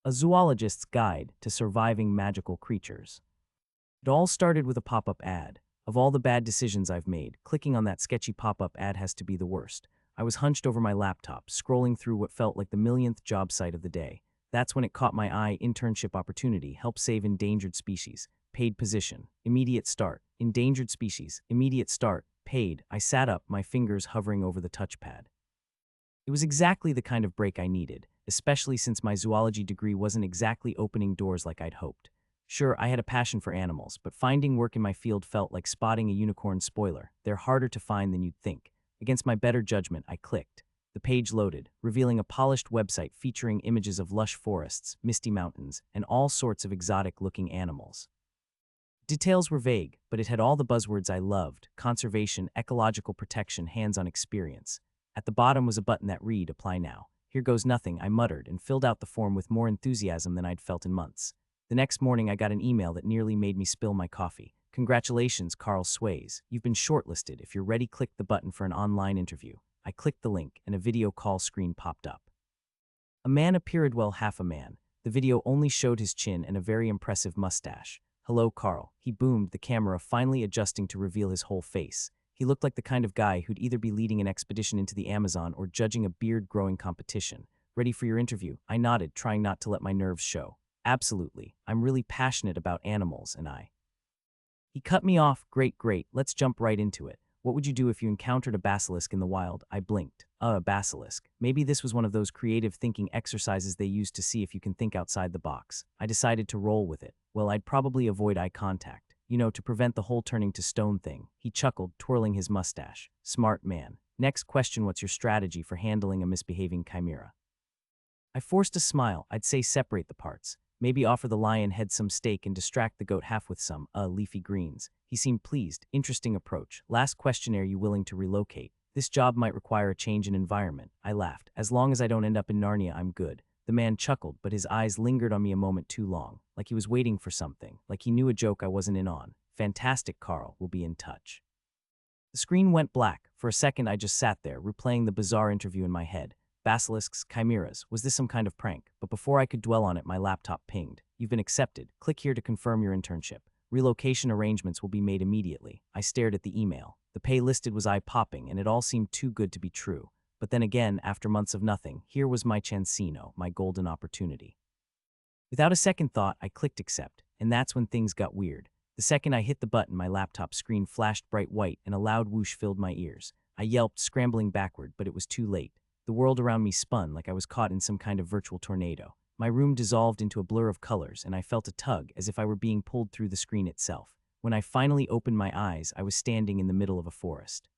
A Zoologist's Guide to Surviving Magical Creatures. It all started with a pop-up ad. Of all the bad decisions I've made, clicking on that sketchy pop-up ad has to be the worst. I was hunched over my laptop, scrolling through what felt like the millionth job site of the day. That's when it caught my eye: internship opportunity, help save endangered species, paid position, immediate start, endangered species, immediate start, paid. I sat up, my fingers hovering over the touchpad. It was exactly the kind of break I needed, especially since my zoology degree wasn't exactly opening doors like I'd hoped. Sure, I had a passion for animals, but finding work in my field felt like spotting a unicorn. Spoiler: they're harder to find than you'd think. Against my better judgment, I clicked. The page loaded, revealing a polished website featuring images of lush forests, misty mountains, and all sorts of exotic-looking animals. Details were vague, but it had all the buzzwords I loved: conservation, ecological protection, hands-on experience. At the bottom was a button that read, "Apply now." Here goes nothing, I muttered, and filled out the form with more enthusiasm than I'd felt in months. The next morning, I got an email that nearly made me spill my coffee. "Congratulations, Carl Sways. You've been shortlisted. If you're ready, click the button for an online interview." I clicked the link, and a video call screen popped up. A man appeared, well, half a man. The video only showed his chin and a very impressive mustache. "Hello, Carl," he boomed, the camera finally adjusting to reveal his whole face. He looked like the kind of guy who'd either be leading an expedition into the Amazon or judging a beard-growing competition. "Ready for your interview?" I nodded, trying not to let my nerves show. "Absolutely. I'm really passionate about animals, and I..." He cut me off. Great, let's jump right into it. What would you do if you encountered a basilisk in the wild?" I blinked. A basilisk. Maybe this was one of those creative thinking exercises they use to see if you can think outside the box. I decided to roll with it. "Well, I'd probably avoid eye contact. To prevent the whole turning to stone thing." He chuckled, twirling his mustache. "Smart man. Next question: what's your strategy for handling a misbehaving chimera?" I forced a smile. "I'd say separate the parts. Maybe offer the lion head some steak and distract the goat half with some, leafy greens." He seemed pleased. "Interesting approach. Last question: are you willing to relocate? This job might require a change in environment." I laughed. "As long as I don't end up in Narnia, I'm good." The man chuckled, but his eyes lingered on me a moment too long, like he was waiting for something, like he knew a joke I wasn't in on. "Fantastic, Carl. We'll be in touch." The screen went black. For a second, I just sat there, replaying the bizarre interview in my head. Basilisks, chimeras. Was this some kind of prank? But before I could dwell on it, my laptop pinged. "You've been accepted. Click here to confirm your internship. Relocation arrangements will be made immediately." I stared at the email. The pay listed was eye-popping, and it all seemed too good to be true. But then again, after months of nothing, here was my chancino, my golden opportunity. Without a second thought, I clicked accept, and that's when things got weird. The second I hit the button, my laptop screen flashed bright white, and a loud whoosh filled my ears. I yelped, scrambling backward, but it was too late. The world around me spun like I was caught in some kind of virtual tornado. My room dissolved into a blur of colors, and I felt a tug, as if I were being pulled through the screen itself. When I finally opened my eyes, I was standing in the middle of a forest.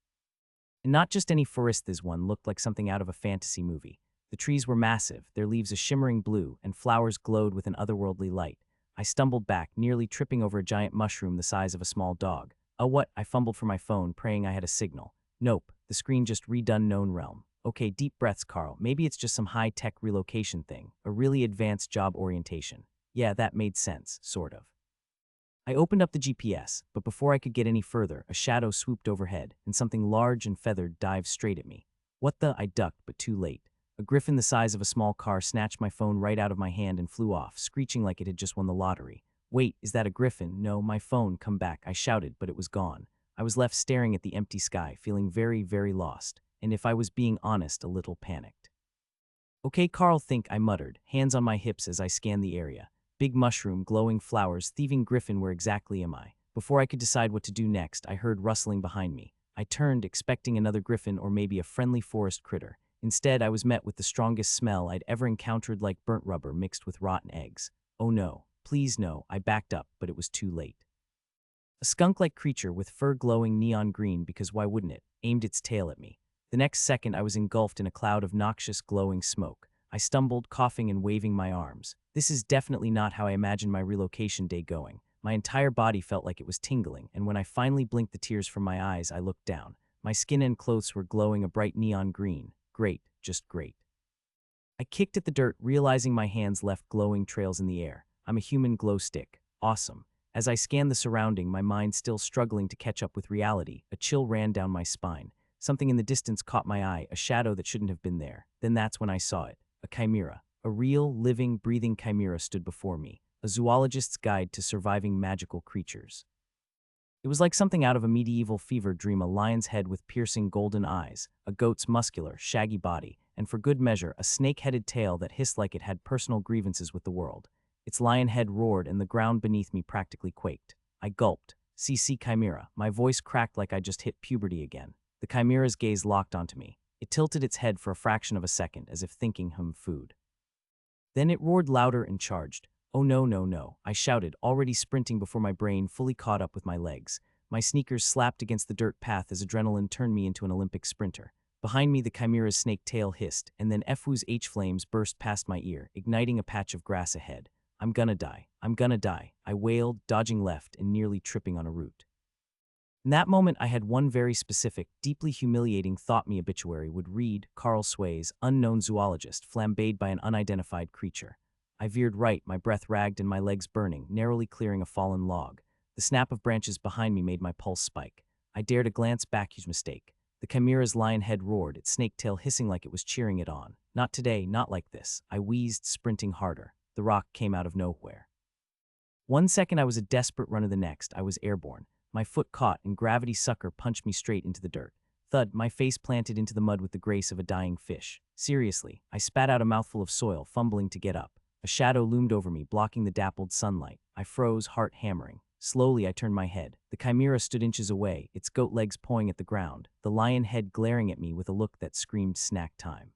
And not just any forest. This one looked like something out of a fantasy movie. The trees were massive, their leaves a shimmering blue, and flowers glowed with an otherworldly light. I stumbled back, nearly tripping over a giant mushroom the size of a small dog. "Oh, what?" I fumbled for my phone, praying I had a signal. Nope, the screen just redone known realm. "Okay, deep breaths, Carl. Maybe it's just some high-tech relocation thing, a really advanced job orientation." Yeah, that made sense, sort of. I opened up the GPS, but before I could get any further, a shadow swooped overhead, and something large and feathered dived straight at me. "What the?" I ducked, but too late. A griffin the size of a small car snatched my phone right out of my hand and flew off, screeching like it had just won the lottery. "Wait, is that a griffin?" "No, my phone, come back," I shouted, but it was gone. I was left staring at the empty sky, feeling very, very lost, and if I was being honest, a little panicked. "Okay, Carl, think," I muttered, hands on my hips as I scanned the area. Big mushroom, glowing flowers, thieving griffin, where exactly am I? Before I could decide what to do next, I heard rustling behind me. I turned, expecting another griffin or maybe a friendly forest critter. Instead, I was met with the strongest smell I'd ever encountered, like burnt rubber mixed with rotten eggs. "Oh no, please no." I backed up, but it was too late. A skunk-like creature with fur glowing neon green, because why wouldn't it, aimed its tail at me. The next second, I was engulfed in a cloud of noxious, glowing smoke. I stumbled, coughing and waving my arms. This is definitely not how I imagined my relocation day going. My entire body felt like it was tingling, and when I finally blinked the tears from my eyes, I looked down. My skin and clothes were glowing a bright neon green. Great, just great. I kicked at the dirt, realizing my hands left glowing trails in the air. I'm a human glow stick. Awesome. As I scanned the surrounding, my mind still struggling to catch up with reality, a chill ran down my spine. Something in the distance caught my eye, a shadow that shouldn't have been there. Then that's when I saw it. A chimera. A real, living, breathing chimera stood before me, a zoologist's guide to surviving magical creatures. It was like something out of a medieval fever dream, a lion's head with piercing golden eyes, a goat's muscular, shaggy body, and for good measure, a snake-headed tail that hissed like it had personal grievances with the world. Its lion head roared and the ground beneath me practically quaked. I gulped. CC Chimera. My voice cracked like I just hit puberty again. The chimera's gaze locked onto me. It tilted its head for a fraction of a second, as if thinking food. Then it roared louder and charged. Oh no, no, no, I shouted, already sprinting before my brain fully caught up with my legs. My sneakers slapped against the dirt path as adrenaline turned me into an Olympic sprinter. Behind me, the chimera's snake tail hissed, and then Fwoo's H-flames burst past my ear, igniting a patch of grass ahead. I'm gonna die. I'm gonna die, I wailed, dodging left and nearly tripping on a root. In that moment, I had one very specific, deeply humiliating thought me obituary would read, Carl Sway's unknown zoologist, flambéed by an unidentified creature. I veered right, my breath ragged and my legs burning, narrowly clearing a fallen log. The snap of branches behind me made my pulse spike. I dared a glance back, huge mistake. The chimera's lion head roared, its snake tail hissing like it was cheering it on. Not today, not like this. I wheezed, sprinting harder. The rock came out of nowhere. 1 second I was a desperate runner, the next I was airborne. My foot caught and gravity sucker punched me straight into the dirt. Thud, my face planted into the mud with the grace of a dying fish. Seriously, I spat out a mouthful of soil, fumbling to get up. A shadow loomed over me, blocking the dappled sunlight. I froze, heart hammering. Slowly, I turned my head. The chimera stood inches away, its goat legs pawing at the ground, the lion head glaring at me with a look that screamed snack time.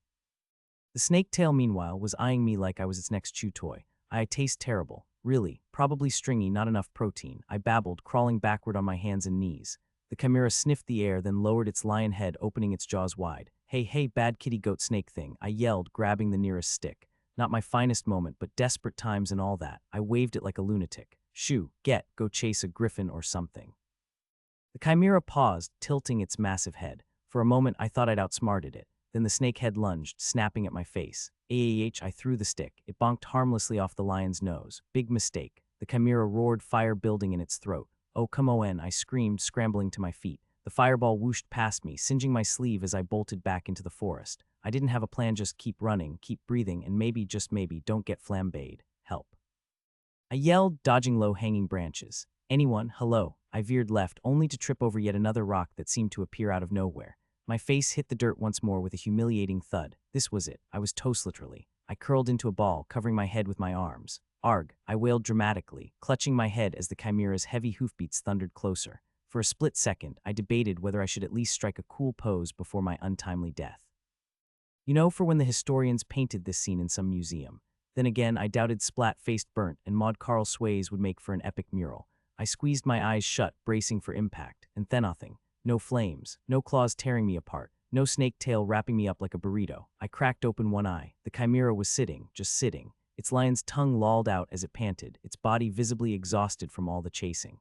The snake tail, meanwhile, was eyeing me like I was its next chew toy. I taste terrible. Really, probably stringy, not enough protein, I babbled, crawling backward on my hands and knees. The chimera sniffed the air, then lowered its lion head, opening its jaws wide. Hey, hey, bad kitty goat snake thing, I yelled, grabbing the nearest stick. Not my finest moment, but desperate times and all that. I waved it like a lunatic. Shoo, go chase a griffin or something. The chimera paused, tilting its massive head. For a moment, I thought I'd outsmarted it. Then the snake head lunged, snapping at my face. I threw the stick. It bonked harmlessly off the lion's nose. Big mistake. The chimera roared, fire building in its throat. Oh, come on, I screamed, scrambling to my feet. The fireball whooshed past me, singeing my sleeve as I bolted back into the forest. I didn't have a plan, just keep running, keep breathing, and maybe, just maybe, don't get flambéed. Help. I yelled, dodging low-hanging branches. Anyone, hello. I veered left, only to trip over yet another rock that seemed to appear out of nowhere. My face hit the dirt once more with a humiliating thud. This was it. I was toast, literally. I curled into a ball, covering my head with my arms. Arg, I wailed dramatically, clutching my head as the chimera's heavy hoofbeats thundered closer. For a split second, I debated whether I should at least strike a cool pose before my untimely death. You know, for when the historians painted this scene in some museum. Then again, I doubted splat-faced Burnt and Maud Carl Sway's would make for an epic mural. I squeezed my eyes shut, bracing for impact, and then nothing. No flames, no claws tearing me apart, no snake tail wrapping me up like a burrito. I cracked open one eye. The chimera was sitting, just sitting. Its lion's tongue lolled out as it panted, its body visibly exhausted from all the chasing.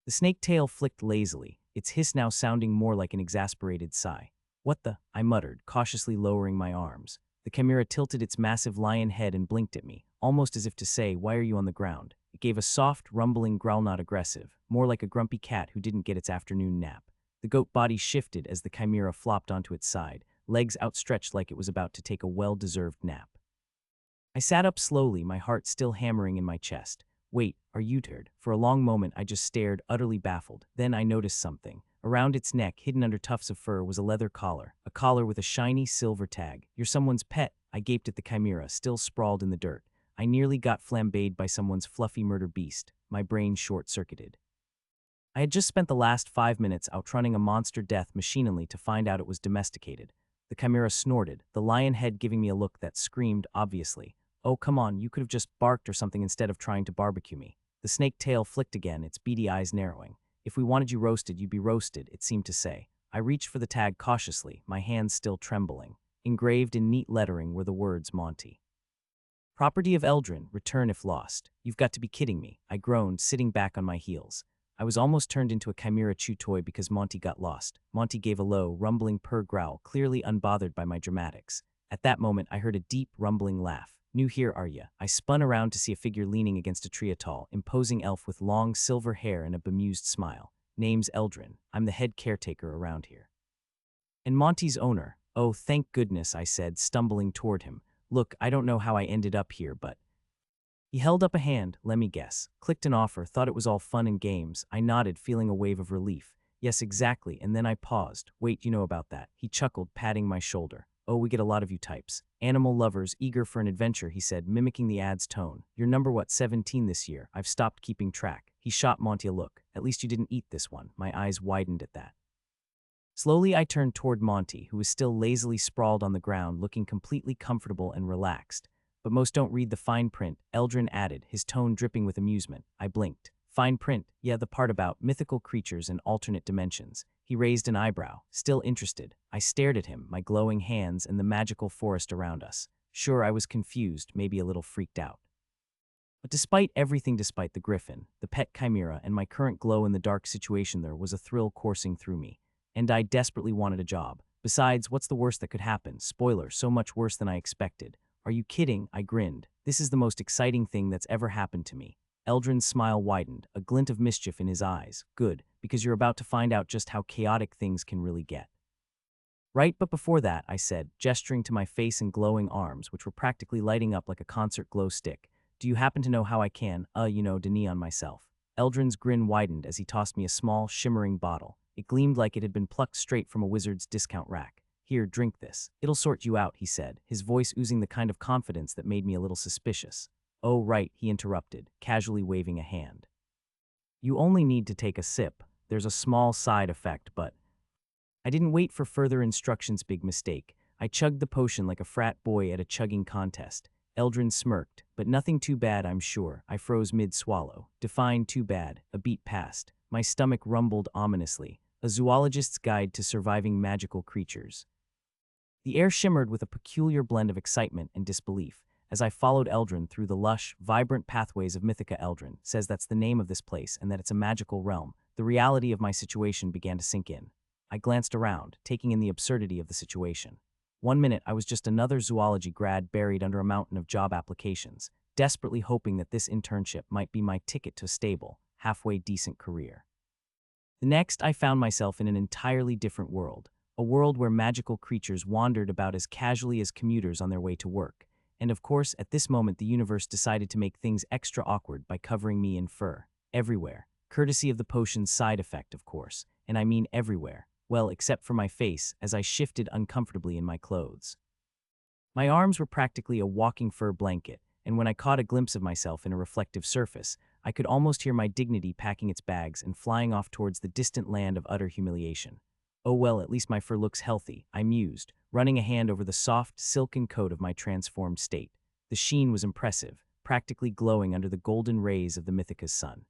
The snake tail flicked lazily, its hiss now sounding more like an exasperated sigh. What the? I muttered, cautiously lowering my arms. The chimera tilted its massive lion head and blinked at me, almost as if to say, why are you on the ground? It gave a soft, rumbling growl, not aggressive, more like a grumpy cat who didn't get its afternoon nap. The goat body shifted as the chimera flopped onto its side, legs outstretched like it was about to take a well-deserved nap. I sat up slowly, my heart still hammering in my chest. Wait, are you tired? For a long moment I just stared, utterly baffled. Then I noticed something. Around its neck, hidden under tufts of fur, was a leather collar, a collar with a shiny silver tag. You're someone's pet, I gaped at the chimera, still sprawled in the dirt. I nearly got flambéed by someone's fluffy murder beast, my brain short-circuited. I had just spent the last 5 minutes outrunning a monster death machinally to find out it was domesticated. The chimera snorted, the lion head giving me a look that screamed, obviously, oh come on, you could have just barked or something instead of trying to barbecue me. The snake tail flicked again, its beady eyes narrowing. If we wanted you roasted, you'd be roasted, it seemed to say. I reached for the tag cautiously, my hands still trembling. Engraved in neat lettering were the words Monty. Property of Eldrin, return if lost. You've got to be kidding me, I groaned, sitting back on my heels. I was almost turned into a chimera chew toy because Monty got lost. Monty gave a low, rumbling purr growl, clearly unbothered by my dramatics. At that moment, I heard a deep, rumbling laugh. New here, are ya? I spun around to see a figure leaning against a tree, a tall, imposing elf with long, silver hair and a bemused smile. Name's Eldrin. I'm the head caretaker around here. And Monty's owner. Oh, thank goodness, I said, stumbling toward him. Look, I don't know how I ended up here, but he held up a hand. Let me guess. Clicked an offer, thought it was all fun and games. I nodded, feeling a wave of relief. Yes, exactly, and then I paused. Wait, you know about that. He chuckled, patting my shoulder. Oh, we get a lot of you types. Animal lovers, eager for an adventure, he said, mimicking the ad's tone. You're number what, 17 this year? I've stopped keeping track. He shot Monty a look. At least you didn't eat this one. My eyes widened at that. Slowly, I turned toward Monty, who was still lazily sprawled on the ground, looking completely comfortable and relaxed. But most don't read the fine print, Eldrin added, his tone dripping with amusement. I blinked. Fine print? Yeah, the part about mythical creatures and alternate dimensions. He raised an eyebrow, still interested. I stared at him, my glowing hands and the magical forest around us. Sure, I was confused, maybe a little freaked out. But despite everything, despite the griffin, the pet chimera, and my current glow-in-the-dark situation, there was a thrill coursing through me. And I desperately wanted a job. Besides, what's the worst that could happen? Spoiler, so much worse than I expected. Are you kidding? I grinned. This is the most exciting thing that's ever happened to me. Eldrin's smile widened, a glint of mischief in his eyes. Good, because you're about to find out just how chaotic things can really get. Right, but before that, I said, gesturing to my face and glowing arms, which were practically lighting up like a concert glow stick. Do you happen to know how I can, Denis on myself? Eldrin's grin widened as he tossed me a small, shimmering bottle. It gleamed like it had been plucked straight from a wizard's discount rack. Here, drink this. It'll sort you out, he said, his voice oozing the kind of confidence that made me a little suspicious. Oh, right, he interrupted, casually waving a hand. You only need to take a sip. There's a small side effect, but... I didn't wait for further instructions, big mistake. I chugged the potion like a frat boy at a chugging contest. Eldrin smirked, but nothing too bad, I'm sure. I froze mid-swallow. Define too bad, a beat past. My stomach rumbled ominously. A zoologist's guide to surviving magical creatures. The air shimmered with a peculiar blend of excitement and disbelief as I followed Eldrin through the lush, vibrant pathways of Mythica. Eldrin says that's the name of this place and that it's a magical realm. The reality of my situation began to sink in. I glanced around, taking in the absurdity of the situation. 1 minute, I was just another zoology grad buried under a mountain of job applications, desperately hoping that this internship might be my ticket to a stable, halfway decent career. The next, I found myself in an entirely different world, a world where magical creatures wandered about as casually as commuters on their way to work. And of course, at this moment, the universe decided to make things extra awkward by covering me in fur. Everywhere. Courtesy of the potion's side effect, of course. And I mean everywhere. Well, except for my face, as I shifted uncomfortably in my clothes. My arms were practically a walking fur blanket, and when I caught a glimpse of myself in a reflective surface, I could almost hear my dignity packing its bags and flying off towards the distant land of utter humiliation. Oh well, at least my fur looks healthy, I mused, running a hand over the soft, silken coat of my transformed state. The sheen was impressive, practically glowing under the golden rays of the Mythica's sun.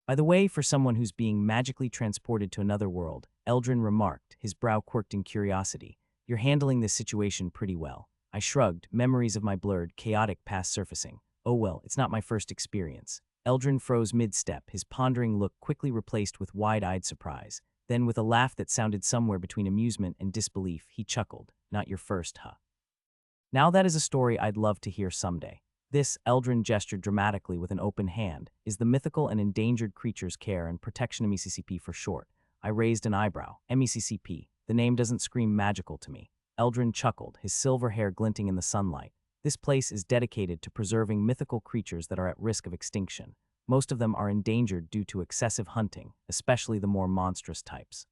By the way, for someone who's being magically transported to another world, Eldrin remarked, his brow quirked in curiosity, you're handling this situation pretty well. I shrugged, memories of my blurred, chaotic past surfacing. Oh well, it's not my first experience. Eldrin froze mid-step, his pondering look quickly replaced with wide-eyed surprise. Then, with a laugh that sounded somewhere between amusement and disbelief, he chuckled. Not your first, huh? Now that is a story I'd love to hear someday. This, Eldrin gestured dramatically with an open hand, is the Mythical and Endangered Creatures Care and Protection MECCP for short. I raised an eyebrow. MECCP. The name doesn't scream magical to me. Eldrin chuckled, his silver hair glinting in the sunlight. This place is dedicated to preserving mythical creatures that are at risk of extinction. Most of them are endangered due to excessive hunting, especially the more monstrous types.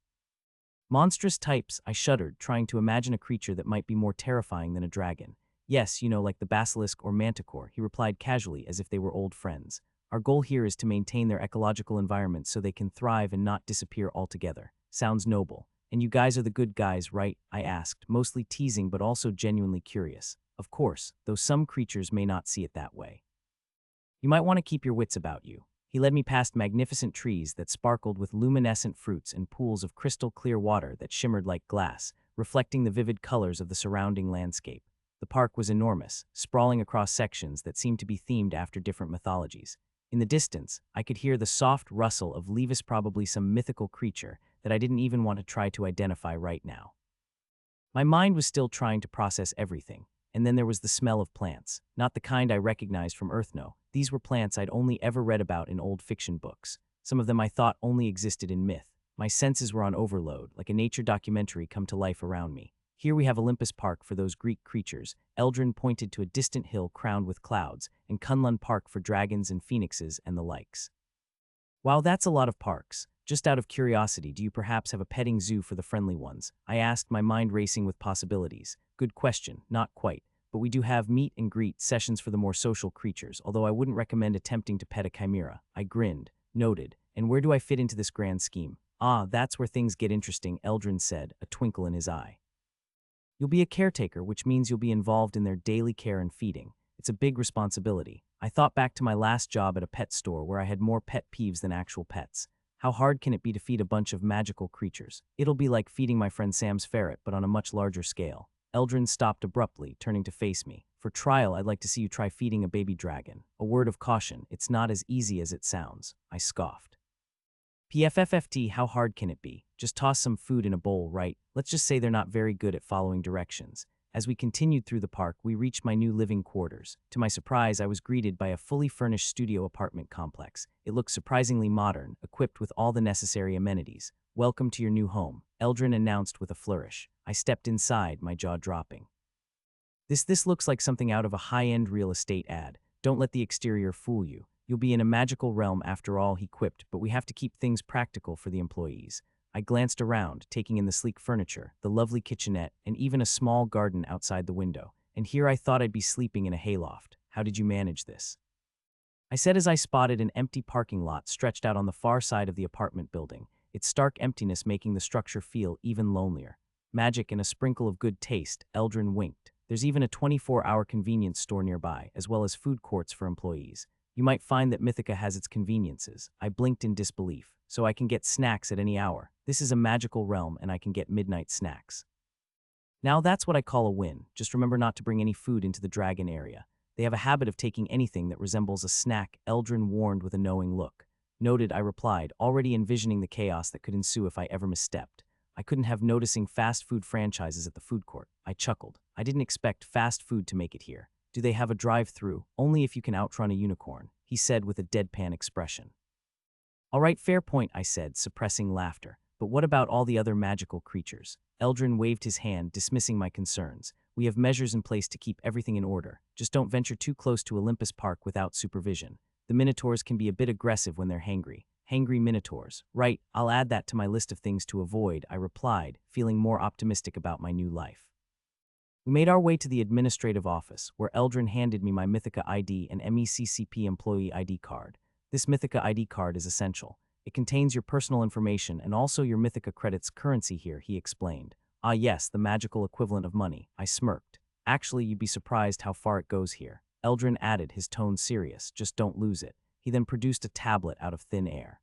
Monstrous types, I shuddered, trying to imagine a creature that might be more terrifying than a dragon. Yes, like the basilisk or manticore, he replied casually as if they were old friends. Our goal here is to maintain their ecological environment so they can thrive and not disappear altogether. Sounds noble. And you guys are the good guys, right? I asked, mostly teasing but also genuinely curious. Of course, though some creatures may not see it that way. You might want to keep your wits about you. He led me past magnificent trees that sparkled with luminescent fruits and pools of crystal clear water that shimmered like glass, reflecting the vivid colors of the surrounding landscape. The park was enormous, sprawling across sections that seemed to be themed after different mythologies. In the distance, I could hear the soft rustle of leaves, probably some mythical creature that I didn't even want to try to identify right now. My mind was still trying to process everything, and then there was the smell of plants, not the kind I recognized from Earth. No, these were plants I'd only ever read about in old fiction books. Some of them I thought only existed in myth. My senses were on overload, like a nature documentary come to life around me. Here we have Olympus Park for those Greek creatures. Eldrin pointed to a distant hill crowned with clouds, and Kunlun Park for dragons and phoenixes and the likes. Wow, that's a lot of parks. Just out of curiosity, do you perhaps have a petting zoo for the friendly ones? I asked, my mind racing with possibilities. Good question, not quite. But we do have meet and greet sessions for the more social creatures, although I wouldn't recommend attempting to pet a chimera. I grinned. Noted. And where do I fit into this grand scheme? Ah, that's where things get interesting, Eldrin said, a twinkle in his eye. You'll be a caretaker, which means you'll be involved in their daily care and feeding. It's a big responsibility. I thought back to my last job at a pet store where I had more pet peeves than actual pets. How hard can it be to feed a bunch of magical creatures? It'll be like feeding my friend Sam's ferret, but on a much larger scale. Eldrin stopped abruptly, turning to face me. For trial, I'd like to see you try feeding a baby dragon. A word of caution, it's not as easy as it sounds. I scoffed. PFFFT, how hard can it be? Just toss some food in a bowl, right? Let's just say they're not very good at following directions. As we continued through the park, we reached my new living quarters. To my surprise, I was greeted by a fully furnished studio apartment complex. It looked surprisingly modern, equipped with all the necessary amenities. Welcome to your new home, Eldrin announced with a flourish. I stepped inside, my jaw dropping. This looks like something out of a high-end real estate ad. Don't let the exterior fool you. You'll be in a magical realm after all, he quipped, but we have to keep things practical for the employees. I glanced around, taking in the sleek furniture, the lovely kitchenette, and even a small garden outside the window. And here I thought I'd be sleeping in a hayloft. How did you manage this? I said as I spotted an empty parking lot stretched out on the far side of the apartment building, its stark emptiness making the structure feel even lonelier. Magic and a sprinkle of good taste, Eldrin winked. There's even a 24-hour convenience store nearby, as well as food courts for employees. You might find that Mythica has its conveniences. I blinked in disbelief. So I can get snacks at any hour. This is a magical realm and I can get midnight snacks. Now that's what I call a win. Just remember not to bring any food into the dragon area. They have a habit of taking anything that resembles a snack, Eldrin warned with a knowing look. Noted, I replied, already envisioning the chaos that could ensue if I ever misstepped. I couldn't have noticing fast food franchises at the food court. I chuckled. I didn't expect fast food to make it here. Do they have a drive-through? Only if you can outrun a unicorn, he said with a deadpan expression. All right, fair point, I said, suppressing laughter. But what about all the other magical creatures? Eldrin waved his hand, dismissing my concerns. We have measures in place to keep everything in order. Just don't venture too close to Olympus Park without supervision. The minotaurs can be a bit aggressive when they're hangry. Hangry minotaurs. Right, I'll add that to my list of things to avoid, I replied, feeling more optimistic about my new life. We made our way to the administrative office, where Eldrin handed me my Mythica ID and MECCP employee ID card. This Mythica ID card is essential. It contains your personal information and also your Mythica credits currency here, he explained. Ah yes, the magical equivalent of money, I smirked. Actually, you'd be surprised how far it goes here. Eldrin added, his tone serious, just don't lose it. He then produced a tablet out of thin air.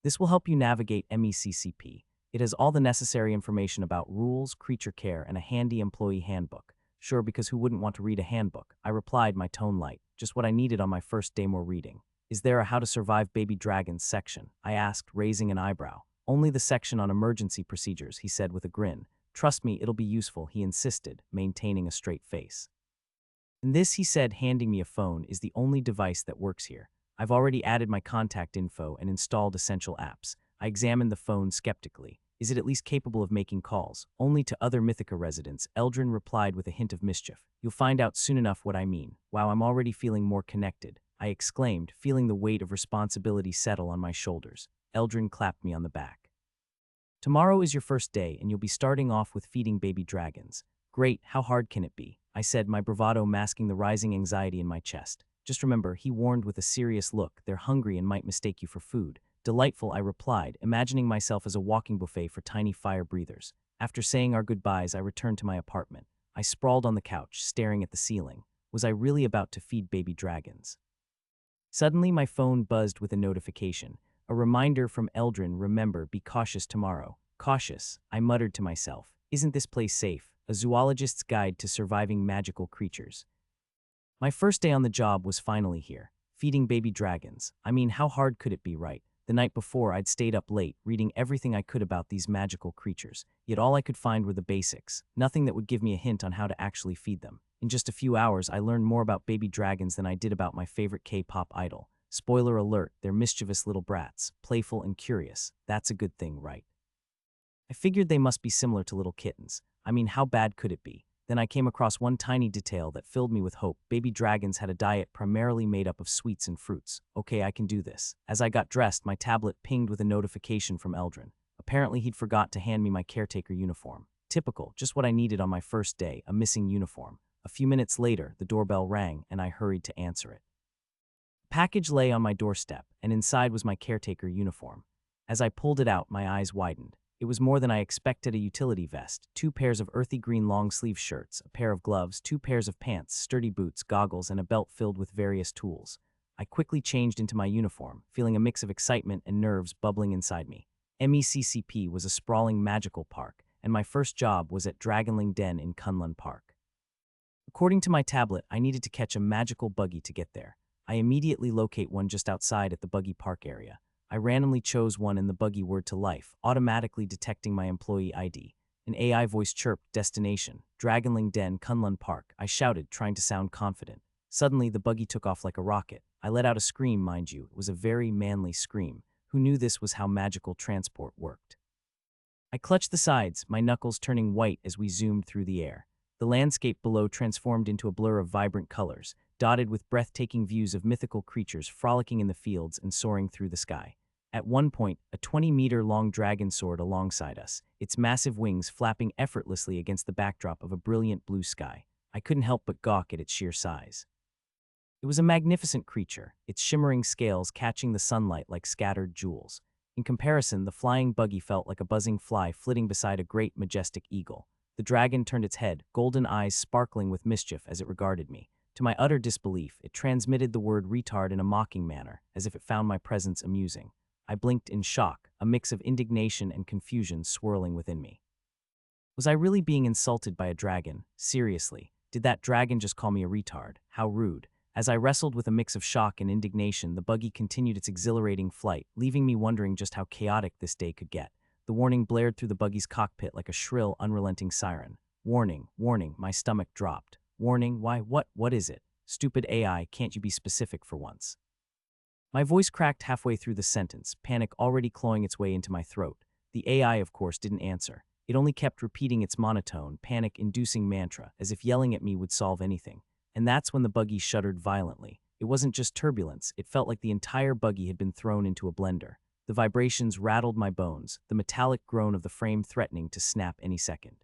This will help you navigate MECCP. It has all the necessary information about rules, creature care, and a handy employee handbook. Sure, because who wouldn't want to read a handbook? I replied, my tone light, just what I needed on my first day more reading. Is there a How to Survive Baby Dragons section? I asked, raising an eyebrow. Only the section on emergency procedures, he said with a grin. Trust me, it'll be useful, he insisted, maintaining a straight face. And this, he said, handing me a phone, is the only device that works here. I've already added my contact info and installed essential apps. I examined the phone skeptically. Is it at least capable of making calls? Only to other Mythica residents, Eldrin replied with a hint of mischief. You'll find out soon enough what I mean. Wow, I'm already feeling more connected, I exclaimed, feeling the weight of responsibility settle on my shoulders. Eldrin clapped me on the back. Tomorrow is your first day, and you'll be starting off with feeding baby dragons. Great, how hard can it be? I said, my bravado masking the rising anxiety in my chest. Just remember, he warned with a serious look, they're hungry and might mistake you for food. Delightful, I replied, imagining myself as a walking buffet for tiny fire breathers. After saying our goodbyes, I returned to my apartment. I sprawled on the couch, staring at the ceiling. Was I really about to feed baby dragons? Suddenly, my phone buzzed with a notification. A reminder from Eldrin, remember, be cautious tomorrow. Cautious, I muttered to myself. Isn't this place safe? A zoologist's guide to surviving magical creatures. My first day on the job was finally here. Feeding baby dragons. I mean, how hard could it be, right? The night before, I'd stayed up late, reading everything I could about these magical creatures. Yet all I could find were the basics. Nothing that would give me a hint on how to actually feed them. In just a few hours, I learned more about baby dragons than I did about my favorite K-pop idol. Spoiler alert, they're mischievous little brats, playful and curious. That's a good thing, right? I figured they must be similar to little kittens. I mean, how bad could it be? Then I came across one tiny detail that filled me with hope. Baby dragons had a diet primarily made up of sweets and fruits. Okay, I can do this. As I got dressed, my tablet pinged with a notification from Eldrin. Apparently, he'd forgot to hand me my caretaker uniform. Typical, just what I needed on my first day, a missing uniform. A few minutes later, the doorbell rang, and I hurried to answer it. The package lay on my doorstep, and inside was my caretaker uniform. As I pulled it out, my eyes widened. It was more than I expected: a utility vest, 2 pairs of earthy green long-sleeve shirts, a pair of gloves, 2 pairs of pants, sturdy boots, goggles, and a belt filled with various tools. I quickly changed into my uniform, feeling a mix of excitement and nerves bubbling inside me. MECCP was a sprawling magical park, and my first job was at Dragonling Den in Kunlun Park. According to my tablet, I needed to catch a magical buggy to get there. I immediately locate one just outside at the buggy park area. I randomly chose one and the buggy whirred to life, automatically detecting my employee ID. An AI voice chirped, "Destination, Dragonling Den, Kunlun Park." I shouted, trying to sound confident. Suddenly, the buggy took off like a rocket. I let out a scream, mind you. It was a very manly scream. Who knew this was how magical transport worked? I clutched the sides, my knuckles turning white as we zoomed through the air. The landscape below transformed into a blur of vibrant colors, dotted with breathtaking views of mythical creatures frolicking in the fields and soaring through the sky. At one point, a 20-meter-long dragon soared alongside us, its massive wings flapping effortlessly against the backdrop of a brilliant blue sky. I couldn't help but gawk at its sheer size. It was a magnificent creature, its shimmering scales catching the sunlight like scattered jewels. In comparison, the flying buggy felt like a buzzing fly flitting beside a great, majestic eagle. The dragon turned its head, golden eyes sparkling with mischief as it regarded me. To my utter disbelief, it transmitted the word retard in a mocking manner, as if it found my presence amusing. I blinked in shock, a mix of indignation and confusion swirling within me. Was I really being insulted by a dragon? Seriously, did that dragon just call me a retard? How rude. As I wrestled with a mix of shock and indignation, the buggy continued its exhilarating flight, leaving me wondering just how chaotic this day could get. The warning blared through the buggy's cockpit like a shrill, unrelenting siren. Warning, warning, my stomach dropped. Warning, why, what is it? Stupid AI, can't you be specific for once? My voice cracked halfway through the sentence, panic already clawing its way into my throat. The AI, of course, didn't answer. It only kept repeating its monotone, panic-inducing mantra, as if yelling at me would solve anything. And that's when the buggy shuddered violently. It wasn't just turbulence, it felt like the entire buggy had been thrown into a blender. The vibrations rattled my bones, the metallic groan of the frame threatening to snap any second.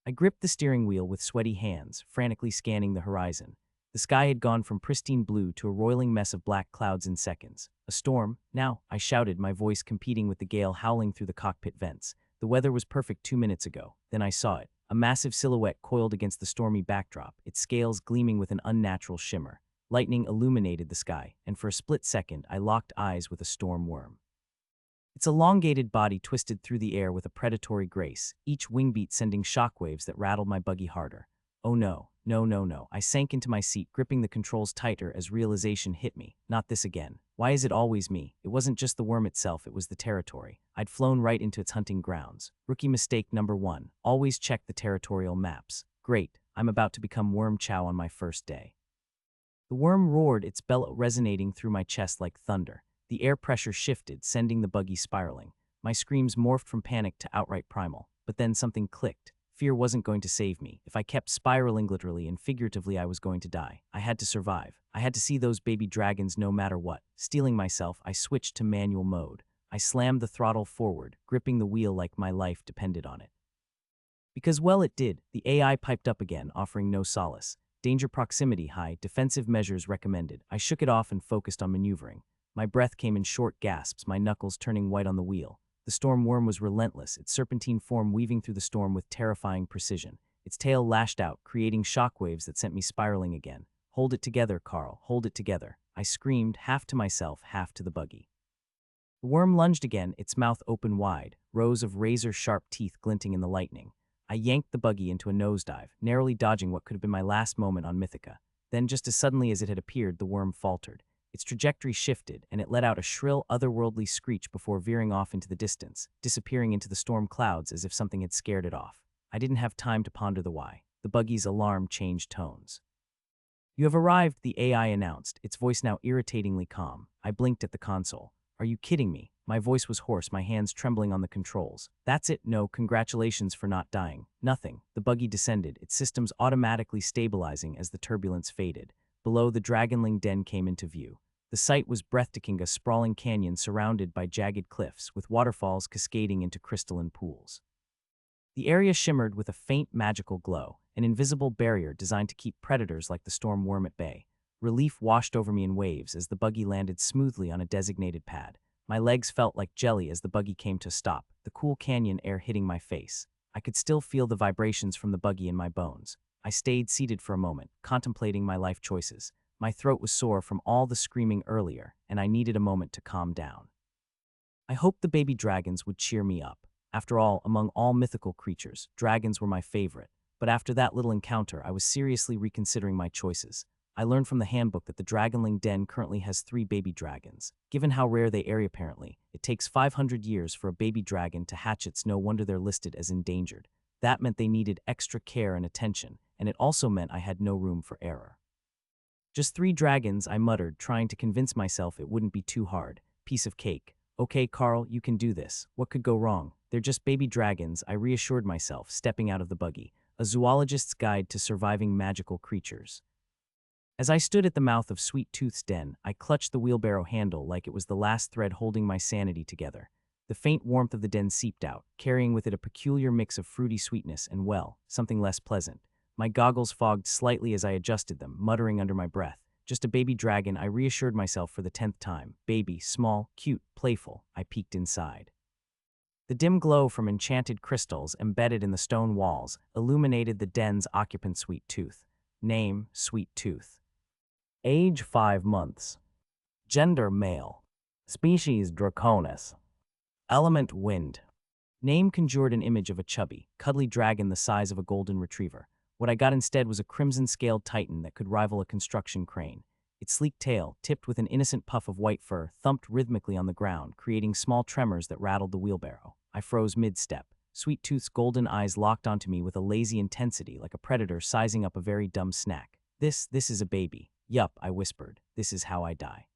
I gripped the steering wheel with sweaty hands, frantically scanning the horizon. The sky had gone from pristine blue to a roiling mess of black clouds in seconds. A storm? Now, I shouted, my voice competing with the gale howling through the cockpit vents. The weather was perfect 2 minutes ago. Then I saw it. A massive silhouette coiled against the stormy backdrop, its scales gleaming with an unnatural shimmer. Lightning illuminated the sky, and for a split second, I locked eyes with a storm worm. Its elongated body twisted through the air with a predatory grace, each wingbeat sending shockwaves that rattled my buggy harder. Oh no, no, no, no. I sank into my seat, gripping the controls tighter as realization hit me. Not this again. Why is it always me? It wasn't just the worm itself, it was the territory. I'd flown right into its hunting grounds. Rookie mistake number 1. Always check the territorial maps. Great, I'm about to become worm chow on my first day. The worm roared, its bellow resonating through my chest like thunder. The air pressure shifted, sending the buggy spiraling. My screams morphed from panic to outright primal. But then something clicked. Fear wasn't going to save me. If I kept spiraling literally and figuratively, I was going to die. I had to survive. I had to see those baby dragons no matter what. Steeling myself, I switched to manual mode. I slammed the throttle forward, gripping the wheel like my life depended on it. Because, well, it did. The AI piped up again, offering no solace. Danger proximity high, defensive measures recommended. I shook it off and focused on maneuvering. My breath came in short gasps, my knuckles turning white on the wheel. The storm worm was relentless, its serpentine form weaving through the storm with terrifying precision. Its tail lashed out, creating shockwaves that sent me spiraling again. Hold it together, Carl, hold it together. I screamed, half to myself, half to the buggy. The worm lunged again, its mouth open wide, rows of razor-sharp teeth glinting in the lightning. I yanked the buggy into a nosedive, narrowly dodging what could have been my last moment on Mythica. Then, just as suddenly as it had appeared, the worm faltered. Its trajectory shifted, and it let out a shrill, otherworldly screech before veering off into the distance, disappearing into the storm clouds as if something had scared it off. I didn't have time to ponder the why. The buggy's alarm changed tones. "You have arrived," the AI announced, its voice now irritatingly calm. I blinked at the console. "Are you kidding me?" My voice was hoarse, my hands trembling on the controls. That's it, no, congratulations for not dying. Nothing. The buggy descended, its systems automatically stabilizing as the turbulence faded. Below, the dragonling den came into view. The sight was breathtaking, a sprawling canyon surrounded by jagged cliffs, with waterfalls cascading into crystalline pools. The area shimmered with a faint magical glow, an invisible barrier designed to keep predators like the storm worm at bay. Relief washed over me in waves as the buggy landed smoothly on a designated pad. My legs felt like jelly as the buggy came to stop, the cool canyon air hitting my face. I could still feel the vibrations from the buggy in my bones. I stayed seated for a moment, contemplating my life choices. My throat was sore from all the screaming earlier, and I needed a moment to calm down. I hoped the baby dragons would cheer me up. After all, among all mythical creatures, dragons were my favorite. But after that little encounter, I was seriously reconsidering my choices. I learned from the handbook that the dragonling den currently has 3 baby dragons. Given how rare they are apparently, it takes 500 years for a baby dragon to hatch. It's no wonder they're listed as endangered. That meant they needed extra care and attention, and it also meant I had no room for error. Just 3 dragons, I muttered, trying to convince myself it wouldn't be too hard. Piece of cake. Okay, Carl, you can do this. What could go wrong? They're just baby dragons, I reassured myself, stepping out of the buggy. A zoologist's guide to surviving magical creatures. As I stood at the mouth of Sweet Tooth's den, I clutched the wheelbarrow handle like it was the last thread holding my sanity together. The faint warmth of the den seeped out, carrying with it a peculiar mix of fruity sweetness and, well, something less pleasant. My goggles fogged slightly as I adjusted them, muttering under my breath. Just a baby dragon, I reassured myself for the 10th time. Baby, small, cute, playful. I peeked inside. The dim glow from enchanted crystals embedded in the stone walls illuminated the den's occupant, Sweet Tooth. Name, Sweet Tooth. Age 5 months. Gender, male. Species, Draconis. Element, wind. Name conjured an image of a chubby, cuddly dragon the size of a golden retriever. What I got instead was a crimson-scaled titan that could rival a construction crane. Its sleek tail, tipped with an innocent puff of white fur, thumped rhythmically on the ground, creating small tremors that rattled the wheelbarrow. I froze mid-step. Sweet Tooth's golden eyes locked onto me with a lazy intensity, like a predator sizing up a very dumb snack. This is a baby. Yup, I whispered. This is how I die.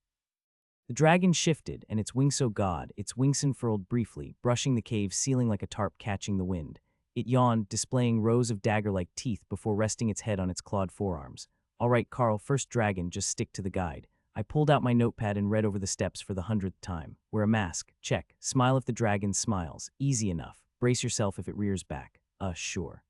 The dragon shifted, and its wings so god, its wings unfurled briefly, brushing the cave ceiling like a tarp catching the wind. It yawned, displaying rows of dagger-like teeth before resting its head on its clawed forearms. All right, Carl, first dragon, just stick to the guide. I pulled out my notepad and read over the steps for the 100th time. Wear a mask. Check. Smile if the dragon smiles. Easy enough. Brace yourself if it rears back. Sure.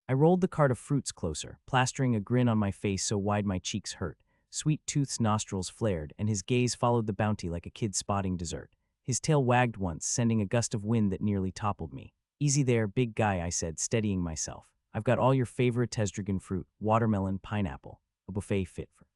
I rolled the cart of fruits closer, plastering a grin on my face so wide my cheeks hurt. Sweet Tooth's nostrils flared, and his gaze followed the bounty like a kid spotting dessert. His tail wagged once, sending a gust of wind that nearly toppled me. Easy there, big guy, I said, steadying myself. I've got all your favorite Tesdragon fruit, watermelon, pineapple, a buffet fit for.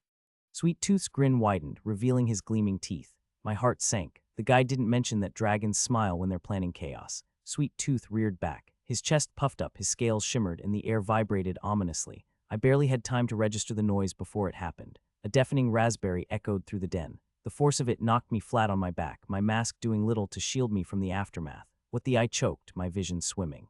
Sweet Tooth's grin widened, revealing his gleaming teeth. My heart sank. The guy didn't mention that dragons smile when they're planning chaos. Sweet Tooth reared back. His chest puffed up, his scales shimmered, and the air vibrated ominously. I barely had time to register the noise before it happened. A deafening raspberry echoed through the den. The force of it knocked me flat on my back, my mask doing little to shield me from the aftermath. What the eye choked, my vision swimming.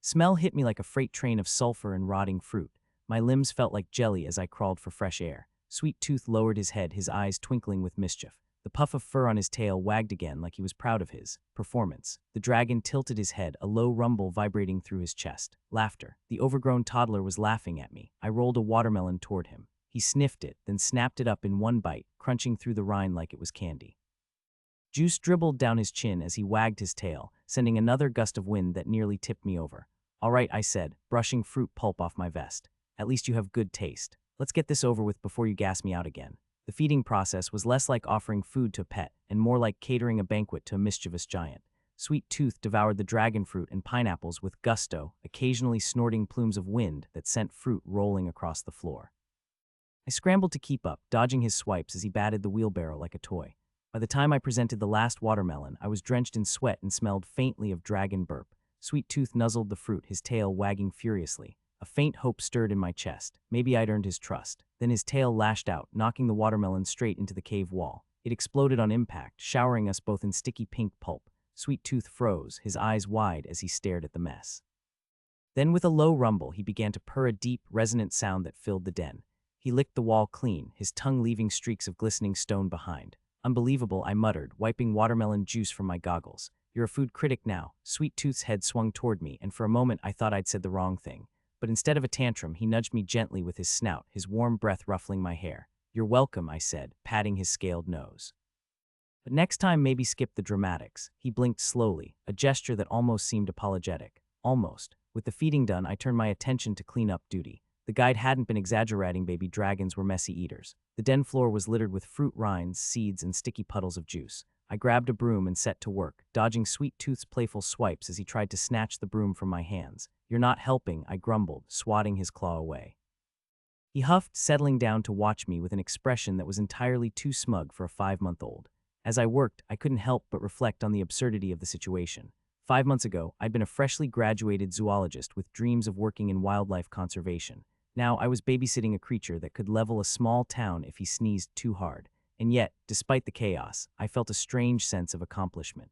Smell hit me like a freight train of sulfur and rotting fruit. My limbs felt like jelly as I crawled for fresh air. Sweet Tooth lowered his head, his eyes twinkling with mischief. The puff of fur on his tail wagged again like he was proud of his performance. The dragon tilted his head, a low rumble vibrating through his chest. Laughter. The overgrown toddler was laughing at me. I rolled a watermelon toward him. He sniffed it, then snapped it up in one bite, crunching through the rind like it was candy. Juice dribbled down his chin as he wagged his tail, sending another gust of wind that nearly tipped me over. All right, I said, brushing fruit pulp off my vest. At least you have good taste. Let's get this over with before you gas me out again. The feeding process was less like offering food to a pet and more like catering a banquet to a mischievous giant. Sweet Tooth devoured the dragon fruit and pineapples with gusto, occasionally snorting plumes of wind that sent fruit rolling across the floor. I scrambled to keep up, dodging his swipes as he batted the wheelbarrow like a toy. By the time I presented the last watermelon, I was drenched in sweat and smelled faintly of dragon burp. Sweet Tooth nuzzled the fruit, his tail wagging furiously. A faint hope stirred in my chest. Maybe I'd earned his trust. Then his tail lashed out, knocking the watermelon straight into the cave wall. It exploded on impact, showering us both in sticky pink pulp. Sweet Tooth froze, his eyes wide as he stared at the mess. Then with a low rumble, he began to purr, a deep, resonant sound that filled the den. He licked the wall clean, his tongue leaving streaks of glistening stone behind. Unbelievable, I muttered, wiping watermelon juice from my goggles. You're a food critic now. Sweet Tooth's head swung toward me, and for a moment I thought I'd said the wrong thing. But instead of a tantrum, he nudged me gently with his snout, his warm breath ruffling my hair. You're welcome, I said, patting his scaled nose. But next time maybe skip the dramatics. He blinked slowly, a gesture that almost seemed apologetic. Almost. With the feeding done, I turned my attention to clean-up duty. The guide hadn't been exaggerating, baby dragons were messy eaters. The den floor was littered with fruit rinds, seeds, and sticky puddles of juice. I grabbed a broom and set to work, dodging Sweet Tooth's playful swipes as he tried to snatch the broom from my hands. You're not helping, I grumbled, swatting his claw away. He huffed, settling down to watch me with an expression that was entirely too smug for a 5-month-old. As I worked, I couldn't help but reflect on the absurdity of the situation. 5 months ago, I'd been a freshly graduated zoologist with dreams of working in wildlife conservation. Now I was babysitting a creature that could level a small town if he sneezed too hard. And yet, despite the chaos, I felt a strange sense of accomplishment.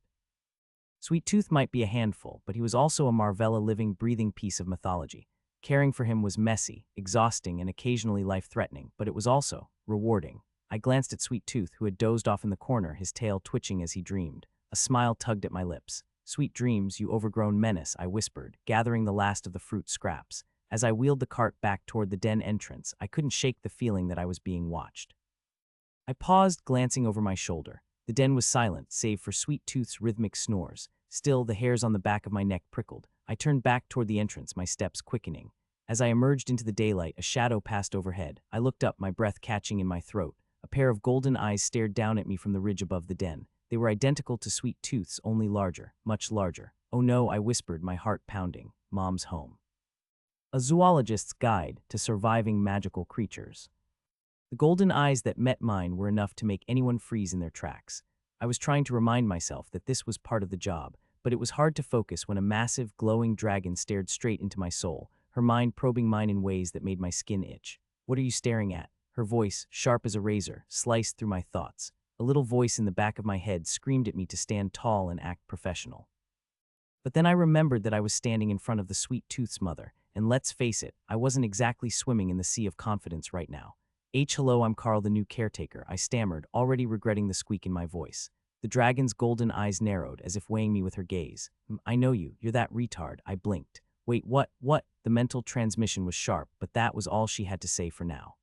Sweet Tooth might be a handful, but he was also a Marvella living, breathing piece of mythology. Caring for him was messy, exhausting, and occasionally life-threatening, but it was also rewarding. I glanced at Sweet Tooth, who had dozed off in the corner, his tail twitching as he dreamed. A smile tugged at my lips. Sweet dreams, you overgrown menace, I whispered, gathering the last of the fruit scraps. As I wheeled the cart back toward the den entrance, I couldn't shake the feeling that I was being watched. I paused, glancing over my shoulder. The den was silent, save for Sweet Tooth's rhythmic snores. Still, the hairs on the back of my neck prickled. I turned back toward the entrance, my steps quickening. As I emerged into the daylight, a shadow passed overhead. I looked up, my breath catching in my throat. A pair of golden eyes stared down at me from the ridge above the den. They were identical to Sweet Tooth's, only larger, much larger. Oh no, I whispered, my heart pounding. Mom's home. A zoologist's guide to surviving magical creatures. The golden eyes that met mine were enough to make anyone freeze in their tracks. I was trying to remind myself that this was part of the job, but it was hard to focus when a massive, glowing dragon stared straight into my soul, her mind probing mine in ways that made my skin itch. What are you staring at? Her voice, sharp as a razor, sliced through my thoughts. A little voice in the back of my head screamed at me to stand tall and act professional. But then I remembered that I was standing in front of the Sweet Tooth's mother, and let's face it, I wasn't exactly swimming in the sea of confidence right now. Hello, I'm Carl, the new caretaker, I stammered, already regretting the squeak in my voice. The dragon's golden eyes narrowed, as if weighing me with her gaze. I know you, you're that retard, I blinked. Wait, what? The mental transmission was sharp, but that was all she had to say for now.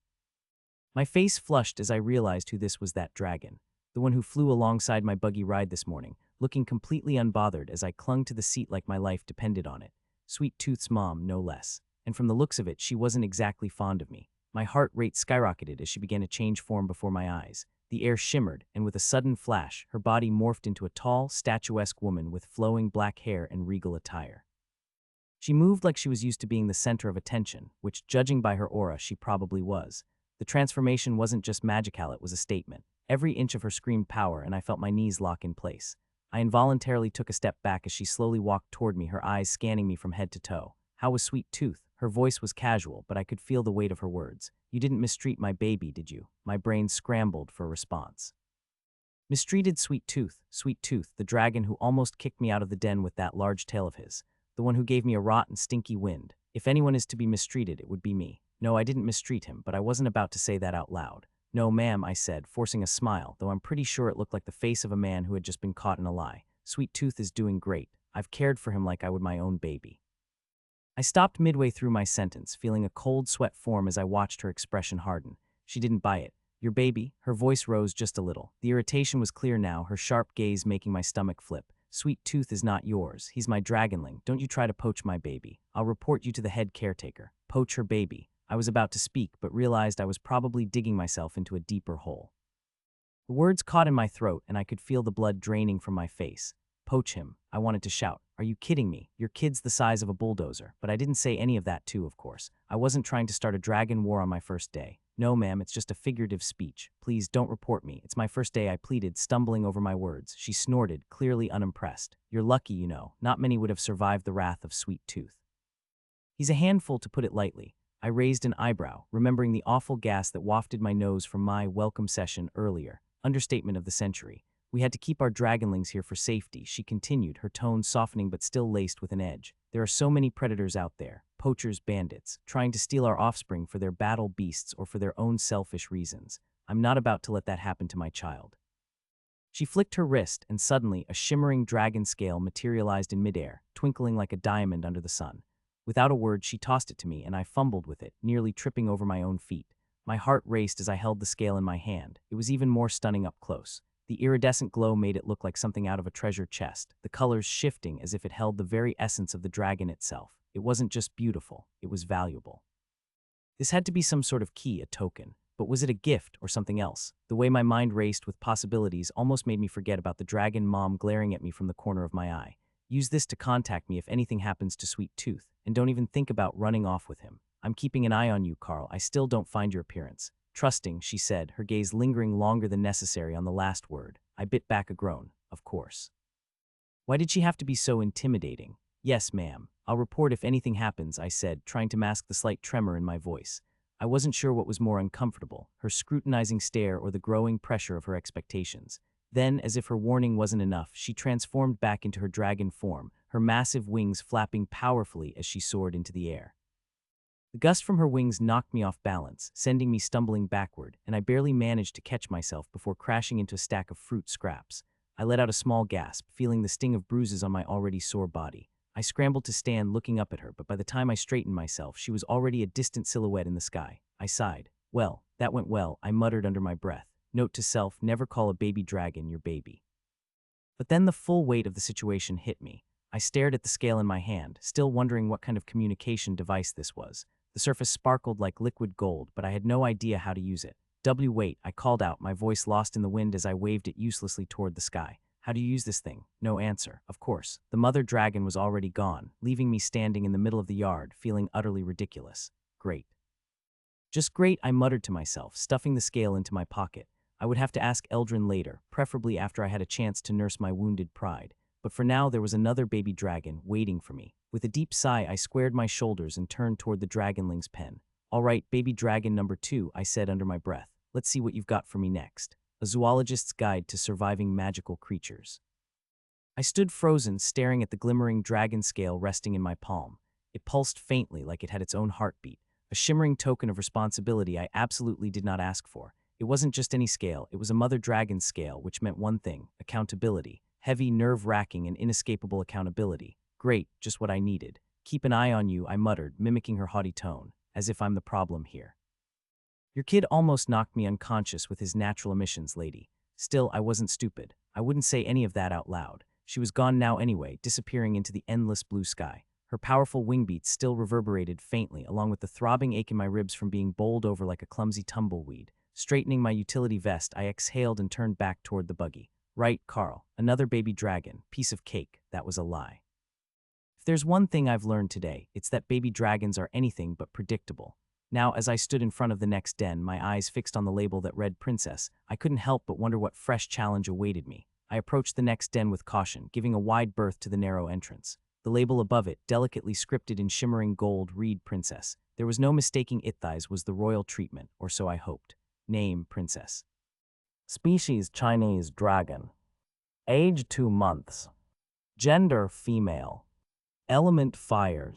My face flushed as I realized who this was, that dragon. The one who flew alongside my buggy ride this morning, looking completely unbothered as I clung to the seat like my life depended on it. Sweet Tooth's mom, no less. And from the looks of it, she wasn't exactly fond of me. My heart rate skyrocketed as she began to change form before my eyes. The air shimmered, and with a sudden flash, her body morphed into a tall, statuesque woman with flowing black hair and regal attire. She moved like she was used to being the center of attention, which, judging by her aura, she probably was. The transformation wasn't just magical, it was a statement. Every inch of her screamed power, and I felt my knees lock in place. I involuntarily took a step back as she slowly walked toward me, her eyes scanning me from head to toe. How was Sweet Tooth? Her voice was casual, but I could feel the weight of her words. You didn't mistreat my baby, did you? My brain scrambled for a response. Mistreated Sweet Tooth, the dragon who almost kicked me out of the den with that large tail of his. The one who gave me a rotten, stinky wind. If anyone is to be mistreated, it would be me. No, I didn't mistreat him, but I wasn't about to say that out loud. No, ma'am, I said, forcing a smile, though I'm pretty sure it looked like the face of a man who had just been caught in a lie. Sweet Tooth is doing great. I've cared for him like I would my own baby. I stopped midway through my sentence, feeling a cold sweat form as I watched her expression harden. She didn't buy it. Your baby? Her voice rose just a little. The irritation was clear now, her sharp gaze making my stomach flip. Sweet Tooth is not yours. He's my dragonling. Don't you try to poach my baby. I'll report you to the head caretaker. Poach her baby. I was about to speak, but realized I was probably digging myself into a deeper hole. The words caught in my throat, and I could feel the blood draining from my face. Poach him. I wanted to shout. Are you kidding me? Your kid's the size of a bulldozer. But I didn't say any of that too, of course. I wasn't trying to start a dragon war on my first day. No, ma'am, it's just a figurative speech. Please don't report me. It's my first day, I pleaded, stumbling over my words. She snorted, clearly unimpressed. You're lucky, you know. Not many would have survived the wrath of Sweet Tooth. He's a handful, to put it lightly. I raised an eyebrow, remembering the awful gas that wafted my nose from my welcome session earlier. Understatement of the century. We had to keep our dragonlings here for safety, she continued, her tone softening but still laced with an edge. There are so many predators out there, poachers, bandits, trying to steal our offspring for their battle beasts or for their own selfish reasons. I'm not about to let that happen to my child. She flicked her wrist, and suddenly a shimmering dragon scale materialized in midair, twinkling like a diamond under the sun. Without a word, she tossed it to me, and I fumbled with it, nearly tripping over my own feet. My heart raced as I held the scale in my hand. It was even more stunning up close. The iridescent glow made it look like something out of a treasure chest, the colors shifting as if it held the very essence of the dragon itself. It wasn't just beautiful, it was valuable. This had to be some sort of key, a token. But was it a gift or something else? The way my mind raced with possibilities almost made me forget about the dragon mom glaring at me from the corner of my eye. Use this to contact me if anything happens to Sweet Tooth, and don't even think about running off with him. I'm keeping an eye on you, Carl. I still don't find your appearance. Trusting, she said, her gaze lingering longer than necessary on the last word. I bit back a groan. Of course. Why did she have to be so intimidating? Yes, ma'am. I'll report if anything happens, I said, trying to mask the slight tremor in my voice. I wasn't sure what was more uncomfortable, her scrutinizing stare or the growing pressure of her expectations. Then, as if her warning wasn't enough, she transformed back into her dragon form, her massive wings flapping powerfully as she soared into the air. The gust from her wings knocked me off balance, sending me stumbling backward, and I barely managed to catch myself before crashing into a stack of fruit scraps. I let out a small gasp, feeling the sting of bruises on my already sore body. I scrambled to stand, looking up at her, but by the time I straightened myself, she was already a distant silhouette in the sky. I sighed. Well, that went well, I muttered under my breath. Note to self, never call a baby dragon your baby. But then the full weight of the situation hit me. I stared at the scale in my hand, still wondering what kind of communication device this was. The surface sparkled like liquid gold, but I had no idea how to use it. Wait, I called out, my voice lost in the wind as I waved it uselessly toward the sky. How do you use this thing? No answer. Of course. The mother dragon was already gone, leaving me standing in the middle of the yard, feeling utterly ridiculous. Great. Just great, I muttered to myself, stuffing the scale into my pocket. I would have to ask Eldrin later, preferably after I had a chance to nurse my wounded pride. But for now, there was another baby dragon waiting for me. With a deep sigh, I squared my shoulders and turned toward the dragonling's pen. All right, baby dragon number 2, I said under my breath. Let's see what you've got for me next. A Zoologist's Guide to Surviving Magical Creatures. I stood frozen, staring at the glimmering dragon scale resting in my palm. It pulsed faintly like it had its own heartbeat, a shimmering token of responsibility I absolutely did not ask for. It wasn't just any scale, it was a mother dragon scale, which meant one thing: accountability. Heavy, nerve-wracking, and inescapable accountability. Great, just what I needed. Keep an eye on you, I muttered, mimicking her haughty tone, as if I'm the problem here. Your kid almost knocked me unconscious with his natural emissions, lady. Still, I wasn't stupid. I wouldn't say any of that out loud. She was gone now anyway, disappearing into the endless blue sky. Her powerful wing beats still reverberated faintly, along with the throbbing ache in my ribs from being bowled over like a clumsy tumbleweed. Straightening my utility vest, I exhaled and turned back toward the buggy. Right, Carl. Another baby dragon. Piece of cake. That was a lie. If there's one thing I've learned today, it's that baby dragons are anything but predictable. Now, as I stood in front of the next den, my eyes fixed on the label that read Princess, I couldn't help but wonder what fresh challenge awaited me. I approached the next den with caution, giving a wide berth to the narrow entrance. The label above it, delicately scripted in shimmering gold, read Princess. There was no mistaking Ithigh's was the royal treatment, or so I hoped. Name, Princess. Species, Chinese dragon. Age, 2 months. Gender, female. Element, fire.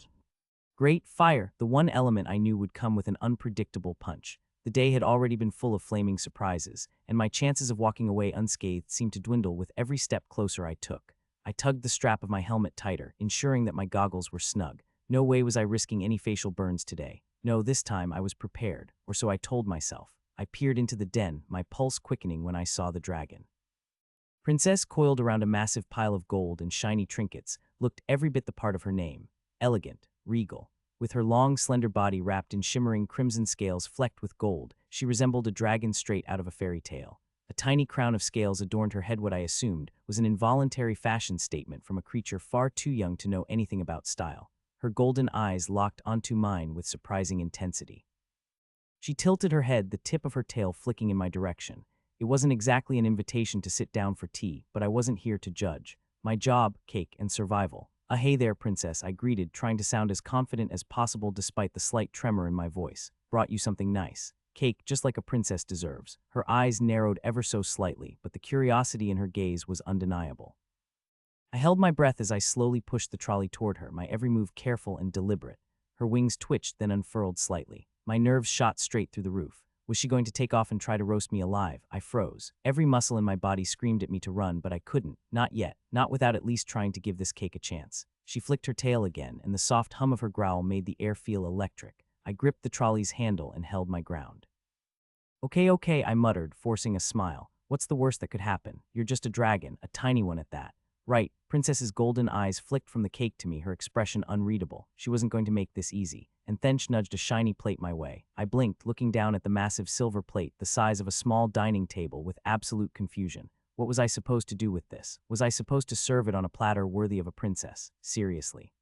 Great fire, the one element I knew would come with an unpredictable punch. The day had already been full of flaming surprises, and my chances of walking away unscathed seemed to dwindle with every step closer I took. I tugged the strap of my helmet tighter, ensuring that my goggles were snug. No way was I risking any facial burns today. No, this time I was prepared, or so I told myself. I peered into the den, my pulse quickening when I saw the dragon. Princess, coiled around a massive pile of gold and shiny trinkets, looked every bit the part of her name. Elegant, regal. With her long, slender body wrapped in shimmering crimson scales flecked with gold, she resembled a dragon straight out of a fairy tale. A tiny crown of scales adorned her head. What I assumed was an involuntary fashion statement from a creature far too young to know anything about style. Her golden eyes locked onto mine with surprising intensity. She tilted her head, the tip of her tail flicking in my direction. It wasn't exactly an invitation to sit down for tea, but I wasn't here to judge. My job, cake, and survival. Hey there, Princess, I greeted, trying to sound as confident as possible despite the slight tremor in my voice. Brought you something nice. Cake, just like a princess deserves. Her eyes narrowed ever so slightly, but the curiosity in her gaze was undeniable. I held my breath as I slowly pushed the trolley toward her, my every move careful and deliberate. Her wings twitched, then unfurled slightly. My nerves shot straight through the roof. Was she going to take off and try to roast me alive? I froze. Every muscle in my body screamed at me to run, but I couldn't. Not yet. Not without at least trying to give this cake a chance. She flicked her tail again, and the soft hum of her growl made the air feel electric. I gripped the trolley's handle and held my ground. Okay, I muttered, forcing a smile. What's the worst that could happen? You're just a dragon, a tiny one at that. Right, Princess's golden eyes flicked from the cake to me, her expression unreadable. She wasn't going to make this easy. And Thench nudged a shiny plate my way. I blinked, looking down at the massive silver plate, the size of a small dining table, with absolute confusion. What was I supposed to do with this? Was I supposed to serve it on a platter worthy of a princess? Seriously.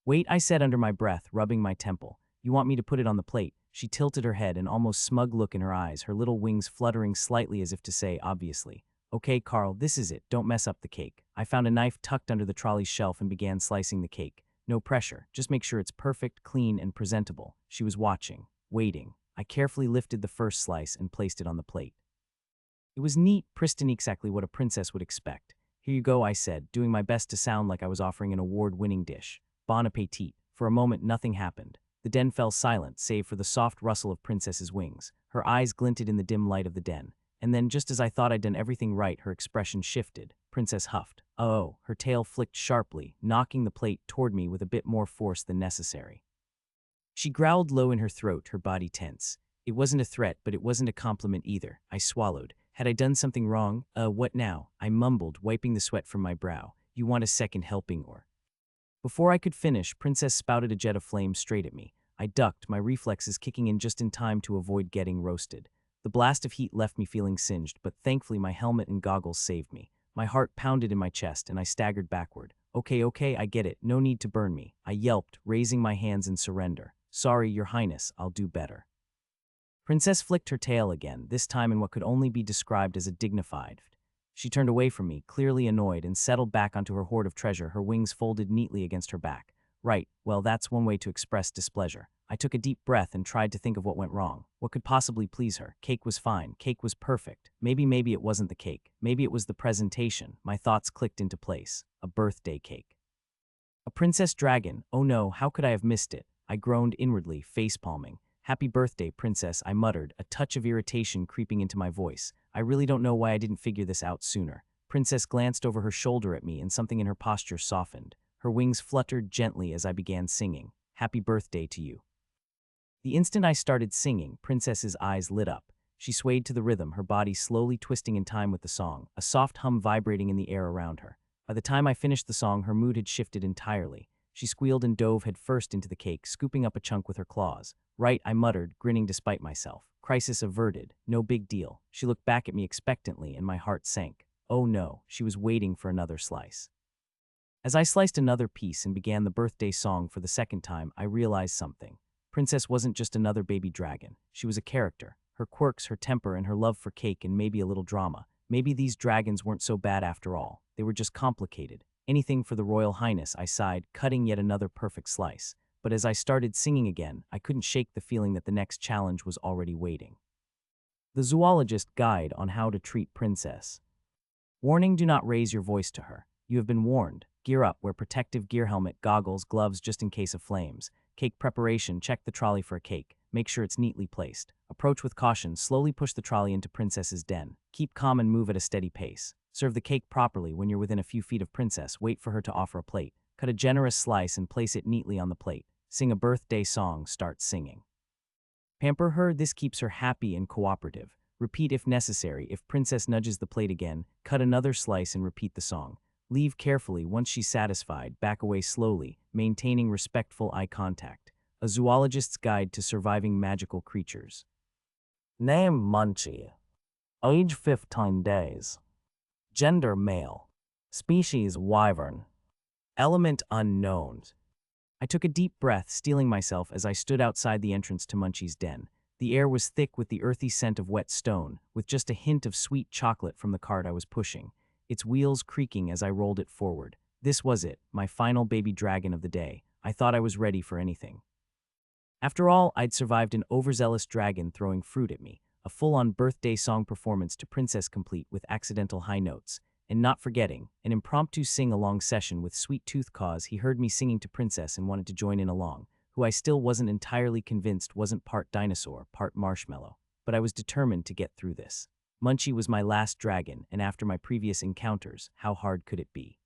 Wait, I said under my breath, rubbing my temple. You want me to put it on the plate? She tilted her head, an almost smug look in her eyes, her little wings fluttering slightly as if to say, obviously. Okay, Carl, this is it. Don't mess up the cake. I found a knife tucked under the trolley's shelf and began slicing the cake. No pressure. Just make sure it's perfect, clean, and presentable. She was watching, waiting. I carefully lifted the first slice and placed it on the plate. It was neat, pristine, exactly what a princess would expect. Here you go, I said, doing my best to sound like I was offering an award-winning dish. Bon appetit. For a moment, nothing happened. The den fell silent, save for the soft rustle of Princess's wings. Her eyes glinted in the dim light of the den. And then, just as I thought I'd done everything right, her expression shifted. Princess huffed. Oh, her tail flicked sharply, knocking the plate toward me with a bit more force than necessary. She growled low in her throat, her body tense. It wasn't a threat, but it wasn't a compliment either. I swallowed. Had I done something wrong? What now? I mumbled, wiping the sweat from my brow. You want a second helping, or? Before I could finish, Princess spouted a jet of flame straight at me. I ducked, my reflexes kicking in just in time to avoid getting roasted. The blast of heat left me feeling singed, but thankfully my helmet and goggles saved me. My heart pounded in my chest, and I staggered backward. Okay, I get it. No need to burn me. I yelped, raising my hands in surrender. Sorry, Your Highness, I'll do better. Princess flicked her tail again, this time in what could only be described as a dignified. She turned away from me, clearly annoyed, and settled back onto her hoard of treasure, her wings folded neatly against her back. Right, well, that's one way to express displeasure. I took a deep breath and tried to think of what went wrong. What could possibly please her? Cake was fine. Cake was perfect. Maybe it wasn't the cake. Maybe it was the presentation. My thoughts clicked into place. A birthday cake. A princess dragon. Oh no, how could I have missed it? I groaned inwardly, face-palming. Happy birthday, princess, I muttered, a touch of irritation creeping into my voice. I really don't know why I didn't figure this out sooner. Princess glanced over her shoulder at me and something in her posture softened. Her wings fluttered gently as I began singing. Happy birthday to you. The instant I started singing, Princess's eyes lit up. She swayed to the rhythm, her body slowly twisting in time with the song, a soft hum vibrating in the air around her. By the time I finished the song, her mood had shifted entirely. She squealed and dove headfirst into the cake, scooping up a chunk with her claws. Right, I muttered, grinning despite myself. Crisis averted. No big deal. She looked back at me expectantly, and my heart sank. Oh no, she was waiting for another slice. As I sliced another piece and began the birthday song for the second time, I realized something. Princess wasn't just another baby dragon. She was a character. Her quirks, her temper, and her love for cake and maybe a little drama. Maybe these dragons weren't so bad after all. They were just complicated. Anything for the Royal Highness, I sighed, cutting yet another perfect slice. But as I started singing again, I couldn't shake the feeling that the next challenge was already waiting. The Zoologist Guide on How to Treat Princess. Warning: do not raise your voice to her. You have been warned. Gear up, wear protective gear, helmet, goggles, gloves just in case of flames. Cake preparation: check the trolley for a cake. Make sure it's neatly placed. Approach with caution, slowly push the trolley into Princess's den. Keep calm and move at a steady pace. Serve the cake properly. When you're within a few feet of Princess, wait for her to offer a plate. Cut a generous slice and place it neatly on the plate. Sing a birthday song, start singing. Pamper her, this keeps her happy and cooperative. Repeat if necessary. If Princess nudges the plate again, cut another slice and repeat the song. Leave carefully. Once she's satisfied, back away slowly, maintaining respectful eye contact. A Zoologist's Guide to Surviving Magical Creatures. Name: Munchie. Age: 15 days. Gender: male. Species: wyvern. Element: unknown. I took a deep breath, steeling myself as I stood outside the entrance to Munchie's den. The air was thick with the earthy scent of wet stone, with just a hint of sweet chocolate from the cart I was pushing, its wheels creaking as I rolled it forward. This was it, my final baby dragon of the day. I thought I was ready for anything. After all, I'd survived an overzealous dragon throwing fruit at me, a full-on birthday song performance to Princess complete with accidental high notes, and not forgetting, an impromptu sing-along session with Sweet Tooth cause he heard me singing to Princess and wanted to join in along, who I still wasn't entirely convinced wasn't part dinosaur, part marshmallow. but I was determined to get through this. Munchie was my last dragon, and after my previous encounters, how hard could it be?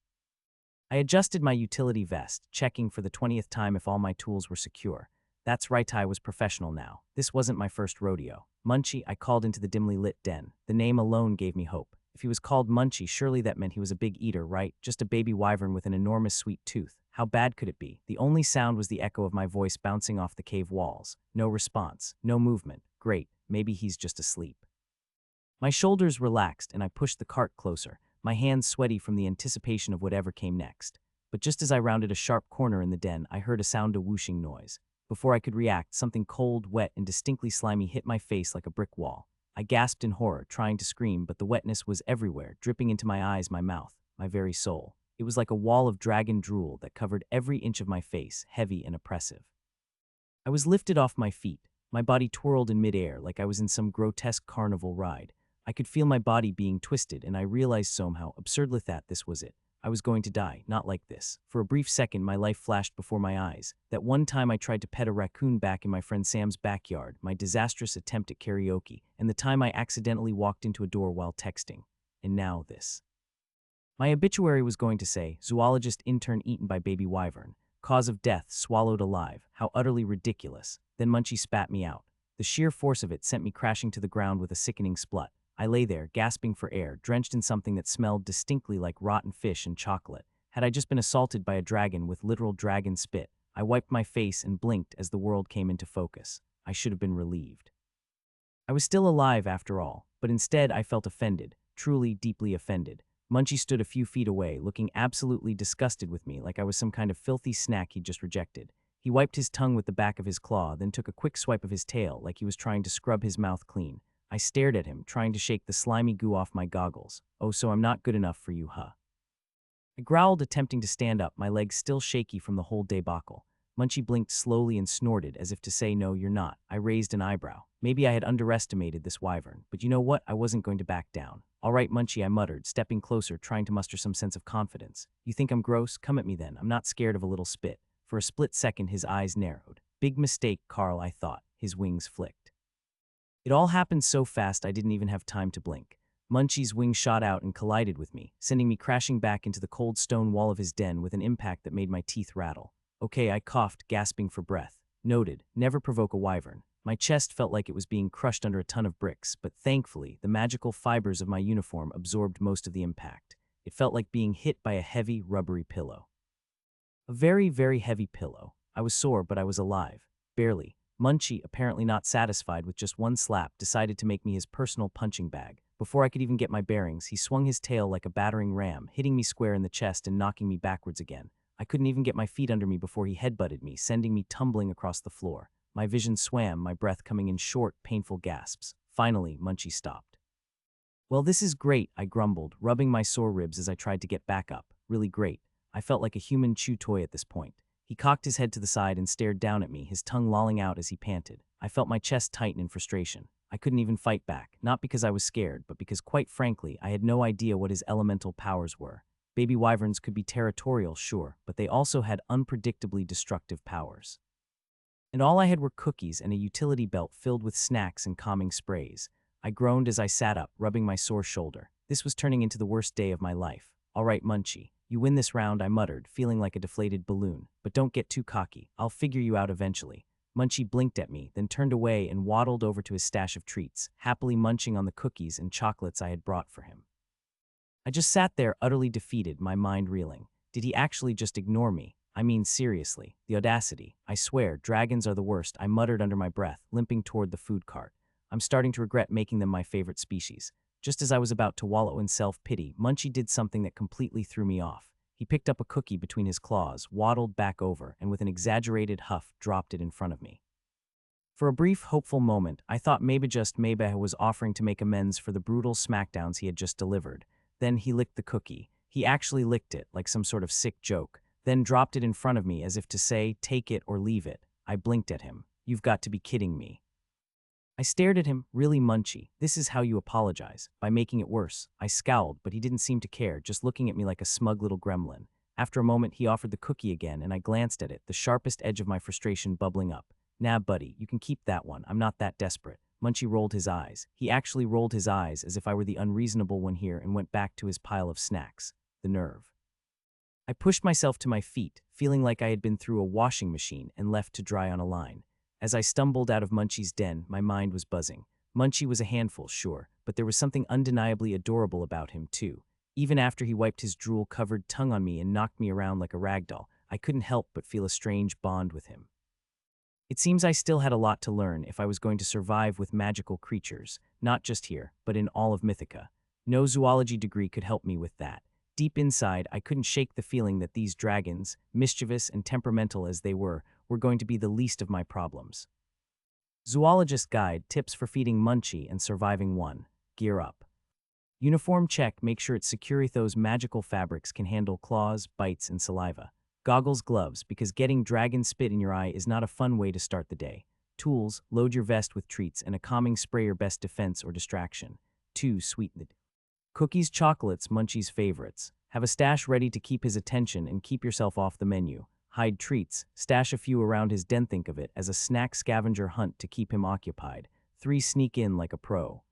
I adjusted my utility vest, checking for the 20th time if all my tools were secure. That's right, I was professional now. This wasn't my first rodeo. Munchie, I called into the dimly lit den. The name alone gave me hope. If he was called Munchie, surely that meant he was a big eater, right? Just a baby wyvern with an enormous sweet tooth. How bad could it be? The only sound was the echo of my voice bouncing off the cave walls. No response, no movement. Great, maybe he's just asleep. My shoulders relaxed and I pushed the cart closer, my hands sweaty from the anticipation of whatever came next. But just as I rounded a sharp corner in the den, I heard a sound of whooshing noise. Before I could react, something cold, wet, and distinctly slimy hit my face like a brick wall. I gasped in horror, trying to scream, but the wetness was everywhere, dripping into my eyes, my mouth, my very soul. It was like a wall of dragon drool that covered every inch of my face, heavy and oppressive. I was lifted off my feet. My body twirled in midair like I was in some grotesque carnival ride. I could feel my body being twisted, and I realized somehow, absurdly, that this was it. I was going to die, not like this. For a brief second, my life flashed before my eyes. That one time I tried to pet a raccoon back in my friend Sam's backyard, my disastrous attempt at karaoke, and the time I accidentally walked into a door while texting. And now this. My obituary was going to say, zoologist intern eaten by baby wyvern, cause of death swallowed alive, how utterly ridiculous. Then Munchie spat me out. The sheer force of it sent me crashing to the ground with a sickening splut. I lay there, gasping for air, drenched in something that smelled distinctly like rotten fish and chocolate. Had I just been assaulted by a dragon with literal dragon spit? I wiped my face and blinked as the world came into focus. I should have been relieved. I was still alive after all, but instead I felt offended, truly deeply offended. Munchie stood a few feet away, looking absolutely disgusted with me like I was some kind of filthy snack he'd just rejected. He wiped his tongue with the back of his claw, then took a quick swipe of his tail like he was trying to scrub his mouth clean. I stared at him, trying to shake the slimy goo off my goggles. Oh, so I'm not good enough for you, huh? I growled, attempting to stand up, my legs still shaky from the whole debacle. Munchie blinked slowly and snorted, as if to say, no, you're not. I raised an eyebrow. Maybe I had underestimated this wyvern, but you know what? I wasn't going to back down. All right, Munchie, I muttered, stepping closer, trying to muster some sense of confidence. You think I'm gross? Come at me then. I'm not scared of a little spit. For a split second, his eyes narrowed. Big mistake, Carl, I thought. His wings flicked. It all happened so fast I didn't even have time to blink. Munchie's wing shot out and collided with me, sending me crashing back into the cold stone wall of his den with an impact that made my teeth rattle. Okay, I coughed, gasping for breath. Noted, never provoke a wyvern. My chest felt like it was being crushed under a ton of bricks, but thankfully, the magical fibers of my uniform absorbed most of the impact. It felt like being hit by a heavy, rubbery pillow. A very, very heavy pillow. I was sore, but I was alive. Barely. Munchie, apparently not satisfied with just one slap, decided to make me his personal punching bag. Before I could even get my bearings, he swung his tail like a battering ram, hitting me square in the chest and knocking me backwards again. I couldn't even get my feet under me before he headbutted me, sending me tumbling across the floor. My vision swam, my breath coming in short, painful gasps. Finally, Munchie stopped. Well, this is great, I grumbled, rubbing my sore ribs as I tried to get back up. Really great. I felt like a human chew toy at this point. He cocked his head to the side and stared down at me, his tongue lolling out as he panted. I felt my chest tighten in frustration. I couldn't even fight back, not because I was scared, but because, quite frankly, I had no idea what his elemental powers were. Baby wyverns could be territorial, sure, but they also had unpredictably destructive powers. And all I had were cookies and a utility belt filled with snacks and calming sprays. I groaned as I sat up, rubbing my sore shoulder. This was turning into the worst day of my life. All right, Munchie. You win this round, I muttered, feeling like a deflated balloon. But don't get too cocky. I'll figure you out eventually. Munchie blinked at me, then turned away and waddled over to his stash of treats, happily munching on the cookies and chocolates I had brought for him. I just sat there, utterly defeated, my mind reeling. Did he actually just ignore me? I mean, seriously, the audacity. I swear, dragons are the worst, I muttered under my breath, limping toward the food cart. I'm starting to regret making them my favorite species. Just as I was about to wallow in self-pity, Munchie did something that completely threw me off. He picked up a cookie between his claws, waddled back over, and with an exaggerated huff, dropped it in front of me. For a brief, hopeful moment, I thought maybe just maybe I was offering to make amends for the brutal smackdowns he had just delivered. Then he licked the cookie. He actually licked it, like some sort of sick joke, then dropped it in front of me as if to say, take it or leave it. I blinked at him. You've got to be kidding me. I stared at him, really, Munchie, this is how you apologize, by making it worse. I scowled, but he didn't seem to care, just looking at me like a smug little gremlin. After a moment, he offered the cookie again, and I glanced at it, the sharpest edge of my frustration bubbling up. Nah, buddy, you can keep that one, I'm not that desperate. Munchie rolled his eyes. He actually rolled his eyes as if I were the unreasonable one here and went back to his pile of snacks. The nerve. I pushed myself to my feet, feeling like I had been through a washing machine and left to dry on a line. As I stumbled out of Munchie's den, my mind was buzzing. Munchie was a handful, sure, but there was something undeniably adorable about him, too. Even after he wiped his drool-covered tongue on me and knocked me around like a ragdoll, I couldn't help but feel a strange bond with him. It seems I still had a lot to learn if I was going to survive with magical creatures, not just here, but in all of Mythica. No zoology degree could help me with that. Deep inside, I couldn't shake the feeling that these dragons, mischievous and temperamental as they were going to be the least of my problems. Zoologist Guide, Tips for Feeding Munchie and Surviving One. Gear up. Uniform check, make sure its Securithos magical fabrics can handle claws, bites, and saliva. Goggles, gloves, because getting dragon spit in your eye is not a fun way to start the day. Tools, load your vest with treats and a calming spray, your best defense or distraction. 2. Sweetened. Cookies, chocolates, Munchie's favorites. Have a stash ready to keep his attention and keep yourself off the menu. Hide treats, stash a few around his den, think of it as a snack scavenger hunt to keep him occupied. 3. Sneak in like a pro.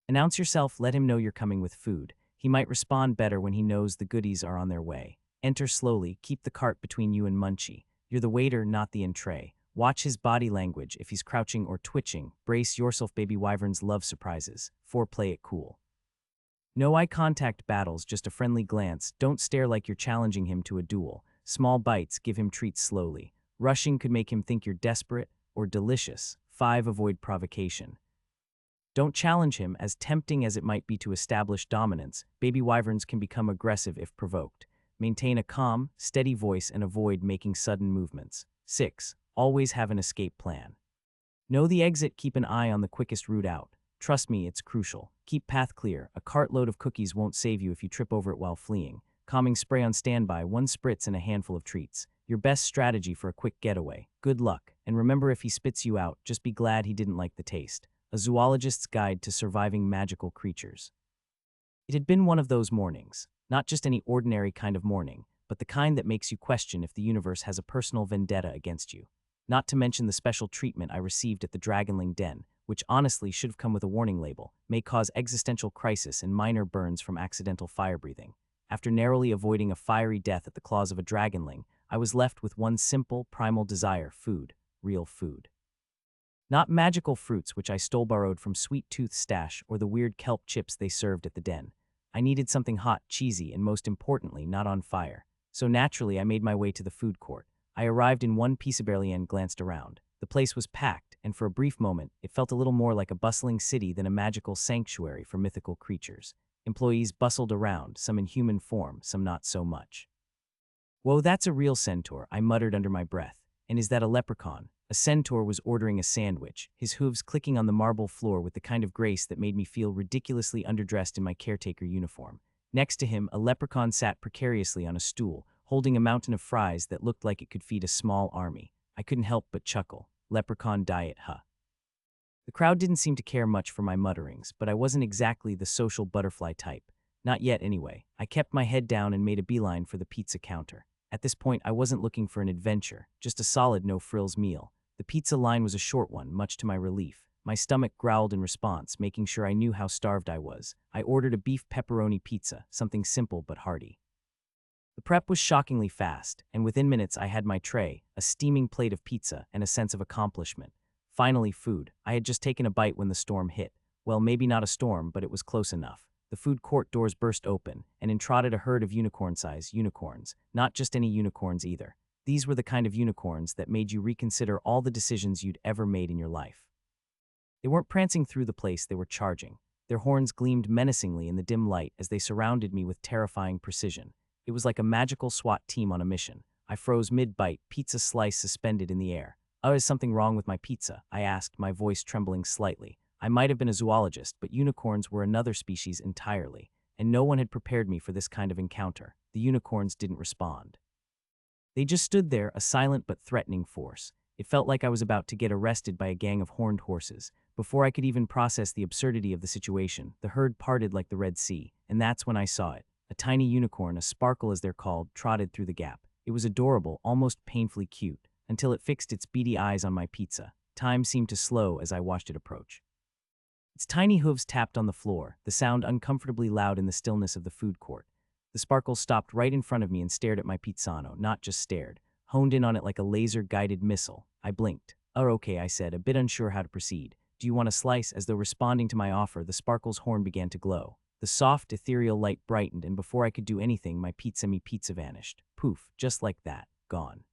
Announce yourself, let him know you're coming with food. He might respond better when he knows the goodies are on their way. Enter slowly, keep the cart between you and Munchie. You're the waiter, not the entree. Watch his body language, if he's crouching or twitching. Brace yourself, baby wyverns love surprises. 4. Play it cool. No eye contact battles, just a friendly glance. Don't stare like you're challenging him to a duel. Small bites, give him treats slowly. Rushing could make him think you're desperate or delicious. 5. Avoid provocation. Don't challenge him, as tempting as it might be to establish dominance. Baby wyverns can become aggressive if provoked. Maintain a calm, steady voice and avoid making sudden movements. 6. Always have an escape plan. Know the exit, keep an eye on the quickest route out. Trust me, it's crucial. Keep path clear. A cartload of cookies won't save you if you trip over it while fleeing. Calming spray on standby, 1 spritz and a handful of treats. Your best strategy for a quick getaway. Good luck, and remember, if he spits you out, just be glad he didn't like the taste. A Zoologist's Guide to Surviving Magical Creatures. It had been one of those mornings. Not just any ordinary kind of morning, but the kind that makes you question if the universe has a personal vendetta against you. Not to mention the special treatment I received at the Dragonling Den, which honestly should have come with a warning label, may cause existential crisis and minor burns from accidental fire breathing. After narrowly avoiding a fiery death at the claws of a dragonling, I was left with one simple, primal desire: food. Real food. Not magical fruits which I borrowed from Sweet Tooth's stash or the weird kelp chips they served at the den. I needed something hot, cheesy, and most importantly, not on fire. So naturally, I made my way to the food court. I arrived in one piece of barely and glanced around. The place was packed, and for a brief moment, it felt a little more like a bustling city than a magical sanctuary for mythical creatures. Employees bustled around, some in human form, some not so much. Whoa, that's a real centaur, I muttered under my breath. And is that a leprechaun? A centaur was ordering a sandwich, his hooves clicking on the marble floor with the kind of grace that made me feel ridiculously underdressed in my caretaker uniform. Next to him, a leprechaun sat precariously on a stool, holding a mountain of fries that looked like it could feed a small army. I couldn't help but chuckle. Leprechaun diet, huh? The crowd didn't seem to care much for my mutterings, but I wasn't exactly the social butterfly type. Not yet, anyway. I kept my head down and made a beeline for the pizza counter. At this point, I wasn't looking for an adventure, just a solid no-frills meal. The pizza line was a short one, much to my relief. My stomach growled in response, making sure I knew how starved I was. I ordered a beef pepperoni pizza, something simple but hearty. The prep was shockingly fast, and within minutes I had my tray, a steaming plate of pizza, and a sense of accomplishment. Finally, food. I had just taken a bite when the storm hit. Well, maybe not a storm, but it was close enough. The food court doors burst open, and in trotted a herd of unicorn-sized unicorns. Not just any unicorns either. These were the kind of unicorns that made you reconsider all the decisions you'd ever made in your life. They weren't prancing through the place, they were charging. Their horns gleamed menacingly in the dim light as they surrounded me with terrifying precision. It was like a magical SWAT team on a mission. I froze mid-bite, pizza slice suspended in the air. Oh, is something wrong with my pizza? I asked, my voice trembling slightly. I might have been a zoologist, but unicorns were another species entirely, and no one had prepared me for this kind of encounter. The unicorns didn't respond. They just stood there, a silent but threatening force. It felt like I was about to get arrested by a gang of horned horses. Before I could even process the absurdity of the situation, the herd parted like the Red Sea, and that's when I saw it. A tiny unicorn, a sparkle as they're called, trotted through the gap. It was adorable, almost painfully cute, until it fixed its beady eyes on my pizza. time seemed to slow as I watched it approach. Its tiny hooves tapped on the floor, the sound uncomfortably loud in the stillness of the food court. The sparkle stopped right in front of me and stared at my pizzano, not just stared, honed in on it like a laser-guided missile. I blinked. "Oh, okay," I said, a bit unsure how to proceed. "Do you want a slice?" As though responding to my offer, the sparkle's horn began to glow. The soft, ethereal light brightened, and before I could do anything, my pizza vanished. Poof, just like that, gone.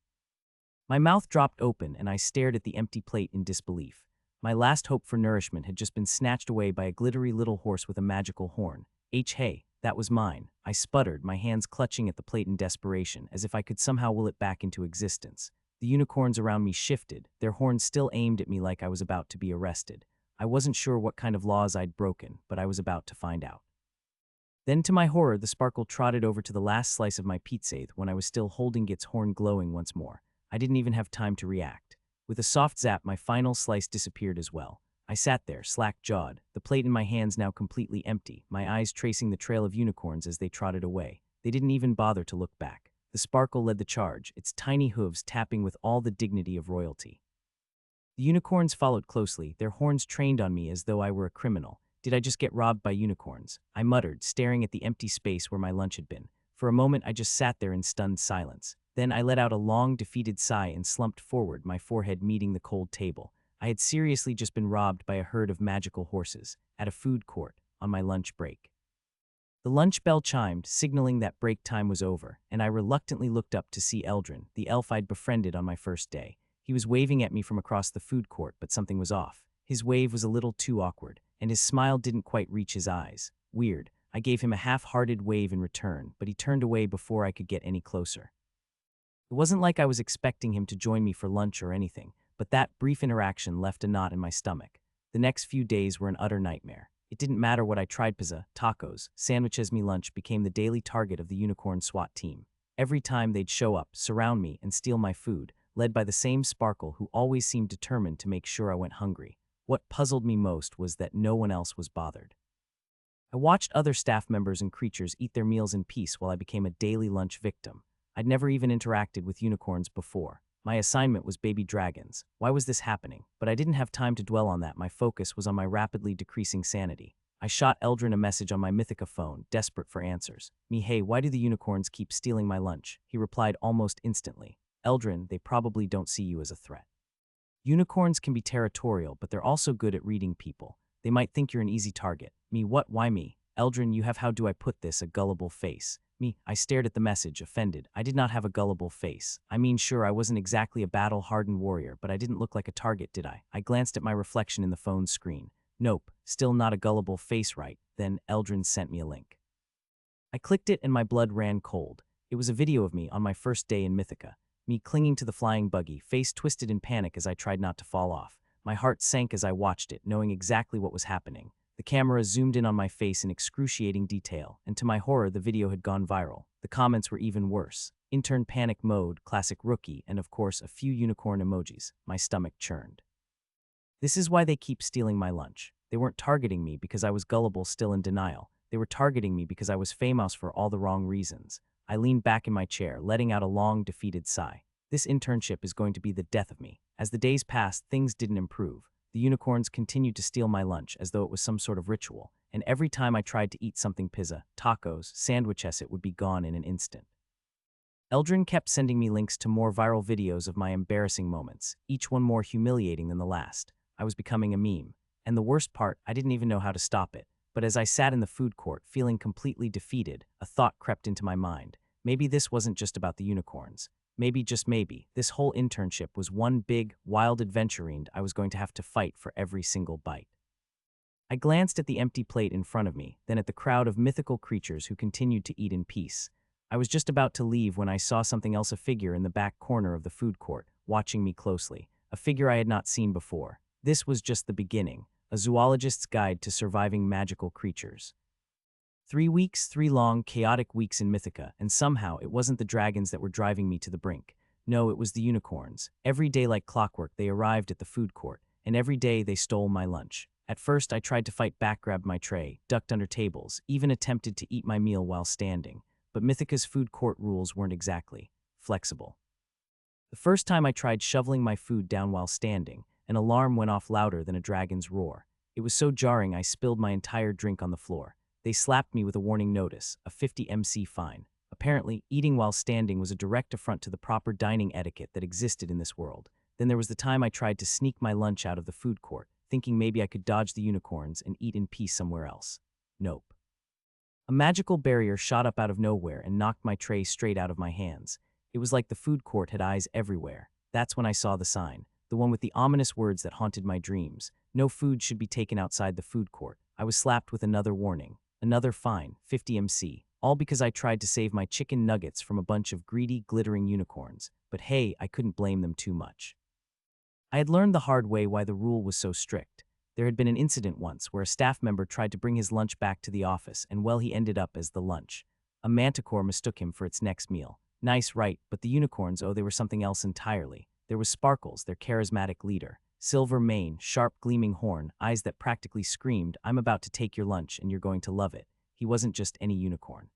My mouth dropped open, and I stared at the empty plate in disbelief. My last hope for nourishment had just been snatched away by a glittery little horse with a magical horn. Hey, that was mine. I sputtered, my hands clutching at the plate in desperation, as if I could somehow will it back into existence. The unicorns around me shifted, their horns still aimed at me like I was about to be arrested. I wasn't sure what kind of laws I'd broken, but I was about to find out. Then, to my horror, the sparkle trotted over to the last slice of my pizza when I was still holding its horn glowing once more. I didn't even have time to react. With a soft zap, my final slice disappeared as well. I sat there, slack-jawed, the plate in my hands now completely empty, my eyes tracing the trail of unicorns as they trotted away. They didn't even bother to look back. The sparkle led the charge, its tiny hooves tapping with all the dignity of royalty. The unicorns followed closely, their horns trained on me as though I were a criminal. Did I just get robbed by unicorns? I muttered, staring at the empty space where my lunch had been. For a moment, I just sat there in stunned silence. Then I let out a long, defeated sigh and slumped forward, my forehead meeting the cold table. I had seriously just been robbed by a herd of magical horses, at a food court, on my lunch break. The lunch bell chimed, signaling that break time was over, and I reluctantly looked up to see Eldrin, the elf I'd befriended on my first day. He was waving at me from across the food court, but something was off. His wave was a little too awkward, and his smile didn't quite reach his eyes. Weird. I gave him a half-hearted wave in return, but he turned away before I could get any closer. It wasn't like I was expecting him to join me for lunch or anything, but that brief interaction left a knot in my stomach. The next few days were an utter nightmare. It didn't matter what I tried. Pizza, tacos, sandwiches. Me lunch became the daily target of the unicorn SWAT team. Every time they'd show up, surround me, and steal my food, led by the same sparkle who always seemed determined to make sure I went hungry. What puzzled me most was that no one else was bothered. I watched other staff members and creatures eat their meals in peace while I became a daily lunch victim. I'd never even interacted with unicorns before. My assignment was baby dragons. Why was this happening? But I didn't have time to dwell on that. My focus was on my rapidly decreasing sanity. I shot Eldrin a message on my Mythica phone, desperate for answers. Hey, why do the unicorns keep stealing my lunch? He replied almost instantly. Eldrin, they probably don't see you as a threat. Unicorns can be territorial, but they're also good at reading people. They might think you're an easy target. What? Why me? Eldrin, you have, how do I put this, a gullible face. I stared at the message, offended. I did not have a gullible face. Sure, I wasn't exactly a battle-hardened warrior, but I didn't look like a target, did I? I glanced at my reflection in the phone's screen. Nope, still not a gullible face, right? Then Eldrin sent me a link. I clicked it and my blood ran cold. It was a video of me on my first day in Mythica. Me clinging to the flying buggy, face twisted in panic as I tried not to fall off. My heart sank as I watched it, knowing exactly what was happening. The camera zoomed in on my face in excruciating detail, and to my horror, the video had gone viral. The comments were even worse. Intern panic mode, classic rookie, and of course, a few unicorn emojis. My stomach churned. This is why they keep stealing my lunch. They weren't targeting me because I was gullible, still in denial. They were targeting me because I was famous for all the wrong reasons. I leaned back in my chair, letting out a long, defeated sigh. This internship is going to be the death of me. As the days passed, things didn't improve. The unicorns continued to steal my lunch as though it was some sort of ritual, and every time I tried to eat something pizza, tacos, sandwiches, it would be gone in an instant. Eldrin kept sending me links to more viral videos of my embarrassing moments, each one more humiliating than the last. I was becoming a meme, and the worst part, I didn't even know how to stop it. But as I sat in the food court, feeling completely defeated, a thought crept into my mind. Maybe this wasn't just about the unicorns. Maybe, just maybe, this whole internship was one big, wild adventure I was going to have to fight for every single bite. I glanced at the empty plate in front of me, then at the crowd of mythical creatures who continued to eat in peace. I was just about to leave when I saw something else, a figure in the back corner of the food court, watching me closely, a figure I had not seen before. This was just the beginning, a zoologist's guide to surviving magical creatures. 3 weeks, 3 long, chaotic weeks in Mythica, and somehow it wasn't the dragons that were driving me to the brink. No, it was the unicorns. Every day like clockwork, they arrived at the food court, and every day they stole my lunch. At first, I tried to fight back, grabbed my tray, ducked under tables, even attempted to eat my meal while standing. But Mythica's food court rules weren't exactly flexible. The first time I tried shoveling my food down while standing, An alarm went off louder than a dragon's roar. It was so jarring I spilled my entire drink on the floor. They slapped me with a warning notice, a 50 MC fine. Apparently, eating while standing was a direct affront to the proper dining etiquette that existed in this world. Then there was the time I tried to sneak my lunch out of the food court, thinking maybe I could dodge the unicorns and eat in peace somewhere else. Nope. A magical barrier shot up out of nowhere and knocked my tray straight out of my hands. It was like the food court had eyes everywhere. That's when I saw the sign, the one with the ominous words that haunted my dreams. No food should be taken outside the food court. I was slapped with another warning, another fine, 50 MC, all because I tried to save my chicken nuggets from a bunch of greedy, glittering unicorns. But hey, I couldn't blame them too much. I had learned the hard way why the rule was so strict. There had been an incident once where a staff member tried to bring his lunch back to the office, and well, he ended up as the lunch. A manticore mistook him for its next meal. Nice, right, but the unicorns, oh, they were something else entirely. There was Sparkles, their charismatic leader. Silver mane, sharp gleaming horn, eyes that practically screamed, "I'm about to take your lunch and you're going to love it." He wasn't just any unicorn.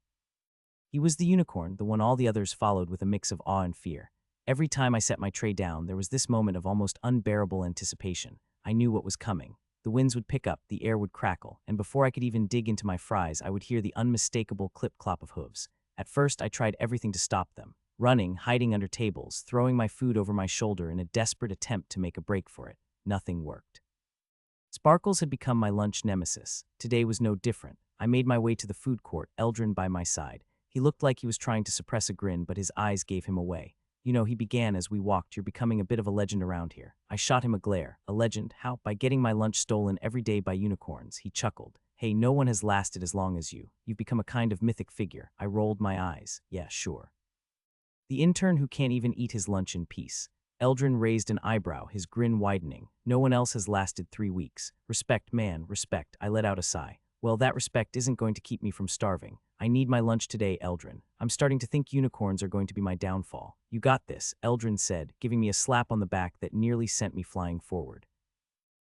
He was the unicorn, the one all the others followed with a mix of awe and fear. Every time I set my tray down, there was this moment of almost unbearable anticipation. I knew what was coming. The winds would pick up, the air would crackle, and before I could even dig into my fries, I would hear the unmistakable clip-clop of hooves. At first, I tried everything to stop them. Running, hiding under tables, throwing my food over my shoulder in a desperate attempt to make a break for it. Nothing worked. Sparkles had become my lunch nemesis. Today was no different. I made my way to the food court, Eldrin by my side. He looked like he was trying to suppress a grin, but his eyes gave him away. "You know," he began as we walked, "you're becoming a bit of a legend around here." I shot him a glare. "A legend? How?" "By getting my lunch stolen every day by unicorns," he chuckled. "Hey, no one has lasted as long as you. You've become a kind of mythic figure." I rolled my eyes. "Yeah, sure. The intern who can't even eat his lunch in peace." Eldrin raised an eyebrow, his grin widening. "No one else has lasted 3 weeks. Respect, man, respect." I let out a sigh. "Well, that respect isn't going to keep me from starving. I need my lunch today, Eldrin. I'm starting to think unicorns are going to be my downfall." "You got this," Eldrin said, giving me a slap on the back that nearly sent me flying forward.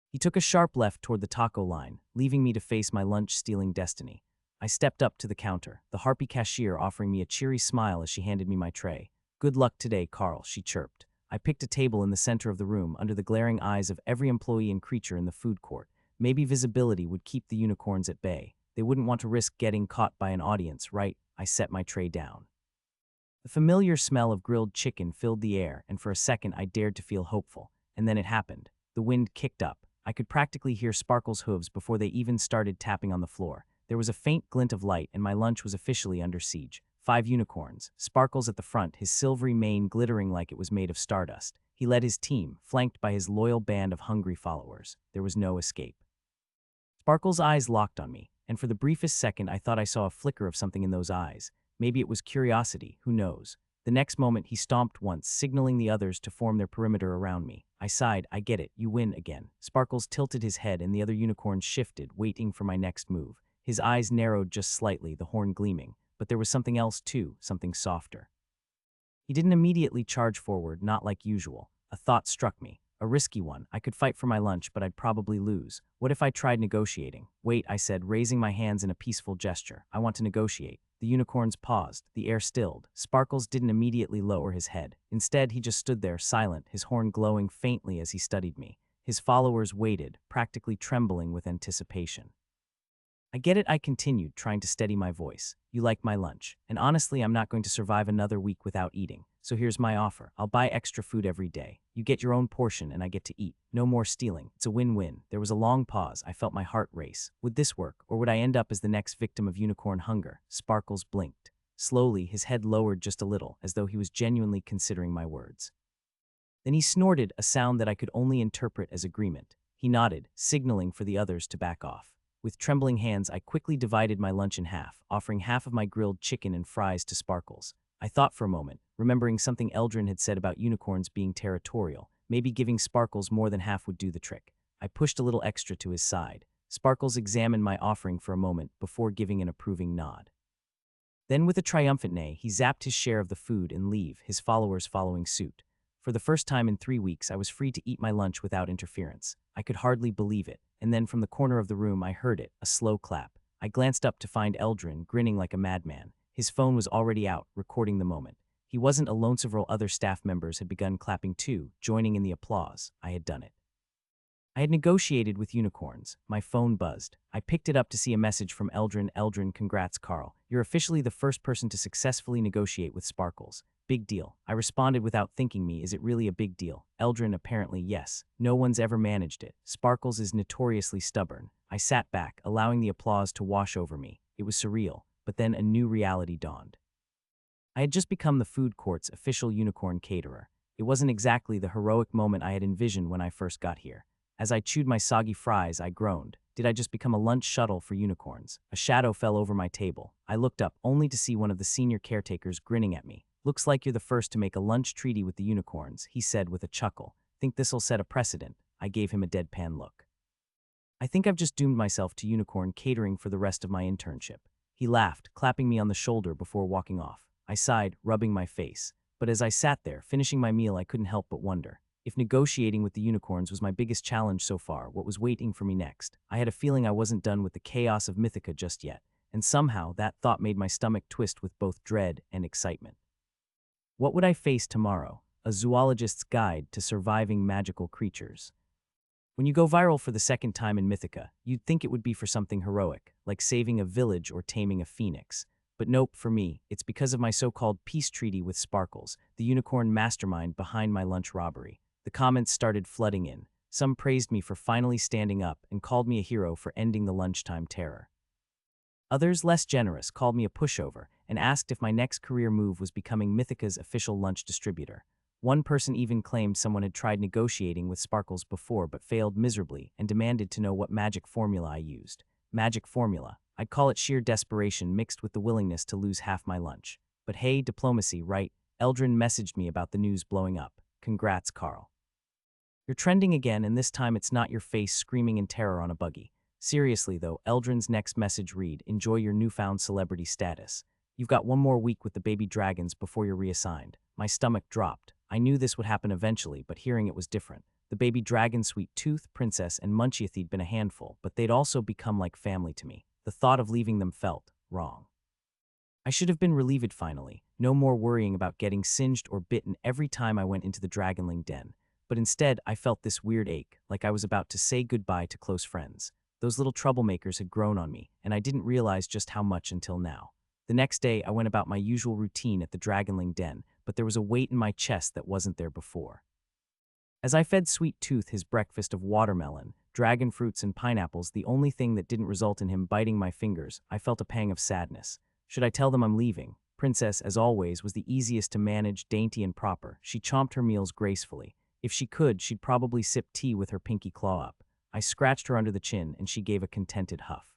He took a sharp left toward the taco line, leaving me to face my lunch-stealing destiny. I stepped up to the counter, the harpy cashier offering me a cheery smile as she handed me my tray. "Good luck today, Carl," she chirped. I picked a table in the center of the room under the glaring eyes of every employee and creature in the food court. Maybe visibility would keep the unicorns at bay. They wouldn't want to risk getting caught by an audience, right? I set my tray down. The familiar smell of grilled chicken filled the air, and for a second I dared to feel hopeful. And then it happened. The wind kicked up. I could practically hear Sparkle's hooves before they even started tapping on the floor. There was a faint glint of light, and my lunch was officially under siege. 5 unicorns, Sparkles at the front, his silvery mane glittering like it was made of stardust. He led his team, flanked by his loyal band of hungry followers. There was no escape. Sparkle's eyes locked on me, and for the briefest second I thought I saw a flicker of something in those eyes. Maybe it was curiosity, who knows? The next moment he stomped once, signaling the others to form their perimeter around me. I sighed. "I get it, you win again." Sparkles tilted his head and the other unicorns shifted, waiting for my next move. His eyes narrowed just slightly, the horn gleaming. But there was something else too, something softer. He didn't immediately charge forward, not like usual. A thought struck me. A risky one. I could fight for my lunch, but I'd probably lose. What if I tried negotiating? "Wait," I said, raising my hands in a peaceful gesture. "I want to negotiate." The unicorns paused. The air stilled. Sparkles didn't immediately lower his head. Instead, he just stood there, silent, his horn glowing faintly as he studied me. His followers waited, practically trembling with anticipation. "I get it," I continued, trying to steady my voice. "You like my lunch. And honestly, I'm not going to survive another week without eating. So here's my offer. I'll buy extra food every day. You get your own portion and I get to eat. No more stealing. It's a win-win." There was a long pause. I felt my heart race. Would this work, or would I end up as the next victim of unicorn hunger? Sparkles blinked. Slowly, his head lowered just a little, as though he was genuinely considering my words. Then he snorted, a sound that I could only interpret as agreement. He nodded, signaling for the others to back off. With trembling hands, I quickly divided my lunch in half, offering half of my grilled chicken and fries to Sparkles. I thought for a moment, remembering something Eldrin had said about unicorns being territorial. Maybe giving Sparkles more than half would do the trick. I pushed a little extra to his side. Sparkles examined my offering for a moment before giving an approving nod. Then with a triumphant neigh, he zapped his share of the food and leave, his followers following suit. For the first time in 3 weeks, I was free to eat my lunch without interference. I could hardly believe it, and then from the corner of the room I heard it, a slow clap. I glanced up to find Eldrin, grinning like a madman. His phone was already out, recording the moment. He wasn't alone, several other staff members had begun clapping too, joining in the applause. I had done it. I had negotiated with unicorns. My phone buzzed. I picked it up to see a message from Eldrin. Eldrin, congrats, Carl. You're officially the first person to successfully negotiate with Sparkles. Big deal. I responded without thinking me, is it really a big deal? Eldrin, apparently yes. No one's ever managed it. Sparkles is notoriously stubborn. I sat back, allowing the applause to wash over me. It was surreal, but then a new reality dawned. I had just become the food court's official unicorn caterer. It wasn't exactly the heroic moment I had envisioned when I first got here. As I chewed my soggy fries, I groaned. Did I just become a lunch shuttle for unicorns? A shadow fell over my table. I looked up, only to see one of the senior caretakers grinning at me. Looks like you're the first to make a lunch treaty with the unicorns, he said with a chuckle. Think this'll set a precedent? I gave him a deadpan look. I think I've just doomed myself to unicorn catering for the rest of my internship. He laughed, clapping me on the shoulder before walking off. I sighed, rubbing my face. But as I sat there, finishing my meal, I couldn't help but wonder. If negotiating with the unicorns was my biggest challenge so far, what was waiting for me next? I had a feeling I wasn't done with the chaos of Mythica just yet, and somehow that thought made my stomach twist with both dread and excitement. What would I face tomorrow? A zoologist's guide to surviving magical creatures. When you go viral for the second time in Mythica, you'd think it would be for something heroic, like saving a village or taming a phoenix. But nope, for me, it's because of my so-called peace treaty with Sparkles, the unicorn mastermind behind my lunch robbery. The comments started flooding in. Some praised me for finally standing up and called me a hero for ending the lunchtime terror. Others, less generous, called me a pushover and asked if my next career move was becoming Mythica's official lunch distributor. One person even claimed someone had tried negotiating with Sparkles before but failed miserably and demanded to know what magic formula I used. Magic formula. I'd call it sheer desperation mixed with the willingness to lose half my lunch. But hey, diplomacy, right? Eldrin messaged me about the news blowing up. Congrats, Carl. You're trending again, and this time it's not your face screaming in terror on a buggy. Seriously though, Eldrin's next message read, enjoy your newfound celebrity status. You've got one more week with the baby dragons before you're reassigned. My stomach dropped. I knew this would happen eventually, but hearing it was different. The baby dragon, Sweet Tooth, Princess, and Munchiathi'd been a handful, but they'd also become like family to me. The thought of leaving them felt wrong. I should have been relieved finally. No more worrying about getting singed or bitten every time I went into the dragonling den. But instead, I felt this weird ache, like I was about to say goodbye to close friends. Those little troublemakers had grown on me, and I didn't realize just how much until now. The next day, I went about my usual routine at the dragonling den, but there was a weight in my chest that wasn't there before. As I fed Sweet Tooth his breakfast of watermelon, dragon fruits, and pineapples, the only thing that didn't result in him biting my fingers, I felt a pang of sadness. Should I tell them I'm leaving? Princess, as always, was the easiest to manage, dainty and proper. She chomped her meals gracefully. If she could, she'd probably sip tea with her pinky claw up. I scratched her under the chin, and she gave a contented huff.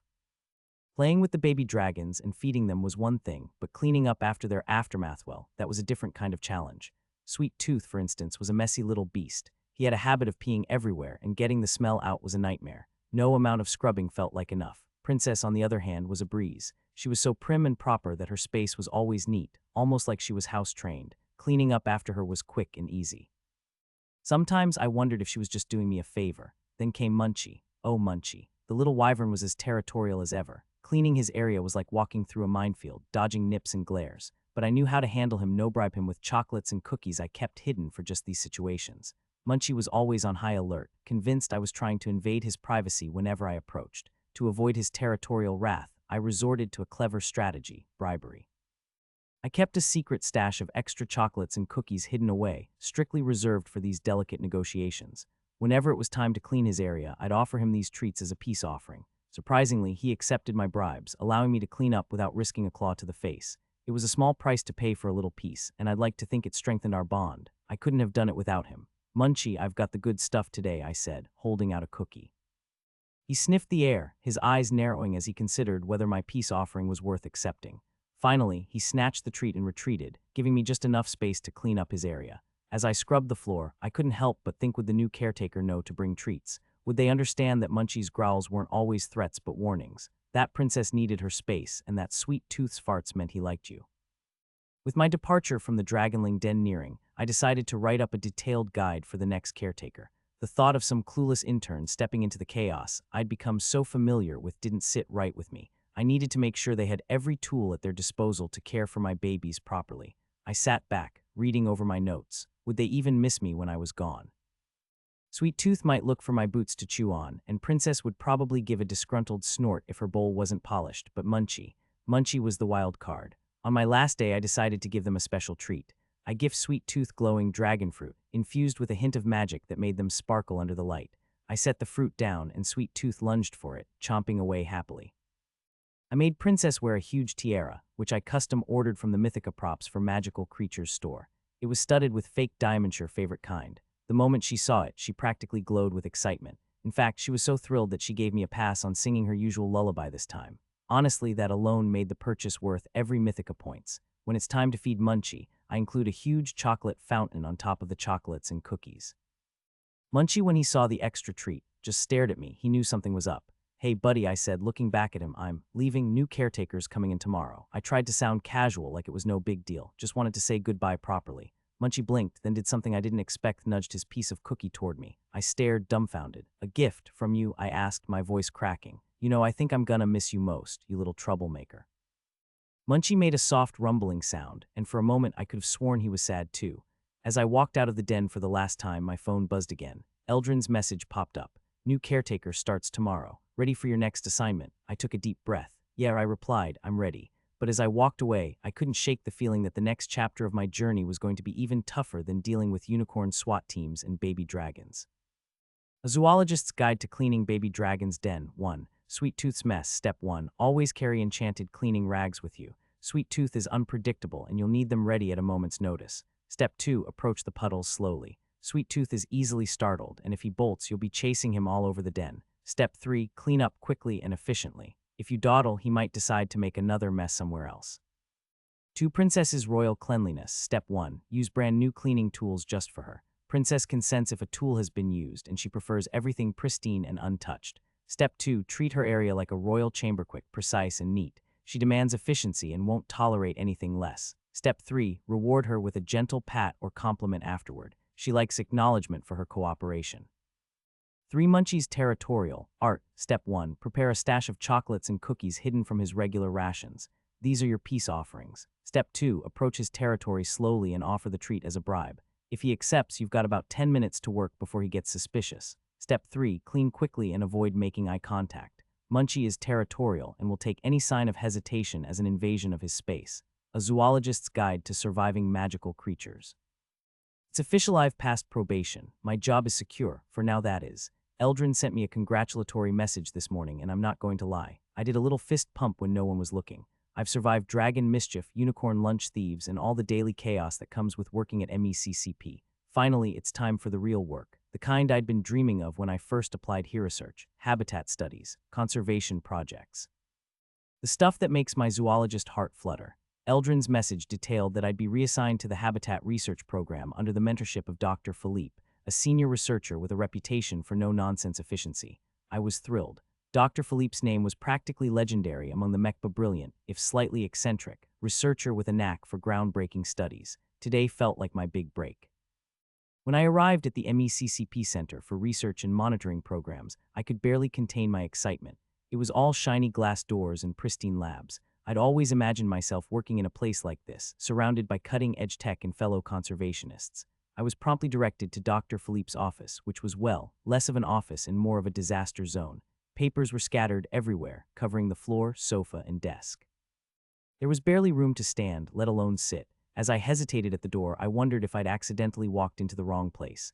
Playing with the baby dragons and feeding them was one thing, but cleaning up after their aftermath, well, that was a different kind of challenge. Sweet Tooth, for instance, was a messy little beast. He had a habit of peeing everywhere, and getting the smell out was a nightmare. No amount of scrubbing felt like enough. Princess, on the other hand, was a breeze. She was so prim and proper that her space was always neat, almost like she was house-trained. Cleaning up after her was quick and easy. Sometimes I wondered if she was just doing me a favor. Then came Munchie. Oh, Munchie. The little wyvern was as territorial as ever. Cleaning his area was like walking through a minefield, dodging nips and glares. But I knew how to handle him, no-bribe him with chocolates and cookies I kept hidden for just these situations. Munchie was always on high alert, convinced I was trying to invade his privacy whenever I approached. To avoid his territorial wrath, I resorted to a clever strategy: bribery. I kept a secret stash of extra chocolates and cookies hidden away, strictly reserved for these delicate negotiations. Whenever it was time to clean his area, I'd offer him these treats as a peace offering. Surprisingly, he accepted my bribes, allowing me to clean up without risking a claw to the face. It was a small price to pay for a little peace, and I'd like to think it strengthened our bond. I couldn't have done it without him. Munchie, I've got the good stuff today, I said, holding out a cookie. He sniffed the air, his eyes narrowing as he considered whether my peace offering was worth accepting. Finally, he snatched the treat and retreated, giving me just enough space to clean up his area. As I scrubbed the floor, I couldn't help but think, would the new caretaker know to bring treats? Would they understand that Munchie's growls weren't always threats but warnings? That princess needed her space, and that Sweet Tooth's farts meant he liked you. With my departure from the dragonling den nearing, I decided to write up a detailed guide for the next caretaker. The thought of some clueless intern stepping into the chaos I'd become so familiar with didn't sit right with me. I needed to make sure they had every tool at their disposal to care for my babies properly. I sat back, reading over my notes. Would they even miss me when I was gone? Sweet Tooth might look for my boots to chew on, and Princess would probably give a disgruntled snort if her bowl wasn't polished, but Munchie was the wild card. On my last day, I decided to give them a special treat. I gift Sweet Tooth glowing dragon fruit, infused with a hint of magic that made them sparkle under the light. I set the fruit down, and Sweet Tooth lunged for it, chomping away happily. I made Princess wear a huge tiara, which I custom ordered from the Mythica Props for Magical Creatures store. It was studded with fake diamonds, her favorite kind. The moment she saw it, she practically glowed with excitement. In fact, she was so thrilled that she gave me a pass on singing her usual lullaby this time. Honestly, that alone made the purchase worth every Mythica points. When it's time to feed Munchie, I include a huge chocolate fountain on top of the chocolates and cookies. Munchie, when he saw the extra treat, just stared at me. He knew something was up. "Hey, buddy," I said, looking back at him. "I'm leaving. New caretaker's coming in tomorrow." I tried to sound casual, like it was no big deal. Just wanted to say goodbye properly. Munchie blinked, then did something I didn't expect, nudged his piece of cookie toward me. I stared, dumbfounded. "A gift from you?" I asked, my voice cracking. "You know, I think I'm gonna miss you most, you little troublemaker." Munchie made a soft rumbling sound, and for a moment I could have sworn he was sad too. As I walked out of the den for the last time, my phone buzzed again. Eldrin's message popped up. "New caretaker starts tomorrow. Ready for your next assignment?" I took a deep breath. "Yeah," I replied, "I'm ready." But as I walked away, I couldn't shake the feeling that the next chapter of my journey was going to be even tougher than dealing with unicorn SWAT teams and baby dragons. A Zoologist's Guide to Cleaning Baby Dragon's Den. 1. Sweet Tooth's Mess. Step 1. Always carry enchanted cleaning rags with you. Sweet Tooth is unpredictable, and you'll need them ready at a moment's notice. Step 2. Approach the puddles slowly. Sweet Tooth is easily startled, and if he bolts, you'll be chasing him all over the den. Step 3. Clean up quickly and efficiently. If you dawdle, he might decide to make another mess somewhere else. 2. Princess's Royal Cleanliness. Step 1. Use brand new cleaning tools just for her. Princess can sense if a tool has been used, and she prefers everything pristine and untouched. Step 2. Treat her area like a royal chamber, quick, precise, and neat. She demands efficiency and won't tolerate anything less. Step 3. Reward her with a gentle pat or compliment afterward. She likes acknowledgement for her cooperation. 3. Munchie's Territorial Art. Step 1. Prepare a stash of chocolates and cookies hidden from his regular rations. These are your peace offerings. Step 2. Approach his territory slowly and offer the treat as a bribe. If he accepts, you've got about 10 minutes to work before he gets suspicious. Step 3. Clean quickly and avoid making eye contact. Munchie is territorial and will take any sign of hesitation as an invasion of his space. A Zoologist's Guide to Surviving Magical Creatures. It's official, I've passed probation. My job is secure, for now that is. Eldrin sent me a congratulatory message this morning, and I'm not going to lie. I did a little fist pump when no one was looking. I've survived dragon mischief, unicorn lunch thieves, and all the daily chaos that comes with working at MECCP. Finally, it's time for the real work, the kind I'd been dreaming of when I first applied here: research, habitat studies, conservation projects. The stuff that makes my zoologist heart flutter. Eldrin's message detailed that I'd be reassigned to the Habitat Research Program under the mentorship of Dr. Philippe, a senior researcher with a reputation for no-nonsense efficiency. I was thrilled. Dr. Philippe's name was practically legendary among the MECBA brilliant, if slightly eccentric, researcher with a knack for groundbreaking studies. Today felt like my big break. When I arrived at the MECCP Center for Research and Monitoring Programs, I could barely contain my excitement. It was all shiny glass doors and pristine labs. I'd always imagined myself working in a place like this, surrounded by cutting-edge tech and fellow conservationists. I was promptly directed to Dr. Philippe's office, which was, well, less of an office and more of a disaster zone. Papers were scattered everywhere, covering the floor, sofa, and desk. There was barely room to stand, let alone sit. As I hesitated at the door, I wondered if I'd accidentally walked into the wrong place.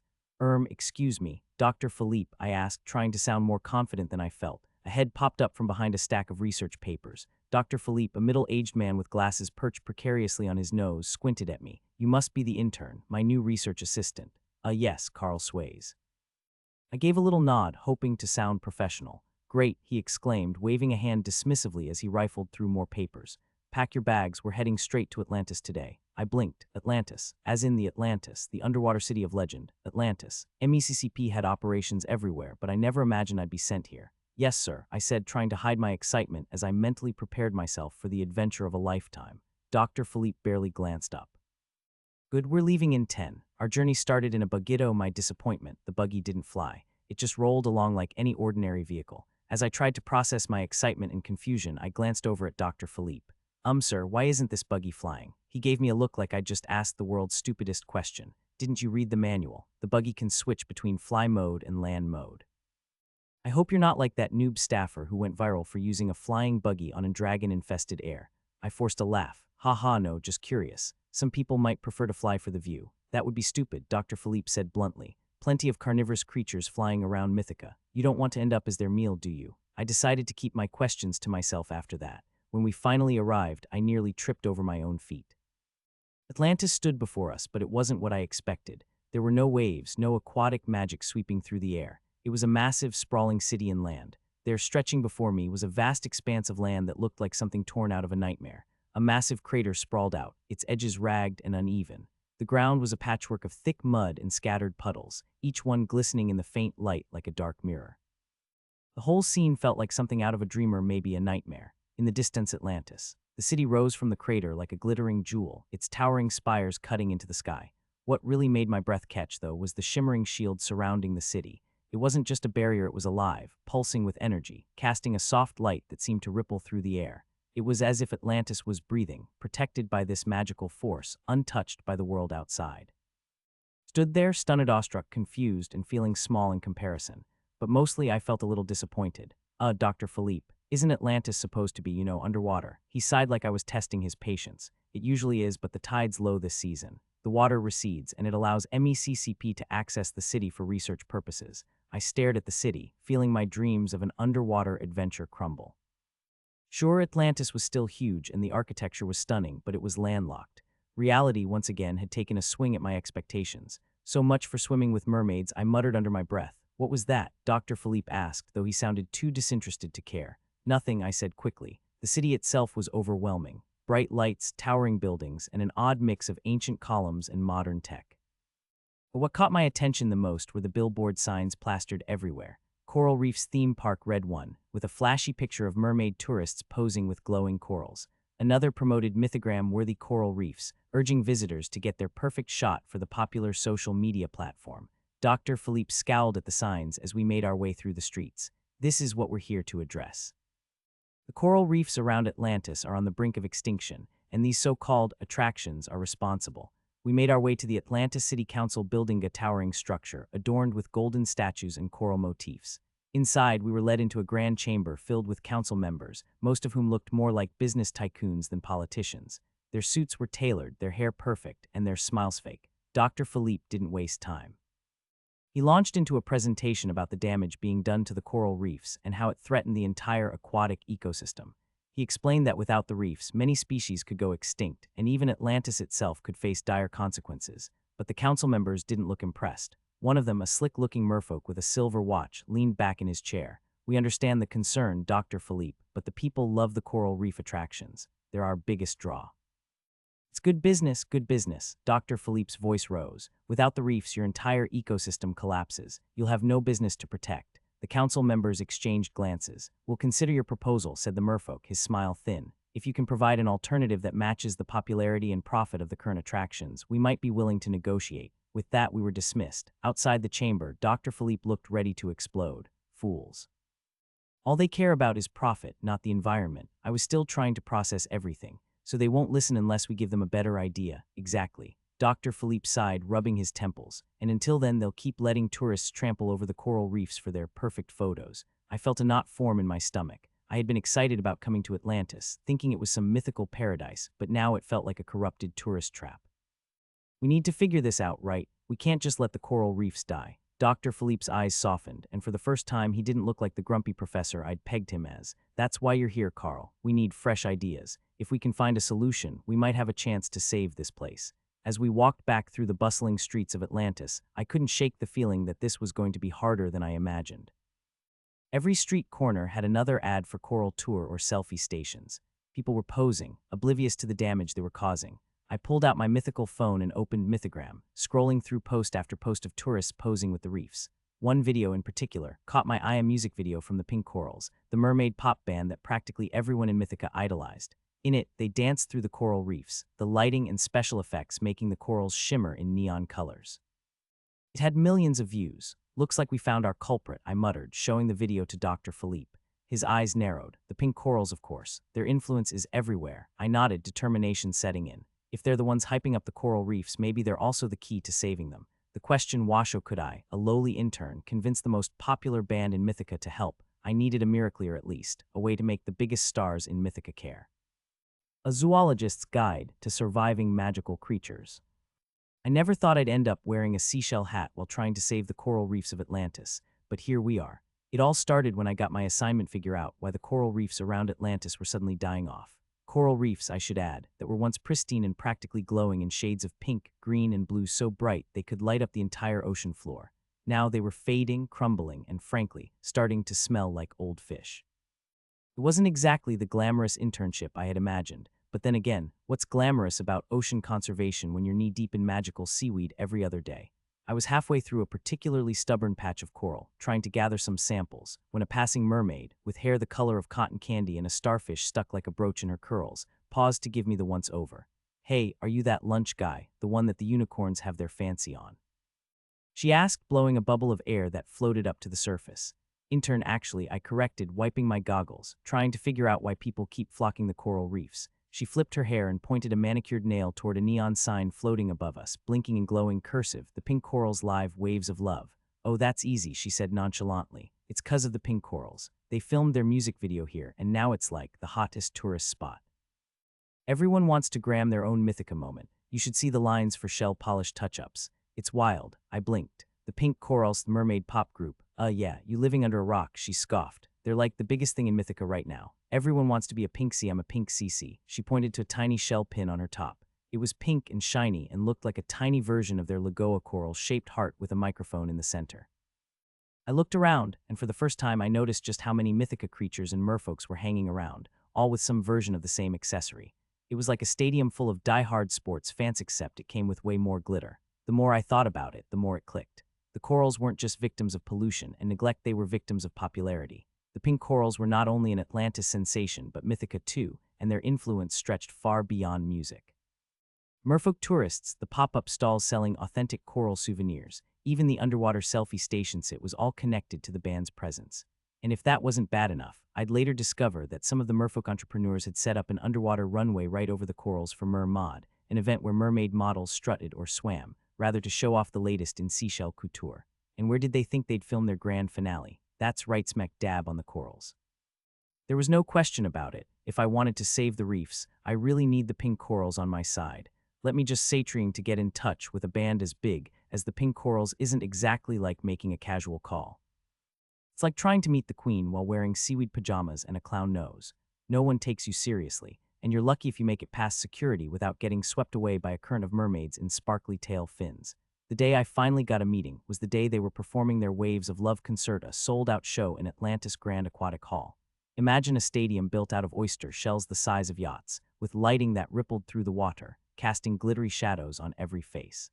Excuse me, Dr. Philippe," I asked, trying to sound more confident than I felt. A head popped up from behind a stack of research papers. Dr. Philippe, a middle-aged man with glasses perched precariously on his nose, squinted at me. "You must be the intern, my new research assistant." Yes, Carl Sways." I gave a little nod, hoping to sound professional. "Great," he exclaimed, waving a hand dismissively as he rifled through more papers. "Pack your bags, we're heading straight to Atlantis today." I blinked. Atlantis, as in the Atlantis, the underwater city of legend. Atlantis. MECCP had operations everywhere, but I never imagined I'd be sent here. "Yes, sir," I said, trying to hide my excitement as I mentally prepared myself for the adventure of a lifetime. Dr. Philippe barely glanced up. "Good, we're leaving in 10. Our journey started in a buggy. My disappointment, the buggy didn't fly. It just rolled along like any ordinary vehicle. As I tried to process my excitement and confusion, I glanced over at Dr. Philippe. Sir, why isn't this buggy flying?" He gave me a look like I'd just asked the world's stupidest question. Didn't you read the manual? The buggy can switch between fly mode and land mode. I hope you're not like that noob staffer who went viral for using a flying buggy on a dragon-infested air. I forced a laugh. Haha, no, just curious. Some people might prefer to fly for the view. That would be stupid, Dr. Philippe said bluntly. Plenty of carnivorous creatures flying around Mythica. You don't want to end up as their meal, do you? I decided to keep my questions to myself after that. When we finally arrived, I nearly tripped over my own feet. Atlantis stood before us, but it wasn't what I expected. There were no waves, no aquatic magic sweeping through the air. It was a massive, sprawling city and land. There, stretching before me, was a vast expanse of land that looked like something torn out of a nightmare. A massive crater sprawled out, its edges ragged and uneven. The ground was a patchwork of thick mud and scattered puddles, each one glistening in the faint light like a dark mirror. The whole scene felt like something out of a dream or maybe a nightmare. In the distance, Atlantis. The city rose from the crater like a glittering jewel, its towering spires cutting into the sky. What really made my breath catch, though, was the shimmering shield surrounding the city. It wasn't just a barrier, it was alive, pulsing with energy, casting a soft light that seemed to ripple through the air. It was as if Atlantis was breathing, protected by this magical force, untouched by the world outside. Stood there, stunned, awestruck, confused, and feeling small in comparison. But mostly I felt a little disappointed. Dr. Philippe, isn't Atlantis supposed to be, underwater? He sighed like I was testing his patience. It usually is, but the tide's low this season. The water recedes, and it allows MECCP to access the city for research purposes. I stared at the city, feeling my dreams of an underwater adventure crumble. Sure, Atlantis was still huge and the architecture was stunning, but it was landlocked. Reality, once again, had taken a swing at my expectations. So much for swimming with mermaids, I muttered under my breath. What was that? Dr. Philippe asked, though he sounded too disinterested to care. Nothing, I said quickly. The city itself was overwhelming. Bright lights, towering buildings, and an odd mix of ancient columns and modern tech. But what caught my attention the most were the billboard signs plastered everywhere. Coral Reef's theme park read one, with a flashy picture of mermaid tourists posing with glowing corals. Another promoted mythogram-worthy coral reefs, urging visitors to get their perfect shot for the popular social media platform. Dr. Philippe scowled at the signs as we made our way through the streets. This is what we're here to address. The coral reefs around Atlantis are on the brink of extinction, and these so-called attractions are responsible. We made our way to the Atlantis City Council building, a towering structure adorned with golden statues and coral motifs. Inside, we were led into a grand chamber filled with council members, most of whom looked more like business tycoons than politicians. Their suits were tailored, their hair perfect, and their smiles fake. Dr. Philippe didn't waste time. He launched into a presentation about the damage being done to the coral reefs and how it threatened the entire aquatic ecosystem. He explained that without the reefs, many species could go extinct, and even Atlantis itself could face dire consequences. But the council members didn't look impressed. One of them, a slick-looking merfolk with a silver watch, leaned back in his chair. We understand the concern, Dr. Philippe, but the people love the coral reef attractions. They're our biggest draw. It's good business, good business. Dr. Philippe's voice rose. Without the reefs, your entire ecosystem collapses. You'll have no business to protect. The council members exchanged glances. We'll consider your proposal, said the merfolk, his smile thin. If you can provide an alternative that matches the popularity and profit of the current attractions, we might be willing to negotiate. With that, we were dismissed. Outside the chamber, Dr. Philippe looked ready to explode. Fools. All they care about is profit, not the environment. I was still trying to process everything. So they won't listen unless we give them a better idea. Exactly. Dr. Philippe sighed, rubbing his temples. And until then, they'll keep letting tourists trample over the coral reefs for their perfect photos. I felt a knot form in my stomach. I had been excited about coming to Atlantis, thinking it was some mythical paradise, but now it felt like a corrupted tourist trap. We need to figure this out, right? We can't just let the coral reefs die. Dr. Philippe's eyes softened, and for the first time, he didn't look like the grumpy professor I'd pegged him as. That's why you're here, Carl. We need fresh ideas. If we can find a solution, we might have a chance to save this place. As we walked back through the bustling streets of Atlantis, I couldn't shake the feeling that this was going to be harder than I imagined. Every street corner had another ad for coral tour or selfie stations. People were posing, oblivious to the damage they were causing. I pulled out my mythical phone and opened Mythogram, scrolling through post after post of tourists posing with the reefs. One video in particular caught my eye, a music video from the Pink Corals, the mermaid pop band that practically everyone in Mythica idolized. In it, they danced through the coral reefs, the lighting and special effects making the corals shimmer in neon colors. It had millions of views. Looks like we found our culprit, I muttered, showing the video to Dr. Philippe. His eyes narrowed. The pink corals, of course. Their influence is everywhere. I nodded, determination setting in. If they're the ones hyping up the coral reefs, maybe they're also the key to saving them. The question washo could I, a lowly intern, convince the most popular band in Mythica to help? I needed a miracleer at least, a way to make the biggest stars in Mythica care. A zoologist's guide to surviving magical creatures. I never thought I'd end up wearing a seashell hat while trying to save the coral reefs of Atlantis, but here we are. It all started when I got my assignment figure out why the coral reefs around Atlantis were suddenly dying off. Coral reefs, I should add, that were once pristine and practically glowing in shades of pink, green, and blue so bright they could light up the entire ocean floor. Now they were fading, crumbling, and frankly, starting to smell like old fish. It wasn't exactly the glamorous internship I had imagined, but then again, what's glamorous about ocean conservation when you're knee-deep in magical seaweed every other day? I was halfway through a particularly stubborn patch of coral, trying to gather some samples, when a passing mermaid, with hair the color of cotton candy and a starfish stuck like a brooch in her curls, paused to give me the once-over. "Hey, are you that lunch guy, the one that the unicorns have their fancy on?" She asked, blowing a bubble of air that floated up to the surface. Intern, actually, I corrected, wiping my goggles, trying to figure out why people keep flocking the coral reefs. She flipped her hair and pointed a manicured nail toward a neon sign floating above us, blinking in glowing cursive, "The pink corals live waves of love." "Oh, that's easy," she said nonchalantly. "It's 'cause of the pink corals. They filmed their music video here, and now it's like the hottest tourist spot. Everyone wants to gram their own Mythica moment. You should see the lines for shell-polished touch-ups. It's wild." I blinked. "The pink corals, the mermaid pop group. Yeah, you living under a rock," she scoffed. "They're like the biggest thing in Mythica right now. Everyone wants to be a Pinksy. I'm a pink CC." She pointed to a tiny shell pin on her top. It was pink and shiny and looked like a tiny version of their Lagoa coral-shaped heart with a microphone in the center. I looked around, and for the first time I noticed just how many Mythica creatures and merfolks were hanging around, all with some version of the same accessory. It was like a stadium full of die-hard sports fans, except it came with way more glitter. The more I thought about it, the more it clicked. The corals weren't just victims of pollution and neglect, they were victims of popularity. The pink corals were not only an Atlantis sensation, but Mythica too, and their influence stretched far beyond music. Merfolk tourists, the pop-up stalls selling authentic coral souvenirs, even the underwater selfie station sit was all connected to the band's presence. And if that wasn't bad enough, I'd later discover that some of the merfolk entrepreneurs had set up an underwater runway right over the corals for Mermod, an event where mermaid models strutted or swam, rather to show off the latest in seashell couture. And where did they think they'd film their grand finale? That's right smack dab on the corals. There was no question about it. If I wanted to save the reefs, I really need the pink corals on my side. Let me just say, trying to get in touch with a band as big as the pink corals isn't exactly like making a casual call. It's like trying to meet the queen while wearing seaweed pajamas and a clown nose. No one takes you seriously, and you're lucky if you make it past security without getting swept away by a current of mermaids in sparkly tail fins. The day I finally got a meeting was the day they were performing their Waves of Love concert, a sold-out show in Atlantis Grand Aquatic Hall. Imagine a stadium built out of oyster shells the size of yachts, with lighting that rippled through the water, casting glittery shadows on every face.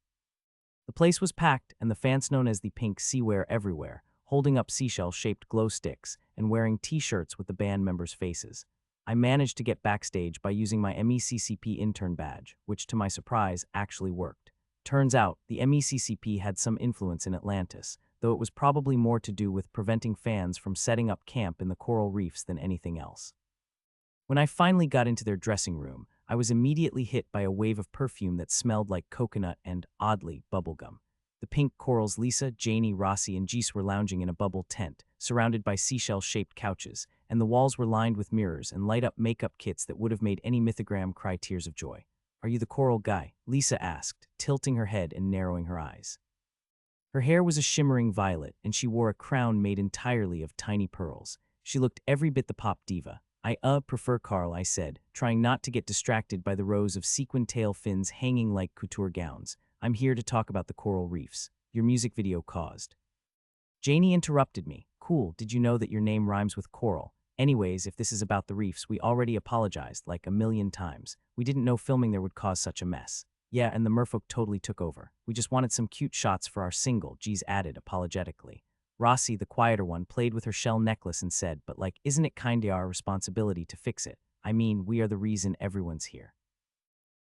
The place was packed, and the fans, known as the Pink Sea, were everywhere, holding up seashell-shaped glow sticks and wearing t-shirts with the band members' faces. I managed to get backstage by using my MECCP intern badge, which to my surprise actually worked. Turns out, the MECCP had some influence in Atlantis, though it was probably more to do with preventing fans from setting up camp in the coral reefs than anything else. When I finally got into their dressing room, I was immediately hit by a wave of perfume that smelled like coconut and, oddly, bubblegum. The pink corals, Lisa, Janie, Rossi, and Jeese were lounging in a bubble tent, surrounded by seashell-shaped couches, and the walls were lined with mirrors and light-up makeup kits that would have made any mythogram cry tears of joy. "Are you the coral guy?" Lisa asked, tilting her head and narrowing her eyes. Her hair was a shimmering violet, and she wore a crown made entirely of tiny pearls. She looked every bit the pop diva. "I prefer Carl," I said, trying not to get distracted by the rows of sequin tail fins hanging like couture gowns. "I'm here to talk about the coral reefs. Your music video caused." Janie interrupted me. "Cool, did you know that your name rhymes with coral? Anyways, if this is about the reefs, we already apologized like a million times. We didn't know filming there would cause such a mess." "Yeah, and the merfolk totally took over. We just wanted some cute shots for our single," Jeese added apologetically. Rossi, the quieter one, played with her shell necklace and said, "But like, isn't it kinda our responsibility to fix it? I mean, we are the reason everyone's here."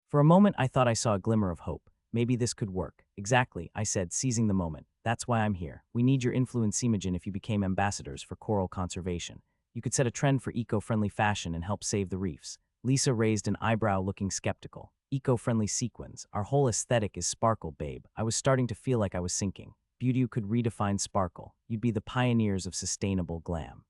For a moment, I thought I saw a glimmer of hope. Maybe this could work. "Exactly," I said, seizing the moment. "That's why I'm here. We need your influence, Imagine, if you became ambassadors for coral conservation. You could set a trend for eco-friendly fashion and help save the reefs." Lisa raised an eyebrow, looking skeptical. eco-friendly sequins. Our whole aesthetic is sparkle, babe. I was starting to feel like I was sinking. Beauty could redefine sparkle. You'd be the pioneers of sustainable glam.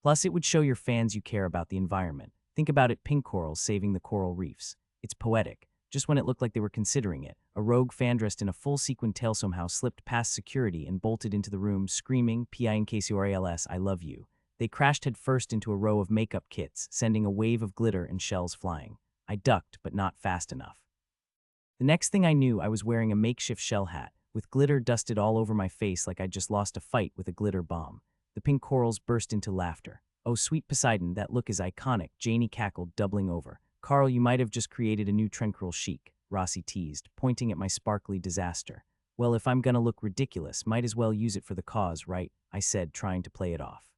Plus, it would show your fans you care about the environment. Think about it, pink corals saving the coral reefs. It's poetic. Just when it looked like they were considering it, a rogue fan dressed in a full sequin tail somehow slipped past security and bolted into the room, screaming, "P-I-N-K-C-O-R-A-L-S, I love you." They crashed headfirst into a row of makeup kits, sending a wave of glitter and shells flying. I ducked, but not fast enough. The next thing I knew, I was wearing a makeshift shell hat, with glitter dusted all over my face like I'd just lost a fight with a glitter bomb. The pink corals burst into laughter. "Oh, sweet Poseidon, that look is iconic," Janie cackled, doubling over. "Carl, you might have just created a new tranquil chic," Rossi teased, pointing at my sparkly disaster. "Well, if I'm gonna look ridiculous, might as well use it for the cause, right?" I said, trying to play it off.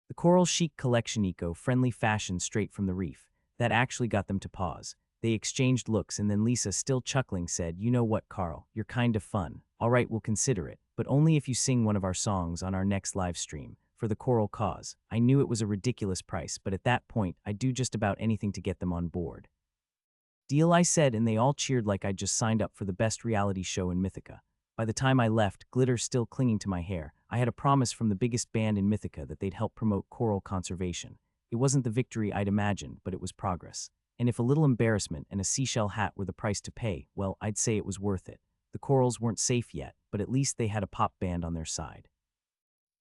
The coral chic collection, eco-friendly fashion straight from the reef. That actually got them to pause. They exchanged looks, and then Lisa, still chuckling, said, "You know what, Carl? You're kind of fun. All right, we'll consider it, but only if you sing one of our songs on our next live stream. For the coral cause." I knew it was a ridiculous price, but at that point, I'd do just about anything to get them on board. "Deal," I said, and they all cheered like I'd just signed up for the best reality show in Mythica. By the time I left, glitter still clinging to my hair, I had a promise from the biggest band in Mythica that they'd help promote coral conservation. It wasn't the victory I'd imagined, but it was progress. And if a little embarrassment and a seashell hat were the price to pay, well, I'd say it was worth it. The corals weren't safe yet, but at least they had a pop band on their side.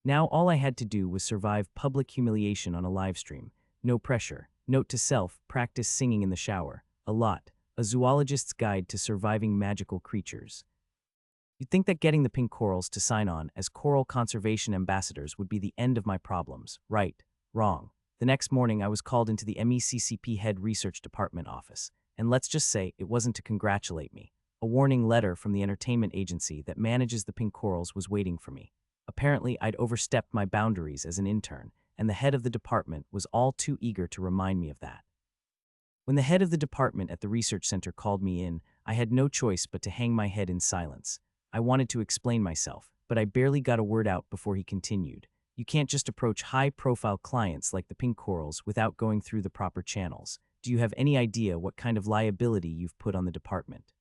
Now all I had to do was survive public humiliation on a live stream. No pressure. Note to self, practice singing in the shower. A lot. A zoologist's guide to surviving magical creatures. You'd think that getting the pink corals to sign on as coral conservation ambassadors would be the end of my problems. Right. Wrong. The next morning, I was called into the MECCP Head Research Department office, and let's just say it wasn't to congratulate me. A warning letter from the entertainment agency that manages the pink corals was waiting for me. Apparently, I'd overstepped my boundaries as an intern, and the head of the department was all too eager to remind me of that. When the head of the department at the research center called me in, I had no choice but to hang my head in silence. I wanted to explain myself, but I barely got a word out before he continued. "You can't just approach high-profile clients like the pink corals without going through the proper channels. Do you have any idea what kind of liability you've put on the department?"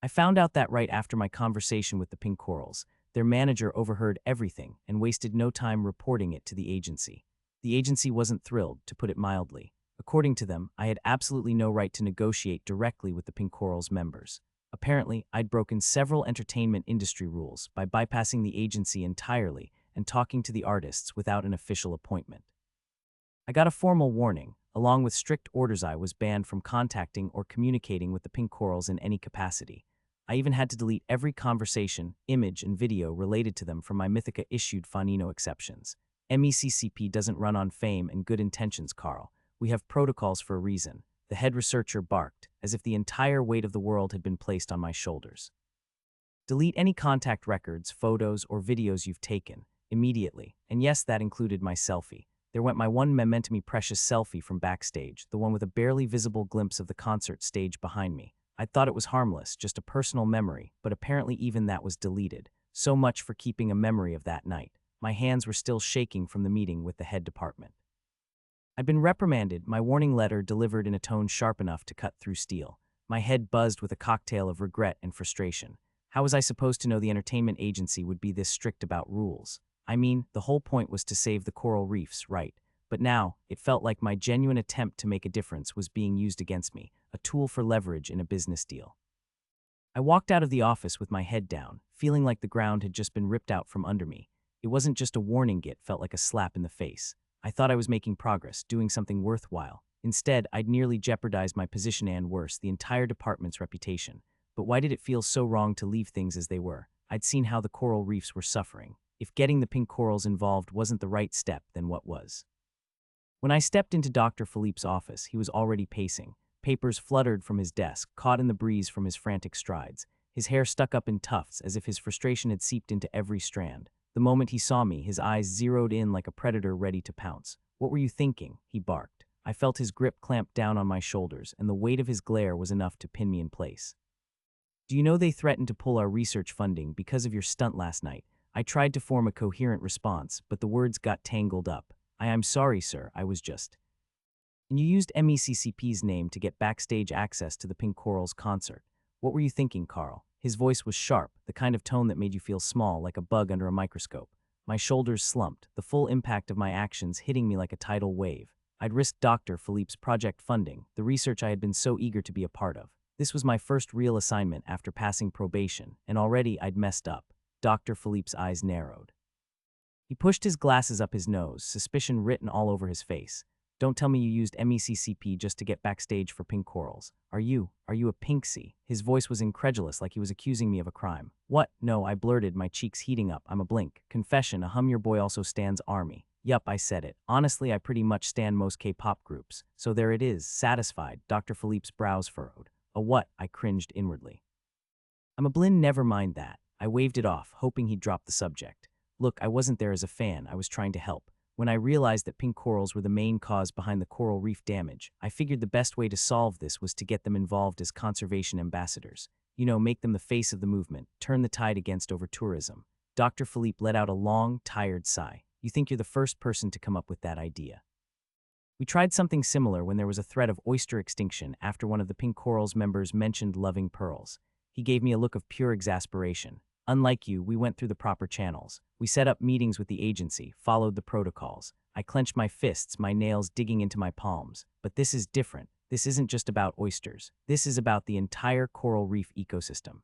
I found out that right after my conversation with the pink corals. Their manager overheard everything and wasted no time reporting it to the agency. The agency wasn't thrilled, to put it mildly. According to them, I had absolutely no right to negotiate directly with the pink corals members. Apparently, I'd broken several entertainment industry rules by bypassing the agency entirely and talking to the artists without an official appointment. I got a formal warning. Along with strict orders, I was banned from contacting or communicating with the pink corals in any capacity. I even had to delete every conversation, image, and video related to them from my Mythica-issued Fonino exceptions. MECCP doesn't run on fame and good intentions, Carl. We have protocols for a reason. The head researcher barked, as if the entire weight of the world had been placed on my shoulders. "Delete any contact records, photos, or videos you've taken, immediately." And yes, that included my selfie. There went my one memento me precious selfie from backstage, the one with a barely visible glimpse of the concert stage behind me. I thought it was harmless, just a personal memory, but apparently even that was deleted. So much for keeping a memory of that night. My hands were still shaking from the meeting with the head department. I'd been reprimanded, my warning letter delivered in a tone sharp enough to cut through steel. My head buzzed with a cocktail of regret and frustration. How was I supposed to know the entertainment agency would be this strict about rules? I mean, the whole point was to save the coral reefs, right? But now, it felt like my genuine attempt to make a difference was being used against me, a tool for leverage in a business deal. I walked out of the office with my head down, feeling like the ground had just been ripped out from under me. It wasn't just a warning, it felt like a slap in the face. I thought I was making progress, doing something worthwhile. Instead, I'd nearly jeopardized my position and, worse, the entire department's reputation. But why did it feel so wrong to leave things as they were? I'd seen how the coral reefs were suffering. If getting the pink corals involved wasn't the right step, then what was? When I stepped into Dr. Philippe's office, he was already pacing. Papers fluttered from his desk, caught in the breeze from his frantic strides. His hair stuck up in tufts, as if his frustration had seeped into every strand. The moment he saw me, his eyes zeroed in like a predator ready to pounce. "What were you thinking?" he barked. I felt his grip clamp down on my shoulders, and the weight of his glare was enough to pin me in place. "Do you know they threatened to pull our research funding because of your stunt last night?" I tried to form a coherent response, but the words got tangled up. "I'm sorry, sir, I was just..." And you used MECCP's name to get backstage access to the Pink Corals concert. What were you thinking, Carl? His voice was sharp, the kind of tone that made you feel small, like a bug under a microscope. My shoulders slumped, the full impact of my actions hitting me like a tidal wave. I'd risked Dr. Philippe's project funding, the research I had been so eager to be a part of. This was my first real assignment after passing probation, and already I'd messed up. Dr. Philippe's eyes narrowed. He pushed his glasses up his nose, suspicion written all over his face. Don't tell me you used MECCP just to get backstage for Pink Corals. Are you a Pinksy? His voice was incredulous, like he was accusing me of a crime. What? No, I blurted, my cheeks heating up. I'm a blink. Confession, a hum your boy also stands army. Yup, I said it. Honestly, I pretty much stand most K-pop groups. So there it is, satisfied. Dr. Philippe's brows furrowed. A what? I cringed inwardly. I'm a blin, never mind that. I waved it off, hoping he'd drop the subject. Look, I wasn't there as a fan, I was trying to help. When I realized that pink corals were the main cause behind the coral reef damage, I figured the best way to solve this was to get them involved as conservation ambassadors. You know, make them the face of the movement, turn the tide against over-tourism. Dr. Philippe let out a long, tired sigh. You think you're the first person to come up with that idea. We tried something similar when there was a threat of oyster extinction after one of the Pink Corals members mentioned loving pearls. He gave me a look of pure exasperation. Unlike you, we went through the proper channels. We set up meetings with the agency, followed the protocols. I clenched my fists, my nails digging into my palms. But this is different. This isn't just about oysters. This is about the entire coral reef ecosystem.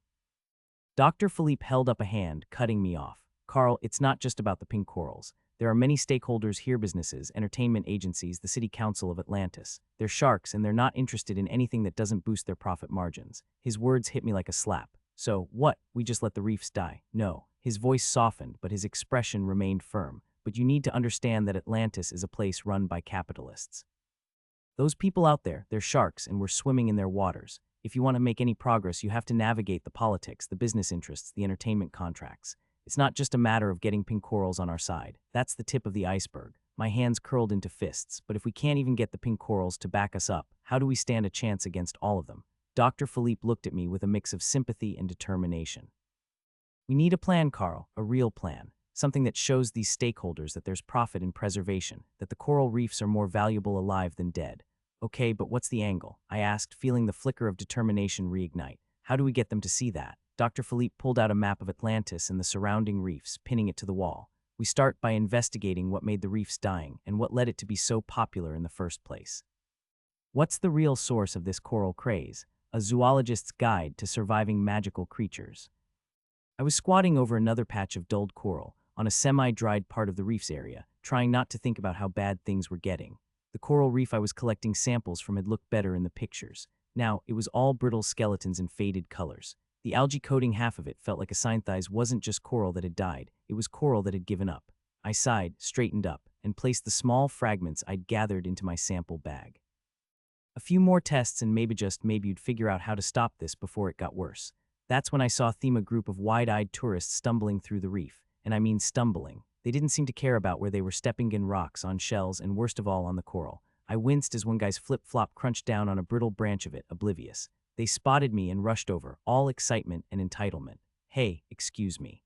Dr. Philippe held up a hand, cutting me off. Carl, it's not just about the pink corals. There are many stakeholders here, businesses, entertainment agencies, the City Council of Atlantis. They're sharks and they're not interested in anything that doesn't boost their profit margins. His words hit me like a slap. So, what? We just let the reefs die? No. His voice softened, but his expression remained firm. But you need to understand that Atlantis is a place run by capitalists. Those people out there, they're sharks and we're swimming in their waters. If you want to make any progress, you have to navigate the politics, the business interests, the entertainment contracts. It's not just a matter of getting pink corals on our side. That's the tip of the iceberg. My hands curled into fists, but if we can't even get the pink corals to back us up, how do we stand a chance against all of them? Dr. Philippe looked at me with a mix of sympathy and determination. We need a plan, Carl, a real plan. Something that shows these stakeholders that there's profit in preservation, that the coral reefs are more valuable alive than dead. Okay, but what's the angle? I asked, feeling the flicker of determination reignite. How do we get them to see that? Dr. Philippe pulled out a map of Atlantis and the surrounding reefs, pinning it to the wall. We start by investigating what made the reefs dying and what led it to be so popular in the first place. What's the real source of this coral craze? A zoologist's guide to surviving magical creatures. I was squatting over another patch of dulled coral, on a semi-dried part of the reef's area, trying not to think about how bad things were getting. The coral reef I was collecting samples from had looked better in the pictures. Now, it was all brittle skeletons in faded colors. The algae coating half of it felt like a synthize wasn't just coral that had died, it was coral that had given up. I sighed, straightened up, and placed the small fragments I'd gathered into my sample bag. A few more tests and maybe you'd figure out how to stop this before it got worse. That's when I saw a group of wide-eyed tourists stumbling through the reef. And I mean stumbling. They didn't seem to care about where they were stepping in rocks, on shells, and worst of all on the coral. I winced as one guy's flip-flop crunched down on a brittle branch of it, oblivious. They spotted me and rushed over, all excitement and entitlement. Hey, excuse me.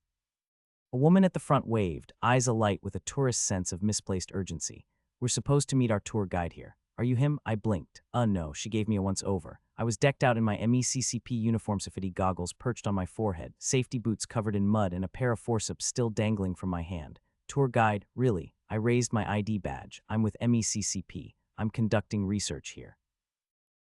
A woman at the front waved, eyes alight with a tourist's sense of misplaced urgency. We're supposed to meet our tour guide here. Are you him? I blinked. No, she gave me a once-over. I was decked out in my MECCP uniform, safety goggles perched on my forehead, safety boots covered in mud, and a pair of forceps still dangling from my hand. Tour guide? Really? I raised my ID badge. I'm with MECCP. I'm conducting research here.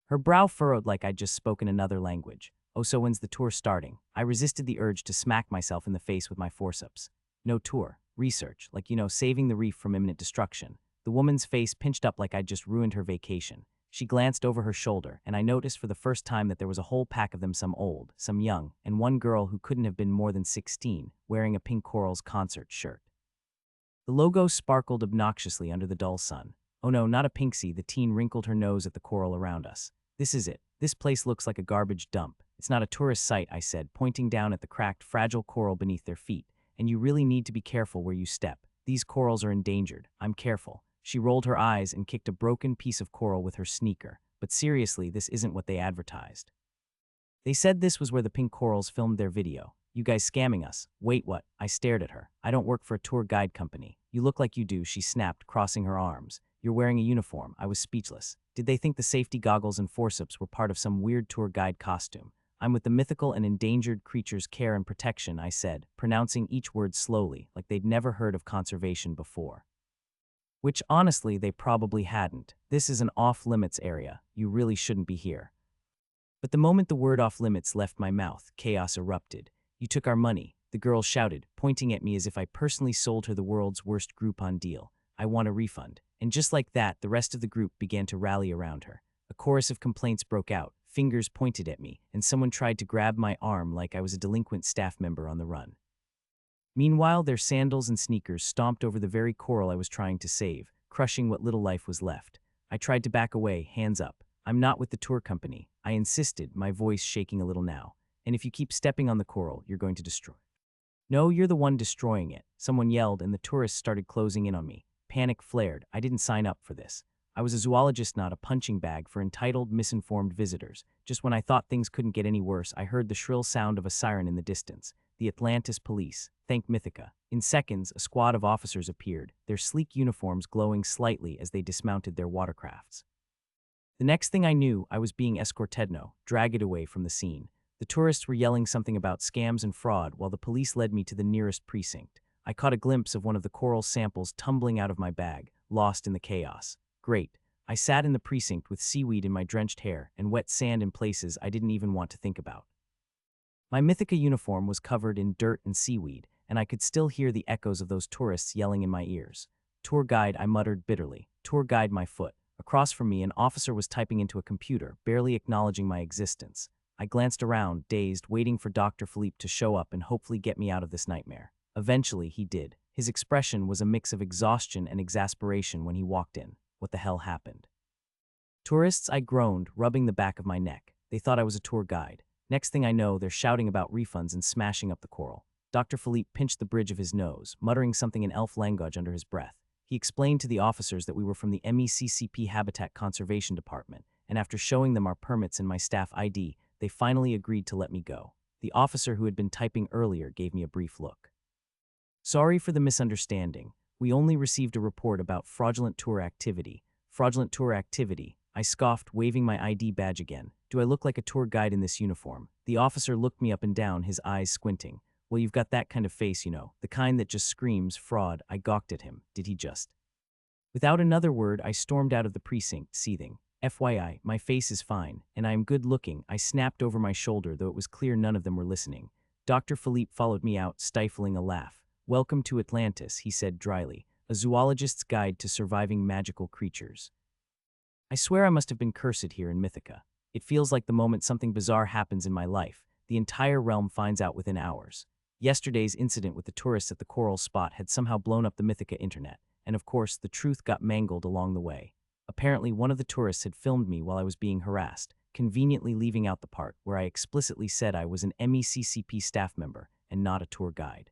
Her brow furrowed like I'd just spoken another language. Oh, so when's the tour starting? I resisted the urge to smack myself in the face with my forceps. No tour. Research. Like, saving the reef from imminent destruction. The woman's face pinched up like I'd just ruined her vacation. She glanced over her shoulder, and I noticed for the first time that there was a whole pack of them, some old, some young, and one girl who couldn't have been more than 16, wearing a Pink Corals concert shirt. The logo sparkled obnoxiously under the dull sun. Oh no, not a Pinksy, the teen wrinkled her nose at the coral around us. This is it. This place looks like a garbage dump. It's not a tourist site, I said, pointing down at the cracked, fragile coral beneath their feet. And you really need to be careful where you step. These corals are endangered. I'm careful. She rolled her eyes and kicked a broken piece of coral with her sneaker. But seriously, this isn't what they advertised. They said this was where the Pink Corals filmed their video. You guys scamming us. Wait, what? I stared at her. I don't work for a tour guide company. You look like you do, she snapped, crossing her arms. You're wearing a uniform. I was speechless. Did they think the safety goggles and forceps were part of some weird tour guide costume? I'm with the mythical and endangered creatures' care and protection, I said, pronouncing each word slowly, like they'd never heard of conservation before. Which, honestly, they probably hadn't. This is an off-limits area. You really shouldn't be here. But the moment the word off-limits left my mouth, chaos erupted. You took our money, the girl shouted, pointing at me as if I personally sold her the world's worst Groupon deal. I want a refund. And just like that, the rest of the group began to rally around her. A chorus of complaints broke out, fingers pointed at me, and someone tried to grab my arm like I was a delinquent staff member on the run. Meanwhile, their sandals and sneakers stomped over the very coral I was trying to save, crushing what little life was left. I tried to back away, hands up. I'm not with the tour company, I insisted, my voice shaking a little now. And if you keep stepping on the coral, you're going to destroy. No, you're the one destroying it, someone yelled, and the tourists started closing in on me. Panic flared. I didn't sign up for this. I was a zoologist, not a punching bag for entitled, misinformed visitors. Just when I thought things couldn't get any worse, I heard the shrill sound of a siren in the distance. The Atlantis police. Thank Mythica. In seconds, a squad of officers appeared, their sleek uniforms glowing slightly as they dismounted their watercrafts. The next thing I knew, I was being escorted, dragged away from the scene. The tourists were yelling something about scams and fraud while the police led me to the nearest precinct. I caught a glimpse of one of the coral samples tumbling out of my bag, lost in the chaos. Great. I sat in the precinct with seaweed in my drenched hair and wet sand in places I didn't even want to think about. My Mythica uniform was covered in dirt and seaweed, and I could still hear the echoes of those tourists yelling in my ears. Tour guide, I muttered bitterly. Tour guide, my foot. Across from me, an officer was typing into a computer, barely acknowledging my existence. I glanced around, dazed, waiting for Dr. Philippe to show up and hopefully get me out of this nightmare. Eventually, he did. His expression was a mix of exhaustion and exasperation when he walked in. What the hell happened? Tourists, I groaned, rubbing the back of my neck. They thought I was a tour guide. Next thing I know, they're shouting about refunds and smashing up the coral. Dr. Philippe pinched the bridge of his nose, muttering something in elf language under his breath. He explained to the officers that we were from the MECCP Habitat Conservation Department, and after showing them our permits and my staff ID, they finally agreed to let me go. The officer who had been typing earlier gave me a brief look. Sorry for the misunderstanding. We only received a report about fraudulent tour activity. Fraudulent tour activity, I scoffed, waving my ID badge again. Do I look like a tour guide in this uniform? The officer looked me up and down, his eyes squinting. Well, you've got that kind of face, the kind that just screams fraud. I gawked at him. Did he just? Without another word, I stormed out of the precinct, seething. FYI, my face is fine, and I am good looking. I snapped over my shoulder, though it was clear none of them were listening. Dr. Philippe followed me out, stifling a laugh. Welcome to Atlantis, he said dryly, a zoologist's guide to surviving magical creatures. I swear I must have been cursed here in Mythica. It feels like the moment something bizarre happens in my life, the entire realm finds out within hours. Yesterday's incident with the tourists at the coral spot had somehow blown up the Mythica internet, and of course, the truth got mangled along the way. Apparently, one of the tourists had filmed me while I was being harassed, conveniently leaving out the part where I explicitly said I was an MECCP staff member and not a tour guide.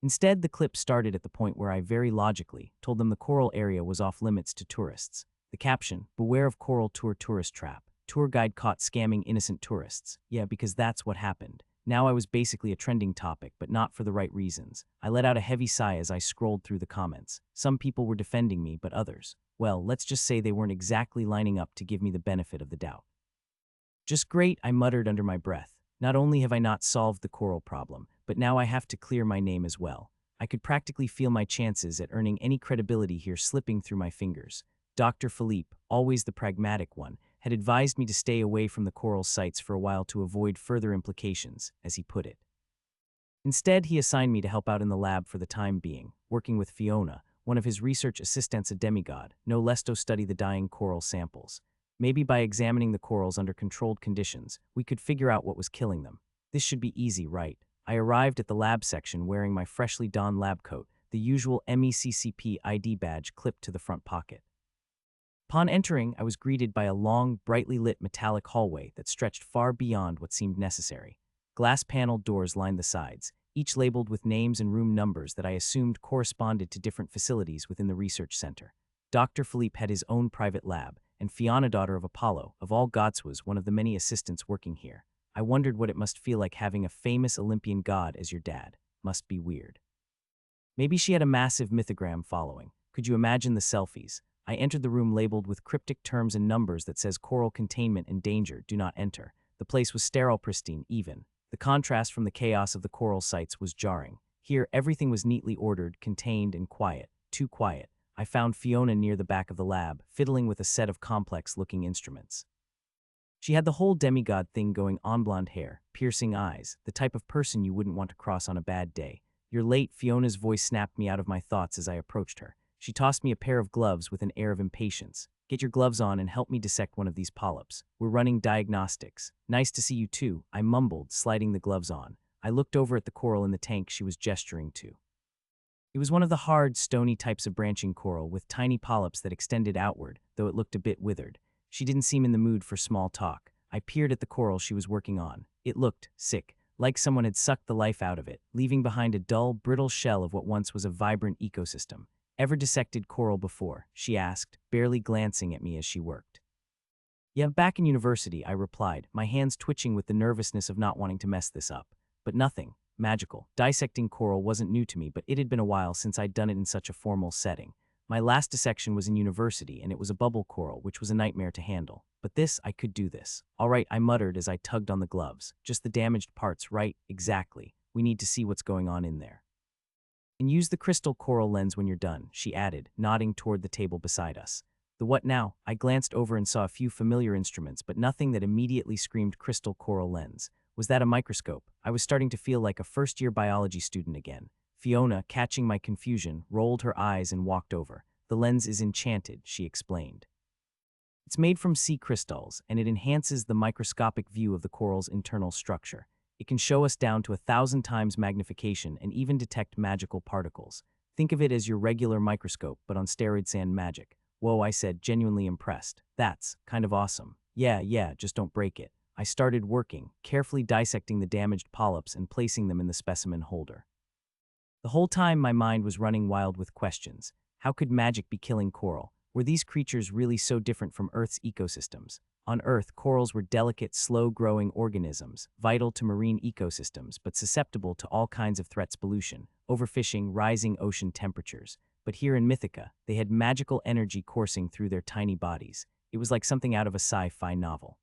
Instead, the clip started at the point where I very logically told them the coral area was off limits to tourists. The caption, "Beware of coral tour tourist trap. Tour guide caught scamming innocent tourists." Yeah, because that's what happened. Now I was basically a trending topic, but not for the right reasons. I let out a heavy sigh as I scrolled through the comments. Some people were defending me, but others, well, let's just say they weren't exactly lining up to give me the benefit of the doubt. Just great, I muttered under my breath. Not only have I not solved the coral problem, but now I have to clear my name as well. I could practically feel my chances at earning any credibility here slipping through my fingers. Dr. Philippe, always the pragmatic one, had advised me to stay away from the coral sites for a while to avoid further implications, as he put it. Instead, he assigned me to help out in the lab for the time being, working with Fiona, one of his research assistants, a demigod, no less to study the dying coral samples. Maybe by examining the corals under controlled conditions, we could figure out what was killing them. This should be easy, right? I arrived at the lab section wearing my freshly donned lab coat, the usual MECCP ID badge clipped to the front pocket. Upon entering, I was greeted by a long, brightly lit metallic hallway that stretched far beyond what seemed necessary. Glass-paneled doors lined the sides, each labeled with names and room numbers that I assumed corresponded to different facilities within the research center. Dr. Philippe had his own private lab, and Fiona, daughter of Apollo, of all gods, was one of the many assistants working here. I wondered what it must feel like having a famous Olympian god as your dad. Must be weird. Maybe she had a massive mythogram following. Could you imagine the selfies? I entered the room labeled with cryptic terms and numbers that says coral containment and danger, do not enter. The place was sterile, pristine, even. The contrast from the chaos of the coral sites was jarring. Here, everything was neatly ordered, contained, and quiet. Too quiet. I found Fiona near the back of the lab, fiddling with a set of complex-looking instruments. She had the whole demigod thing going on, blonde hair, piercing eyes, the type of person you wouldn't want to cross on a bad day. "You're late," Fiona's voice snapped me out of my thoughts as I approached her. She tossed me a pair of gloves with an air of impatience. "Get your gloves on and help me dissect one of these polyps. We're running diagnostics." "Nice to see you too," I mumbled, sliding the gloves on. I looked over at the coral in the tank she was gesturing to. It was one of the hard, stony types of branching coral with tiny polyps that extended outward, though it looked a bit withered. She didn't seem in the mood for small talk. I peered at the coral she was working on. It looked sick, like someone had sucked the life out of it, leaving behind a dull, brittle shell of what once was a vibrant ecosystem. "Ever dissected coral before?" she asked, barely glancing at me as she worked. "Yeah, back in university," I replied, my hands twitching with the nervousness of not wanting to mess this up. But nothing magical. Dissecting coral wasn't new to me, but it had been a while since I'd done it in such a formal setting. My last dissection was in university, and it was a bubble coral, which was a nightmare to handle. But this, I could do this. "All right," I muttered as I tugged on the gloves. "Just the damaged parts, right?" "Exactly. We need to see what's going on in there." "And use the crystal coral lens when you're done," she added, nodding toward the table beside us. "The what now?" I glanced over and saw a few familiar instruments, but nothing that immediately screamed crystal coral lens. Was that a microscope? I was starting to feel like a first-year biology student again. Fiona, catching my confusion, rolled her eyes and walked over. "The lens is enchanted," she explained. "It's made from sea crystals, and it enhances the microscopic view of the coral's internal structure. It can show us down to 1,000 times magnification and even detect magical particles. Think of it as your regular microscope, but on steroids and magic." "Whoa," I said, genuinely impressed. "That's kind of awesome." Yeah, just don't break it." I started working, carefully dissecting the damaged polyps and placing them in the specimen holder. The whole time my mind was running wild with questions. How could magic be killing coral? Were these creatures really so different from Earth's ecosystems? On Earth, corals were delicate, slow-growing organisms, vital to marine ecosystems, but susceptible to all kinds of threats: pollution, overfishing, rising ocean temperatures. But here in Mythica, they had magical energy coursing through their tiny bodies. It was like something out of a sci-fi novel.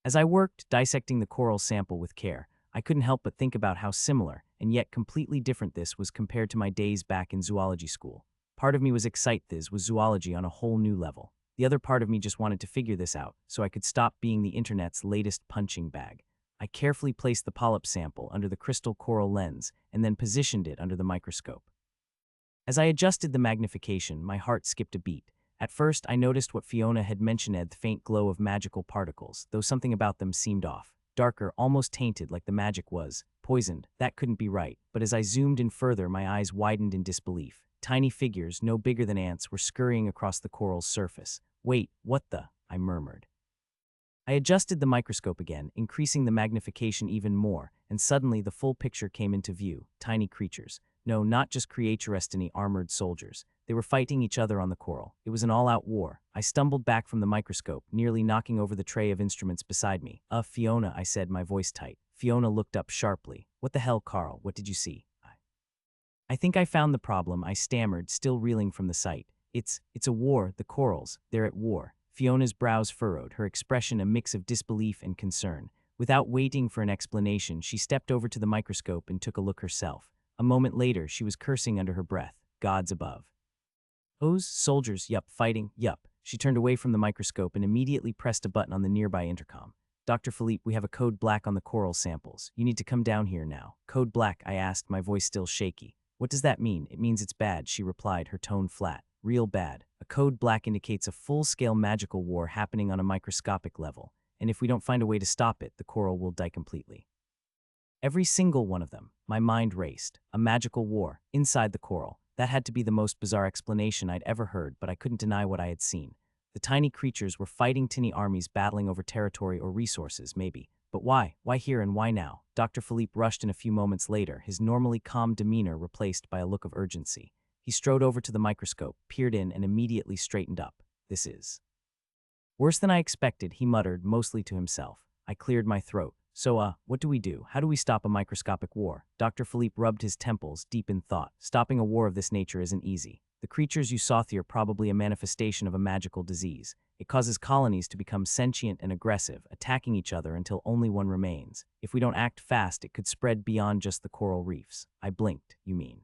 As I worked, dissecting the coral sample with care, I couldn't help but think about how similar, and yet completely different this was compared to my days back in zoology school. Part of me was excited this was zoology on a whole new level. The other part of me just wanted to figure this out, so I could stop being the internet's latest punching bag. I carefully placed the polyp sample under the crystal coral lens, and then positioned it under the microscope. As I adjusted the magnification, my heart skipped a beat. At first, I noticed what Fiona had mentioned as the faint glow of magical particles, though something about them seemed off. Darker, almost tainted, like the magic was poisoned. That couldn't be right. But as I zoomed in further, my eyes widened in disbelief. Tiny figures, no bigger than ants, were scurrying across the coral's surface. "Wait, what the?" I murmured. I adjusted the microscope again, increasing the magnification even more, and suddenly the full picture came into view. Tiny creatures. No, not just creaturestiny armored soldiers. They were fighting each other on the coral. It was an all-out war. I stumbled back from the microscope, nearly knocking over the tray of instruments beside me. Fiona," I said, my voice tight. Fiona looked up sharply. "What the hell, Carl? What did you see?" I think I found the problem," I stammered, still reeling from the sight. It's a war, the corals. They're at war." Fiona's brows furrowed, her expression a mix of disbelief and concern. Without waiting for an explanation, she stepped over to the microscope and took a look herself. A moment later, she was cursing under her breath. Gods above. "O's, soldiers, yup, fighting, yup." She turned away from the microscope and immediately pressed a button on the nearby intercom. "Dr. Philippe, we have a code black on the coral samples. You need to come down here now." "Code black?" I asked, my voice still shaky. "What does that mean?" "It means it's bad," she replied, her tone flat. "Real bad. A code black indicates a full-scale magical war happening on a microscopic level, and if we don't find a way to stop it, the coral will die completely." Every single one of them. My mind raced. A magical war, inside the coral. That had to be the most bizarre explanation I'd ever heard, but I couldn't deny what I had seen. The tiny creatures were fighting tiny armies battling over territory or resources, maybe. But why? Why here and why now? Dr. Philippe rushed in a few moments later, his normally calm demeanor replaced by a look of urgency. He strode over to the microscope, peered in, and immediately straightened up. "This is worse than I expected," he muttered, mostly to himself. I cleared my throat. "So, what do we do? How do we stop a microscopic war?" Dr. Philippe rubbed his temples, deep in thought. "Stopping a war of this nature isn't easy. The creatures you saw are probably a manifestation of a magical disease. It causes colonies to become sentient and aggressive, attacking each other until only one remains. If we don't act fast, it could spread beyond just the coral reefs. I blinked, you mean?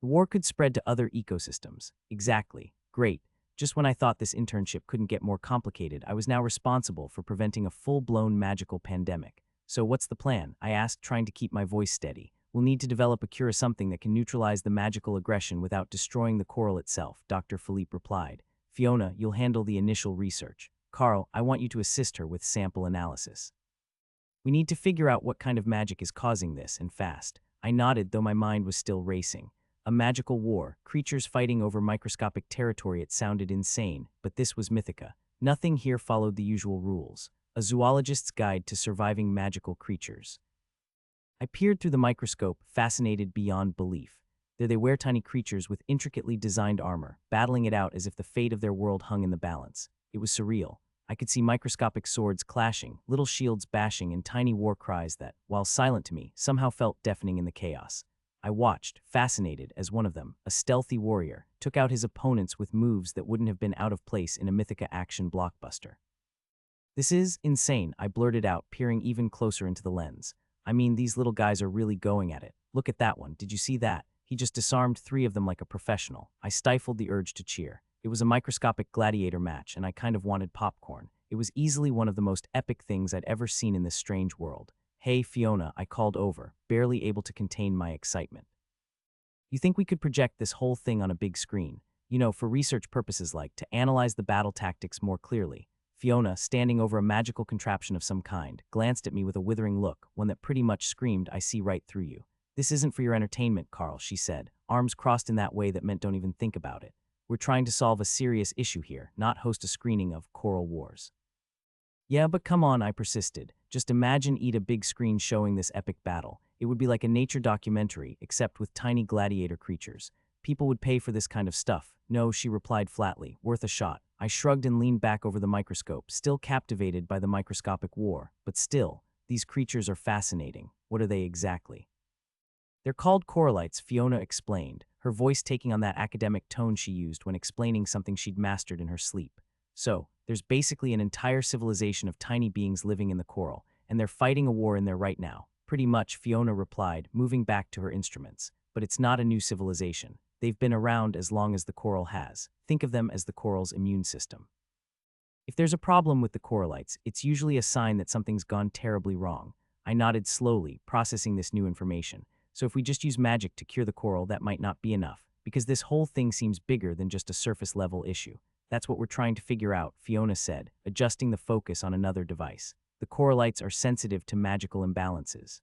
The war could spread to other ecosystems. Exactly. Great. Just when I thought this internship couldn't get more complicated, I was now responsible for preventing a full-blown magical pandemic. So what's the plan? I asked, trying to keep my voice steady. We'll need to develop a cure, something that can neutralize the magical aggression without destroying the coral itself, Dr. Philippe replied. Fiona, you'll handle the initial research. Carl, I want you to assist her with sample analysis. We need to figure out what kind of magic is causing this, and fast. I nodded, though my mind was still racing. A magical war, creatures fighting over microscopic territory. It sounded insane, but this was Mythica. Nothing here followed the usual rules. A zoologist's guide to surviving magical creatures. I peered through the microscope, fascinated beyond belief. There they were, tiny creatures with intricately designed armor, battling it out as if the fate of their world hung in the balance. It was surreal. I could see microscopic swords clashing, little shields bashing, and tiny war cries that, while silent to me, somehow felt deafening in the chaos. I watched, fascinated, as one of them, a stealthy warrior, took out his opponents with moves that wouldn't have been out of place in a Mythica action blockbuster. This is insane, I blurted out, peering even closer into the lens. I mean, these little guys are really going at it. Look at that one, did you see that? He just disarmed 3 of them like a professional. I stifled the urge to cheer. It was a microscopic gladiator match, and I kind of wanted popcorn. It was easily one of the most epic things I'd ever seen in this strange world. Hey, Fiona, I called over, barely able to contain my excitement. You think we could project this whole thing on a big screen? You know, for research purposes, like to analyze the battle tactics more clearly. Fiona, standing over a magical contraption of some kind, glanced at me with a withering look, one that pretty much screamed, I see right through you. This isn't for your entertainment, Carl, she said, arms crossed in that way that meant don't even think about it. We're trying to solve a serious issue here, not host a screening of Coral Wars. Yeah, but come on, I persisted. Just imagine a big screen showing this epic battle. It would be like a nature documentary, except with tiny gladiator creatures. People would pay for this kind of stuff. No, she replied flatly, worth a shot. I shrugged and leaned back over the microscope, still captivated by the microscopic war. But still, these creatures are fascinating. What are they exactly? They're called coralites, Fiona explained, her voice taking on that academic tone she used when explaining something she'd mastered in her sleep. So, there's basically an entire civilization of tiny beings living in the coral, and they're fighting a war in there right now. Pretty much, Fiona replied, moving back to her instruments. But it's not a new civilization. They've been around as long as the coral has. Think of them as the coral's immune system. If there's a problem with the coralites, it's usually a sign that something's gone terribly wrong. I nodded slowly, processing this new information. So if we just use magic to cure the coral, that might not be enough, because this whole thing seems bigger than just a surface-level issue. That's what we're trying to figure out, Fiona said, adjusting the focus on another device. The coralites are sensitive to magical imbalances.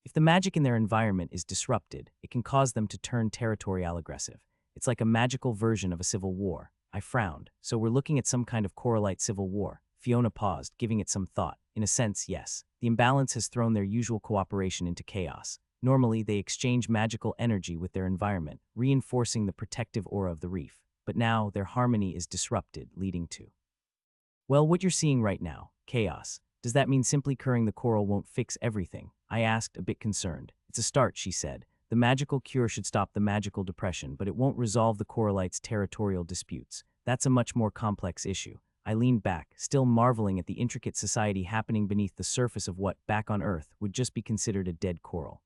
If the magic in their environment is disrupted, it can cause them to turn territorial aggressive. It's like a magical version of a civil war. I frowned. So we're looking at some kind of coralite civil war. Fiona paused, giving it some thought. In a sense, yes. The imbalance has thrown their usual cooperation into chaos. Normally, they exchange magical energy with their environment, reinforcing the protective aura of the reef. But now, their harmony is disrupted, leading to... Well, what you're seeing right now, chaos. Does that mean simply curing the coral won't fix everything? I asked, a bit concerned. It's a start, she said. The magical cure should stop the magical depression, but it won't resolve the coralites' territorial disputes. That's a much more complex issue. I leaned back, still marveling at the intricate society happening beneath the surface of what, back on Earth, would just be considered a dead coral.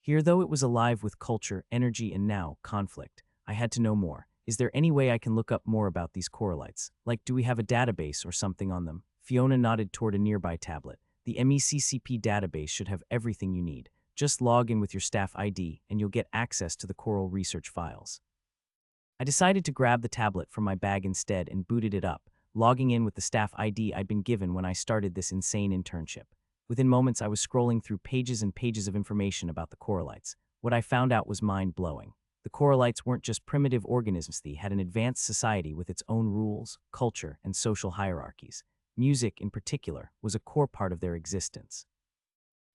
Here, though, it was alive with culture, energy, and now, conflict. I had to know more. Is there any way I can look up more about these coralites? Like, do we have a database or something on them? Fiona nodded toward a nearby tablet. The MECCP database should have everything you need. Just log in with your staff ID, and you'll get access to the coral research files. I decided to grab the tablet from my bag instead and booted it up, logging in with the staff ID I'd been given when I started this insane internship. Within moments, I was scrolling through pages and pages of information about the coralites. What I found out was mind-blowing. The coralites weren't just primitive organisms, they had an advanced society with its own rules, culture, and social hierarchies. Music, in particular, was a core part of their existence.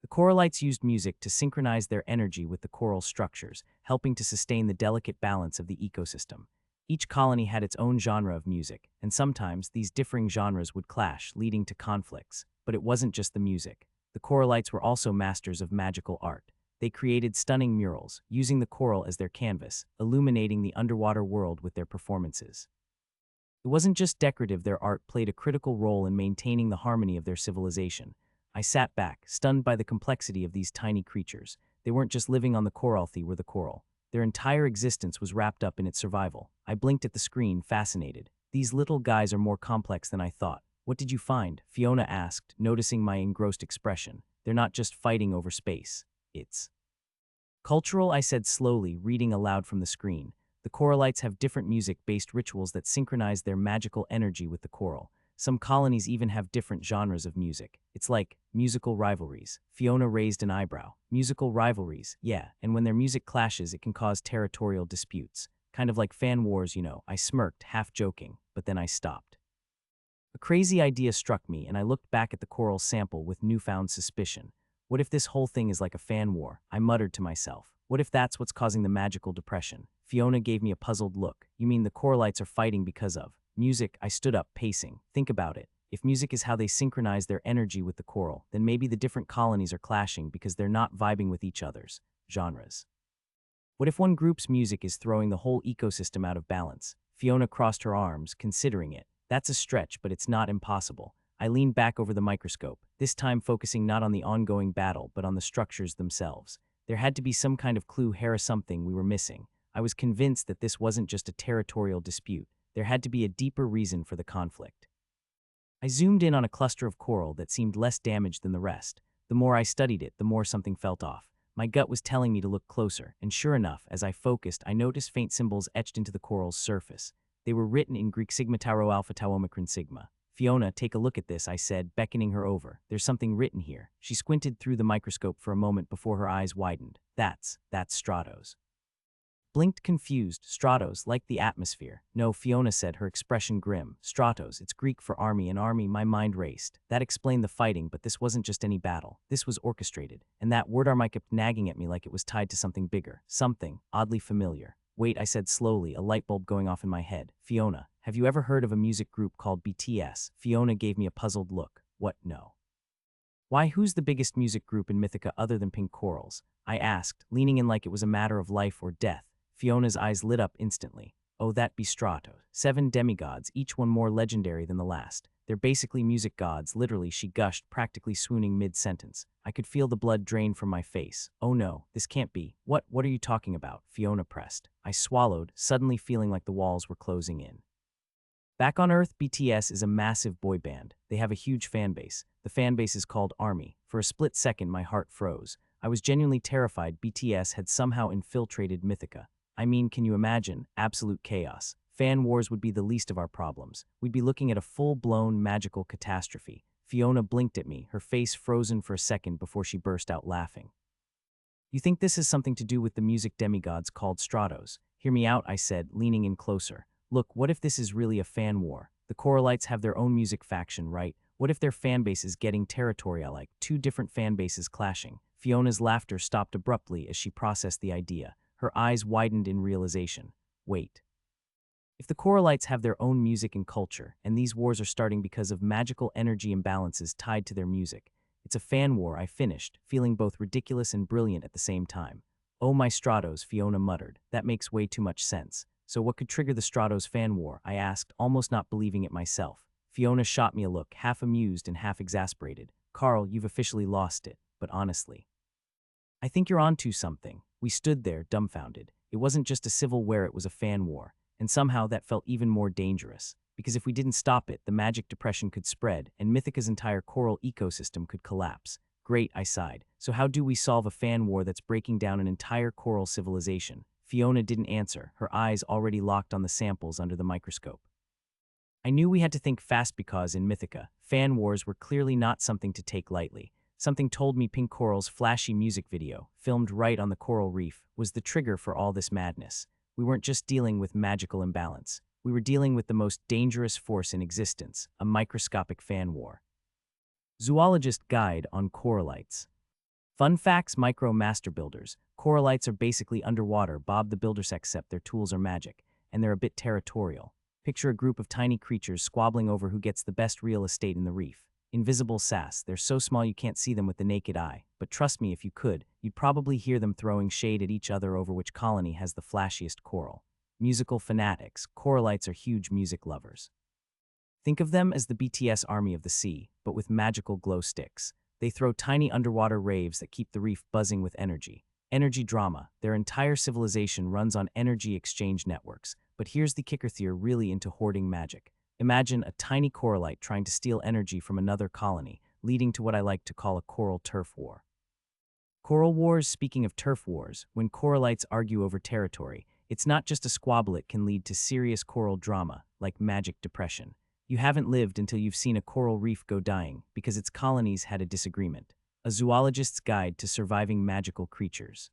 The coralites used music to synchronize their energy with the coral structures, helping to sustain the delicate balance of the ecosystem. Each colony had its own genre of music, and sometimes these differing genres would clash, leading to conflicts. But it wasn't just the music. The coralites were also masters of magical art. They created stunning murals, using the coral as their canvas, illuminating the underwater world with their performances. It wasn't just decorative, their art played a critical role in maintaining the harmony of their civilization. I sat back, stunned by the complexity of these tiny creatures. They weren't just living on the coral, they were the coral. Their entire existence was wrapped up in its survival. I blinked at the screen, fascinated. These little guys are more complex than I thought. What did you find? Fiona asked, noticing my engrossed expression. They're not just fighting over space. It's cultural, I said slowly, reading aloud from the screen. The coralites have different music-based rituals that synchronize their magical energy with the coral. Some colonies even have different genres of music. It's like musical rivalries. Fiona raised an eyebrow. Musical rivalries, yeah, and when their music clashes, it can cause territorial disputes. Kind of like fan wars, you know. I smirked, half joking, but then I stopped. A crazy idea struck me, and I looked back at the coral sample with newfound suspicion. What if this whole thing is like a fan war? I muttered to myself. What if that's what's causing the magical depression? Fiona gave me a puzzled look. You mean the coralites are fighting because of music? I stood up, pacing. Think about it. If music is how they synchronize their energy with the coral, then maybe the different colonies are clashing because they're not vibing with each other's genres. What if one group's music is throwing the whole ecosystem out of balance? Fiona crossed her arms, considering it. That's a stretch, but it's not impossible. I leaned back over the microscope, this time focusing not on the ongoing battle, but on the structures themselves. There had to be some kind of clue here, something we were missing. I was convinced that this wasn't just a territorial dispute. There had to be a deeper reason for the conflict. I zoomed in on a cluster of coral that seemed less damaged than the rest. The more I studied it, the more something felt off. My gut was telling me to look closer, and sure enough, as I focused, I noticed faint symbols etched into the coral's surface. They were written in Greek: sigma tau rho alpha tau omicron sigma. Fiona, take a look at this, I said, beckoning her over. There's something written here. She squinted through the microscope for a moment before her eyes widened. That's stratos. Blinked confused. Stratos, like the atmosphere. No, Fiona said, her expression grim. Stratos, it's Greek for army, and army, my mind raced. That explained the fighting, but this wasn't just any battle. This was orchestrated. And that word army kept nagging at me like it was tied to something bigger. Something oddly familiar. Wait, I said slowly, a light bulb going off in my head. Fiona, have you ever heard of a music group called BTS? Fiona gave me a puzzled look. What? No. Why, who's the biggest music group in Mythica other than pink corals? I asked, leaning in like it was a matter of life or death. Fiona's eyes lit up instantly. Oh, that be Stratos. 7 demigods, each one more legendary than the last. They're basically music gods, literally, she gushed, practically swooning mid-sentence. I could feel the blood drain from my face. Oh no, this can't be. What are you talking about? Fiona pressed. I swallowed, suddenly feeling like the walls were closing in. Back on Earth, BTS is a massive boy band. They have a huge fan base. The fan base is called ARMY. For a split second, my heart froze. I was genuinely terrified BTS had somehow infiltrated Mythica. I mean, can you imagine? Absolute chaos. Fan wars would be the least of our problems. We'd be looking at a full-blown magical catastrophe. Fiona blinked at me, her face frozen for a second before she burst out laughing. You think this has something to do with the music demigods called Stratos? Hear me out, I said, leaning in closer. Look, what if this is really a fan war? The coralites have their own music faction, right? What if their fan base is getting territorial, like 2 different fan bases clashing? Fiona's laughter stopped abruptly as she processed the idea. Her eyes widened in realization. Wait. If the coralites have their own music and culture, and these wars are starting because of magical energy imbalances tied to their music, it's a fan war, I finished, feeling both ridiculous and brilliant at the same time. Oh my Stratos, Fiona muttered. That makes way too much sense. So what could trigger the Stratos fan war? I asked, almost not believing it myself. Fiona shot me a look, half amused and half exasperated. Carl, you've officially lost it. But honestly, I think you're onto something. We stood there, dumbfounded. It wasn't just a civil war, it was a fan war. And somehow that felt even more dangerous. Because if we didn't stop it, the magic depression could spread, and Mythica's entire coral ecosystem could collapse. Great, I sighed. So how do we solve a fan war that's breaking down an entire coral civilization? Fiona didn't answer, her eyes already locked on the samples under the microscope. I knew we had to think fast because, in Mythica, fan wars were clearly not something to take lightly. Something told me Pink Coral's flashy music video, filmed right on the coral reef, was the trigger for all this madness. We weren't just dealing with magical imbalance. We were dealing with the most dangerous force in existence, a microscopic fan war. Zoologist Guide on Coralites. Fun facts: micro master builders. Coralites are basically underwater Bob the Builders, except their tools are magic, and they're a bit territorial. Picture a group of tiny creatures squabbling over who gets the best real estate in the reef. Invisible sass. They're so small you can't see them with the naked eye. But trust me, if you could, you'd probably hear them throwing shade at each other over which colony has the flashiest coral. Musical fanatics. Coralites are huge music lovers. Think of them as the BTS army of the sea, but with magical glow sticks. They throw tiny underwater raves that keep the reef buzzing with energy. Energy drama. Their entire civilization runs on energy exchange networks. But here's the kicker: they're really into hoarding magic. Imagine a tiny coralite trying to steal energy from another colony, leading to what I like to call a coral turf war. Coral wars. Speaking of turf wars, when coralites argue over territory, it's not just a squabble, it can lead to serious coral drama, like magic depression. You haven't lived until you've seen a coral reef go dying because its colonies had a disagreement. A zoologist's guide to surviving magical creatures.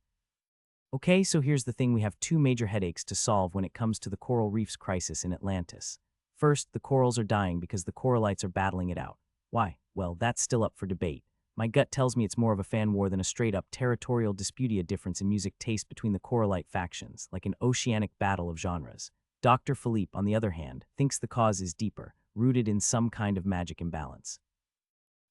Okay, so here's the thing: we have two major headaches to solve when it comes to the coral reefs crisis in Atlantis. First, the corals are dying because the coralites are battling it out. Why? Well, that's still up for debate. My gut tells me it's more of a fan war than a straight-up territorial dispute, a difference in music taste between the coralite factions, like an oceanic battle of genres. Dr. Philippe, on the other hand, thinks the cause is deeper, rooted in some kind of magic imbalance.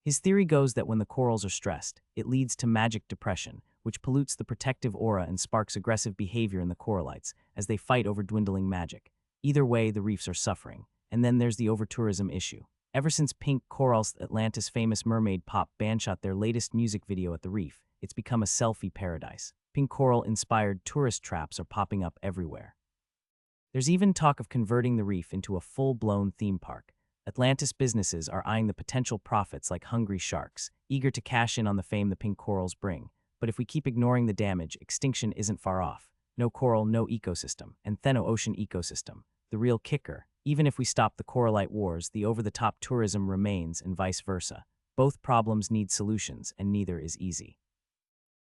His theory goes that when the corals are stressed, it leads to magic depression, which pollutes the protective aura and sparks aggressive behavior in the coralites as they fight over dwindling magic. Either way, the reefs are suffering. And then there's the over-tourism issue. Ever since Pink Coral's Atlantis' famous mermaid pop band shot their latest music video at the reef, it's become a selfie paradise. Pink Coral-inspired tourist traps are popping up everywhere. There's even talk of converting the reef into a full-blown theme park. Atlantis businesses are eyeing the potential profits like hungry sharks, eager to cash in on the fame the pink corals bring. But if we keep ignoring the damage, extinction isn't far off. No coral, no ecosystem, and then no ocean ecosystem. The real kicker: even if we stop the coralite wars, the over-the-top tourism remains, and vice versa. Both problems need solutions, and neither is easy.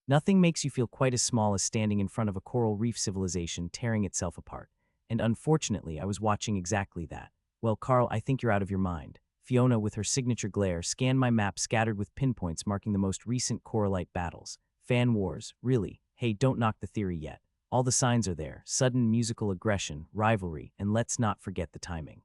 Nothing makes you feel quite as small as standing in front of a coral reef civilization tearing itself apart. And unfortunately, I was watching exactly that. Well, Carl, I think you're out of your mind. Fiona, with her signature glare, scanned my map scattered with pinpoints marking the most recent coralite battles. Fan wars, really? Hey, don't knock the theory yet. All the signs are there: sudden musical aggression, rivalry, and let's not forget the timing.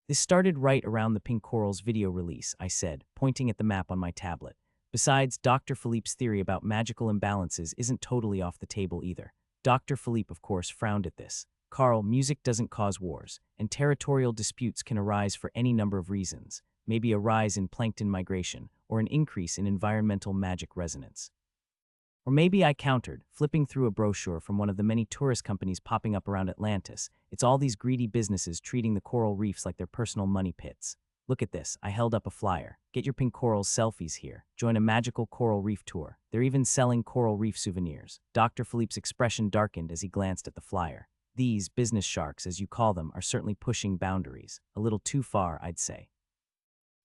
This started right around the Pink Coral's video release, I said, pointing at the map on my tablet. Besides, Dr. Philippe's theory about magical imbalances isn't totally off the table either. Dr. Philippe, of course, frowned at this. Carl, music doesn't cause wars, and territorial disputes can arise for any number of reasons. Maybe a rise in plankton migration, or an increase in environmental magic resonance. Or maybe, I countered, flipping through a brochure from one of the many tourist companies popping up around Atlantis. It's all these greedy businesses treating the coral reefs like their personal money pits. Look at this. I held up a flyer. Get your pink corals selfies here. Join a magical coral reef tour. They're even selling coral reef souvenirs. Dr. Philippe's expression darkened as he glanced at the flyer. These business sharks, as you call them, are certainly pushing boundaries. A little too far, I'd say.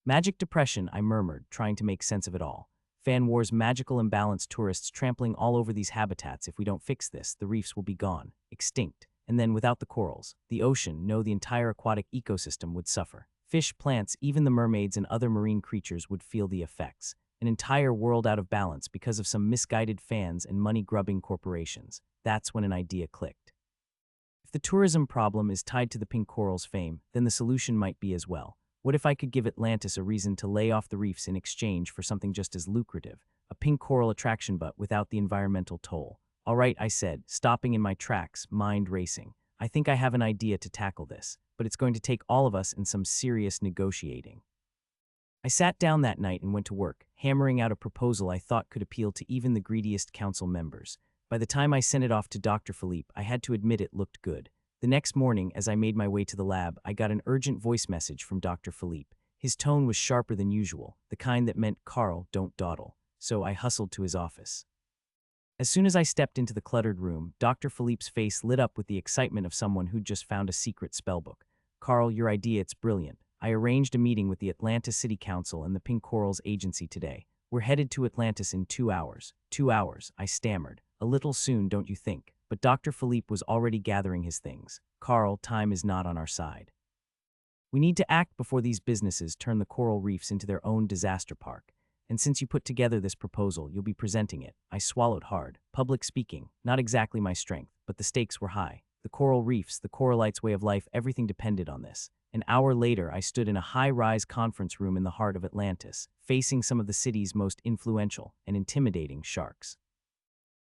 Magic depression, I murmured, trying to make sense of it all. Fan wars, magical imbalance, tourists trampling all over these habitats. If we don't fix this, the reefs will be gone, extinct. And then without the corals, the ocean, no, the entire aquatic ecosystem would suffer. Fish, plants, even the mermaids and other marine creatures would feel the effects. An entire world out of balance because of some misguided fans and money-grubbing corporations. That's when an idea clicked. If the tourism problem is tied to the pink coral's fame, then the solution might be as well. What if I could give Atlantis a reason to lay off the reefs in exchange for something just as lucrative? A pink coral attraction, but without the environmental toll. All right, I said, stopping in my tracks, mind racing. I think I have an idea to tackle this, but it's going to take all of us and some serious negotiating. I sat down that night and went to work, hammering out a proposal I thought could appeal to even the greediest council members. By the time I sent it off to Dr. Philippe, I had to admit it looked good. The next morning, as I made my way to the lab, I got an urgent voice message from Dr. Philippe. His tone was sharper than usual, the kind that meant, "Carl, don't dawdle." So I hustled to his office. As soon as I stepped into the cluttered room, Dr. Philippe's face lit up with the excitement of someone who'd just found a secret spellbook. "Carl, your idea, it's brilliant. I arranged a meeting with the Atlantis City Council and the Pink Corals Agency today. We're headed to Atlantis in 2 hours. 2 hours, I stammered. A little soon, don't you think? But Dr. Philippe was already gathering his things. "Carl, time is not on our side. We need to act before these businesses turn the coral reefs into their own disaster park. And since you put together this proposal, you'll be presenting it." I swallowed hard. Public speaking, not exactly my strength, but the stakes were high. The coral reefs, the coralites' way of life, everything depended on this. An hour later, I stood in a high-rise conference room in the heart of Atlantis, facing some of the city's most influential and intimidating sharks.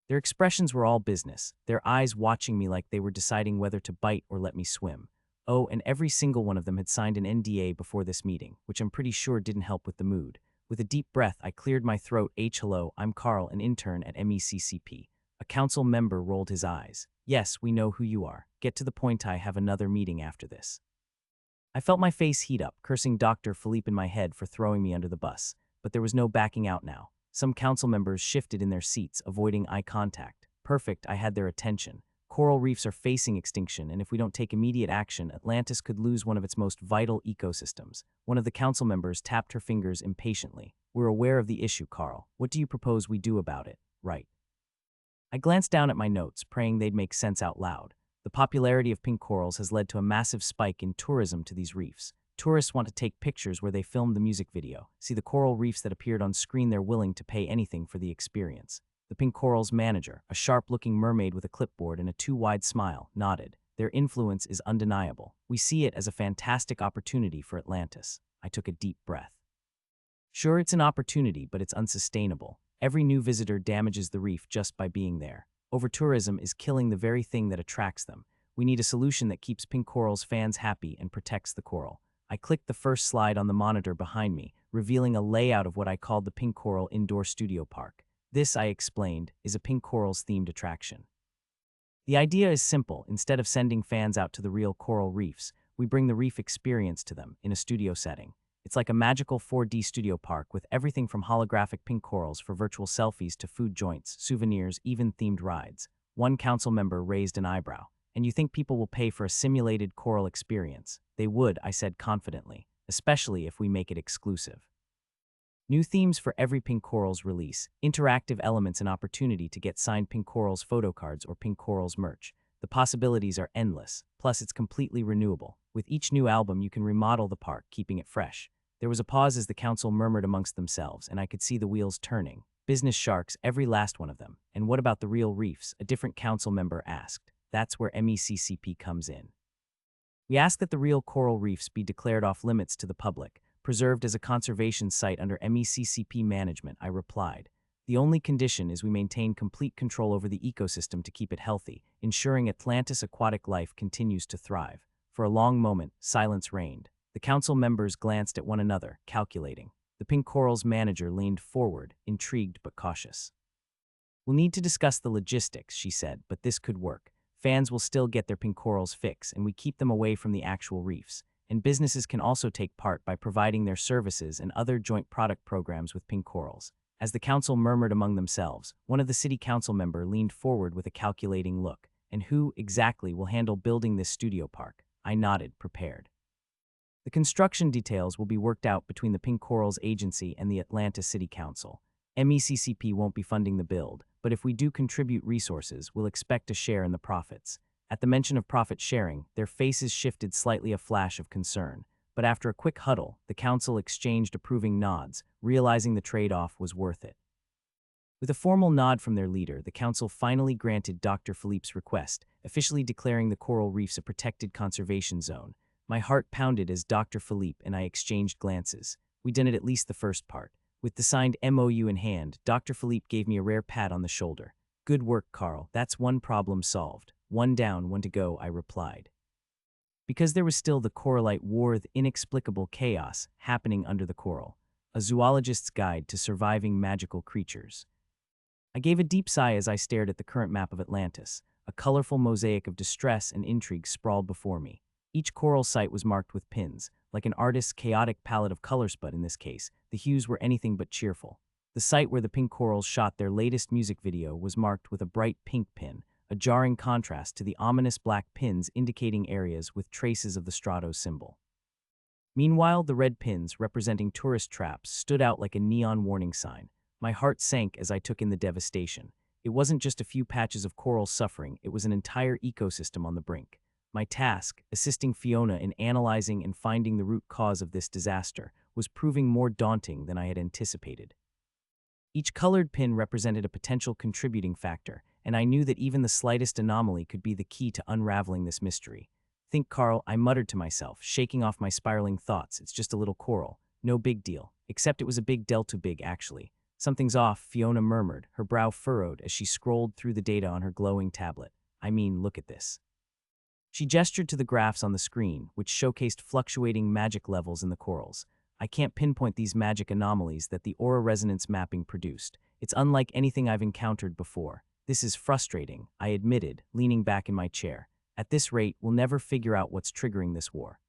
Their expressions were all business, their eyes watching me like they were deciding whether to bite or let me swim. Oh, and every single one of them had signed an NDA before this meeting, which I'm pretty sure didn't help with the mood. With a deep breath, I cleared my throat. Hello, I'm Carl, an intern at MECCP. A council member rolled his eyes. Yes, we know who you are. Get to the point, I have another meeting after this. I felt my face heat up, cursing Dr. Philippe in my head for throwing me under the bus. But there was no backing out now. Some council members shifted in their seats, avoiding eye contact. Perfect, I had their attention. Coral reefs are facing extinction, and if we don't take immediate action, Atlantis could lose one of its most vital ecosystems. One of the council members tapped her fingers impatiently. We're aware of the issue, Carl. What do you propose we do about it? Right. I glanced down at my notes, praying they'd make sense out loud. The popularity of pink corals has led to a massive spike in tourism to these reefs. Tourists want to take pictures where they filmed the music video, see the coral reefs that appeared on screen. They're willing to pay anything for the experience. The pink coral's manager, a sharp-looking mermaid with a clipboard and a too-wide smile, nodded. Their influence is undeniable. We see it as a fantastic opportunity for Atlantis. I took a deep breath. Sure, it's an opportunity, but it's unsustainable. Every new visitor damages the reef just by being there. Over-tourism is killing the very thing that attracts them. We need a solution that keeps pink coral's fans happy and protects the coral. I clicked the first slide on the monitor behind me, revealing a layout of what I called the Pink Coral Indoor Studio Park. This, I explained, is a pink corals themed attraction. The idea is simple. Instead of sending fans out to the real coral reefs, we bring the reef experience to them in a studio setting. It's like a magical 4D studio park with everything from holographic pink corals for virtual selfies to food joints, souvenirs, even themed rides. One council member raised an eyebrow. And you think people will pay for a simulated coral experience? They would, I said confidently, especially if we make it exclusive. New themes for every pink corals release, interactive elements, and opportunity to get signed pink corals photo cards or pink corals merch. The possibilities are endless, plus it's completely renewable. With each new album, you can remodel the park, keeping it fresh. There was a pause as the council murmured amongst themselves, and I could see the wheels turning. Business sharks, every last one of them. And what about the real reefs? A different council member asked. That's where MECCP comes in. We ask that the real coral reefs be declared off limits to the public, preserved as a conservation site under MECCP management, I replied. The only condition is we maintain complete control over the ecosystem to keep it healthy, ensuring Atlantis aquatic life continues to thrive. For a long moment, silence reigned. The council members glanced at one another, calculating. The pink coral's manager leaned forward, intrigued but cautious. We'll need to discuss the logistics, she said, but this could work. Fans will still get their pink corals fix, and we keep them away from the actual reefs. And businesses can also take part by providing their services and other joint product programs with pink corals. As the council murmured among themselves, one of the city council members leaned forward with a calculating look. And who, exactly, will handle building this studio park? I nodded, prepared. The construction details will be worked out between the Pink Corals Agency and the Atlanta City Council. MECCP won't be funding the build, but if we do contribute resources, we'll expect a share in the profits. At the mention of profit sharing, their faces shifted slightly, a flash of concern. But after a quick huddle, the council exchanged approving nods, realizing the trade-off was worth it. With a formal nod from their leader, the council finally granted Dr. Philippe's request, officially declaring the coral reefs a protected conservation zone. My heart pounded as Dr. Philippe and I exchanged glances. We'd done it, at least the first part. With the signed MOU in hand, Dr. Philippe gave me a rare pat on the shoulder. Good work, Carl. That's one problem solved. One down, one to go, I replied. Because there was still the coralite war, the inexplicable chaos happening under the coral. A zoologist's guide to surviving magical creatures. I gave a deep sigh as I stared at the current map of Atlantis. A colorful mosaic of distress and intrigue sprawled before me. Each coral site was marked with pins, like an artist's chaotic palette of colors, but in this case, the hues were anything but cheerful. The site where the pink corals shot their latest music video was marked with a bright pink pin, a jarring contrast to the ominous black pins indicating areas with traces of the Stratos symbol. Meanwhile, the red pins, representing tourist traps, stood out like a neon warning sign. My heart sank as I took in the devastation. It wasn't just a few patches of coral suffering, it was an entire ecosystem on the brink. My task, assisting Fiona in analyzing and finding the root cause of this disaster, was proving more daunting than I had anticipated. Each colored pin represented a potential contributing factor, and I knew that even the slightest anomaly could be the key to unraveling this mystery. Think, Carl, I muttered to myself, shaking off my spiraling thoughts. It's just a little coral. No big deal. Except it was a big del too big, actually. Something's off, Fiona murmured, her brow furrowed as she scrolled through the data on her glowing tablet. I mean, look at this. She gestured to the graphs on the screen, which showcased fluctuating magic levels in the corals. I can't pinpoint these magic anomalies that the aura resonance mapping produced. It's unlike anything I've encountered before. This is frustrating, I admitted, leaning back in my chair. At this rate, we'll never figure out what's triggering this war.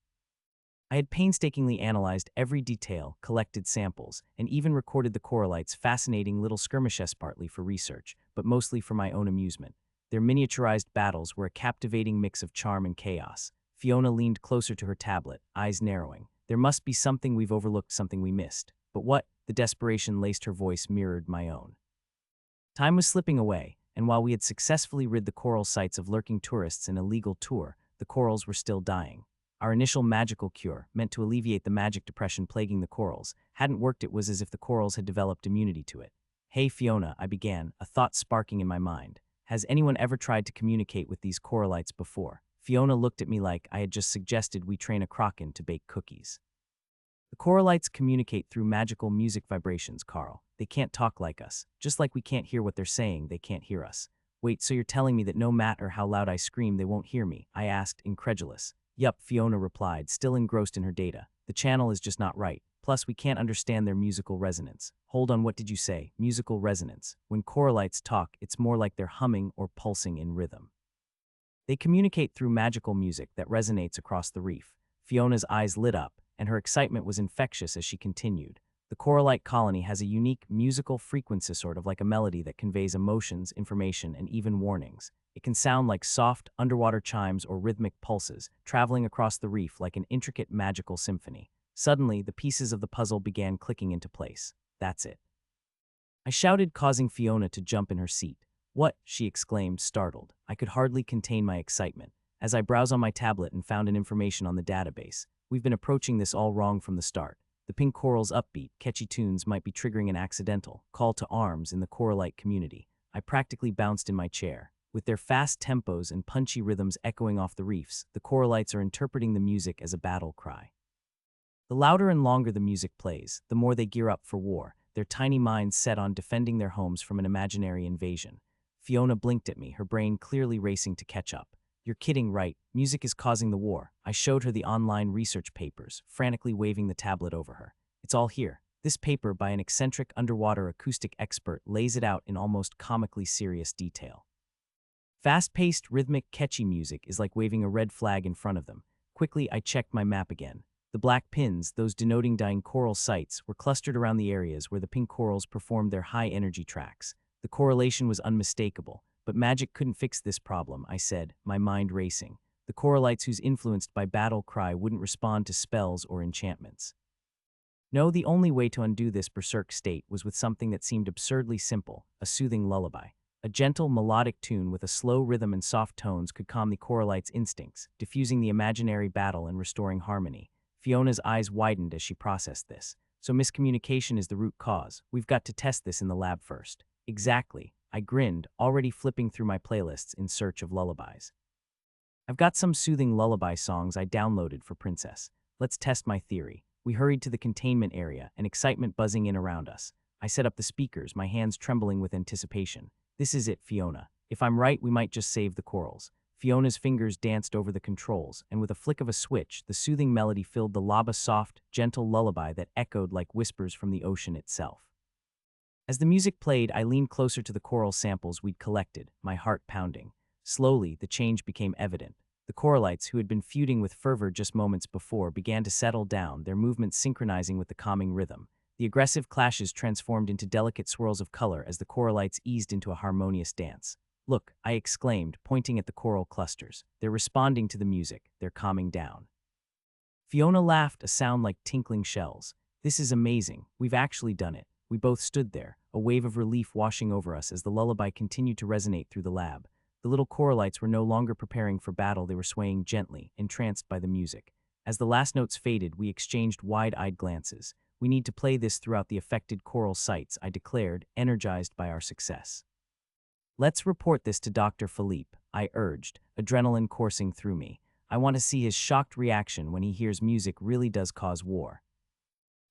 I had painstakingly analyzed every detail, collected samples, and even recorded the coralites' fascinating little skirmishes, partly for research, but mostly for my own amusement. Their miniaturized battles were a captivating mix of charm and chaos. Fiona leaned closer to her tablet, eyes narrowing. There must be something we've overlooked, something we missed. But what? The desperation laced her voice mirrored my own. Time was slipping away, and while we had successfully rid the coral sites of lurking tourists and illegal tour, the corals were still dying. Our initial magical cure, meant to alleviate the magic depression plaguing the corals, hadn't worked. It was as if the corals had developed immunity to it. Hey Fiona, I began, a thought sparking in my mind. Has anyone ever tried to communicate with these coralites before? Fiona looked at me like I had just suggested we train a kraken to bake cookies. The coralites communicate through magical music vibrations, Carl. They can't talk like us. Just like we can't hear what they're saying, they can't hear us. Wait, so you're telling me that no matter how loud I scream, they won't hear me? I asked, incredulous. Yup, Fiona replied, still engrossed in her data. The channel is just not right. Plus, we can't understand their musical resonance. Hold on, what did you say? Musical resonance. When coralites talk, it's more like they're humming or pulsing in rhythm. They communicate through magical music that resonates across the reef. Fiona's eyes lit up, and her excitement was infectious as she continued. The coralite colony has a unique musical frequency, sort of like a melody that conveys emotions, information, and even warnings. It can sound like soft, underwater chimes or rhythmic pulses, traveling across the reef like an intricate magical symphony. Suddenly, the pieces of the puzzle began clicking into place. That's it. I shouted, causing Fiona to jump in her seat. What? She exclaimed, startled. I could hardly contain my excitement. As I browsed on my tablet and found information on the database, we've been approaching this all wrong from the start. The pink coral's upbeat, catchy tunes might be triggering an accidental call to arms in the coralite community. I practically bounced in my chair. With their fast tempos and punchy rhythms echoing off the reefs, the coralites are interpreting the music as a battle cry. The louder and longer the music plays, the more they gear up for war, their tiny minds set on defending their homes from an imaginary invasion. Fiona blinked at me, her brain clearly racing to catch up. You're kidding, right? Music is causing the war. I showed her the online research papers, frantically waving the tablet over her. It's all here. This paper by an eccentric underwater acoustic expert lays it out in almost comically serious detail. Fast-paced, rhythmic, catchy music is like waving a red flag in front of them. Quickly, I checked my map again. The black pins, those denoting dying coral sites, were clustered around the areas where the pink corals performed their high-energy tracks. The correlation was unmistakable, but magic couldn't fix this problem, I said, my mind racing. The coralites who's influenced by battle cry wouldn't respond to spells or enchantments. No, the only way to undo this berserk state was with something that seemed absurdly simple, a soothing lullaby. A gentle, melodic tune with a slow rhythm and soft tones could calm the coralite's instincts, diffusing the imaginary battle and restoring harmony. Fiona's eyes widened as she processed this. So miscommunication is the root cause. We've got to test this in the lab first. Exactly. I grinned, already flipping through my playlists in search of lullabies. I've got some soothing lullaby songs I downloaded for Princess. Let's test my theory. We hurried to the containment area, and excitement buzzing in around us. I set up the speakers, my hands trembling with anticipation. This is it, Fiona. If I'm right, we might just save the corals. Fiona's fingers danced over the controls, and with a flick of a switch, the soothing melody filled the lava soft, gentle lullaby that echoed like whispers from the ocean itself. As the music played, I leaned closer to the coral samples we'd collected, my heart pounding. Slowly, the change became evident. The coralites, who had been feuding with fervor just moments before, began to settle down, their movements synchronizing with the calming rhythm. The aggressive clashes transformed into delicate swirls of color as the coralites eased into a harmonious dance. Look, I exclaimed, pointing at the coral clusters. They're responding to the music, they're calming down. Fiona laughed, a sound like tinkling shells. This is amazing, we've actually done it. We both stood there, a wave of relief washing over us as the lullaby continued to resonate through the lab. The little coralites were no longer preparing for battle, they were swaying gently, entranced by the music. As the last notes faded, we exchanged wide-eyed glances. We need to play this throughout the affected coral sites, I declared, energized by our success. Let's report this to Dr. Philippe, I urged, adrenaline coursing through me. I want to see his shocked reaction when he hears music really does cause war.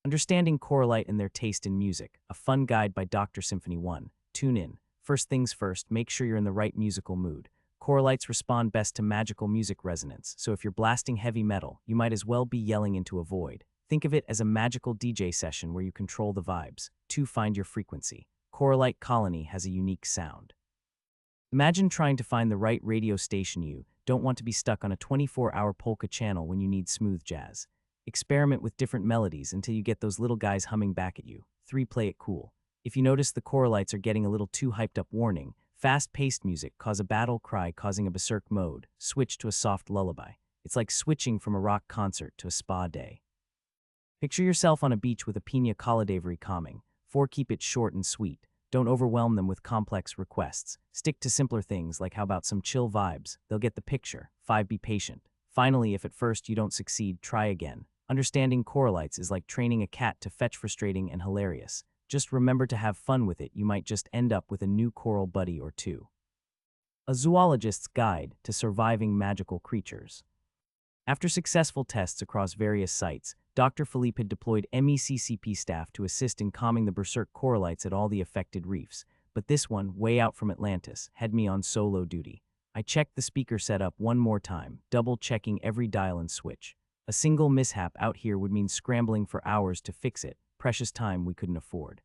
Understanding Coralite and Their Taste in Music, a fun guide by Dr. Symphony 1. Tune in. First things first, make sure you're in the right musical mood. Coralites respond best to magical music resonance, so if you're blasting heavy metal, you might as well be yelling into a void. Think of it as a magical DJ session where you control the vibes. 2. Find your frequency. Coralite Colony has a unique sound. Imagine trying to find the right radio station. You don't want to be stuck on a 24-hour polka channel when you need smooth jazz. Experiment with different melodies until you get those little guys humming back at you. 3. Play it cool. If you notice the Coralites are getting a little too hyped up, warning. Fast-paced music cause a battle cry causing a berserk mode. Switch to a soft lullaby. It's like switching from a rock concert to a spa day. Picture yourself on a beach with a piña colada calming. 4. Keep it short and sweet. Don't overwhelm them with complex requests. Stick to simpler things like how about some chill vibes. They'll get the picture. 5. Be patient. Finally, if at first you don't succeed, try again. Understanding Coralites is like training a cat to fetch, frustrating and hilarious. Just remember to have fun with it. You might just end up with a new coral buddy or two. A Zoologist's Guide to Surviving Magical Creatures. After successful tests across various sites, Dr. Philippe had deployed MECCP staff to assist in calming the berserk coralites at all the affected reefs, but this one, way out from Atlantis, had me on solo duty. I checked the speaker setup one more time, double-checking every dial and switch. A single mishap out here would mean scrambling for hours to fix it, precious time we couldn't afford.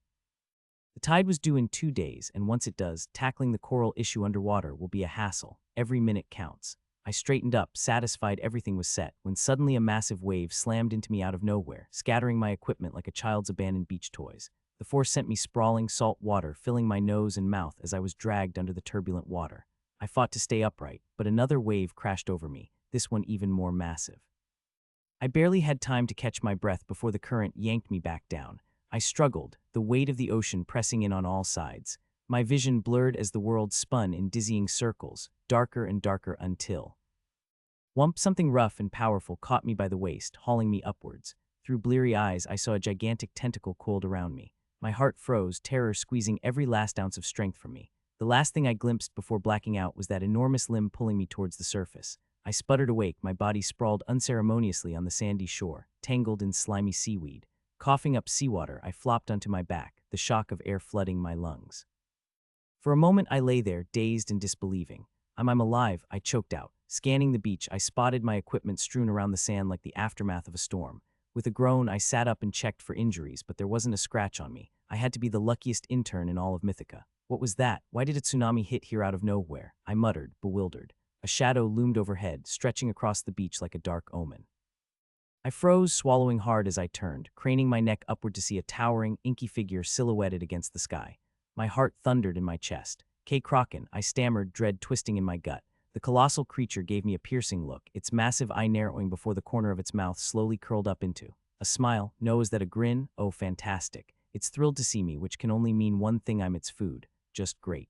The tide was due in 2 days, and once it does, tackling the coral issue underwater will be a hassle. Every minute counts. I straightened up, satisfied everything was set, when suddenly a massive wave slammed into me out of nowhere, scattering my equipment like a child's abandoned beach toys. The force sent me sprawling, salt water filling my nose and mouth as I was dragged under the turbulent water. I fought to stay upright, but another wave crashed over me, this one even more massive. I barely had time to catch my breath before the current yanked me back down. I struggled, the weight of the ocean pressing in on all sides. My vision blurred as the world spun in dizzying circles, darker and darker until... Whump! Something rough and powerful caught me by the waist, hauling me upwards. Through bleary eyes, I saw a gigantic tentacle coiled around me. My heart froze, terror squeezing every last ounce of strength from me. The last thing I glimpsed before blacking out was that enormous limb pulling me towards the surface. I sputtered awake, my body sprawled unceremoniously on the sandy shore, tangled in slimy seaweed. Coughing up seawater, I flopped onto my back, the shock of air flooding my lungs. For a moment I lay there, dazed and disbelieving. I'm alive, I choked out. Scanning the beach, I spotted my equipment strewn around the sand like the aftermath of a storm. With a groan, I sat up and checked for injuries, but there wasn't a scratch on me. I had to be the luckiest intern in all of Mythica. What was that? Why did a tsunami hit here out of nowhere? I muttered, bewildered. A shadow loomed overhead, stretching across the beach like a dark omen. I froze, swallowing hard as I turned, craning my neck upward to see a towering, inky figure silhouetted against the sky. My heart thundered in my chest. "K. Kraken," I stammered, dread twisting in my gut. The colossal creature gave me a piercing look, its massive eye narrowing before the corner of its mouth slowly curled up into a smile. No, is that a grin? Oh, fantastic. It's thrilled to see me, which can only mean one thing: I'm its food. Just great.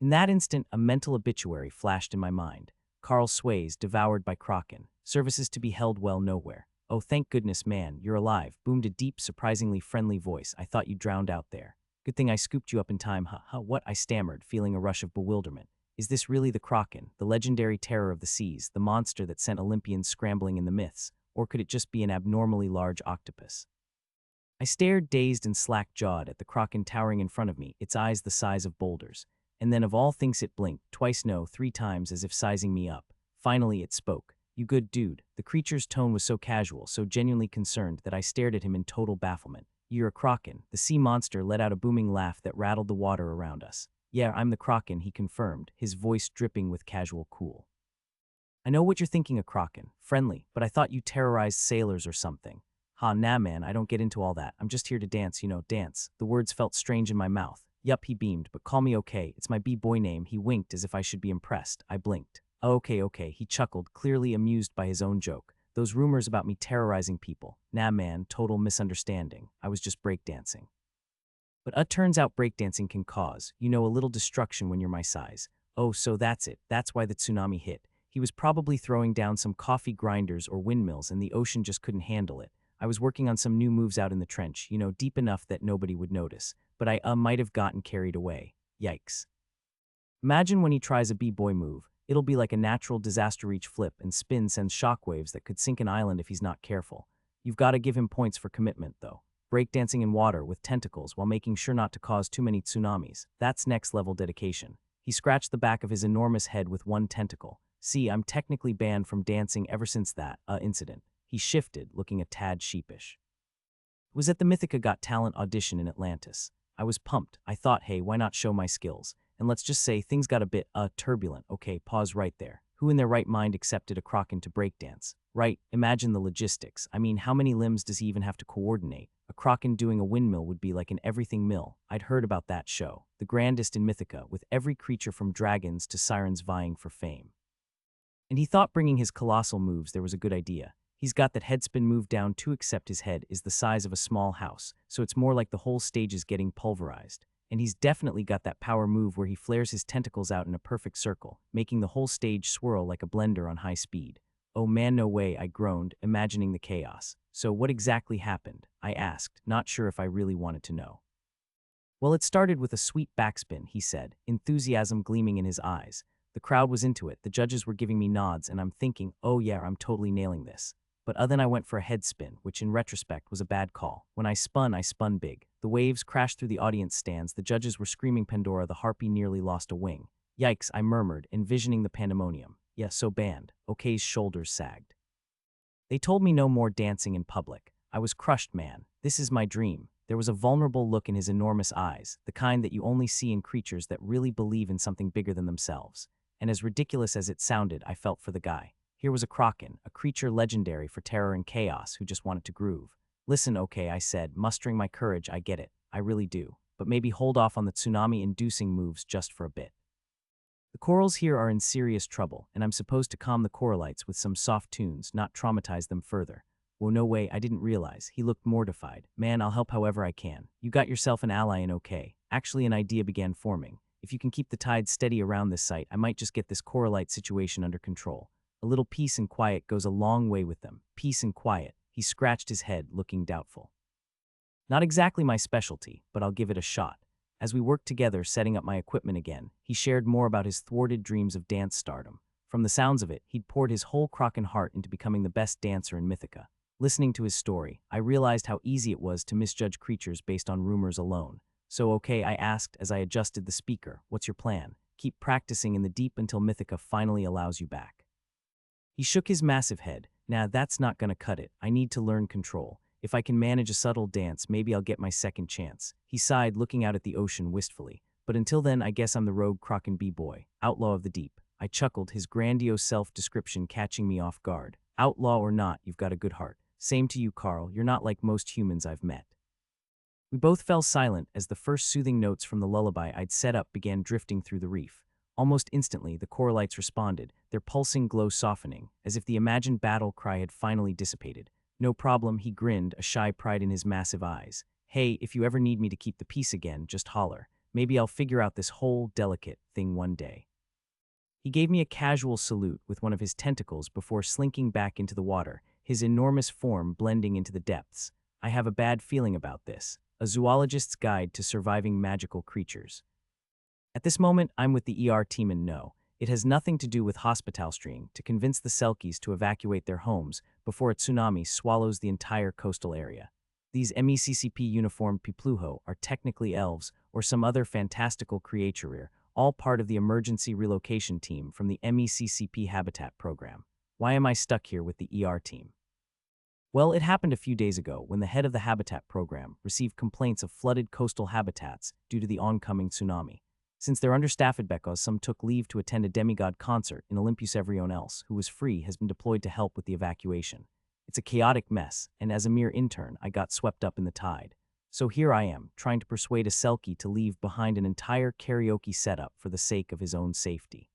In that instant, a mental obituary flashed in my mind. Carl Sways, devoured by Kraken. Services to be held well nowhere. "Oh, thank goodness, man, you're alive," boomed a deep, surprisingly friendly voice. "I thought you drowned out there. Good thing I scooped you up in time, huh? What?" I stammered, feeling a rush of bewilderment. Is this really the Kraken, the legendary terror of the seas, the monster that sent Olympians scrambling in the myths? Or could it just be an abnormally large octopus? I stared, dazed and slack-jawed, at the Kraken towering in front of me, its eyes the size of boulders. And then of all things it blinked, twice, no, 3 times, as if sizing me up. Finally it spoke. "You good dude." The creature's tone was so casual, so genuinely concerned, that I stared at him in total bafflement. "You're a Kraken." The sea monster let out a booming laugh that rattled the water around us. "Yeah, I'm the Kraken," he confirmed, his voice dripping with casual cool. "I know what you're thinking, a Kraken. Friendly, but I thought you terrorized sailors or something." Nah man, I don't get into all that. I'm just here to dance, dance." The words felt strange in my mouth. "Yup," he beamed, "but call me okay. It's my b-boy name." He winked as if I should be impressed. I blinked. "Oh, okay," he chuckled, clearly amused by his own joke. "Those rumors about me terrorizing people. Nah man, total misunderstanding. I was just breakdancing." But turns out breakdancing can cause, a little destruction when you're my size. Oh, so that's it. That's why the tsunami hit. He was probably throwing down some coffee grinders or windmills and the ocean just couldn't handle it. I was working on some new moves out in the trench, deep enough that nobody would notice. But I might have gotten carried away. Yikes. Imagine when he tries a b-boy move, It'll be like a natural disaster reach flip, and spin sends shockwaves that could sink an island if he's not careful. You've got to give him points for commitment, though. Breakdancing in water with tentacles while making sure not to cause too many tsunamis. That's next-level dedication. He scratched the back of his enormous head with one tentacle. See, I'm technically banned from dancing ever since that, incident. He shifted, looking a tad sheepish. It was at the Mythica Got Talent audition in Atlantis. I was pumped. I thought, hey, why not show my skills? And let's just say things got a bit, turbulent. Okay, pause right there. Who in their right mind accepted a Kraken to breakdance? Right, imagine the logistics. I mean, how many limbs does he even have to coordinate? A Kraken doing a windmill would be like an everything mill. I'd heard about that show. The grandest in Mythica, with every creature from dragons to sirens vying for fame. And he thought bringing his colossal moves there was a good idea. He's got that headspin move down too, except his head is the size of a small house, so it's more like the whole stage is getting pulverized. And he's definitely got that power move where he flares his tentacles out in a perfect circle, making the whole stage swirl like a blender on high speed. Oh man, no way, I groaned, imagining the chaos. So what exactly happened? I asked, not sure if I really wanted to know. Well, it started with a sweet backspin, he said, enthusiasm gleaming in his eyes. The crowd was into it, the judges were giving me nods, and I'm thinking, oh yeah, I'm totally nailing this. But then I went for a head spin, which in retrospect was a bad call. When I spun big. The waves crashed through the audience stands, the judges were screaming Pandora, the harpy nearly lost a wing. Yikes, I murmured, envisioning the pandemonium. Yeah, so banned. Okay's shoulders sagged. They told me no more dancing in public. I was crushed, man. This is my dream. There was a vulnerable look in his enormous eyes, the kind that you only see in creatures that really believe in something bigger than themselves. And as ridiculous as it sounded, I felt for the guy. Here was a Kraken, a creature legendary for terror and chaos who just wanted to groove. Listen, okay, I said, mustering my courage, I get it. I really do. But maybe hold off on the tsunami-inducing moves just for a bit. The corals here are in serious trouble, and I'm supposed to calm the coralites with some soft tunes, not traumatize them further. Well, no way, I didn't realize. He looked mortified. Man, I'll help however I can. You got yourself an ally in okay. Actually, an idea began forming. If you can keep the tide steady around this site, I might just get this coralite situation under control. A little peace and quiet goes a long way with them. Peace and quiet. He scratched his head, looking doubtful. Not exactly my specialty, but I'll give it a shot. As we worked together setting up my equipment again, he shared more about his thwarted dreams of dance stardom. From the sounds of it, he'd poured his whole Kraken heart into becoming the best dancer in Mythica. Listening to his story, I realized how easy it was to misjudge creatures based on rumors alone. So okay, I asked as I adjusted the speaker, what's your plan? Keep practicing in the deep until Mythica finally allows you back. He shook his massive head. Nah, that's not gonna cut it. I need to learn control. If I can manage a subtle dance, maybe I'll get my second chance. He sighed, looking out at the ocean wistfully. But until then, I guess I'm the rogue Kraken B-boy, outlaw of the deep. I chuckled, his grandiose self-description catching me off guard. Outlaw or not, you've got a good heart. Same to you, Carl. You're not like most humans I've met. We both fell silent as the first soothing notes from the lullaby I'd set up began drifting through the reef. Almost instantly, the coralites responded, their pulsing glow softening, as if the imagined battle cry had finally dissipated. No problem, he grinned, a shy pride in his massive eyes. Hey, if you ever need me to keep the peace again, just holler. Maybe I'll figure out this whole delicate thing one day. He gave me a casual salute with one of his tentacles before slinking back into the water, his enormous form blending into the depths. I have a bad feeling about this. A zoologist's guide to surviving magical creatures. At this moment, I'm with the ER team and no, it has nothing to do with hospitalstreing to convince the Selkies to evacuate their homes before a tsunami swallows the entire coastal area. These MECCP-uniformed Pipluho are technically elves or some other fantastical creature, all part of the emergency relocation team from the MECCP Habitat program. Why am I stuck here with the ER team? Well, it happened a few days ago when the head of the Habitat program received complaints of flooded coastal habitats due to the oncoming tsunami. Since they're understaffed because some took leave to attend a demigod concert in Olympus, everyone else who was free has been deployed to help with the evacuation. It's a chaotic mess, and as a mere intern, I got swept up in the tide. So here I am, trying to persuade a Selkie to leave behind an entire karaoke setup for the sake of his own safety.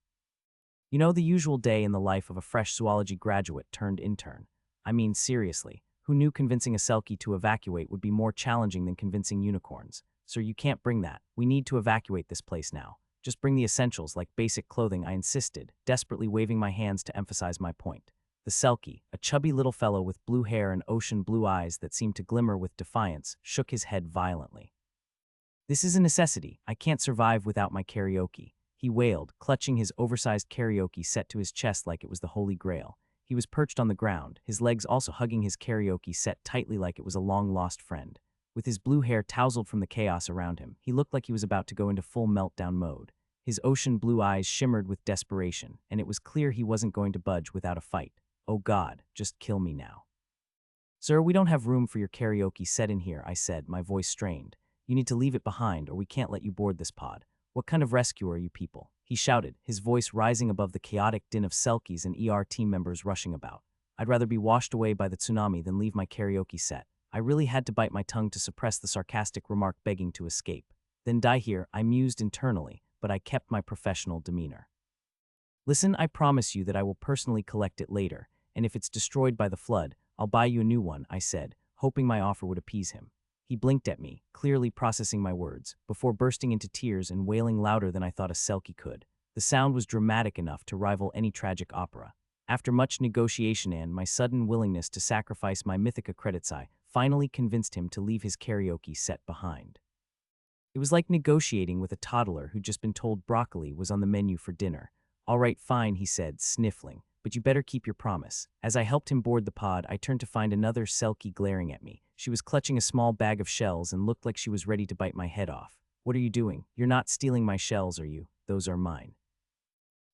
You know, the usual day in the life of a fresh zoology graduate turned intern. I mean, seriously, who knew convincing a Selkie to evacuate would be more challenging than convincing unicorns? Sir, you can't bring that. We need to evacuate this place now. Just bring the essentials like basic clothing, I insisted, desperately waving my hands to emphasize my point. The Selkie, a chubby little fellow with blue hair and ocean blue eyes that seemed to glimmer with defiance, shook his head violently. This is a necessity. I can't survive without my karaoke. he wailed, clutching his oversized karaoke set to his chest like it was the Holy Grail. He was perched on the ground, his legs also hugging his karaoke set tightly like it was a long-lost friend. With his blue hair tousled from the chaos around him, he looked like he was about to go into full meltdown mode. His ocean blue eyes shimmered with desperation, and it was clear he wasn't going to budge without a fight. "Oh God, just kill me now." "Sir, we don't have room for your karaoke set in here," I said, my voice strained. "You need to leave it behind or we can't let you board this pod. What kind of rescue are you people?" He shouted, his voice rising above the chaotic din of Selkies and ER team members rushing about. I'd rather be washed away by the tsunami than leave my karaoke set. I really had to bite my tongue to suppress the sarcastic remark begging to escape. "Then die here," I mused internally, but I kept my professional demeanor. "Listen, I promise you that I will personally collect it later, and if it's destroyed by the flood, I'll buy you a new one," I said, hoping my offer would appease him. He blinked at me, clearly processing my words, before bursting into tears and wailing louder than I thought a Selkie could. The sound was dramatic enough to rival any tragic opera. After much negotiation and my sudden willingness to sacrifice my Mythica credits, I finally convinced him to leave his karaoke set behind. It was like negotiating with a toddler who'd just been told broccoli was on the menu for dinner. "All right, fine," he said, sniffling, "but you better keep your promise." As I helped him board the pod, I turned to find another Selkie glaring at me. She was clutching a small bag of shells and looked like she was ready to bite my head off. "What are you doing? You're not stealing my shells, are you? Those are mine."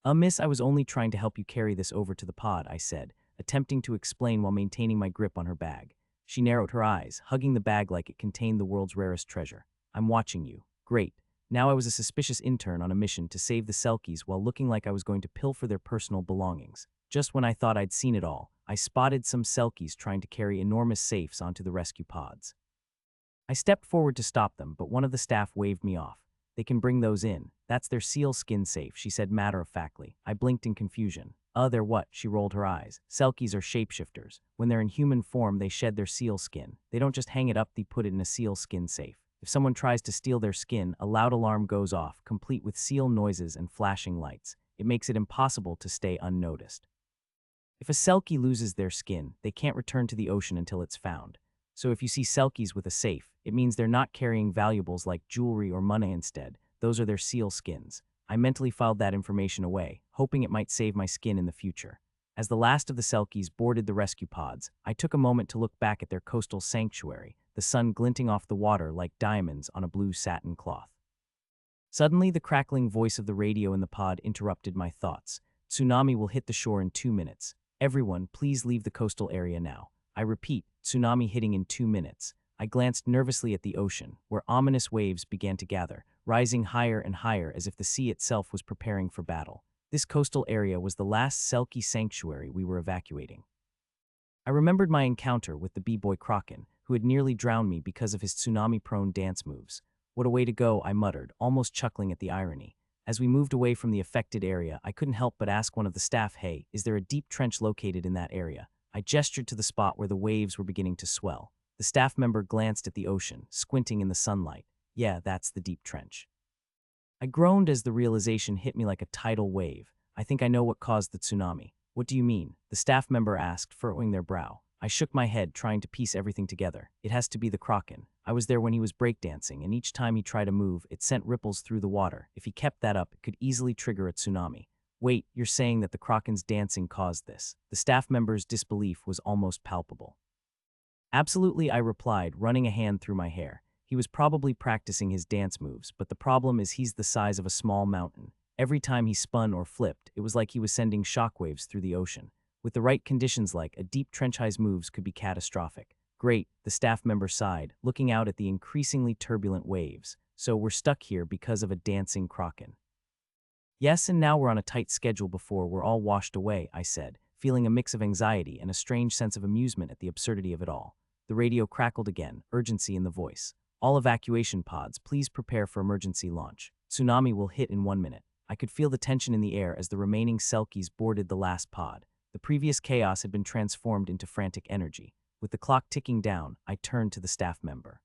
Miss, I was only trying to help you carry this over to the pod," I said, attempting to explain while maintaining my grip on her bag. She narrowed her eyes, hugging the bag like it contained the world's rarest treasure. "I'm watching you." Great. Now I was a suspicious intern on a mission to save the Selkies while looking like I was going to pilfer their personal belongings. Just when I thought I'd seen it all, I spotted some Selkies trying to carry enormous safes onto the rescue pods. I stepped forward to stop them, but one of the staff waved me off. "They can bring those in. That's their seal skin safe," she said matter-of-factly. I blinked in confusion. They're what?" She rolled her eyes. "Selkies are shapeshifters. When they're in human form, they shed their seal skin. They don't just hang it up, they put it in a seal skin safe. If someone tries to steal their skin, a loud alarm goes off, complete with seal noises and flashing lights. It makes it impossible to stay unnoticed. If a Selkie loses their skin, they can't return to the ocean until it's found. So if you see Selkies with a safe, it means they're not carrying valuables like jewelry or money instead. Those are their seal skins." I mentally filed that information away, hoping it might save my skin in the future. As the last of the Selkies boarded the rescue pods, I took a moment to look back at their coastal sanctuary, the sun glinting off the water like diamonds on a blue satin cloth. Suddenly, the crackling voice of the radio in the pod interrupted my thoughts. "Tsunami will hit the shore in 2 minutes. Everyone, please leave the coastal area now. I repeat, tsunami hitting in 2 minutes." I glanced nervously at the ocean, where ominous waves began to gather, rising higher and higher as if the sea itself was preparing for battle. This coastal area was the last Selkie sanctuary we were evacuating. I remembered my encounter with the b-boy Kraken, who had nearly drowned me because of his tsunami-prone dance moves. "What a way to go," I muttered, almost chuckling at the irony. As we moved away from the affected area, I couldn't help but ask one of the staff, "Hey, is there a deep trench located in that area?" I gestured to the spot where the waves were beginning to swell. The staff member glanced at the ocean, squinting in the sunlight. "Yeah, that's the deep trench." I groaned as the realization hit me like a tidal wave. "I think I know what caused the tsunami." "What do you mean?" the staff member asked, furrowing their brow. I shook my head, trying to piece everything together. "It has to be the Kraken. I was there when he was breakdancing, and each time he tried to move, it sent ripples through the water. If he kept that up, it could easily trigger a tsunami." "Wait, you're saying that the Kraken's dancing caused this?" The staff member's disbelief was almost palpable. "Absolutely," I replied, running a hand through my hair. "He was probably practicing his dance moves, but the problem is he's the size of a small mountain. Every time he spun or flipped, it was like he was sending shockwaves through the ocean. With the right conditions like a deep trench-high's moves could be catastrophic." "Great," the staff member sighed, looking out at the increasingly turbulent waves. "So we're stuck here because of a dancing Kraken." "Yes, and now we're on a tight schedule before we're all washed away," I said, feeling a mix of anxiety and a strange sense of amusement at the absurdity of it all. The radio crackled again, urgency in the voice. "All evacuation pods, please prepare for emergency launch. Tsunami will hit in 1 minute." I could feel the tension in the air as the remaining Selkies boarded the last pod. The previous chaos had been transformed into frantic energy. With the clock ticking down, I turned to the staff member.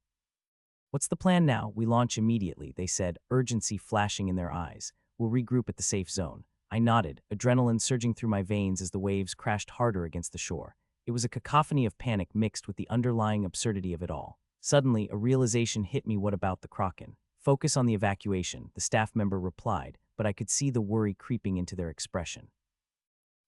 "What's the plan now?" "We launch immediately," they said, urgency flashing in their eyes. "We'll regroup at the safe zone." I nodded, adrenaline surging through my veins as the waves crashed harder against the shore. It was a cacophony of panic mixed with the underlying absurdity of it all. Suddenly, a realization hit me. What about the Kraken? Focus on the evacuation, the staff member replied, but I could see the worry creeping into their expression.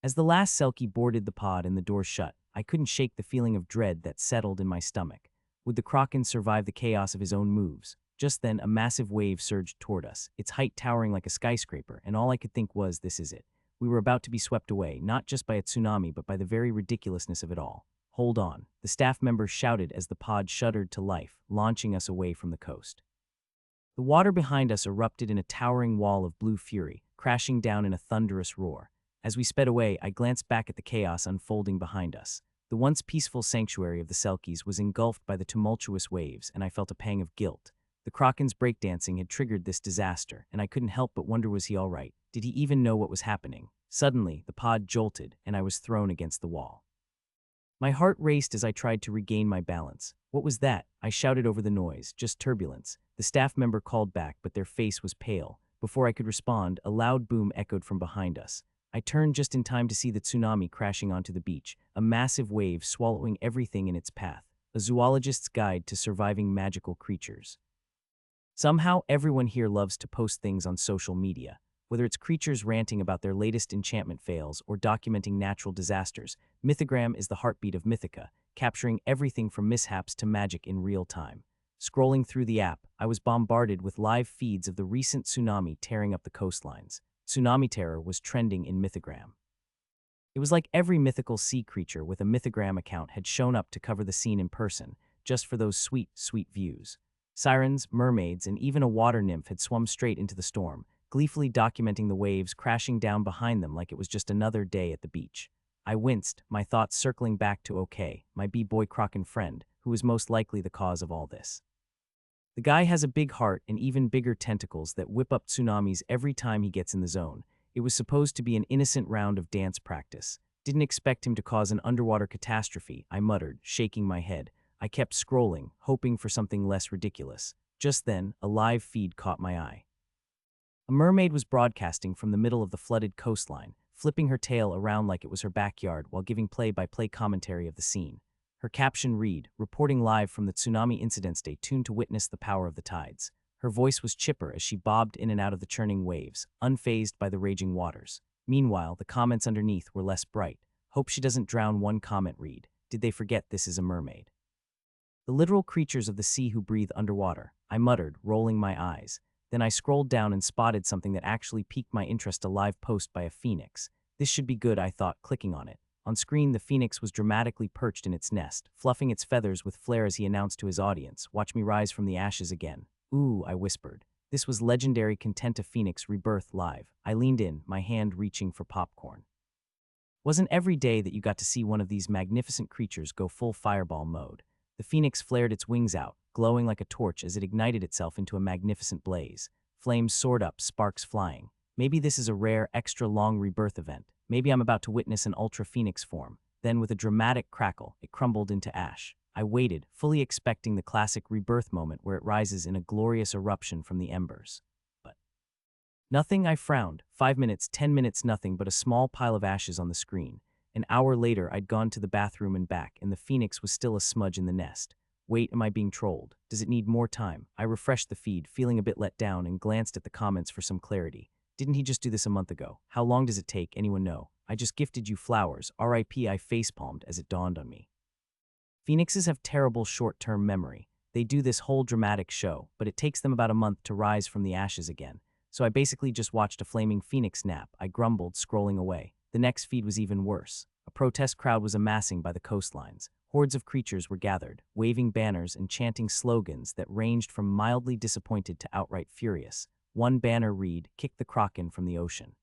As the last Selkie boarded the pod and the door shut, I couldn't shake the feeling of dread that settled in my stomach. Would the Kraken survive the chaos of his own moves? Just then, a massive wave surged toward us, its height towering like a skyscraper, and all I could think was, this is it. We were about to be swept away, not just by a tsunami but by the very ridiculousness of it all. Hold on, the staff member shouted as the pod shuddered to life, launching us away from the coast. The water behind us erupted in a towering wall of blue fury, crashing down in a thunderous roar. As we sped away, I glanced back at the chaos unfolding behind us. The once peaceful sanctuary of the Selkies was engulfed by the tumultuous waves, and I felt a pang of guilt. The Kraken's breakdancing had triggered this disaster, and I couldn't help but wonder, was he all right? Did he even know what was happening? Suddenly, the pod jolted, and I was thrown against the wall. My heart raced as I tried to regain my balance. What was that? I shouted over the noise. Just turbulence. The staff member called back, but their face was pale. Before I could respond, a loud boom echoed from behind us. I turned just in time to see the tsunami crashing onto the beach, a massive wave swallowing everything in its path. A zoologist's guide to surviving magical creatures. Somehow, everyone here loves to post things on social media. Whether it's creatures ranting about their latest enchantment fails or documenting natural disasters, Mythogram is the heartbeat of Mythica, capturing everything from mishaps to magic in real time. Scrolling through the app, I was bombarded with live feeds of the recent tsunami tearing up the coastlines. Tsunami terror was trending in Mythogram. It was like every mythical sea creature with a Mythogram account had shown up to cover the scene in person, just for those sweet, sweet views. Sirens, mermaids, and even a water nymph had swum straight into the storm, gleefully documenting the waves crashing down behind them like it was just another day at the beach. I winced, my thoughts circling back to OK, my b-boy Kraken friend, who was most likely the cause of all this. The guy has a big heart and even bigger tentacles that whip up tsunamis every time he gets in the zone. It was supposed to be an innocent round of dance practice. Didn't expect him to cause an underwater catastrophe, I muttered, shaking my head. I kept scrolling, hoping for something less ridiculous. Just then, a live feed caught my eye. A mermaid was broadcasting from the middle of the flooded coastline, flipping her tail around like it was her backyard while giving play-by-play commentary of the scene. Her caption read, reporting live from the tsunami incident, stay tuned to witness the power of the tides. Her voice was chipper as she bobbed in and out of the churning waves, unfazed by the raging waters. Meanwhile, the comments underneath were less bright. Hope she doesn't drown. One comment read, did they forget this is a mermaid? The literal creatures of the sea who breathe underwater, I muttered, rolling my eyes. Then I scrolled down and spotted something that actually piqued my interest, a live post by a phoenix. This should be good, I thought, clicking on it. On screen, the phoenix was dramatically perched in its nest, fluffing its feathers with flair as he announced to his audience, watch me rise from the ashes again. Ooh, I whispered. This was legendary Contenta Phoenix Rebirth live. I leaned in, my hand reaching for popcorn. Wasn't every day that you got to see one of these magnificent creatures go full fireball mode. The phoenix flared its wings out, glowing like a torch as it ignited itself into a magnificent blaze. Flames soared up, sparks flying. Maybe this is a rare, extra-long rebirth event. Maybe I'm about to witness an Ultra Phoenix form. Then, with a dramatic crackle, it crumbled into ash. I waited, fully expecting the classic rebirth moment where it rises in a glorious eruption from the embers. But nothing. I frowned. 5 minutes, 10 minutes, nothing but a small pile of ashes on the screen. An hour later, I'd gone to the bathroom and back, and the phoenix was still a smudge in the nest. Wait, am I being trolled? Does it need more time? I refreshed the feed, feeling a bit let down, and glanced at the comments for some clarity. Didn't he just do this a month ago? How long does it take? Anyone know? I just gifted you flowers. R.I.P. I facepalmed as it dawned on me. Phoenixes have terrible short-term memory. They do this whole dramatic show, but it takes them about a month to rise from the ashes again. So I basically just watched a flaming phoenix nap, I grumbled, scrolling away. The next feed was even worse. A protest crowd was amassing by the coastlines. Hordes of creatures were gathered, waving banners and chanting slogans that ranged from mildly disappointed to outright furious. One banner read, "Kick the Kraken from the ocean."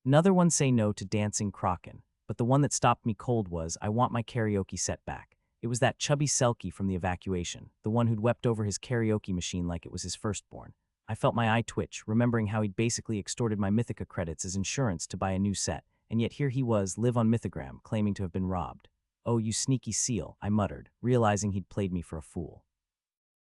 Another one, "Say no to dancing Kraken." But the one that stopped me cold was, "I want my karaoke set back." It was that chubby Selkie from the evacuation, the one who'd wept over his karaoke machine like it was his firstborn. I felt my eye twitch, remembering how he'd basically extorted my Mythica credits as insurance to buy a new set, and yet here he was, live on Mythogram, claiming to have been robbed. "Oh, you sneaky seal," I muttered, realizing he'd played me for a fool.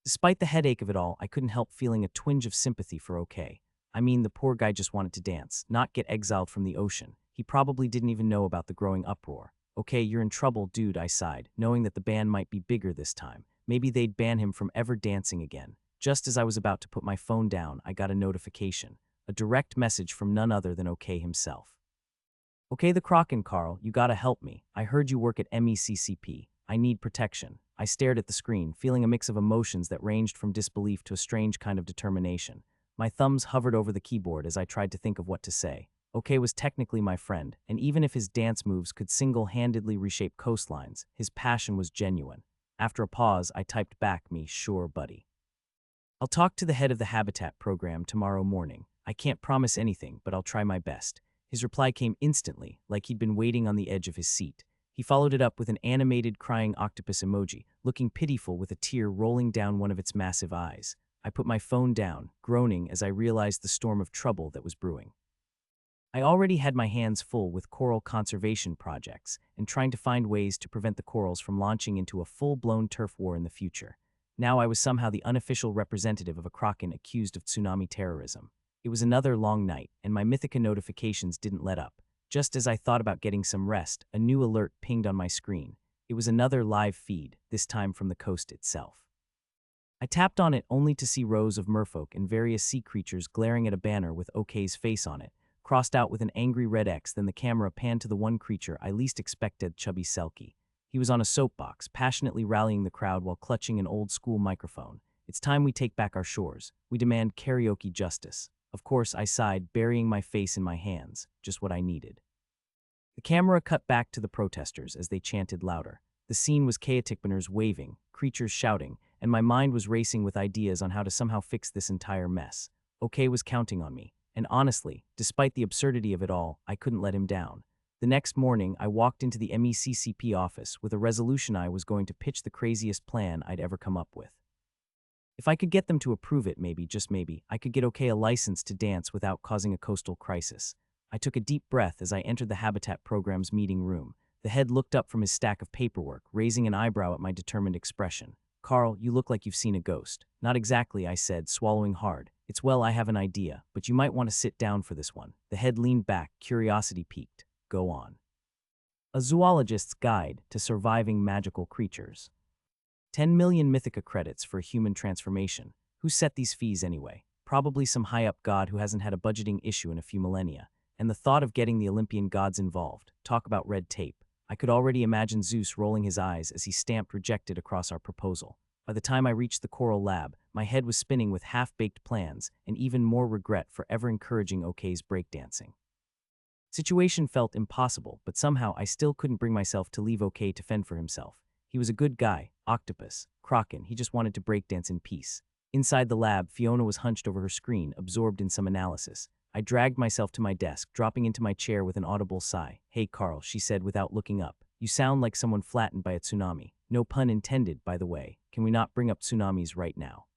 Despite the headache of it all, I couldn't help feeling a twinge of sympathy for OK. I mean, the poor guy just wanted to dance, not get exiled from the ocean. He probably didn't even know about the growing uproar. "Okay, you're in trouble, dude," I sighed, knowing that the ban might be bigger this time. Maybe they'd ban him from ever dancing again. Just as I was about to put my phone down, I got a notification, a direct message from none other than OK himself. "Okay, the Kraken, Carl, you gotta help me. I heard you work at MECCP. I need protection." I stared at the screen, feeling a mix of emotions that ranged from disbelief to a strange kind of determination. My thumbs hovered over the keyboard as I tried to think of what to say. OK was technically my friend, and even if his dance moves could single-handedly reshape coastlines, his passion was genuine. After a pause, I typed back me, "Sure, buddy. I'll talk to the head of the Habitat program tomorrow morning. I can't promise anything, but I'll try my best." His reply came instantly, like he'd been waiting on the edge of his seat. He followed it up with an animated crying octopus emoji, looking pitiful with a tear rolling down one of its massive eyes. I put my phone down, groaning as I realized the storm of trouble that was brewing. I already had my hands full with coral conservation projects and trying to find ways to prevent the corals from launching into a full-blown turf war in the future. Now I was somehow the unofficial representative of a kraken accused of tsunami terrorism. It was another long night, and my Mythica notifications didn't let up. Just as I thought about getting some rest, a new alert pinged on my screen. It was another live feed, this time from the coast itself. I tapped on it only to see rows of merfolk and various sea creatures glaring at a banner with OK's face on it, crossed out with an angry red X. Then the camera panned to the one creature I least expected, Chubby Selkie. He was on a soapbox, passionately rallying the crowd while clutching an old-school microphone. "It's time we take back our shores. We demand karaoke justice." Of course, I sighed, burying my face in my hands, just what I needed. The camera cut back to the protesters as they chanted louder. The scene was chaotic, banners waving, creatures shouting, and my mind was racing with ideas on how to somehow fix this entire mess. OK was counting on me, and honestly, despite the absurdity of it all, I couldn't let him down. The next morning, I walked into the MECCP office with a resolution: I was going to pitch the craziest plan I'd ever come up with. If I could get them to approve it, maybe, just maybe, I could get OK a license to dance without causing a coastal crisis. I took a deep breath as I entered the Habitat program's meeting room. The head looked up from his stack of paperwork, raising an eyebrow at my determined expression. "Carl, you look like you've seen a ghost." "Not exactly," I said, swallowing hard. Well, I have an idea, but you might want to sit down for this one." The head leaned back, curiosity piqued. "Go on." A zoologist's guide to surviving magical creatures. 10 million Mythica credits for a human transformation. Who set these fees anyway? Probably some high-up god who hasn't had a budgeting issue in a few millennia. And the thought of getting the Olympian gods involved. Talk about red tape. I could already imagine Zeus rolling his eyes as he stamped rejected across our proposal. By the time I reached the Coral Lab, my head was spinning with half-baked plans and even more regret for ever encouraging OK's breakdancing. Situation felt impossible, but somehow I still couldn't bring myself to leave OK to fend for himself. He was a good guy, octopus, kraken, he just wanted to breakdance in peace. Inside the lab, Fiona was hunched over her screen, absorbed in some analysis. I dragged myself to my desk, dropping into my chair with an audible sigh. "Hey Carl," she said without looking up. "You sound like someone flattened by a tsunami. No pun intended, by the way. Can we not bring up tsunamis right now?"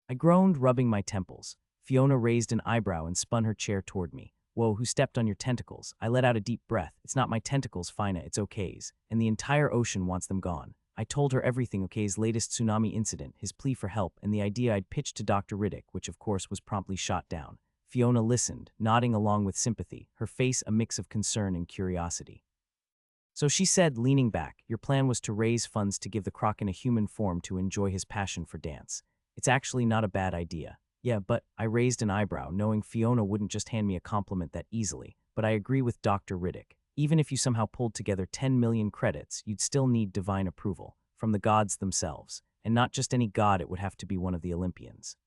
I groaned, rubbing my temples. Fiona raised an eyebrow and spun her chair toward me. "Whoa, who stepped on your tentacles?" I let out a deep breath. "It's not my tentacles, Fina, it's OK's. And the entire ocean wants them gone." I told her everything: OK's latest tsunami incident, his plea for help, and the idea I'd pitched to Dr. Riddick, which of course was promptly shot down. Fiona listened, nodding along with sympathy, her face a mix of concern and curiosity. "So," she said, leaning back, "your plan was to raise funds to give the kraken a human form to enjoy his passion for dance. It's actually not a bad idea." "Yeah, but," I raised an eyebrow, knowing Fiona wouldn't just hand me a compliment that easily. "But I agree with Dr. Riddick. Even if you somehow pulled together 10 million credits, you'd still need divine approval, from the gods themselves. And not just any god, it would have to be one of the Olympians."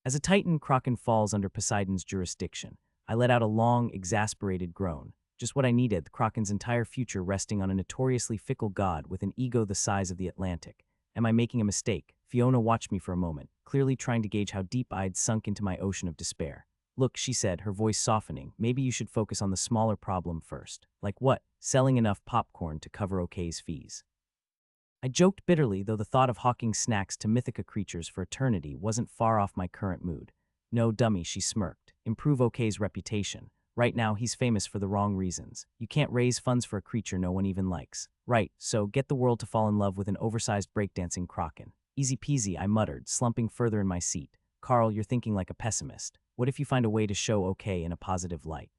As a Titan, kraken falls under Poseidon's jurisdiction. I let out a long, exasperated groan. Just what I needed, the kraken's entire future resting on a notoriously fickle god with an ego the size of the Atlantic. Am I making a mistake? Fiona watched me for a moment, clearly trying to gauge how deep I'd sunk into my ocean of despair. "Look," she said, her voice softening, "maybe you should focus on the smaller problem first." "Like what?" "Selling enough popcorn to cover OK's fees." I joked bitterly, though the thought of hawking snacks to Mythica creatures for eternity wasn't far off my current mood. "No, dummy," she smirked. "Improve OK's reputation. Right now, he's famous for the wrong reasons. You can't raise funds for a creature no one even likes." "Right, so get the world to fall in love with an oversized breakdancing kraken." "Easy peasy," I muttered, slumping further in my seat. "Carl, you're thinking like a pessimist. What if you find a way to show OK in a positive light?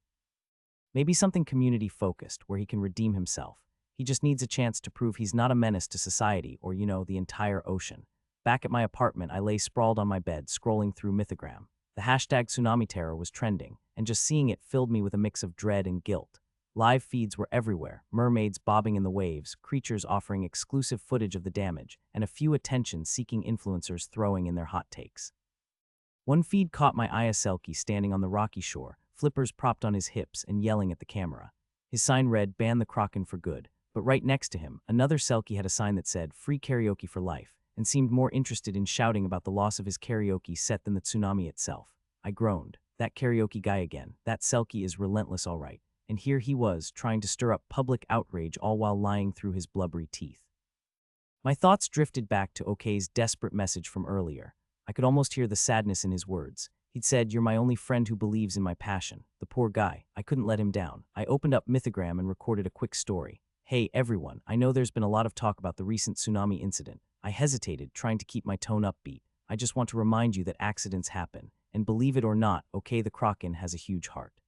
Maybe something community-focused, where he can redeem himself. He just needs a chance to prove he's not a menace to society or, the entire ocean." Back at my apartment, I lay sprawled on my bed, scrolling through Mythogram. The hashtag tsunami terror was trending, and just seeing it filled me with a mix of dread and guilt. Live feeds were everywhere, mermaids bobbing in the waves, creatures offering exclusive footage of the damage, and a few attention-seeking influencers throwing in their hot takes. One feed caught my eye: a selkie standing on the rocky shore, flippers propped on his hips and yelling at the camera. His sign read, "Ban the Kraken for good," but right next to him, another selkie had a sign that said, "Free karaoke for life," and seemed more interested in shouting about the loss of his karaoke set than the tsunami itself. I groaned. That karaoke guy again. That selkie is relentless, all right. And here he was, trying to stir up public outrage all while lying through his blubbery teeth. My thoughts drifted back to OK's desperate message from earlier. I could almost hear the sadness in his words. He'd said, "You're my only friend who believes in my passion." The poor guy. I couldn't let him down. I opened up Mythogram and recorded a quick story. "Hey everyone, I know there's been a lot of talk about the recent tsunami incident." I hesitated, trying to keep my tone upbeat. "I just want to remind you that accidents happen, and believe it or not, OK the Kraken has a huge heart.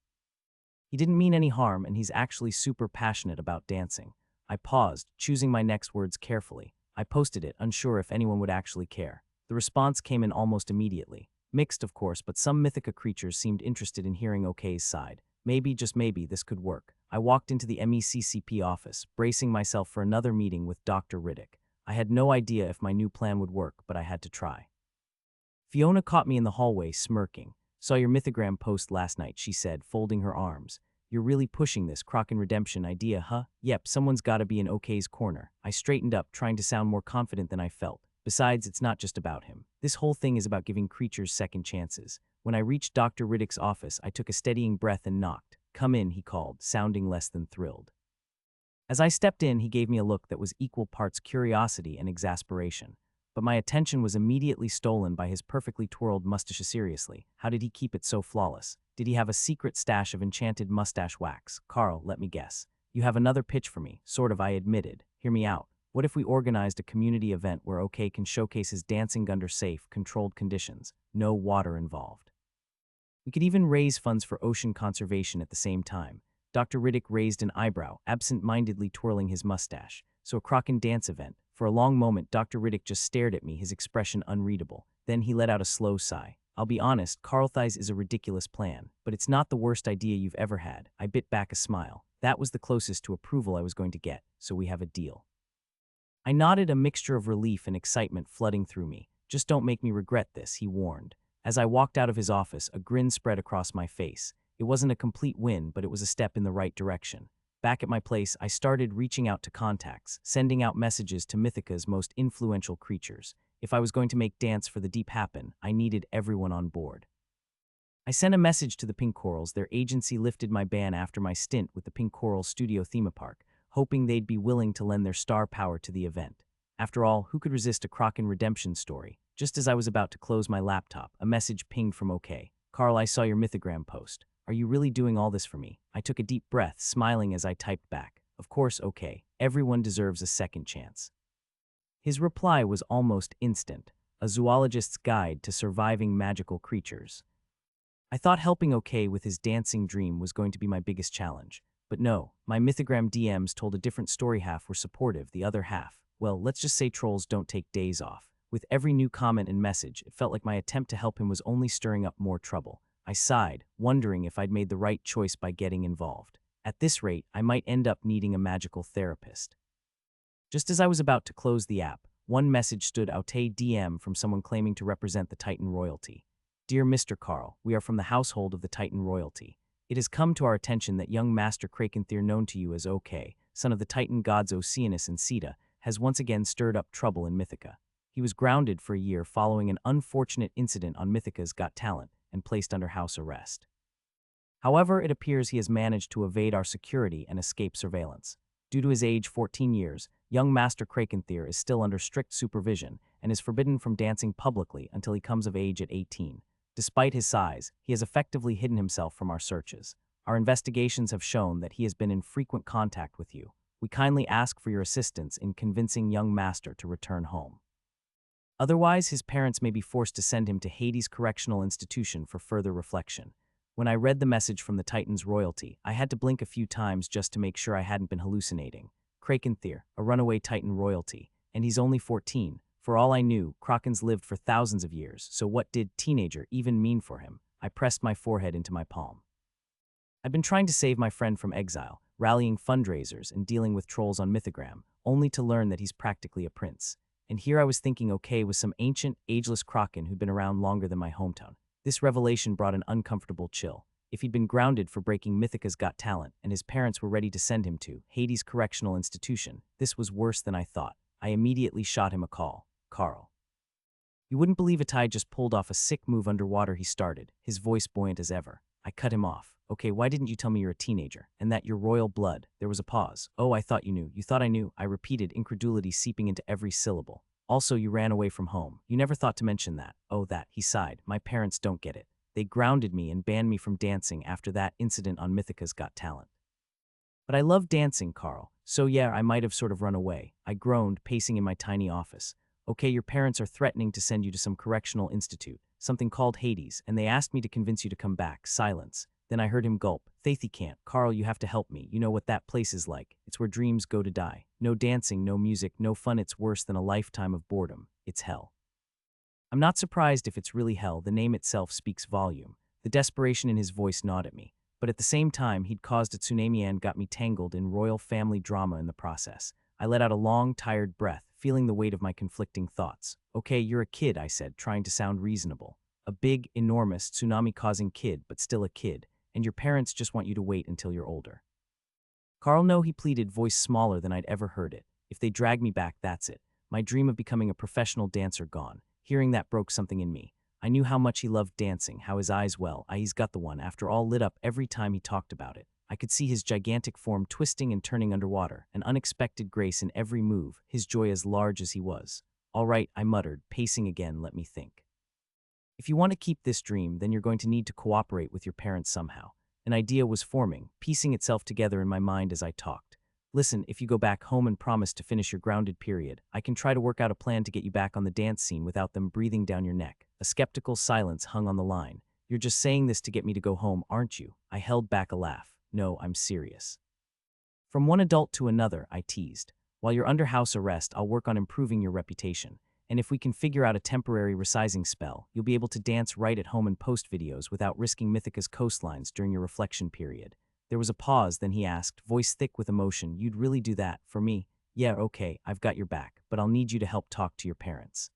He didn't mean any harm, and he's actually super passionate about dancing." I paused, choosing my next words carefully. I posted it, unsure if anyone would actually care. The response came in almost immediately. Mixed, of course, but some Mythica creatures seemed interested in hearing OK's side. Maybe, just maybe, this could work. I walked into the MECCP office, bracing myself for another meeting with Dr. Riddick. I had no idea if my new plan would work, but I had to try. Fiona caught me in the hallway, smirking. "Saw your Mythogram post last night," she said, folding her arms. "You're really pushing this Kraken redemption idea, huh?" "Yep, someone's gotta be in OK's corner." I straightened up, trying to sound more confident than I felt. Besides, it's not just about him. This whole thing is about giving creatures second chances. When I reached Dr. Riddick's office, I took a steadying breath and knocked. "Come in," he called, sounding less than thrilled. As I stepped in, he gave me a look that was equal parts curiosity and exasperation. But my attention was immediately stolen by his perfectly twirled mustache. Seriously, how did he keep it so flawless? Did he have a secret stash of enchanted mustache wax? "Carl, let me guess. You have another pitch for me." "Sort of," I admitted. "Hear me out. What if we organized a community event where OK can showcase his dancing under safe, controlled conditions? No water involved. We could even raise funds for ocean conservation at the same time." Dr. Riddick raised an eyebrow, absent-mindedly twirling his mustache. "So a Kraken dance event." For a long moment, Dr. Riddick just stared at me, his expression unreadable. Then he let out a slow sigh. "I'll be honest, Carl Thighs is a ridiculous plan, but it's not the worst idea you've ever had." I bit back a smile. That was the closest to approval I was going to get, so we have a deal. I nodded, a mixture of relief and excitement flooding through me. "Just don't make me regret this," he warned. As I walked out of his office, a grin spread across my face. It wasn't a complete win, but it was a step in the right direction. Back at my place, I started reaching out to contacts, sending out messages to Mythica's most influential creatures. If I was going to make Dance for the Deep happen, I needed everyone on board. I sent a message to the Pink Corals. Their agency lifted my ban after my stint with the Pink Coral Studio theme park, hoping they'd be willing to lend their star power to the event. After all, who could resist a Kraken redemption story? Just as I was about to close my laptop, a message pinged from OK. "Carl, I saw your Mythogram post. Are you really doing all this for me?" I took a deep breath, smiling as I typed back. "Of course, OK. Everyone deserves a second chance." His reply was almost instant. "A zoologist's guide to surviving magical creatures." I thought helping OK with his dancing dream was going to be my biggest challenge. But no, my Mythogram DMs told a different story. Half were supportive, the other half, well, let's just say trolls don't take days off. With every new comment and message, it felt like my attempt to help him was only stirring up more trouble. I sighed, wondering if I'd made the right choice by getting involved. At this rate, I might end up needing a magical therapist. Just as I was about to close the app, one message stood out: a DM from someone claiming to represent the Titan royalty. "Dear Mr. Carl, we are from the household of the Titan royalty. It has come to our attention that young Master Krakenthir, known to you as OK, son of the Titan gods Oceanus and Sita, has once again stirred up trouble in Mythica. He was grounded for a year following an unfortunate incident on Mythica's Got Talent and placed under house arrest. However, it appears he has managed to evade our security and escape surveillance. Due to his age, 14 years, young Master Krakenthir is still under strict supervision and is forbidden from dancing publicly until he comes of age at 18. Despite his size, he has effectively hidden himself from our searches. Our investigations have shown that he has been in frequent contact with you. We kindly ask for your assistance in convincing young Master to return home. Otherwise, his parents may be forced to send him to Hades Correctional Institution for further reflection." When I read the message from the Titan's royalty, I had to blink a few times just to make sure I hadn't been hallucinating. Krakenthir, a runaway Titan royalty, and he's only 14. For all I knew, Krakens lived for thousands of years, so what did teenager even mean for him? I pressed my forehead into my palm. I'd been trying to save my friend from exile, rallying fundraisers and dealing with trolls on Mythogram, only to learn that he's practically a prince. And here I was thinking okay with some ancient, ageless Kraken who'd been around longer than my hometown. This revelation brought an uncomfortable chill. If he'd been grounded for breaking Mythica's Got Talent and his parents were ready to send him to Hades' correctional institution, this was worse than I thought. I immediately shot him a call. Carl. You wouldn't believe it, I just pulled off a sick move underwater, he started, his voice buoyant as ever. I cut him off. Okay, why didn't you tell me you're a teenager, and that you're royal blood? There was a pause. Oh, I thought you knew. You thought I knew, I repeated, incredulity seeping into every syllable. Also, you ran away from home. You never thought to mention that. Oh, that, he sighed. My parents don't get it. They grounded me and banned me from dancing after that incident on Mythica's Got Talent. But I love dancing, Carl. So yeah, I might have sort of run away. I groaned, pacing in my tiny office. Okay, your parents are threatening to send you to some correctional institute, something called Hades, and they asked me to convince you to come back. Silence. Then I heard him gulp. Faith, he can't. Carl, you have to help me. You know what that place is like. It's where dreams go to die. No dancing, no music, no fun. It's worse than a lifetime of boredom. It's hell. I'm not surprised if it's really hell. The name itself speaks volume. The desperation in his voice gnawed at me. But at the same time, he'd caused a tsunami and got me tangled in royal family drama in the process. I let out a long, tired breath, feeling the weight of my conflicting thoughts. Okay, you're a kid, I said, trying to sound reasonable. A big, enormous, tsunami-causing kid, but still a kid, and your parents just want you to wait until you're older. Carl, no, he pleaded, voice smaller than I'd ever heard it. If they drag me back, that's it. My dream of becoming a professional dancer gone. Hearing that broke something in me. I knew how much he loved dancing, how his eyes, well, he's got the one, after all, lit up every time he talked about it. I could see his gigantic form twisting and turning underwater, an unexpected grace in every move, his joy as large as he was. All right, I muttered, pacing again, let me think. If you want to keep this dream, then you're going to need to cooperate with your parents somehow. An idea was forming, piecing itself together in my mind as I talked. Listen, if you go back home and promise to finish your grounded period, I can try to work out a plan to get you back on the dance scene without them breathing down your neck. A skeptical silence hung on the line. You're just saying this to get me to go home, aren't you? I held back a laugh. No, I'm serious. From one adult to another, I teased. While you're under house arrest, I'll work on improving your reputation. And if we can figure out a temporary resizing spell, you'll be able to dance right at home and post videos without risking Mythica's coastlines during your reflection period. There was a pause, then he asked, voice thick with emotion, you'd really do that, for me? Yeah, okay, I've got your back, but I'll need you to help talk to your parents.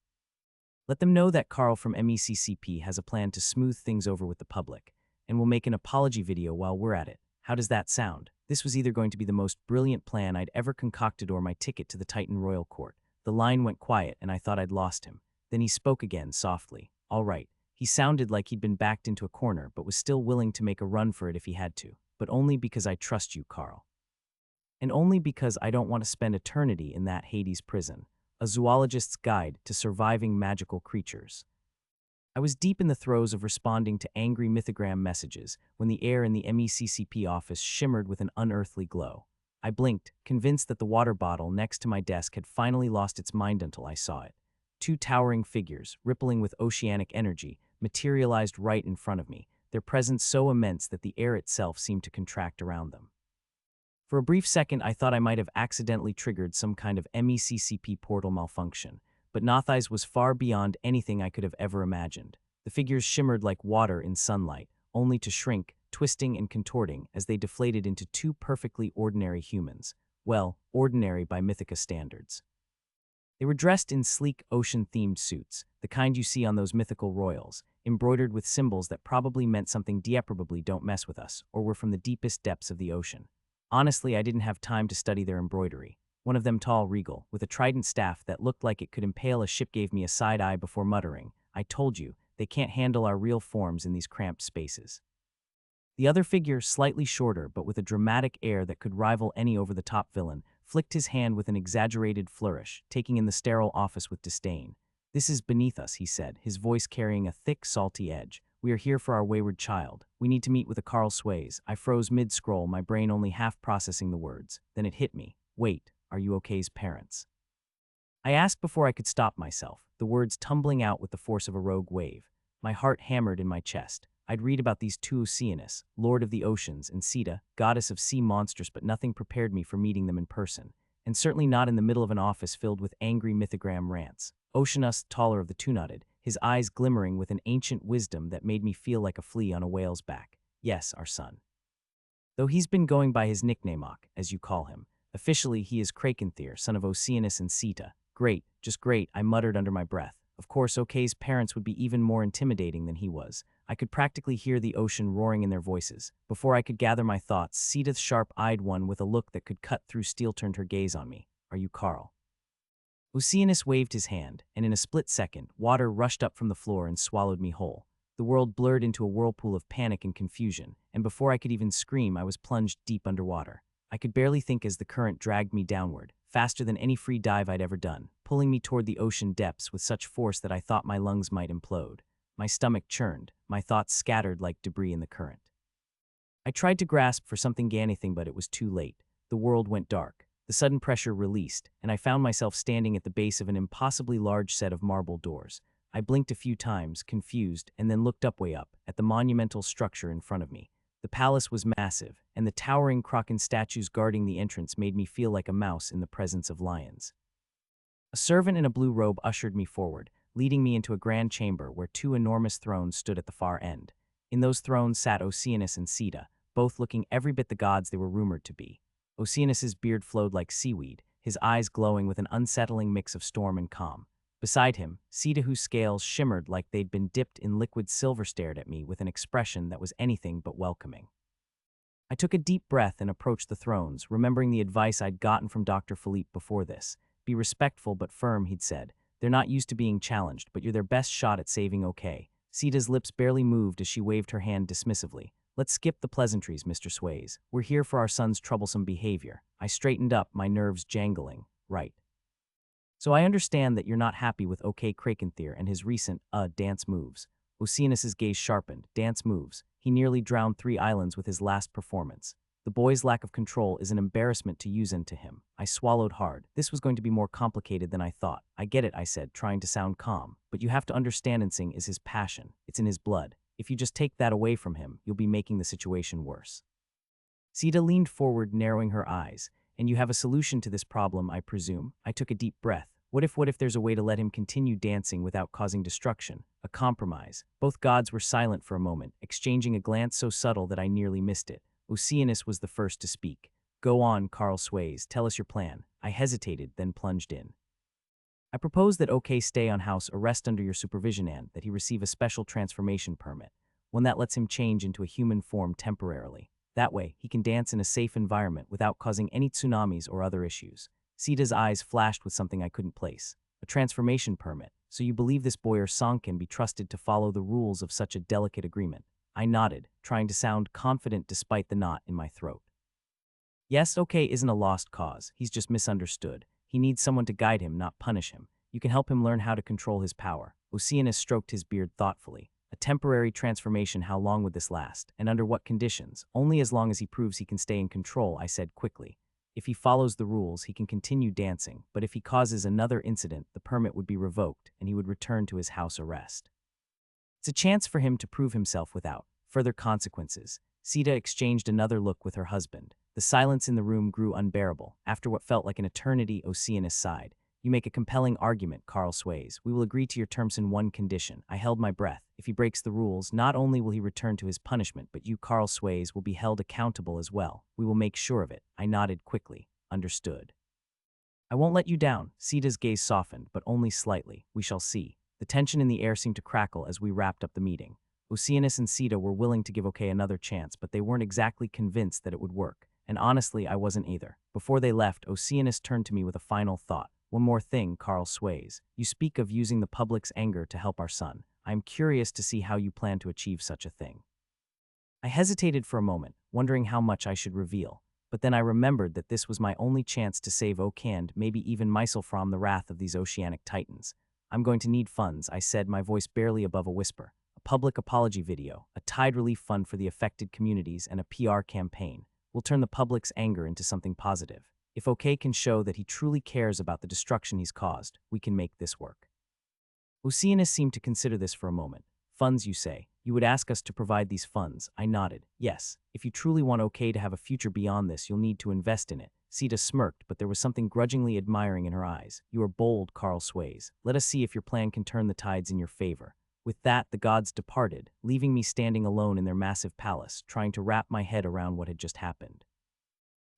Let them know that Carl from MECCP has a plan to smooth things over with the public, and we'll make an apology video while we're at it. How does that sound? This was either going to be the most brilliant plan I'd ever concocted or my ticket to the Titan Royal Court. The line went quiet, and I thought I'd lost him. Then he spoke again, softly. All right. He sounded like he'd been backed into a corner, but was still willing to make a run for it if he had to. But only because I trust you, Carl. And only because I don't want to spend eternity in that Hades prison. A zoologist's guide to surviving magical creatures. I was deep in the throes of responding to angry mythogram messages when the air in the MECCP office shimmered with an unearthly glow. I blinked, convinced that the water bottle next to my desk had finally lost its mind until I saw it. Two towering figures, rippling with oceanic energy, materialized right in front of me, their presence so immense that the air itself seemed to contract around them. For a brief second, I thought I might have accidentally triggered some kind of MECCP portal malfunction, but Nothai's was far beyond anything I could have ever imagined. The figures shimmered like water in sunlight, only to shrink, twisting and contorting as they deflated into two perfectly ordinary humans. Well, ordinary by Mythica standards. They were dressed in sleek, ocean-themed suits, the kind you see on those mythical royals, embroidered with symbols that probably meant something deprecatably don't mess with us, or were from the deepest depths of the ocean. Honestly, I didn't have time to study their embroidery. One of them tall, regal, with a trident staff that looked like it could impale a ship, gave me a side eye before muttering, I told you, they can't handle our real forms in these cramped spaces. The other figure, slightly shorter but with a dramatic air that could rival any over-the-top villain, flicked his hand with an exaggerated flourish, taking in the sterile office with disdain. This is beneath us, he said, his voice carrying a thick, salty edge. We are here for our wayward child. We need to meet with a Carl Sways. I froze mid-scroll, my brain only half processing the words. Then it hit me. Wait, are you okay's parents? I asked before I could stop myself, the words tumbling out with the force of a rogue wave. My heart hammered in my chest. I'd read about these two Oceanus, lord of the oceans, and Sita, goddess of sea monsters, but nothing prepared me for meeting them in person, and certainly not in the middle of an office filled with angry mythogram rants. Oceanus, taller of the two nodded, his eyes glimmering with an ancient wisdom that made me feel like a flea on a whale's back. Yes, our son. Though he's been going by his nickname Ok, as you call him. Officially, he is Krakenthir, son of Oceanus and Sita. Great, just great, I muttered under my breath. Of course, Ok's parents would be even more intimidating than he was. I could practically hear the ocean roaring in their voices. Before I could gather my thoughts, Sita's sharp-eyed one with a look that could cut through steel turned her gaze on me. Are you Carl? Oceanus waved his hand, and in a split second, water rushed up from the floor and swallowed me whole. The world blurred into a whirlpool of panic and confusion, and before I could even scream, I was plunged deep underwater. I could barely think as the current dragged me downward, faster than any free dive I'd ever done, pulling me toward the ocean depths with such force that I thought my lungs might implode. My stomach churned, my thoughts scattered like debris in the current. I tried to grasp for something anything, but it was too late. The world went dark. The sudden pressure released, and I found myself standing at the base of an impossibly large set of marble doors. I blinked a few times, confused, and then looked way up, at the monumental structure in front of me. The palace was massive, and the towering Kraken statues guarding the entrance made me feel like a mouse in the presence of lions. A servant in a blue robe ushered me forward, leading me into a grand chamber where two enormous thrones stood at the far end. In those thrones sat Oceanus and Sita, both looking every bit the gods they were rumored to be. Oceanus's beard flowed like seaweed, his eyes glowing with an unsettling mix of storm and calm. Beside him, Sita, whose scales shimmered like they'd been dipped in liquid silver, stared at me with an expression that was anything but welcoming. I took a deep breath and approached the thrones, remembering the advice I'd gotten from Dr. Philippe before this. Be respectful but firm, he'd said. They're not used to being challenged, but you're their best shot at saving OK. Sita's lips barely moved as she waved her hand dismissively. Let's skip the pleasantries, Mr. Sways. We're here for our son's troublesome behavior. I straightened up, my nerves jangling. Right. So I understand that you're not happy with OK Krakenthir and his recent, dance moves. Oceanus's gaze sharpened. Dance moves. He nearly drowned 3 islands with his last performance. The boy's lack of control is an embarrassment to use and to him. I swallowed hard. This was going to be more complicated than I thought. I get it, I said, trying to sound calm. But you have to understand dancing is his passion. It's in his blood. If you just take that away from him, you'll be making the situation worse. Sita leaned forward, narrowing her eyes. And you have a solution to this problem, I presume? I took a deep breath. What if there's a way to let him continue dancing without causing destruction? A compromise. Both gods were silent for a moment, exchanging a glance so subtle that I nearly missed it. Oceanus was the first to speak. Go on, Carl Sways, tell us your plan. I hesitated, then plunged in. I propose that OK stay on house arrest under your supervision and that he receive a special transformation permit, one that lets him change into a human form temporarily. That way, he can dance in a safe environment without causing any tsunamis or other issues. Sita's eyes flashed with something I couldn't place. A transformation permit. So you believe this boy or son can be trusted to follow the rules of such a delicate agreement? I nodded, trying to sound confident despite the knot in my throat. Yes, OK isn't a lost cause. He's just misunderstood. He needs someone to guide him, not punish him. You can help him learn how to control his power. Oceanus stroked his beard thoughtfully. A temporary transformation, how long would this last? And under what conditions? Only as long as he proves he can stay in control, I said quickly. If he follows the rules, he can continue dancing, but if he causes another incident, the permit would be revoked, and he would return to his house arrest. It's a chance for him to prove himself without further consequences. Sita exchanged another look with her husband. The silence in the room grew unbearable. After what felt like an eternity, Oceanus sighed. You make a compelling argument, Carl Sways. We will agree to your terms in one condition. I held my breath. If he breaks the rules, not only will he return to his punishment, but you, Carl Sways, will be held accountable as well. We will make sure of it. I nodded quickly. Understood. I won't let you down. Sita's gaze softened, but only slightly. We shall see. The tension in the air seemed to crackle as we wrapped up the meeting. Oceanus and Sita were willing to give OK another chance, but they weren't exactly convinced that it would work. And honestly, I wasn't either. Before they left, Oceanus turned to me with a final thought. One more thing, Carl Sways. You speak of using the public's anger to help our son. I am curious to see how you plan to achieve such a thing. I hesitated for a moment, wondering how much I should reveal. But then I remembered that this was my only chance to save OK and maybe even myself from the wrath of these oceanic titans. I'm going to need funds, I said, my voice barely above a whisper. A public apology video, a tide relief fund for the affected communities, and a PR campaign. We'll turn the public's anger into something positive. If OK can show that he truly cares about the destruction he's caused, we can make this work. Oceanus seemed to consider this for a moment. Funds, you say? You would ask us to provide these funds. I nodded. Yes, if you truly want OK to have a future beyond this, you'll need to invest in it. Sita smirked, but there was something grudgingly admiring in her eyes. You are bold, Carl sways. Let us see if your plan can turn the tides in your favor. With that, the gods departed, leaving me standing alone in their massive palace, trying to wrap my head around what had just happened.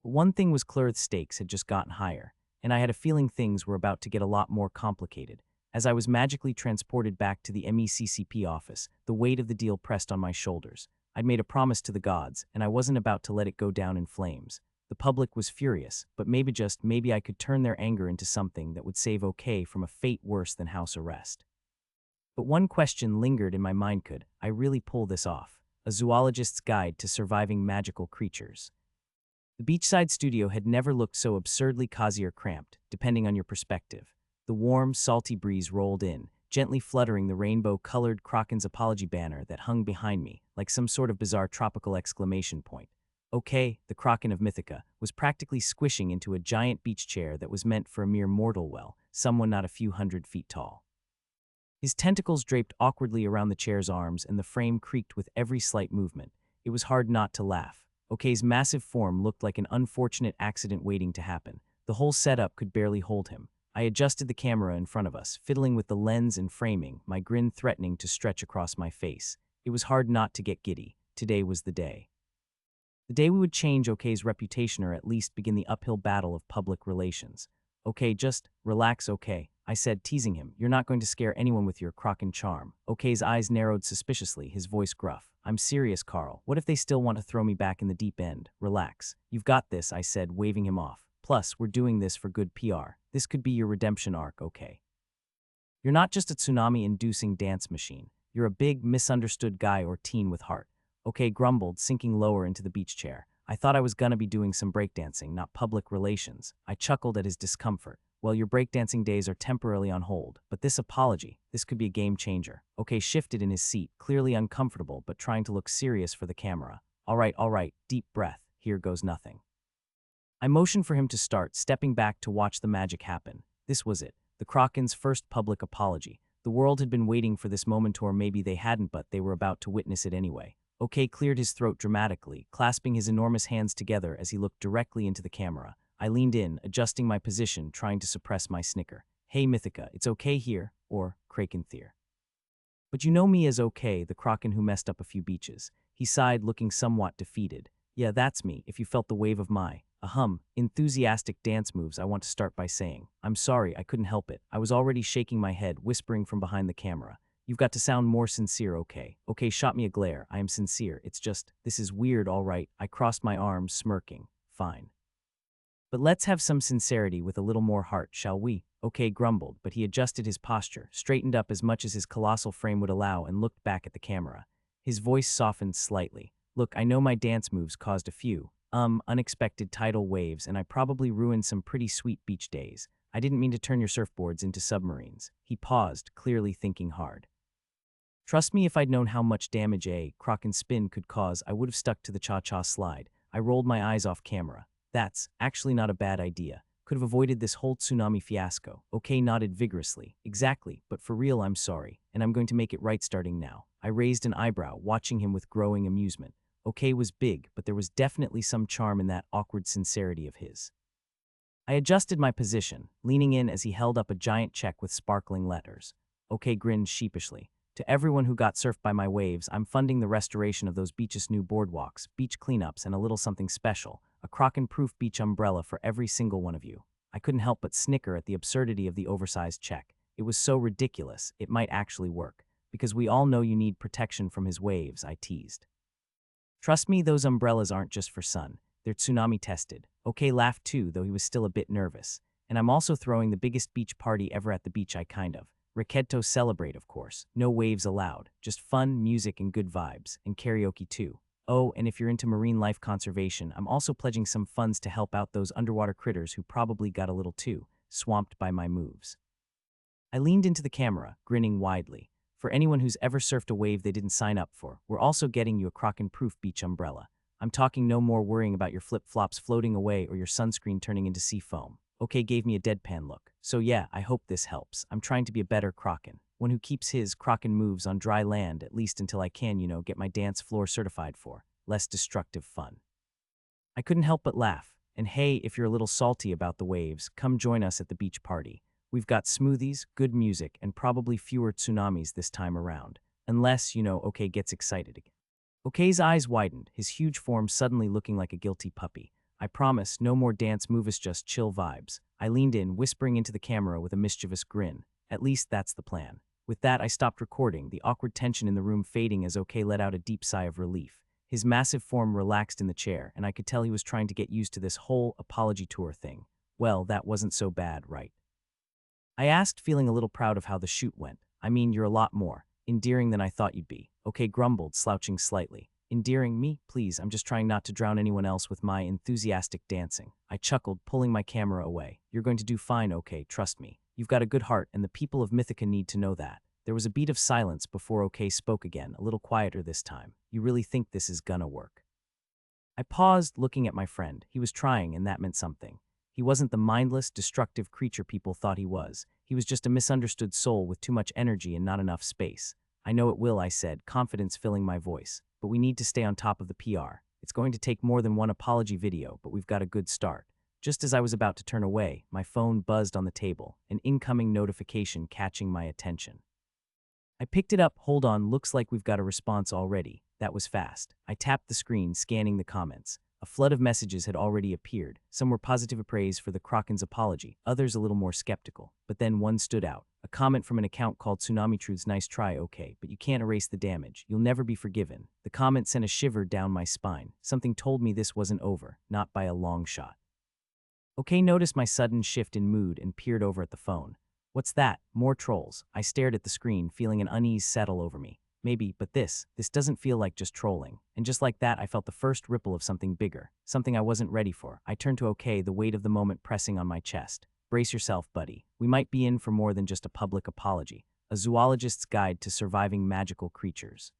But one thing was clear: the stakes had just gotten higher, and I had a feeling things were about to get a lot more complicated. As I was magically transported back to the MECCP office, the weight of the deal pressed on my shoulders. I'd made a promise to the gods, and I wasn't about to let it go down in flames. The public was furious, but maybe I could turn their anger into something that would save OK from a fate worse than house arrest. But one question lingered in my mind: could I really pull this off? A zoologist's guide to surviving magical creatures. The beachside studio had never looked so absurdly cozy or cramped, depending on your perspective. The warm, salty breeze rolled in, gently fluttering the rainbow-colored Kraken's apology banner that hung behind me, like some sort of bizarre tropical exclamation point. OK, the Kraken of Mythica, was practically squishing into a giant beach chair that was meant for a mere mortal, well, someone not a few hundred feet tall. His tentacles draped awkwardly around the chair's arms, and the frame creaked with every slight movement. It was hard not to laugh. OK's massive form looked like an unfortunate accident waiting to happen. The whole setup could barely hold him. I adjusted the camera in front of us, fiddling with the lens and framing, my grin threatening to stretch across my face. It was hard not to get giddy. Today was the day. The day we would change OK's reputation, or at least begin the uphill battle of public relations. OK, just relax, OK, I said, teasing him. You're not going to scare anyone with your Kraken charm. OK's eyes narrowed suspiciously, his voice gruff. I'm serious, Carl. What if they still want to throw me back in the deep end? Relax. You've got this, I said, waving him off. Plus, we're doing this for good PR. This could be your redemption arc, OK. You're not just a tsunami-inducing dance machine. You're a big, misunderstood guy or teen with heart. OK grumbled, sinking lower into the beach chair. I thought I was gonna be doing some breakdancing, not public relations. I chuckled at his discomfort. Well, your breakdancing days are temporarily on hold, but this apology, this could be a game changer. OK shifted in his seat, clearly uncomfortable, but trying to look serious for the camera. All right, deep breath. Here goes nothing. I motioned for him to start, stepping back to watch the magic happen. This was it, the Kraken's first public apology. The world had been waiting for this moment, or maybe they hadn't, but they were about to witness it anyway. OK cleared his throat dramatically, clasping his enormous hands together as he looked directly into the camera. I leaned in, adjusting my position, trying to suppress my snicker. Hey Mythica, it's OK here, or Krakenthir. But you know me as OK, the Kraken who messed up a few beaches. He sighed, looking somewhat defeated. Yeah, that's me, if you felt the wave of my, enthusiastic dance moves. I want to start by saying, I'm sorry, I couldn't help it. I was already shaking my head, whispering from behind the camera. You've got to sound more sincere, OK. OK shot me a glare. I am sincere. It's just, this is weird, all right. I crossed my arms, smirking. Fine. But let's have some sincerity with a little more heart, shall we? OK grumbled, but he adjusted his posture, straightened up as much as his colossal frame would allow, and looked back at the camera. His voice softened slightly. Look, I know my dance moves caused a few, unexpected tidal waves, and I probably ruined some pretty sweet beach days. I didn't mean to turn your surfboards into submarines. He paused, clearly thinking hard. Trust me, if I'd known how much damage a Kraken spin could cause, I would have stuck to the cha-cha slide. I rolled my eyes off camera. That's actually not a bad idea. Could have avoided this whole tsunami fiasco. OK nodded vigorously. Exactly, but for real, I'm sorry, and I'm going to make it right starting now. I raised an eyebrow, watching him with growing amusement. OK was big, but there was definitely some charm in that awkward sincerity of his. I adjusted my position, leaning in as he held up a giant check with sparkling letters. OK grinned sheepishly. To everyone who got surfed by my waves, I'm funding the restoration of those beaches' new boardwalks, beach cleanups, and a little something special, a Kraken-proof beach umbrella for every single one of you. I couldn't help but snicker at the absurdity of the oversized check. It was so ridiculous, it might actually work. Because we all know you need protection from his waves, I teased. Trust me, those umbrellas aren't just for sun. They're tsunami tested. OK laughed too, though he was still a bit nervous. And I'm also throwing the biggest beach party ever at the beach, I kind of. Rekedto celebrate, of course. No waves allowed. Just fun, music, and good vibes. And karaoke too. Oh, and if you're into marine life conservation, I'm also pledging some funds to help out those underwater critters who probably got a little too swamped by my moves. I leaned into the camera, grinning widely. For anyone who's ever surfed a wave they didn't sign up for, we're also getting you a Kraken-proof beach umbrella. I'm talking no more worrying about your flip-flops floating away or your sunscreen turning into sea foam. OK gave me a deadpan look. So yeah, I hope this helps. I'm trying to be a better Kraken. one who keeps his Kraken moves on dry land, at least until I can, get my dance floor certified for less destructive fun. I couldn't help but laugh. And hey, if you're a little salty about the waves, come join us at the beach party. We've got smoothies, good music, and probably fewer tsunamis this time around. Unless, OK gets excited again. OK's eyes widened, his huge form suddenly looking like a guilty puppy. I promise, no more dance moves, just chill vibes. I leaned in, whispering into the camera with a mischievous grin. At least that's the plan. With that, I stopped recording, the awkward tension in the room fading as OK let out a deep sigh of relief. His massive form relaxed in the chair, and I could tell he was trying to get used to this whole apology tour thing. Well, that wasn't so bad, right? I asked, feeling a little proud of how the shoot went. I mean, you're a lot more endearing than I thought you'd be. OK grumbled, slouching slightly. Endearing me? Please, I'm just trying not to drown anyone else with my enthusiastic dancing. I chuckled, pulling my camera away. You're going to do fine, OK, trust me. You've got a good heart, and the people of Mythica need to know that. There was a beat of silence before OK spoke again, a little quieter this time. You really think this is gonna work? I paused, looking at my friend. He was trying, and that meant something. He wasn't the mindless, destructive creature people thought he was. He was just a misunderstood soul with too much energy and not enough space. I know it will, I said, confidence filling my voice. But we need to stay on top of the PR. It's going to take more than one apology video, but we've got a good start. Just as I was about to turn away, my phone buzzed on the table, an incoming notification catching my attention. I picked it up. Hold on, looks like we've got a response already. That was fast. I tapped the screen, scanning the comments. A flood of messages had already appeared. Some were positive praise for the Kraken's apology, others a little more skeptical. But then one stood out. A comment from an account called Tsunami Truths. Nice try, OK, but you can't erase the damage. You'll never be forgiven. The comment sent a shiver down my spine. Something told me this wasn't over, not by a long shot. OK noticed my sudden shift in mood and peered over at the phone. What's that? More trolls. I stared at the screen, feeling an unease settle over me. Maybe, but this doesn't feel like just trolling. And just like that, I felt the first ripple of something bigger, something I wasn't ready for. I turned to OK, the weight of the moment pressing on my chest. Brace yourself, buddy. We might be in for more than just a public apology. A zoologist's guide to surviving magical creatures.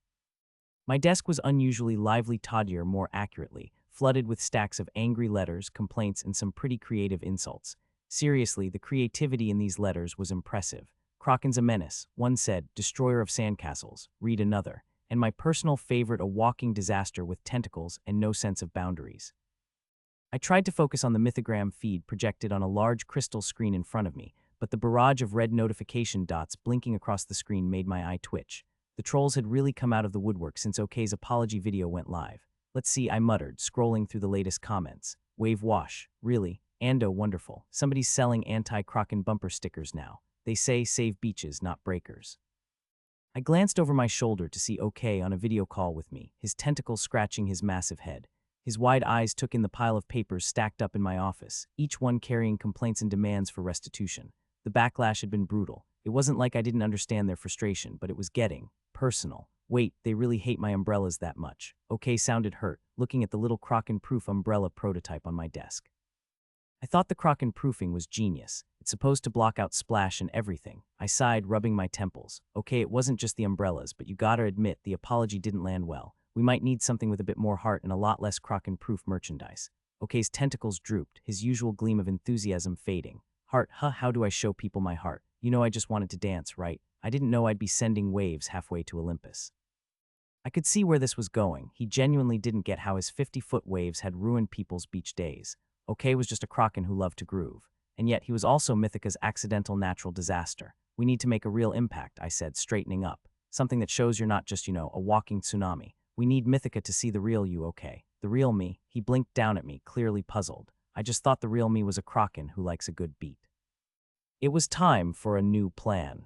My desk was unusually lively, toddier more accurately, flooded with stacks of angry letters, complaints, and some pretty creative insults. Seriously, the creativity in these letters was impressive. Kraken's a menace, one said, destroyer of sandcastles, read another, and my personal favorite, a walking disaster with tentacles and no sense of boundaries. I tried to focus on the Mythogram feed projected on a large crystal screen in front of me, but the barrage of red notification dots blinking across the screen made my eye twitch. The trolls had really come out of the woodwork since OK's apology video went live. Let's see, I muttered, scrolling through the latest comments. Wave wash, really? Ando, wonderful. Somebody's selling anti-Kraken bumper stickers now. They say save beaches, not breakers. I glanced over my shoulder to see OK on a video call with me, his tentacles scratching his massive head. His wide eyes took in the pile of papers stacked up in my office, each one carrying complaints and demands for restitution. The backlash had been brutal. It wasn't like I didn't understand their frustration, but it was getting personal. Wait, they really hate my umbrellas that much. OK sounded hurt, looking at the little Kraken-proof umbrella prototype on my desk. I thought the Kraken proofing was genius. It's supposed to block out splash and everything. I sighed, rubbing my temples. OK, it wasn't just the umbrellas, but you gotta admit the apology didn't land well. We might need something with a bit more heart and a lot less Kraken-proof merchandise. OK's tentacles drooped, his usual gleam of enthusiasm fading. Heart, how do I show people my heart? You know I just wanted to dance, right? I didn't know I'd be sending waves halfway to Olympus. I could see where this was going. He genuinely didn't get how his 50-foot waves had ruined people's beach days. OK was just a Kraken who loved to groove. And yet he was also Mythica's accidental natural disaster. We need to make a real impact, I said, straightening up. Something that shows you're not just, a walking tsunami. We need Mythica to see the real you, OK. The real me. He blinked down at me, clearly puzzled. I just thought the real me was a Kraken who likes a good beat. It was time for a new plan.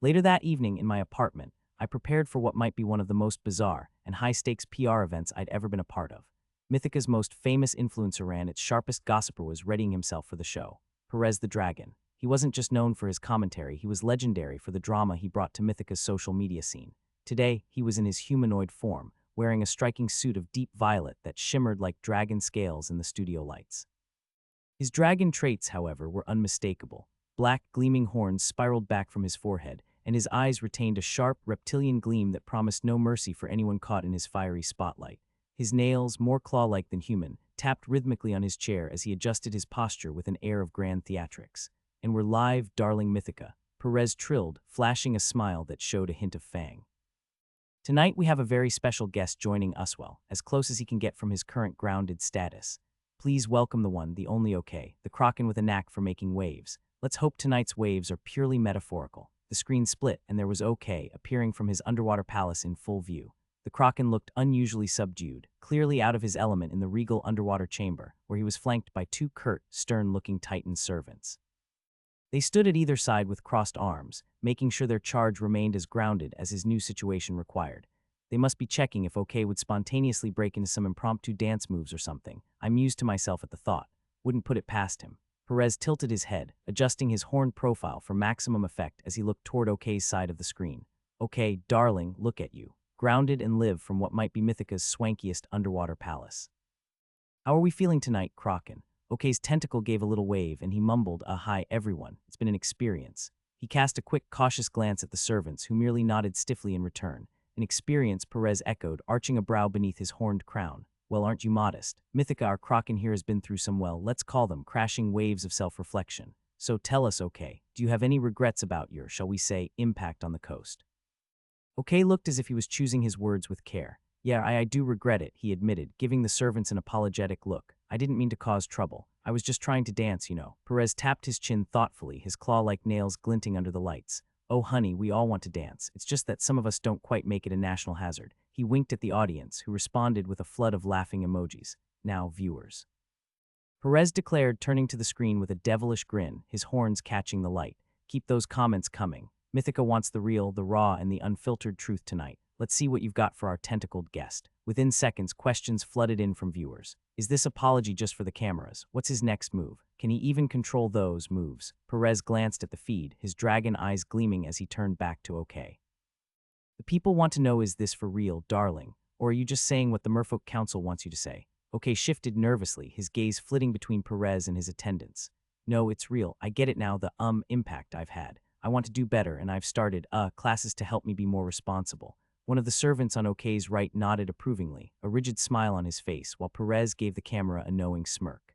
Later that evening in my apartment, I prepared for what might be one of the most bizarre and high-stakes PR events I'd ever been a part of. Mythica's most famous influencer ran its sharpest gossiper was readying himself for the show. Perez the Dragon. He wasn't just known for his commentary, he was legendary for the drama he brought to Mythica's social media scene. Today, he was in his humanoid form, wearing a striking suit of deep violet that shimmered like dragon scales in the studio lights. His dragon traits, however, were unmistakable. Black, gleaming horns spiraled back from his forehead, and his eyes retained a sharp, reptilian gleam that promised no mercy for anyone caught in his fiery spotlight. His nails, more claw-like than human, tapped rhythmically on his chair as he adjusted his posture with an air of grand theatrics. And we're live, darling Mythica. Perez trilled, flashing a smile that showed a hint of fang. Tonight we have a very special guest joining us, well, as close as he can get from his current grounded status. Please welcome the one, the only okay, the Kraken with a knack for making waves. Let's hope tonight's waves are purely metaphorical. The screen split and there was OK appearing from his underwater palace in full view. The Kraken looked unusually subdued, clearly out of his element in the regal underwater chamber, where he was flanked by two curt, stern-looking Titan servants. They stood at either side with crossed arms, making sure their charge remained as grounded as his new situation required. They must be checking if OK would spontaneously break into some impromptu dance moves or something. I mused to myself at the thought. Wouldn't put it past him. Perez tilted his head, adjusting his horned profile for maximum effect as he looked toward OK's side of the screen. OK, darling, look at you. Grounded and live from what might be Mythica's swankiest underwater palace. How are we feeling tonight, Kraken? OK's tentacle gave a little wave and he mumbled, hi everyone, it's been an experience. He cast a quick, cautious glance at the servants who merely nodded stiffly in return. An experience, Perez echoed, arching a brow beneath his horned crown. Well, aren't you modest? Mythica, our Kraken here has been through some, well, let's call them crashing waves of self-reflection. So tell us, OK, do you have any regrets about your, shall we say, impact on the coast? OK looked as if he was choosing his words with care. Yeah, I do regret it, he admitted, giving the servants an apologetic look. I didn't mean to cause trouble. I was just trying to dance, you know. Perez tapped his chin thoughtfully, his claw-like nails glinting under the lights. Oh, honey, we all want to dance. It's just that some of us don't quite make it a national hazard. He winked at the audience, who responded with a flood of laughing emojis. Now, viewers. Perez declared, turning to the screen with a devilish grin, his horns catching the light. Keep those comments coming. Mythica wants the real, the raw, and the unfiltered truth tonight. Let's see what you've got for our tentacled guest. Within seconds, questions flooded in from viewers. Is this apology just for the cameras? What's his next move? Can he even control those moves? Perez glanced at the feed, his dragon eyes gleaming as he turned back to OK. The people want to know, is this for real, darling? Or are you just saying what the Merfolk Council wants you to say? OK shifted nervously, his gaze flitting between Perez and his attendants. No, it's real. I get it now, the impact I've had. I want to do better, and I've started, classes to help me be more responsible. One of the servants on OK's right nodded approvingly, a rigid smile on his face, while Perez gave the camera a knowing smirk.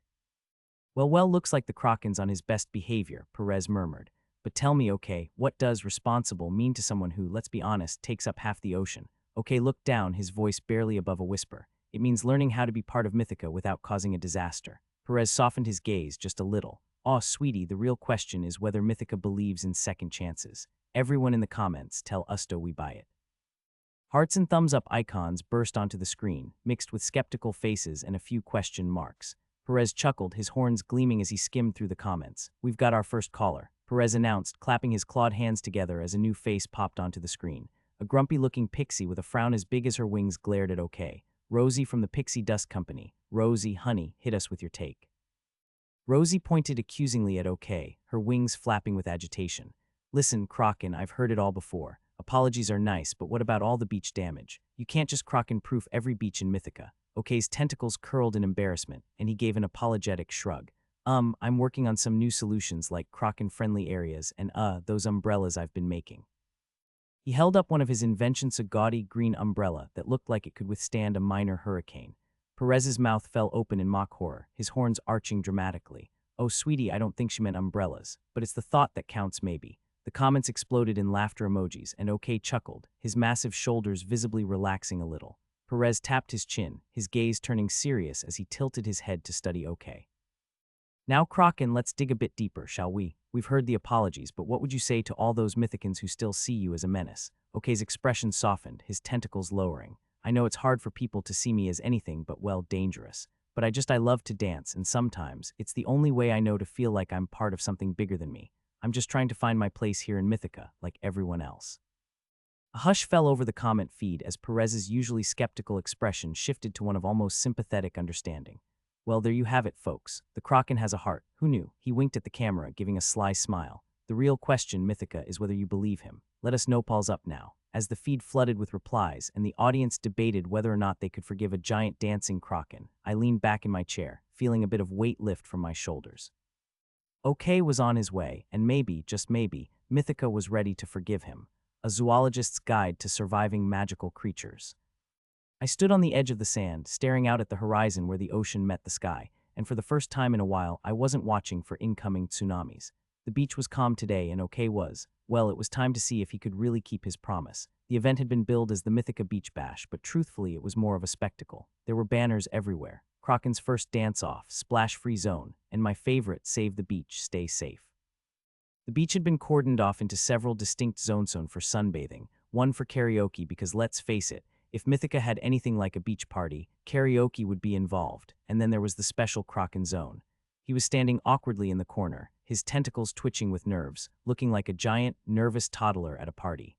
Well, looks like the Kraken's on his best behavior, Perez murmured. But tell me, OK, what does responsible mean to someone who, let's be honest, takes up half the ocean? OK looked down, his voice barely above a whisper. It means learning how to be part of Mythica without causing a disaster. Perez softened his gaze just a little. Aw, sweetie, the real question is whether Mythica believes in second chances. Everyone in the comments, tell Usto we buy it. Hearts and thumbs-up icons burst onto the screen, mixed with skeptical faces and a few question marks. Perez chuckled, his horns gleaming as he skimmed through the comments. We've got our first caller, Perez announced, clapping his clawed hands together as a new face popped onto the screen. A grumpy-looking pixie with a frown as big as her wings glared at OK. Rosie from the Pixie Dust Company. Rosie, honey, hit us with your take. Rosie pointed accusingly at OK, her wings flapping with agitation. Listen, Kraken, I've heard it all before. Apologies are nice, but what about all the beach damage? You can't just Kraken-proof every beach in Mythica. OK's tentacles curled in embarrassment, and he gave an apologetic shrug. I'm working on some new solutions like Kraken-friendly areas and, those umbrellas I've been making. He held up one of his inventions, a gaudy green umbrella that looked like it could withstand a minor hurricane. Perez's mouth fell open in mock horror, his horns arching dramatically. Oh, sweetie, I don't think she meant umbrellas, but it's the thought that counts maybe. The comments exploded in laughter emojis, and OK chuckled, his massive shoulders visibly relaxing a little. Perez tapped his chin, his gaze turning serious as he tilted his head to study OK. Now, Kraken, let's dig a bit deeper, shall we? We've heard the apologies, but what would you say to all those Mythicans who still see you as a menace? OK's expression softened, his tentacles lowering. I know it's hard for people to see me as anything but, well, dangerous. But I love to dance, and sometimes, it's the only way I know to feel like I'm part of something bigger than me. I'm just trying to find my place here in Mythica, like everyone else. A hush fell over the comment feed as Perez's usually skeptical expression shifted to one of almost sympathetic understanding. Well, there you have it, folks. The Kraken has a heart. Who knew? He winked at the camera, giving a sly smile. The real question, Mythica, is whether you believe him. Let us know, Paul's up now. As the feed flooded with replies and the audience debated whether or not they could forgive a giant dancing Kraken, I leaned back in my chair, feeling a bit of weight lift from my shoulders. OK was on his way, and maybe, just maybe, Mythica was ready to forgive him. A zoologist's guide to surviving magical creatures. I stood on the edge of the sand, staring out at the horizon where the ocean met the sky, and for the first time in a while, I wasn't watching for incoming tsunamis. The beach was calm today, and OK well, it was time to see if he could really keep his promise. The event had been billed as the Mythica Beach Bash, but truthfully it was more of a spectacle. There were banners everywhere. Kraken's first dance-off, splash-free zone, and my favorite, save the beach, stay safe. The beach had been cordoned off into several distinct zones for sunbathing, one for karaoke because let's face it, if Mythica had anything like a beach party, karaoke would be involved, and then there was the special Kraken zone. He was standing awkwardly in the corner, his tentacles twitching with nerves, looking like a giant, nervous toddler at a party.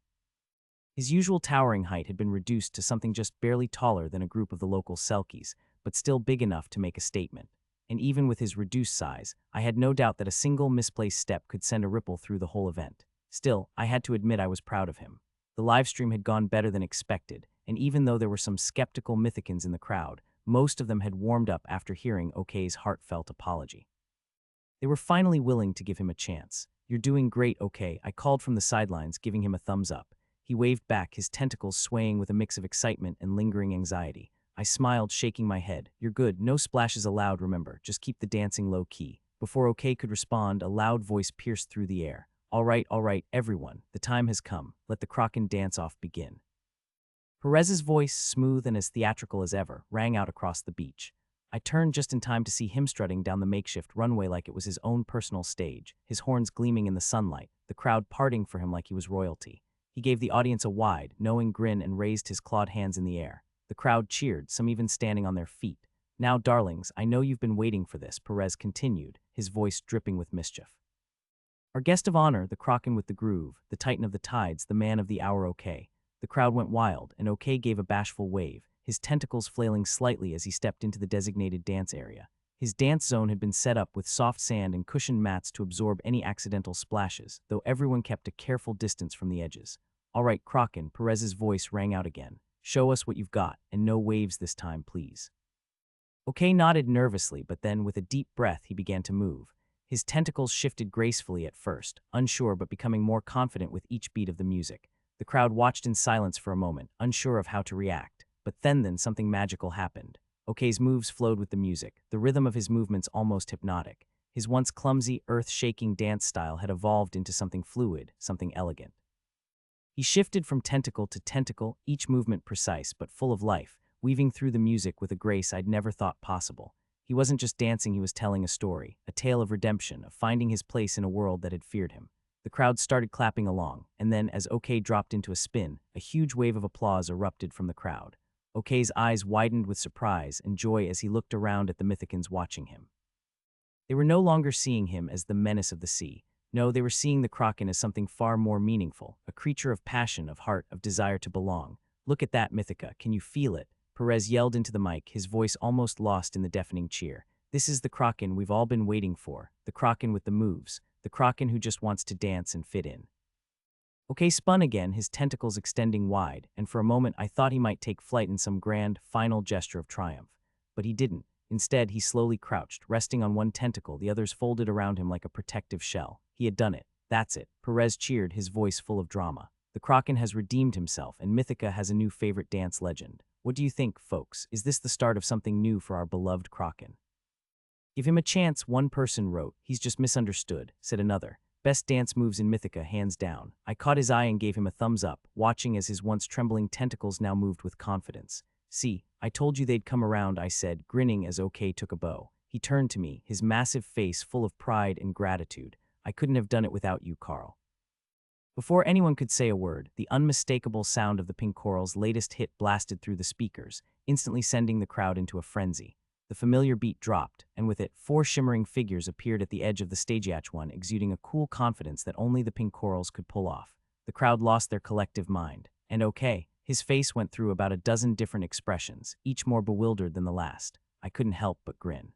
His usual towering height had been reduced to something just barely taller than a group of the local selkies, but still big enough to make a statement. And even with his reduced size, I had no doubt that a single misplaced step could send a ripple through the whole event. Still, I had to admit I was proud of him. The livestream had gone better than expected, and even though there were some skeptical Mythicans in the crowd, most of them had warmed up after hearing OK's heartfelt apology. They were finally willing to give him a chance. "You're doing great, OK," I called from the sidelines, giving him a thumbs up. He waved back, his tentacles swaying with a mix of excitement and lingering anxiety. I smiled, shaking my head. "You're good. No splashes allowed, remember. Just keep the dancing low-key." Before OK could respond, a loud voice pierced through the air. All right, everyone. The time has come. Let the Kraken dance-off begin." Perez's voice, smooth and as theatrical as ever, rang out across the beach. I turned just in time to see him strutting down the makeshift runway like it was his own personal stage, his horns gleaming in the sunlight, the crowd parting for him like he was royalty. He gave the audience a wide, knowing grin and raised his clawed hands in the air. The crowd cheered, some even standing on their feet. "Now, darlings, I know you've been waiting for this," Perez continued, his voice dripping with mischief. "Our guest of honor, the Kraken with the groove, the titan of the tides, the man of the hour, OK." The crowd went wild, and OK gave a bashful wave, his tentacles flailing slightly as he stepped into the designated dance area. His dance zone had been set up with soft sand and cushioned mats to absorb any accidental splashes, though everyone kept a careful distance from the edges. "All right, Kraken," Perez's voice rang out again. "Show us what you've got, and no waves this time, please." OK nodded nervously, but then, with a deep breath, he began to move. His tentacles shifted gracefully at first, unsure but becoming more confident with each beat of the music. The crowd watched in silence for a moment, unsure of how to react. But then something magical happened. OK's moves flowed with the music, the rhythm of his movements almost hypnotic. His once clumsy, earth-shaking dance style had evolved into something fluid, something elegant. He shifted from tentacle to tentacle, each movement precise but full of life, weaving through the music with a grace I'd never thought possible. He wasn't just dancing, he was telling a story, a tale of redemption, of finding his place in a world that had feared him. The crowd started clapping along, and then, as OK dropped into a spin, a huge wave of applause erupted from the crowd. OK's eyes widened with surprise and joy as he looked around at the Mythicans watching him. They were no longer seeing him as the menace of the sea. No, they were seeing the Kraken as something far more meaningful, a creature of passion, of heart, of desire to belong. "Look at that, Mythica, can you feel it?" Perez yelled into the mic, his voice almost lost in the deafening cheer. "This is the Kraken we've all been waiting for, the Kraken with the moves, the Kraken who just wants to dance and fit in." OK spun again, his tentacles extending wide, and for a moment I thought he might take flight in some grand, final gesture of triumph. But he didn't. Instead, he slowly crouched, resting on one tentacle, the others folded around him like a protective shell. He had done it. That's it. Perez cheered, his voice full of drama. "The Kraken has redeemed himself, and Mythica has a new favorite dance legend. What do you think, folks? Is this the start of something new for our beloved Kraken?" "Give him a chance," one person wrote. "He's just misunderstood," said another. "Best dance moves in Mythica, hands down." I caught his eye and gave him a thumbs up, watching as his once trembling tentacles now moved with confidence. "See, I told you they'd come around," I said, grinning as OK took a bow. He turned to me, his massive face full of pride and gratitude. "I couldn't have done it without you, Carl." Before anyone could say a word, the unmistakable sound of the Pink Coral's latest hit blasted through the speakers, instantly sending the crowd into a frenzy. The familiar beat dropped, and with it, 4 shimmering figures appeared at the edge of the stage, one exuding a cool confidence that only the Pink Corals could pull off. The crowd lost their collective mind. And OK, his face went through about a dozen different expressions, each more bewildered than the last. I couldn't help but grin.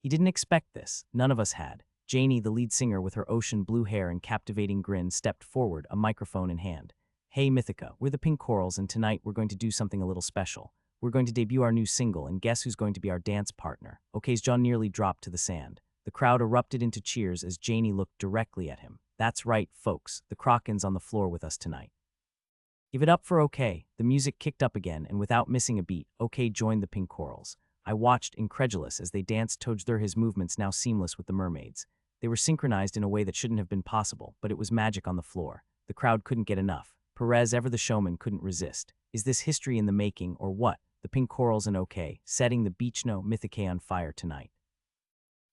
He didn't expect this. None of us had. Janie, the lead singer with her ocean blue hair and captivating grin, stepped forward, a microphone in hand. "Hey Mythica, we're the Pink Corals, and tonight we're going to do something a little special. We're going to debut our new single, and guess who's going to be our dance partner?" OK's jaw nearly dropped to the sand. The crowd erupted into cheers as Janie looked directly at him. "That's right, folks, the Kraken's on the floor with us tonight." Give it up for OK. The music kicked up again, and without missing a beat, OK joined the Pink Corals. I watched, incredulous, as they danced towards his movements now seamless with the mermaids. They were synchronized in a way that shouldn't have been possible, but it was magic on the floor. The crowd couldn't get enough. Perez, ever the showman, couldn't resist. Is this history in the making, or what? The pink corals and OK, setting the Beachno Mythicae on fire tonight.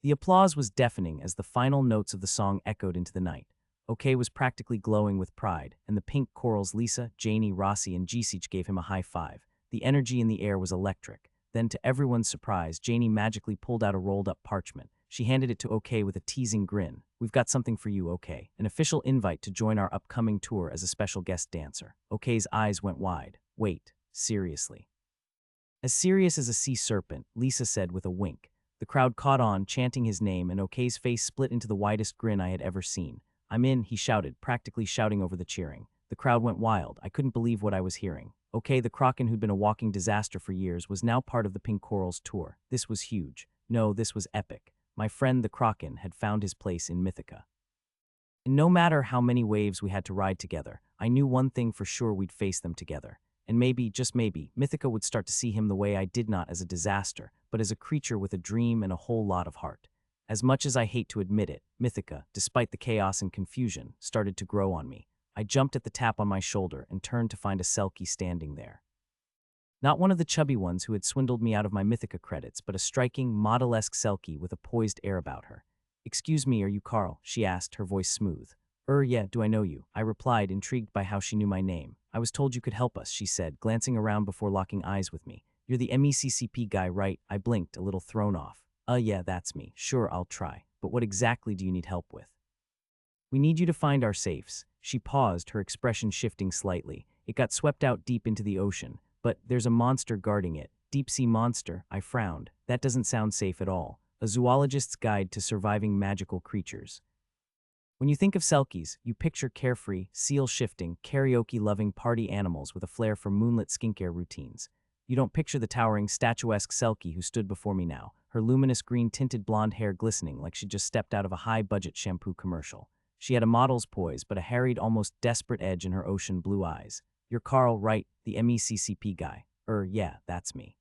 The applause was deafening as the final notes of the song echoed into the night. OK was practically glowing with pride, and the pink corals Lisa, Janie, Rossi, and Gisich gave him a high five. The energy in the air was electric. Then, to everyone's surprise, Janie magically pulled out a rolled-up parchment. She handed it to OK with a teasing grin. "We've got something for you, OK. An official invite to join our upcoming tour as a special guest dancer." OK's eyes went wide. "Wait, seriously?" "As serious as a sea serpent," Lisa said with a wink. The crowd caught on, chanting his name, and OK's face split into the widest grin I had ever seen. "I'm in," he shouted, practically shouting over the cheering. The crowd went wild. I couldn't believe what I was hearing. OK, the Kraken, who'd been a walking disaster for years, was now part of the Pink Corals tour. This was huge. No, this was epic. My friend the Kraken had found his place in Mythica. And no matter how many waves we had to ride together, I knew one thing for sure: we'd face them together. And maybe, just maybe, Mythica would start to see him the way I did, not as a disaster, but as a creature with a dream and a whole lot of heart. As much as I hate to admit it, Mythica, despite the chaos and confusion, started to grow on me. I jumped at the tap on my shoulder and turned to find a Selkie standing there. Not one of the chubby ones who had swindled me out of my Mythica credits, but a striking, model-esque Selkie with a poised air about her. "Excuse me, are you Carl?" she asked, her voice smooth. Yeah, do I know you?" I replied, intrigued by how she knew my name. "I was told you could help us," she said, glancing around before locking eyes with me. "You're the MECCP guy, right?" I blinked, a little thrown off. Yeah, that's me. Sure, I'll try. But what exactly do you need help with?" "We need you to find our safes." She paused, her expression shifting slightly. "It got swept out deep into the ocean, but there's a monster guarding it." "Deep-sea monster?" I frowned. "That doesn't sound safe at all. A zoologist's guide to surviving magical creatures." When you think of Selkies, you picture carefree, seal-shifting, karaoke-loving party animals with a flair for moonlit skincare routines. You don't picture the towering, statuesque Selkie who stood before me now, her luminous green-tinted blonde hair glistening like she'd just stepped out of a high-budget shampoo commercial. She had a model's poise, but a harried, almost desperate edge in her ocean blue eyes. "You're Carl, right? The MECCP guy." Yeah, that's me."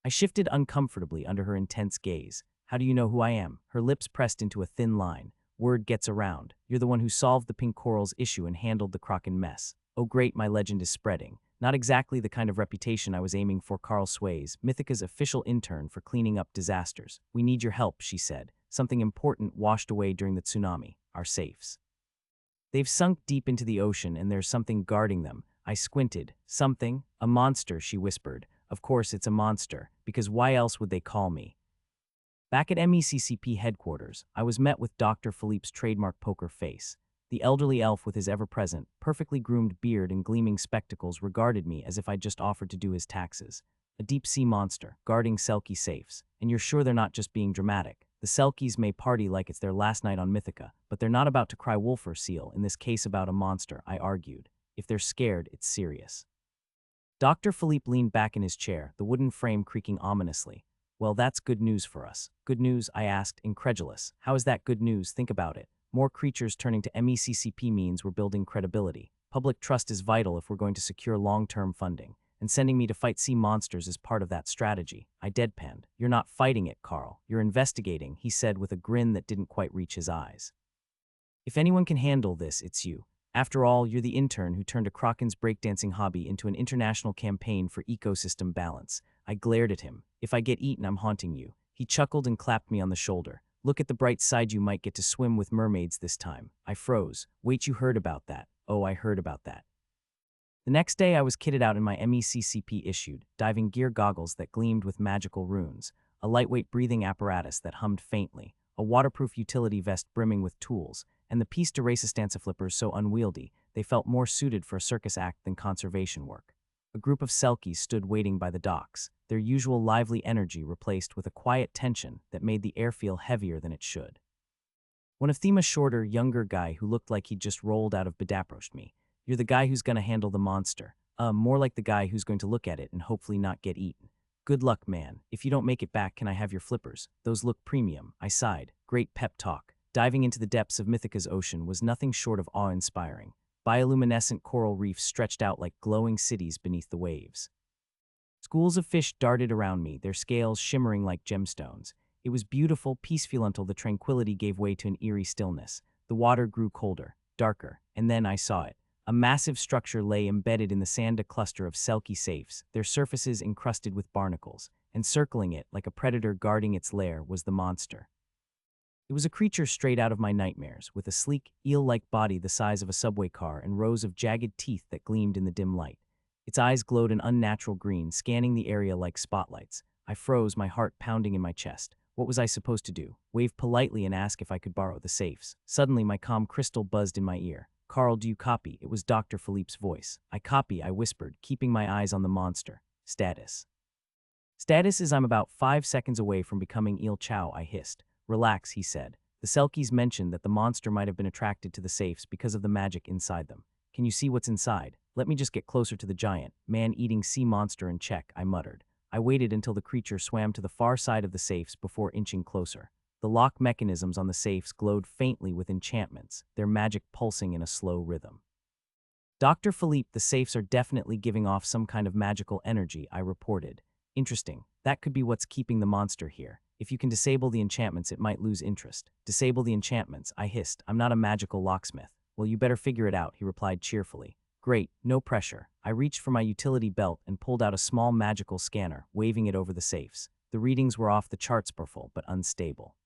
I shifted uncomfortably under her intense gaze. "How do you know who I am?" Her lips pressed into a thin line. "Word gets around. You're the one who solved the Pink Corals issue and handled the Kraken mess." "Oh great, my legend is spreading." Not exactly the kind of reputation I was aiming for. "Carl Sways, Mythica's official intern for cleaning up disasters. We need your help," she said. "Something important washed away during the tsunami. Our safes. They've sunk deep into the ocean and there's something guarding them." I squinted. "Something? A monster," she whispered. "Of course it's a monster, because why else would they call me?" Back at MECCP headquarters, I was met with Dr. Philippe's trademark poker face. The elderly elf with his ever-present, perfectly groomed beard and gleaming spectacles regarded me as if I'd just offered to do his taxes. "A deep-sea monster, guarding Selkie safes. And you're sure they're not just being dramatic? The Selkies may party like it's their last night on Mythica, but they're not about to cry wolf or seal, in this case about a monster," I argued. "If they're scared, it's serious." Dr. Philippe leaned back in his chair, the wooden frame creaking ominously. "Well, that's good news for us." "Good news?" I asked, incredulous. "How is that good news? Think about it. More creatures turning to MECCP means we're building credibility. Public trust is vital if we're going to secure long-term funding. And sending me to fight sea monsters is part of that strategy." I deadpanned. "You're not fighting it, Carl. You're investigating," he said with a grin that didn't quite reach his eyes. "If anyone can handle this, it's you. After all, you're the intern who turned a Kraken's breakdancing hobby into an international campaign for ecosystem balance." I glared at him. "If I get eaten, I'm haunting you." He chuckled and clapped me on the shoulder. "Look at the bright side, you might get to swim with mermaids this time." I froze. "Wait, you heard about that?" "Oh, I heard about that." The next day I was kitted out in my MECCP-issued diving gear goggles that gleamed with magical runes, a lightweight breathing apparatus that hummed faintly, a waterproof utility vest brimming with tools, and the piece de resistance flippers so unwieldy they felt more suited for a circus act than conservation work. A group of Selkies stood waiting by the docks, their usual lively energy replaced with a quiet tension that made the air feel heavier than it should. One of them, a shorter, younger guy who looked like he'd just rolled out of bed, approached me. "You're the guy who's gonna handle the monster." More like the guy who's going to look at it and hopefully not get eaten." "Good luck, man. If you don't make it back, can I have your flippers? Those look premium." I sighed. Great pep talk. Diving into the depths of Mythica's ocean was nothing short of awe-inspiring. Bioluminescent coral reefs stretched out like glowing cities beneath the waves. Schools of fish darted around me, their scales shimmering like gemstones. It was beautiful, peaceful until the tranquility gave way to an eerie stillness. The water grew colder, darker, and then I saw it. A massive structure lay embedded in the sand, a cluster of selkie safes, their surfaces encrusted with barnacles, and circling it, like a predator guarding its lair, was the monster. It was a creature straight out of my nightmares, with a sleek, eel-like body the size of a subway car and rows of jagged teeth that gleamed in the dim light. Its eyes glowed an unnatural green, scanning the area like spotlights. I froze, my heart pounding in my chest. What was I supposed to do? Wave politely and ask if I could borrow the safes? Suddenly, my calm crystal buzzed in my ear. "Carl, do you copy?" It was Dr. Philippe's voice. "I copy," I whispered, keeping my eyes on the monster. "Status." "Status is I'm about 5 seconds away from becoming Il Chow," I hissed. "Relax," he said. "The Selkies mentioned that the monster might have been attracted to the safes because of the magic inside them. Can you see what's inside? Let me just get closer to the giant, man-eating sea monster and check," I muttered. I waited until the creature swam to the far side of the safes before inching closer. The lock mechanisms on the safes glowed faintly with enchantments, their magic pulsing in a slow rhythm. "Dr. Philippe, the safes are definitely giving off some kind of magical energy," I reported. "Interesting. That could be what's keeping the monster here. If you can disable the enchantments, it might lose interest." "Disable the enchantments," I hissed. "I'm not a magical locksmith." "Well, you better figure it out," he replied cheerfully. "Great, no pressure." I reached for my utility belt and pulled out a small magical scanner, waving it over the safes. The readings were off the charts, powerful but unstable.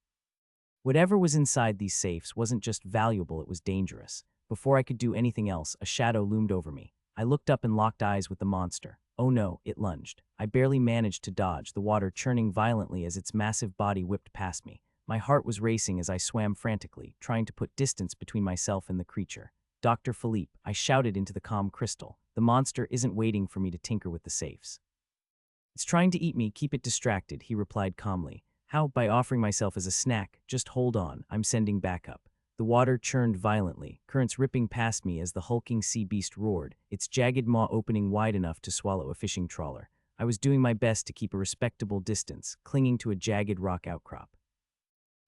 Whatever was inside these safes wasn't just valuable, it was dangerous. Before I could do anything else, a shadow loomed over me. I looked up and locked eyes with the monster. Oh no, it lunged. I barely managed to dodge, the water churning violently as its massive body whipped past me. My heart was racing as I swam frantically, trying to put distance between myself and the creature. "Dr. Philippe," I shouted into the calm crystal. "The monster isn't waiting for me to tinker with the safes. It's trying to eat me, keep it distracted," he replied calmly. "How? By offering myself as a snack. Just hold on, I'm sending backup." The water churned violently, currents ripping past me as the hulking sea beast roared, its jagged maw opening wide enough to swallow a fishing trawler. I was doing my best to keep a respectable distance, clinging to a jagged rock outcrop.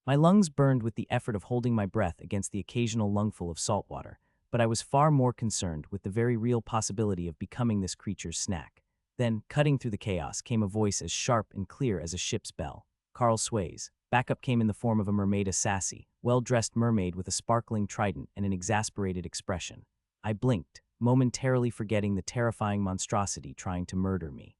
My lungs burned with the effort of holding my breath against the occasional lungful of salt water, but I was far more concerned with the very real possibility of becoming this creature's snack. Then, cutting through the chaos, came a voice as sharp and clear as a ship's bell. "Carl Sways." Backup came in the form of a mermaid, a sassy, well-dressed mermaid with a sparkling trident and an exasperated expression. I blinked, momentarily forgetting the terrifying monstrosity trying to murder me.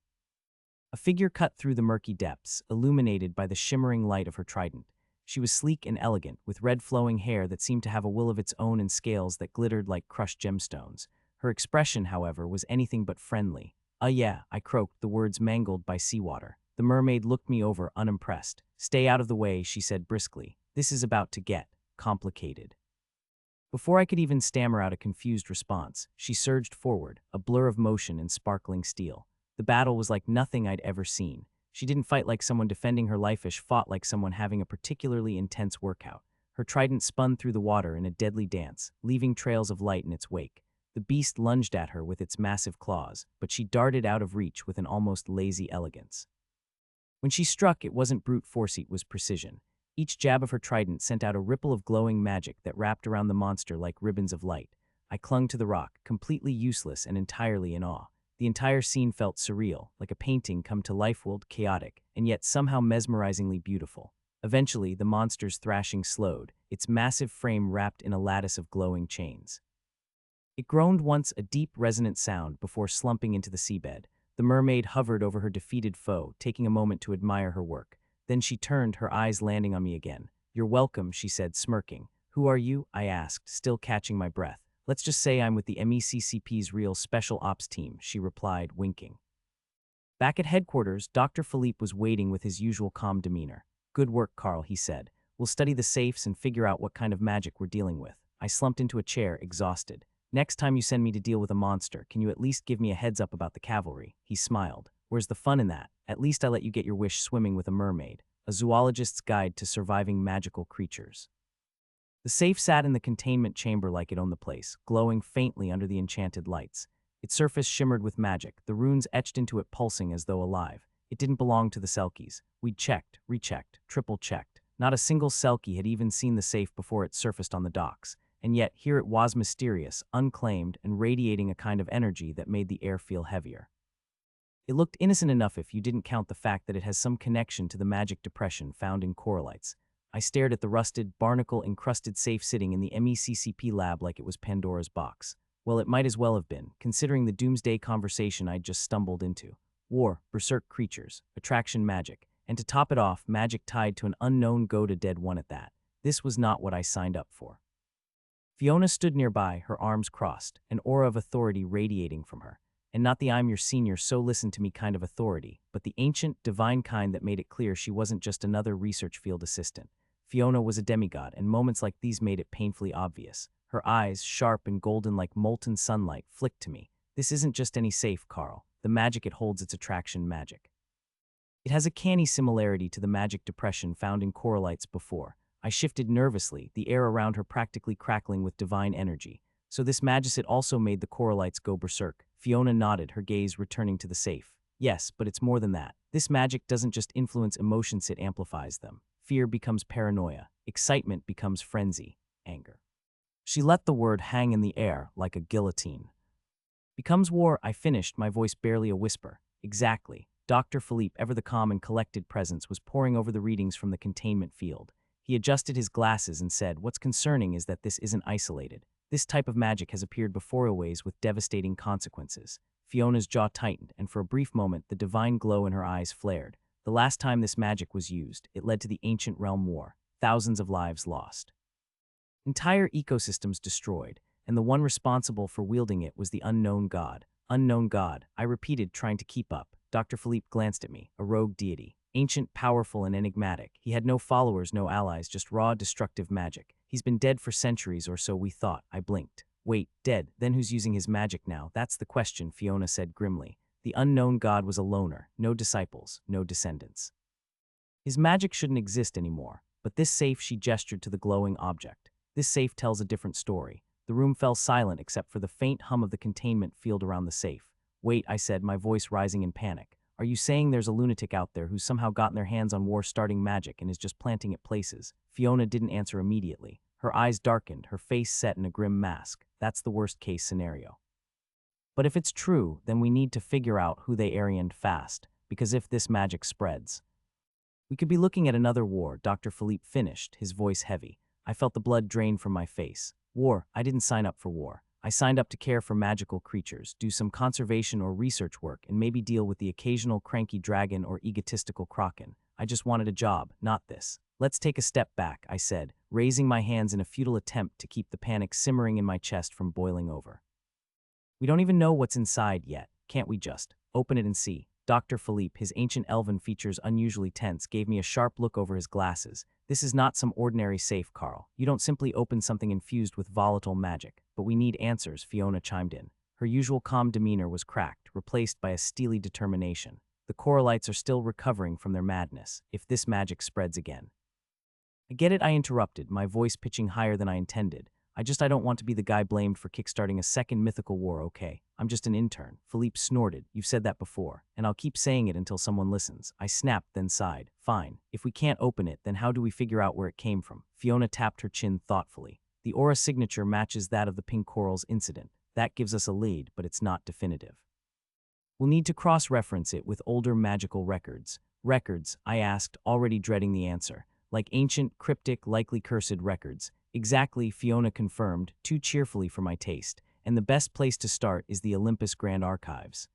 A figure cut through the murky depths, illuminated by the shimmering light of her trident. She was sleek and elegant, with red flowing hair that seemed to have a will of its own and scales that glittered like crushed gemstones. Her expression, however, was anything but friendly. Yeah," I croaked, the words mangled by seawater. The mermaid looked me over, unimpressed. "Stay out of the way," she said briskly. "This is about to get complicated." Before I could even stammer out a confused response, she surged forward, a blur of motion and sparkling steel. The battle was like nothing I'd ever seen. She didn't fight like someone defending her life, she fought like someone having a particularly intense workout. Her trident spun through the water in a deadly dance, leaving trails of light in its wake. The beast lunged at her with its massive claws, but she darted out of reach with an almost lazy elegance. When she struck, it wasn't brute force, it was precision. Each jab of her trident sent out a ripple of glowing magic that wrapped around the monster like ribbons of light. I clung to the rock, completely useless and entirely in awe. The entire scene felt surreal, like a painting come to life, wild, chaotic, and yet somehow mesmerizingly beautiful. Eventually, the monster's thrashing slowed, its massive frame wrapped in a lattice of glowing chains. It groaned once, a deep, resonant sound, before slumping into the seabed. The mermaid hovered over her defeated foe, taking a moment to admire her work. Then she turned, her eyes landing on me again. "You're welcome," she said, smirking. "Who are you?" I asked, still catching my breath. "Let's just say I'm with the MECCP's real special ops team," she replied, winking. Back at headquarters, Dr. Philippe was waiting with his usual calm demeanor. "Good work, Carl," he said. "We'll study the safes and figure out what kind of magic we're dealing with." I slumped into a chair, exhausted. "Next time you send me to deal with a monster, can you at least give me a heads up about the cavalry?" He smiled. "Where's the fun in that? At least I let you get your wish swimming with a mermaid." A zoologist's guide to surviving magical creatures. The safe sat in the containment chamber like it owned the place, glowing faintly under the enchanted lights. Its surface shimmered with magic, the runes etched into it pulsing as though alive. It didn't belong to the Selkies. We'd checked, rechecked, triple-checked. Not a single Selkie had even seen the safe before it surfaced on the docks. And yet, here it was, mysterious, unclaimed, and radiating a kind of energy that made the air feel heavier. It looked innocent enough if you didn't count the fact that it has some connection to the magic depression found in corallites. I stared at the rusted, barnacle-encrusted safe sitting in the MECCP lab like it was Pandora's box. Well, it might as well have been, considering the doomsday conversation I'd just stumbled into. War, berserk creatures, attraction magic, and to top it off, magic tied to an unknown go-to-dead one at that. This was not what I signed up for. Fiona stood nearby, her arms crossed, an aura of authority radiating from her. And not the "I'm your senior, so listen to me" kind of authority, but the ancient, divine kind that made it clear she wasn't just another research field assistant. Fiona was a demigod, and moments like these made it painfully obvious. Her eyes, sharp and golden like molten sunlight, flicked to me. This isn't just any safe, Carl. The magic it holds, its attraction magic. It has a canny similarity to the magic depression found in corallites before. I shifted nervously, the air around her practically crackling with divine energy. So this magicite also made the corallites go berserk. Fiona nodded, her gaze returning to the safe. Yes, but it's more than that. This magic doesn't just influence emotions, it amplifies them. Fear becomes paranoia. Excitement becomes frenzy, anger. She let the word hang in the air like a guillotine. Becomes war, I finished, my voice barely a whisper. Exactly. Dr. Philippe, ever the calm and collected presence, was poring over the readings from the containment field. He adjusted his glasses and said, "What's concerning is that this isn't isolated. This type of magic has appeared before always with devastating consequences." Fiona's jaw tightened, and for a brief moment the divine glow in her eyes flared. The last time this magic was used, it led to the ancient realm war. Thousands of lives lost. Entire ecosystems destroyed, and the one responsible for wielding it was the unknown god. Unknown god, I repeated, trying to keep up. Dr. Philippe glanced at me, a rogue deity. Ancient, powerful, and enigmatic. He had no followers, no allies, just raw, destructive magic. He's been dead for centuries or so, we thought. I blinked. Wait, dead? Then who's using his magic now? That's the question, Fiona said grimly. The unknown god was a loner. No disciples, no descendants. His magic shouldn't exist anymore. But this safe, she gestured to the glowing object. This safe tells a different story. The room fell silent except for the faint hum of the containment field around the safe. Wait, I said, my voice rising in panic. Are you saying there's a lunatic out there who's somehow gotten their hands on war-starting magic and is just planting it places? Fiona didn't answer immediately. Her eyes darkened, her face set in a grim mask. That's the worst-case scenario. But if it's true, then we need to figure out who they Arianed fast, because if this magic spreads, we could be looking at another war. Dr. Philippe finished, his voice heavy. I felt the blood drain from my face. War? I didn't sign up for war. I signed up to care for magical creatures, do some conservation or research work, and maybe deal with the occasional cranky dragon or egotistical kraken. I just wanted a job, not this. Let's take a step back, I said, raising my hands in a futile attempt to keep the panic simmering in my chest from boiling over. We don't even know what's inside yet. Can't we just open it and see? Dr. Philippe, his ancient elven features unusually tense, gave me a sharp look over his glasses. This is not some ordinary safe, Carl. You don't simply open something infused with volatile magic. But we need answers, Fiona chimed in. Her usual calm demeanor was cracked, replaced by a steely determination. The corallites are still recovering from their madness, if this magic spreads again. I get it, I interrupted, my voice pitching higher than I intended. I don't want to be the guy blamed for kickstarting a second mythical war, okay? I'm just an intern. Philippe snorted. You've said that before, and I'll keep saying it until someone listens. I snapped, then sighed. Fine. If we can't open it, then how do we figure out where it came from? Fiona tapped her chin thoughtfully. The aura signature matches that of the pink corals incident. That gives us a lead, but it's not definitive. We'll need to cross-reference it with older magical records. Records, I asked, already dreading the answer. Like ancient, cryptic, likely cursed records. Exactly, Fiona confirmed, too cheerfully for my taste, and the best place to start is the Olympus Grand Archives.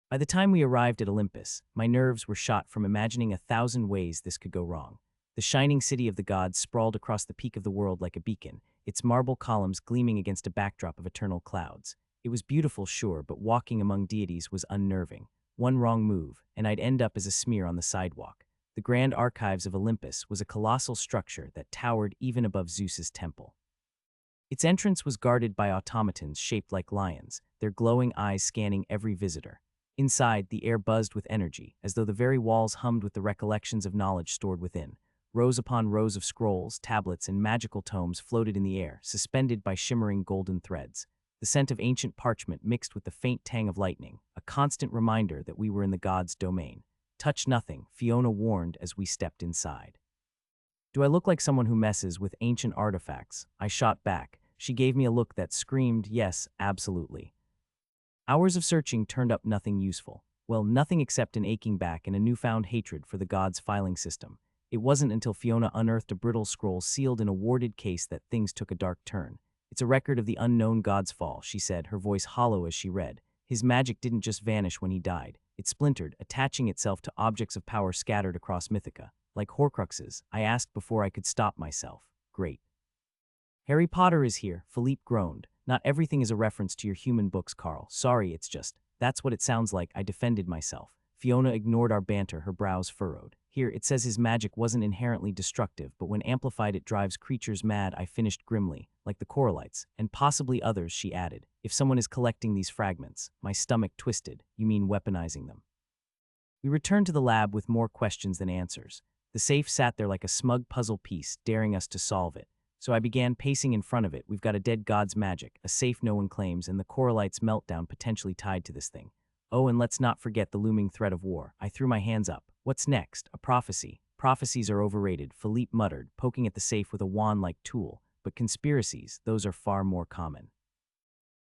By the time we arrived at Olympus, my nerves were shot from imagining 1,000 ways this could go wrong. The shining city of the gods sprawled across the peak of the world like a beacon, its marble columns gleaming against a backdrop of eternal clouds. It was beautiful, sure, but walking among deities was unnerving. One wrong move, and I'd end up as a smear on the sidewalk. The Grand Archives of Olympus was a colossal structure that towered even above Zeus's temple. Its entrance was guarded by automatons shaped like lions, their glowing eyes scanning every visitor. Inside, the air buzzed with energy, as though the very walls hummed with the recollections of knowledge stored within. Rows upon rows of scrolls, tablets, and magical tomes floated in the air, suspended by shimmering golden threads. The scent of ancient parchment mixed with the faint tang of lightning, a constant reminder that we were in the gods' domain. Touch nothing, Fiona warned as we stepped inside. Do I look like someone who messes with ancient artifacts? I shot back. She gave me a look that screamed, yes, absolutely. Hours of searching turned up nothing useful. Well, nothing except an aching back and a newfound hatred for the gods' filing system. It wasn't until Fiona unearthed a brittle scroll sealed in a warded case that things took a dark turn. It's a record of the unknown god's fall, she said, her voice hollow as she read. His magic didn't just vanish when he died. It splintered, attaching itself to objects of power scattered across Mythica. Like Horcruxes, I asked before I could stop myself. Great. Harry Potter is here, Philippe groaned. Not everything is a reference to your human books, Carl. Sorry, it's just. That's what it sounds like, I defended myself. Fiona ignored our banter, her brows furrowed. Here, it says his magic wasn't inherently destructive, but when amplified it drives creatures mad, I finished grimly. Like the Coralites, and possibly others, she added. If someone is collecting these fragments, my stomach twisted. You mean weaponizing them? We returned to the lab with more questions than answers. The safe sat there like a smug puzzle piece, daring us to solve it. So I began pacing in front of it. We've got a dead god's magic, a safe no one claims, and the Coralites' meltdown potentially tied to this thing. Oh, and let's not forget the looming threat of war. I threw my hands up. What's next? A prophecy. Prophecies are overrated, Philippe muttered, poking at the safe with a wand-like tool. But conspiracies, those are far more common.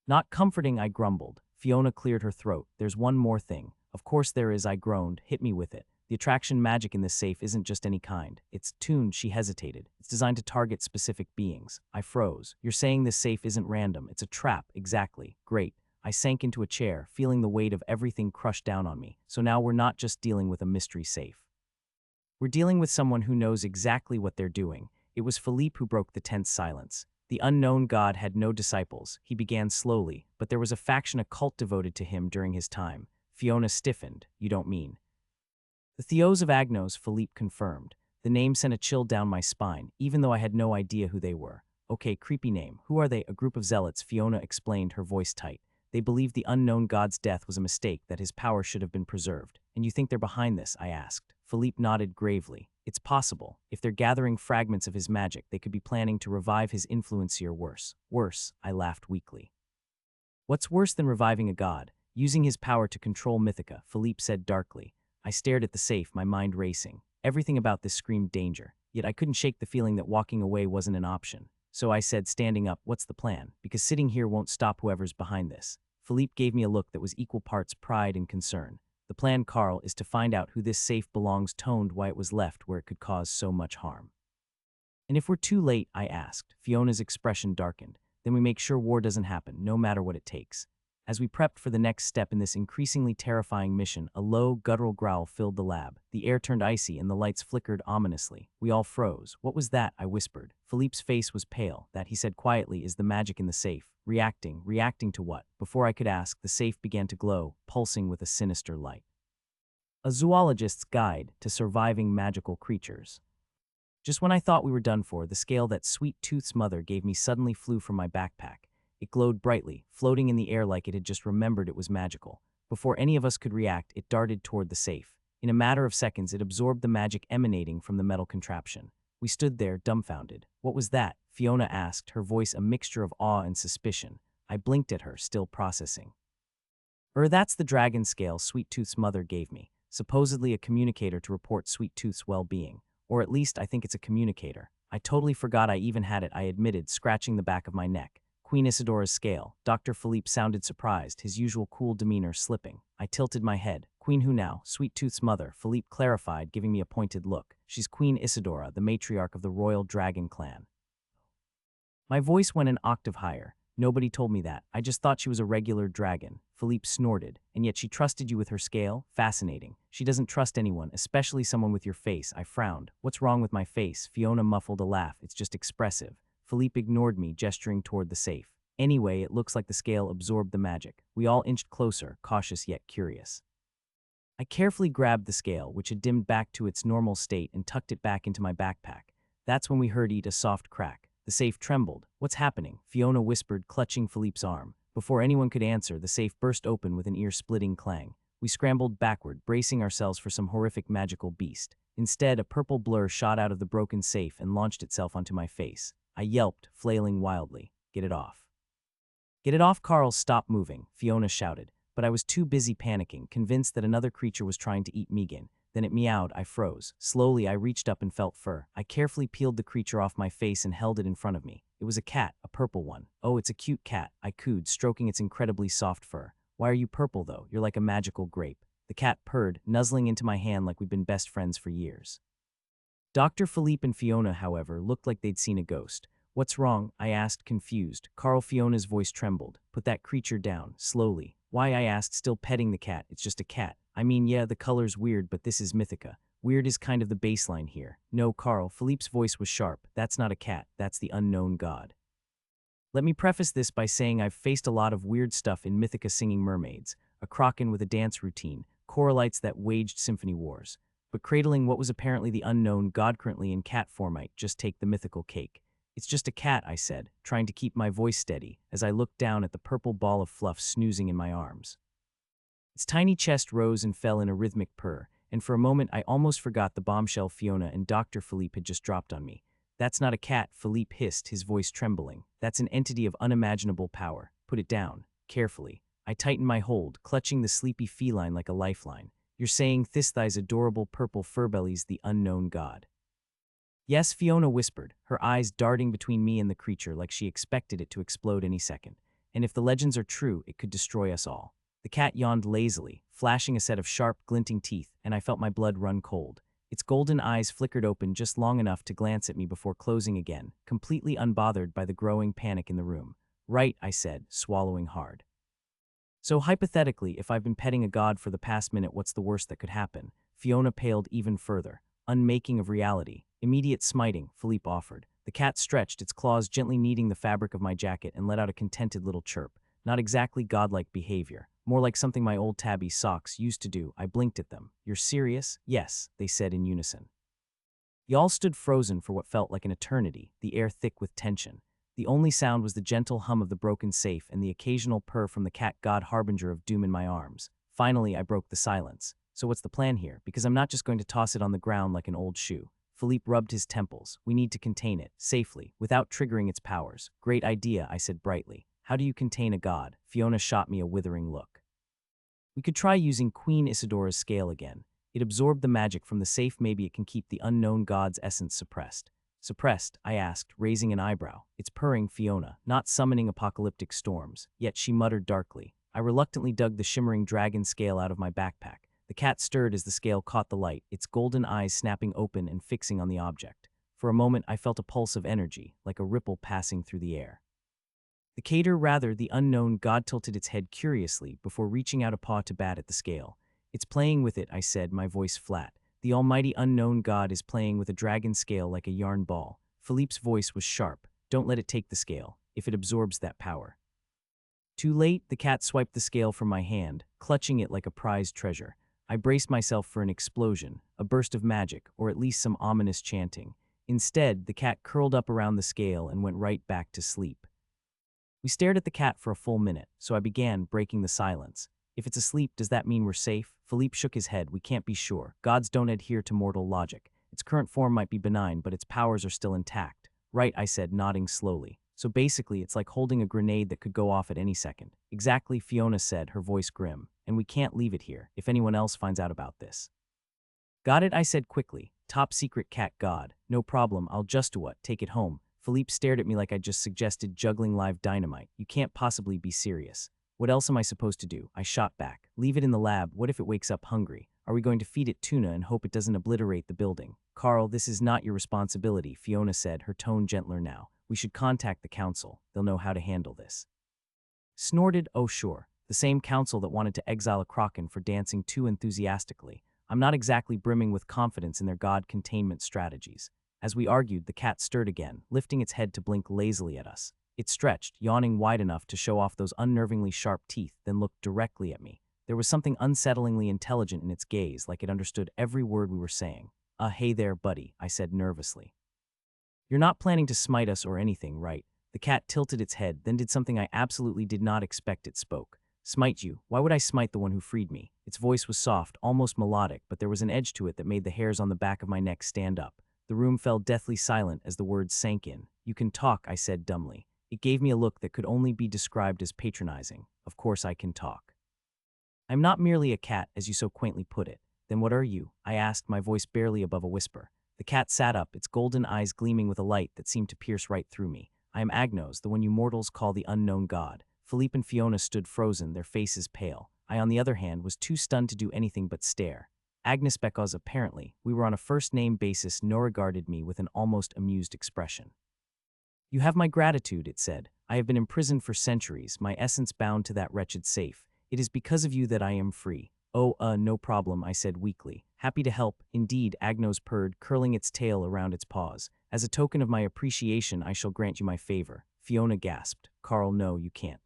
Not comforting, I grumbled. Fiona cleared her throat. There's one more thing. Of course there is, I groaned. Hit me with it. The attraction magic in this safe isn't just any kind. It's tuned, she hesitated. It's designed to target specific beings. I froze. You're saying this safe isn't random. It's a trap, exactly. Great. I sank into a chair, feeling the weight of everything crushed down on me. So now we're not just dealing with a mystery safe. We're dealing with someone who knows exactly what they're doing. It was Philippe who broke the tense silence. The unknown god had no disciples, he began slowly, but there was a faction, a cult devoted to him during his time. Fiona stiffened. You don't mean? The Theos of Agnos, Philippe confirmed. The name sent a chill down my spine, even though I had no idea who they were. Okay, creepy name. Who are they? A group of zealots, Fiona explained, her voice tight. They believed the unknown god's death was a mistake, that his power should have been preserved. And you think they're behind this? I asked. Philippe nodded gravely. It's possible. If they're gathering fragments of his magic, they could be planning to revive his influence or worse. Worse, I laughed weakly. What's worse than reviving a god? Using his power to control Mythica, Philippe said darkly. I stared at the safe, my mind racing. Everything about this screamed danger, yet I couldn't shake the feeling that walking away wasn't an option. So I said, standing up, what's the plan? Because sitting here won't stop whoever's behind this. Philippe gave me a look that was equal parts pride and concern. The plan, Carl, is to find out who this safe belongs, toned why it was left where it could cause so much harm. And if we're too late, I asked. Fiona's expression darkened. Then we make sure war doesn't happen, no matter what it takes. As we prepped for the next step in this increasingly terrifying mission, a low, guttural growl filled the lab. The air turned icy and the lights flickered ominously. We all froze. What was that? I whispered. Philippe's face was pale. That, he said quietly, is the magic in the safe. Reacting to what? Before I could ask, the safe began to glow, pulsing with a sinister light. A zoologist's guide to surviving magical creatures. Just when I thought we were done for, the scale that Sweet Tooth's mother gave me suddenly flew from my backpack. It glowed brightly, floating in the air like it had just remembered it was magical. Before any of us could react, it darted toward the safe. In a matter of seconds, it absorbed the magic emanating from the metal contraption. We stood there, dumbfounded. What was that? Fiona asked, her voice a mixture of awe and suspicion. I blinked at her, still processing. That's the dragon scale Sweet Tooth's mother gave me, supposedly a communicator to report Sweet Tooth's well-being. Or at least I think it's a communicator. I totally forgot I even had it, I admitted, scratching the back of my neck. Queen Isidora's scale. Dr. Philippe sounded surprised, his usual cool demeanor slipping. I tilted my head. Queen who now? Sweet Tooth's mother, Philippe clarified, giving me a pointed look. She's Queen Isidora, the matriarch of the royal dragon clan. My voice went an octave higher. Nobody told me that. I just thought she was a regular dragon. Philippe snorted. And yet she trusted you with her scale? Fascinating. She doesn't trust anyone, especially someone with your face. I frowned. What's wrong with my face? Fiona muffled a laugh. It's just expressive. Philippe ignored me, gesturing toward the safe. Anyway, it looks like the scale absorbed the magic. We all inched closer, cautious yet curious. I carefully grabbed the scale, which had dimmed back to its normal state, and tucked it back into my backpack. That's when we heard a soft crack. The safe trembled. What's happening? Fiona whispered, clutching Philippe's arm. Before anyone could answer, the safe burst open with an ear-splitting clang. We scrambled backward, bracing ourselves for some horrific magical beast. Instead, a purple blur shot out of the broken safe and launched itself onto my face. I yelped, flailing wildly. Get it off. Get it off, Carl, stop moving, Fiona shouted. But I was too busy panicking, convinced that another creature was trying to eat Megan. Then it meowed. I froze. Slowly, I reached up and felt fur. I carefully peeled the creature off my face and held it in front of me. It was a cat, a purple one. Oh, it's a cute cat, I cooed, stroking its incredibly soft fur. Why are you purple, though? You're like a magical grape. The The cat purred, nuzzling into my hand like we'd been best friends for years. Dr. Philippe and Fiona, however, looked like they'd seen a ghost. What's wrong? I asked, confused. Carl, Fiona's voice trembled. Put that creature down, slowly. Why? I asked, still petting the cat. It's just a cat. I mean, yeah, the color's weird, but this is Mythica. Weird is kind of the baseline here. No, Carl, Philippe's voice was sharp. That's not a cat, that's the unknown god. Let me preface this by saying I've faced a lot of weird stuff in Mythica: singing mermaids, a kraken with a dance routine, coralites that waged symphony wars. But cradling what was apparently the unknown god currently in cat form might just take the mythical cake. It's just a cat, I said, trying to keep my voice steady as I looked down at the purple ball of fluff snoozing in my arms. Its tiny chest rose and fell in a rhythmic purr, and for a moment I almost forgot the bombshell Fiona and Dr. Philippe had just dropped on me. That's not a cat, Philippe hissed, his voice trembling. That's an entity of unimaginable power. Put it down. Carefully. I tightened my hold, clutching the sleepy feline like a lifeline. You're saying Thisthi's adorable purple furbelly's the unknown god? Yes, Fiona whispered, her eyes darting between me and the creature like she expected it to explode any second. And if the legends are true, it could destroy us all. The cat yawned lazily, flashing a set of sharp, glinting teeth, and I felt my blood run cold. Its golden eyes flickered open just long enough to glance at me before closing again, completely unbothered by the growing panic in the room. Right, I said, swallowing hard. So hypothetically, if I've been petting a god for the past minute, what's the worst that could happen? Fiona paled even further. Unmaking of reality. Immediate smiting, Philippe offered. The cat stretched, its claws gently kneading the fabric of my jacket, and let out a contented little chirp. Not exactly godlike behavior. More like something my old tabby socks used to do. I blinked at them. You're serious? Yes, they said in unison. Y'all stood frozen for what felt like an eternity, the air thick with tension. The only sound was the gentle hum of the broken safe and the occasional purr from the cat god harbinger of doom in my arms. Finally, I broke the silence. So what's the plan here? Because I'm not just going to toss it on the ground like an old shoe. Philippe rubbed his temples. We need to contain it, safely, without triggering its powers. Great idea, I said brightly. How do you contain a god? Fiona shot me a withering look. We could try using Queen Isidora's scale again. It absorbed the magic from the safe. Maybe it can keep the unknown god's essence suppressed. Suppressed? I asked, raising an eyebrow. It's purring, Fiona, not summoning apocalyptic storms. Yet she muttered darkly. I reluctantly dug the shimmering dragon scale out of my backpack. The cat stirred as the scale caught the light, its golden eyes snapping open and fixing on the object. For a moment, I felt a pulse of energy, like a ripple passing through the air. The unknown god tilted its head curiously before reaching out a paw to bat at the scale. It's playing with it, I said, my voice flat. The almighty unknown god is playing with a dragon scale like a yarn ball. Philippe's voice was sharp. Don't let it take the scale, if it absorbs that power. Too late, the cat swiped the scale from my hand, clutching it like a prized treasure. I braced myself for an explosion, a burst of magic, or at least some ominous chanting. Instead, the cat curled up around the scale and went right back to sleep. We stared at the cat for a full minute, so I began, breaking the silence. If it's asleep, does that mean we're safe? Philippe shook his head. We can't be sure. Gods don't adhere to mortal logic. Its current form might be benign, but its powers are still intact. Right, I said, nodding slowly. So basically, it's like holding a grenade that could go off at any second. Exactly, Fiona said, her voice grim. And we can't leave it here, if anyone else finds out about this. Got it, I said quickly. Top secret cat god. No problem, I'll just take it home. Philippe stared at me like I'd just suggested juggling live dynamite. You can't possibly be serious. What else am I supposed to do? I shot back. Leave it in the lab. What if it wakes up hungry? Are we going to feed it tuna and hope it doesn't obliterate the building? Carl, this is not your responsibility, Fiona said, her tone gentler now. We should contact the council. They'll know how to handle this. Snorted, oh sure. The same council that wanted to exile a kraken for dancing too enthusiastically. I'm not exactly brimming with confidence in their god containment strategies. As we argued, the cat stirred again, lifting its head to blink lazily at us. It stretched, yawning wide enough to show off those unnervingly sharp teeth, then looked directly at me. There was something unsettlingly intelligent in its gaze, like it understood every word we were saying. Hey there, buddy, I said nervously. You're not planning to smite us or anything, right? The cat tilted its head, then did something I absolutely did not expect. It spoke. Smite you? Why would I smite the one who freed me? Its voice was soft, almost melodic, but there was an edge to it that made the hairs on the back of my neck stand up. The room fell deathly silent as the words sank in. You can talk, I said dumbly. It gave me a look that could only be described as patronizing. Of course I can talk. I'm not merely a cat, as you so quaintly put it. Then what are you? I asked, my voice barely above a whisper. The cat sat up, its golden eyes gleaming with a light that seemed to pierce right through me. I am Agnos, the one you mortals call the unknown god. Philippe and Fiona stood frozen, their faces pale. I, on the other hand, was too stunned to do anything but stare. Agnes because apparently, we were on a first-name basis, Nora regarded me with an almost amused expression. You have my gratitude, it said. I have been imprisoned for centuries, my essence bound to that wretched safe. It is because of you that I am free. Oh, no problem, I said weakly. Happy to help, indeed, Agnes purred, curling its tail around its paws. As a token of my appreciation, I shall grant you my favor. Fiona gasped. Carl, no, you can't.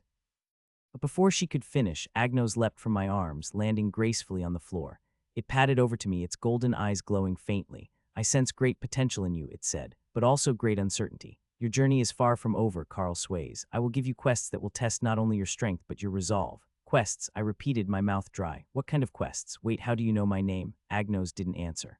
But before she could finish, Agnes leapt from my arms, landing gracefully on the floor. It padded over to me, its golden eyes glowing faintly. I sense great potential in you, it said, but also great uncertainty. Your journey is far from over, Carl sways. I will give you quests that will test not only your strength but your resolve. Quests, I repeated, my mouth dry. What kind of quests? Wait, how do you know my name? Agnes didn't answer.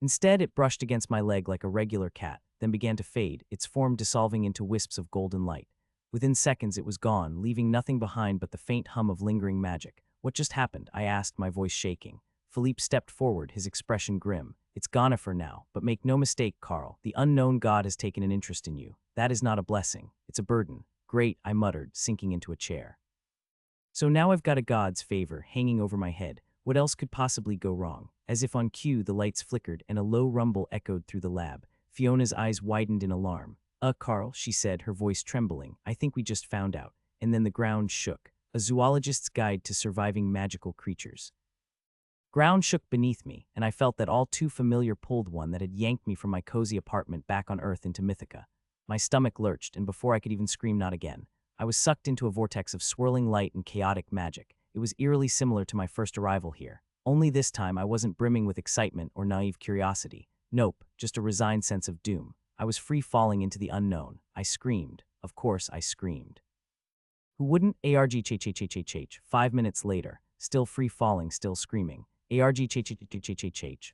Instead, it brushed against my leg like a regular cat, then began to fade, its form dissolving into wisps of golden light. Within seconds it was gone, leaving nothing behind but the faint hum of lingering magic. What just happened? I asked, my voice shaking. Philippe stepped forward, his expression grim. It's gone for now, but make no mistake, Carl, the unknown god has taken an interest in you. That is not a blessing, it's a burden. Great, I muttered, sinking into a chair. So now I've got a god's favor hanging over my head. What else could possibly go wrong? As if on cue, the lights flickered and a low rumble echoed through the lab. Fiona's eyes widened in alarm. Carl, she said, her voice trembling, I think we just found out. And then the ground shook. A zoologist's guide to surviving magical creatures. Ground shook beneath me, and I felt that all too familiar pulled one that had yanked me from my cozy apartment back on Earth into Mythica. My stomach lurched, and before I could even scream not again, I was sucked into a vortex of swirling light and chaotic magic. It was eerily similar to my first arrival here. Only this time I wasn't brimming with excitement or naive curiosity. Nope, just a resigned sense of doom. I was free falling into the unknown. I screamed. Of course I screamed. Who wouldn't? ARG. 5 minutes later, still free falling, still screaming. ARG.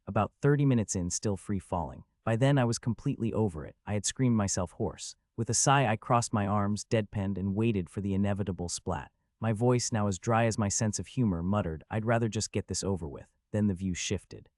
About 30 minutes in, still free falling. By then I was completely over it. I had screamed myself hoarse. With a sigh I crossed my arms, deadpanned, and waited for the inevitable splat. My voice, now as dry as my sense of humor, muttered, I'd rather just get this over with. Then the view shifted.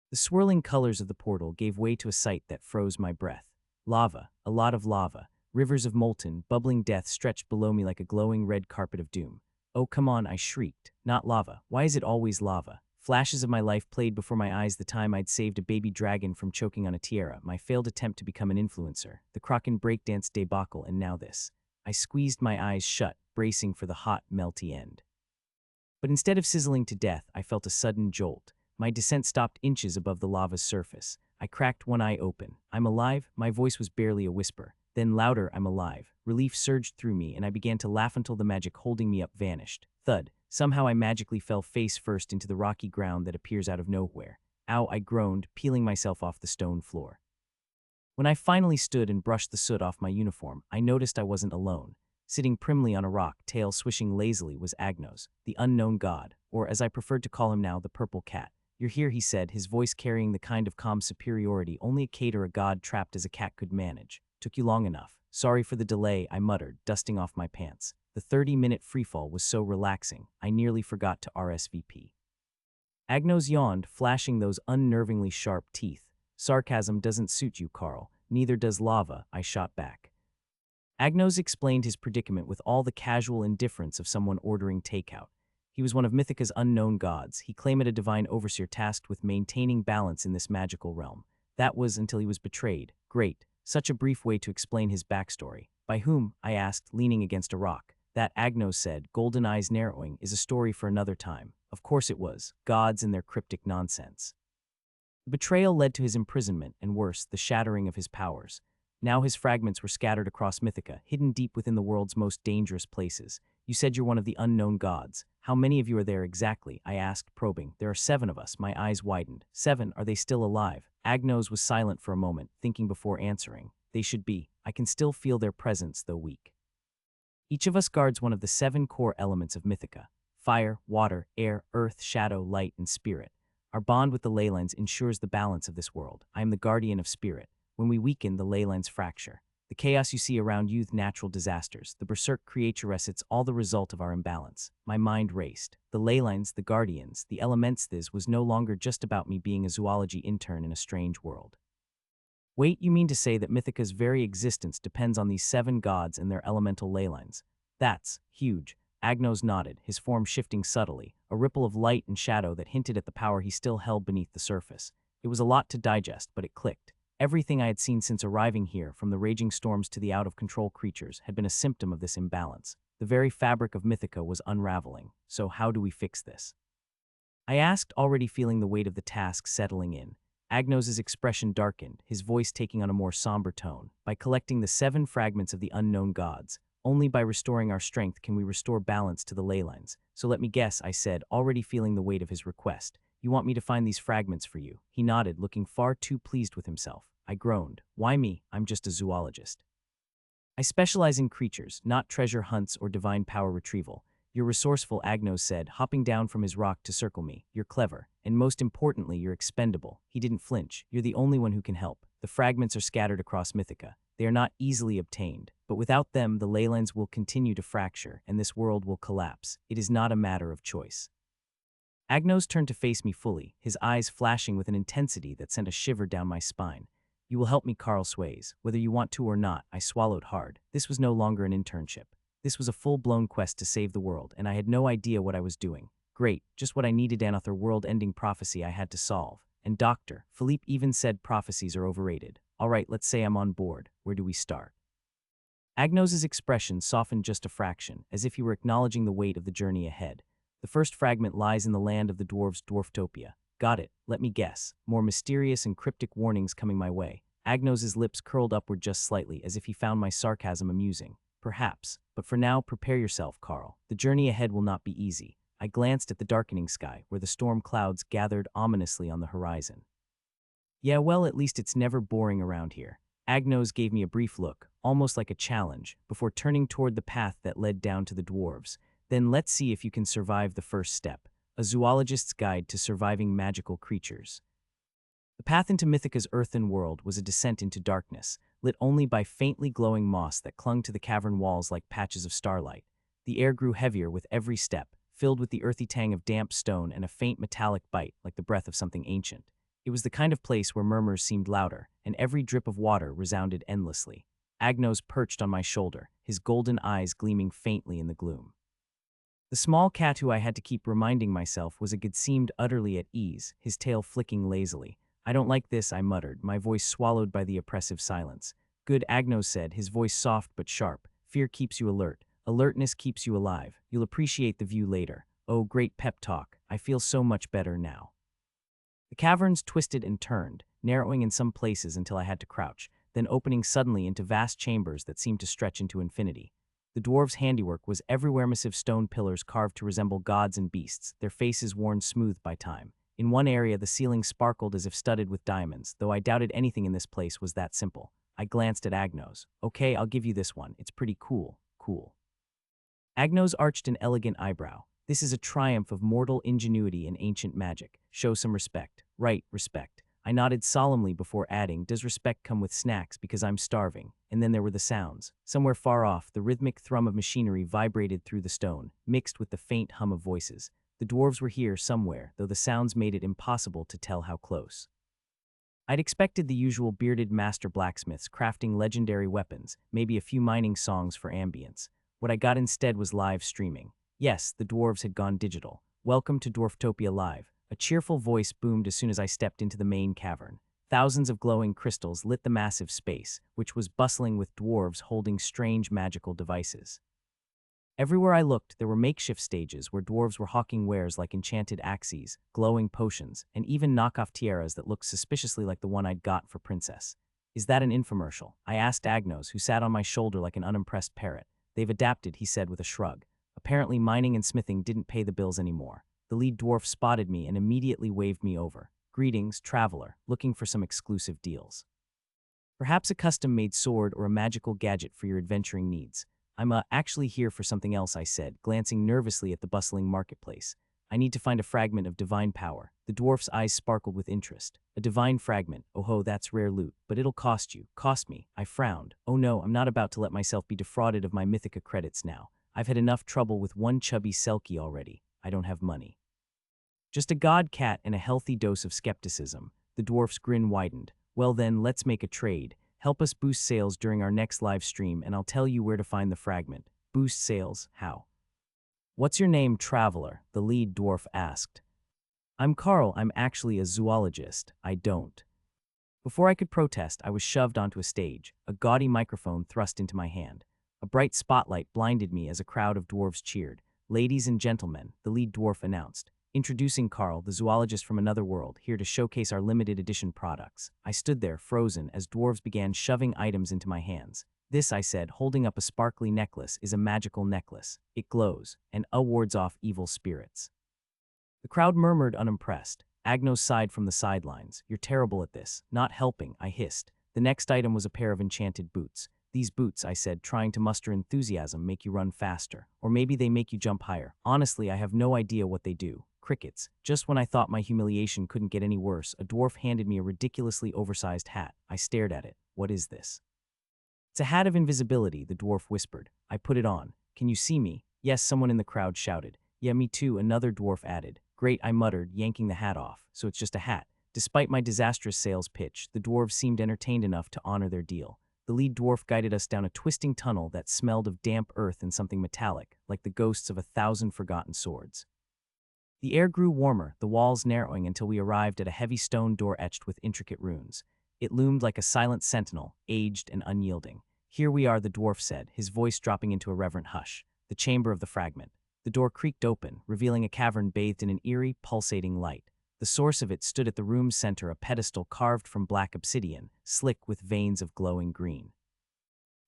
The swirling colors of the portal gave way to a sight that froze my breath. Lava, a lot of lava. Rivers of molten, bubbling death stretched below me like a glowing red carpet of doom. Oh, come on, I shrieked. Not lava. Why is it always lava? Flashes of my life played before my eyes, the time I'd saved a baby dragon from choking on a tiara, my failed attempt to become an influencer, the Kraken breakdance debacle, and now this. I squeezed my eyes shut, bracing for the hot, melty end. But instead of sizzling to death, I felt a sudden jolt. My descent stopped inches above the lava's surface. I cracked one eye open. I'm alive? My voice was barely a whisper. Then louder, I'm alive. Relief surged through me, and I began to laugh until the magic holding me up vanished. Thud. Somehow I magically fell face first into the rocky ground that appears out of nowhere. Ow, I groaned, peeling myself off the stone floor. When I finally stood and brushed the soot off my uniform, I noticed I wasn't alone. Sitting primly on a rock, tail swishing lazily, was Agnos, the unknown god, or as I preferred to call him now, the purple cat. You're here, he said, his voice carrying the kind of calm superiority only a cat or a god trapped as a cat could manage. Took you long enough. Sorry for the delay, I muttered, dusting off my pants. The 30-minute freefall was so relaxing, I nearly forgot to RSVP. Agnos yawned, flashing those unnervingly sharp teeth. Sarcasm doesn't suit you, Carl. Neither does lava, I shot back. Agnos explained his predicament with all the casual indifference of someone ordering takeout. He was one of Mythica's unknown gods. He claimed a divine overseer tasked with maintaining balance in this magical realm. That was until he was betrayed. Great. Such a brief way to explain his backstory. By whom? I asked, leaning against a rock. That, Agnos said, golden eyes narrowing, is a story for another time. Of course it was. Gods and their cryptic nonsense. The betrayal led to his imprisonment, and worse, the shattering of his powers. Now his fragments were scattered across Mythica, hidden deep within the world's most dangerous places. You said you're one of the unknown gods. How many of you are there exactly? I asked, probing. There are 7 of us. My eyes widened. 7? Are they still alive? Agnos was silent for a moment, thinking before answering. They should be. I can still feel their presence, though weak. Each of us guards one of the 7 core elements of Mythica: fire, water, air, earth, shadow, light, and spirit. Our bond with the ley lines ensures the balance of this world. I am the guardian of spirit. When we weaken, the ley lines fracture. The chaos you see around you, natural disasters, the berserk creaturess, it's all the result of our imbalance. My mind raced. The ley lines, the guardians, the elements, this was no longer just about me being a zoology intern in a strange world. Wait, you mean to say that Mythica's very existence depends on these 7 gods and their elemental ley lines? That's huge. Agnos nodded, his form shifting subtly, a ripple of light and shadow that hinted at the power he still held beneath the surface. It was a lot to digest, but it clicked. Everything I had seen since arriving here, from the raging storms to the out-of-control creatures, had been a symptom of this imbalance. The very fabric of Mythica was unraveling. So how do we fix this? I asked, already feeling the weight of the task settling in. Agnos's expression darkened, his voice taking on a more somber tone. By collecting the 7 fragments of the unknown gods, only by restoring our strength can we restore balance to the ley lines. So let me guess, I said, already feeling the weight of his request. You want me to find these fragments for you? He nodded, looking far too pleased with himself. I groaned. Why me? I'm just a zoologist. I specialize in creatures, not treasure hunts or divine power retrieval. You're resourceful, Agnos said, hopping down from his rock to circle me. You're clever, and most importantly, you're expendable. He didn't flinch. You're the only one who can help. The fragments are scattered across Mythica. They are not easily obtained, but without them, the ley lines will continue to fracture, and this world will collapse. It is not a matter of choice. Agnos turned to face me fully, his eyes flashing with an intensity that sent a shiver down my spine. You will help me, Carl Sways. Whether you want to or not, I swallowed hard. This was no longer an internship. This was a full-blown quest to save the world, and I had no idea what I was doing. Great, just what I needed. Another world-ending prophecy I had to solve. And Dr. Philippe even said prophecies are overrated. All right, let's say I'm on board. Where do we start? Agnos's expression softened just a fraction, as if he were acknowledging the weight of the journey ahead. The first fragment lies in the land of the dwarves, Dwarftopia. Got it. Let me guess. More mysterious and cryptic warnings coming my way. Agnos's lips curled upward just slightly, as if he found my sarcasm amusing. Perhaps. But for now, prepare yourself, Carl. The journey ahead will not be easy. I glanced at the darkening sky, where the storm clouds gathered ominously on the horizon. Yeah, well, at least it's never boring around here. Agnos gave me a brief look, almost like a challenge, before turning toward the path that led down to the dwarves. Then let's see if you can survive the first step. A zoologist's guide to surviving magical creatures. The path into Mythica's earthen world was a descent into darkness, lit only by faintly glowing moss that clung to the cavern walls like patches of starlight. The air grew heavier with every step, filled with the earthy tang of damp stone and a faint metallic bite like the breath of something ancient. It was the kind of place where murmurs seemed louder, and every drip of water resounded endlessly. Agnos perched on my shoulder, his golden eyes gleaming faintly in the gloom. The small cat who I had to keep reminding myself was a god seemed utterly at ease, his tail flicking lazily. I don't like this, I muttered, my voice swallowed by the oppressive silence. Good, Agnos said, his voice soft but sharp. Fear keeps you alert. Alertness keeps you alive. You'll appreciate the view later. Oh, great pep talk. I feel so much better now. The caverns twisted and turned, narrowing in some places until I had to crouch, then opening suddenly into vast chambers that seemed to stretch into infinity. The dwarves' handiwork was everywhere, massive stone pillars carved to resemble gods and beasts, their faces worn smooth by time. In one area, the ceiling sparkled as if studded with diamonds, though I doubted anything in this place was that simple. I glanced at Agnos. Okay, I'll give you this one. It's pretty cool. Cool. Agnos arched an elegant eyebrow. This is a triumph of mortal ingenuity and ancient magic. Show some respect. Right, respect. I nodded solemnly before adding, does respect come with snacks because I'm starving? And then there were the sounds. Somewhere far off, the rhythmic thrum of machinery vibrated through the stone, mixed with the faint hum of voices. The dwarves were here somewhere, though the sounds made it impossible to tell how close. I'd expected the usual bearded master blacksmiths crafting legendary weapons, maybe a few mining songs for ambience. What I got instead was live streaming. Yes, the dwarves had gone digital. Welcome to Dwarftopia Live. A cheerful voice boomed as soon as I stepped into the main cavern. Thousands of glowing crystals lit the massive space, which was bustling with dwarves holding strange magical devices. Everywhere I looked, there were makeshift stages where dwarves were hawking wares like enchanted axes, glowing potions, and even knockoff tiaras that looked suspiciously like the one I'd got for Princess. Is that an infomercial? I asked Agnos, who sat on my shoulder like an unimpressed parrot. They've adapted, he said with a shrug. Apparently mining and smithing didn't pay the bills anymore. The lead dwarf spotted me and immediately waved me over. Greetings, traveler, looking for some exclusive deals. Perhaps a custom-made sword or a magical gadget for your adventuring needs. I'm actually here for something else, I said, glancing nervously at the bustling marketplace. I need to find a fragment of divine power. The dwarf's eyes sparkled with interest. A divine fragment. Oh ho, that's rare loot, but it'll cost you. Cost me. I frowned. Oh no, I'm not about to let myself be defrauded of my Mythica credits now. I've had enough trouble with one chubby Selkie already. I don't have money. Just a god cat and a healthy dose of skepticism. The dwarf's grin widened. Well then, let's make a trade. Help us boost sales during our next live stream and I'll tell you where to find the fragment. Boost sales? How? "What's your name, traveler?" the lead dwarf asked. "I'm Carl, I'm actually a zoologist, I don't." Before I could protest, I was shoved onto a stage, a gaudy microphone thrust into my hand. A bright spotlight blinded me as a crowd of dwarves cheered. "Ladies and gentlemen," the lead dwarf announced, "introducing Carl, the zoologist from another world, here to showcase our limited edition products." I stood there, frozen, as dwarves began shoving items into my hands. "This," I said, holding up a sparkly necklace, "is a magical necklace. It glows and wards off evil spirits." The crowd murmured, unimpressed. Agnos sighed from the sidelines. "You're terrible at this." "Not helping," I hissed. The next item was a pair of enchanted boots. "These boots," I said, trying to muster enthusiasm, "make you run faster. Or maybe they make you jump higher. Honestly, I have no idea what they do." Crickets. Just when I thought my humiliation couldn't get any worse, a dwarf handed me a ridiculously oversized hat. I stared at it. "What is this?" "It's a hat of invisibility," the dwarf whispered. I put it on. "Can you see me?" "Yes," someone in the crowd shouted. "Yeah, me too," another dwarf added. "Great," I muttered, yanking the hat off. "So it's just a hat." Despite my disastrous sales pitch, the dwarves seemed entertained enough to honor their deal. The lead dwarf guided us down a twisting tunnel that smelled of damp earth and something metallic, like the ghosts of 1,000 forgotten swords. The air grew warmer, the walls narrowing until we arrived at a heavy stone door etched with intricate runes. It loomed like a silent sentinel, aged and unyielding. "Here we are," the dwarf said, his voice dropping into a reverent hush. "The chamber of the fragment." The door creaked open, revealing a cavern bathed in an eerie, pulsating light. The source of it stood at the room's center, a pedestal carved from black obsidian, slick with veins of glowing green.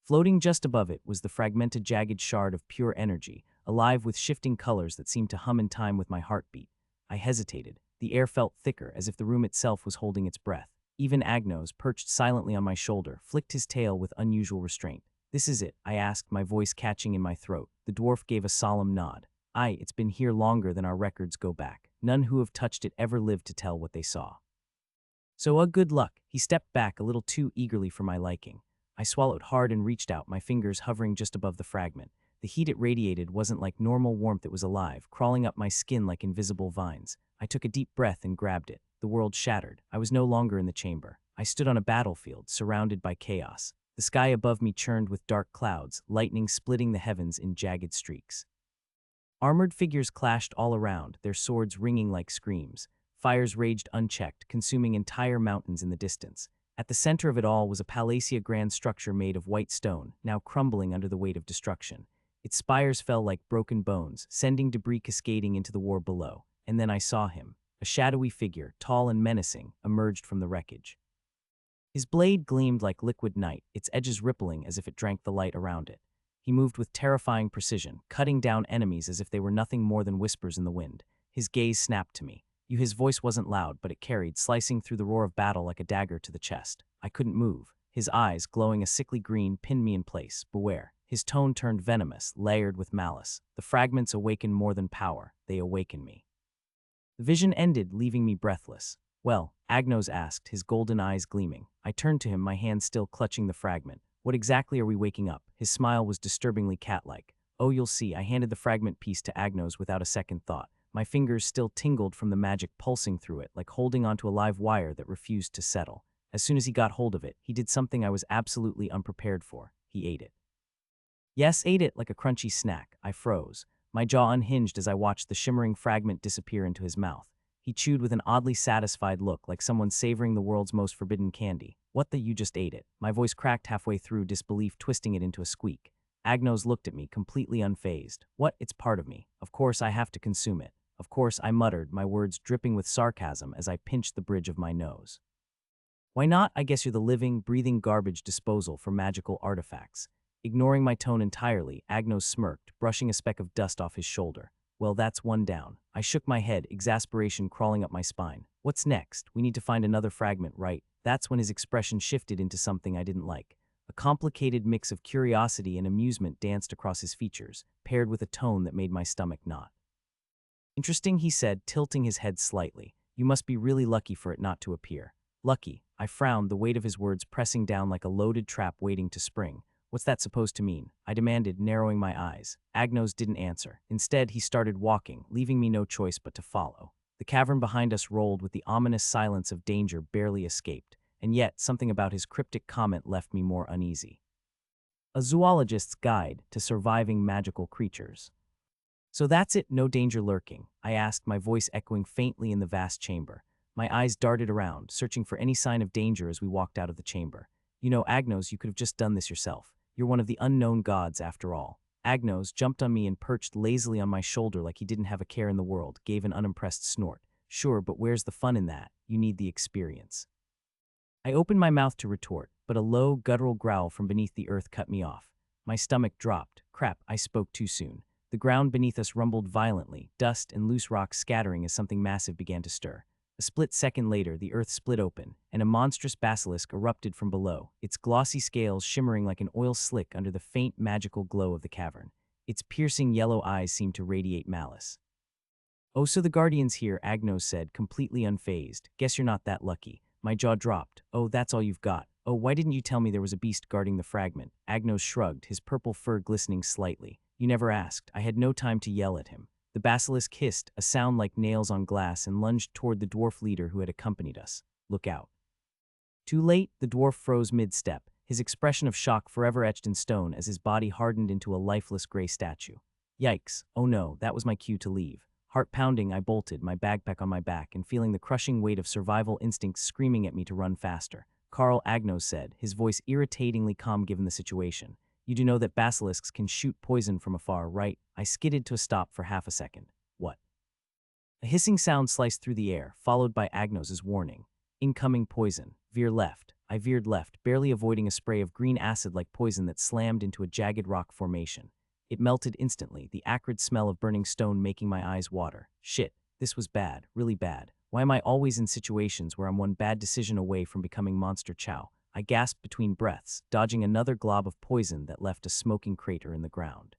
Floating just above it was the fragmented, jagged shard of pure energy, alive with shifting colors that seemed to hum in time with my heartbeat. I hesitated. The air felt thicker, as if the room itself was holding its breath. Even Agnos, perched silently on my shoulder, flicked his tail with unusual restraint. "This is it?" I asked, my voice catching in my throat. The dwarf gave a solemn nod. "Aye, it's been here longer than our records go back. None who have touched it ever lived to tell what they saw. So good luck." He stepped back a little too eagerly for my liking. I swallowed hard and reached out, my fingers hovering just above the fragment. The heat it radiated wasn't like normal warmth, it was alive, crawling up my skin like invisible vines. I took a deep breath and grabbed it. The world shattered. I was no longer in the chamber. I stood on a battlefield, surrounded by chaos. The sky above me churned with dark clouds, lightning splitting the heavens in jagged streaks. Armored figures clashed all around, their swords ringing like screams. Fires raged unchecked, consuming entire mountains in the distance. At the center of it all was a Palacia grand structure made of white stone, now crumbling under the weight of destruction. Its spires fell like broken bones, sending debris cascading into the war below. And then I saw him. A shadowy figure, tall and menacing, emerged from the wreckage. His blade gleamed like liquid night, its edges rippling as if it drank the light around it. He moved with terrifying precision, cutting down enemies as if they were nothing more than whispers in the wind. His gaze snapped to me. His voice wasn't loud, but it carried, slicing through the roar of battle like a dagger to the chest. I couldn't move. His eyes, glowing a sickly green, pinned me in place. "Beware." His tone turned venomous, layered with malice. "The fragments awaken more than power. They awaken me." The vision ended, leaving me breathless. "Well?" Agnos asked, his golden eyes gleaming. I turned to him, my hand still clutching the fragment. "What exactly are we waking up?" His smile was disturbingly cat-like. "Oh, you'll see." I handed the fragment piece to Agnos without a second thought. My fingers still tingled from the magic pulsing through it, like holding onto a live wire that refused to settle. As soon as he got hold of it, he did something I was absolutely unprepared for. He ate it. Yes, ate it like a crunchy snack. I froze. My jaw unhinged as I watched the shimmering fragment disappear into his mouth. He chewed with an oddly satisfied look, like someone savoring the world's most forbidden candy. You just ate it." My voice cracked halfway through, disbelief twisting it into a squeak. Agnos looked at me, completely unfazed. "What? It's part of me. Of course I have to consume it." "Of course," I muttered, my words dripping with sarcasm as I pinched the bridge of my nose. "Why not? I guess you're the living, breathing garbage disposal for magical artifacts." Ignoring my tone entirely, Agnos smirked, brushing a speck of dust off his shoulder. "Well, that's one down." I shook my head, exasperation crawling up my spine. "What's next? We need to find another fragment, right?" That's when his expression shifted into something I didn't like. A complicated mix of curiosity and amusement danced across his features, paired with a tone that made my stomach knot. "Interesting," he said, tilting his head slightly. "You must be really lucky for it not to appear." "Lucky?" I frowned, the weight of his words pressing down like a loaded trap waiting to spring. "What's that supposed to mean?" I demanded, narrowing my eyes. Agnos didn't answer. Instead, he started walking, leaving me no choice but to follow. The cavern behind us rolled with the ominous silence of danger barely escaped, and yet something about his cryptic comment left me more uneasy. A zoologist's guide to surviving magical creatures. So that's it, no danger lurking, I asked, my voice echoing faintly in the vast chamber. My eyes darted around, searching for any sign of danger as we walked out of the chamber. You know, Agnos, you could have just done this yourself. You're one of the unknown gods, after all. Agnos jumped on me and perched lazily on my shoulder like he didn't have a care in the world, gave an unimpressed snort. Sure, but where's the fun in that? You need the experience. I opened my mouth to retort, but a low, guttural growl from beneath the earth cut me off. My stomach dropped. Crap, I spoke too soon. The ground beneath us rumbled violently, dust and loose rocks scattering as something massive began to stir. A split second later, the earth split open, and a monstrous basilisk erupted from below, its glossy scales shimmering like an oil slick under the faint magical glow of the cavern. Its piercing yellow eyes seemed to radiate malice. "Oh, so the Guardian's here," Agnos said, completely unfazed. "Guess you're not that lucky." My jaw dropped. "Oh, that's all you've got. Oh, why didn't you tell me there was a beast guarding the fragment?" Agnos shrugged, his purple fur glistening slightly. "You never asked." I had no time to yell at him. The basilisk hissed, a sound like nails on glass, and lunged toward the dwarf leader who had accompanied us. "Look out." Too late, the dwarf froze mid-step, his expression of shock forever etched in stone as his body hardened into a lifeless gray statue. Yikes. Oh no, that was my cue to leave. Heart pounding, I bolted, my backpack on my back, and feeling the crushing weight of survival instincts screaming at me to run faster. "Carl," Agnos said, his voice irritatingly calm given the situation. "You do know that basilisks can shoot poison from afar, right?" I skidded to a stop for half a second. "What?" A hissing sound sliced through the air, followed by Agnos's warning. "Incoming poison. Veer left." I veered left, barely avoiding a spray of green acid-like poison that slammed into a jagged rock formation. It melted instantly, the acrid smell of burning stone making my eyes water. Shit, this was bad, really bad. Why am I always in situations where I'm one bad decision away from becoming Monster Chow? I gasped between breaths, dodging another glob of poison that left a smoking crater in the ground.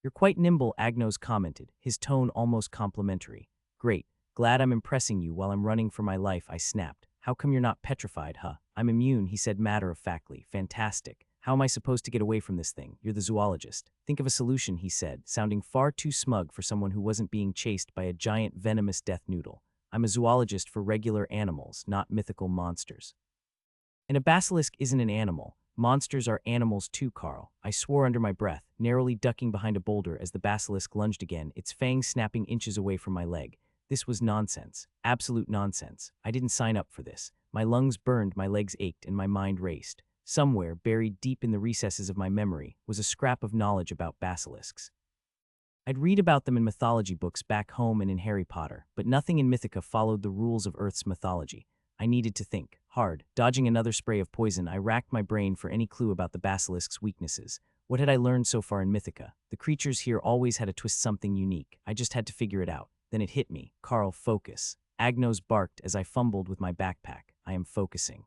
"You're quite nimble," Agnos commented, his tone almost complimentary. "Great. Glad I'm impressing you while I'm running for my life," I snapped. "How come you're not petrified, huh?" "I'm immune," he said matter-of-factly. "Fantastic. How am I supposed to get away from this thing? You're the zoologist. Think of a solution," he said, sounding far too smug for someone who wasn't being chased by a giant venomous death noodle. "I'm a zoologist for regular animals, not mythical monsters." "And a basilisk isn't an animal. Monsters are animals too, Carl," I swore under my breath, narrowly ducking behind a boulder as the basilisk lunged again, its fangs snapping inches away from my leg. This was nonsense. Absolute nonsense. I didn't sign up for this. My lungs burned, my legs ached, and my mind raced. Somewhere, buried deep in the recesses of my memory, was a scrap of knowledge about basilisks. I'd read about them in mythology books back home and in Harry Potter, but nothing in Mythica followed the rules of Earth's mythology. I needed to think. Hard. Dodging another spray of poison, I racked my brain for any clue about the basilisk's weaknesses. What had I learned so far in Mythica? The creatures here always had a twist, something unique. I just had to figure it out. Then it hit me. "Carl, focus." Agnos barked as I fumbled with my backpack. "I am focusing."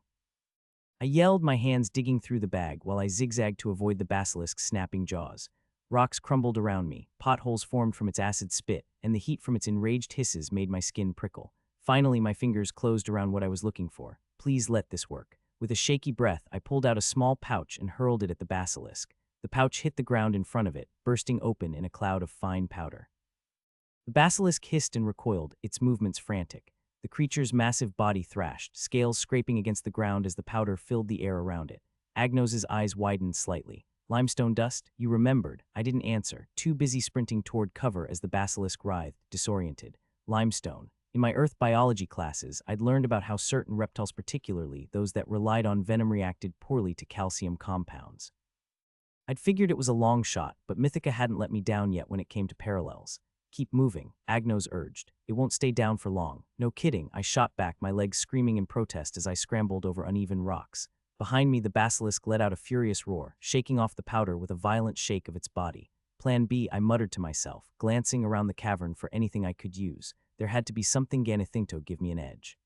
I yelled, my hands digging through the bag while I zigzagged to avoid the basilisk's snapping jaws. Rocks crumbled around me, potholes formed from its acid spit, and the heat from its enraged hisses made my skin prickle. Finally, my fingers closed around what I was looking for. Please let this work. With a shaky breath, I pulled out a small pouch and hurled it at the basilisk. The pouch hit the ground in front of it, bursting open in a cloud of fine powder. The basilisk hissed and recoiled, its movements frantic. The creature's massive body thrashed, scales scraping against the ground as the powder filled the air around it. Agnos's eyes widened slightly. "Limestone dust? You remembered." I didn't answer, too busy sprinting toward cover as the basilisk writhed, disoriented. Limestone. In my Earth biology classes, I'd learned about how certain reptiles, particularly those that relied on venom, reacted poorly to calcium compounds. I'd figured it was a long shot, but Mythica hadn't let me down yet when it came to parallels. "Keep moving," Agnos urged. "It won't stay down for long." "No kidding," I shot back, my legs screaming in protest as I scrambled over uneven rocks. Behind me, the basilisk let out a furious roar, shaking off the powder with a violent shake of its body. "Plan B," I muttered to myself, glancing around the cavern for anything I could use. There had to be something Ganathinto give me an edge.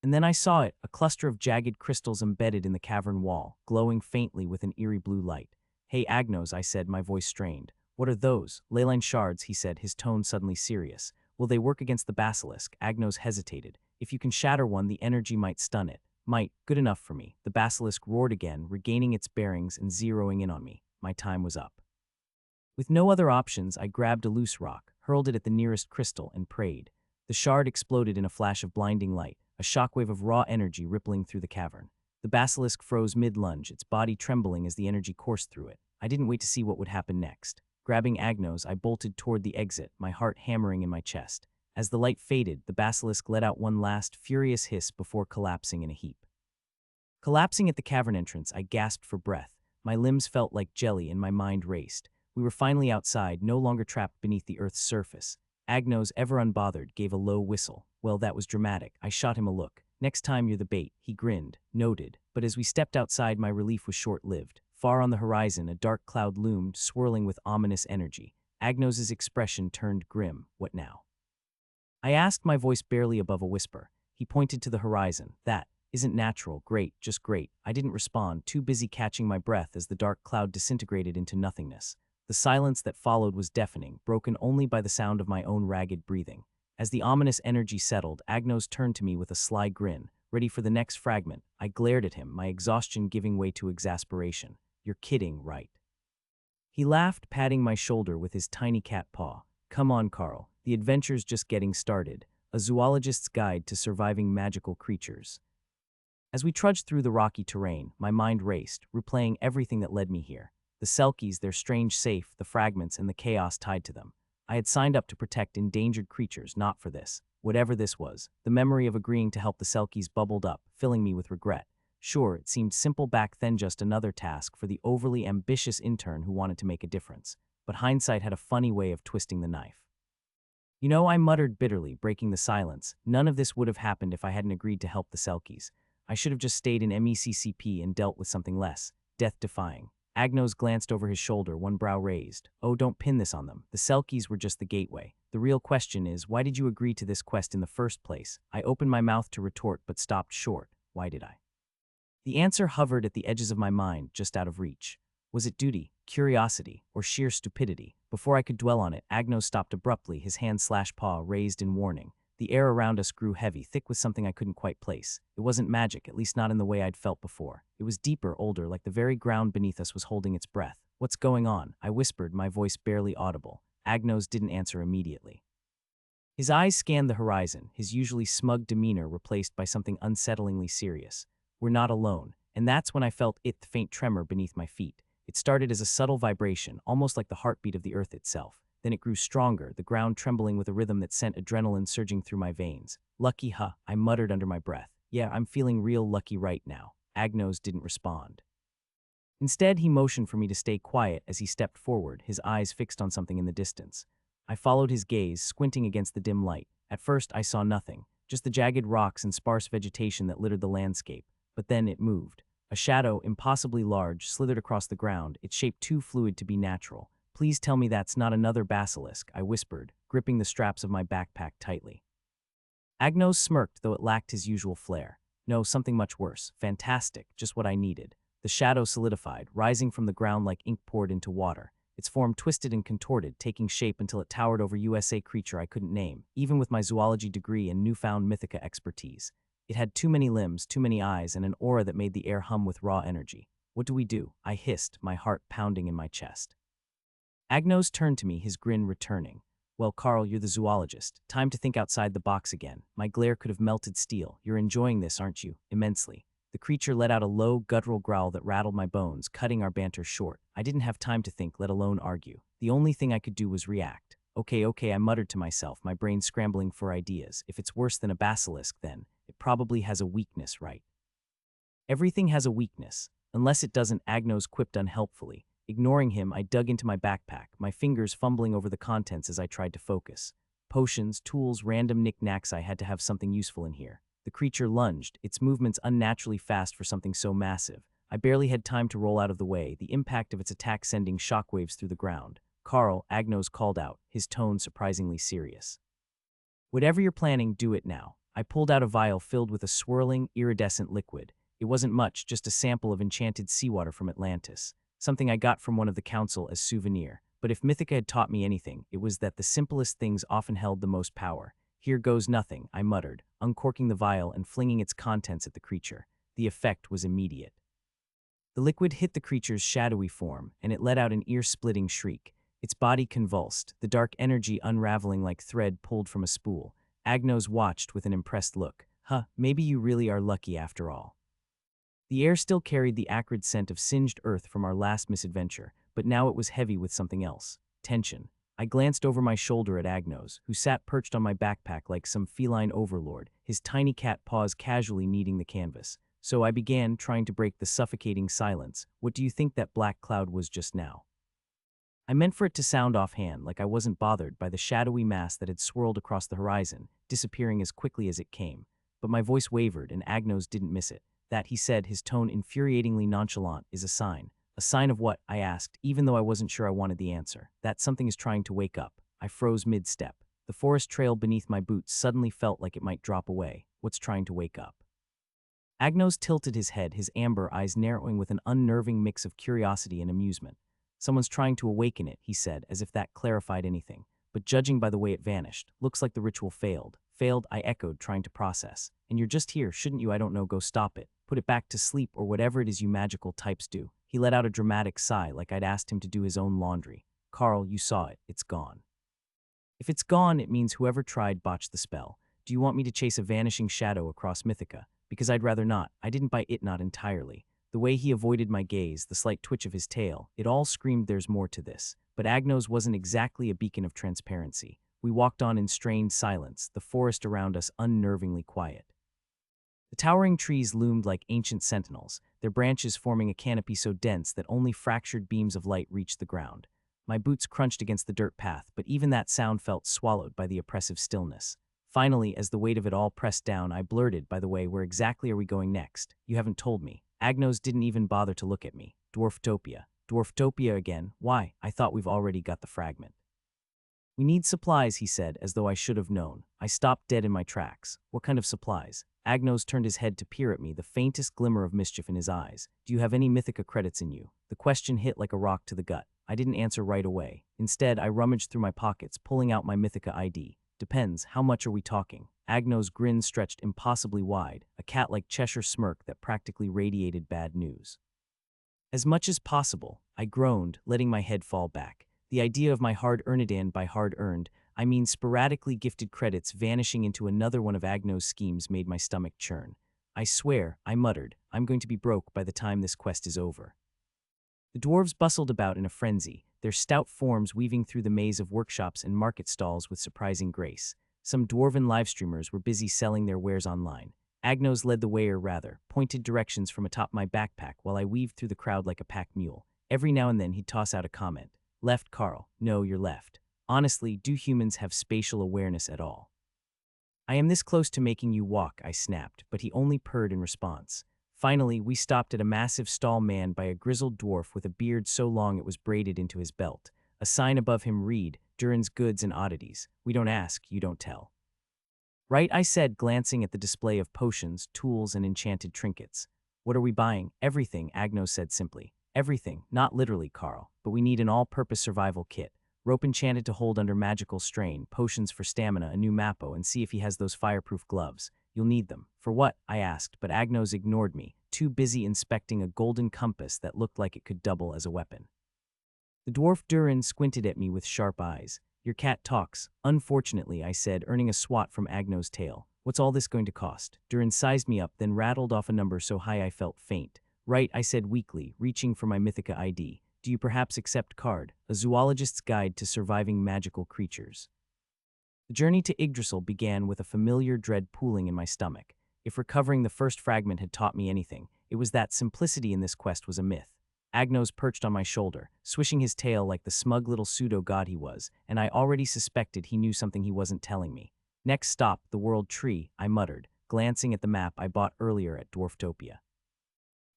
And then I saw it, a cluster of jagged crystals embedded in the cavern wall, glowing faintly with an eerie blue light. "Hey, Agnos," I said, my voice strained. "What are those?" "Leyline shards," he said, his tone suddenly serious. "Will they work against the basilisk?" Agnos hesitated. "If you can shatter one, the energy might stun it." "Might. Good enough for me." The basilisk roared again, regaining its bearings and zeroing in on me. My time was up. With no other options, I grabbed a loose rock, hurled it at the nearest crystal, and prayed. The shard exploded in a flash of blinding light, a shockwave of raw energy rippling through the cavern. The basilisk froze mid-lunge, its body trembling as the energy coursed through it. I didn't wait to see what would happen next. Grabbing Agnos, I bolted toward the exit, my heart hammering in my chest. As the light faded, the basilisk let out one last furious hiss before collapsing in a heap. Collapsing at the cavern entrance, I gasped for breath. My limbs felt like jelly and my mind raced. We were finally outside, no longer trapped beneath the earth's surface. Agnos, ever unbothered, gave a low whistle. Well, that was dramatic. I shot him a look. Next time you're the bait, he grinned. Noted. But as we stepped outside, my relief was short-lived. Far on the horizon, a dark cloud loomed, swirling with ominous energy. Agnos's expression turned grim. What now? I asked, my voice barely above a whisper. He pointed to the horizon. That isn't natural. Great, just great. I didn't respond, too busy catching my breath as the dark cloud disintegrated into nothingness. The silence that followed was deafening, broken only by the sound of my own ragged breathing. As the ominous energy settled, Agnos turned to me with a sly grin, ready for the next fragment. I glared at him, my exhaustion giving way to exasperation. You're kidding, right? He laughed, patting my shoulder with his tiny cat paw. Come on, Carl. The adventure's just getting started. A zoologist's guide to surviving magical creatures. As we trudged through the rocky terrain, my mind raced, replaying everything that led me here. The Selkies, their strange safe, the fragments, and the chaos tied to them. I had signed up to protect endangered creatures, not for this. Whatever this was, the memory of agreeing to help the Selkies bubbled up, filling me with regret. Sure, it seemed simple back then, just another task for the overly ambitious intern who wanted to make a difference. But hindsight had a funny way of twisting the knife. You know, I muttered bitterly, breaking the silence. None of this would have happened if I hadn't agreed to help the Selkies. I should have just stayed in MECCP and dealt with something less death-defying. Agnos glanced over his shoulder, one brow raised. Oh, don't pin this on them. The Selkies were just the gateway. The real question is, why did you agree to this quest in the first place? I opened my mouth to retort, but stopped short. Why did I? The answer hovered at the edges of my mind, just out of reach. Was it duty, curiosity, or sheer stupidity? Before I could dwell on it, Agnos stopped abruptly, his hand/paw raised in warning. The air around us grew heavy, thick with something I couldn't quite place. It wasn't magic, at least not in the way I'd felt before. It was deeper, older, like the very ground beneath us was holding its breath. What's going on? I whispered, my voice barely audible. Agnos didn't answer immediately. His eyes scanned the horizon, his usually smug demeanor replaced by something unsettlingly serious. We're not alone, and that's when I felt the faint tremor beneath my feet. It started as a subtle vibration, almost like the heartbeat of the earth itself. Then it grew stronger, the ground trembling with a rhythm that sent adrenaline surging through my veins. Lucky, huh? I muttered under my breath. Yeah, I'm feeling real lucky right now. Agnos didn't respond. Instead, he motioned for me to stay quiet as he stepped forward, his eyes fixed on something in the distance. I followed his gaze, squinting against the dim light. At first, I saw nothing, just the jagged rocks and sparse vegetation that littered the landscape. But then it moved. A shadow, impossibly large, slithered across the ground, its shape too fluid to be natural. Please tell me that's not another basilisk, I whispered, gripping the straps of my backpack tightly. Agnos smirked, though it lacked his usual flair. No, something much worse. Fantastic, just what I needed. The shadow solidified, rising from the ground like ink poured into water. Its form twisted and contorted, taking shape until it towered over USA creature I couldn't name, even with my zoology degree and newfound Mythica expertise. It had too many limbs, too many eyes, and an aura that made the air hum with raw energy. What do we do? I hissed, my heart pounding in my chest. Agnos turned to me, his grin returning. Well, Carl, you're the zoologist. Time to think outside the box again. My glare could have melted steel. You're enjoying this, aren't you? Immensely. The creature let out a low, guttural growl that rattled my bones, cutting our banter short. I didn't have time to think, let alone argue. The only thing I could do was react. Okay, I muttered to myself, my brain scrambling for ideas. If it's worse than a basilisk, then it probably has a weakness, right? Everything has a weakness. Unless it doesn't, Agnos quipped unhelpfully. Ignoring him, I dug into my backpack, my fingers fumbling over the contents as I tried to focus. Potions, tools, random knickknacks. I had to have something useful in here. The creature lunged, its movements unnaturally fast for something so massive. I barely had time to roll out of the way, the impact of its attack sending shockwaves through the ground. Carl, Agnos called out, his tone surprisingly serious. Whatever you're planning, do it now. I pulled out a vial filled with a swirling, iridescent liquid. It wasn't much, just a sample of enchanted seawater from Atlantis. Something I got from one of the council as souvenir. But if Mythica had taught me anything, it was that the simplest things often held the most power. Here goes nothing, I muttered, uncorking the vial and flinging its contents at the creature. The effect was immediate. The liquid hit the creature's shadowy form, and it let out an ear-splitting shriek. Its body convulsed, the dark energy unraveling like thread pulled from a spool. Agnos watched with an impressed look. Huh, maybe you really are lucky after all. The air still carried the acrid scent of singed earth from our last misadventure, but now it was heavy with something else. tension. I glanced over my shoulder at Agnos, who sat perched on my backpack like some feline overlord, his tiny cat paws casually kneading the canvas. So I began, trying to break the suffocating silence. What do you think that black cloud was just now? I meant for it to sound offhand, like I wasn't bothered by the shadowy mass that had swirled across the horizon, disappearing as quickly as it came. But my voice wavered, and Agnos didn't miss it. That, he said, his tone infuriatingly nonchalant, is a sign. A sign of what? I asked, even though I wasn't sure I wanted the answer. That something is trying to wake up. I froze mid-step. The forest trail beneath my boots suddenly felt like it might drop away. What's trying to wake up? Agnos tilted his head, his amber eyes narrowing with an unnerving mix of curiosity and amusement. Someone's trying to awaken it, he said, as if that clarified anything. But judging by the way it vanished, looks like the ritual failed. Failed, I echoed, trying to process. And you're just here, shouldn't you? I don't know, go stop it. Put it back to sleep or whatever it is you magical types do. He let out a dramatic sigh like I'd asked him to do his own laundry. Carl, you saw it. It's gone. If it's gone, it means whoever tried botched the spell. Do you want me to chase a vanishing shadow across Mythica? Because I'd rather not. I didn't buy it, not entirely. The way he avoided my gaze, the slight twitch of his tail, it all screamed there's more to this. But Agnos wasn't exactly a beacon of transparency. We walked on in strained silence, the forest around us unnervingly quiet. The towering trees loomed like ancient sentinels, their branches forming a canopy so dense that only fractured beams of light reached the ground. My boots crunched against the dirt path, but even that sound felt swallowed by the oppressive stillness. Finally, as the weight of it all pressed down, I blurted, by the way, where exactly are we going next? You haven't told me. Agnos didn't even bother to look at me. Dwarftopia. Dwarftopia again? Why? I thought we've already got the fragment. We need supplies, he said, as though I should have known. I stopped dead in my tracks. What kind of supplies? Agnos turned his head to peer at me, the faintest glimmer of mischief in his eyes. Do you have any Mythica credits in you? The question hit like a rock to the gut. I didn't answer right away. Instead, I rummaged through my pockets, pulling out my Mythica ID. Depends, how much are we talking? Agnos' grin stretched impossibly wide, a cat-like Cheshire smirk that practically radiated bad news. As much as possible, I groaned, letting my head fall back. The idea of my hard-earned, and by hard-earned, I mean sporadically gifted credits vanishing into another one of Agnos' schemes made my stomach churn. I swear, I muttered, I'm going to be broke by the time this quest is over. The dwarves bustled about in a frenzy, their stout forms weaving through the maze of workshops and market stalls with surprising grace. Some dwarven livestreamers were busy selling their wares online. Agnos led the way, or rather, pointed directions from atop my backpack while I weaved through the crowd like a pack mule. Every now and then he'd toss out a comment. Left, Carl. No, you're left. Honestly, do humans have spatial awareness at all? I am this close to making you walk, I snapped, but he only purred in response. Finally, we stopped at a massive stall manned by a grizzled dwarf with a beard so long it was braided into his belt. A sign above him read, Durin's Goods and Oddities. We don't ask, you don't tell. Right, I said, glancing at the display of potions, tools, and enchanted trinkets. What are we buying? Everything, Agnos said simply. Everything, not literally, Carl, but we need an all-purpose survival kit. Rope enchanted to hold under magical strain, potions for stamina, a new mappo, and see if he has those fireproof gloves. You'll need them. For what? I asked, but Agnos ignored me, too busy inspecting a golden compass that looked like it could double as a weapon. The dwarf Durin squinted at me with sharp eyes. Your cat talks. Unfortunately, I said, earning a swat from Agnos' tail. What's all this going to cost? Durin sized me up, then rattled off a number so high I felt faint. Right, I said weakly, reaching for my Mythica ID. Do you perhaps accept card? A zoologist's guide to surviving magical creatures. The journey to Yggdrasil began with a familiar dread pooling in my stomach. If recovering the first fragment had taught me anything, it was that simplicity in this quest was a myth. Agnos perched on my shoulder, swishing his tail like the smug little pseudo-god he was, and I already suspected he knew something he wasn't telling me. Next stop, the World Tree, I muttered, glancing at the map I bought earlier at Dwarftopia.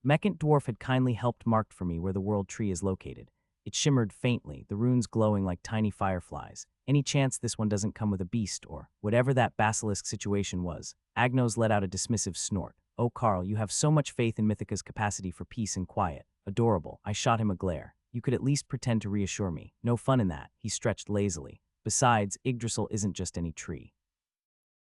Mechant Dwarf had kindly helped mark for me where the World Tree is located. It shimmered faintly, the runes glowing like tiny fireflies. Any chance this one doesn't come with a beast or whatever that basilisk situation was? Agnos let out a dismissive snort. Oh, Carl, you have so much faith in Mythica's capacity for peace and quiet. Adorable. I shot him a glare. You could at least pretend to reassure me. No fun in that. He stretched lazily. Besides, Yggdrasil isn't just any tree.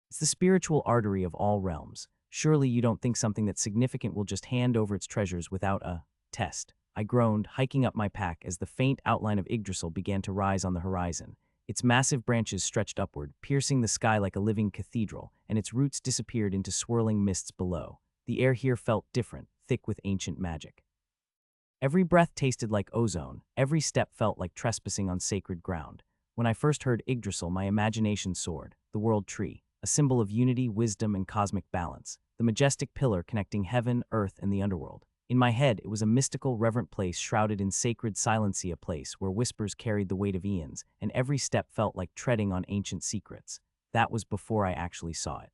It's the spiritual artery of all realms. Surely you don't think something that's significant will just hand over its treasures without a test. I groaned, hiking up my pack as the faint outline of Yggdrasil began to rise on the horizon. Its massive branches stretched upward, piercing the sky like a living cathedral, and its roots disappeared into swirling mists below. The air here felt different, thick with ancient magic. Every breath tasted like ozone, every step felt like trespassing on sacred ground. When I first heard Yggdrasil, my imagination soared. The world tree, a symbol of unity, wisdom, and cosmic balance. The majestic pillar connecting heaven, earth, and the underworld. In my head, it was a mystical, reverent place shrouded in sacred silency, a place where whispers carried the weight of eons, and every step felt like treading on ancient secrets. That was before I actually saw it.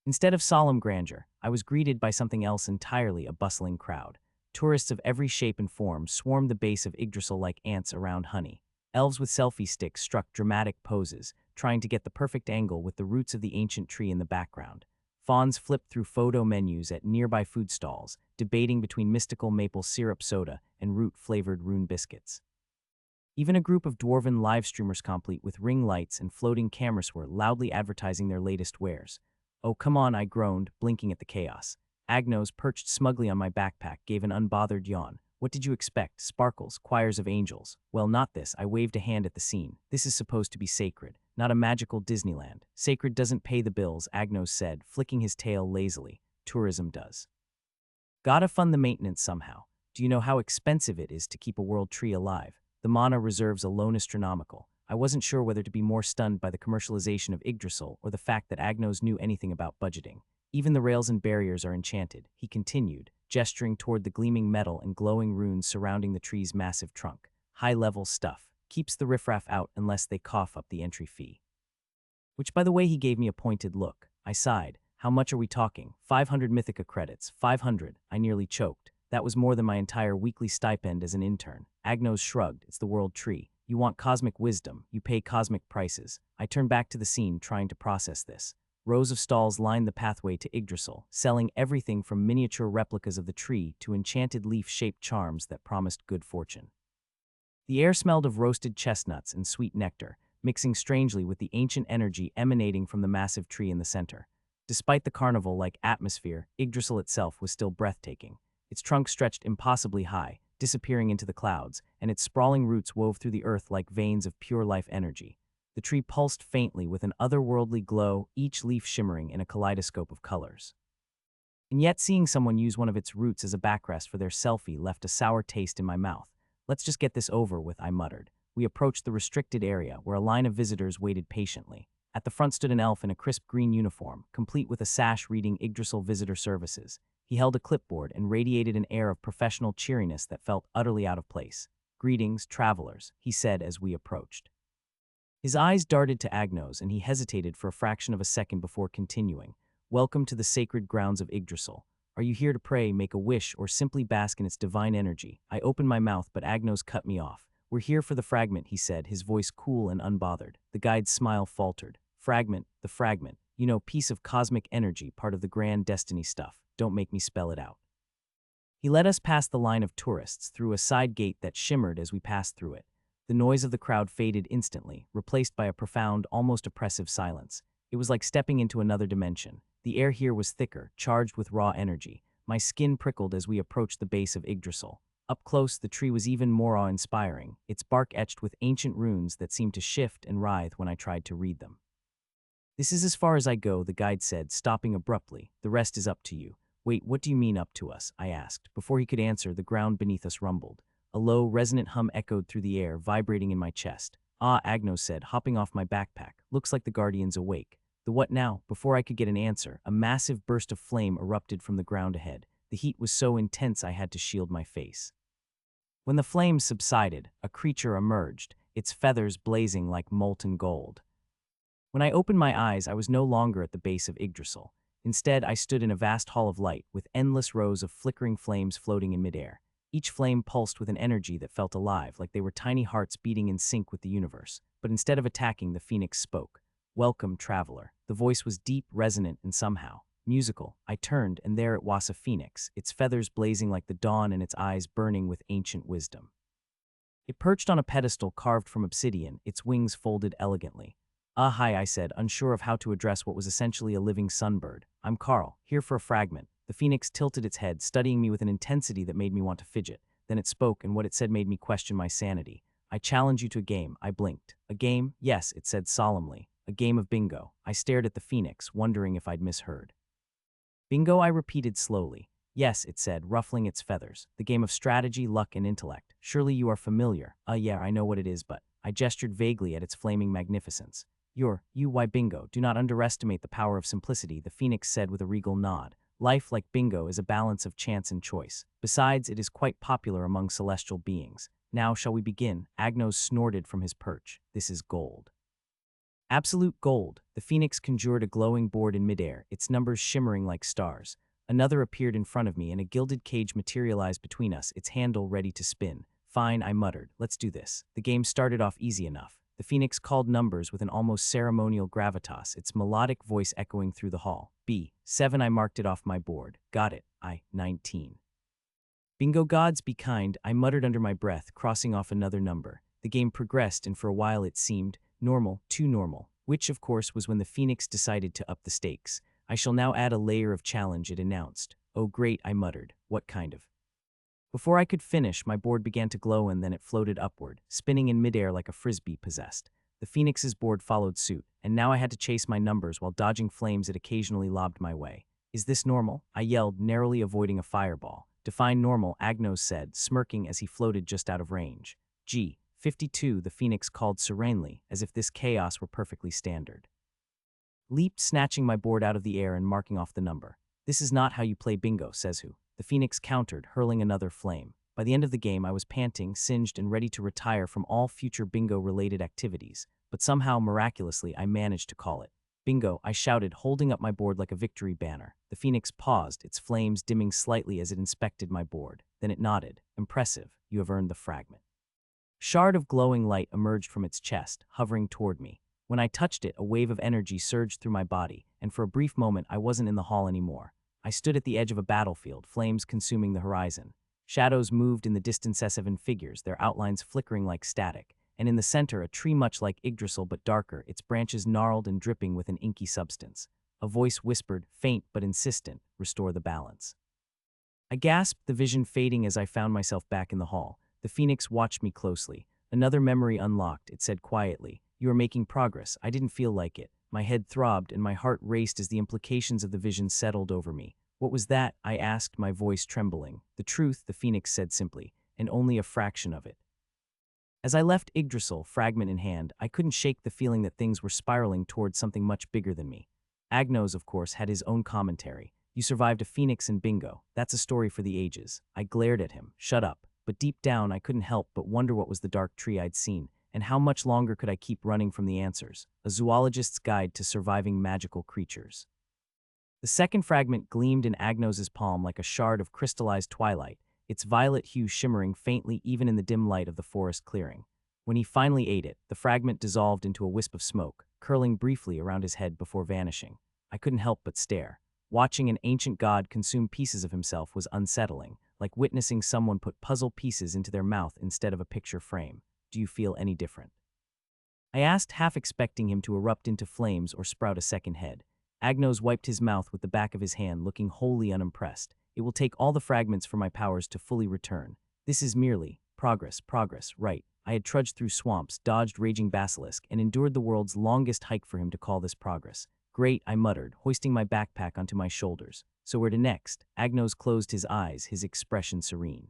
Instead of solemn grandeur, I was greeted by something else entirely, a bustling crowd. Tourists of every shape and form swarmed the base of Yggdrasil like ants around honey. Elves with selfie sticks struck dramatic poses, trying to get the perfect angle with the roots of the ancient tree in the background. Fauns flipped through photo menus at nearby food stalls, debating between mystical maple syrup soda and root-flavored rune biscuits. Even a group of dwarven live streamers complete with ring lights and floating cameras were loudly advertising their latest wares. "Oh, come on," I groaned, blinking at the chaos. Agnos, perched smugly on my backpack, gave an unbothered yawn. "What did you expect? Sparkles, choirs of angels." "Well, not this." I waved a hand at the scene. "This is supposed to be sacred, not a magical Disneyland." "Sacred doesn't pay the bills," Agnos said, flicking his tail lazily. "Tourism does. Gotta fund the maintenance somehow. Do you know how expensive it is to keep a world tree alive? The mana reserves alone astronomical." I wasn't sure whether to be more stunned by the commercialization of Yggdrasil or the fact that Agnos knew anything about budgeting. "Even the rails and barriers are enchanted," he continued, gesturing toward the gleaming metal and glowing runes surrounding the tree's massive trunk. "High-level stuff. Keeps the riffraff out unless they cough up the entry fee." Which, by the way, he gave me a pointed look. I sighed. "How much are we talking?" 500 Mythica credits. 500. I nearly choked. That was more than my entire weekly stipend as an intern. Agnos shrugged. "It's the world tree. You want cosmic wisdom, you pay cosmic prices." I turned back to the scene, trying to process this. Rows of stalls lined the pathway to Yggdrasil, selling everything from miniature replicas of the tree to enchanted leaf-shaped charms that promised good fortune. The air smelled of roasted chestnuts and sweet nectar, mixing strangely with the ancient energy emanating from the massive tree in the center. Despite the carnival-like atmosphere, Yggdrasil itself was still breathtaking. Its trunk stretched impossibly high, disappearing into the clouds, and its sprawling roots wove through the earth like veins of pure life energy. The tree pulsed faintly with an otherworldly glow, each leaf shimmering in a kaleidoscope of colors. And yet seeing someone use one of its roots as a backrest for their selfie left a sour taste in my mouth. "Let's just get this over with," I muttered. We approached the restricted area where a line of visitors waited patiently. At the front stood an elf in a crisp green uniform, complete with a sash reading Yggdrasil Visitor Services. He held a clipboard and radiated an air of professional cheeriness that felt utterly out of place. "Greetings, travelers," he said as we approached. His eyes darted to Agnos, and he hesitated for a fraction of a second before continuing. "Welcome to the sacred grounds of Yggdrasil. Are you here to pray, make a wish, or simply bask in its divine energy?" I opened my mouth, but Agnos cut me off. "We're here for the fragment," he said, his voice cool and unbothered. The guide's smile faltered. "Fragment, the fragment. You know, piece of cosmic energy, part of the grand destiny stuff. Don't make me spell it out." He led us past the line of tourists, through a side gate that shimmered as we passed through it. The noise of the crowd faded instantly, replaced by a profound, almost oppressive silence. It was like stepping into another dimension. The air here was thicker, charged with raw energy. My skin prickled as we approached the base of Yggdrasil. Up close, the tree was even more awe-inspiring, its bark etched with ancient runes that seemed to shift and writhe when I tried to read them. "This is as far as I go," the guide said, stopping abruptly. "The rest is up to you." "Wait, what do you mean up to us?" I asked. Before he could answer, the ground beneath us rumbled. A low, resonant hum echoed through the air, vibrating in my chest. "Ah," Agnos said, hopping off my backpack. "Looks like the Guardian's awake." "The what now?" Before I could get an answer, a massive burst of flame erupted from the ground ahead. The heat was so intense I had to shield my face. When the flames subsided, a creature emerged, its feathers blazing like molten gold. When I opened my eyes, I was no longer at the base of Yggdrasil. Instead, I stood in a vast hall of light, with endless rows of flickering flames floating in midair. Each flame pulsed with an energy that felt alive, like they were tiny hearts beating in sync with the universe. But instead of attacking, the phoenix spoke. "Welcome, traveler." The voice was deep, resonant, and somehow musical. I turned, and there it was, a phoenix, its feathers blazing like the dawn and its eyes burning with ancient wisdom. It perched on a pedestal carved from obsidian, its wings folded elegantly. "Ah, hi," I said, unsure of how to address what was essentially a living sunbird. "I'm Carl, here for a fragment." The phoenix tilted its head, studying me with an intensity that made me want to fidget. Then it spoke, and what it said made me question my sanity. "I challenge you to a game." I blinked. "A game?" "Yes," it said solemnly. "A game of bingo." I stared at the phoenix, wondering if I'd misheard. "Bingo?" I repeated slowly. Yes, it said, ruffling its feathers. The game of strategy, luck, and intellect. Surely you are familiar. Yeah, I know what it is, but I gestured vaguely at its flaming magnificence. Why bingo, do not underestimate the power of simplicity, the phoenix said with a regal nod. Life, like bingo, is a balance of chance and choice. Besides, it is quite popular among celestial beings. Now shall we begin? Agnos snorted from his perch. This is gold. Absolute gold. The phoenix conjured a glowing board in midair, its numbers shimmering like stars. Another appeared in front of me, and a gilded cage materialized between us, its handle ready to spin. Fine, I muttered. Let's do this. The game started off easy enough. The phoenix called numbers with an almost ceremonial gravitas, its melodic voice echoing through the hall. B7, I marked it off my board. Got it. 19. Bingo gods be kind, I muttered under my breath, crossing off another number. The game progressed, and for a while it seemed normal, too normal, which of course was when the phoenix decided to up the stakes. I shall now add a layer of challenge, it announced. Oh great, I muttered. What kind of? Before I could finish, my board began to glow, and then it floated upward, spinning in midair like a frisbee possessed. The phoenix's board followed suit, and now I had to chase my numbers while dodging flames it occasionally lobbed my way. Is this normal? I yelled, narrowly avoiding a fireball. Define normal, Agnos said, smirking as he floated just out of range. 52, the phoenix called serenely, as if this chaos were perfectly standard. Leaped, snatching my board out of the air and marking off the number. This is not how you play bingo, says who. The phoenix countered, hurling another flame. By the end of the game, I was panting, singed, and ready to retire from all future bingo-related activities, but somehow, miraculously, I managed to call it. Bingo, I shouted, holding up my board like a victory banner. The phoenix paused, its flames dimming slightly as it inspected my board. Then it nodded. Impressive, you have earned the fragment. Shard of glowing light emerged from its chest, hovering toward me. When I touched it, a wave of energy surged through my body, and for a brief moment I wasn't in the hall anymore. I stood at the edge of a battlefield, flames consuming the horizon. Shadows moved in the distance as seven figures, their outlines flickering like static, and in the center a tree much like Yggdrasil but darker, its branches gnarled and dripping with an inky substance. A voice whispered, faint but insistent, restore the balance. I gasped, the vision fading as I found myself back in the hall. The phoenix watched me closely. Another memory unlocked, it said quietly. You are making progress. I didn't feel like it. My head throbbed and my heart raced as the implications of the vision settled over me. What was that? I asked, my voice trembling. The truth, the phoenix said simply, and only a fraction of it. As I left Yggdrasil, fragment in hand, I couldn't shake the feeling that things were spiraling towards something much bigger than me. Agnos, of course, had his own commentary. You survived a phoenix in bingo. That's a story for the ages. I glared at him. Shut up. But deep down, I couldn't help but wonder what was the dark tree I'd seen, and how much longer could I keep running from the answers? A zoologist's guide to surviving magical creatures. The second fragment gleamed in Agnos's palm like a shard of crystallized twilight, its violet hue shimmering faintly even in the dim light of the forest clearing. When he finally ate it, the fragment dissolved into a wisp of smoke, curling briefly around his head before vanishing. I couldn't help but stare. Watching an ancient god consume pieces of himself was unsettling, like witnessing someone put puzzle pieces into their mouth instead of a picture frame. Do you feel any different? I asked, half expecting him to erupt into flames or sprout a second head. Agnos wiped his mouth with the back of his hand, looking wholly unimpressed. It will take all the fragments for my powers to fully return. This is merely progress, right. I had trudged through swamps, dodged raging basilisk, and endured the world's longest hike for him to call this progress. Great, I muttered, hoisting my backpack onto my shoulders. So where to next? Agnos closed his eyes, his expression serene.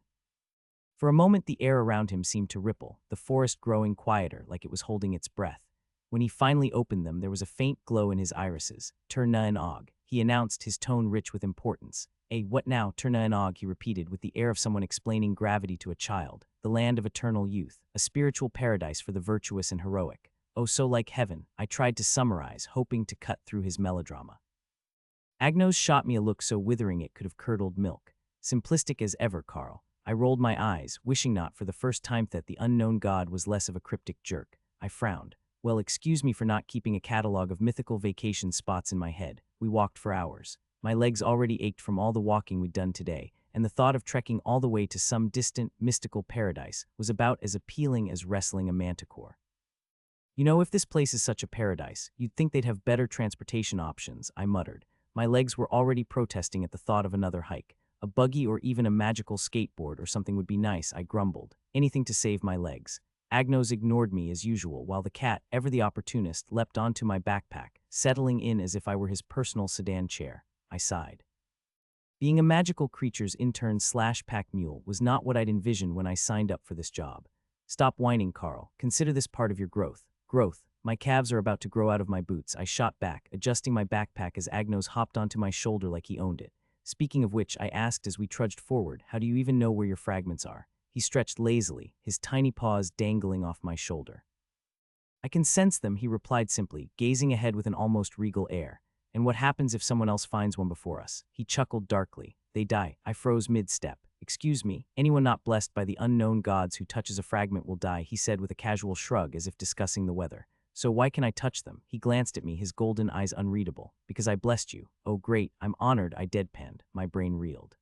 For a moment the air around him seemed to ripple, the forest growing quieter, like it was holding its breath. When he finally opened them, there was a faint glow in his irises. Turna and Og, he announced, his tone rich with importance. What now, Turna and Og, he repeated, with the air of someone explaining gravity to a child. The land of eternal youth, a spiritual paradise for the virtuous and heroic. Oh, so like heaven, I tried to summarize, hoping to cut through his melodrama. Agnos shot me a look so withering it could have curdled milk. Simplistic as ever, Carl. I rolled my eyes, wishing not for the first time that the unknown god was less of a cryptic jerk. I frowned. Well, excuse me for not keeping a catalog of mythical vacation spots in my head. We walked for hours. My legs already ached from all the walking we'd done today, and the thought of trekking all the way to some distant, mystical paradise was about as appealing as wrestling a manticore. You know, if this place is such a paradise, you'd think they'd have better transportation options, I muttered. My legs were already protesting at the thought of another hike. A buggy or even a magical skateboard or something would be nice, I grumbled. Anything to save my legs. Agnos ignored me as usual, while the cat, ever the opportunist, leapt onto my backpack, settling in as if I were his personal sedan chair. I sighed. Being a magical creature's intern/pack mule was not what I'd envisioned when I signed up for this job. Stop whining, Carl. Consider this part of your growth. Growth. My calves are about to grow out of my boots. I shot back, adjusting my backpack as Agnos hopped onto my shoulder like he owned it. Speaking of which, I asked as we trudged forward, how do you even know where your fragments are? He stretched lazily, his tiny paws dangling off my shoulder. I can sense them, he replied simply, gazing ahead with an almost regal air. And what happens if someone else finds one before us? He chuckled darkly. They die. I froze mid-step. Excuse me, anyone not blessed by the unknown gods who touches a fragment will die, he said with a casual shrug as if discussing the weather. So why can I touch them? He glanced at me, his golden eyes unreadable. Because I blessed you. Oh great, I'm honored, I deadpanned. My brain reeled.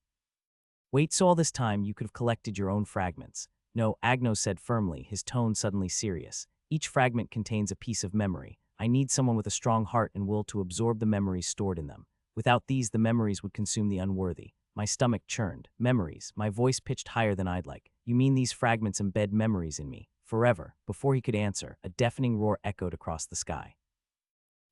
Wait, so all this time you could have collected your own fragments? No, Agnos said firmly, his tone suddenly serious. Each fragment contains a piece of memory. I need someone with a strong heart and will to absorb the memories stored in them. Without these, the memories would consume the unworthy. My stomach churned. Memories. My voice pitched higher than I'd like. You mean these fragments embed memories in me? Forever. Before he could answer, a deafening roar echoed across the sky.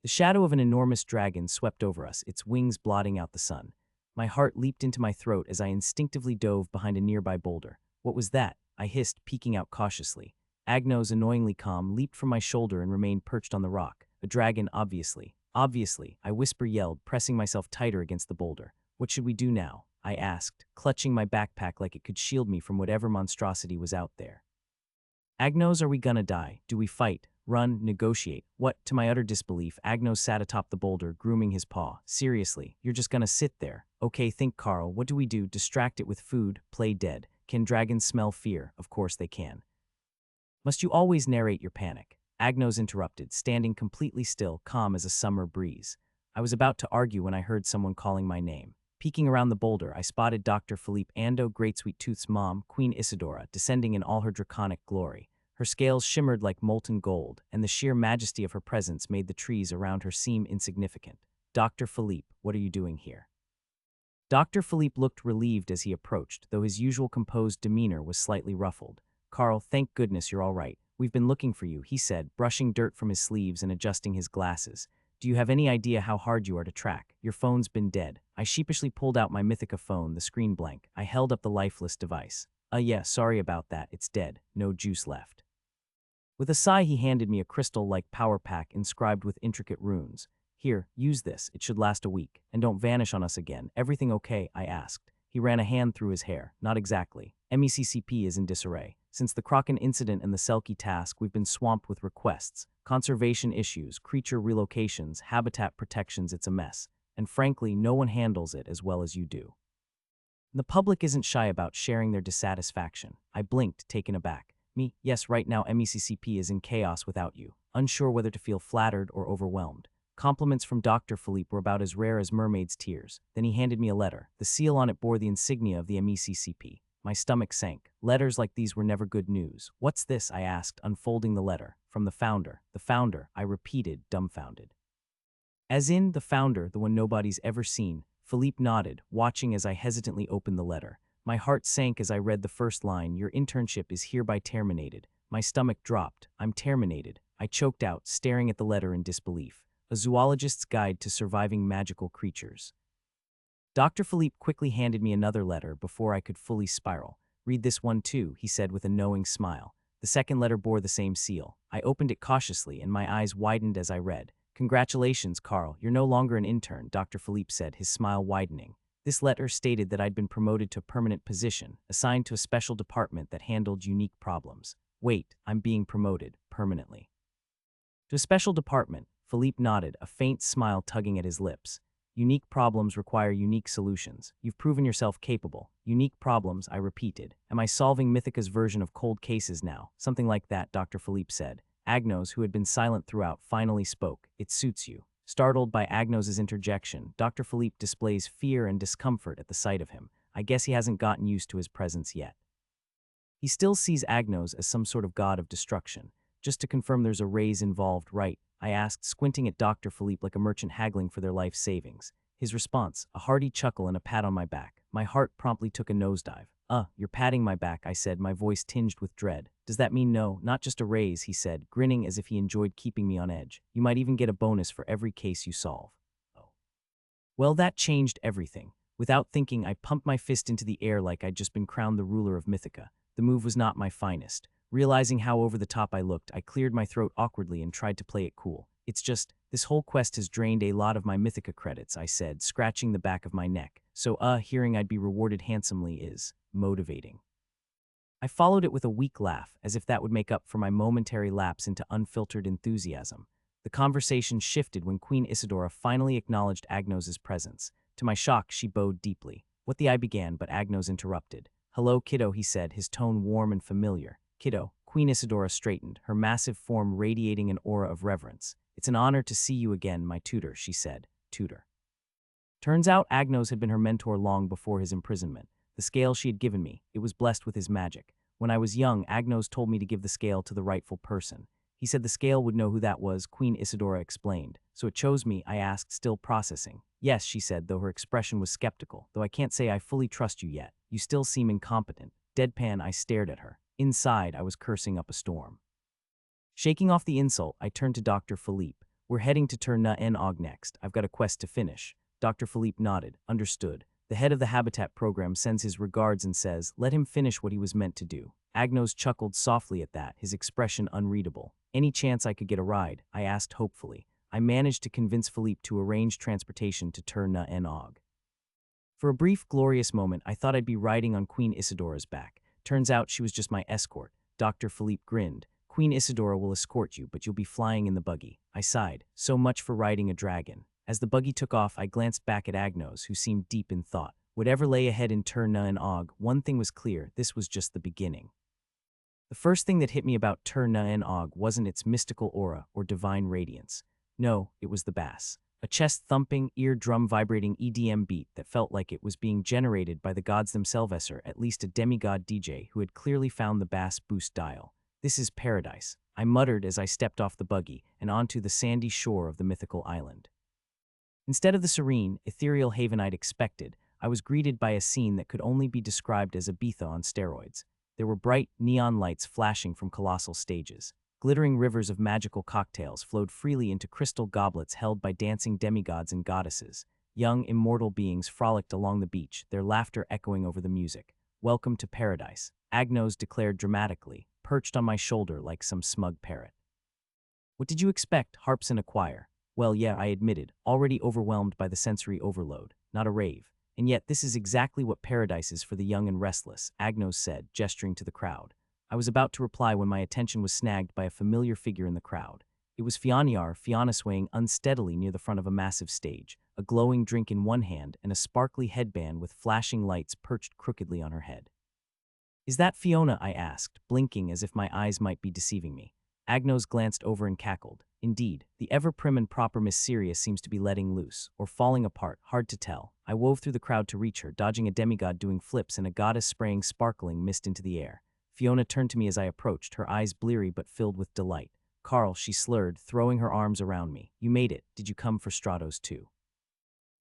The shadow of an enormous dragon swept over us, its wings blotting out the sun. My heart leaped into my throat as I instinctively dove behind a nearby boulder. What was that? I hissed, peeking out cautiously. Agnos, annoyingly calm, leaped from my shoulder and remained perched on the rock. A dragon, obviously. Obviously, I yelled, pressing myself tighter against the boulder. What should we do now? I asked, clutching my backpack like it could shield me from whatever monstrosity was out there. Agnos, are we gonna die? Do we fight? Run? Negotiate? What? To my utter disbelief, Agnos sat atop the boulder, grooming his paw. Seriously, you're just gonna sit there? Okay, think, Carl. What do we do? Distract it with food? Play dead? Can dragons smell fear? Of course they can. Must you always narrate your panic? Agnos interrupted, standing completely still, calm as a summer breeze. I was about to argue when I heard someone calling my name. Peeking around the boulder, I spotted Dr. Philippe Ando, Great Sweet Tooth's mom, Queen Isidora, descending in all her draconic glory. Her scales shimmered like molten gold, and the sheer majesty of her presence made the trees around her seem insignificant. Dr. Philippe, what are you doing here? Dr. Philippe looked relieved as he approached, though his usual composed demeanor was slightly ruffled. Carl, thank goodness you're all right. We've been looking for you, he said, brushing dirt from his sleeves and adjusting his glasses. Do you have any idea how hard you are to track? Your phone's been dead. I sheepishly pulled out my Mythica phone, the screen blank. I held up the lifeless device. Yeah, sorry about that. It's dead. No juice left. With a sigh, he handed me a crystal-like power pack inscribed with intricate runes. Here, use this. It should last a week. And don't vanish on us again. Everything okay? I asked. He ran a hand through his hair. Not exactly. MECCP is in disarray. Since the Kraken incident and the Selkie task, we've been swamped with requests. Conservation issues, creature relocations, habitat protections, it's a mess. And frankly, no one handles it as well as you do. The public isn't shy about sharing their dissatisfaction. I blinked, taken aback. Me, yes, right now MECCP is in chaos without you, unsure whether to feel flattered or overwhelmed. Compliments from Dr. Philippe were about as rare as mermaids' tears. Then he handed me a letter. The seal on it bore the insignia of the MECCP. My stomach sank. Letters like these were never good news. What's this? I asked, unfolding the letter. From the founder. The founder, I repeated, dumbfounded. As in, the founder, the one nobody's ever seen. Philippe nodded, watching as I hesitantly opened the letter. My heart sank as I read the first line, your internship is hereby terminated. My stomach dropped. I'm terminated. I choked out, staring at the letter in disbelief. A zoologist's guide to surviving magical creatures. Dr. Philippe quickly handed me another letter before I could fully spiral. Read this one too, he said with a knowing smile. The second letter bore the same seal. I opened it cautiously and my eyes widened as I read. Congratulations, Carl, you're no longer an intern, Dr. Philippe said, his smile widening. This letter stated that I'd been promoted to a permanent position, assigned to a special department that handled unique problems. Wait, I'm being promoted, permanently. To a special department, Philippe nodded, a faint smile tugging at his lips. Unique problems require unique solutions. You've proven yourself capable. Unique problems, I repeated. Am I solving Mythica's version of cold cases now? Something like that, Dr. Philippe said. Agnos, who had been silent throughout, finally spoke. It suits you. Startled by Agnos's interjection, Dr. Philippe displays fear and discomfort at the sight of him. I guess he hasn't gotten used to his presence yet. He still sees Agnos as some sort of god of destruction. Just to confirm there's a raise involved, right? I asked, squinting at Dr. Philippe like a merchant haggling for their life savings. His response, a hearty chuckle and a pat on my back. My heart promptly took a nosedive. You're patting my back, I said, my voice tinged with dread. Does that mean no, not just a raise, he said, grinning as if he enjoyed keeping me on edge. You might even get a bonus for every case you solve. Oh. Well, that changed everything. Without thinking, I pumped my fist into the air like I'd just been crowned the ruler of Mythica. The move was not my finest. Realizing how over the top I looked, I cleared my throat awkwardly and tried to play it cool. It's just, this whole quest has drained a lot of my Mythica credits, I said, scratching the back of my neck. So, hearing I'd be rewarded handsomely is motivating. I followed it with a weak laugh, as if that would make up for my momentary lapse into unfiltered enthusiasm. The conversation shifted when Queen Isidora finally acknowledged Agnos's presence. To my shock, she bowed deeply. What the I began, but Agnos interrupted. "Hello, kiddo," he said, his tone warm and familiar. "Kiddo." Queen Isidora straightened, her massive form radiating an aura of reverence. "It's an honor to see you again, my tutor," she said. Tutor. Turns out Agnos had been her mentor long before his imprisonment. The scale she had given me, it was blessed with his magic. When I was young, Agnos told me to give the scale to the rightful person. He said the scale would know who that was, Queen Isidora explained. "So it chose me?" I asked, still processing. "Yes," she said, though her expression was skeptical. "Though I can't say I fully trust you yet. You still seem incompetent." Deadpan, I stared at her. Inside, I was cursing up a storm. Shaking off the insult, I turned to Dr. Philippe. "We're heading to Tur-na-en-og next. I've got a quest to finish." Dr. Philippe nodded. "Understood. The head of the Habitat program sends his regards and says, let him finish what he was meant to do." Agnos chuckled softly at that, his expression unreadable. "Any chance I could get a ride?" I asked hopefully. I managed to convince Philippe to arrange transportation to Tur-na-en-og. For a brief, glorious moment, I thought I'd be riding on Queen Isidora's back. Turns out she was just my escort. Dr. Philippe grinned. "Queen Isidora will escort you, but you'll be flying in the buggy." I sighed. So much for riding a dragon. As the buggy took off, I glanced back at Agnos, who seemed deep in thought. Whatever lay ahead in Tur-na-en-og, one thing was clear: this was just the beginning. The first thing that hit me about Tur-na-en-og wasn't its mystical aura or divine radiance. No, it was the bass. A chest-thumping, eardrum-vibrating EDM beat that felt like it was being generated by the gods themselves, or at least a demigod DJ who had clearly found the bass boost dial. "This is paradise," I muttered as I stepped off the buggy and onto the sandy shore of the mythical island. Instead of the serene, ethereal haven I'd expected, I was greeted by a scene that could only be described as Ibiza on steroids. There were bright, neon lights flashing from colossal stages. Glittering rivers of magical cocktails flowed freely into crystal goblets held by dancing demigods and goddesses. Young, immortal beings frolicked along the beach, their laughter echoing over the music. "Welcome to paradise," Agnos declared dramatically, perched on my shoulder like some smug parrot. "What did you expect, harps in a choir?" "Well, yeah," I admitted, already overwhelmed by the sensory overload. "Not a rave. And yet this is exactly what paradise is for the young and restless," Agnos said, gesturing to the crowd. I was about to reply when my attention was snagged by a familiar figure in the crowd. It was Fiona swaying unsteadily near the front of a massive stage, a glowing drink in one hand and a sparkly headband with flashing lights perched crookedly on her head. "Is that Fiona?" I asked, blinking as if my eyes might be deceiving me. Agnos glanced over and cackled. "Indeed, the ever-prim and proper Miss Sirius seems to be letting loose, or falling apart, hard to tell." I wove through the crowd to reach her, dodging a demigod doing flips and a goddess spraying sparkling mist into the air. Fiona turned to me as I approached, her eyes bleary but filled with delight. "Carl," she slurred, throwing her arms around me. "You made it. Did you come for Stratos too?"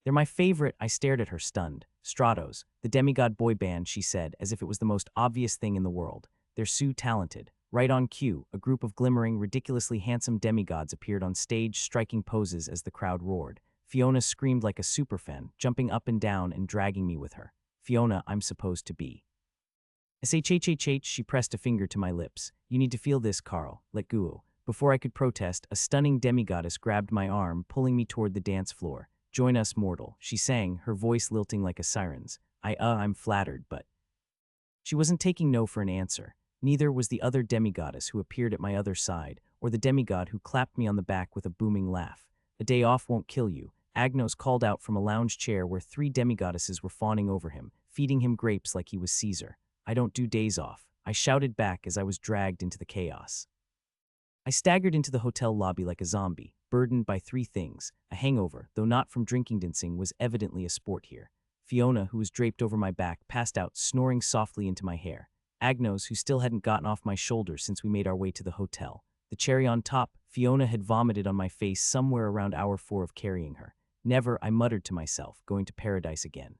"They're my favorite." I stared at her, stunned. "Stratos, the demigod boy band," she said, as if it was the most obvious thing in the world. "They're so talented." Right on cue, a group of glimmering, ridiculously handsome demigods appeared on stage, striking poses as the crowd roared. Fiona screamed like a superfan, jumping up and down and dragging me with her. "Fiona, I'm supposed to be." "SHHHH," she pressed a finger to my lips. "You need to feel this, Carl. Let go." Before I could protest, a stunning demigoddess grabbed my arm, pulling me toward the dance floor. "Join us, mortal," she sang, her voice lilting like a siren's. I'm flattered, but..." She wasn't taking no for an answer. Neither was the other demigoddess who appeared at my other side, or the demigod who clapped me on the back with a booming laugh. "A day off won't kill you," Agnos called out from a lounge chair where 3 demigoddesses were fawning over him, feeding him grapes like he was Caesar. "I don't do days off," I shouted back as I was dragged into the chaos. I staggered into the hotel lobby like a zombie, burdened by 3 things. A hangover, though not from drinking dancing, was evidently a sport here. Fiona, who was draped over my back, passed out, snoring softly into my hair. Agnos, who still hadn't gotten off my shoulder since we made our way to the hotel. The cherry on top, Fiona had vomited on my face somewhere around hour 4 of carrying her. "Never," I muttered to myself, going to paradise again.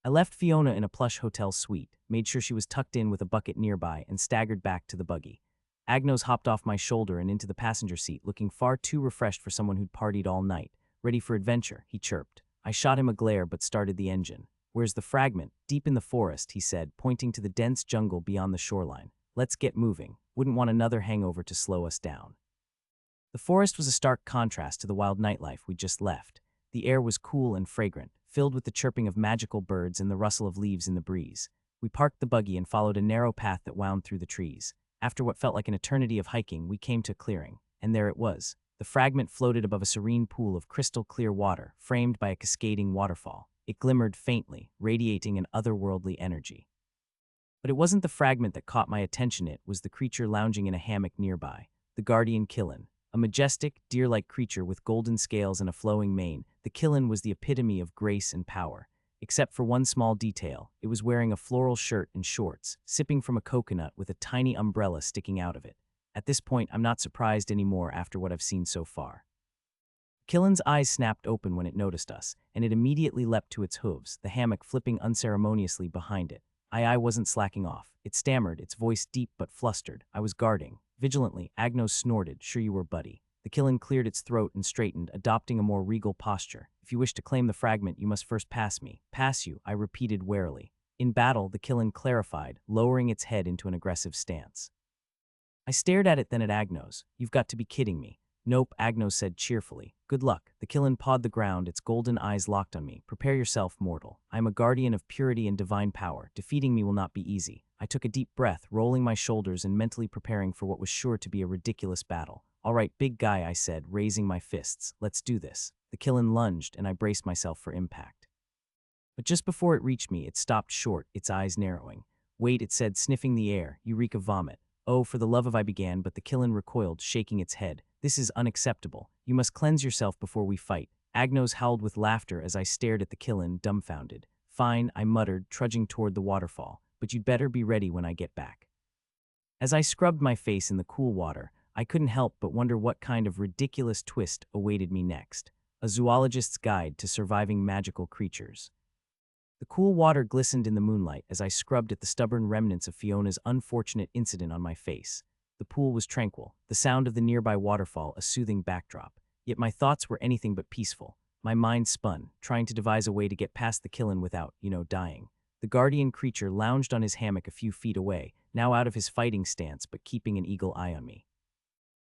I left Fiona in a plush hotel suite, made sure she was tucked in with a bucket nearby, and staggered back to the buggy. Agnos hopped off my shoulder and into the passenger seat, looking far too refreshed for someone who'd partied all night. "Ready for adventure," he chirped. I shot him a glare but started the engine. Where's the fragment? Deep in the forest, he said, pointing to the dense jungle beyond the shoreline. Let's get moving. Wouldn't want another hangover to slow us down. The forest was a stark contrast to the wild nightlife we'd just left. The air was cool and fragrant, filled with the chirping of magical birds and the rustle of leaves in the breeze. We parked the buggy and followed a narrow path that wound through the trees. After what felt like an eternity of hiking, we came to a clearing, and there it was. The fragment floated above a serene pool of crystal-clear water, framed by a cascading waterfall. It glimmered faintly, radiating an otherworldly energy. But it wasn't the fragment that caught my attention, it was the creature lounging in a hammock nearby, the guardian Killen. A majestic, deer-like creature with golden scales and a flowing mane, the Killen was the epitome of grace and power. Except for one small detail, it was wearing a floral shirt and shorts, sipping from a coconut with a tiny umbrella sticking out of it. At this point, I'm not surprised anymore after what I've seen so far. Killen's eyes snapped open when it noticed us, and it immediately leapt to its hooves, the hammock flipping unceremoniously behind it. I wasn't slacking off. It stammered, its voice deep but flustered. I was guarding. Vigilantly, Agnos snorted, "Sure you were, buddy." The Killen cleared its throat and straightened, adopting a more regal posture. "If you wish to claim the fragment, you must first pass me." "Pass you," I repeated warily. In battle, the Killen clarified, lowering its head into an aggressive stance. I stared at it, then at Agnos. "You've got to be kidding me." "Nope," Agnos said cheerfully. "Good luck." The Killen pawed the ground, its golden eyes locked on me. "Prepare yourself, mortal. I am a guardian of purity and divine power. Defeating me will not be easy." I took a deep breath, rolling my shoulders and mentally preparing for what was sure to be a ridiculous battle. "All right, big guy," I said, raising my fists. "Let's do this." The Killen lunged, and I braced myself for impact. But just before it reached me, it stopped short, its eyes narrowing. "Wait," it said, sniffing the air. "You reek of vomit." "Oh, for the love of," I began, but the Killen recoiled, shaking its head. "This is unacceptable. You must cleanse yourself before we fight." Agnos howled with laughter as I stared at the Killen, dumbfounded. "Fine," I muttered, trudging toward the waterfall. "But you'd better be ready when I get back." As I scrubbed my face in the cool water, I couldn't help but wonder what kind of ridiculous twist awaited me next. A zoologist's guide to surviving magical creatures. The cool water glistened in the moonlight as I scrubbed at the stubborn remnants of Fiona's unfortunate incident on my face. The pool was tranquil, the sound of the nearby waterfall a soothing backdrop. Yet my thoughts were anything but peaceful. My mind spun, trying to devise a way to get past the Killen without, dying. The guardian creature lounged on his hammock a few feet away, now out of his fighting stance but keeping an eagle eye on me.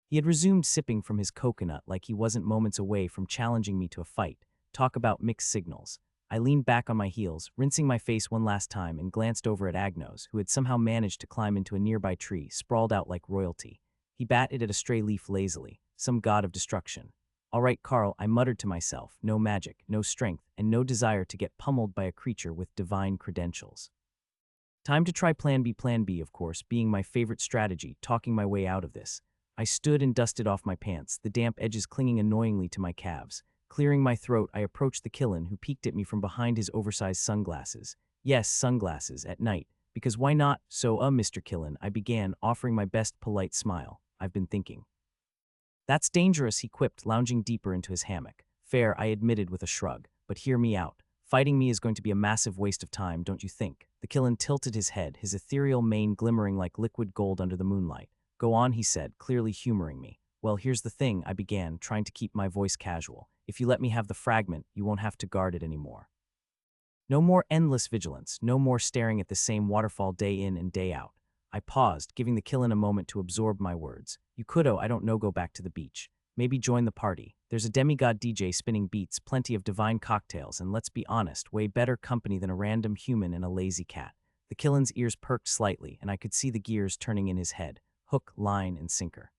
He had resumed sipping from his coconut like he wasn't moments away from challenging me to a fight. Talk about mixed signals. I leaned back on my heels, rinsing my face one last time, and glanced over at Agnos, who had somehow managed to climb into a nearby tree, sprawled out like royalty. He batted at a stray leaf lazily, some god of destruction. "All right, Carl," I muttered to myself, no magic, no strength, and no desire to get pummeled by a creature with divine credentials. Time to try Plan B, of course, being my favorite strategy, talking my way out of this. I stood and dusted off my pants, the damp edges clinging annoyingly to my calves. Clearing my throat, I approached the Killen, who peeked at me from behind his oversized sunglasses. Yes, sunglasses, at night. Because why not? "So, Mr. Killen," I began, offering my best polite smile. "I've been thinking." "That's dangerous," he quipped, lounging deeper into his hammock. "Fair," I admitted with a shrug. "But hear me out. Fighting me is going to be a massive waste of time, don't you think?" The Killen tilted his head, his ethereal mane glimmering like liquid gold under the moonlight. "Go on," he said, clearly humoring me. "Well, here's the thing," I began, trying to keep my voice casual. "If you let me have the fragment, you won't have to guard it anymore. No more endless vigilance, no more staring at the same waterfall day in and day out." I paused, giving the Killen a moment to absorb my words. "You could, I don't know, go back to the beach. Maybe join the party. There's a demigod DJ spinning beats, plenty of divine cocktails, and let's be honest, way better company than a random human and a lazy cat." The Killen's ears perked slightly, and I could see the gears turning in his head. Hook, line, and sinker.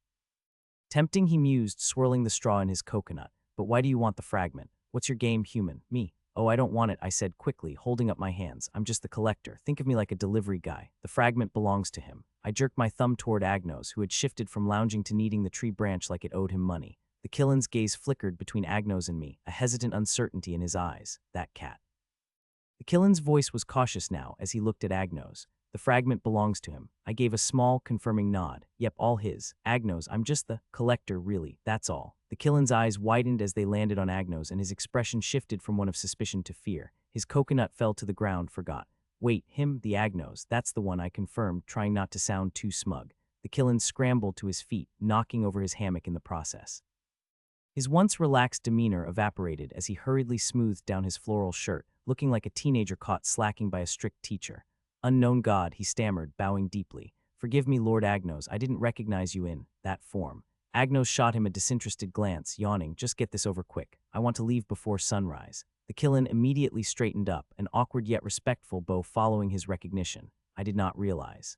Tempting, he mused, swirling the straw in his coconut. "But why do you want the fragment? What's your game, human?" "Me? Oh, I don't want it," I said quickly, holding up my hands. "I'm just the collector. Think of me like a delivery guy. The fragment belongs to him." I jerked my thumb toward Agnos, who had shifted from lounging to kneading the tree branch like it owed him money. The Killen's gaze flickered between Agnos and me, a hesitant uncertainty in his eyes. That cat. The Killen's voice was cautious now as he looked at Agnos. "The fragment belongs to him." I gave a small, confirming nod. "Yep, all his. Agnos, I'm just the collector, really, that's all." The Killen's eyes widened as they landed on Agnos, and his expression shifted from one of suspicion to fear. His coconut fell to the ground, forgot. "Wait, him, the Agnos, that's the one," I confirmed, trying not to sound too smug. The Killen scrambled to his feet, knocking over his hammock in the process. His once relaxed demeanor evaporated as he hurriedly smoothed down his floral shirt, looking like a teenager caught slacking by a strict teacher. Unknown God, he stammered, bowing deeply. Forgive me, Lord Agnos, I didn't recognize you in that form. Agnos shot him a disinterested glance, yawning, just get this over quick. I want to leave before sunrise. The Killen immediately straightened up, an awkward yet respectful bow following his recognition. I did not realize.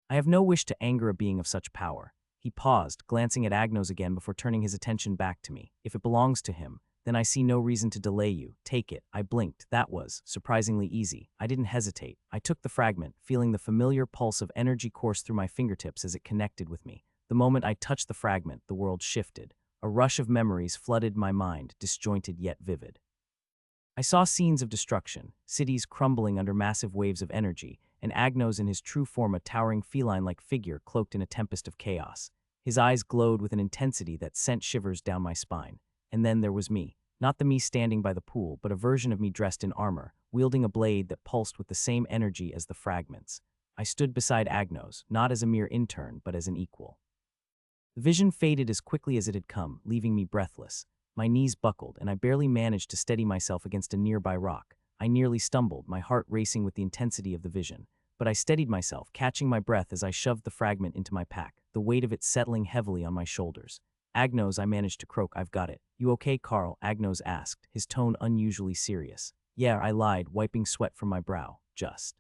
I have no wish to anger a being of such power. He paused, glancing at Agnos again before turning his attention back to me. If it belongs to him, then I see no reason to delay you. Take it. I blinked. That was surprisingly easy. I didn't hesitate. I took the fragment, feeling the familiar pulse of energy course through my fingertips as it connected with me. The moment I touched the fragment, the world shifted. A rush of memories flooded my mind, disjointed yet vivid. I saw scenes of destruction, cities crumbling under massive waves of energy, and Agnos in his true form, a towering feline-like figure cloaked in a tempest of chaos. His eyes glowed with an intensity that sent shivers down my spine. And then there was me. Not the me standing by the pool, but a version of me dressed in armor, wielding a blade that pulsed with the same energy as the fragments. I stood beside Agnos, not as a mere intern, but as an equal. The vision faded as quickly as it had come, leaving me breathless. My knees buckled, and I barely managed to steady myself against a nearby rock. I nearly stumbled, my heart racing with the intensity of the vision. But I steadied myself, catching my breath as I shoved the fragment into my pack, the weight of it settling heavily on my shoulders. Agnos, I managed to croak, I've got it. You okay, Carl? Agnos asked, his tone unusually serious. Yeah, I lied, wiping sweat from my brow. Just.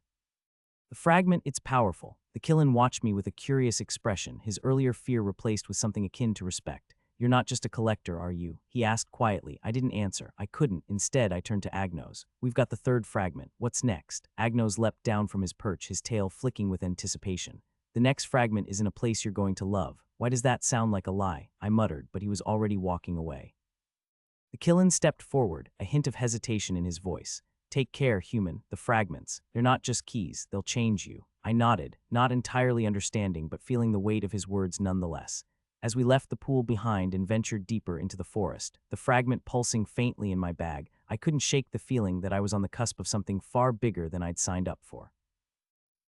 The fragment, it's powerful. The Killen watched me with a curious expression, his earlier fear replaced with something akin to respect. You're not just a collector, are you? He asked quietly. I didn't answer. I couldn't. Instead, I turned to Agnos. We've got the third fragment. What's next? Agnos leapt down from his perch, his tail flicking with anticipation. The next fragment is in a place you're going to love. Why does that sound like a lie? I muttered, but he was already walking away. The Killen stepped forward, a hint of hesitation in his voice. Take care, human. The fragments. They're not just keys. They'll change you. I nodded, not entirely understanding, but feeling the weight of his words nonetheless. As we left the pool behind and ventured deeper into the forest, the fragment pulsing faintly in my bag, I couldn't shake the feeling that I was on the cusp of something far bigger than I'd signed up for.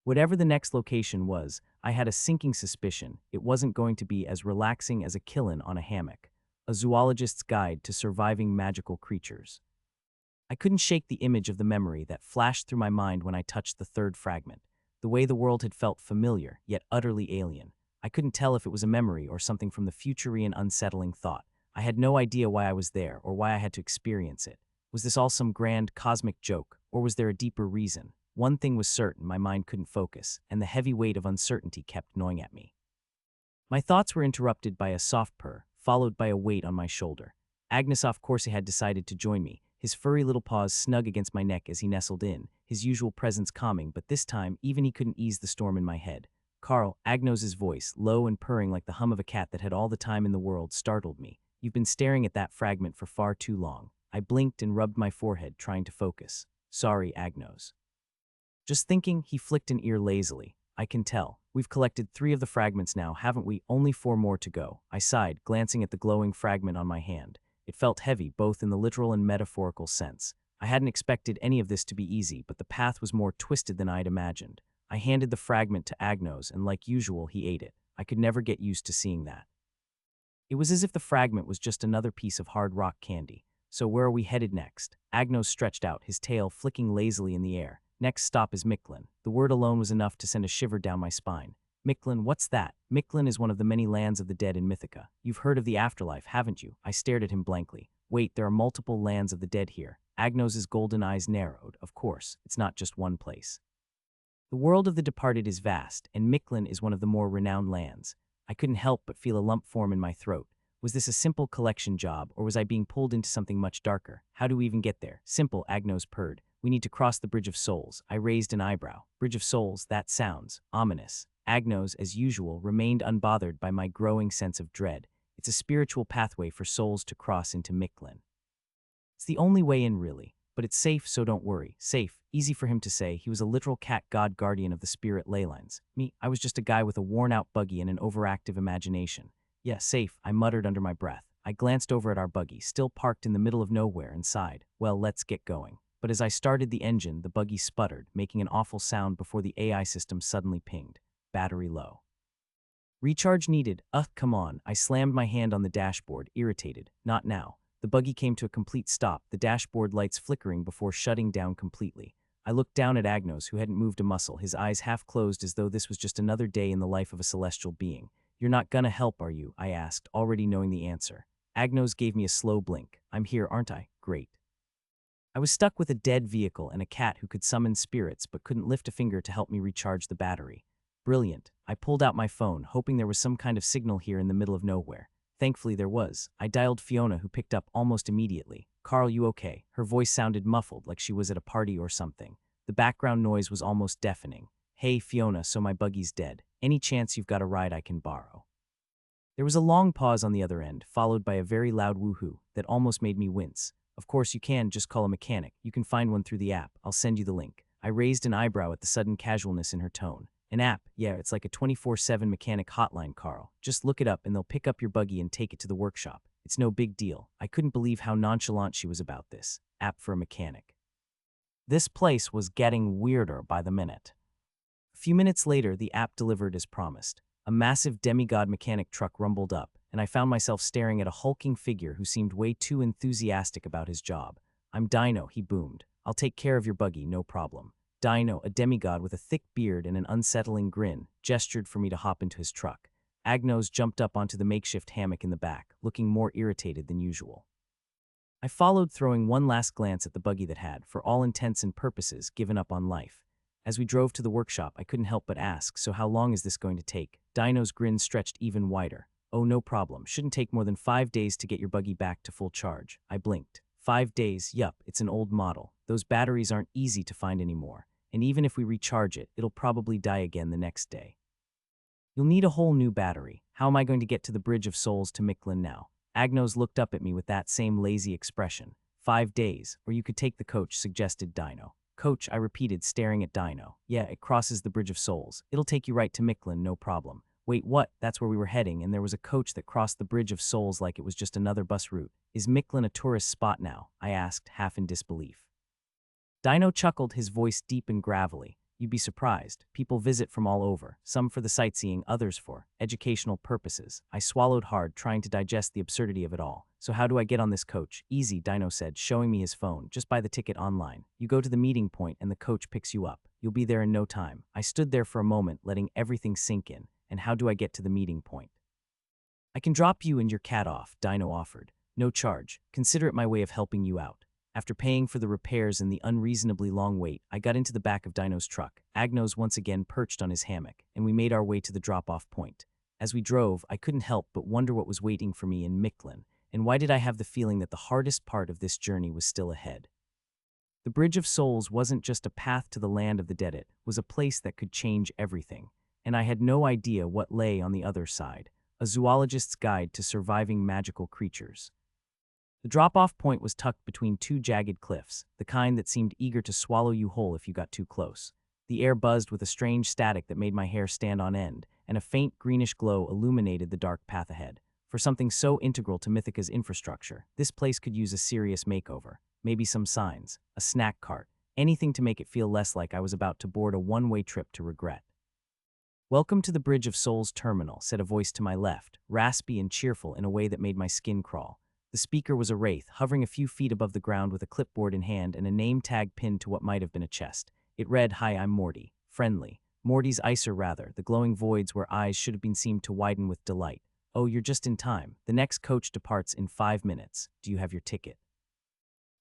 Whatever the next location was, I had a sinking suspicion it wasn't going to be as relaxing as a Killen on a hammock, a zoologist's guide to surviving magical creatures. I couldn't shake the image of the memory that flashed through my mind when I touched the third fragment, the way the world had felt familiar, yet utterly alien. I couldn't tell if it was a memory or something from the futurean unsettling thought. I had no idea why I was there or why I had to experience it. Was this all some grand cosmic joke, or was there a deeper reason? One thing was certain, my mind couldn't focus, and the heavy weight of uncertainty kept gnawing at me. My thoughts were interrupted by a soft purr, followed by a weight on my shoulder. Agnes of course had decided to join me, his furry little paws snug against my neck as he nestled in, his usual presence calming, but this time even he couldn't ease the storm in my head. Carl, Agnos's voice, low and purring like the hum of a cat that had all the time in the world, startled me. You've been staring at that fragment for far too long. I blinked and rubbed my forehead, trying to focus. Sorry, Agnos. Just thinking, he flicked an ear lazily. I can tell. We've collected 3 of the fragments now, haven't we? Only 4 more to go. I sighed, glancing at the glowing fragment on my hand. It felt heavy, both in the literal and metaphorical sense. I hadn't expected any of this to be easy, but the path was more twisted than I'd imagined. I handed the fragment to Agnos, and like usual, he ate it. I could never get used to seeing that. It was as if the fragment was just another piece of hard rock candy. So where are we headed next? Agnos stretched out, his tail flicking lazily in the air. Next stop is Mictlan. The word alone was enough to send a shiver down my spine. Mictlan, what's that? Mictlan is one of the many lands of the dead in Mythica. You've heard of the afterlife, haven't you? I stared at him blankly. Wait, there are multiple lands of the dead here. Agnos's golden eyes narrowed. Of course, it's not just one place. The world of the departed is vast, and Mictlan is one of the more renowned lands. I couldn't help but feel a lump form in my throat. Was this a simple collection job, or was I being pulled into something much darker? How do we even get there? Simple, Agnos purred. We need to cross the Bridge of Souls. I raised an eyebrow. Bridge of Souls, that sounds ominous. Agnos, as usual, remained unbothered by my growing sense of dread. It's a spiritual pathway for souls to cross into Mictlan. It's the only way in, really. But it's safe, so don't worry. Safe. Easy for him to say. He was a literal cat god guardian of the spirit ley lines. Me, I was just a guy with a worn-out buggy and an overactive imagination. Yeah, safe, I muttered under my breath. I glanced over at our buggy, still parked in the middle of nowhere, and sighed. Well, let's get going. But as I started the engine, the buggy sputtered, making an awful sound before the AI system suddenly pinged. Battery low. Recharge needed. Come on. I slammed my hand on the dashboard, irritated. Not now. The buggy came to a complete stop, the dashboard lights flickering before shutting down completely. I looked down at Agnos, who hadn't moved a muscle, his eyes half closed as though this was just another day in the life of a celestial being. "You're not gonna help, are you?" I asked, already knowing the answer. Agnos gave me a slow blink. "I'm here, aren't I? Great." I was stuck with a dead vehicle and a cat who could summon spirits but couldn't lift a finger to help me recharge the battery. Brilliant. I pulled out my phone, hoping there was some kind of signal here in the middle of nowhere. Thankfully there was. I dialed Fiona, who picked up almost immediately. "Carl, you okay?" Her voice sounded muffled, like she was at a party or something. The background noise was almost deafening. "Hey, Fiona, so my buggy's dead. Any chance you've got a ride I can borrow?" There was a long pause on the other end, followed by a very loud woohoo that almost made me wince. "Of course you can, just call a mechanic. You can find one through the app. I'll send you the link." I raised an eyebrow at the sudden casualness in her tone. "An app? Yeah, it's like a 24/7 mechanic hotline, Carl. Just look it up and they'll pick up your buggy and take it to the workshop. It's no big deal." I couldn't believe how nonchalant she was about this. App for a mechanic. This place was getting weirder by the minute. A few minutes later, the app delivered as promised. A massive demigod mechanic truck rumbled up, and I found myself staring at a hulking figure who seemed way too enthusiastic about his job. "I'm Dino," he boomed. "I'll take care of your buggy, no problem." Dino, a demigod with a thick beard and an unsettling grin, gestured for me to hop into his truck. Agnos jumped up onto the makeshift hammock in the back, looking more irritated than usual. I followed, throwing one last glance at the buggy that had, for all intents and purposes, given up on life. As we drove to the workshop, I couldn't help but ask, "So how long is this going to take?" Dino's grin stretched even wider. "Oh, no problem. Shouldn't take more than 5 days to get your buggy back to full charge." I blinked. 5 days? Yup, it's an old model. Those batteries aren't easy to find anymore. And even if we recharge it, it'll probably die again the next day. "You'll need a whole new battery. How am I going to get to the Bridge of Souls to Micklin now?" Agnos looked up at me with that same lazy expression. 5 days, or you could take the coach," suggested Dino. "Coach," I repeated, staring at Dino. "Yeah, it crosses the Bridge of Souls. It'll take you right to Micklin, no problem." "Wait, what?" "That's where we were heading, and there was a coach that crossed the Bridge of Souls like it was just another bus route." "Is Micklin a tourist spot now?" I asked, half in disbelief. Dino chuckled, his voice deep and gravelly. "You'd be surprised. People visit from all over, some for the sightseeing, others for educational purposes." I swallowed hard, trying to digest the absurdity of it all. "So how do I get on this coach?" "Easy," Dino said, showing me his phone. "Just buy the ticket online. You go to the meeting point and the coach picks you up. You'll be there in no time." I stood there for a moment, letting everything sink in. "And how do I get to the meeting point?" "I can drop you and your cat off," Dino offered. "No charge. Consider it my way of helping you out." After paying for the repairs and the unreasonably long wait, I got into the back of Dino's truck. Agnos once again perched on his hammock, and we made our way to the drop-off point. As we drove, I couldn't help but wonder what was waiting for me in Micklin, and why did I have the feeling that the hardest part of this journey was still ahead? The Bridge of Souls wasn't just a path to the land of the dead, it was a place that could change everything, and I had no idea what lay on the other side. A zoologist's guide to surviving magical creatures. The drop-off point was tucked between two jagged cliffs, the kind that seemed eager to swallow you whole if you got too close. The air buzzed with a strange static that made my hair stand on end, and a faint greenish glow illuminated the dark path ahead. For something so integral to Mythica's infrastructure, this place could use a serious makeover. Maybe some signs, a snack cart, anything to make it feel less like I was about to board a one-way trip to regret. "Welcome to the Bridge of Souls Terminal," said a voice to my left, raspy and cheerful in a way that made my skin crawl. The speaker was a wraith, hovering a few feet above the ground with a clipboard in hand and a name tag pinned to what might have been a chest. It read, "Hi, I'm Morty. Friendly." Morty's Icer rather, the glowing voids where eyes should have been seemed to widen with delight. "Oh, you're just in time. The next coach departs in 5 minutes. Do you have your ticket?"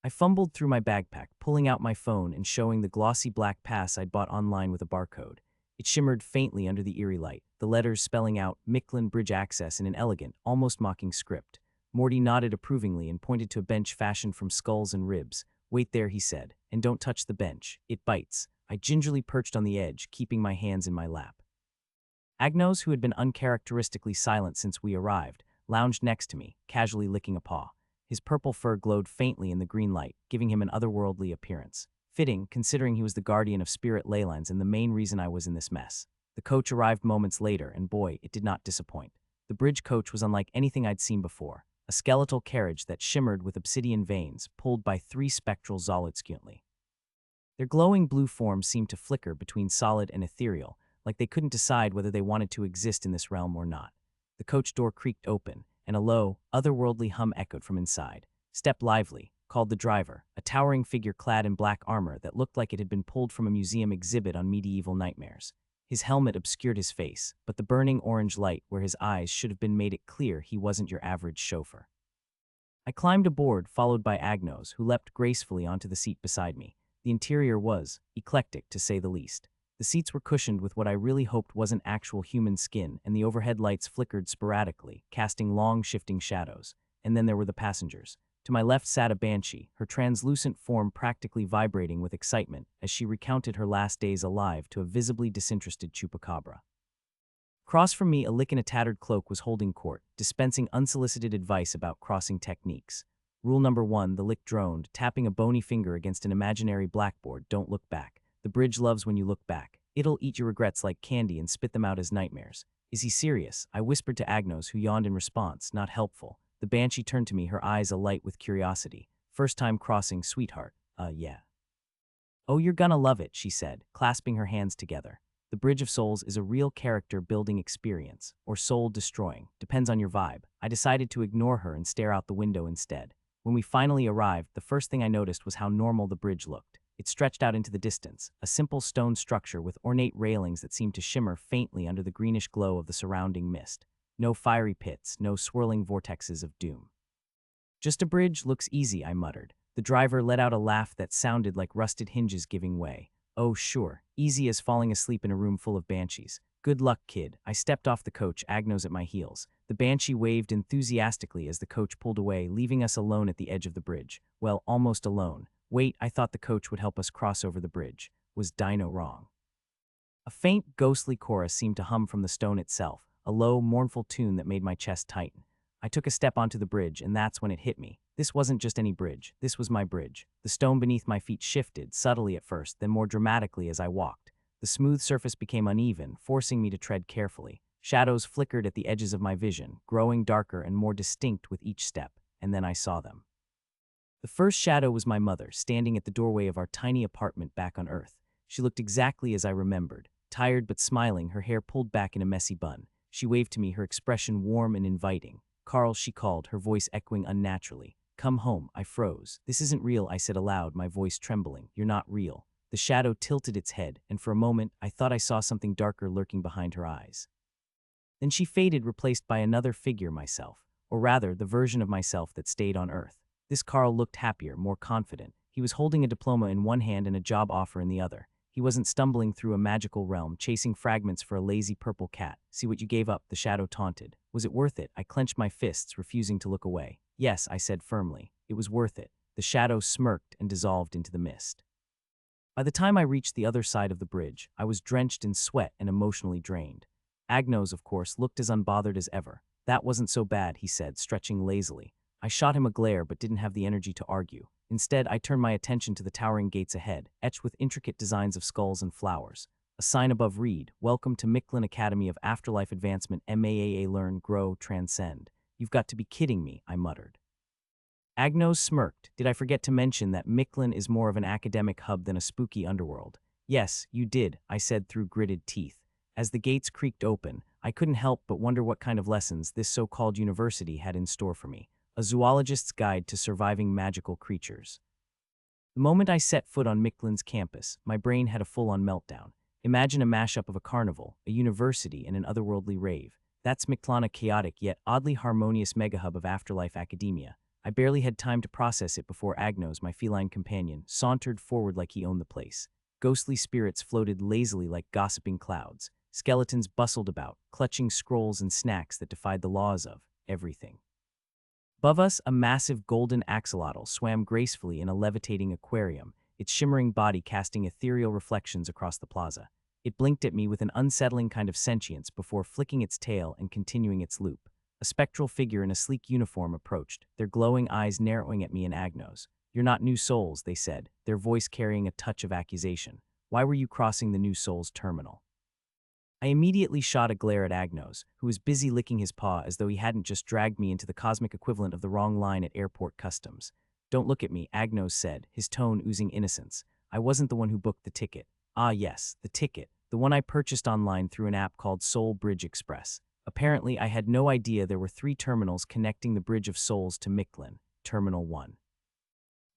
I fumbled through my backpack, pulling out my phone and showing the glossy black pass I'd bought online with a barcode. It shimmered faintly under the eerie light, the letters spelling out Micklin Bridge Access in an elegant, almost mocking script. Morty nodded approvingly and pointed to a bench fashioned from skulls and ribs. "Wait there," he said, "and don't touch the bench. It bites." I gingerly perched on the edge, keeping my hands in my lap. Agnos, who had been uncharacteristically silent since we arrived, lounged next to me, casually licking a paw. His purple fur glowed faintly in the green light, giving him an otherworldly appearance. Fitting, considering he was the guardian of spirit ley lines and the main reason I was in this mess. The coach arrived moments later, and boy, it did not disappoint. The bridge coach was unlike anything I'd seen before. A skeletal carriage that shimmered with obsidian veins, pulled by 3 spectral Zolitskuntli. Their glowing blue forms seemed to flicker between solid and ethereal, like they couldn't decide whether they wanted to exist in this realm or not. The coach door creaked open, and a low, otherworldly hum echoed from inside. "Step lively," called the driver, a towering figure clad in black armor that looked like it had been pulled from a museum exhibit on medieval nightmares. His helmet obscured his face, but the burning orange light where his eyes should have been made it clear he wasn't your average chauffeur. I climbed aboard, followed by Agnos, who leapt gracefully onto the seat beside me. The interior was eclectic, to say the least. The seats were cushioned with what I really hoped wasn't actual human skin, and the overhead lights flickered sporadically, casting long, shifting shadows. And then there were the passengers. To my left sat a banshee, her translucent form practically vibrating with excitement as she recounted her last days alive to a visibly disinterested chupacabra. Across from me, a lick in a tattered cloak was holding court, dispensing unsolicited advice about crossing techniques. Rule number 1, the lick droned, tapping a bony finger against an imaginary blackboard. Don't look back. The bridge loves when you look back. It'll eat your regrets like candy and spit them out as nightmares. Is he serious? I whispered to Agnos, who yawned in response, not helpful. The banshee turned to me, her eyes alight with curiosity. "First time crossing, sweetheart." Yeah. "Oh, you're gonna love it," she said, clasping her hands together. The Bridge of Souls is a real character-building experience, or soul-destroying, depends on your vibe. I decided to ignore her and stare out the window instead. When we finally arrived, the first thing I noticed was how normal the bridge looked. It stretched out into the distance, a simple stone structure with ornate railings that seemed to shimmer faintly under the greenish glow of the surrounding mist. No fiery pits, no swirling vortexes of doom. "Just a bridge, looks easy," I muttered. The driver let out a laugh that sounded like rusted hinges giving way. "Oh, sure, easy as falling asleep in a room full of banshees. Good luck, kid." I stepped off the coach, Agnos at my heels. The banshee waved enthusiastically as the coach pulled away, leaving us alone at the edge of the bridge. Well, almost alone. Wait, I thought the coach would help us cross over the bridge. Was Dino wrong? A faint, ghostly chorus seemed to hum from the stone itself, a low, mournful tune that made my chest tighten. I took a step onto the bridge, and that's when it hit me. This wasn't just any bridge. This was my bridge. The stone beneath my feet shifted, subtly at first, then more dramatically as I walked. The smooth surface became uneven, forcing me to tread carefully. Shadows flickered at the edges of my vision, growing darker and more distinct with each step, and then I saw them. The first shadow was my mother, standing at the doorway of our tiny apartment back on Earth. She looked exactly as I remembered, tired but smiling, her hair pulled back in a messy bun. She waved to me, her expression warm and inviting. "Carl," she called, her voice echoing unnaturally. "Come home." I froze. "This isn't real," I said aloud, my voice trembling. "You're not real." The shadow tilted its head, and for a moment, I thought I saw something darker lurking behind her eyes. Then she faded, replaced by another figure, myself. Or rather, the version of myself that stayed on Earth. This Carl looked happier, more confident. He was holding a diploma in one hand and a job offer in the other. He wasn't stumbling through a magical realm, chasing fragments for a lazy purple cat. "See what you gave up," the shadow taunted. Was it worth it? I clenched my fists, refusing to look away. "Yes," I said firmly. "It was worth it." The shadow smirked and dissolved into the mist. By the time I reached the other side of the bridge, I was drenched in sweat and emotionally drained. Agnos, of course, looked as unbothered as ever. "That wasn't so bad," he said, stretching lazily. I shot him a glare but didn't have the energy to argue. Instead, I turned my attention to the towering gates ahead, etched with intricate designs of skulls and flowers. A sign above read, "Welcome to Micklin Academy of Afterlife Advancement, MAAA, Learn, Grow, Transcend." "You've got to be kidding me," I muttered. Agnos smirked. "Did I forget to mention that Micklin is more of an academic hub than a spooky underworld?" "Yes, you did," I said through gritted teeth. As the gates creaked open, I couldn't help but wonder what kind of lessons this so-called university had in store for me. A zoologist's guide to surviving magical creatures. The moment I set foot on Micklin's campus, my brain had a full-on meltdown. Imagine a mashup of a carnival, a university, and an otherworldly rave. That's Mictlan, a chaotic yet oddly harmonious megahub of afterlife academia. I barely had time to process it before Agnos, my feline companion, sauntered forward like he owned the place. Ghostly spirits floated lazily like gossiping clouds. Skeletons bustled about, clutching scrolls and snacks that defied the laws of everything. Above us, a massive golden axolotl swam gracefully in a levitating aquarium, its shimmering body casting ethereal reflections across the plaza. It blinked at me with an unsettling kind of sentience before flicking its tail and continuing its loop. A spectral figure in a sleek uniform approached, their glowing eyes narrowing at me and Agnos. "You're not New Souls," they said, their voice carrying a touch of accusation. "Why were you crossing the New Souls terminal?" I immediately shot a glare at Agnos, who was busy licking his paw as though he hadn't just dragged me into the cosmic equivalent of the wrong line at airport customs. "Don't look at me," Agnos said, his tone oozing innocence. "I wasn't the one who booked the ticket." "Ah yes, the ticket. the one I purchased online through an app called Soul Bridge Express. Apparently, I had no idea there were 3 terminals connecting the Bridge of Souls to Mictlan. Terminal 1.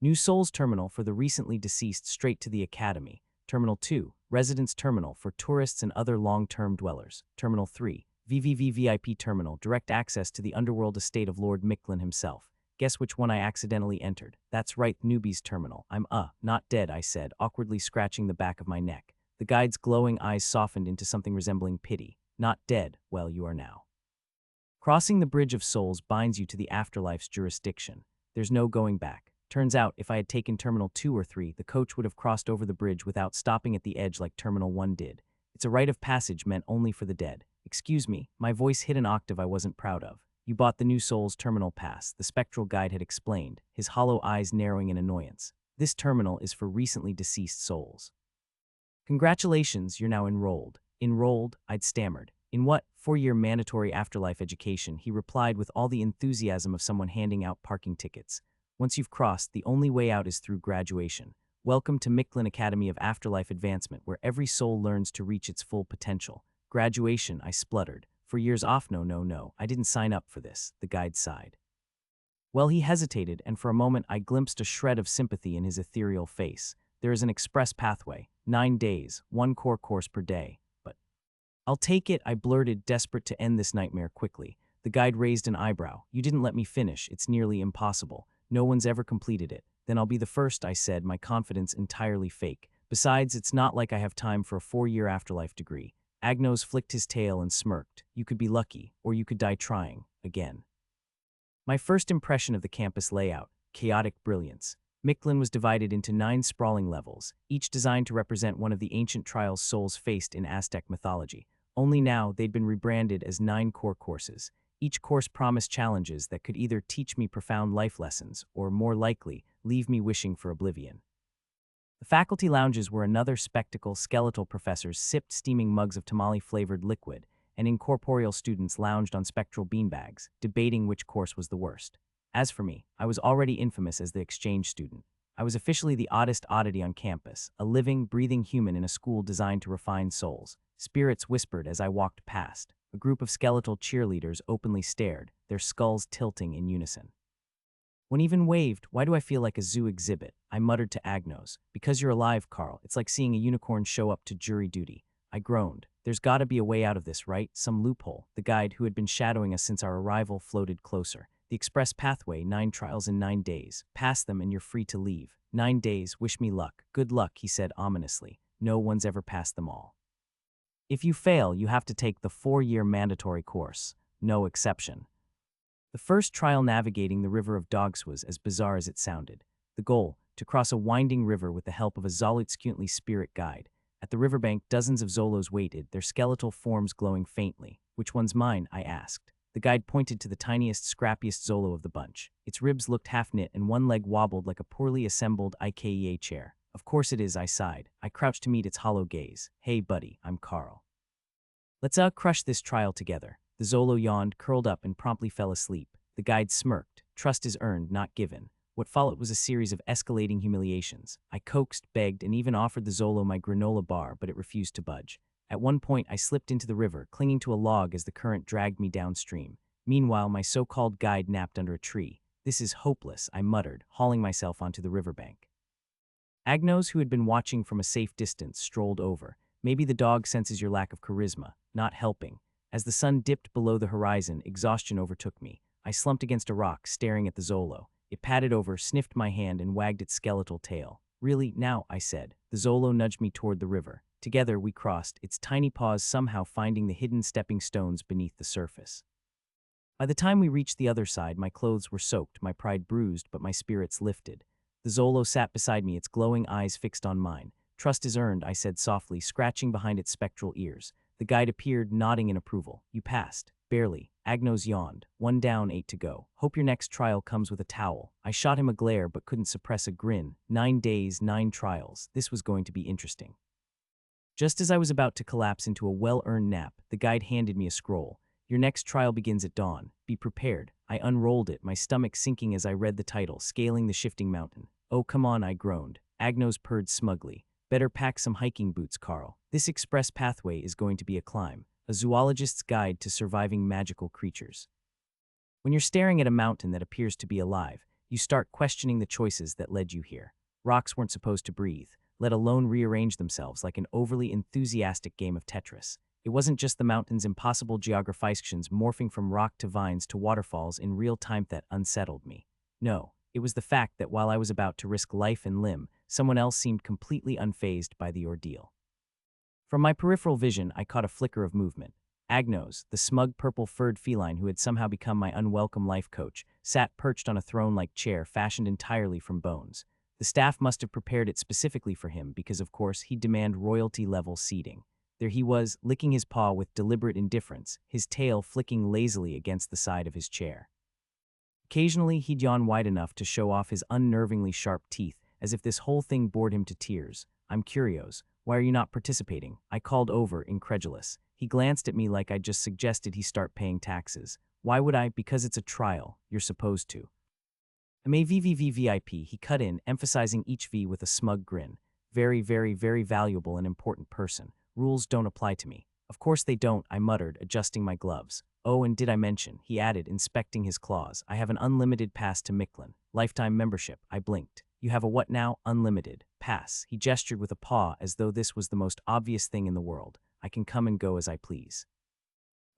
New Souls Terminal for the recently deceased straight to the Academy. Terminal 2. Residence Terminal for tourists and other long-term dwellers. Terminal 3. VVVVIP Terminal, direct access to the underworld estate of Lord Mictlan himself. Guess which one I accidentally entered? That's right, Newbie's Terminal. I'm not dead, I said, awkwardly scratching the back of my neck. The guide's glowing eyes softened into something resembling pity. Not dead, well, you are now. Crossing the Bridge of Souls binds you to the afterlife's jurisdiction. There's no going back. Turns out, if I had taken Terminal 2 or 3, the coach would have crossed over the bridge without stopping at the edge like Terminal 1 did. It's a rite of passage meant only for the dead. Excuse me, my voice hit an octave I wasn't proud of. You bought the New Souls Terminal Pass, the spectral guide had explained, his hollow eyes narrowing in annoyance. This terminal is for recently deceased souls. Congratulations, you're now enrolled. Enrolled? I'd stammered. In what? 4-year mandatory afterlife education, he replied with all the enthusiasm of someone handing out parking tickets. Once you've crossed, the only way out is through graduation. Welcome to Mictlan Academy of Afterlife Advancement, where every soul learns to reach its full potential. Graduation, I spluttered. 4 years off, no, I didn't sign up for this, the guide sighed. Well, he hesitated, and for a moment I glimpsed a shred of sympathy in his ethereal face. There is an express pathway, 9 days, 1 core course per day, but I'll take it, I blurted, desperate to end this nightmare quickly. The guide raised an eyebrow. You didn't let me finish, it's nearly impossible. No one's ever completed it. Then I'll be the first, I said, my confidence entirely fake. Besides, it's not like I have time for a 4-year afterlife degree. Agnos flicked his tail and smirked. You could be lucky, or you could die trying, again. My first impression of the campus layout, chaotic brilliance. Mictlan was divided into 9 sprawling levels, each designed to represent one of the ancient trials souls faced in Aztec mythology. Only now, they'd been rebranded as 9 core courses. Each course promised challenges that could either teach me profound life lessons, or more likely, leave me wishing for oblivion. The faculty lounges were another spectacle. Skeletal professors sipped steaming mugs of tamale-flavored liquid, and incorporeal students lounged on spectral beanbags, debating which course was the worst. As for me, I was already infamous as the exchange student. I was officially the oddest oddity on campus, a living, breathing human in a school designed to refine souls. Spirits whispered as I walked past. A group of skeletal cheerleaders openly stared, their skulls tilting in unison. One even waved. Why do I feel like a zoo exhibit? I muttered to Agnos. Because you're alive, Carl. It's like seeing a unicorn show up to jury duty. I groaned. There's gotta be a way out of this, right? Some loophole. The guide, who had been shadowing us since our arrival, floated closer. The express pathway, 9 trials in 9 days. Pass them and you're free to leave. 9 days, wish me luck. Good luck, he said ominously. No one's ever passed them all. If you fail, you have to take the 4-year mandatory course. No exception. The first trial, navigating the River of Dogs, was as bizarre as it sounded. The goal, to cross a winding river with the help of a Zolutskuntli spirit guide. At the riverbank, dozens of Zolos waited, their skeletal forms glowing faintly. Which one's mine? I asked. The guide pointed to the tiniest, scrappiest Zolo of the bunch. Its ribs looked half-knit and one leg wobbled like a poorly assembled IKEA chair. Of course it is, I sighed. I crouched to meet its hollow gaze. Hey buddy, I'm Carl. Let's crush this trial together. The Zolo yawned, curled up, and promptly fell asleep. The guide smirked. Trust is earned, not given. What followed was a series of escalating humiliations. I coaxed, begged, and even offered the Zolo my granola bar, but it refused to budge. At one point, I slipped into the river, clinging to a log as the current dragged me downstream. Meanwhile, my so-called guide napped under a tree. This is hopeless, I muttered, hauling myself onto the riverbank. Agnos, who had been watching from a safe distance, strolled over. Maybe the dog senses your lack of charisma. Not helping. As the sun dipped below the horizon, exhaustion overtook me. I slumped against a rock, staring at the Zolo. It padded over, sniffed my hand, and wagged its skeletal tail. Really, now, I said. The Zolo nudged me toward the river. Together we crossed, its tiny paws somehow finding the hidden stepping stones beneath the surface. By the time we reached the other side, my clothes were soaked, my pride bruised, but my spirits lifted. The Zolo sat beside me, its glowing eyes fixed on mine. Trust is earned, I said softly, scratching behind its spectral ears. The guide appeared, nodding in approval. You passed. Barely. Agnos yawned. 1 down, 8 to go. Hope your next trial comes with a towel. I shot him a glare but couldn't suppress a grin. 9 days, 9 trials. This was going to be interesting. Just as I was about to collapse into a well-earned nap, the guide handed me a scroll. Your next trial begins at dawn. Be prepared. I unrolled it, my stomach sinking as I read the title, Scaling the Shifting Mountain. Oh, come on, I groaned. Agnos purred smugly. Better pack some hiking boots, Carl. This express pathway is going to be a climb. A zoologist's guide to surviving magical creatures. When you're staring at a mountain that appears to be alive, you start questioning the choices that led you here. Rocks weren't supposed to breathe, let alone rearrange themselves like an overly enthusiastic game of Tetris. It wasn't just the mountain's impossible geographizations morphing from rock to vines to waterfalls in real time that unsettled me. No, it was the fact that while I was about to risk life and limb, someone else seemed completely unfazed by the ordeal. From my peripheral vision, I caught a flicker of movement. Agnos, the smug purple-furred feline who had somehow become my unwelcome life coach, sat perched on a throne-like chair fashioned entirely from bones. The staff must have prepared it specifically for him because, of course, he'd demand royalty-level seating. There he was, licking his paw with deliberate indifference, his tail flicking lazily against the side of his chair. Occasionally, he'd yawn wide enough to show off his unnervingly sharp teeth, as if this whole thing bored him to tears. "I'm curious. Why are you not participating?" I called over, incredulous. He glanced at me like I'd just suggested he start paying taxes. "Why would I? Because it's a trial. You're supposed to." "MAVVVVIP," he cut in, emphasizing each V with a smug grin. "Very, very, very valuable and important person. Rules don't apply to me." "Of course they don't," I muttered, adjusting my gloves. "Oh, and did I mention," he added, inspecting his claws, "I have an unlimited pass to Micklin. Lifetime membership." I blinked. "You have a what now?" "Unlimited pass." He gestured with a paw as though this was the most obvious thing in the world. "I can come and go as I please.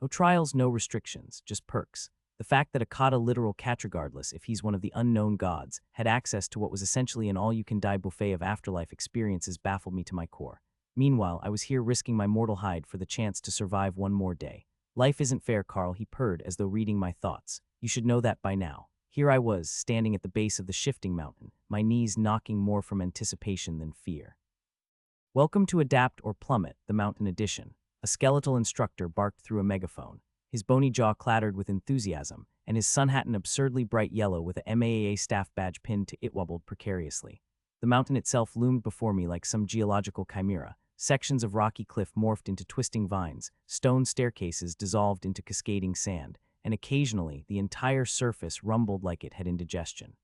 No trials, no restrictions, just perks." The fact that a kata literal cat, regardless if he's one of the unknown gods, had access to what was essentially an all-you-can-die buffet of afterlife experiences baffled me to my core. Meanwhile, I was here risking my mortal hide for the chance to survive one more day. "Life isn't fair, Carl," he purred as though reading my thoughts. "You should know that by now." Here I was, standing at the base of the shifting mountain, my knees knocking more from anticipation than fear. "Welcome to Adapt or Plummet, the Mountain Edition." A skeletal instructor barked through a megaphone. His bony jaw clattered with enthusiasm, and his sun hat, an absurdly bright yellow with a MAAA staff badge pinned to it, wobbled precariously. The mountain itself loomed before me like some geological chimera. Sections of rocky cliff morphed into twisting vines, stone staircases dissolved into cascading sand, and occasionally the entire surface rumbled like it had indigestion.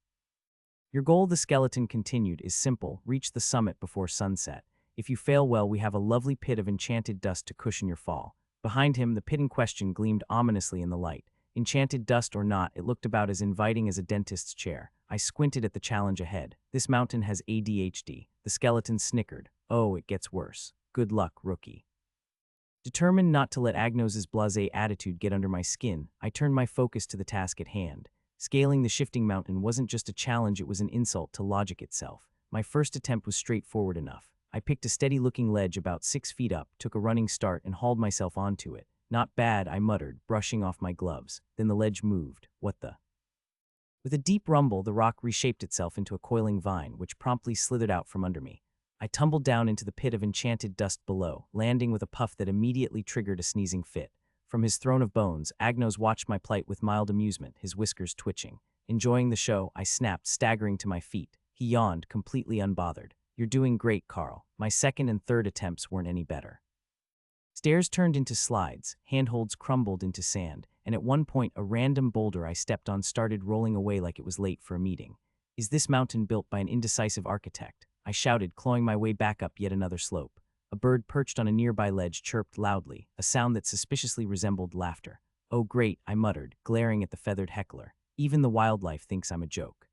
"Your goal," the skeleton continued, "is simple: reach the summit before sunset. If you fail, well, we have a lovely pit of enchanted dust to cushion your fall." Behind him, the pit in question gleamed ominously in the light. Enchanted dust or not, it looked about as inviting as a dentist's chair. I squinted at the challenge ahead. "This mountain has ADHD." The skeleton snickered. "Oh, it gets worse. Good luck, rookie." Determined not to let Agnos's blasé attitude get under my skin, I turned my focus to the task at hand. Scaling the shifting mountain wasn't just a challenge, it was an insult to logic itself. My first attempt was straightforward enough. I picked a steady-looking ledge about 6 feet up, took a running start, and hauled myself onto it. "Not bad," I muttered, brushing off my gloves. Then the ledge moved. What the? With a deep rumble, the rock reshaped itself into a coiling vine, which promptly slithered out from under me. I tumbled down into the pit of enchanted dust below, landing with a puff that immediately triggered a sneezing fit. From his throne of bones, Agnos watched my plight with mild amusement, his whiskers twitching. "Enjoying the show?" I snapped, staggering to my feet. He yawned, completely unbothered. "You're doing great, Carl." My second and third attempts weren't any better. Stairs turned into slides, handholds crumbled into sand, and at one point a random boulder I stepped on started rolling away like it was late for a meeting. "Is this mountain built by an indecisive architect?" I shouted, clawing my way back up yet another slope. A bird perched on a nearby ledge chirped loudly, a sound that suspiciously resembled laughter. "Oh great," I muttered, glaring at the feathered heckler. "Even the wildlife thinks I'm a joke."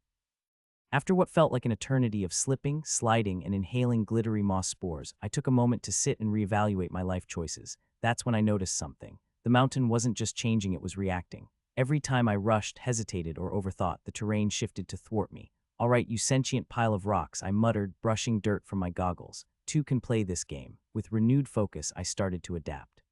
After what felt like an eternity of slipping, sliding, and inhaling glittery moss spores, I took a moment to sit and reevaluate my life choices. That's when I noticed something. The mountain wasn't just changing, it was reacting. Every time I rushed, hesitated, or overthought, the terrain shifted to thwart me. "All right, you sentient pile of rocks," I muttered, brushing dirt from my goggles. "Two can play this game." With renewed focus, I started to adapt.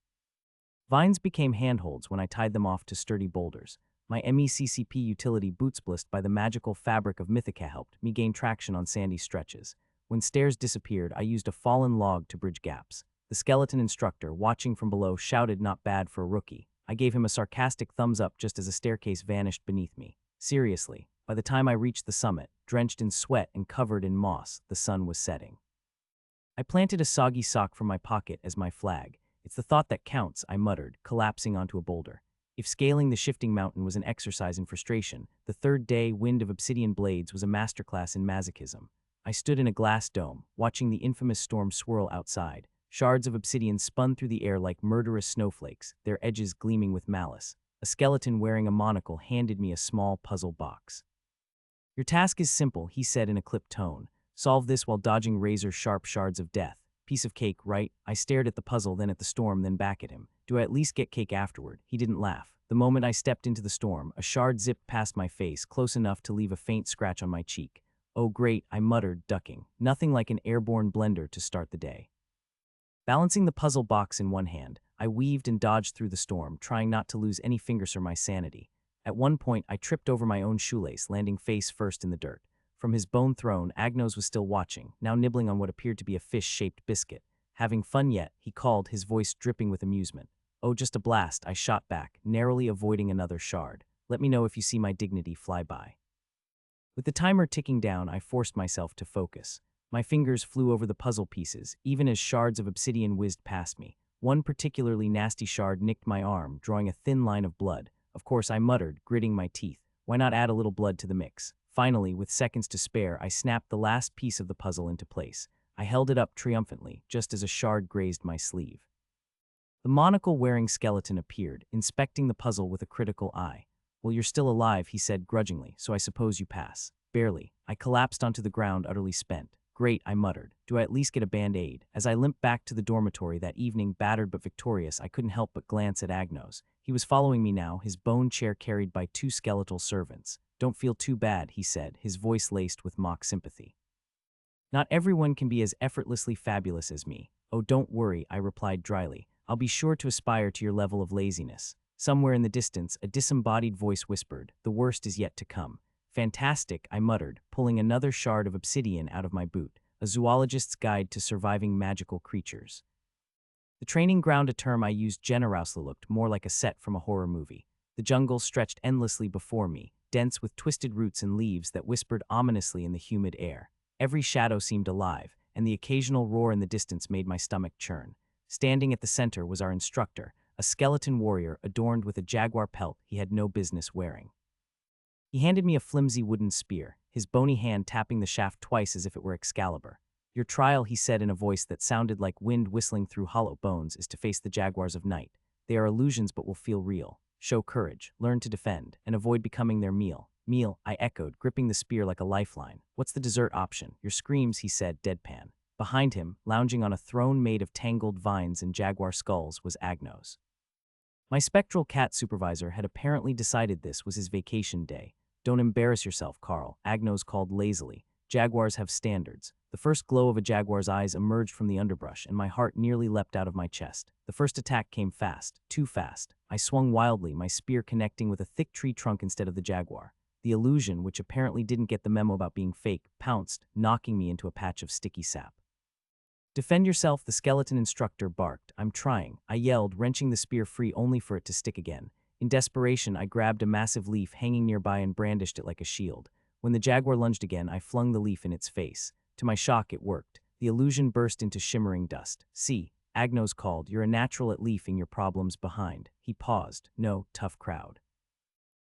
Vines became handholds when I tied them off to sturdy boulders. My MECCP utility bootsblissed by the magical fabric of Mythica helped me gain traction on sandy stretches. When stairs disappeared, I used a fallen log to bridge gaps. The skeleton instructor, watching from below, shouted, "Not bad for a rookie." I gave him a sarcastic thumbs up just as a staircase vanished beneath me. Seriously, by the time I reached the summit, drenched in sweat and covered in moss, the sun was setting. I planted a soggy sock from my pocket as my flag. "It's the thought that counts," I muttered, collapsing onto a boulder. If scaling the shifting mountain was an exercise in frustration, the third day wind of obsidian blades was a masterclass in masochism. I stood in a glass dome, watching the infamous storm swirl outside. Shards of obsidian spun through the air like murderous snowflakes, their edges gleaming with malice. A skeleton wearing a monocle handed me a small puzzle box. "Your task is simple," he said in a clipped tone. "Solve this while dodging razor-sharp shards of death. Piece of cake, right?" I stared at the puzzle, then at the storm, then back at him. "Do I at least get cake afterward?" He didn't laugh. The moment I stepped into the storm, a shard zipped past my face, close enough to leave a faint scratch on my cheek. "Oh great," I muttered, ducking. Nothing like an airborne blender to start the day. Balancing the puzzle box in one hand, I weaved and dodged through the storm, trying not to lose any fingers or my sanity. At one point, I tripped over my own shoelace, landing face first in the dirt. From his bone throne, Agnos was still watching, now nibbling on what appeared to be a fish-shaped biscuit. "Having fun yet?" he called, his voice dripping with amusement. "Oh, just a blast," I shot back, narrowly avoiding another shard. "Let me know if you see my dignity fly by." With the timer ticking down, I forced myself to focus. My fingers flew over the puzzle pieces, even as shards of obsidian whizzed past me. One particularly nasty shard nicked my arm, drawing a thin line of blood. Of course, I muttered, gritting my teeth. Why not add a little blood to the mix? Finally, with seconds to spare, I snapped the last piece of the puzzle into place. I held it up triumphantly, just as a shard grazed my sleeve. The monocle-wearing skeleton appeared, inspecting the puzzle with a critical eye. "Well, you're still alive," he said grudgingly, "so I suppose you pass." "Barely." I collapsed onto the ground, utterly spent. "Great," I muttered. "Do I at least get a band-aid?" As I limped back to the dormitory that evening, battered but victorious, I couldn't help but glance at Agnos. He was following me now, his bone chair carried by two skeletal servants. "Don't feel too bad," he said, his voice laced with mock sympathy. "Not everyone can be as effortlessly fabulous as me." "Oh, don't worry," I replied dryly. "I'll be sure to aspire to your level of laziness." Somewhere in the distance, a disembodied voice whispered, "The worst is yet to come." "Fantastic," I muttered, pulling another shard of obsidian out of my boot. A zoologist's guide to surviving magical creatures. The training ground, a term I used generously, looked more like a set from a horror movie. The jungle stretched endlessly before me, dense with twisted roots and leaves that whispered ominously in the humid air. Every shadow seemed alive, and the occasional roar in the distance made my stomach churn. Standing at the center was our instructor, a skeleton warrior adorned with a jaguar pelt he had no business wearing. He handed me a flimsy wooden spear, his bony hand tapping the shaft twice as if it were Excalibur. "Your trial," he said in a voice that sounded like wind whistling through hollow bones, "is to face the jaguars of night. They are illusions but will feel real. Show courage, learn to defend, and avoid becoming their meal." "Meal," I echoed, gripping the spear like a lifeline. "What's the dessert option?" "Your screams," he said, deadpan. Behind him, lounging on a throne made of tangled vines and jaguar skulls, was Agnos. My spectral cat supervisor had apparently decided this was his vacation day. "Don't embarrass yourself, Carl," Agnos called lazily. "Jaguars have standards." The first glow of a jaguar's eyes emerged from the underbrush, and my heart nearly leapt out of my chest. The first attack came fast, too fast. I swung wildly, my spear connecting with a thick tree trunk instead of the jaguar. The illusion, which apparently didn't get the memo about being fake, pounced, knocking me into a patch of sticky sap. "Defend yourself," the skeleton instructor barked. "I'm trying," I yelled, wrenching the spear free only for it to stick again. In desperation, I grabbed a massive leaf hanging nearby and brandished it like a shield. When the jaguar lunged again, I flung the leaf in its face. To my shock, it worked. The illusion burst into shimmering dust. "See," Agnos called, "you're a natural at leaving your problems behind." He paused. "No, tough crowd."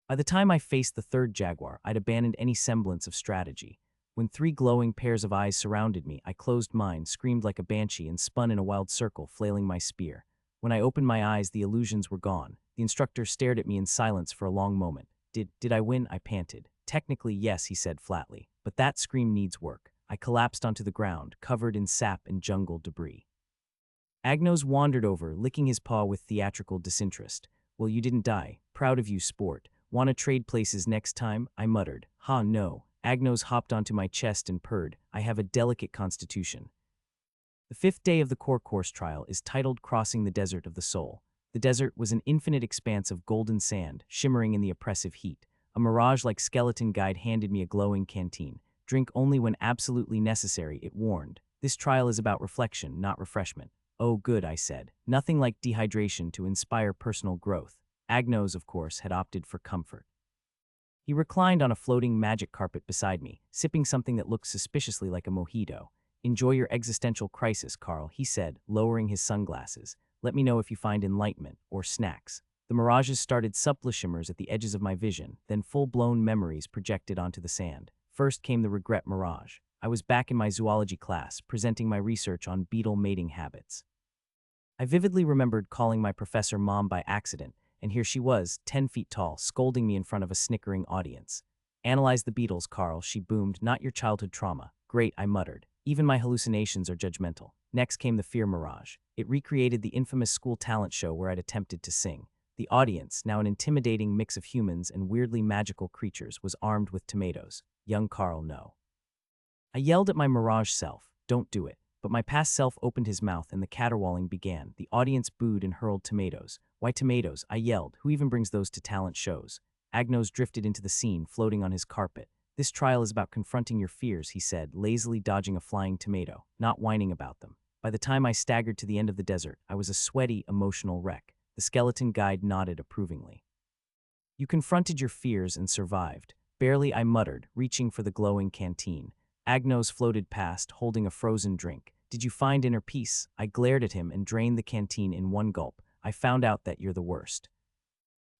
By the time I faced the third jaguar, I'd abandoned any semblance of strategy. When three glowing pairs of eyes surrounded me, I closed mine, screamed like a banshee, and spun in a wild circle, flailing my spear. When I opened my eyes, the illusions were gone. The instructor stared at me in silence for a long moment. Did I win?" I panted. "Technically, yes," he said flatly, "but that scream needs work." I collapsed onto the ground, covered in sap and jungle debris. Agnos wandered over, licking his paw with theatrical disinterest. "Well, you didn't die. Proud of you, sport. "Want to trade places next time?" I muttered. "Ha, no." Agnos hopped onto my chest and purred. "I have a delicate constitution." The fifth day of the core course trial is titled Crossing the Desert of the Soul. The desert was an infinite expanse of golden sand, shimmering in the oppressive heat. A mirage-like skeleton guide handed me a glowing canteen. "Drink only when absolutely necessary," it warned. "This trial is about reflection, not refreshment." "Oh, good," I said. Nothing like dehydration to inspire personal growth. Agnos, of course, had opted for comfort. He reclined on a floating magic carpet beside me, sipping something that looked suspiciously like a mojito. "Enjoy your existential crisis, Carl," he said, lowering his sunglasses. "Let me know if you find enlightenment or snacks." The mirages started subtle shimmers at the edges of my vision, then full-blown memories projected onto the sand. First came the regret mirage. I was back in my zoology class, presenting my research on beetle mating habits. I vividly remembered calling my professor mom by accident, and here she was, 10 feet tall, scolding me in front of a snickering audience. Analyze the beetles, Carl, she boomed, not your childhood trauma. Great, I muttered. Even my hallucinations are judgmental. Next came the fear mirage. It recreated the infamous school talent show where I'd attempted to sing. The audience, now an intimidating mix of humans and weirdly magical creatures, was armed with tomatoes. Young Carl, no. I yelled at my mirage self, don't do it. But my past self opened his mouth and the caterwauling began. The audience booed and hurled tomatoes. Why tomatoes? I yelled. Who even brings those to talent shows? Agnos drifted into the scene, floating on his carpet. This trial is about confronting your fears, he said, lazily dodging a flying tomato, not whining about them. By the time I staggered to the end of the desert, I was a sweaty, emotional wreck. The skeleton guide nodded approvingly. You confronted your fears and survived. Barely, I muttered, reaching for the glowing canteen. Agnos floated past, holding a frozen drink. Did you find inner peace? I glared at him and drained the canteen in one gulp. I found out that you're the worst.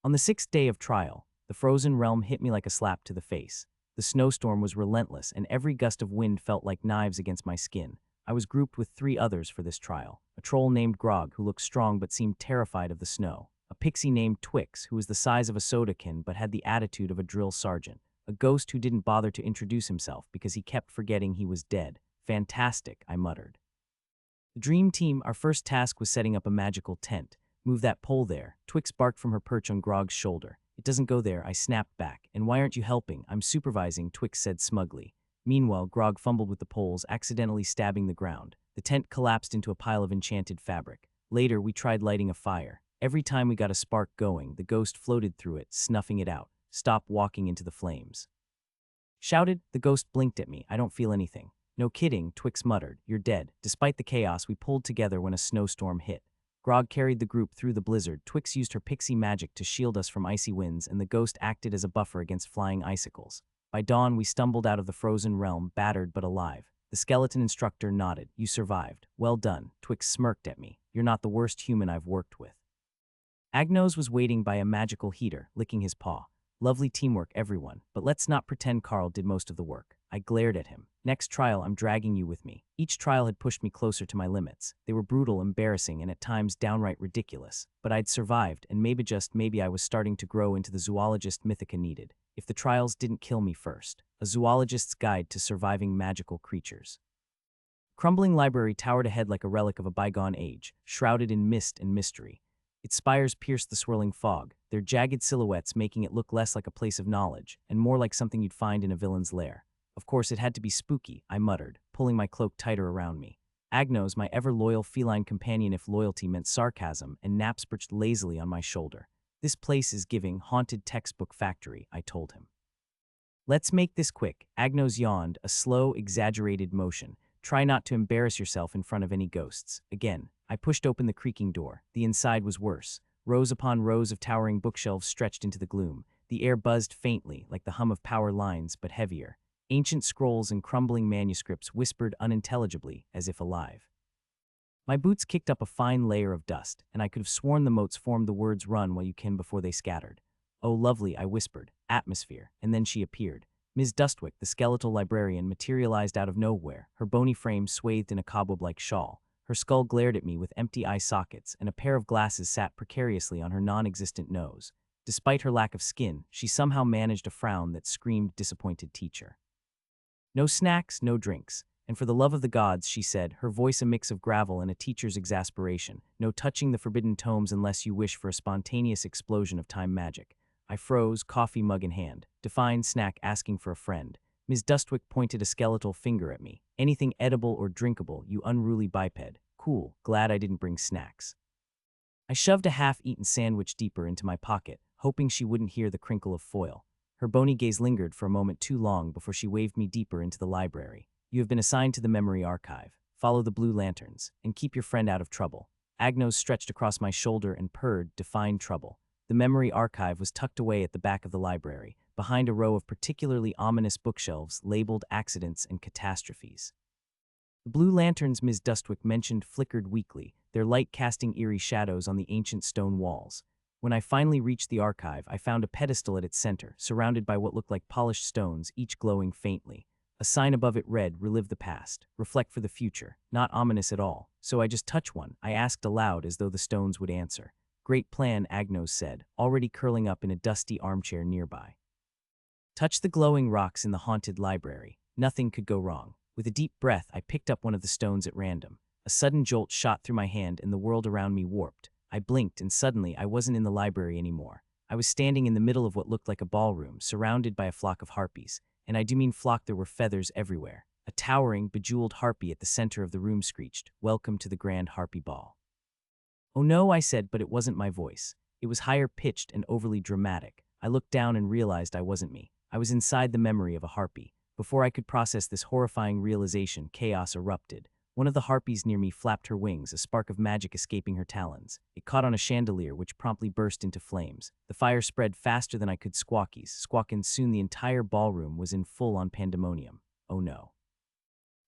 On the 6th day of trial, the frozen realm hit me like a slap to the face. The snowstorm was relentless, and every gust of wind felt like knives against my skin. I was grouped with 3 others for this trial. A troll named Grog, who looked strong but seemed terrified of the snow. A pixie named Twix, who was the size of a soda can but had the attitude of a drill sergeant. A ghost who didn't bother to introduce himself because he kept forgetting he was dead. Fantastic, I muttered. The dream team, our first task was setting up a magical tent. Move that pole there. Twix barked from her perch on Grog's shoulder. It doesn't go there, I snapped back. And why aren't you helping? I'm supervising, Twix said smugly. Meanwhile, Grog fumbled with the poles, accidentally stabbing the ground. The tent collapsed into a pile of enchanted fabric. Later, we tried lighting a fire. Every time we got a spark going, the ghost floated through it, snuffing it out. Stop walking into the flames. Shouted, the ghost blinked at me. I don't feel anything. No kidding, Twix muttered. You're dead. Despite the chaos, we pulled together when a snowstorm hit. Grog carried the group through the blizzard. Twix used her pixie magic to shield us from icy winds, and the ghost acted as a buffer against flying icicles. By dawn, we stumbled out of the frozen realm, battered but alive. The skeleton instructor nodded. You survived. Well done. Twix smirked at me. You're not the worst human I've worked with. Agnos was waiting by a magical heater, licking his paw. Lovely teamwork, everyone, but let's not pretend Carl did most of the work. I glared at him. Next trial, I'm dragging you with me. Each trial had pushed me closer to my limits. They were brutal, embarrassing, and at times downright ridiculous. But I'd survived, and maybe just maybe I was starting to grow into the zoologist Mythica needed. If the trials didn't kill me first. A zoologist's guide to surviving magical creatures. Crumbling library towered ahead like a relic of a bygone age, shrouded in mist and mystery. Its spires pierced the swirling fog, their jagged silhouettes making it look less like a place of knowledge and more like something you'd find in a villain's lair. Of course, it had to be spooky, I muttered, pulling my cloak tighter around me. Agnos, my ever-loyal feline companion if loyalty meant sarcasm, and Naps perched lazily on my shoulder. This place is giving haunted textbook factory, I told him. Let's make this quick, Agnos yawned, a slow, exaggerated motion. Try not to embarrass yourself in front of any ghosts. Again, I pushed open the creaking door. The inside was worse. Rows upon rows of towering bookshelves stretched into the gloom. The air buzzed faintly, like the hum of power lines, but heavier. Ancient scrolls and crumbling manuscripts whispered unintelligibly, as if alive. My boots kicked up a fine layer of dust, and I could have sworn the motes formed the words "run while you can" before they scattered. Oh, lovely, I whispered. Atmosphere. And then she appeared. Ms. Dustwick, the skeletal librarian, materialized out of nowhere, her bony frame swathed in a cobweb-like shawl. Her skull glared at me with empty eye sockets, and a pair of glasses sat precariously on her non-existent nose. Despite her lack of skin, she somehow managed a frown that screamed disappointed teacher. No snacks, no drinks. And for the love of the gods, she said, her voice a mix of gravel and a teacher's exasperation. No touching the forbidden tomes unless you wish for a spontaneous explosion of time magic. I froze, coffee mug in hand. Define snack asking for a friend. Ms. Dustwick pointed a skeletal finger at me. Anything edible or drinkable, you unruly biped. Cool, glad I didn't bring snacks. I shoved a half-eaten sandwich deeper into my pocket, hoping she wouldn't hear the crinkle of foil. Her bony gaze lingered for a moment too long before she waved me deeper into the library. You have been assigned to the memory archive. Follow the blue lanterns, and keep your friend out of trouble. Agnos stretched across my shoulder and purred, define trouble. The memory archive was tucked away at the back of the library, behind a row of particularly ominous bookshelves labeled accidents and catastrophes. The blue lanterns Ms. Dustwick mentioned flickered weakly, their light casting eerie shadows on the ancient stone walls. When I finally reached the archive, I found a pedestal at its center, surrounded by what looked like polished stones, each glowing faintly. A sign above it read, "Relive the past. Reflect for the future." Not ominous at all. So I just touched one. I asked aloud as though the stones would answer. "Great plan," Agnos said, already curling up in a dusty armchair nearby. Touch the glowing rocks in the haunted library. Nothing could go wrong. With a deep breath, I picked up one of the stones at random. A sudden jolt shot through my hand and the world around me warped. I blinked and suddenly I wasn't in the library anymore. I was standing in the middle of what looked like a ballroom, surrounded by a flock of harpies. And I do mean flock, there were feathers everywhere. A towering, bejeweled harpy at the center of the room screeched, "Welcome to the Grand Harpy Ball." "Oh no," I said, but it wasn't my voice. It was higher pitched and overly dramatic. I looked down and realized I wasn't me. I was inside the memory of a harpy. Before I could process this horrifying realization, chaos erupted. One of the harpies near me flapped her wings, a spark of magic escaping her talons. It caught on a chandelier, which promptly burst into flames. The fire spread faster than I could squawk, and soon the entire ballroom was in full-on pandemonium. Oh no.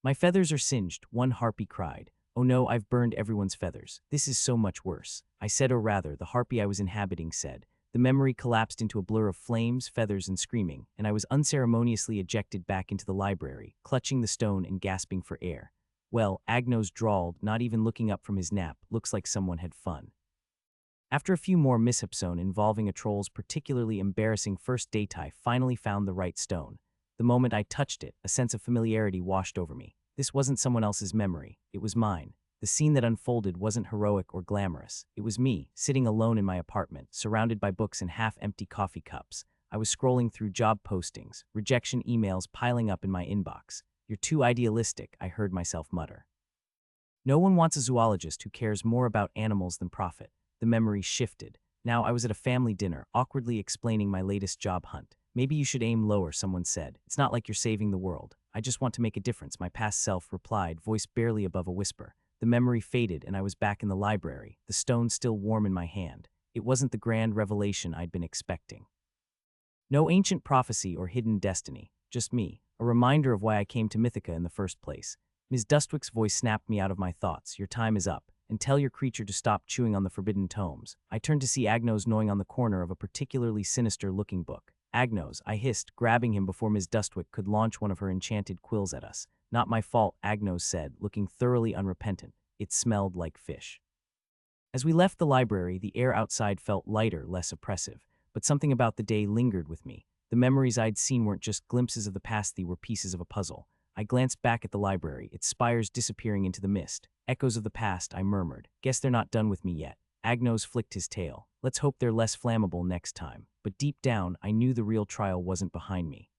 "My feathers are singed," one harpy cried. "Oh no, I've burned everyone's feathers. This is so much worse," I said, or rather, the harpy I was inhabiting said. The memory collapsed into a blur of flames, feathers, and screaming, and I was unceremoniously ejected back into the library, clutching the stone and gasping for air. "Well," Agnos drawled, not even looking up from his nap, "looks like someone had fun." After a few more mishaps involving a troll's particularly embarrassing first date, I finally found the right stone. The moment I touched it, a sense of familiarity washed over me. This wasn't someone else's memory, it was mine. The scene that unfolded wasn't heroic or glamorous. It was me, sitting alone in my apartment, surrounded by books and half-empty coffee cups. I was scrolling through job postings, rejection emails piling up in my inbox. "You're too idealistic," I heard myself mutter. "No one wants a zoologist who cares more about animals than profit." The memory shifted. Now I was at a family dinner, awkwardly explaining my latest job hunt. "Maybe you should aim lower," someone said. "It's not like you're saving the world. I just want to make a difference," my past self replied, voice barely above a whisper. The memory faded and I was back in the library, the stone still warm in my hand. It wasn't the grand revelation I'd been expecting. No ancient prophecy or hidden destiny, just me, a reminder of why I came to Mythica in the first place. Ms. Dustwick's voice snapped me out of my thoughts. "Your time is up, and tell your creature to stop chewing on the forbidden tomes." I turned to see Agnos gnawing on the corner of a particularly sinister-looking book. "Agnos," I hissed, grabbing him before Ms. Dustwick could launch one of her enchanted quills at us. "Not my fault," Agnos said, looking thoroughly unrepentant. "It smelled like fish." As we left the library, the air outside felt lighter, less oppressive. But something about the day lingered with me. The memories I'd seen weren't just glimpses of the past, they were pieces of a puzzle. I glanced back at the library, its spires disappearing into the mist. "Echoes of the past," I murmured. "Guess they're not done with me yet." Agnos flicked his tail. "Let's hope they're less flammable next time." But deep down, I knew the real trial wasn't behind me.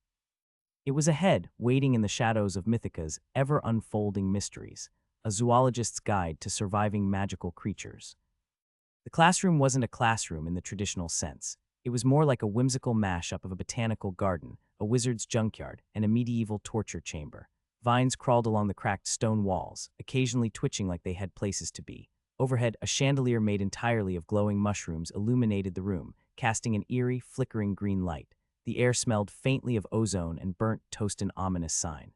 It was ahead, waiting in the shadows of Mythica's ever-unfolding mysteries. A zoologist's guide to surviving magical creatures. The classroom wasn't a classroom in the traditional sense. It was more like a whimsical mashup of a botanical garden, a wizard's junkyard, and a medieval torture chamber. Vines crawled along the cracked stone walls, occasionally twitching like they had places to be. Overhead, a chandelier made entirely of glowing mushrooms illuminated the room, casting an eerie, flickering green light. The air smelled faintly of ozone and burnt toast, an ominous sign.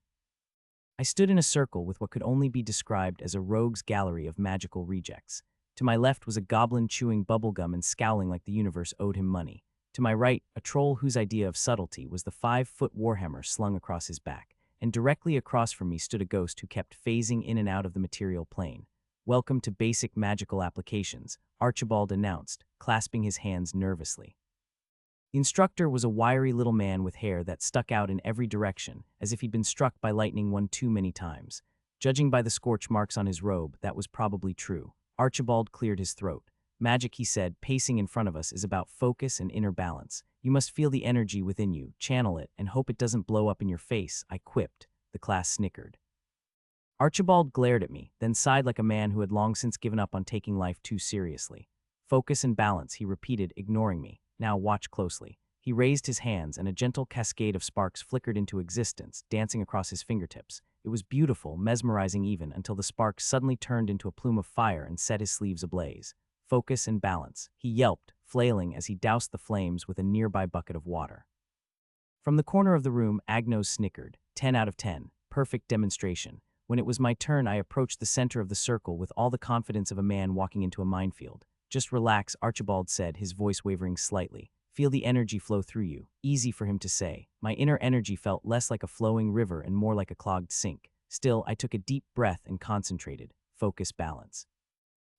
I stood in a circle with what could only be described as a rogue's gallery of magical rejects. To my left was a goblin chewing bubblegum and scowling like the universe owed him money. To my right, a troll whose idea of subtlety was the 5-foot warhammer slung across his back. And directly across from me stood a ghost who kept phasing in and out of the material plane. "Welcome to Basic Magical Applications," Archibald announced, clasping his hands nervously. The instructor was a wiry little man with hair that stuck out in every direction, as if he'd been struck by lightning one too many times. Judging by the scorch marks on his robe, that was probably true. Archibald cleared his throat. "Magic," he said, pacing in front of us, "is about focus and inner balance. You must feel the energy within you, channel it, and hope it doesn't blow up in your face," I quipped. The class snickered. Archibald glared at me, then sighed like a man who had long since given up on taking life too seriously. "Focus and balance," he repeated, ignoring me. "Now watch closely." He raised his hands, and a gentle cascade of sparks flickered into existence, dancing across his fingertips. It was beautiful, mesmerizing even, until the sparks suddenly turned into a plume of fire and set his sleeves ablaze. "Focus and balance," he yelped, flailing as he doused the flames with a nearby bucket of water. From the corner of the room, Agnos snickered. 10 out of 10. Perfect demonstration. When it was my turn, I approached the center of the circle with all the confidence of a man walking into a minefield. "Just relax," Archibald said, his voice wavering slightly. Feel the energy flow through you. Easy for him to say. My inner energy felt less like a flowing river and more like a clogged sink. Still, I took a deep breath and concentrated. Focus, balance.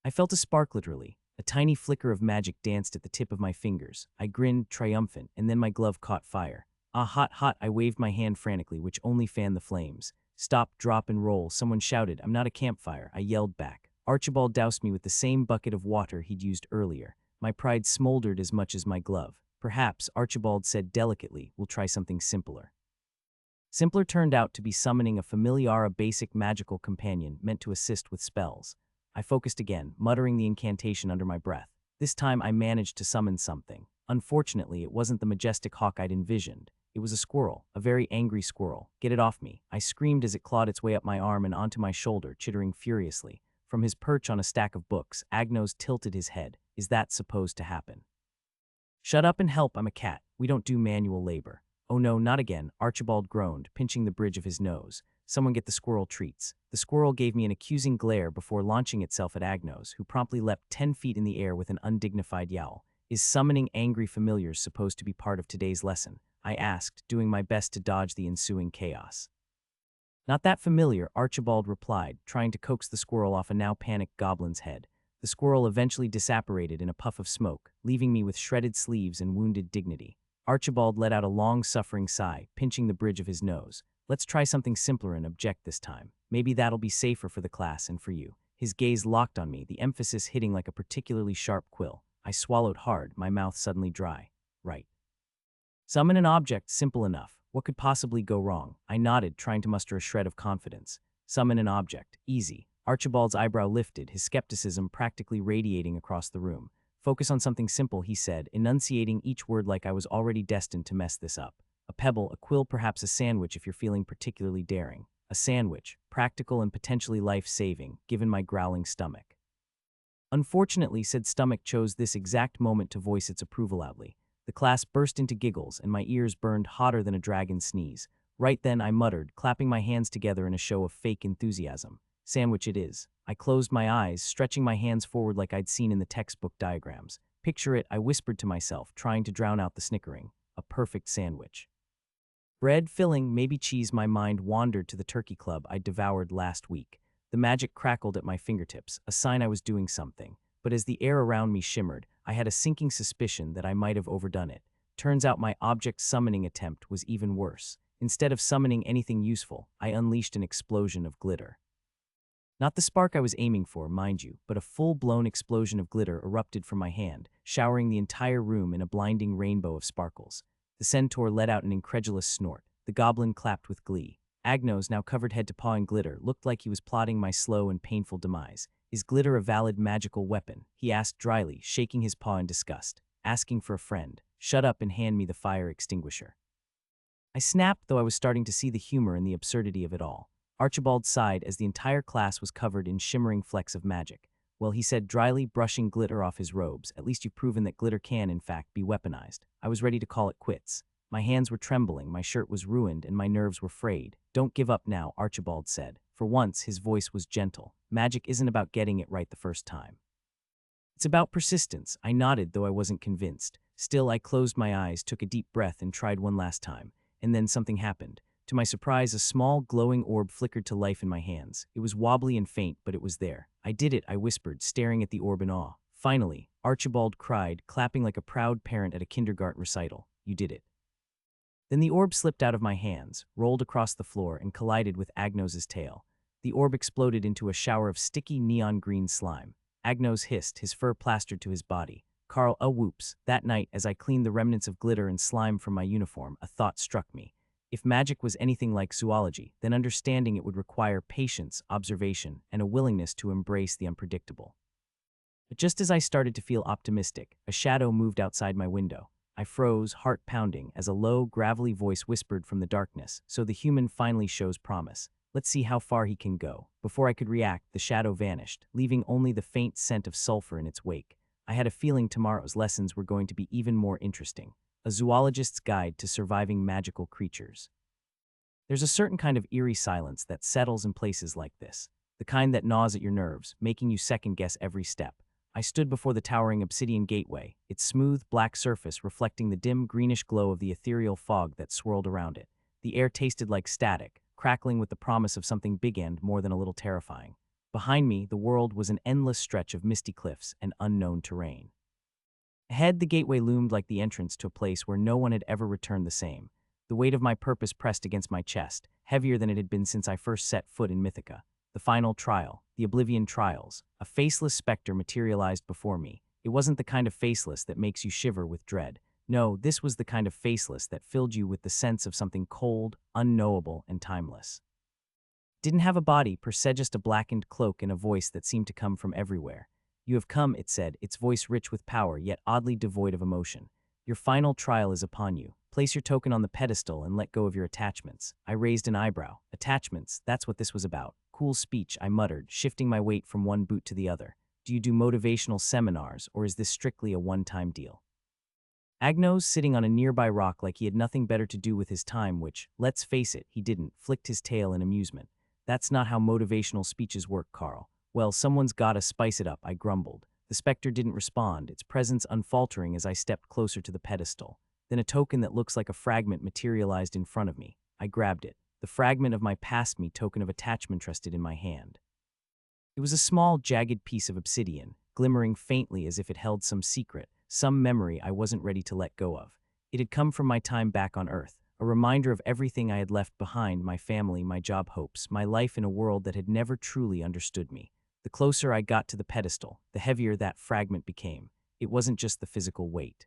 I felt a spark literally. A tiny flicker of magic danced at the tip of my fingers. I grinned, triumphant, and then my glove caught fire. Ah, hot, hot, I waved my hand frantically, which only fanned the flames. Stop, drop, and roll, someone shouted. I'm not a campfire, I yelled back. Archibald doused me with the same bucket of water he'd used earlier. My pride smoldered as much as my glove. Perhaps, Archibald said delicately, we'll try something simpler. Simpler turned out to be summoning a familiar, basic magical companion meant to assist with spells. I focused again, muttering the incantation under my breath. This time I managed to summon something. Unfortunately, it wasn't the majestic hawk I'd envisioned. It was a squirrel, a very angry squirrel. Get it off me, I screamed as it clawed its way up my arm and onto my shoulder, chittering furiously. From his perch on a stack of books, Agnos tilted his head. Is that supposed to happen? Shut up and help, I'm a cat. We don't do manual labor. Oh no, not again, Archibald groaned, pinching the bridge of his nose. Someone get the squirrel treats. The squirrel gave me an accusing glare before launching itself at Agnos, who promptly leapt 10 feet in the air with an undignified yowl. Is summoning angry familiars supposed to be part of today's lesson? I asked, doing my best to dodge the ensuing chaos. Not that familiar, Archibald replied, trying to coax the squirrel off a now panicked goblin's head. The squirrel eventually disapparated in a puff of smoke, leaving me with shredded sleeves and wounded dignity. Archibald let out a long-suffering sigh, pinching the bridge of his nose. Let's try something simpler and object this time. Maybe that'll be safer for the class and for you. His gaze locked on me, the emphasis hitting like a particularly sharp quill. I swallowed hard, my mouth suddenly dry. Right. Summon an object, simple enough. What could possibly go wrong? I nodded, trying to muster a shred of confidence. Summon an object. Easy. Archibald's eyebrow lifted, his skepticism practically radiating across the room. Focus on something simple, he said, enunciating each word like I was already destined to mess this up. A pebble, a quill, perhaps a sandwich if you're feeling particularly daring. A sandwich, practical and potentially life-saving, given my growling stomach. Unfortunately, said stomach chose this exact moment to voice its approval loudly. The class burst into giggles, and my ears burned hotter than a dragon's sneeze. Right then, I muttered, clapping my hands together in a show of fake enthusiasm. Sandwich it is. I closed my eyes, stretching my hands forward like I'd seen in the textbook diagrams. Picture it, I whispered to myself, trying to drown out the snickering. A perfect sandwich. Bread, filling, maybe cheese. My mind wandered to the turkey club I'd devoured last week. The magic crackled at my fingertips, a sign I was doing something. But as the air around me shimmered, I had a sinking suspicion that I might have overdone it. Turns out my object summoning attempt was even worse. Instead of summoning anything useful, I unleashed an explosion of glitter. Not the spark I was aiming for, mind you, but a full-blown explosion of glitter erupted from my hand, showering the entire room in a blinding rainbow of sparkles. The centaur let out an incredulous snort. The goblin clapped with glee. Agnos, now covered head to paw in glitter, looked like he was plotting my slow and painful demise. Is glitter a valid magical weapon? He asked dryly, shaking his paw in disgust. Asking for a friend. Shut up and hand me the fire extinguisher. I snapped, though I was starting to see the humor and the absurdity of it all. Archibald sighed as the entire class was covered in shimmering flecks of magic. Well, he said dryly, brushing glitter off his robes, at least you've proven that glitter can, in fact, be weaponized. I was ready to call it quits. My hands were trembling, my shirt was ruined, and my nerves were frayed. Don't give up now, Archibald said. For once, his voice was gentle. Magic isn't about getting it right the first time. It's about persistence. I nodded, though I wasn't convinced. Still, I closed my eyes, took a deep breath, and tried one last time. And then something happened. To my surprise, a small, glowing orb flickered to life in my hands. It was wobbly and faint, but it was there. I did it, I whispered, staring at the orb in awe. Finally, Archibald cried, clapping like a proud parent at a kindergarten recital. You did it. Then the orb slipped out of my hands, rolled across the floor, and collided with Agnos's tail. The orb exploded into a shower of sticky neon green slime. Agnos hissed, his fur plastered to his body. Carl, whoops. That night, as I cleaned the remnants of glitter and slime from my uniform, a thought struck me. If magic was anything like zoology, then understanding it would require patience, observation, and a willingness to embrace the unpredictable. But just as I started to feel optimistic, a shadow moved outside my window. I froze, heart pounding, as a low, gravelly voice whispered from the darkness, so the human finally shows promise. Let's see how far he can go. Before I could react, the shadow vanished, leaving only the faint scent of sulfur in its wake. I had a feeling tomorrow's lessons were going to be even more interesting. A zoologist's guide to surviving magical creatures. There's a certain kind of eerie silence that settles in places like this, the kind that gnaws at your nerves, making you second-guess every step. I stood before the towering obsidian gateway, its smooth, black surface reflecting the dim greenish glow of the ethereal fog that swirled around it. The air tasted like static, crackling with the promise of something big and more than a little terrifying. Behind me, the world was an endless stretch of misty cliffs and unknown terrain. Ahead, the gateway loomed like the entrance to a place where no one had ever returned the same. The weight of my purpose pressed against my chest, heavier than it had been since I first set foot in Mythica. The final trial, the Oblivion Trials. A faceless specter materialized before me. It wasn't the kind of faceless that makes you shiver with dread. No, this was the kind of faceless that filled you with the sense of something cold, unknowable, and timeless. Didn't have a body, per se, just a blackened cloak and a voice that seemed to come from everywhere. You have come, it said, its voice rich with power, yet oddly devoid of emotion. Your final trial is upon you. Place your token on the pedestal and let go of your attachments. I raised an eyebrow. Attachments, that's what this was about. Cool speech, I muttered, shifting my weight from one boot to the other. Do you do motivational seminars, or is this strictly a one-time deal? Agnos, sitting on a nearby rock like he had nothing better to do with his time, which, let's face it, he didn't, flicked his tail in amusement. That's not how motivational speeches work, Carl. Well, someone's gotta spice it up, I grumbled. The specter didn't respond, its presence unfaltering as I stepped closer to the pedestal. Then a token that looks like a fragment materialized in front of me. I grabbed it. The fragment of my past me token of attachment rested in my hand. It was a small, jagged piece of obsidian, glimmering faintly as if it held some secret, some memory I wasn't ready to let go of. It had come from my time back on Earth, a reminder of everything I had left behind, my family, my job hopes, my life in a world that had never truly understood me. The closer I got to the pedestal, the heavier that fragment became. It wasn't just the physical weight.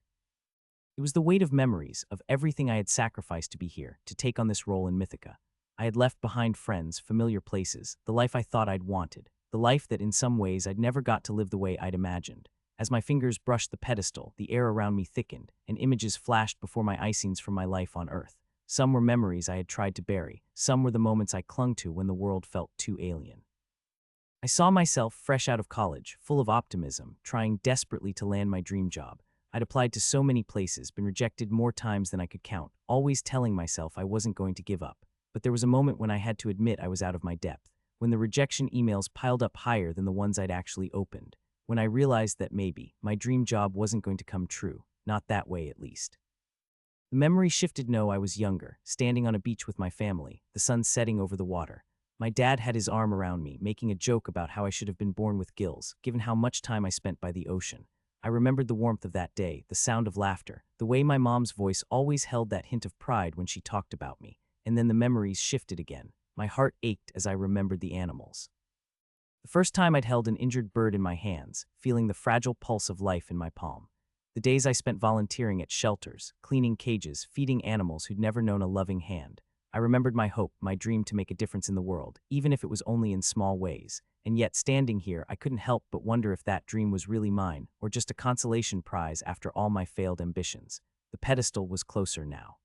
It was the weight of memories, of everything I had sacrificed to be here, to take on this role in Mythica. I had left behind friends, familiar places, the life I thought I'd wanted, the life that in some ways I'd never got to live the way I'd imagined. As my fingers brushed the pedestal, the air around me thickened, and images flashed before my icings from my life on Earth. Some were memories I had tried to bury, some were the moments I clung to when the world felt too alien. I saw myself fresh out of college, full of optimism, trying desperately to land my dream job. I'd applied to so many places, been rejected more times than I could count, always telling myself I wasn't going to give up. But there was a moment when I had to admit I was out of my depth, when the rejection emails piled up higher than the ones I'd actually opened, when I realized that maybe my dream job wasn't going to come true, not that way at least. The memory shifted. No, I was younger, standing on a beach with my family, the sun setting over the water. My dad had his arm around me, making a joke about how I should have been born with gills, given how much time I spent by the ocean. I remembered the warmth of that day, the sound of laughter, the way my mom's voice always held that hint of pride when she talked about me, and then the memories shifted again. My heart ached as I remembered the animals. The first time I'd held an injured bird in my hands, feeling the fragile pulse of life in my palm. The days I spent volunteering at shelters, cleaning cages, feeding animals who'd never known a loving hand. I remembered my hope, my dream to make a difference in the world, even if it was only in small ways. And yet, standing here, I couldn't help but wonder if that dream was really mine, or just a consolation prize after all my failed ambitions. The pedestal was closer now.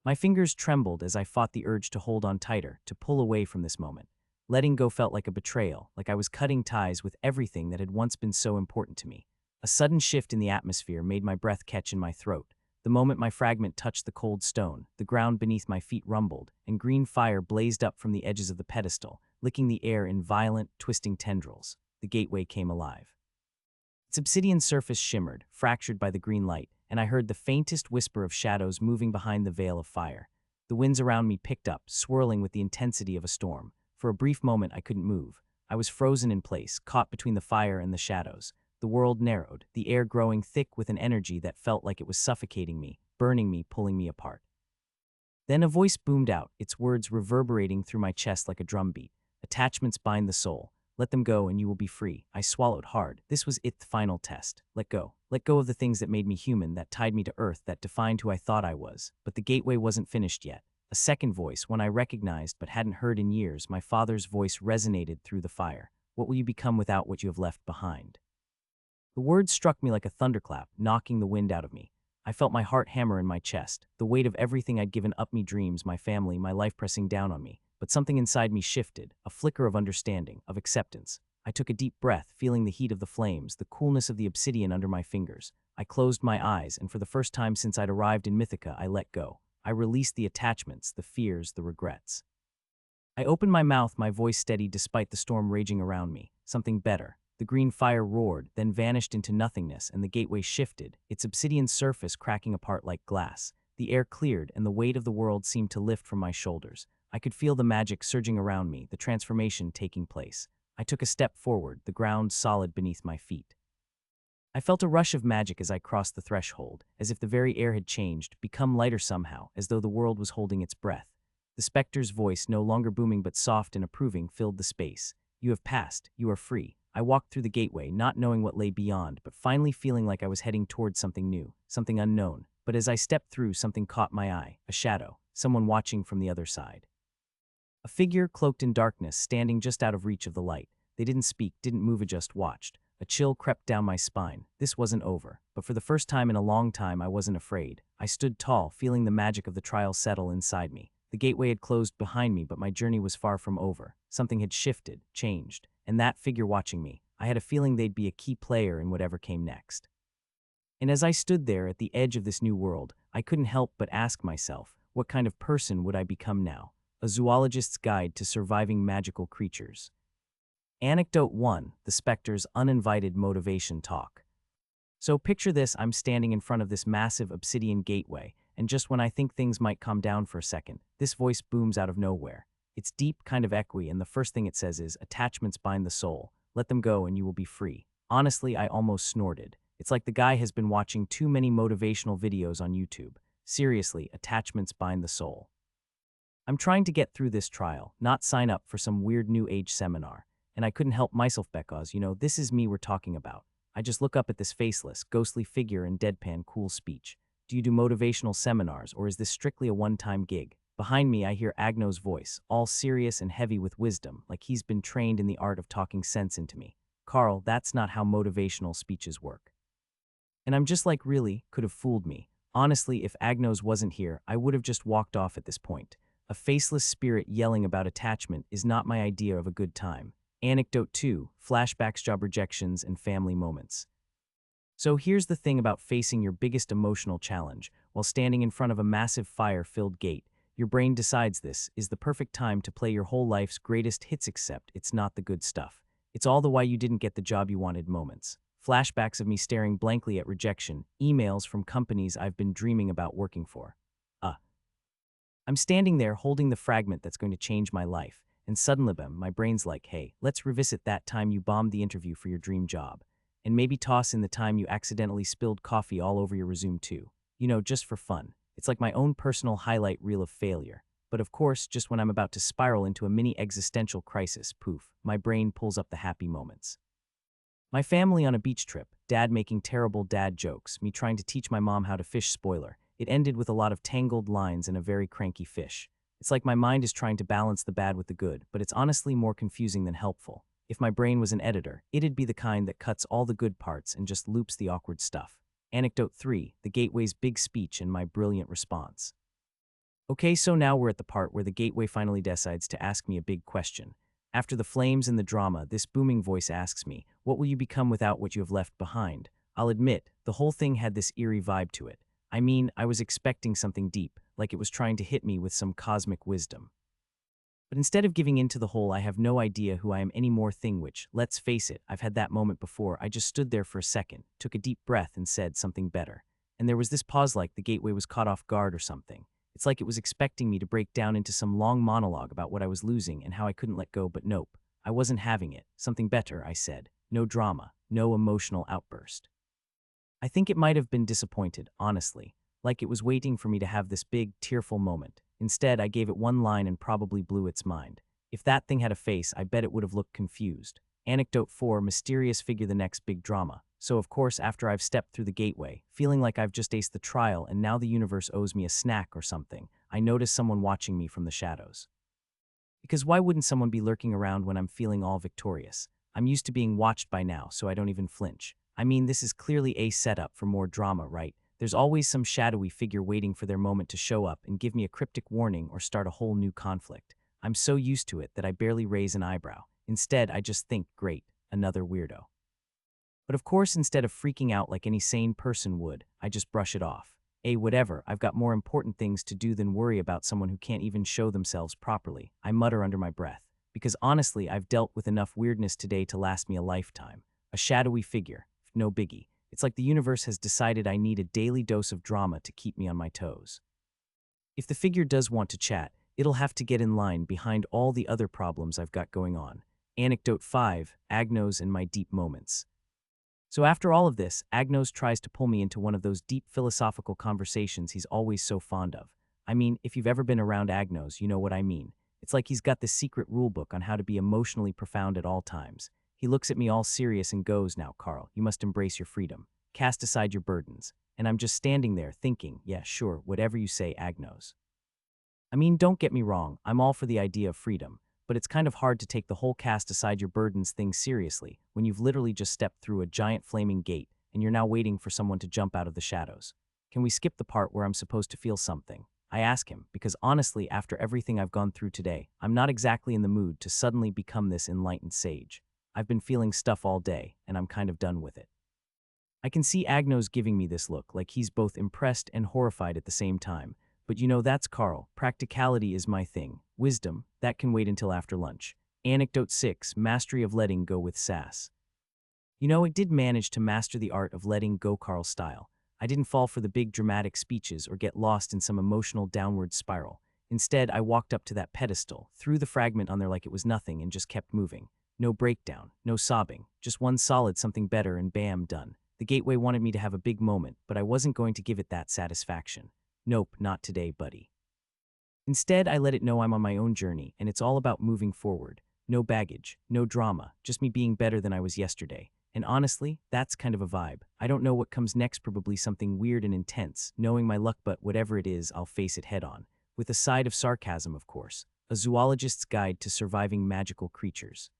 My fingers trembled as I fought the urge to hold on tighter, to pull away from this moment. Letting go felt like a betrayal, like I was cutting ties with everything that had once been so important to me. A sudden shift in the atmosphere made my breath catch in my throat. The moment my fragment touched the cold stone, the ground beneath my feet rumbled, and green fire blazed up from the edges of the pedestal, licking the air in violent, twisting tendrils. The gateway came alive. Its obsidian surface shimmered, fractured by the green light, and I heard the faintest whisper of shadows moving behind the veil of fire. The winds around me picked up, swirling with the intensity of a storm. For a brief moment, I couldn't move. I was frozen in place, caught between the fire and the shadows. The world narrowed, the air growing thick with an energy that felt like it was suffocating me, burning me, pulling me apart. Then a voice boomed out, its words reverberating through my chest like a drumbeat. Attachments bind the soul. Let them go and you will be free. I swallowed hard. This was it, the final test. Let go. Let go of the things that made me human, that tied me to earth, that defined who I thought I was. But the gateway wasn't finished yet. A second voice, one I recognized but hadn't heard in years, my father's voice resonated through the fire. What will you become without what you have left behind? The words struck me like a thunderclap, knocking the wind out of me. I felt my heart hammer in my chest, the weight of everything I'd given up, me dreams, my family, my life pressing down on me. But something inside me shifted, a flicker of understanding, of acceptance. I took a deep breath, feeling the heat of the flames, the coolness of the obsidian under my fingers. I closed my eyes, and for the first time since I'd arrived in Mythica, I let go. I released the attachments, the fears, the regrets. I opened my mouth, my voice steady despite the storm raging around me. Something better. The green fire roared, then vanished into nothingness, and the gateway shifted, its obsidian surface cracking apart like glass. The air cleared, and the weight of the world seemed to lift from my shoulders. I could feel the magic surging around me, the transformation taking place. I took a step forward, the ground solid beneath my feet. I felt a rush of magic as I crossed the threshold, as if the very air had changed, become lighter somehow, as though the world was holding its breath. The specter's voice, no longer booming but soft and approving, filled the space. You have passed. You are free. I walked through the gateway, not knowing what lay beyond, but finally feeling like I was heading towards something new, something unknown. But as I stepped through, something caught my eye, a shadow, someone watching from the other side. A figure cloaked in darkness, standing just out of reach of the light. They didn't speak, didn't move, just watched. A chill crept down my spine. This wasn't over, but for the first time in a long time I wasn't afraid. I stood tall, feeling the magic of the trial settle inside me. The gateway had closed behind me, but my journey was far from over. Something had shifted, changed, and that figure watching me, I had a feeling they'd be a key player in whatever came next. And as I stood there at the edge of this new world, I couldn't help but ask myself, what kind of person would I become now? A zoologist's guide to surviving magical creatures. Anecdote 1. The Spectre's Uninvited Motivation Talk. So picture this, I'm standing in front of this massive obsidian gateway, and just when I think things might calm down for a second, this voice booms out of nowhere. It's deep, kind of echoey, and the first thing it says is, attachments bind the soul. Let them go and you will be free. Honestly, I almost snorted. It's like the guy has been watching too many motivational videos on YouTube. Seriously, attachments bind the soul. I'm trying to get through this trial, not sign up for some weird new age seminar. And I couldn't help myself because, this is me we're talking about. I just look up at this faceless, ghostly figure and deadpan cool speech. Do you do motivational seminars, or is this strictly a one-time gig? Behind me, I hear Agno's voice, all serious and heavy with wisdom, like he's been trained in the art of talking sense into me. Carl, that's not how motivational speeches work. And I'm just like, really? Could have fooled me. Honestly, if Agnos wasn't here, I would have just walked off at this point. A faceless spirit yelling about attachment is not my idea of a good time. Anecdote 2. Flashbacks, job rejections, and family moments. So here's the thing about facing your biggest emotional challenge. While standing in front of a massive fire-filled gate, your brain decides this is the perfect time to play your whole life's greatest hits, except it's not the good stuff. It's all the why you didn't get the job you wanted moments. Flashbacks of me staring blankly at rejection, emails from companies I've been dreaming about working for. I'm standing there holding the fragment that's going to change my life. And suddenly, my brain's like, hey, let's revisit that time you bombed the interview for your dream job. And maybe toss in the time you accidentally spilled coffee all over your resume too. Just for fun. It's like my own personal highlight reel of failure. But of course, just when I'm about to spiral into a mini existential crisis, poof, my brain pulls up the happy moments. My family on a beach trip, dad making terrible dad jokes, me trying to teach my mom how to fish, spoiler. It ended with a lot of tangled lines and a very cranky fish. It's like my mind is trying to balance the bad with the good, but it's honestly more confusing than helpful. If my brain was an editor, it'd be the kind that cuts all the good parts and just loops the awkward stuff. Anecdote 3. The gateway's big speech and my brilliant response. Okay, so now we're at the part where the gateway finally decides to ask me a big question. After the flames and the drama, this booming voice asks me, what will you become without what you have left behind? I'll admit, the whole thing had this eerie vibe to it. I was expecting something deep, like it was trying to hit me with some cosmic wisdom. But instead of giving in to the whole I have no idea who I am anymore thing, which, let's face it, I've had that moment before, I just stood there for a second, took a deep breath and said something better. And there was this pause, like the gateway was caught off guard or something. It's like it was expecting me to break down into some long monologue about what I was losing and how I couldn't let go, but nope. I wasn't having it. Something better, I said. No drama, no emotional outburst. I think it might have been disappointed, honestly, like it was waiting for me to have this big, tearful moment. Instead, I gave it one line and probably blew its mind. If that thing had a face, I bet it would have looked confused. Anecdote 4. Mysterious figure, the next big drama. So of course, after I've stepped through the gateway, feeling like I've just aced the trial and now the universe owes me a snack or something, I notice someone watching me from the shadows. Because why wouldn't someone be lurking around when I'm feeling all victorious? I'm used to being watched by now, so I don't even flinch. This is clearly a setup for more drama, right? There's always some shadowy figure waiting for their moment to show up and give me a cryptic warning or start a whole new conflict. I'm so used to it that I barely raise an eyebrow. Instead, I just think, great, another weirdo. But of course, instead of freaking out like any sane person would, I just brush it off. Whatever, I've got more important things to do than worry about someone who can't even show themselves properly, I mutter under my breath. Because honestly, I've dealt with enough weirdness today to last me a lifetime. A shadowy figure. No biggie. It's like the universe has decided I need a daily dose of drama to keep me on my toes. If the figure does want to chat, it'll have to get in line behind all the other problems I've got going on. Anecdote 5, Agnos and my deep moments. So after all of this, Agnos tries to pull me into one of those deep philosophical conversations he's always so fond of. I mean, if you've ever been around Agnos, you know what I mean. It's like he's got this secret rulebook on how to be emotionally profound at all times. He looks at me all serious and goes, "Now, Carl, you must embrace your freedom. Cast aside your burdens." And I'm just standing there thinking, yeah, sure, whatever you say, Agnos. I mean, don't get me wrong, I'm all for the idea of freedom, but it's kind of hard to take the whole cast aside your burdens thing seriously when you've literally just stepped through a giant flaming gate and you're now waiting for someone to jump out of the shadows. Can we skip the part where I'm supposed to feel something? I ask him, because honestly, after everything I've gone through today, I'm not exactly in the mood to suddenly become this enlightened sage. I've been feeling stuff all day, and I'm kind of done with it. I can see Agnos giving me this look, like he's both impressed and horrified at the same time. But you know, that's Carl. Practicality is my thing. Wisdom, that can wait until after lunch. Anecdote 6, mastery of letting go with sass. You know, it did manage to master the art of letting go Carl style. I didn't fall for the big dramatic speeches or get lost in some emotional downward spiral. Instead, I walked up to that pedestal, threw the fragment on there like it was nothing, and just kept moving. No breakdown, no sobbing, just one solid something better and bam, done. The gateway wanted me to have a big moment, but I wasn't going to give it that satisfaction. Nope, not today, buddy. Instead, I let it know I'm on my own journey, and it's all about moving forward. No baggage, no drama, just me being better than I was yesterday. And honestly, that's kind of a vibe. I don't know what comes next, probably something weird and intense, knowing my luck, but whatever it is, I'll face it head on. With a side of sarcasm, of course. A zoologist's guide to surviving magical creatures.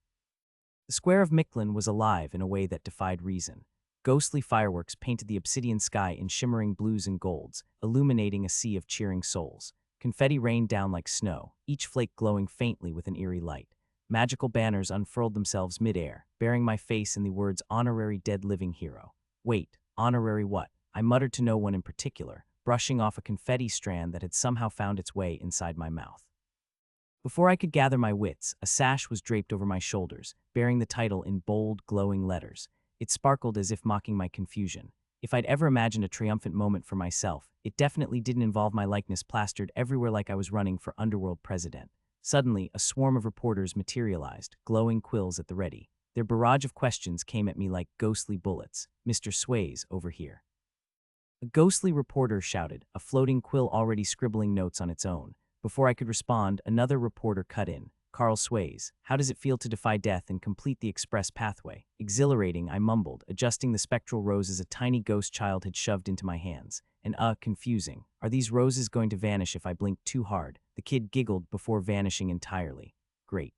The square of Mictlan was alive in a way that defied reason. Ghostly fireworks painted the obsidian sky in shimmering blues and golds, illuminating a sea of cheering souls. Confetti rained down like snow, each flake glowing faintly with an eerie light. Magical banners unfurled themselves midair, bearing my face and the words "Honorary Dead Living Hero." Wait, honorary what? I muttered to no one in particular, brushing off a confetti strand that had somehow found its way inside my mouth. Before I could gather my wits, a sash was draped over my shoulders, bearing the title in bold, glowing letters. It sparkled as if mocking my confusion. If I'd ever imagined a triumphant moment for myself, it definitely didn't involve my likeness plastered everywhere like I was running for Underworld president. Suddenly, a swarm of reporters materialized, glowing quills at the ready. Their barrage of questions came at me like ghostly bullets. "Mr. Sways, over here." A ghostly reporter shouted, a floating quill already scribbling notes on its own. Before I could respond, another reporter cut in. "Carl Sways, how does it feel to defy death and complete the express pathway?" "Exhilarating," I mumbled, adjusting the spectral roses a tiny ghost child had shoved into my hands. And confusing. Are these roses going to vanish if I blink too hard? The kid giggled before vanishing entirely. Great.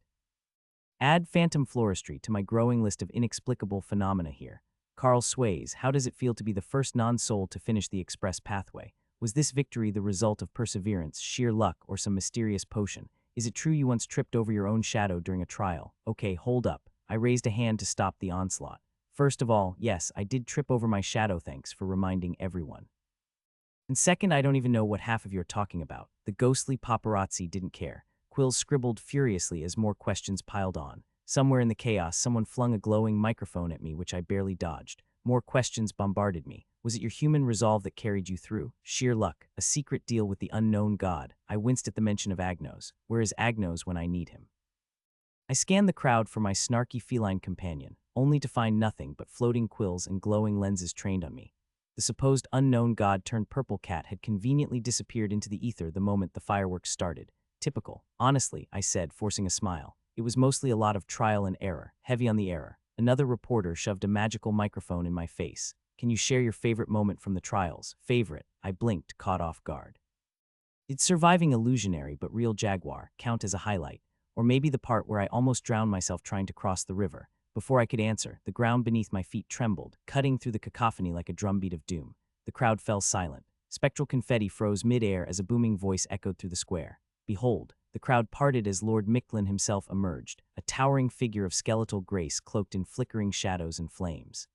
Add phantom floristry to my growing list of inexplicable phenomena here. Carl Sways, how does it feel to be the first non-soul to finish the express pathway? Was this victory the result of perseverance, sheer luck, or some mysterious potion? Is it true you once tripped over your own shadow during a trial? Okay, hold up. I raised a hand to stop the onslaught. First of all, yes, I did trip over my shadow, thanks for reminding everyone. And second, I don't even know what half of you're talking about. The ghostly paparazzi didn't care. Quills scribbled furiously as more questions piled on. Somewhere in the chaos, someone flung a glowing microphone at me, which I barely dodged. More questions bombarded me. Was it your human resolve that carried you through? Sheer luck? A secret deal with the unknown god? I winced at the mention of Agnos. Where is Agnos when I need him? I scanned the crowd for my snarky feline companion, only to find nothing but floating quills and glowing lenses trained on me. The supposed unknown god turned purple cat had conveniently disappeared into the ether the moment the fireworks started. Typical. Honestly, I said, forcing a smile. It was mostly a lot of trial and error, heavy on the error. Another reporter shoved a magical microphone in my face. Can you share your favorite moment from the trials? Favorite? I blinked, caught off guard. Did surviving illusionary but real jaguar count as a highlight? Or maybe the part where I almost drowned myself trying to cross the river? Before I could answer, the ground beneath my feet trembled, cutting through the cacophony like a drumbeat of doom. The crowd fell silent. Spectral confetti froze mid-air as a booming voice echoed through the square. Behold, the crowd parted as Lord Mictlan himself emerged, a towering figure of skeletal grace cloaked in flickering shadows and flames.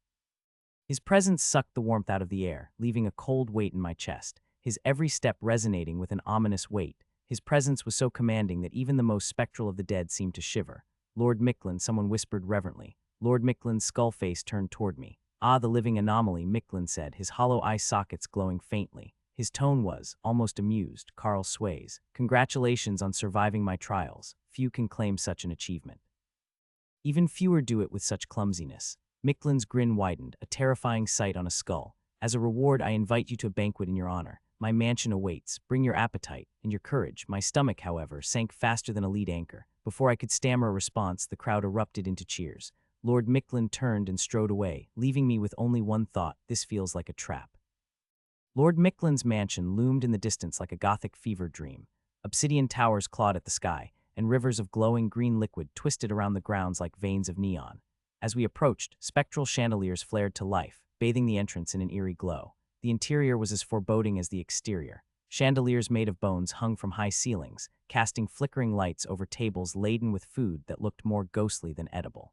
His presence sucked the warmth out of the air, leaving a cold weight in my chest, his every step resonating with an ominous weight. His presence was so commanding that even the most spectral of the dead seemed to shiver. "Lord Mictlan," someone whispered reverently. Lord Micklin's skull face turned toward me. Ah, the living anomaly, Micklin said, his hollow eye sockets glowing faintly. His tone was, almost amused, Carl sways. Congratulations on surviving my trials. Few can claim such an achievement. Even fewer do it with such clumsiness. Micklin's grin widened, a terrifying sight on a skull. As a reward, I invite you to a banquet in your honor. My mansion awaits. Bring your appetite and your courage. My stomach, however, sank faster than a lead anchor. Before I could stammer a response, the crowd erupted into cheers. Lord Micklin turned and strode away, leaving me with only one thought: this feels like a trap. Lord Micklin's mansion loomed in the distance like a Gothic fever dream. Obsidian towers clawed at the sky, and rivers of glowing green liquid twisted around the grounds like veins of neon. As we approached, spectral chandeliers flared to life, bathing the entrance in an eerie glow. The interior was as foreboding as the exterior. Chandeliers made of bones hung from high ceilings, casting flickering lights over tables laden with food that looked more ghostly than edible.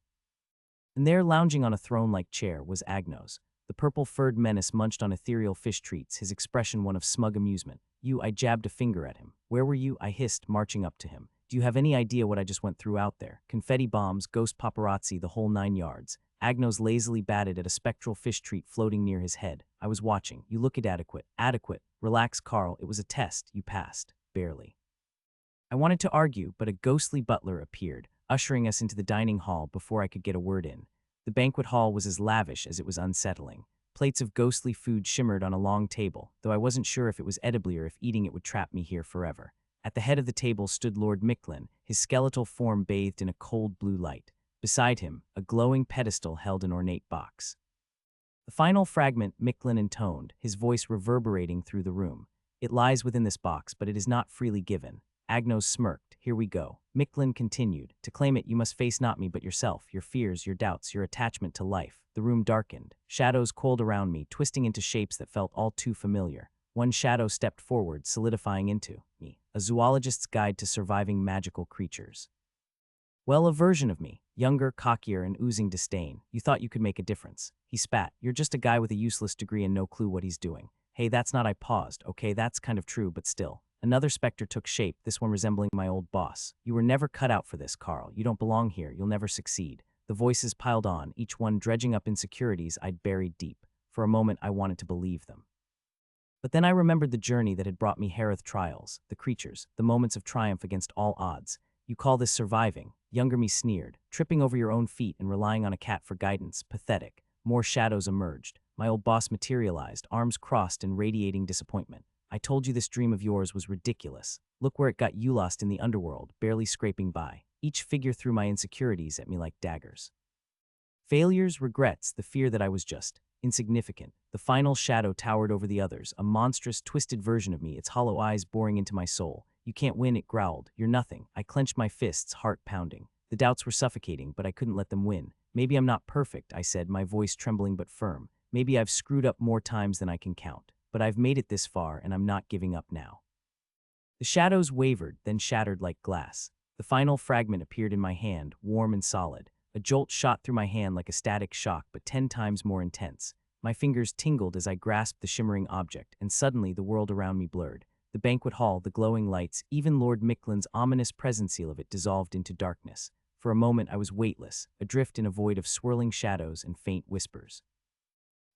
And there, lounging on a throne-like chair, was Agnos. The purple-furred menace munched on ethereal fish treats, his expression one of smug amusement. I jabbed a finger at him. Where were you? I hissed, marching up to him. Do you have any idea what I just went through out there? Confetti bombs, ghost paparazzi, the whole 9 yards. Agnos lazily batted at a spectral fish treat floating near his head. I was watching. You look inadequate. Adequate. Relax, Carl. It was a test. You passed. Barely. I wanted to argue, but a ghostly butler appeared, ushering us into the dining hall before I could get a word in. The banquet hall was as lavish as it was unsettling. Plates of ghostly food shimmered on a long table, though I wasn't sure if it was edible or if eating it would trap me here forever. At the head of the table stood Lord Micklin, his skeletal form bathed in a cold blue light. Beside him, a glowing pedestal held an ornate box. The final fragment Micklin intoned, his voice reverberating through the room. It lies within this box, but it is not freely given. Agnos smirked. Here we go. Micklin continued. To claim it, you must face not me but yourself, your fears, your doubts, your attachment to life. The room darkened. Shadows coiled around me, twisting into shapes that felt all too familiar. One shadow stepped forward, solidifying into me. A zoologist's guide to surviving magical creatures. Well, a version of me. Younger, cockier, and oozing disdain. You thought you could make a difference. He spat. You're just a guy with a useless degree and no clue what he's doing. Hey, that's not. I paused. Okay, that's kind of true, but still. Another specter took shape, this one resembling my old boss. You were never cut out for this, Carl. You don't belong here. You'll never succeed. The voices piled on, each one dredging up insecurities I'd buried deep. For a moment, I wanted to believe them. But then I remembered the journey that had brought me Hareth trials, the creatures, the moments of triumph against all odds. You call this surviving? Younger me sneered. Tripping over your own feet and relying on a cat for guidance. Pathetic. More shadows emerged. My old boss materialized, arms crossed in radiating disappointment. I told you this dream of yours was ridiculous. Look where it got you, lost in the underworld, barely scraping by. Each figure threw my insecurities at me like daggers. Failures, regrets, the fear that I was just insignificant. The final shadow towered over the others, a monstrous, twisted version of me, its hollow eyes boring into my soul. You can't win, it growled. You're nothing. I clenched my fists, heart pounding. The doubts were suffocating, but I couldn't let them win. Maybe I'm not perfect, I said, my voice trembling but firm. Maybe I've screwed up more times than I can count. But I've made it this far, and I'm not giving up now. The shadows wavered, then shattered like glass. The final fragment appeared in my hand, warm and solid. A jolt shot through my hand like a static shock, but 10 times more intense. My fingers tingled as I grasped the shimmering object, and suddenly the world around me blurred. The banquet hall, the glowing lights, even Lord Micklin's ominous presence seal of it dissolved into darkness. For a moment I was weightless, adrift in a void of swirling shadows and faint whispers.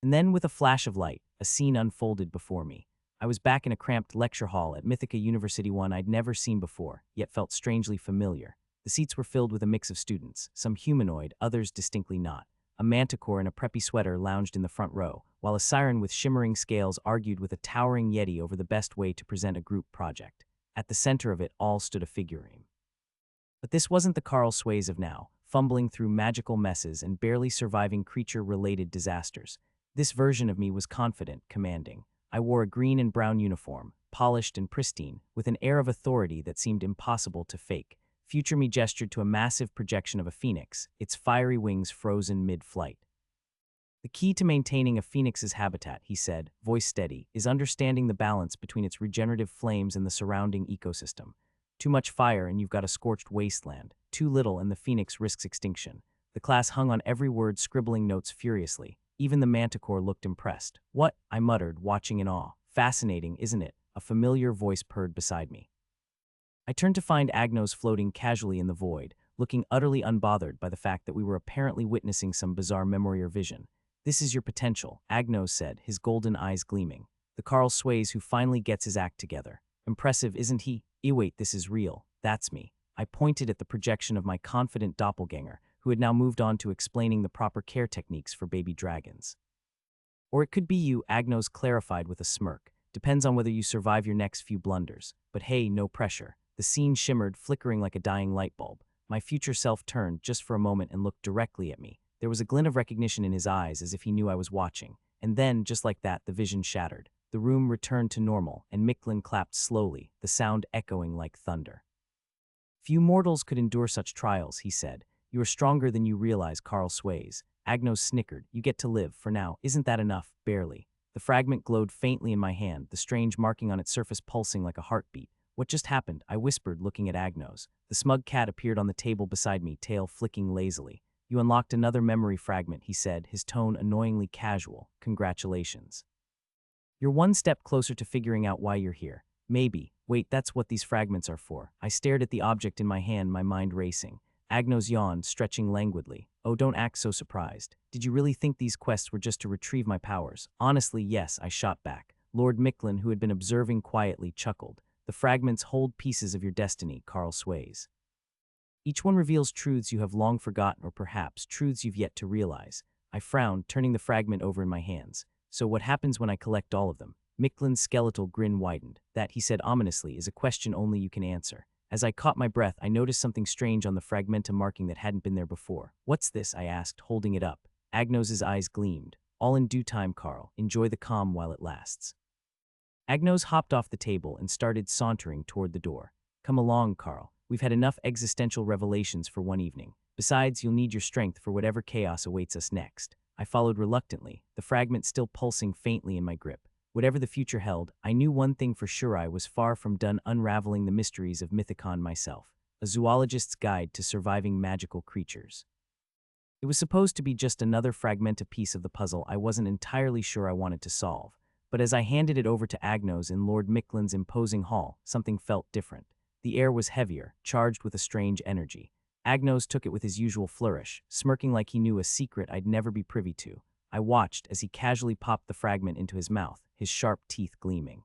And then, with a flash of light, a scene unfolded before me. I was back in a cramped lecture hall at Mythica University, one I'd never seen before, yet felt strangely familiar. The seats were filled with a mix of students, some humanoid, others distinctly not. A manticore in a preppy sweater lounged in the front row, while a siren with shimmering scales argued with a towering yeti over the best way to present a group project. At the center of it all stood a figurine. But this wasn't the Carl Sways of now, fumbling through magical messes and barely surviving creature-related disasters. This version of me was confident, commanding. I wore a green and brown uniform, polished and pristine, with an air of authority that seemed impossible to fake. Future me gestured to a massive projection of a phoenix, its fiery wings frozen mid-flight. The key to maintaining a phoenix's habitat, he said, voice steady, is understanding the balance between its regenerative flames and the surrounding ecosystem. Too much fire and you've got a scorched wasteland. Too little and the phoenix risks extinction. The class hung on every word, scribbling notes furiously. Even the manticore looked impressed. What? I muttered, watching in awe. Fascinating, isn't it? A familiar voice purred beside me. I turned to find Agnos floating casually in the void, looking utterly unbothered by the fact that we were apparently witnessing some bizarre memory or vision. This is your potential, Agnos said, his golden eyes gleaming. The Carl Sways who finally gets his act together. Impressive, isn't he? Wait, this is real. That's me. I pointed at the projection of my confident doppelganger, who had now moved on to explaining the proper care techniques for baby dragons. Or it could be you, Agnos clarified with a smirk. Depends on whether you survive your next few blunders. But hey, no pressure. The scene shimmered, flickering like a dying light bulb. My future self turned just for a moment and looked directly at me. There was a glint of recognition in his eyes as if he knew I was watching. And then, just like that, the vision shattered. The room returned to normal, and Micklin clapped slowly, the sound echoing like thunder. Few mortals could endure such trials, he said. You are stronger than you realize, Carl Sways. Agnos snickered. You get to live, for now. Isn't that enough? Barely. The fragment glowed faintly in my hand, the strange marking on its surface pulsing like a heartbeat. What just happened? I whispered, looking at Agnos. The smug cat appeared on the table beside me, tail flicking lazily. You unlocked another memory fragment, he said, his tone annoyingly casual. Congratulations. You're one step closer to figuring out why you're here. Maybe. Wait, that's what these fragments are for. I stared at the object in my hand, my mind racing. Agnos yawned, stretching languidly. Oh, don't act so surprised. Did you really think these quests were just to retrieve my powers? Honestly, yes, I shot back. Lord Micklin, who had been observing quietly, chuckled. The fragments hold pieces of your destiny, Carl Sways. Each one reveals truths you have long forgotten or perhaps truths you've yet to realize. I frowned, turning the fragment over in my hands. So what happens when I collect all of them? Micklin's skeletal grin widened. That, he said ominously, is a question only you can answer. As I caught my breath, I noticed something strange on the fragmenta marking that hadn't been there before. What's this? I asked, holding it up. Agnos's eyes gleamed. All in due time, Carl. Enjoy the calm while it lasts. Agnos hopped off the table and started sauntering toward the door. Come along, Carl. We've had enough existential revelations for one evening. Besides, you'll need your strength for whatever chaos awaits us next. I followed reluctantly, the fragment still pulsing faintly in my grip. Whatever the future held, I knew one thing for sure: I was far from done unraveling the mysteries of Mythicon myself, a zoologist's guide to surviving magical creatures. It was supposed to be just another fragmenta piece of the puzzle I wasn't entirely sure I wanted to solve, but as I handed it over to Agnos in Lord Micklin's imposing hall, something felt different. The air was heavier, charged with a strange energy. Agnos took it with his usual flourish, smirking like he knew a secret I'd never be privy to. I watched as he casually popped the fragment into his mouth, his sharp teeth gleaming.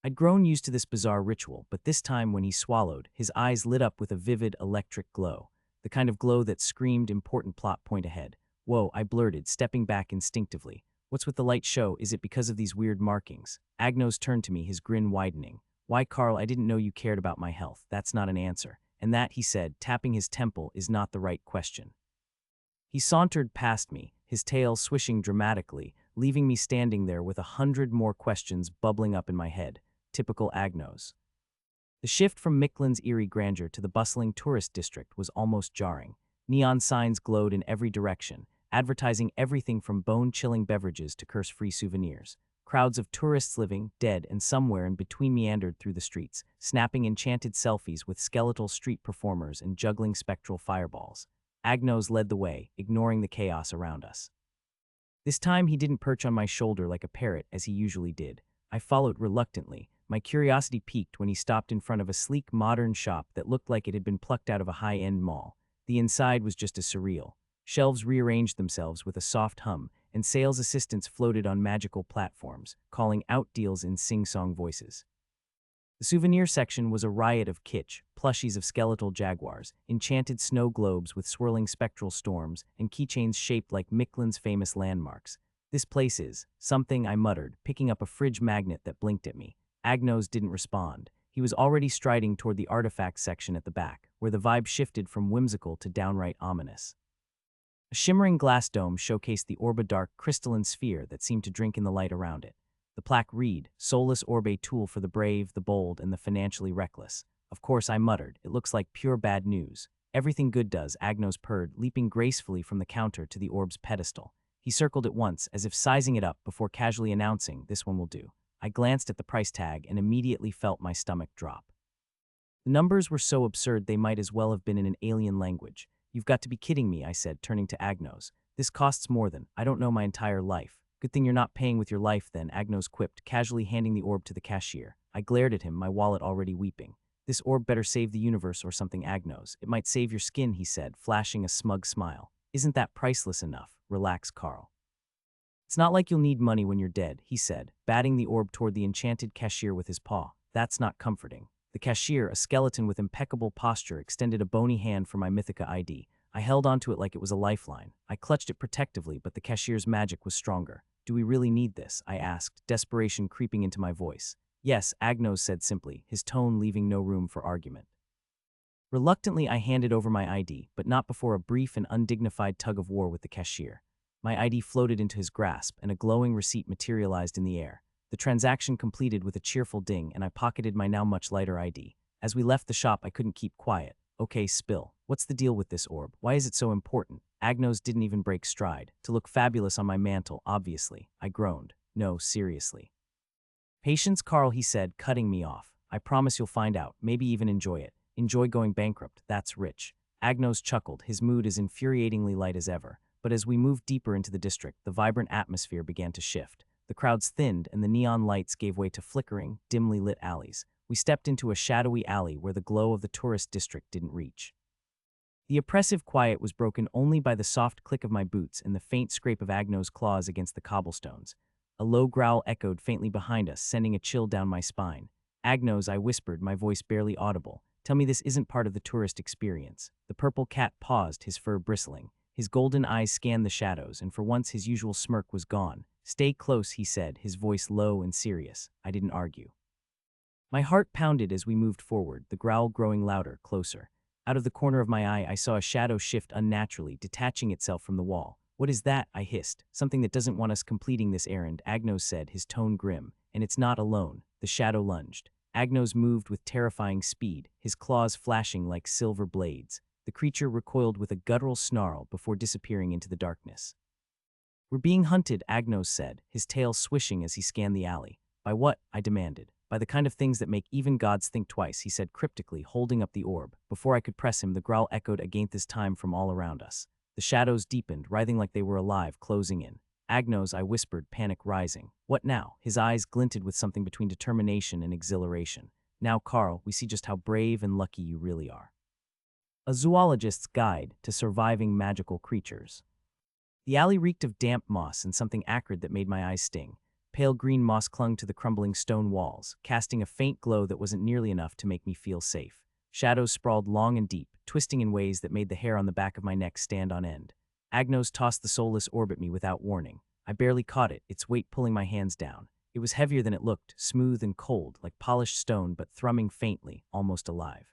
I'd grown used to this bizarre ritual, but this time when he swallowed, his eyes lit up with a vivid electric glow, the kind of glow that screamed important plot point ahead. Whoa, I blurted, stepping back instinctively. What's with the light show? Is it because of these weird markings? Agnos turned to me, his grin widening. Why, Carl, I didn't know you cared about my health. That's not an answer. And that, he said, tapping his temple, is not the right question. He sauntered past me, his tail swishing dramatically, leaving me standing there with 100 more questions bubbling up in my head. Typical Agnos. The shift from Micklin's eerie grandeur to the bustling tourist district was almost jarring. Neon signs glowed in every direction, advertising everything from bone-chilling beverages to curse-free souvenirs. Crowds of tourists living, dead, and somewhere in between meandered through the streets, snapping enchanted selfies with skeletal street performers and juggling spectral fireballs. Agnos led the way, ignoring the chaos around us. This time he didn't perch on my shoulder like a parrot as he usually did. I followed reluctantly, my curiosity piqued when he stopped in front of a sleek modern shop that looked like it had been plucked out of a high-end mall. The inside was just as surreal. Shelves rearranged themselves with a soft hum, and sales assistants floated on magical platforms, calling out deals in sing-song voices. The souvenir section was a riot of kitsch, plushies of skeletal jaguars, enchanted snow globes with swirling spectral storms, and keychains shaped like Micklin's famous landmarks. This place is something, I muttered, picking up a fridge magnet that blinked at me. Agnos didn't respond. He was already striding toward the artifact section at the back, where the vibe shifted from whimsical to downright ominous. A shimmering glass dome showcased the orb, a dark, crystalline sphere that seemed to drink in the light around it. The plaque read, "Soulless orb, a tool for the brave, the bold, and the financially reckless." Of course, I muttered, it looks like pure bad news. Everything good does, Agnos purred, leaping gracefully from the counter to the orb's pedestal. He circled it once, as if sizing it up before casually announcing, "This one will do." I glanced at the price tag and immediately felt my stomach drop. The numbers were so absurd they might as well have been in an alien language. "You've got to be kidding me," I said, turning to Agnos. "This costs more than, I don't know, my entire life." "Good thing you're not paying with your life then," Agnos quipped, casually handing the orb to the cashier. I glared at him, my wallet already weeping. This orb better save the universe or something, Agnos. It might save your skin, he said, flashing a smug smile. Isn't that priceless enough? Relax, Carl. It's not like you'll need money when you're dead, he said, batting the orb toward the enchanted cashier with his paw. That's not comforting. The cashier, a skeleton with impeccable posture, extended a bony hand for my Mythica ID. I held onto it like it was a lifeline. I clutched it protectively, but the cashier's magic was stronger. Do we really need this? I asked, desperation creeping into my voice. Yes, Agnos said simply, his tone leaving no room for argument. Reluctantly, I handed over my ID, but not before a brief and undignified tug of war with the cashier. My ID floated into his grasp, and a glowing receipt materialized in the air. The transaction completed with a cheerful ding, and I pocketed my now much lighter ID. As we left the shop, I couldn't keep quiet. Okay, spill. What's the deal with this orb? Why is it so important? Agnos didn't even break stride. To look fabulous on my mantle, obviously. I groaned. No, seriously. Patience, Carl, he said, cutting me off. I promise you'll find out, maybe even enjoy it. Enjoy going bankrupt, that's rich. Agnos chuckled, his mood as infuriatingly light as ever. But as we moved deeper into the district, the vibrant atmosphere began to shift. The crowds thinned, and the neon lights gave way to flickering, dimly lit alleys. We stepped into a shadowy alley where the glow of the tourist district didn't reach. The oppressive quiet was broken only by the soft click of my boots and the faint scrape of Agnos' claws against the cobblestones. A low growl echoed faintly behind us, sending a chill down my spine. Agnos, I whispered, my voice barely audible. Tell me this isn't part of the tourist experience. The purple cat paused, his fur bristling. His golden eyes scanned the shadows, and for once his usual smirk was gone. Stay close, he said, his voice low and serious. I didn't argue. My heart pounded as we moved forward, the growl growing louder, closer. Out of the corner of my eye, I saw a shadow shift unnaturally, detaching itself from the wall. What is that? I hissed. Something that doesn't want us completing this errand, Agnos said, his tone grim. And it's not alone. The shadow lunged. Agnos moved with terrifying speed, his claws flashing like silver blades. The creature recoiled with a guttural snarl before disappearing into the darkness. We're being hunted, Agnos said, his tail swishing as he scanned the alley. By what? I demanded. By the kind of things that make even gods think twice, he said cryptically, holding up the orb. Before I could press him, the growl echoed again, this time from all around us. The shadows deepened, writhing like they were alive, closing in. Agnos, I whispered, panic rising. What now? His eyes glinted with something between determination and exhilaration. Now, Carl, we see just how brave and lucky you really are. A Zoologist's Guide to Surviving Magical Creatures. The alley reeked of damp moss and something acrid that made my eyes sting. Pale green moss clung to the crumbling stone walls, casting a faint glow that wasn't nearly enough to make me feel safe. Shadows sprawled long and deep, twisting in ways that made the hair on the back of my neck stand on end. Agnos tossed the soulless orb at me without warning. I barely caught it, its weight pulling my hands down. It was heavier than it looked, smooth and cold, like polished stone but thrumming faintly, almost alive.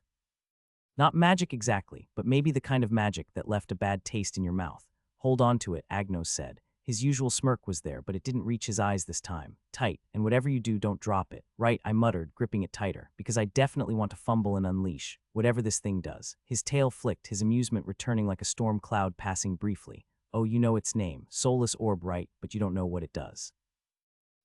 Not magic exactly, but maybe the kind of magic that left a bad taste in your mouth. Hold on to it, Agnos said. His usual smirk was there, but it didn't reach his eyes this time. Tight, and whatever you do, don't drop it. Right, I muttered, gripping it tighter, because I definitely want to fumble and unleash, whatever this thing does. His tail flicked, his amusement returning like a storm cloud passing briefly. Oh, you know its name. Soulless orb, right, but you don't know what it does.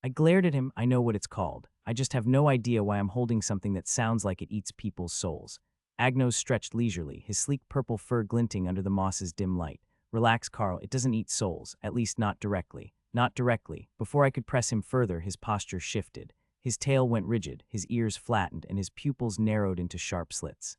I glared at him. I know what it's called. I just have no idea why I'm holding something that sounds like it eats people's souls. Agnos stretched leisurely, his sleek purple fur glinting under the moss's dim light. Relax, Carl, it doesn't eat souls, at least not directly. Not directly. Before I could press him further, his posture shifted. His tail went rigid, his ears flattened, and his pupils narrowed into sharp slits.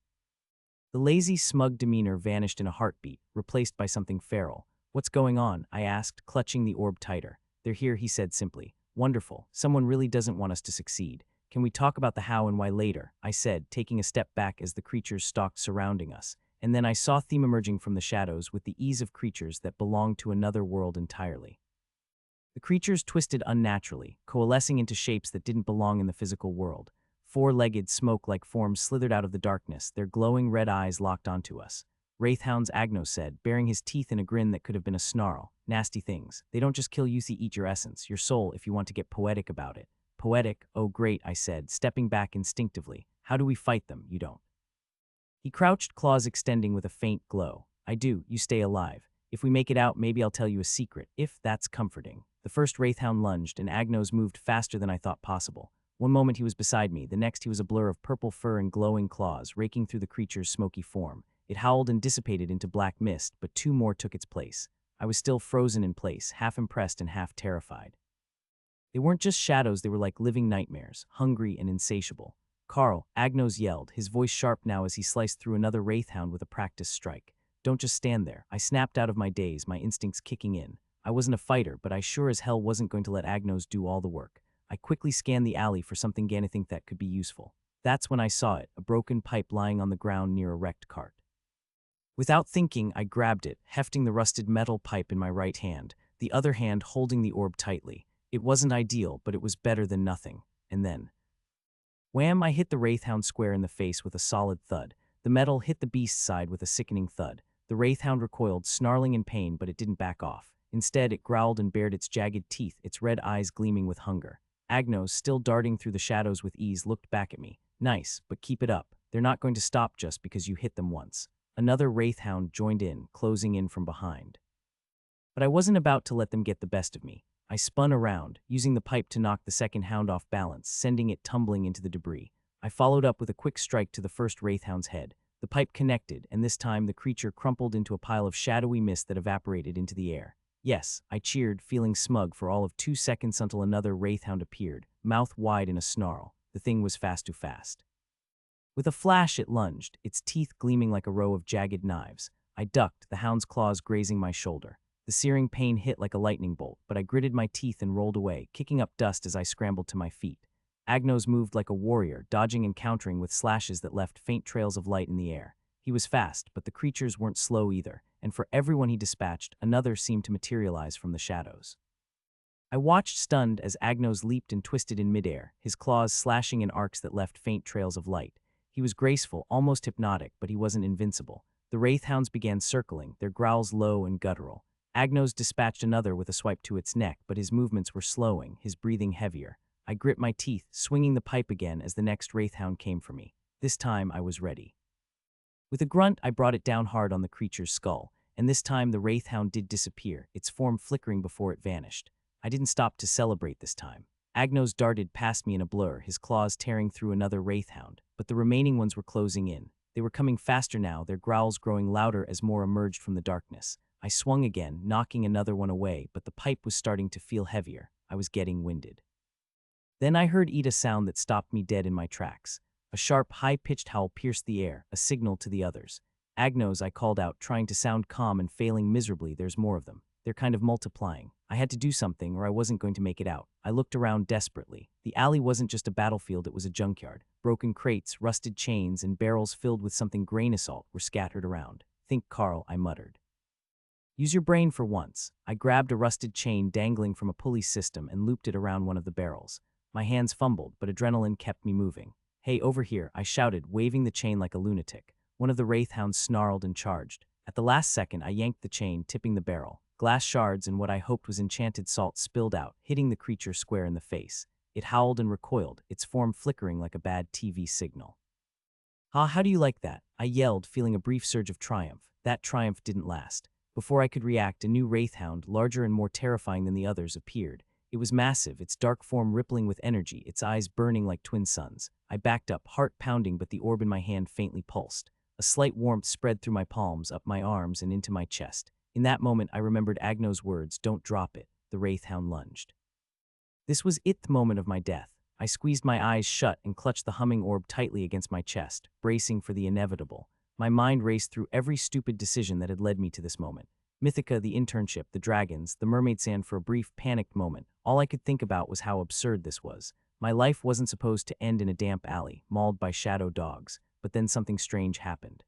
The lazy, smug demeanor vanished in a heartbeat, replaced by something feral. What's going on? I asked, clutching the orb tighter. They're here, he said simply. Wonderful. Someone really doesn't want us to succeed. Can we talk about the how and why later? I said, taking a step back as the creatures stalked surrounding us. And then I saw Theme emerging from the shadows with the ease of creatures that belonged to another world entirely. The creatures twisted unnaturally, coalescing into shapes that didn't belong in the physical world. Four-legged, smoke-like forms slithered out of the darkness, their glowing red eyes locked onto us. Wraithhounds, Agnos said, baring his teeth in a grin that could have been a snarl. Nasty things. They don't just kill you, they eat your essence, your soul, if you want to get poetic about it. Poetic? Oh great, I said, stepping back instinctively. How do we fight them? You don't. He crouched, claws extending with a faint glow. I do, you stay alive. If we make it out, maybe I'll tell you a secret, if that's comforting. The first Wraithhound lunged, and Agnos moved faster than I thought possible. One moment he was beside me, the next he was a blur of purple fur and glowing claws, raking through the creature's smoky form. It howled and dissipated into black mist, but two more took its place. I was still frozen in place, half impressed and half terrified. They weren't just shadows, they were like living nightmares, hungry and insatiable. Carl, Agnos yelled, his voice sharp now as he sliced through another wraithhound with a practiced strike. Don't just stand there. I snapped out of my daze, my instincts kicking in. I wasn't a fighter, but I sure as hell wasn't going to let Agnos do all the work. I quickly scanned the alley for something Ganithink that could be useful. That's when I saw it, a broken pipe lying on the ground near a wrecked cart. Without thinking, I grabbed it, hefting the rusted metal pipe in my right hand, the other hand holding the orb tightly. It wasn't ideal, but it was better than nothing. And then, wham! I hit the wraithhound square in the face with a solid thud. The metal hit the beast's side with a sickening thud. The wraithhound recoiled, snarling in pain, but it didn't back off. Instead, it growled and bared its jagged teeth, its red eyes gleaming with hunger. Agnos, still darting through the shadows with ease, looked back at me. Nice, but keep it up. They're not going to stop just because you hit them once. Another wraithhound joined in, closing in from behind. But I wasn't about to let them get the best of me. I spun around, using the pipe to knock the second hound off balance, sending it tumbling into the debris. I followed up with a quick strike to the first wraithhound's head. The pipe connected, and this time the creature crumpled into a pile of shadowy mist that evaporated into the air. Yes, I cheered, feeling smug for all of 2 seconds until another wraithhound appeared, mouth wide in a snarl. The thing was fast too fast. With a flash, it lunged, its teeth gleaming like a row of jagged knives. I ducked, the hound's claws grazing my shoulder. The searing pain hit like a lightning bolt, but I gritted my teeth and rolled away, kicking up dust as I scrambled to my feet. Agnos moved like a warrior, dodging and countering with slashes that left faint trails of light in the air. He was fast, but the creatures weren't slow either, and for everyone he dispatched, another seemed to materialize from the shadows. I watched stunned as Agnos leaped and twisted in midair, his claws slashing in arcs that left faint trails of light. He was graceful, almost hypnotic, but he wasn't invincible. The wraithhounds began circling, their growls low and guttural. Agnos dispatched another with a swipe to its neck, but his movements were slowing, his breathing heavier. I grit my teeth, swinging the pipe again as the next wraithhound came for me. This time I was ready. With a grunt, I brought it down hard on the creature's skull, and this time the wraithhound did disappear, its form flickering before it vanished. I didn't stop to celebrate this time. Agnos darted past me in a blur, his claws tearing through another wraithhound, but the remaining ones were closing in. They were coming faster now, their growls growing louder as more emerged from the darkness. I swung again, knocking another one away, but the pipe was starting to feel heavier. I was getting winded. Then I heard a sound that stopped me dead in my tracks. A sharp, high-pitched howl pierced the air, a signal to the others. Agnos, I called out, trying to sound calm and failing miserably. There's more of them. They're kind of multiplying. I had to do something or I wasn't going to make it out. I looked around desperately. The alley wasn't just a battlefield, it was a junkyard. Broken crates, rusted chains, and barrels filled with something grain assault were scattered around. Think, Carl, I muttered. Use your brain for once. I grabbed a rusted chain dangling from a pulley system and looped it around one of the barrels. My hands fumbled, but adrenaline kept me moving. Hey, over here, I shouted, waving the chain like a lunatic. One of the wraithhounds snarled and charged. At the last second, I yanked the chain, tipping the barrel. Glass shards and what I hoped was enchanted salt spilled out, hitting the creature square in the face. It howled and recoiled, its form flickering like a bad TV signal. How do you like that? I yelled, feeling a brief surge of triumph. That triumph didn't last. Before I could react, a new wraithhound, larger and more terrifying than the others, appeared. It was massive, its dark form rippling with energy, its eyes burning like twin suns. I backed up, heart pounding, but the orb in my hand faintly pulsed. A slight warmth spread through my palms, up my arms, and into my chest. In that moment, I remembered Agnos' words, "Don't drop it." The wraithhound lunged. This was the moment of my death. I squeezed my eyes shut and clutched the humming orb tightly against my chest, bracing for the inevitable. My mind raced through every stupid decision that had led me to this moment. Mythica, the internship, the dragons, the mermaid sand. For a brief, panicked moment, all I could think about was how absurd this was. My life wasn't supposed to end in a damp alley, mauled by shadow dogs, but then something strange happened.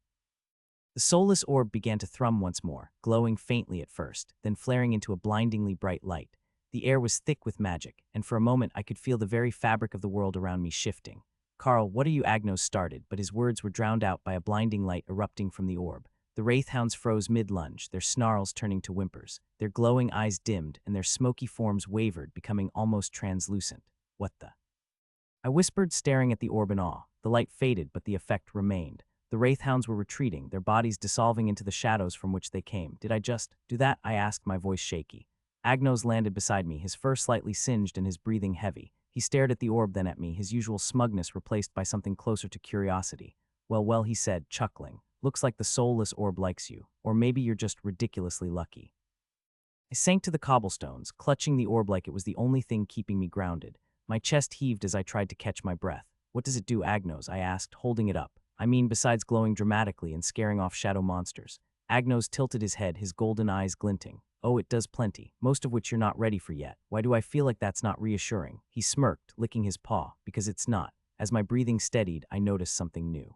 The soulless orb began to thrum once more, glowing faintly at first, then flaring into a blindingly bright light. The air was thick with magic, and for a moment I could feel the very fabric of the world around me shifting. "Carl, what are you?" Agnos started, but his words were drowned out by a blinding light erupting from the orb. The wraithhounds froze mid-lunge, their snarls turning to whimpers. Their glowing eyes dimmed, and their smoky forms wavered, becoming almost translucent. "What the?" I whispered, staring at the orb in awe. The light faded, but the effect remained. The wraithhounds were retreating, their bodies dissolving into the shadows from which they came. Did I just do that? I asked, my voice shaky. Agnos landed beside me, his fur slightly singed and his breathing heavy. He stared at the orb, then at me, his usual smugness replaced by something closer to curiosity. Well, he said, chuckling. "Looks like the soulless orb likes you. Or maybe you're just ridiculously lucky." I sank to the cobblestones, clutching the orb like it was the only thing keeping me grounded. My chest heaved as I tried to catch my breath. What does it do, Agnos? I asked, holding it up. I mean, besides glowing dramatically and scaring off shadow monsters. Agnos tilted his head, his golden eyes glinting. Oh, it does plenty, most of which you're not ready for yet. Why do I feel like that's not reassuring? He smirked, licking his paw. Because it's not. As my breathing steadied, I noticed something new.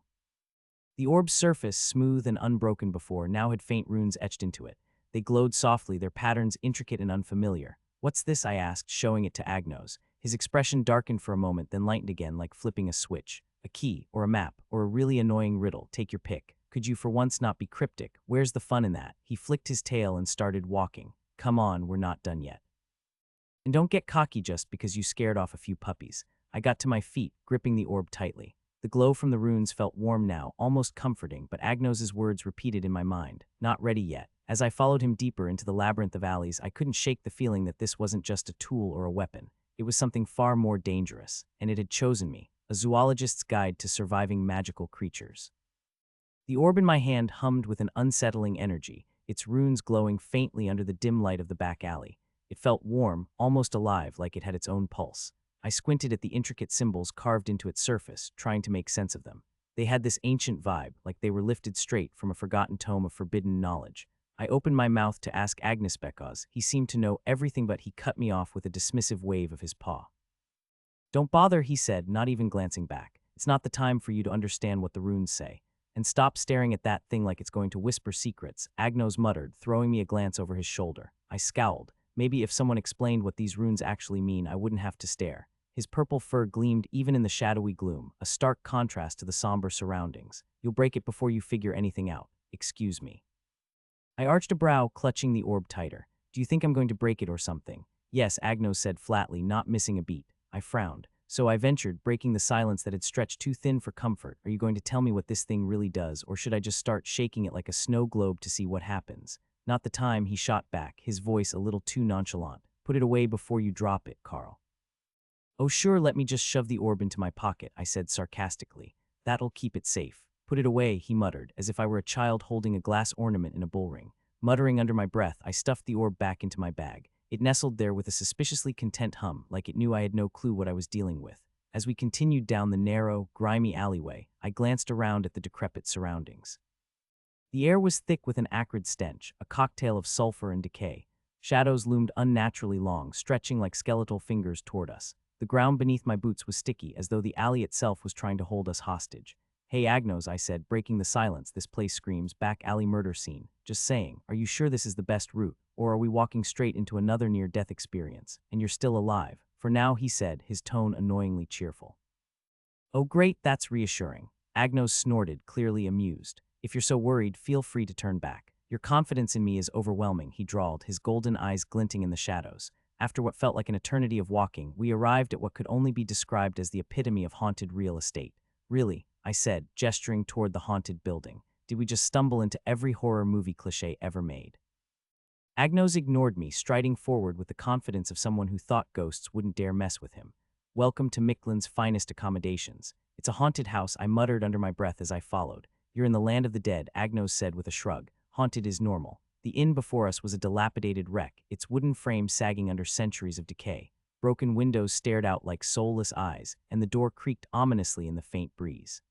The orb's surface, smooth and unbroken before, now had faint runes etched into it. They glowed softly, their patterns intricate and unfamiliar. What's this? I asked, showing it to Agnos. His expression darkened for a moment, then lightened again like flipping a switch. A key, or a map, or a really annoying riddle, take your pick. Could you for once not be cryptic? Where's the fun in that? He flicked his tail and started walking. Come on, we're not done yet. And don't get cocky just because you scared off a few puppies. I got to my feet, gripping the orb tightly. The glow from the runes felt warm now, almost comforting, but Agnos's words repeated in my mind. Not ready yet. As I followed him deeper into the labyrinth of alleys, I couldn't shake the feeling that this wasn't just a tool or a weapon. It was something far more dangerous, and it had chosen me, a zoologist's guide to surviving magical creatures. The orb in my hand hummed with an unsettling energy, its runes glowing faintly under the dim light of the back alley. It felt warm, almost alive, like it had its own pulse. I squinted at the intricate symbols carved into its surface, trying to make sense of them. They had this ancient vibe, like they were lifted straight from a forgotten tome of forbidden knowledge. I opened my mouth to ask Agnes Bekos. He seemed to know everything, but he cut me off with a dismissive wave of his paw. Don't bother, he said, not even glancing back. It's not the time for you to understand what the runes say. And stop staring at that thing like it's going to whisper secrets, Agnos muttered, throwing me a glance over his shoulder. I scowled. Maybe if someone explained what these runes actually mean, I wouldn't have to stare. His purple fur gleamed even in the shadowy gloom, a stark contrast to the somber surroundings. You'll break it before you figure anything out. Excuse me. I arched a brow, clutching the orb tighter. Do you think I'm going to break it or something? Yes, Agnos said flatly, not missing a beat. I frowned. So I ventured, breaking the silence that had stretched too thin for comfort. Are you going to tell me what this thing really does, or should I just start shaking it like a snow globe to see what happens? Not the time, he shot back, his voice a little too nonchalant. Put it away before you drop it, Carl. Oh sure, let me just shove the orb into my pocket, I said sarcastically. That'll keep it safe. Put it away, he muttered, as if I were a child holding a glass ornament in a bullring. Muttering under my breath, I stuffed the orb back into my bag. It nestled there with a suspiciously content hum, like it knew I had no clue what I was dealing with. As we continued down the narrow, grimy alleyway, I glanced around at the decrepit surroundings. The air was thick with an acrid stench, a cocktail of sulfur and decay. Shadows loomed unnaturally long, stretching like skeletal fingers toward us. The ground beneath my boots was sticky, as though the alley itself was trying to hold us hostage. Hey Agnos, I said, breaking the silence. This place screams back alley murder scene. Just saying, are you sure this is the best route, or are we walking straight into another near-death experience, and you're still alive? For now, he said, his tone annoyingly cheerful. Oh great, that's reassuring. Agnos snorted, clearly amused. If you're so worried, feel free to turn back. Your confidence in me is overwhelming, he drawled, his golden eyes glinting in the shadows. After what felt like an eternity of walking, we arrived at what could only be described as the epitome of haunted real estate. Really, I said, gesturing toward the haunted building. Did we just stumble into every horror movie cliché ever made? Agnos ignored me, striding forward with the confidence of someone who thought ghosts wouldn't dare mess with him. Welcome to Micklin's finest accommodations. It's a haunted house, I muttered under my breath as I followed. You're in the land of the dead, Agnos said with a shrug. Haunted is normal. The inn before us was a dilapidated wreck, its wooden frame sagging under centuries of decay. Broken windows stared out like soulless eyes, and the door creaked ominously in the faint breeze.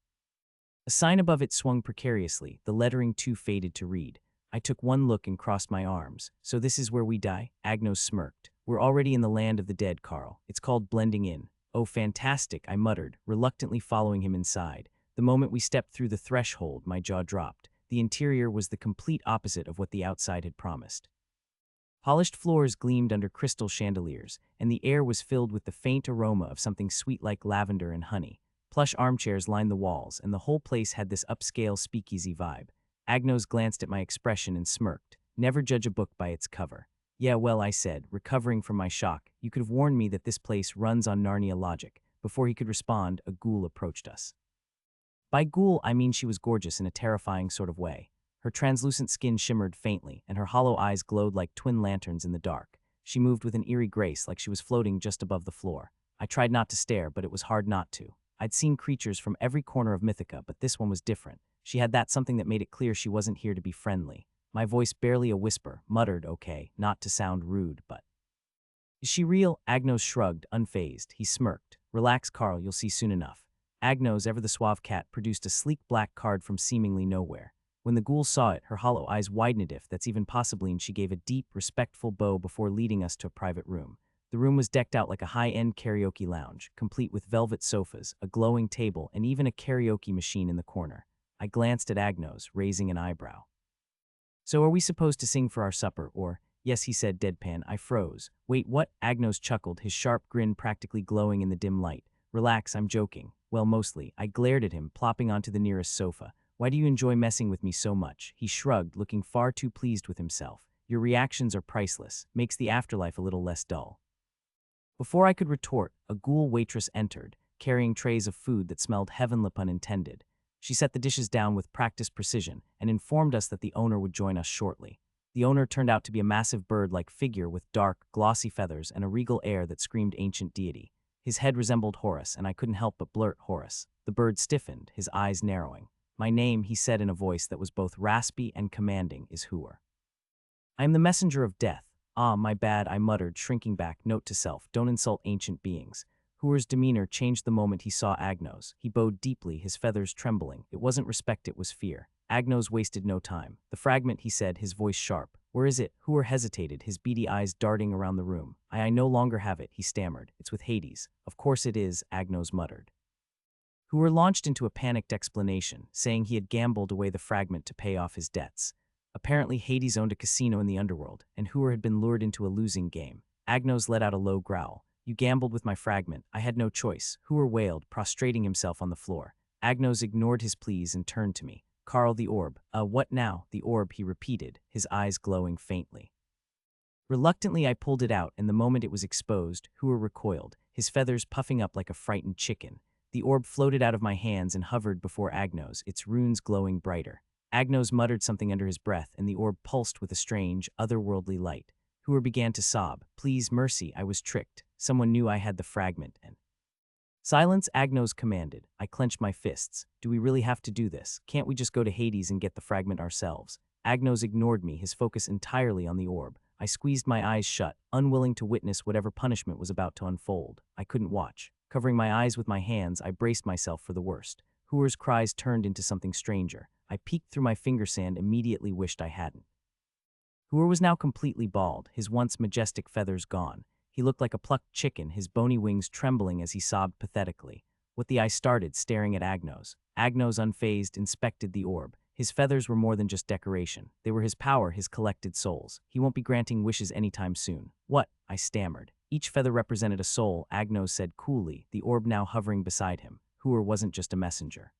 A sign above it swung precariously, the lettering too faded to read. I took one look and crossed my arms. So this is where we die? Agnos smirked. We're already in the land of the dead, Carl. It's called blending in. Oh, fantastic, I muttered, reluctantly following him inside. The moment we stepped through the threshold, my jaw dropped. The interior was the complete opposite of what the outside had promised. Polished floors gleamed under crystal chandeliers, and the air was filled with the faint aroma of something sweet like lavender and honey. Plush armchairs lined the walls, and the whole place had this upscale speakeasy vibe. Agnos glanced at my expression and smirked. Never judge a book by its cover. Yeah, well, I said, recovering from my shock. You could have warned me that this place runs on Narnia logic. Before he could respond, a ghoul approached us. By ghoul, I mean she was gorgeous in a terrifying sort of way. Her translucent skin shimmered faintly, and her hollow eyes glowed like twin lanterns in the dark. She moved with an eerie grace, like she was floating just above the floor. I tried not to stare, but it was hard not to. I'd seen creatures from every corner of Mythica, but this one was different. She had that something that made it clear she wasn't here to be friendly. My voice barely a whisper, muttered, okay, not to sound rude, but... Is she real? Agnos shrugged, unfazed. He smirked. Relax, Carl, you'll see soon enough. Agnos, ever the suave cat, produced a sleek black card from seemingly nowhere. When the ghoul saw it, her hollow eyes widened if that's even possible, and she gave a deep, respectful bow before leading us to a private room. The room was decked out like a high-end karaoke lounge, complete with velvet sofas, a glowing table, and even a karaoke machine in the corner. I glanced at Agnos, raising an eyebrow. "So are we supposed to sing for our supper, or—" "Yes," he said deadpan. I froze. "Wait, what?" Agnos chuckled, his sharp grin practically glowing in the dim light. "Relax, I'm joking." "Well, mostly." I glared at him, plopping onto the nearest sofa. "Why do you enjoy messing with me so much?" He shrugged, looking far too pleased with himself. "Your reactions are priceless. Makes the afterlife a little less dull." Before I could retort, a ghoul waitress entered, carrying trays of food that smelled heavenly pun intended. She set the dishes down with practiced precision and informed us that the owner would join us shortly. The owner turned out to be a massive bird-like figure with dark, glossy feathers and a regal air that screamed ancient deity. His head resembled Horus, and I couldn't help but blurt Horus. The bird stiffened, his eyes narrowing. "My name," he said in a voice that was both raspy and commanding, "is Hooer. I am the messenger of death." "Ah, my bad," I muttered, shrinking back. Note to self, don't insult ancient beings. Hooer's demeanor changed the moment he saw Agnos. He bowed deeply, his feathers trembling. It wasn't respect, it was fear. Agnos wasted no time. "The fragment," he said, his voice sharp. "Where is it?" Hooer hesitated, his beady eyes darting around the room. I no longer have it," he stammered. "It's with Hades." "Of course it is," Agnos muttered. Hooer launched into a panicked explanation, saying he had gambled away the fragment to pay off his debts. Apparently, Hades owned a casino in the underworld, and Hooer had been lured into a losing game. Agnos let out a low growl. "You gambled with my fragment. I had no choice," Hooer wailed, prostrating himself on the floor. Agnos ignored his pleas and turned to me. "Carl, the orb." What now?" "The orb," he repeated, his eyes glowing faintly. Reluctantly, I pulled it out, and the moment it was exposed, Hooer recoiled, his feathers puffing up like a frightened chicken. The orb floated out of my hands and hovered before Agnos, its runes glowing brighter. Agnos muttered something under his breath, and the orb pulsed with a strange, otherworldly light. Hooer began to sob. "Please, mercy, I was tricked. Someone knew I had the fragment, and—" "Silence," Agnos commanded. I clenched my fists. "Do we really have to do this? Can't we just go to Hades and get the fragment ourselves?" Agnos ignored me, his focus entirely on the orb. I squeezed my eyes shut, unwilling to witness whatever punishment was about to unfold. I couldn't watch. Covering my eyes with my hands, I braced myself for the worst. Hooer's cries turned into something stranger. I peeked through my finger sand, immediately wished I hadn't. Hooer was now completely bald, his once majestic feathers gone. He looked like a plucked chicken, his bony wings trembling as he sobbed pathetically. With the I started, staring at Agnos. Agnos, unfazed, inspected the orb. His feathers were more than just decoration. They were his power, his collected souls. He won't be granting wishes anytime soon. "What?" I stammered. "Each feather represented a soul," Agnos said coolly, the orb now hovering beside him. Hooer wasn't just a messenger.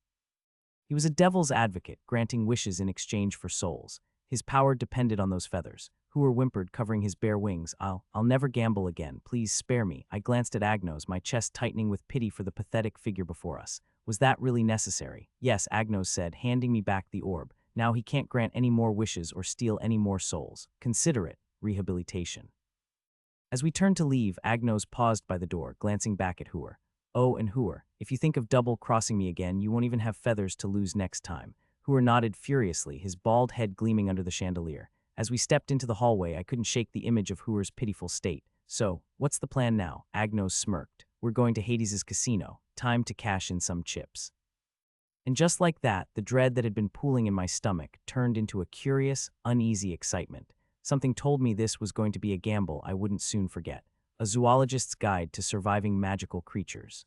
He was a devil's advocate, granting wishes in exchange for souls. His power depended on those feathers. Hooer whimpered, covering his bare wings. I'll never gamble again. Please spare me." I glanced at Agnos, my chest tightening with pity for the pathetic figure before us. "Was that really necessary?" "Yes," Agnos said, handing me back the orb. "Now he can't grant any more wishes or steal any more souls. Consider it rehabilitation." As we turned to leave, Agnos paused by the door, glancing back at Hooer. "Oh, and Hooer, if you think of double-crossing me again, you won't even have feathers to lose next time." Hooer nodded furiously, his bald head gleaming under the chandelier. As we stepped into the hallway, I couldn't shake the image of Hooer's pitiful state. "So, what's the plan now?" Agnos smirked. "We're going to Hades's casino. Time to cash in some chips." And just like that, the dread that had been pooling in my stomach turned into a curious, uneasy excitement. Something told me this was going to be a gamble I wouldn't soon forget. A zoologist's guide to surviving magical creatures.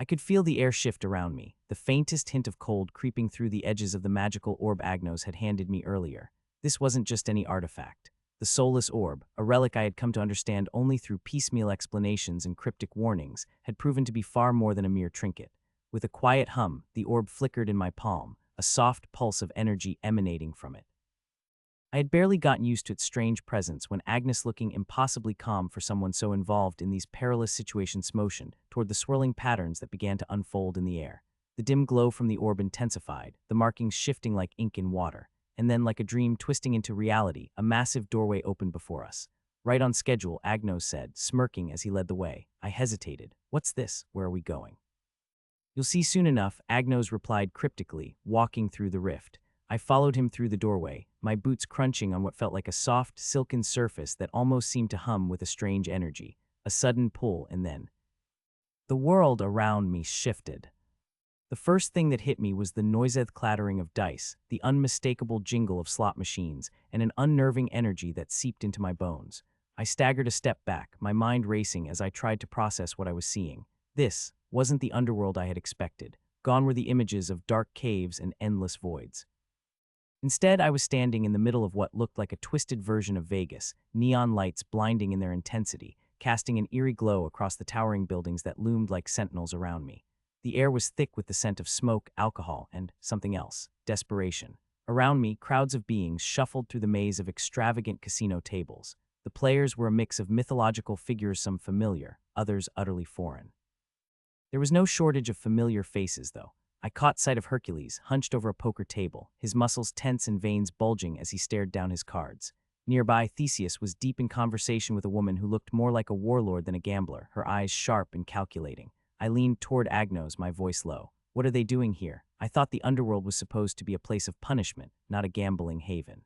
I could feel the air shift around me, the faintest hint of cold creeping through the edges of the magical orb Agnos had handed me earlier. This wasn't just any artifact. The soulless orb, a relic I had come to understand only through piecemeal explanations and cryptic warnings, had proven to be far more than a mere trinket. With a quiet hum, the orb flickered in my palm, a soft pulse of energy emanating from it. I had barely gotten used to its strange presence when Agnes, looking impossibly calm for someone so involved in these perilous situations, motioned toward the swirling patterns that began to unfold in the air. The dim glow from the orb intensified, the markings shifting like ink in water, and then, like a dream twisting into reality, a massive doorway opened before us. "Right on schedule," Agnos said, smirking as he led the way. I hesitated. "What's this? Where are we going?" "You'll see soon enough," Agnos replied cryptically, walking through the rift. I followed him through the doorway, my boots crunching on what felt like a soft, silken surface that almost seemed to hum with a strange energy. A sudden pull, and then the world around me shifted. The first thing that hit me was the noised clattering of dice, the unmistakable jingle of slot machines, and an unnerving energy that seeped into my bones. I staggered a step back, my mind racing as I tried to process what I was seeing. This wasn't the underworld I had expected. Gone were the images of dark caves and endless voids. Instead, I was standing in the middle of what looked like a twisted version of Vegas, neon lights blinding in their intensity, casting an eerie glow across the towering buildings that loomed like sentinels around me. The air was thick with the scent of smoke, alcohol, and something else, desperation. Around me, crowds of beings shuffled through the maze of extravagant casino tables. The players were a mix of mythological figures, some familiar, others utterly foreign. There was no shortage of familiar faces, though. I caught sight of Hercules, hunched over a poker table, his muscles tense and veins bulging as he stared down his cards. Nearby, Theseus was deep in conversation with a woman who looked more like a warlord than a gambler, her eyes sharp and calculating. I leaned toward Agnos, my voice low. What are they doing here? I thought the underworld was supposed to be a place of punishment, not a gambling haven.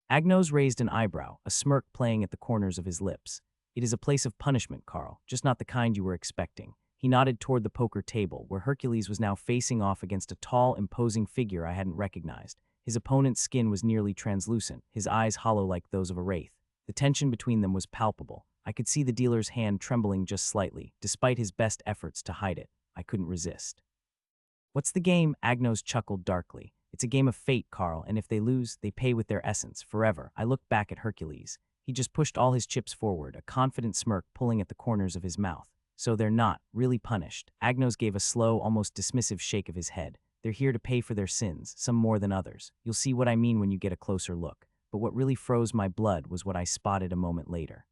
Agnos raised an eyebrow, a smirk playing at the corners of his lips. It is a place of punishment, Carl, just not the kind you were expecting. He nodded toward the poker table, where Hercules was now facing off against a tall, imposing figure I hadn't recognized. His opponent's skin was nearly translucent, his eyes hollow like those of a wraith. The tension between them was palpable. I could see the dealer's hand trembling just slightly, despite his best efforts to hide it. I couldn't resist. What's the game? Agnos chuckled darkly. It's a game of fate, Carl, and if they lose, they pay with their essence, forever. I looked back at Hercules. He just pushed all his chips forward, a confident smirk pulling at the corners of his mouth. So they're not really punished. Agnos gave a slow, almost dismissive shake of his head. They're here to pay for their sins, some more than others. You'll see what I mean when you get a closer look. But what really froze my blood was what I spotted a moment later.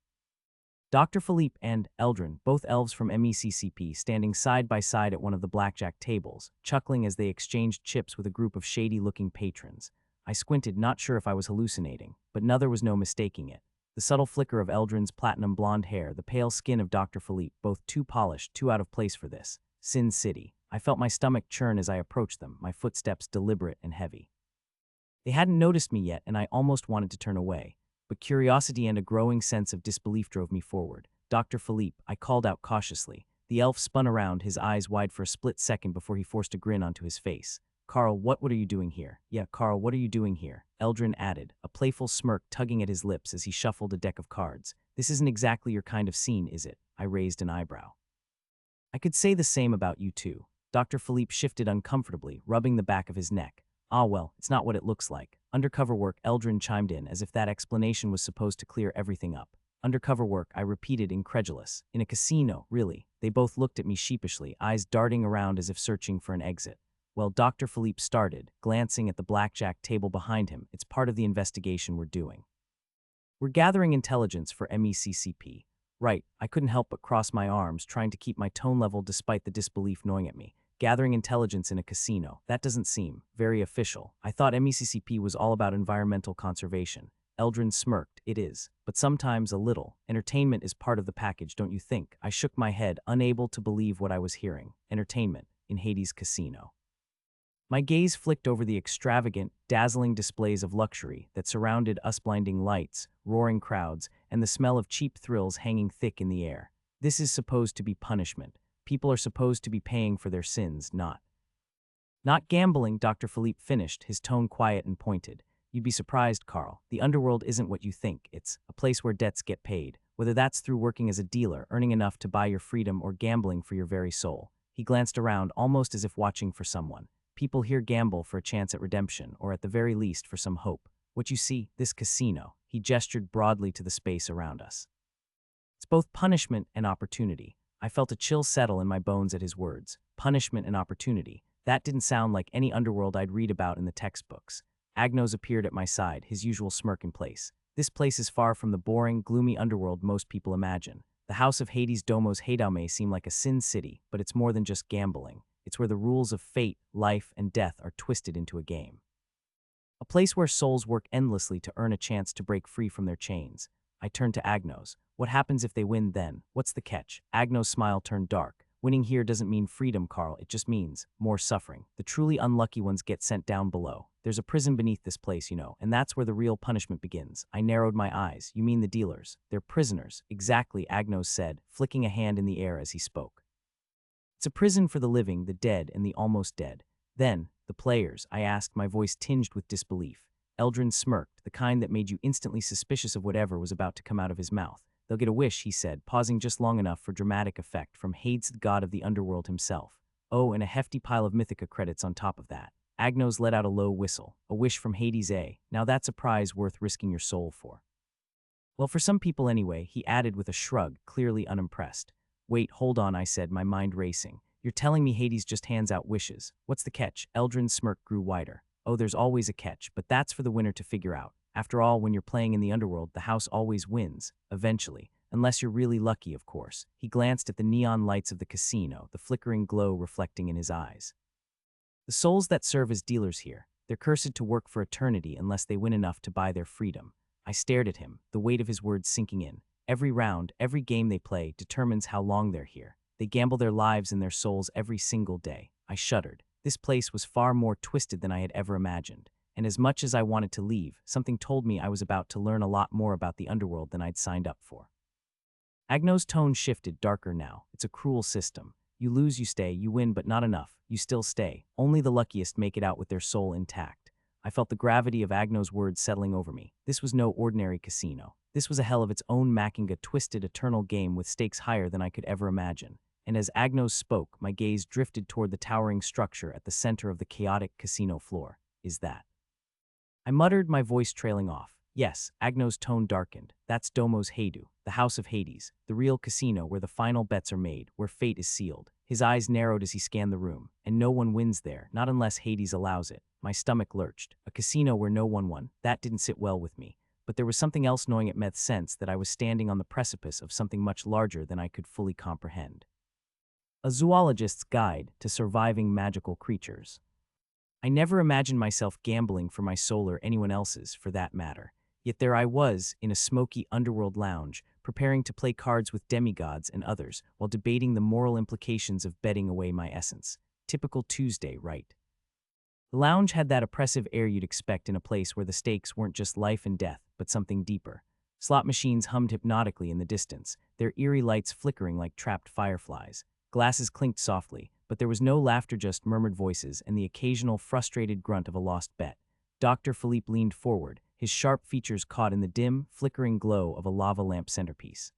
Dr. Philippe and Eldrin, both elves from MECCP, standing side by side at one of the blackjack tables, chuckling as they exchanged chips with a group of shady-looking patrons. I squinted, not sure if I was hallucinating, but there was no mistaking it. The subtle flicker of Eldrin's platinum blonde hair, the pale skin of Dr. Philippe, both too polished, too out of place for this. Sin City. I felt my stomach churn as I approached them, my footsteps deliberate and heavy. They hadn't noticed me yet, and I almost wanted to turn away. But curiosity and a growing sense of disbelief drove me forward. Dr. Philippe, I called out cautiously. The elf spun around, his eyes wide for a split second before he forced a grin onto his face. Carl, what are you doing here? Yeah, Carl, what are you doing here? Eldrin added, a playful smirk tugging at his lips as he shuffled a deck of cards. This isn't exactly your kind of scene, is it? I raised an eyebrow. I could say the same about you too. Dr. Philippe shifted uncomfortably, rubbing the back of his neck. Ah well, it's not what it looks like. Undercover work, Eldrin chimed in, as if that explanation was supposed to clear everything up. Undercover work, I repeated, incredulous. In a casino, really. They both looked at me sheepishly, eyes darting around as if searching for an exit. Well, Dr. Philippe started, glancing at the blackjack table behind him. It's part of the investigation we're doing. We're gathering intelligence for MECCP. Right, I couldn't help but cross my arms, trying to keep my tone level despite the disbelief gnawing at me. Gathering intelligence in a casino, that doesn't seem very official. I thought MECCP was all about environmental conservation. Eldrin smirked. It is, but sometimes a little. Entertainment is part of the package, don't you think? I shook my head, unable to believe what I was hearing. Entertainment in Hades' casino. My gaze flicked over the extravagant, dazzling displays of luxury that surrounded us, blinding lights, roaring crowds, and the smell of cheap thrills hanging thick in the air. This is supposed to be punishment. People are supposed to be paying for their sins, not gambling, Dr. Philippe finished, his tone quiet and pointed. You'd be surprised, Carl. The underworld isn't what you think. It's a place where debts get paid, whether that's through working as a dealer, earning enough to buy your freedom, or gambling for your very soul. He glanced around, almost as if watching for someone. People here gamble for a chance at redemption, or at the very least for some hope. What you see, this casino, he gestured broadly to the space around us. It's both punishment and opportunity. I felt a chill settle in my bones at his words. Punishment and opportunity. That didn't sound like any underworld I'd read about in the textbooks. Agnos appeared at my side, his usual smirk in place. This place is far from the boring, gloomy underworld most people imagine. The House of Hades Domos Hadao may seem like a sin city, but it's more than just gambling. It's where the rules of fate, life, and death are twisted into a game. A place where souls work endlessly to earn a chance to break free from their chains. I turned to Agnos. What happens if they win then? What's the catch? Agnos' smile turned dark. Winning here doesn't mean freedom, Carl. It just means more suffering. The truly unlucky ones get sent down below. There's a prison beneath this place, and that's where the real punishment begins. I narrowed my eyes. You mean the dealers? They're prisoners. Exactly, Agnos said, flicking a hand in the air as he spoke. It's a prison for the living, the dead, and the almost dead. Then, the players, I asked, my voice tinged with disbelief. Eldrin smirked, the kind that made you instantly suspicious of whatever was about to come out of his mouth. They'll get a wish, he said, pausing just long enough for dramatic effect, from Hades, the god of the underworld himself. Oh, and a hefty pile of Mythica credits on top of that. Agnos let out a low whistle. A wish from Hades, eh? Now that's a prize worth risking your soul for. Well, for some people anyway, he added with a shrug, clearly unimpressed. Wait, hold on, I said, my mind racing. You're telling me Hades just hands out wishes. What's the catch? Eldrin's smirk grew wider. Oh, there's always a catch, but that's for the winner to figure out. After all, when you're playing in the underworld, the house always wins, eventually. Unless you're really lucky, of course. He glanced at the neon lights of the casino, the flickering glow reflecting in his eyes. The souls that serve as dealers here, they're cursed to work for eternity unless they win enough to buy their freedom. I stared at him, the weight of his words sinking in. Every round, every game they play determines how long they're here. They gamble their lives and their souls every single day. I shuddered. This place was far more twisted than I had ever imagined. And as much as I wanted to leave, something told me I was about to learn a lot more about the underworld than I'd signed up for. Agno's tone shifted, darker now. It's a cruel system. You lose, you stay. You win, but not enough. You still stay. Only the luckiest make it out with their soul intact. I felt the gravity of Agno's words settling over me. This was no ordinary casino. This was a hell of its own making, a twisted, eternal game with stakes higher than I could ever imagine. And as Agnos spoke, my gaze drifted toward the towering structure at the center of the chaotic casino floor. Is that? I muttered, my voice trailing off. Yes, Agno's tone darkened. That's Domo's Heidu, the House of Hades, the real casino where the final bets are made, where fate is sealed. His eyes narrowed as he scanned the room, and no one wins there, not unless Hades allows it. My stomach lurched. A casino where no one won. That didn't sit well with me. But there was something else gnawing at Meth's sense that I was standing on the precipice of something much larger than I could fully comprehend. A zoologist's guide to surviving magical creatures. I never imagined myself gambling for my soul or anyone else's, for that matter. Yet there I was, in a smoky underworld lounge, preparing to play cards with demigods and others, while debating the moral implications of betting away my essence. Typical Tuesday, right? The lounge had that oppressive air you'd expect in a place where the stakes weren't just life and death, but something deeper. Slot machines hummed hypnotically in the distance, their eerie lights flickering like trapped fireflies. Glasses clinked softly, but there was no laughter, just murmured voices and the occasional frustrated grunt of a lost bet. Dr. Philippe leaned forward, his sharp features caught in the dim, flickering glow of a lava lamp centerpiece.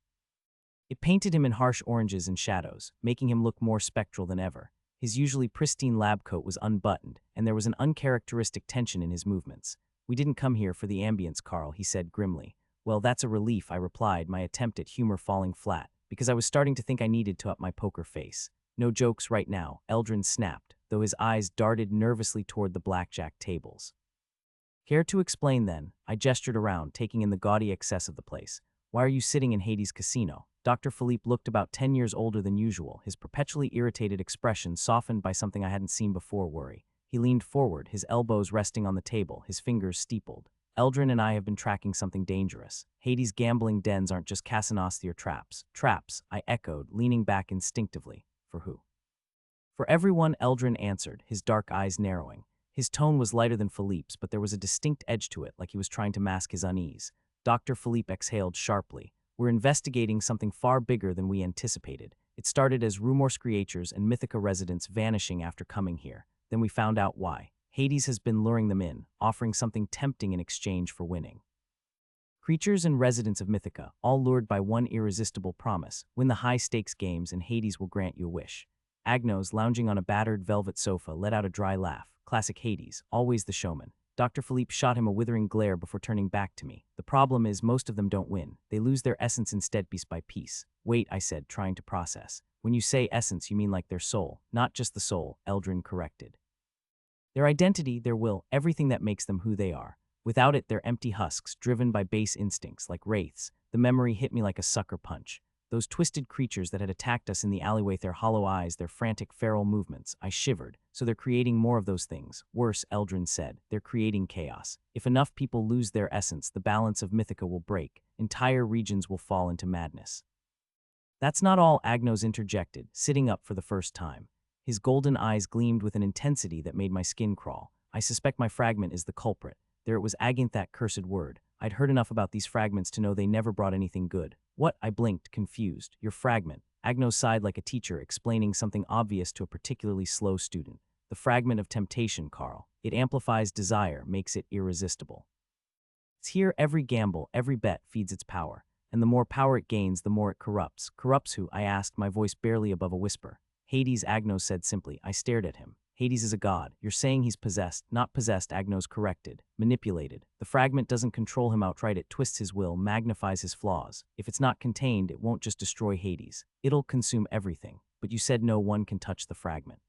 It painted him in harsh oranges and shadows, making him look more spectral than ever. His usually pristine lab coat was unbuttoned, and there was an uncharacteristic tension in his movements. We didn't come here for the ambience, Carl, he said grimly. Well, that's a relief, I replied, my attempt at humor falling flat, because I was starting to think I needed to up my poker face. No jokes right now, Eldrin snapped, though his eyes darted nervously toward the blackjack tables. Care to explain, then? I gestured around, taking in the gaudy excess of the place. Why are you sitting in Hades' casino? Dr. Philippe looked about 10 years older than usual, his perpetually irritated expression softened by something I hadn't seen before, worry. He leaned forward, his elbows resting on the table, his fingers steepled. Eldrin and I have been tracking something dangerous. Hades' gambling dens aren't just Casanasthi or traps. Traps, I echoed, leaning back instinctively. For who? For everyone, Eldrin answered, his dark eyes narrowing. His tone was lighter than Philippe's, but there was a distinct edge to it, like he was trying to mask his unease. Dr. Philippe exhaled sharply. We're investigating something far bigger than we anticipated. It started as rumors creatures and Mythica residents vanishing after coming here. Then we found out why. Hades has been luring them in, offering something tempting in exchange for winning. Creatures and residents of Mythica, all lured by one irresistible promise: win the high-stakes games and Hades will grant you a wish. Agnos, lounging on a battered velvet sofa, let out a dry laugh. Classic Hades, always the showman. Dr. Philippe shot him a withering glare before turning back to me. The problem is most of them don't win. They lose their essence instead, piece by piece. Wait, I said, trying to process. When you say essence, you mean like their soul. Not just the soul, Eldrin corrected. Their identity, their will, everything that makes them who they are. Without it, they're empty husks, driven by base instincts, like wraiths. The memory hit me like a sucker punch. Those twisted creatures that had attacked us in the alleyway, their hollow eyes, their frantic feral movements. I shivered. So they're creating more of those things. Worse, Eldrin said. They're creating chaos. If enough people lose their essence, the balance of Mythica will break. Entire regions will fall into madness. That's not all, Agnos interjected, sitting up for the first time. His golden eyes gleamed with an intensity that made my skin crawl. I suspect my fragment is the culprit. There it was, again, that cursed word. I'd heard enough about these fragments to know they never brought anything good. What? I blinked, confused. Your fragment. Agnos sighed like a teacher explaining something obvious to a particularly slow student. The fragment of temptation, Carl. It amplifies desire, makes it irresistible. It's here every gamble, every bet feeds its power. And the more power it gains, the more it corrupts. Corrupts who? I asked, my voice barely above a whisper. Hades, Agnos said simply. I stared at him. Hades is a god. You're saying he's possessed. Not possessed, Agnos corrected. Manipulated. The fragment doesn't control him outright, it twists his will, magnifies his flaws. If it's not contained, it won't just destroy Hades. It'll consume everything. But you said no one can touch the fragment.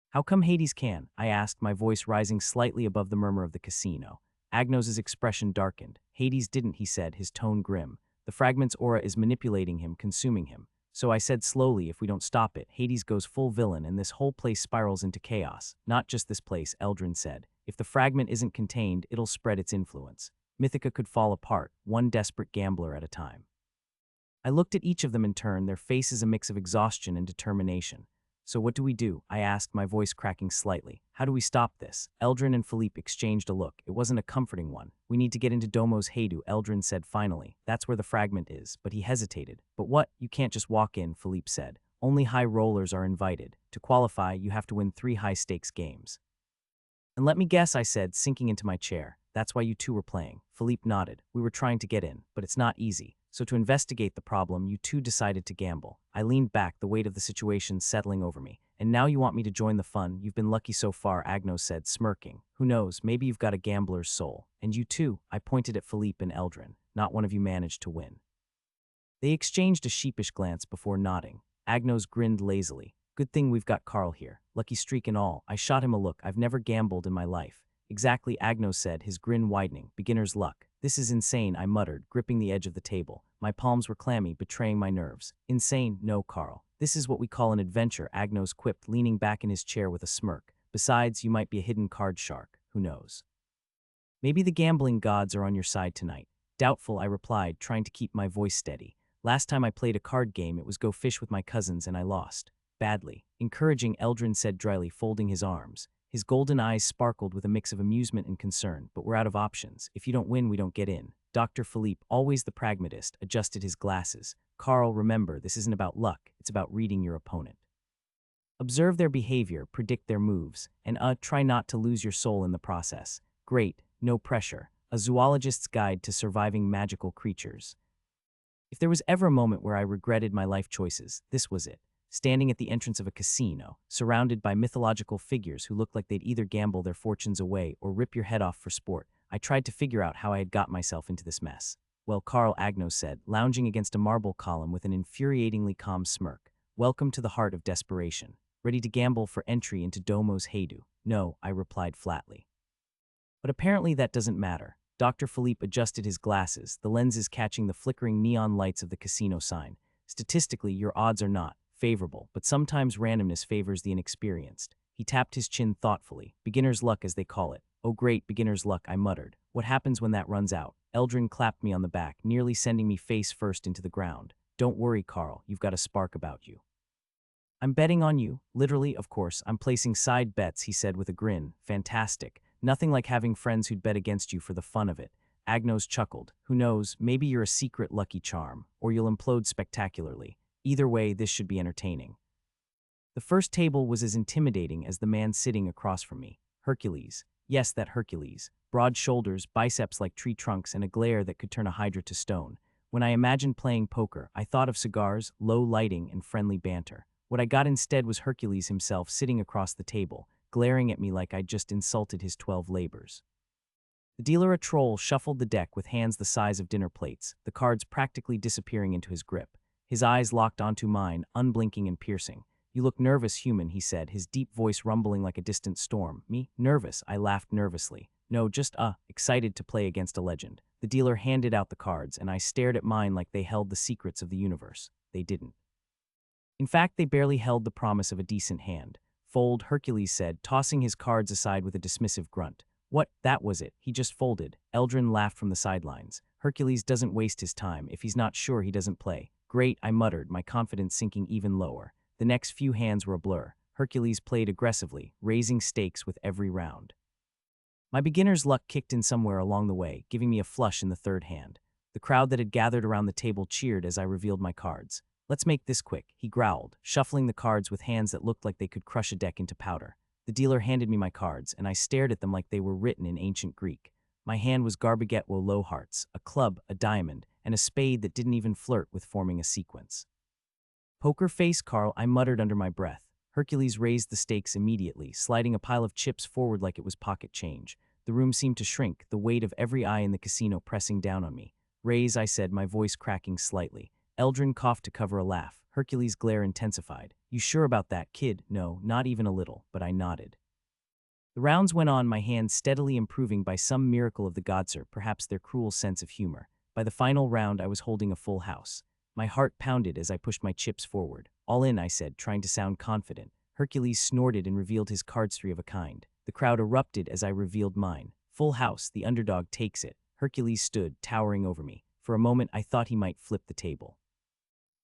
How come Hades can? I asked, my voice rising slightly above the murmur of the casino. Agnos's expression darkened. Hades didn't, he said, his tone grim. The fragment's aura is manipulating him, consuming him. So I said slowly, if we don't stop it, Hades goes full villain and this whole place spirals into chaos. Not just this place, Eldrin said. If the fragment isn't contained, it'll spread its influence. Mythica could fall apart, one desperate gambler at a time. I looked at each of them in turn, their faces a mix of exhaustion and determination. So what do we do? I asked, my voice cracking slightly. How do we stop this? Eldrin and Philippe exchanged a look. It wasn't a comforting one. We need to get into Domo's Heidu, Eldrin said finally. That's where the fragment is. But he hesitated. But what? You can't just walk in, Philippe said. Only high rollers are invited. To qualify, you have to win 3 high-stakes games. And let me guess, I said, sinking into my chair. That's why you two were playing. Philippe nodded. We were trying to get in, but it's not easy. So to investigate the problem, you two decided to gamble. I leaned back, the weight of the situation settling over me. And now you want me to join the fun? You've been lucky so far, Agnos said, smirking. Who knows, maybe you've got a gambler's soul. And you too, I pointed at Philippe and Eldrin. Not one of you managed to win. They exchanged a sheepish glance before nodding. Agnos grinned lazily. Good thing we've got Carl here. Lucky streak and all. I shot him a look. I've never gambled in my life. Exactly, Agnos said, his grin widening. Beginner's luck. This is insane, I muttered, gripping the edge of the table. My palms were clammy, betraying my nerves. Insane? No, Carl. This is what we call an adventure, Agnos quipped, leaning back in his chair with a smirk. Besides, you might be a hidden card shark. Who knows? Maybe the gambling gods are on your side tonight. Doubtful, I replied, trying to keep my voice steady. Last time I played a card game, it was go fish with my cousins and I lost. Badly. Encouraging, Eldrin said dryly, folding his arms. His golden eyes sparkled with a mix of amusement and concern. But we're out of options. If you don't win, we don't get in. Dr. Philippe, always the pragmatist, adjusted his glasses. Carl, remember, this isn't about luck. It's about reading your opponent. Observe their behavior, predict their moves, and try not to lose your soul in the process. Great, no pressure. A zoologist's guide to surviving magical creatures. If there was ever a moment where I regretted my life choices, this was it. Standing at the entrance of a casino, surrounded by mythological figures who looked like they'd either gamble their fortunes away or rip your head off for sport, I tried to figure out how I had got myself into this mess. Well, Carl, Agnos said, lounging against a marble column with an infuriatingly calm smirk. Welcome to the heart of desperation. Ready to gamble for entry into Domo's Heidu? No, I replied flatly. But apparently that doesn't matter. Dr. Philippe adjusted his glasses, the lenses catching the flickering neon lights of the casino sign. Statistically, your odds are not favorable, but sometimes randomness favors the inexperienced. He tapped his chin thoughtfully. Beginner's luck, as they call it. Oh great, beginner's luck, I muttered. What happens when that runs out? Eldrin clapped me on the back, nearly sending me face first into the ground. Don't worry, Carl, you've got a spark about you. I'm betting on you. Literally, of course, I'm placing side bets, he said with a grin. Fantastic. Nothing like having friends who'd bet against you for the fun of it. Agnos chuckled. Who knows, maybe you're a secret lucky charm, or you'll implode spectacularly. Either way, this should be entertaining. The first table was as intimidating as the man sitting across from me. Hercules. Yes, that Hercules. Broad shoulders, biceps like tree trunks, and a glare that could turn a hydra to stone. When I imagined playing poker, I thought of cigars, low lighting, and friendly banter. What I got instead was Hercules himself sitting across the table, glaring at me like I'd just insulted his 12 labors. The dealer, a troll, shuffled the deck with hands the size of dinner plates, the cards practically disappearing into his grip. His eyes locked onto mine, unblinking and piercing. You look nervous, human, he said, his deep voice rumbling like a distant storm. Me? Nervous? I laughed nervously. No, just, excited to play against a legend. The dealer handed out the cards, and I stared at mine like they held the secrets of the universe. They didn't. In fact, they barely held the promise of a decent hand. Fold, Hercules said, tossing his cards aside with a dismissive grunt. What? That was it. He just folded. Eldrin laughed from the sidelines. Hercules doesn't waste his time. If he's not sure, he doesn't play. Great, I muttered, my confidence sinking even lower. The next few hands were a blur. Hercules played aggressively, raising stakes with every round. My beginner's luck kicked in somewhere along the way, giving me a flush in the third hand. The crowd that had gathered around the table cheered as I revealed my cards. Let's make this quick, he growled, shuffling the cards with hands that looked like they could crush a deck into powder. The dealer handed me my cards, and I stared at them like they were written in ancient Greek. My hand was Garbaget wo low hearts, a club, a diamond, and a spade that didn't even flirt with forming a sequence. Poker face, Carl, I muttered under my breath. Hercules raised the stakes immediately, sliding a pile of chips forward like it was pocket change. The room seemed to shrink, the weight of every eye in the casino pressing down on me. Raise, I said, my voice cracking slightly. Eldrin coughed to cover a laugh. Hercules' glare intensified. You sure about that, kid? No, not even a little, but I nodded. The rounds went on, my hand steadily improving by some miracle of the gods, or perhaps their cruel sense of humor. By the final round, I was holding a full house. My heart pounded as I pushed my chips forward. All in, I said, trying to sound confident. Hercules snorted and revealed his cards, three of a kind. The crowd erupted as I revealed mine. Full house, the underdog takes it. Hercules stood, towering over me. For a moment, I thought he might flip the table.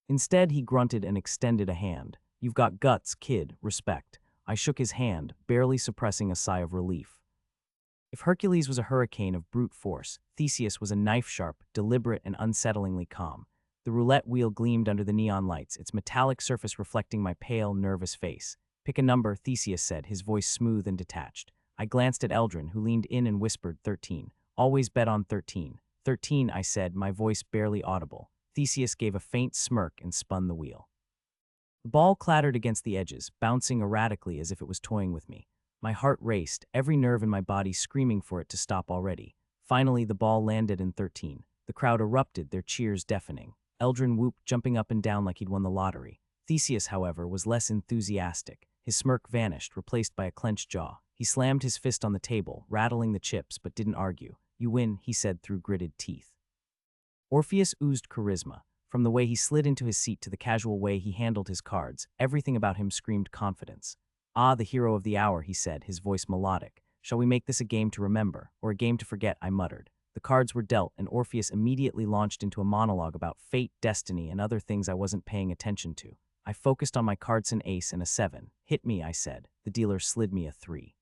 Instead, he grunted and extended a hand. You've got guts, kid, respect. I shook his hand, barely suppressing a sigh of relief. If Hercules was a hurricane of brute force, Theseus was a knife-sharp, deliberate, and unsettlingly calm. The roulette wheel gleamed under the neon lights, its metallic surface reflecting my pale, nervous face. Pick a number, Theseus said, his voice smooth and detached. I glanced at Eldrin, who leaned in and whispered, 13. Always bet on 13. 13, I said, my voice barely audible. Theseus gave a faint smirk and spun the wheel. The ball clattered against the edges, bouncing erratically as if it was toying with me. My heart raced, every nerve in my body screaming for it to stop already. Finally, the ball landed in 13. The crowd erupted, their cheers deafening. Eldrin whooped, jumping up and down like he'd won the lottery. Theseus, however, was less enthusiastic. His smirk vanished, replaced by a clenched jaw. He slammed his fist on the table, rattling the chips, but didn't argue. You win, he said through gritted teeth. Orpheus oozed charisma. From the way he slid into his seat to the casual way he handled his cards, everything about him screamed confidence. Ah, the hero of the hour, he said, his voice melodic. Shall we make this a game to remember, or a game to forget, I muttered. The cards were dealt, and Orpheus immediately launched into a monologue about fate, destiny, and other things I wasn't paying attention to. I focused on my cards, an ace and a 7. Hit me, I said. The dealer slid me a 3.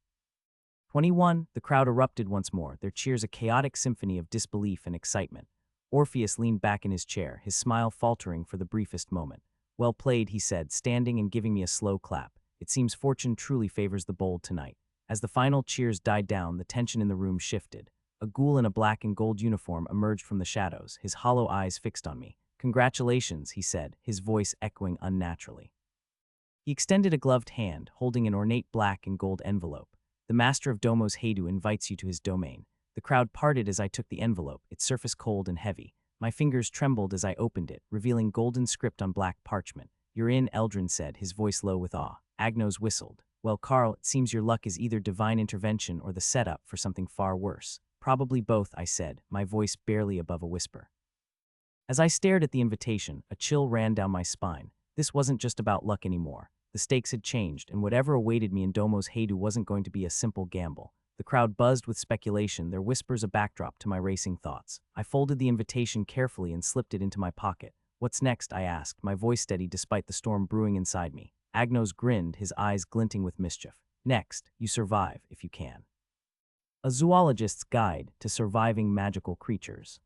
21. The crowd erupted once more, their cheers a chaotic symphony of disbelief and excitement. Orpheus leaned back in his chair, his smile faltering for the briefest moment. Well played, he said, standing and giving me a slow clap. It seems fortune truly favors the bold tonight. As the final cheers died down, the tension in the room shifted. A ghoul in a black and gold uniform emerged from the shadows, his hollow eyes fixed on me. Congratulations, he said, his voice echoing unnaturally. He extended a gloved hand, holding an ornate black and gold envelope. The master of Domos Heidu invites you to his domain. The crowd parted as I took the envelope, its surface cold and heavy. My fingers trembled as I opened it, revealing golden script on black parchment. You're in, Eldrin said, his voice low with awe. Agnos whistled. Well, Carl, it seems your luck is either divine intervention or the setup for something far worse. Probably both, I said, my voice barely above a whisper. As I stared at the invitation, a chill ran down my spine. This wasn't just about luck anymore. The stakes had changed, and whatever awaited me in Domos Heidu wasn't going to be a simple gamble. The crowd buzzed with speculation, their whispers a backdrop to my racing thoughts. I folded the invitation carefully and slipped it into my pocket. What's next, I asked, my voice steady despite the storm brewing inside me. Agnos grinned, his eyes glinting with mischief. Next, you survive, if you can. A Zoologist's Guide to Surviving Magical Creatures.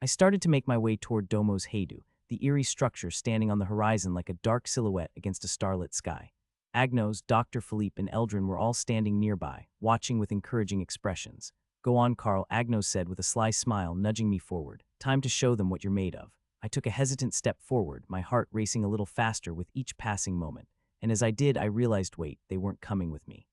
I started to make my way toward Domos Heidu, the eerie structure standing on the horizon like a dark silhouette against a starlit sky. Agnos, Dr. Philippe, and Eldrin were all standing nearby, watching with encouraging expressions. Go on, Carl, Agnos said with a sly smile, nudging me forward. Time to show them what you're made of. I took a hesitant step forward, my heart racing a little faster with each passing moment. And as I did, I realized, wait, they weren't coming with me.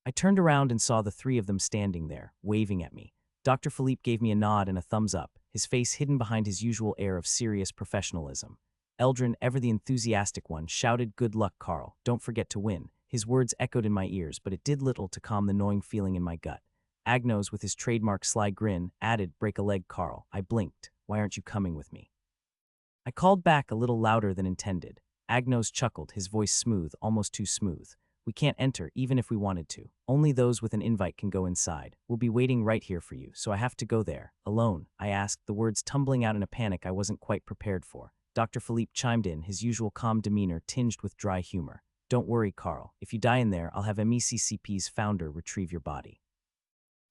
I turned around and saw the three of them standing there, waving at me. Dr. Philippe gave me a nod and a thumbs up, his face hidden behind his usual air of serious professionalism. Eldrin, ever the enthusiastic one, shouted, Good luck, Carl. Don't forget to win. His words echoed in my ears, but it did little to calm the gnawing feeling in my gut. Agnos, with his trademark sly grin, added, Break a leg, Carl. I blinked. Why aren't you coming with me? I called back a little louder than intended. Agnos chuckled, his voice smooth, almost too smooth. We can't enter, even if we wanted to. Only those with an invite can go inside. We'll be waiting right here for you, so I have to go there. Alone, I asked, the words tumbling out in a panic I wasn't quite prepared for. Dr. Philippe chimed in, his usual calm demeanor tinged with dry humor. Don't worry, Carl. If you die in there, I'll have MECCP's founder retrieve your body.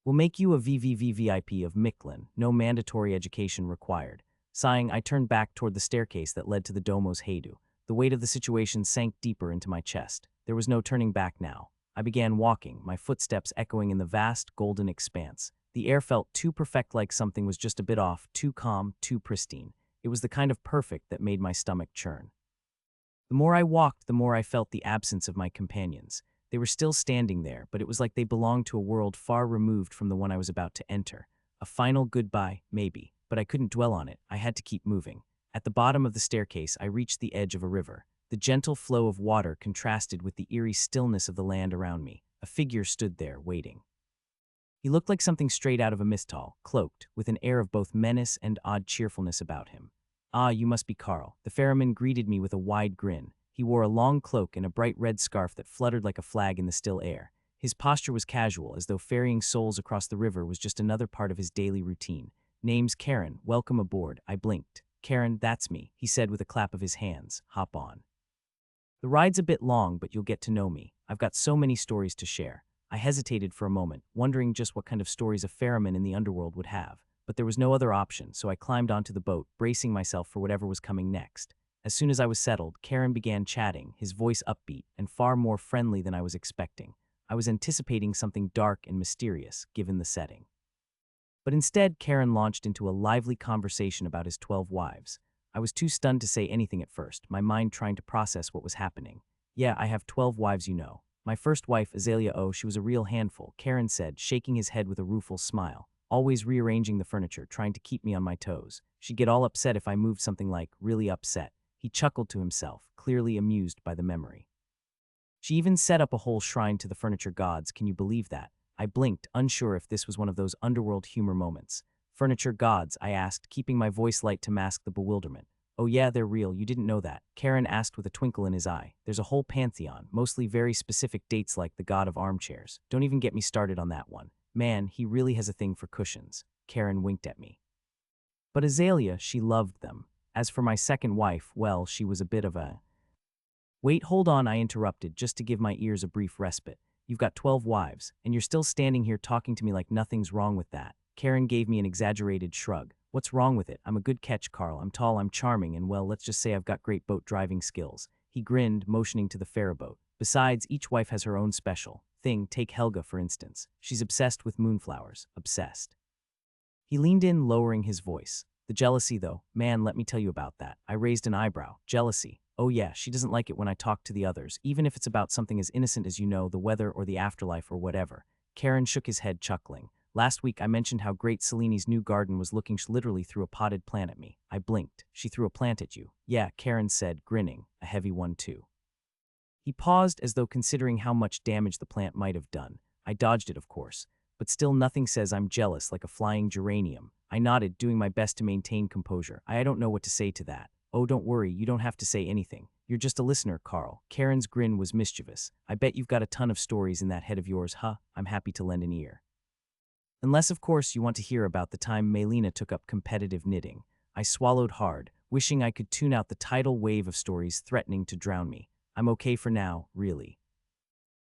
We'll make you a VVVVIP of Micklin, no mandatory education required. Sighing, I turned back toward the staircase that led to the Domo's Heidu. The weight of the situation sank deeper into my chest. There was no turning back now. I began walking, my footsteps echoing in the vast, golden expanse. The air felt too perfect, like something was just a bit off, too calm, too pristine. It was the kind of perfect that made my stomach churn. The more I walked, the more I felt the absence of my companions. They were still standing there, but it was like they belonged to a world far removed from the one I was about to enter. A final goodbye, maybe, but I couldn't dwell on it. I had to keep moving. At the bottom of the staircase, I reached the edge of a river. The gentle flow of water contrasted with the eerie stillness of the land around me. A figure stood there, waiting. He looked like something straight out of a mistral, cloaked, with an air of both menace and odd cheerfulness about him. "Ah, you must be Carl." The ferryman greeted me with a wide grin. He wore a long cloak and a bright red scarf that fluttered like a flag in the still air. His posture was casual, as though ferrying souls across the river was just another part of his daily routine. "Name's Karen. Welcome aboard." I blinked. "Karen, that's me," he said with a clap of his hands. "Hop on. The ride's a bit long, but you'll get to know me. I've got so many stories to share." I hesitated for a moment, wondering just what kind of stories a ferryman in the underworld would have. But there was no other option, so I climbed onto the boat, bracing myself for whatever was coming next. As soon as I was settled, Karen began chatting, his voice upbeat and far more friendly than I was expecting. I was anticipating something dark and mysterious, given the setting. But instead, Karen launched into a lively conversation about his 12 wives. I was too stunned to say anything at first, my mind trying to process what was happening. "Yeah, I have 12 wives, you know. My first wife, Azalea O, she was a real handful," Karen said, shaking his head with a rueful smile. "Always rearranging the furniture, trying to keep me on my toes. She'd get all upset if I moved something, like, really upset." He chuckled to himself, clearly amused by the memory. "She even set up a whole shrine to the furniture gods, can you believe that?" I blinked, unsure if this was one of those underworld humor moments. "Furniture gods?" I asked, keeping my voice light to mask the bewilderment. "Oh yeah, they're real, you didn't know that?" Karen asked with a twinkle in his eye. "There's a whole pantheon, mostly very specific dates, like the god of armchairs. Don't even get me started on that one. Man, he really has a thing for cushions." Karen winked at me. "But Azalea, she loved them. As for my second wife, well, she was a bit of a—" "Wait, hold on," I interrupted, just to give my ears a brief respite. "You've got 12 wives, and you're still standing here talking to me like nothing's wrong with that." Karen gave me an exaggerated shrug. "What's wrong with it? I'm a good catch, Carl. I'm tall, I'm charming, and well, let's just say I've got great boat driving skills." He grinned, motioning to the ferryboat. "Besides, each wife has her own special thing. Take Helga, for instance. She's obsessed with moonflowers. Obsessed." He leaned in, lowering his voice. "The jealousy, though, man, let me tell you about that." I raised an eyebrow. "Jealousy? Oh yeah, she doesn't like it when I talk to the others, even if it's about something as innocent as, the weather or the afterlife or whatever." Karen shook his head, chuckling. "Last week I mentioned how great Seleni's new garden was looking. Literally threw a potted plant at me." I blinked. "She threw a plant at you?" "Yeah," Karen said, grinning. "A heavy one too." He paused, as though considering how much damage the plant might have done. I dodged it, of course. "But still, nothing says I'm jealous like a flying geranium." I nodded, doing my best to maintain composure. I don't know what to say to that." "Oh, don't worry, you don't have to say anything. You're just a listener, Carl." Karen's grin was mischievous. "I bet you've got a ton of stories in that head of yours, huh? I'm happy to lend an ear. Unless, of course, you want to hear about the time Melina took up competitive knitting." I swallowed hard, wishing I could tune out the tidal wave of stories threatening to drown me. "I'm okay for now, really."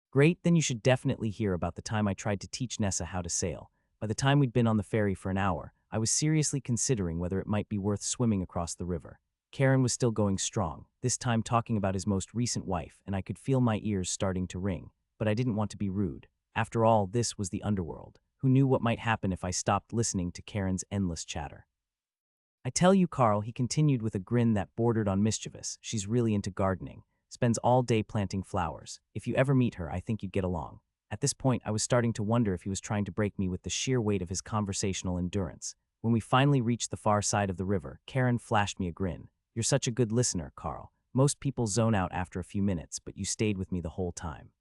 "Great, then you should definitely hear about the time I tried to teach Nessa how to sail. By the time we'd been on the ferry for an hour, I was seriously considering whether it might be worth swimming across the river." Karen was still going strong, this time talking about his most recent wife, and I could feel my ears starting to ring. But I didn't want to be rude. After all, this was the underworld. Who knew what might happen if I stopped listening to Karen's endless chatter? "I tell you, Carl," he continued with a grin that bordered on mischievous, "she's really into gardening. Spends all day planting flowers. If you ever meet her, I think you'd get along." At this point, I was starting to wonder if he was trying to break me with the sheer weight of his conversational endurance. When we finally reached the far side of the river, Karen flashed me a grin. "You're such a good listener, Carl. Most people zone out after a few minutes, but you stayed with me the whole time.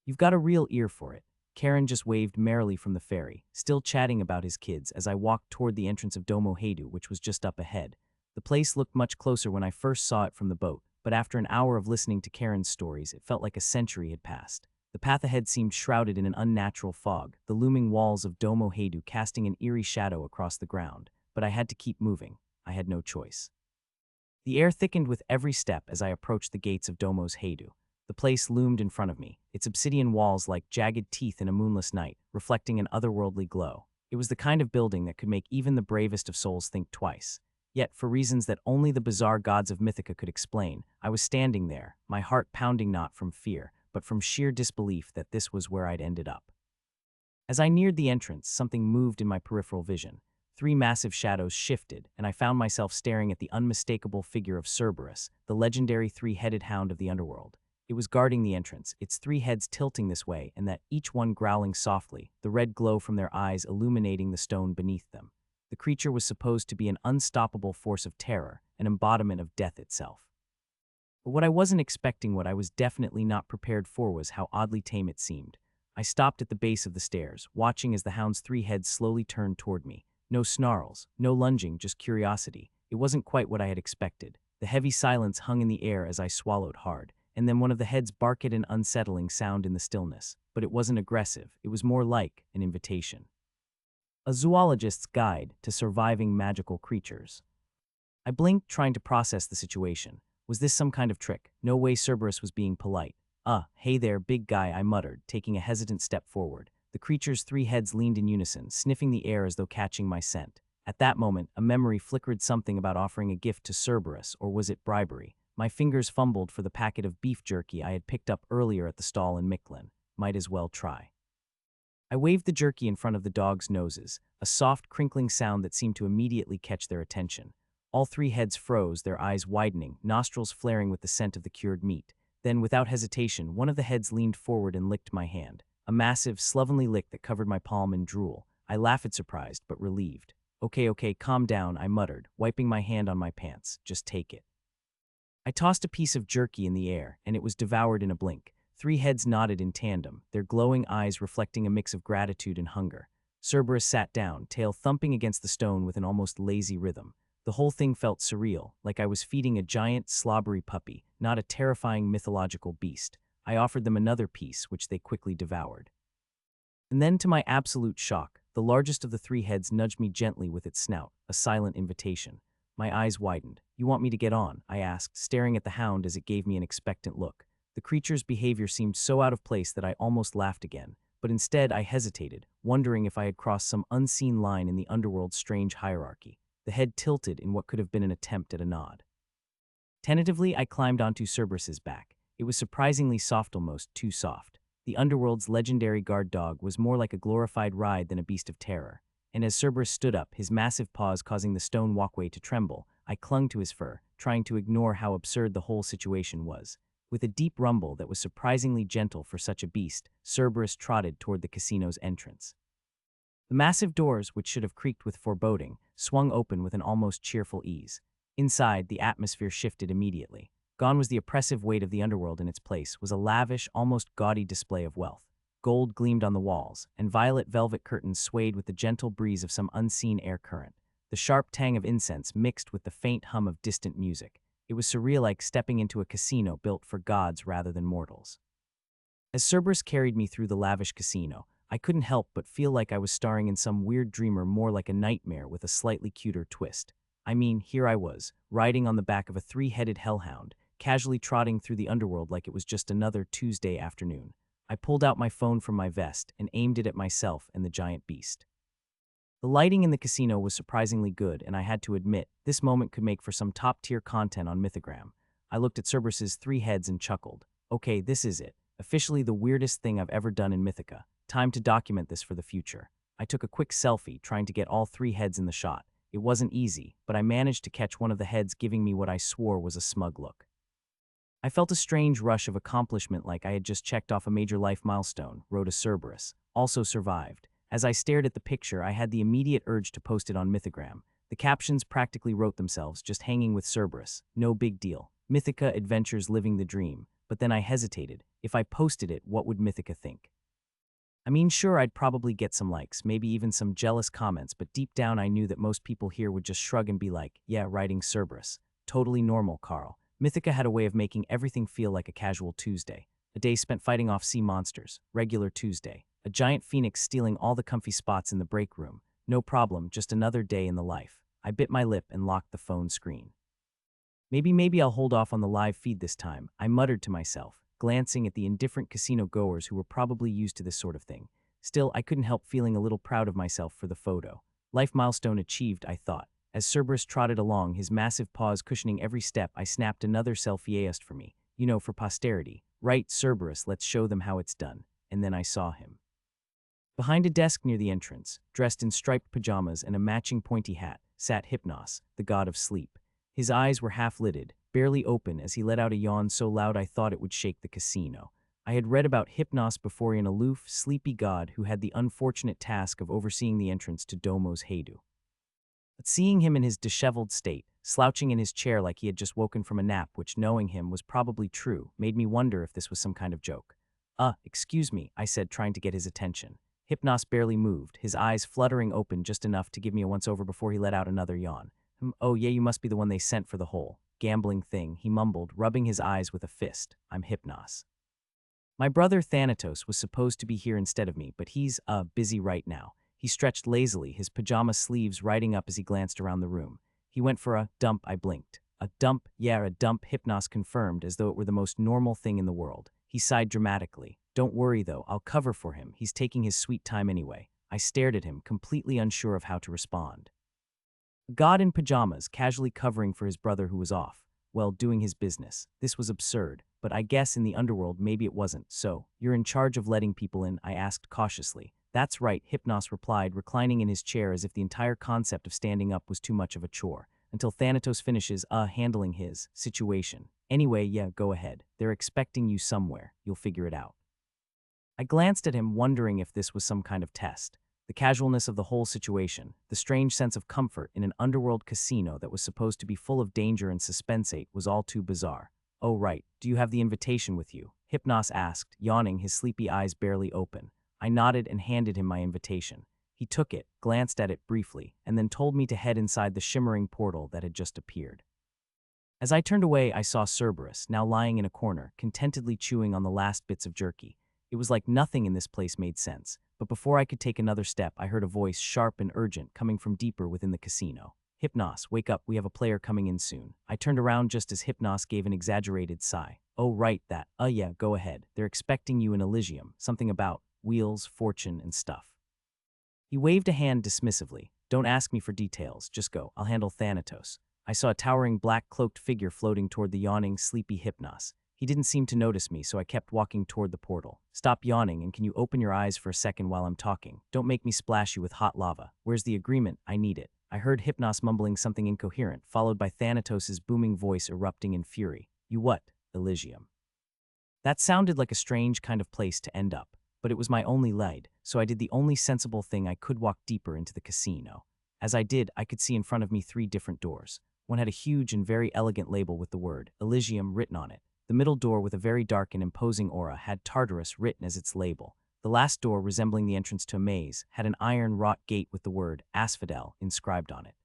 You've got a real ear for it." Karen just waved merrily from the ferry, still chatting about his kids, as I walked toward the entrance of Domo Heidu, which was just up ahead. The place looked much closer when I first saw it from the boat, but after an hour of listening to Karen's stories, it felt like a century had passed. The path ahead seemed shrouded in an unnatural fog, the looming walls of Domo Heidu casting an eerie shadow across the ground. But I had to keep moving. I had no choice. The air thickened with every step as I approached the gates of Domo's Heidu. The place loomed in front of me, its obsidian walls like jagged teeth in a moonless night, reflecting an otherworldly glow. It was the kind of building that could make even the bravest of souls think twice. Yet, for reasons that only the bizarre gods of Mythica could explain, I was standing there, my heart pounding not from fear, but from sheer disbelief that this was where I'd ended up. As I neared the entrance, something moved in my peripheral vision. 3 massive shadows shifted, and I found myself staring at the unmistakable figure of Cerberus, the legendary 3-headed hound of the underworld. It was guarding the entrance, its 3 heads tilting this way, and that each one growling softly, the red glow from their eyes illuminating the stone beneath them. The creature was supposed to be an unstoppable force of terror, an embodiment of death itself. But what I wasn't expecting, what I was definitely not prepared for, was how oddly tame it seemed. I stopped at the base of the stairs, watching as the hound's 3 heads slowly turned toward me. No snarls, no lunging, just curiosity. It wasn't quite what I had expected. The heavy silence hung in the air as I swallowed hard, and then one of the heads barked an unsettling sound in the stillness. But it wasn't aggressive, it was more like an invitation. A zoologist's guide to surviving magical creatures. I blinked, trying to process the situation. Was this some kind of trick? No way Cerberus was being polite. Hey there, big guy, I muttered, taking a hesitant step forward. The creature's 3 heads leaned in unison, sniffing the air as though catching my scent. At that moment, a memory flickered, something about offering a gift to Cerberus, or was it bribery? My fingers fumbled for the packet of beef jerky I had picked up earlier at the stall in Micklin. Might as well try. I waved the jerky in front of the dogs' noses, a soft, crinkling sound that seemed to immediately catch their attention. All 3 heads froze, their eyes widening, nostrils flaring with the scent of the cured meat. Then, without hesitation, one of the heads leaned forward and licked my hand. A massive, slovenly lick that covered my palm in drool. I laughed, surprised, but relieved. Okay, calm down, I muttered, wiping my hand on my pants. Just take it. I tossed a piece of jerky in the air, and it was devoured in a blink. 3 heads nodded in tandem, their glowing eyes reflecting a mix of gratitude and hunger. Cerberus sat down, tail thumping against the stone with an almost lazy rhythm. The whole thing felt surreal, like I was feeding a giant, slobbery puppy, not a terrifying mythological beast. I offered them another piece, which they quickly devoured. And then, to my absolute shock, the largest of the 3 heads nudged me gently with its snout, a silent invitation. My eyes widened. You want me to get on? I asked, staring at the hound as it gave me an expectant look. The creature's behavior seemed so out of place that I almost laughed again, but instead I hesitated, wondering if I had crossed some unseen line in the underworld's strange hierarchy. The head tilted in what could have been an attempt at a nod. Tentatively, I climbed onto Cerberus's back. It was surprisingly soft, almost too soft. The underworld's legendary guard dog was more like a glorified ride than a beast of terror. And as Cerberus stood up, his massive paws causing the stone walkway to tremble, I clung to his fur, trying to ignore how absurd the whole situation was. With a deep rumble that was surprisingly gentle for such a beast, Cerberus trotted toward the casino's entrance. The massive doors, which should have creaked with foreboding, swung open with an almost cheerful ease. Inside, the atmosphere shifted immediately. Gone was the oppressive weight of the underworld. In its place was a lavish, almost gaudy display of wealth. Gold gleamed on the walls, and violet velvet curtains swayed with the gentle breeze of some unseen air current. The sharp tang of incense mixed with the faint hum of distant music. It was surreal, like stepping into a casino built for gods rather than mortals. As Cerberus carried me through the lavish casino, I couldn't help but feel like I was starring in some weird dreamer, more like a nightmare with a slightly cuter twist. I mean, here I was, riding on the back of a 3-headed hellhound, casually trotting through the underworld like it was just another Tuesday afternoon. I pulled out my phone from my vest and aimed it at myself and the giant beast. The lighting in the casino was surprisingly good, and I had to admit, this moment could make for some top-tier content on Mythogram. I looked at Cerberus's 3 heads and chuckled. Okay, this is it. Officially the weirdest thing I've ever done in Mythica. Time to document this for the future. I took a quick selfie, trying to get all 3 heads in the shot. It wasn't easy, but I managed to catch one of the heads giving me what I swore was a smug look. I felt a strange rush of accomplishment, like I had just checked off a major life milestone, wrote a Cerberus. Also survived. As I stared at the picture, I had the immediate urge to post it on Mythogram. The captions practically wrote themselves, just hanging with Cerberus. No big deal. Mythica adventures living the dream. But then I hesitated. If I posted it, what would Mythica think? I mean, sure, I'd probably get some likes, maybe even some jealous comments, but deep down I knew that most people here would just shrug and be like, yeah, writing Cerberus. Totally normal, Carl. Mythica had a way of making everything feel like a casual Tuesday. A day spent fighting off sea monsters. Regular Tuesday. A giant phoenix stealing all the comfy spots in the break room. No problem, just another day in the life. I bit my lip and locked the phone screen. Maybe I'll hold off on the live feed this time, I muttered to myself, glancing at the indifferent casino goers who were probably used to this sort of thing. Still, I couldn't help feeling a little proud of myself for the photo. Life milestone achieved, I thought. As Cerberus trotted along, his massive paws cushioning every step, I snapped another selfie for me. You know, for posterity. Right, Cerberus, let's show them how it's done. And then I saw him. Behind a desk near the entrance, dressed in striped pajamas and a matching pointy hat, sat Hypnos, the god of sleep. His eyes were half-lidded, barely open as he let out a yawn so loud I thought it would shake the casino. I had read about Hypnos before, an aloof, sleepy god who had the unfortunate task of overseeing the entrance to Domo's Heidu. But seeing him in his disheveled state, slouching in his chair like he had just woken from a nap, which, knowing him, was probably true, made me wonder if this was some kind of joke. Excuse me, I said, trying to get his attention. Hypnos barely moved, his eyes fluttering open just enough to give me a once-over before he let out another yawn. Oh yeah, you must be the one they sent for the whole gambling thing, he mumbled, rubbing his eyes with a fist. I'm Hypnos. My brother Thanatos was supposed to be here instead of me, but he's, busy right now. He stretched lazily, his pajama sleeves riding up as he glanced around the room. He went for a dump, I blinked. A dump? Yeah, a dump, Hypnos confirmed, as though it were the most normal thing in the world. He sighed dramatically. Don't worry, though, I'll cover for him. He's taking his sweet time anyway. I stared at him, completely unsure of how to respond. A god in pajamas, casually covering for his brother who was off. Well, doing his business. This was absurd, but I guess in the underworld maybe it wasn't. So, you're in charge of letting people in? I asked cautiously. That's right, Hypnos replied, reclining in his chair as if the entire concept of standing up was too much of a chore. Until Thanatos finishes, handling his situation. Anyway, yeah, go ahead. They're expecting you somewhere. You'll figure it out. I glanced at him, wondering if this was some kind of test. The casualness of the whole situation, the strange sense of comfort in an underworld casino that was supposed to be full of danger and suspense was all too bizarre. Oh right, do you have the invitation with you? Hypnos asked, yawning, his sleepy eyes barely open. I nodded and handed him my invitation. He took it, glanced at it briefly, and then told me to head inside the shimmering portal that had just appeared. As I turned away, I saw Cerberus, now lying in a corner, contentedly chewing on the last bits of jerky. It was like nothing in this place made sense, but before I could take another step, I heard a voice, sharp and urgent, coming from deeper within the casino. Hypnos, wake up, we have a player coming in soon. I turned around just as Hypnos gave an exaggerated sigh. Oh right, that. Yeah, go ahead. They're expecting you in Elysium, something about wheels, fortune, and stuff. He waved a hand dismissively. Don't ask me for details, just go, I'll handle Thanatos. I saw a towering black-cloaked figure floating toward the yawning, sleepy Hypnos. He didn't seem to notice me, so I kept walking toward the portal. Stop yawning, and can you open your eyes for a second while I'm talking? Don't make me splash you with hot lava. Where's the agreement? I need it. I heard Hypnos mumbling something incoherent, followed by Thanatos' booming voice erupting in fury. You what? Elysium. That sounded like a strange kind of place to end up, but it was my only lead, so I did the only sensible thing I could: walk deeper into the casino. As I did, I could see in front of me 3 different doors. One had a huge and very elegant label with the word Elysium written on it. The middle door, with a very dark and imposing aura, had Tartarus written as its label. The last door, resembling the entrance to a maze, had an iron-wrought gate with the word Asphodel inscribed on it.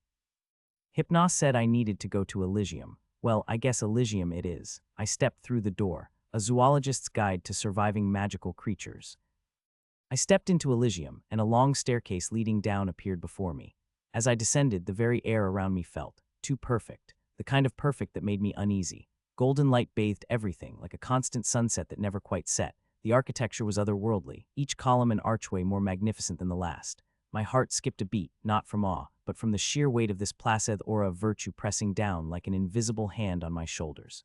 Hypnos said I needed to go to Elysium. Well, I guess Elysium it is. I stepped through the door, a zoologist's guide to surviving magical creatures. I stepped into Elysium, and a long staircase leading down appeared before me. As I descended, the very air around me felt too perfect, the kind of perfect that made me uneasy. Golden light bathed everything, like a constant sunset that never quite set. The architecture was otherworldly, each column and archway more magnificent than the last. My heart skipped a beat, not from awe, but from the sheer weight of this placid aura of virtue pressing down like an invisible hand on my shoulders.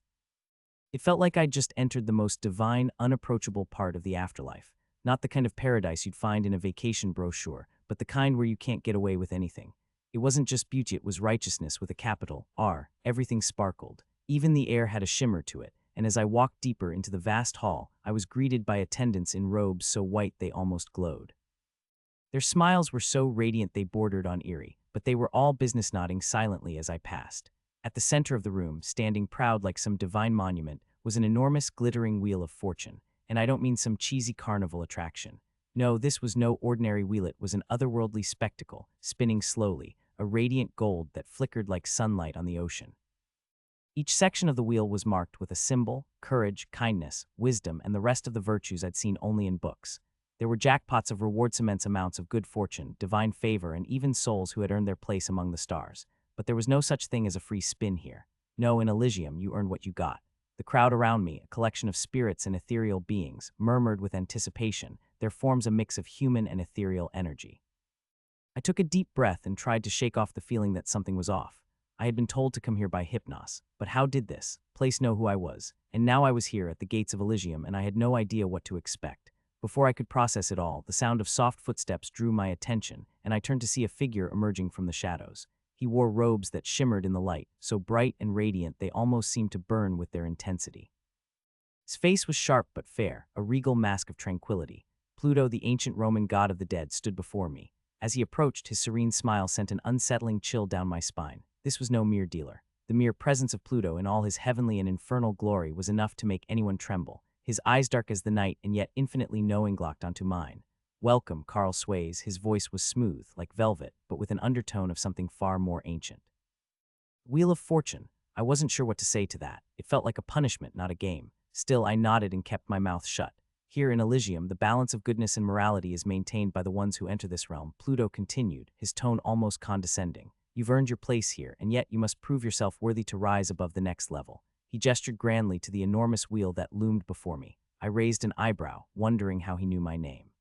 It felt like I'd just entered the most divine, unapproachable part of the afterlife. Not the kind of paradise you'd find in a vacation brochure, but the kind where you can't get away with anything. It wasn't just beauty, it was righteousness with a capital R. Everything sparkled. Even the air had a shimmer to it, and as I walked deeper into the vast hall, I was greeted by attendants in robes so white they almost glowed. Their smiles were so radiant they bordered on eerie, but they were all business, nodding silently as I passed. At the center of the room, standing proud like some divine monument, was an enormous glittering wheel of fortune, and I don't mean some cheesy carnival attraction. No, this was no ordinary wheel, it was an otherworldly spectacle, spinning slowly, a radiant gold that flickered like sunlight on the ocean. Each section of the wheel was marked with a symbol: courage, kindness, wisdom, and the rest of the virtues I'd seen only in books. There were jackpots of rewards, immense amounts of good fortune, divine favor, and even souls who had earned their place among the stars. But there was no such thing as a free spin here. No, in Elysium, you earned what you got. The crowd around me, a collection of spirits and ethereal beings, murmured with anticipation, their forms a mix of human and ethereal energy. I took a deep breath and tried to shake off the feeling that something was off. I had been told to come here by Hypnos, but how did this place know who I was? And now I was here at the gates of Elysium and I had no idea what to expect. Before I could process it all, the sound of soft footsteps drew my attention, and I turned to see a figure emerging from the shadows. He wore robes that shimmered in the light, so bright and radiant they almost seemed to burn with their intensity. His face was sharp but fair, a regal mask of tranquility. Pluto, the ancient Roman god of the dead, stood before me. As he approached, his serene smile sent an unsettling chill down my spine. This was no mere dealer. The mere presence of Pluto in all his heavenly and infernal glory was enough to make anyone tremble. His eyes dark as the night and yet infinitely knowing locked onto mine. "Welcome, Carl Sways." His voice was smooth, like velvet, but with an undertone of something far more ancient. Wheel of Fortune. I wasn't sure what to say to that. It felt like a punishment, not a game. Still, I nodded and kept my mouth shut. Here in Elysium, the balance of goodness and morality is maintained by the ones who enter this realm, Pluto continued, his tone almost condescending. You've earned your place here, and yet you must prove yourself worthy to rise above the next level. He gestured grandly to the enormous wheel that loomed before me. I raised an eyebrow, wondering how he knew my name.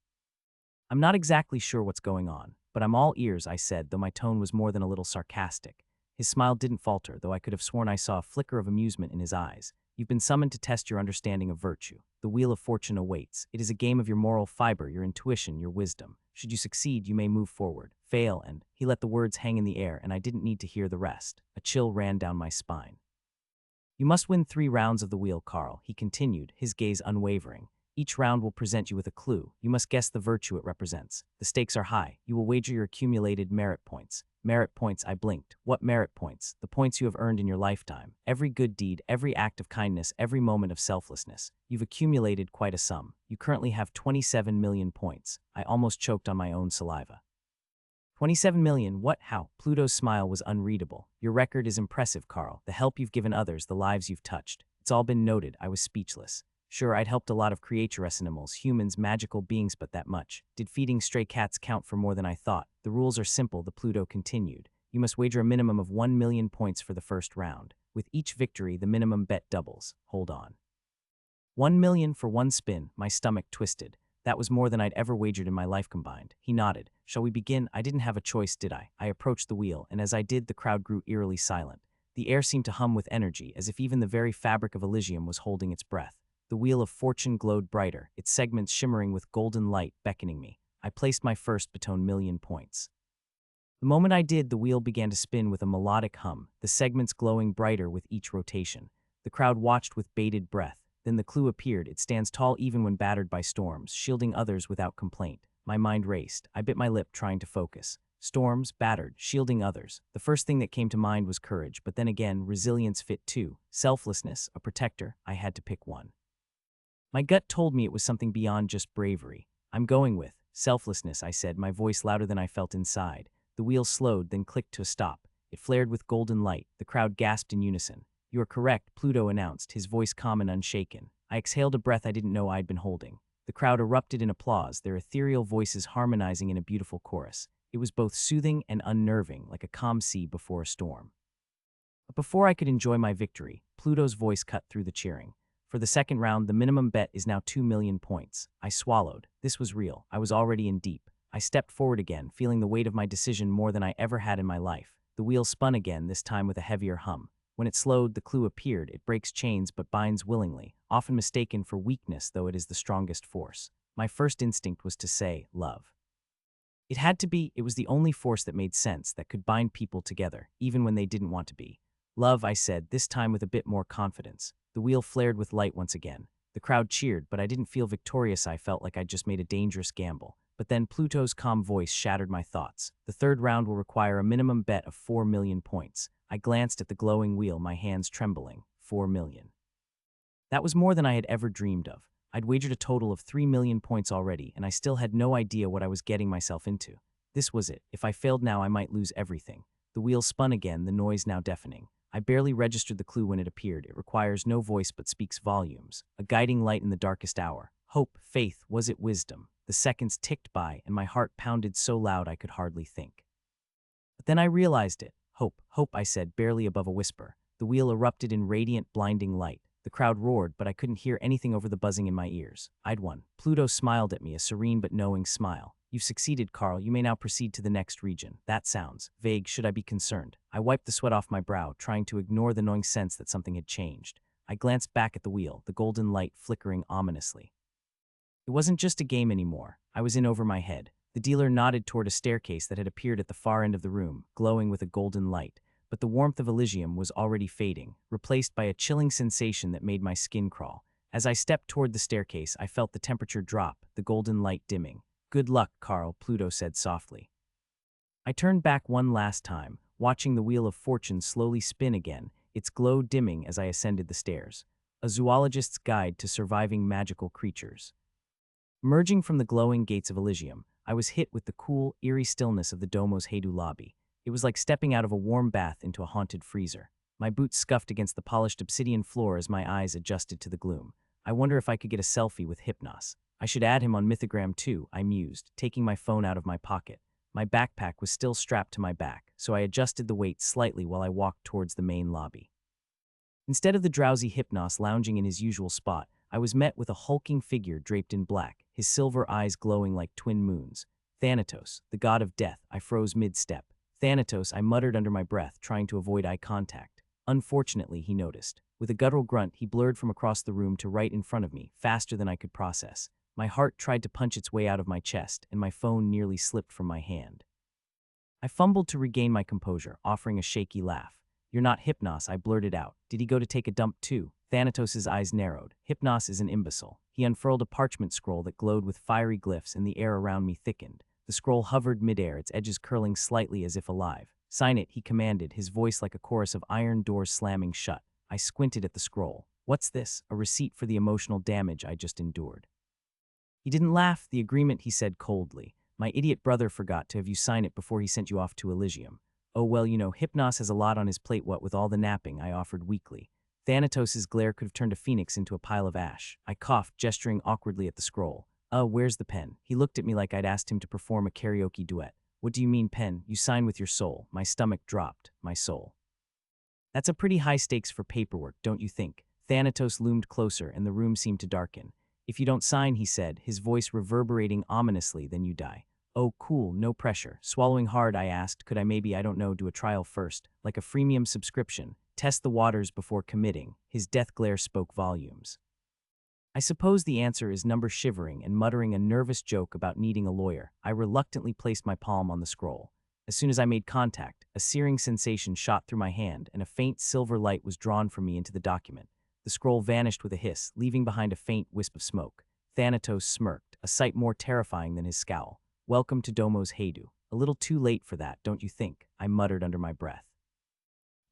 I'm not exactly sure what's going on, but I'm all ears, I said, though my tone was more than a little sarcastic. His smile didn't falter, though I could have sworn I saw a flicker of amusement in his eyes. You've been summoned to test your understanding of virtue. The Wheel of Fortune awaits. It is a game of your moral fiber, your intuition, your wisdom. Should you succeed, you may move forward. Fail, and he let the words hang in the air, and I didn't need to hear the rest. A chill ran down my spine. You must win 3 rounds of the wheel, Carl, he continued, his gaze unwavering. Each round will present you with a clue. You must guess the virtue it represents. The stakes are high. You will wager your accumulated merit points. Merit points, I blinked. What merit points? The points you have earned in your lifetime. Every good deed, every act of kindness, every moment of selflessness. You've accumulated quite a sum. You currently have 27 million points. I almost choked on my own saliva. 27 million, what, how? Pluto's smile was unreadable. Your record is impressive, Carl. The help you've given others, the lives you've touched. It's all been noted. I was speechless. Sure, I'd helped a lot of creatures, animals, humans, magical beings, but that much. Did feeding stray cats count for more than I thought? The rules are simple, the Pluto continued. You must wager a minimum of 1 million points for the first round. With each victory, the minimum bet doubles. Hold on. 1 million for one spin. My stomach twisted. That was more than I'd ever wagered in my life combined. He nodded. Shall we begin? I didn't have a choice, did I? I approached the wheel, and as I did, the crowd grew eerily silent. The air seemed to hum with energy, as if even the very fabric of Elysium was holding its breath. The Wheel of Fortune glowed brighter, its segments shimmering with golden light, beckoning me. I placed my first baton million points. The moment I did, the wheel began to spin with a melodic hum, the segments glowing brighter with each rotation. The crowd watched with bated breath. Then the clue appeared. It stands tall even when battered by storms, shielding others without complaint. My mind raced. I bit my lip, trying to focus. Storms, battered, shielding others. The first thing that came to mind was courage, but then again, resilience fit too. Selflessness, a protector. I had to pick one. My gut told me it was something beyond just bravery. I'm going with selflessness, I said, my voice louder than I felt inside. The wheel slowed, then clicked to a stop. It flared with golden light. The crowd gasped in unison. You are correct, Pluto announced, his voice calm and unshaken. I exhaled a breath I didn't know I'd been holding. The crowd erupted in applause, their ethereal voices harmonizing in a beautiful chorus. It was both soothing and unnerving, like a calm sea before a storm. But before I could enjoy my victory, Pluto's voice cut through the cheering. For the second round, the minimum bet is now 2 million points. I swallowed. This was real. I was already in deep. I stepped forward again, feeling the weight of my decision more than I ever had in my life. The wheel spun again, this time with a heavier hum. When it slowed, the clue appeared. It breaks chains but binds willingly, often mistaken for weakness, though it is the strongest force. My first instinct was to say, love. It had to be. It was the only force that made sense, that could bind people together, even when they didn't want to be. Love, I said, this time with a bit more confidence. The wheel flared with light once again. The crowd cheered, but I didn't feel victorious. I felt like I'd just made a dangerous gamble. But then Pluto's calm voice shattered my thoughts. The third round will require a minimum bet of 4 million points. I glanced at the glowing wheel, my hands trembling. 4 million. That was more than I had ever dreamed of. I'd wagered a total of 3 million points already, and I still had no idea what I was getting myself into. This was it. If I failed now, I might lose everything. The wheel spun again, the noise now deafening. I barely registered the clue when it appeared. It requires no voice but speaks volumes. A guiding light in the darkest hour. Hope, faith, was it wisdom? The seconds ticked by, and my heart pounded so loud I could hardly think. But then I realized it. Hope, hope, I said, barely above a whisper. The wheel erupted in radiant, blinding light. The crowd roared, but I couldn't hear anything over the buzzing in my ears. I'd won. Pluto smiled at me, a serene but knowing smile. You've succeeded, Carl. You may now proceed to the next region. That sounds vague. Should I be concerned? I wiped the sweat off my brow, trying to ignore the gnawing sense that something had changed. I glanced back at the wheel, the golden light flickering ominously. It wasn't just a game anymore. I was in over my head. The dealer nodded toward a staircase that had appeared at the far end of the room, glowing with a golden light. But the warmth of Elysium was already fading, replaced by a chilling sensation that made my skin crawl. As I stepped toward the staircase, I felt the temperature drop, the golden light dimming. Good luck, Carl, Pluto said softly. I turned back one last time, watching the wheel of fortune slowly spin again, its glow dimming as I ascended the stairs. A zoologist's guide to surviving magical creatures. Emerging from the glowing gates of Elysium, I was hit with the cool, eerie stillness of the Domo's Heidu lobby. It was like stepping out of a warm bath into a haunted freezer. My boots scuffed against the polished obsidian floor as my eyes adjusted to the gloom. I wonder if I could get a selfie with Hypnos. I should add him on Mythogram too, I mused, taking my phone out of my pocket. My backpack was still strapped to my back, so I adjusted the weight slightly while I walked towards the main lobby. Instead of the drowsy Hypnos lounging in his usual spot, I was met with a hulking figure draped in black, his silver eyes glowing like twin moons. Thanatos, the god of death. I froze mid-step. Thanatos, I muttered under my breath, trying to avoid eye contact. Unfortunately, he noticed. With a guttural grunt, he blurred from across the room to right in front of me, faster than I could process. My heart tried to punch its way out of my chest, and my phone nearly slipped from my hand. I fumbled to regain my composure, offering a shaky laugh. You're not Hypnos, I blurted out. Did he go to take a dump too? Thanatos' eyes narrowed. Hypnos is an imbecile. He unfurled a parchment scroll that glowed with fiery glyphs, and the air around me thickened. The scroll hovered midair, its edges curling slightly as if alive. Sign it, he commanded, his voice like a chorus of iron doors slamming shut. I squinted at the scroll. What's this? A receipt for the emotional damage I just endured. He didn't laugh. The agreement, he said coldly. My idiot brother forgot to have you sign it before he sent you off to Elysium. Oh well, Hypnos has a lot on his plate, what with all the napping, I offered weakly. Thanatos' glare could have turned a phoenix into a pile of ash. I coughed, gesturing awkwardly at the scroll. Where's the pen? He looked at me like I'd asked him to perform a karaoke duet. What do you mean, pen? You sign with your soul. My stomach dropped. My soul. That's a pretty high stakes for paperwork, don't you think? Thanatos loomed closer, and the room seemed to darken. If you don't sign, he said, his voice reverberating ominously, then you die. Oh, cool, no pressure. Swallowing hard, I asked, could I maybe, do a trial first, like a freemium subscription, test the waters before committing? His death glare spoke volumes. I suppose the answer is number shivering and muttering a nervous joke about needing a lawyer. I reluctantly placed my palm on the scroll. As soon as I made contact, a searing sensation shot through my hand, and a faint silver light was drawn from me into the document. The scroll vanished with a hiss, leaving behind a faint wisp of smoke. Thanatos smirked, a sight more terrifying than his scowl. Welcome to Domo's Heidu. A little too late for that, don't you think? I muttered under my breath.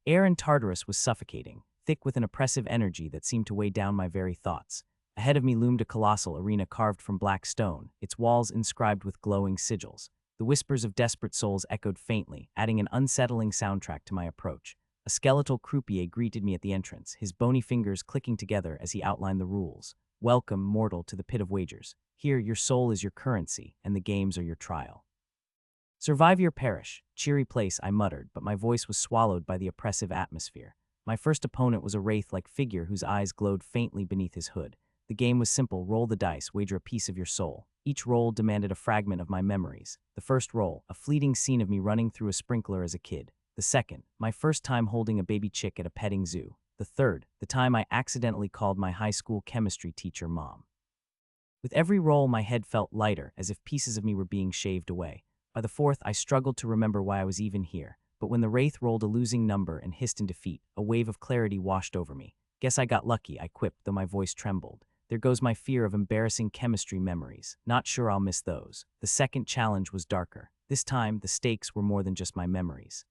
Air in Tartarus was suffocating, thick with an oppressive energy that seemed to weigh down my very thoughts. Ahead of me loomed a colossal arena carved from black stone, its walls inscribed with glowing sigils. The whispers of desperate souls echoed faintly, adding an unsettling soundtrack to my approach. A skeletal croupier greeted me at the entrance, his bony fingers clicking together as he outlined the rules. Welcome, mortal, to the pit of wagers. Here, your soul is your currency, and the games are your trial. Survive or perish. Cheery place, I muttered, but my voice was swallowed by the oppressive atmosphere. My first opponent was a wraith-like figure whose eyes glowed faintly beneath his hood. The game was simple. Roll the dice, wager a piece of your soul. Each roll demanded a fragment of my memories. The first roll, a fleeting scene of me running through a sprinkler as a kid. The second, my first time holding a baby chick at a petting zoo. The third, the time I accidentally called my high school chemistry teacher mom. With every roll, my head felt lighter, as if pieces of me were being shaved away. By the fourth, I struggled to remember why I was even here. But when the wraith rolled a losing number and hissed in defeat, a wave of clarity washed over me. Guess I got lucky, I quipped, though my voice trembled. There goes my fear of embarrassing chemistry memories. Not sure I'll miss those. The second challenge was darker. This time, the stakes were more than just my memories.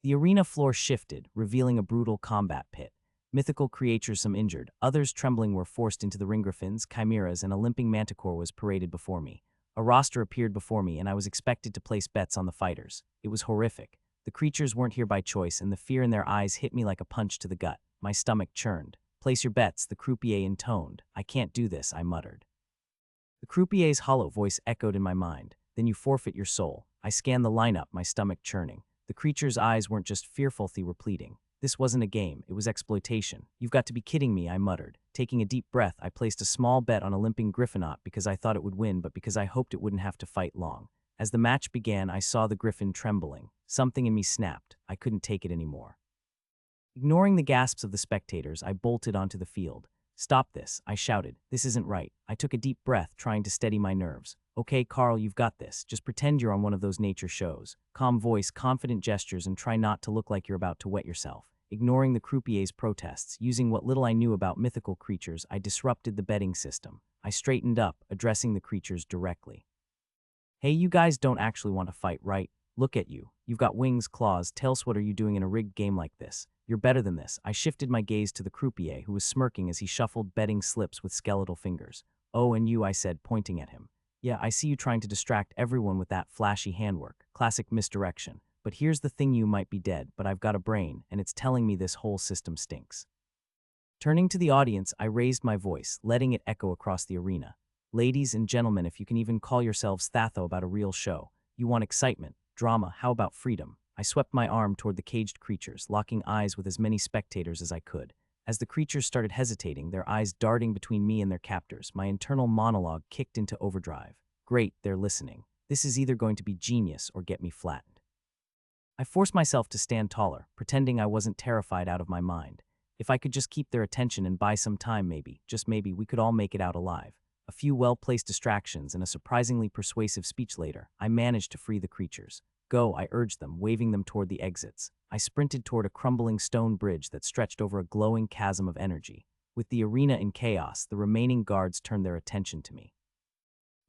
The arena floor shifted, revealing a brutal combat pit. Mythical creatures, some injured, others trembling, were forced into the ring. Griffins, chimeras, and a limping manticore was paraded before me. A roster appeared before me, and I was expected to place bets on the fighters. It was horrific. The creatures weren't here by choice, and the fear in their eyes hit me like a punch to the gut. My stomach churned. Place your bets, the croupier intoned. I can't do this, I muttered. The croupier's hollow voice echoed in my mind. Then you forfeit your soul. I scanned the lineup, my stomach churning. The creature's eyes weren't just fearful, they were pleading. This wasn't a game, it was exploitation. You've got to be kidding me, I muttered. Taking a deep breath, I placed a small bet on a limping griffin, not because I thought it would win, but because I hoped it wouldn't have to fight long. As the match began, I saw the griffin trembling. Something in me snapped. I couldn't take it anymore. Ignoring the gasps of the spectators, I bolted onto the field. Stop this, I shouted. This isn't right. I took a deep breath, trying to steady my nerves. Okay, Carl, you've got this. Just pretend you're on one of those nature shows. Calm voice, confident gestures, and try not to look like you're about to wet yourself. Ignoring the croupier's protests, using what little I knew about mythical creatures, I disrupted the betting system. I straightened up, addressing the creatures directly. Hey, you guys don't actually want to fight, right? Look at you. You've got wings, claws, tails. What are you doing in a rigged game like this? You're better than this. I shifted my gaze to the croupier, who was smirking as he shuffled betting slips with skeletal fingers. Oh, and you, I said, pointing at him. Yeah, I see you trying to distract everyone with that flashy handwork. Classic misdirection. But here's the thing, you might be dead, but I've got a brain, and it's telling me this whole system stinks. Turning to the audience, I raised my voice, letting it echo across the arena. Ladies and gentlemen, if you can even call yourselves Thatho about a real show, you want excitement, drama, how about freedom? I swept my arm toward the caged creatures, locking eyes with as many spectators as I could. As the creatures started hesitating, their eyes darting between me and their captors, my internal monologue kicked into overdrive. Great, they're listening. This is either going to be genius or get me flattened. I forced myself to stand taller, pretending I wasn't terrified out of my mind. If I could just keep their attention and buy some time, maybe, just maybe, we could all make it out alive. A few well-placed distractions and a surprisingly persuasive speech later, I managed to free the creatures. Go, I urged them, waving them toward the exits. I sprinted toward a crumbling stone bridge that stretched over a glowing chasm of energy. With the arena in chaos, the remaining guards turned their attention to me.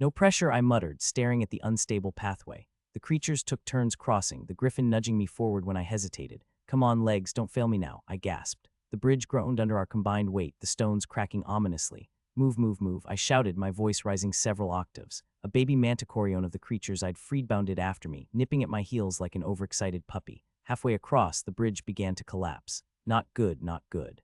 No pressure, I muttered, staring at the unstable pathway. The creatures took turns crossing, the griffin nudging me forward when I hesitated. Come on, legs, don't fail me now, I gasped. The bridge groaned under our combined weight, the stones cracking ominously. Move, move, move, I shouted, my voice rising several octaves. A baby manticorion of the creatures I'd freed bounded after me, nipping at my heels like an overexcited puppy. Halfway across, the bridge began to collapse. Not good, not good.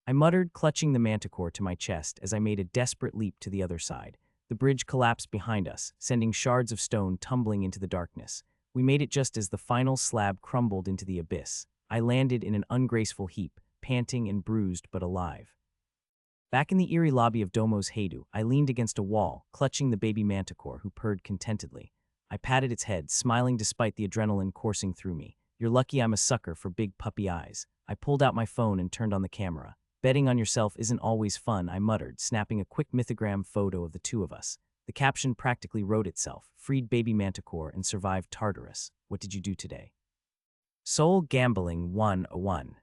I muttered, clutching the manticore to my chest as I made a desperate leap to the other side. The bridge collapsed behind us, sending shards of stone tumbling into the darkness. We made it just as the final slab crumbled into the abyss. I landed in an ungraceful heap, panting and bruised but alive. Back in the eerie lobby of Domo's Heidu, I leaned against a wall, clutching the baby manticore, who purred contentedly. I patted its head, smiling despite the adrenaline coursing through me. You're lucky I'm a sucker for big puppy eyes. I pulled out my phone and turned on the camera. Betting on yourself isn't always fun, I muttered, snapping a quick mythogram photo of the two of us. The caption practically wrote itself: freed baby manticore and survived Tartarus. What did you do today? Soul Gambling 101.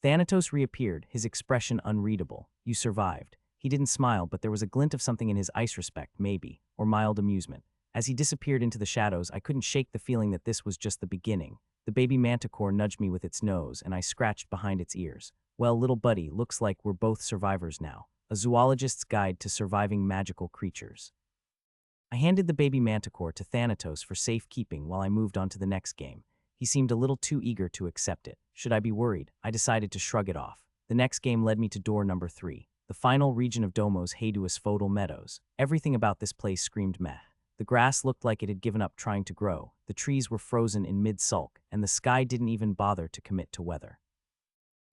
Thanatos reappeared, his expression unreadable. You survived. He didn't smile, but there was a glint of something in his ice, respect, maybe, or mild amusement. As he disappeared into the shadows, I couldn't shake the feeling that this was just the beginning. The baby manticore nudged me with its nose, and I scratched behind its ears. Well, little buddy, looks like we're both survivors now. A zoologist's guide to surviving magical creatures. I handed the baby manticore to Thanatos for safekeeping while I moved on to the next game. He seemed a little too eager to accept it. Should I be worried? I decided to shrug it off. The next game led me to door number 3, the final region of Domo's Heidu Asphodel Meadows. Everything about this place screamed meh. The grass looked like it had given up trying to grow, the trees were frozen in mid-sulk, and the sky didn't even bother to commit to weather.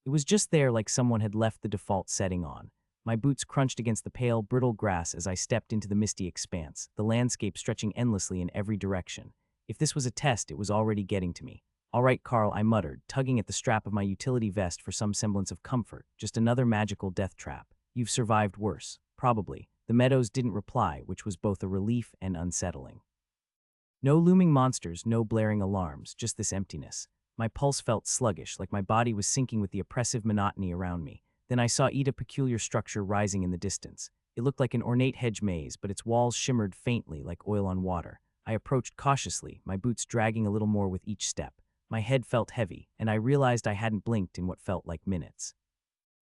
It was just there, like someone had left the default setting on. My boots crunched against the pale, brittle grass as I stepped into the misty expanse, the landscape stretching endlessly in every direction. If this was a test, it was already getting to me. All right, Carl, I muttered, tugging at the strap of my utility vest for some semblance of comfort. Just another magical death trap. You've survived worse. Probably. The meadows didn't reply, which was both a relief and unsettling. No looming monsters, no blaring alarms, just this emptiness. My pulse felt sluggish, like my body was sinking with the oppressive monotony around me. Then I saw a peculiar structure rising in the distance. It looked like an ornate hedge maze, but its walls shimmered faintly like oil on water. I approached cautiously, my boots dragging a little more with each step. My head felt heavy, and I realized I hadn't blinked in what felt like minutes.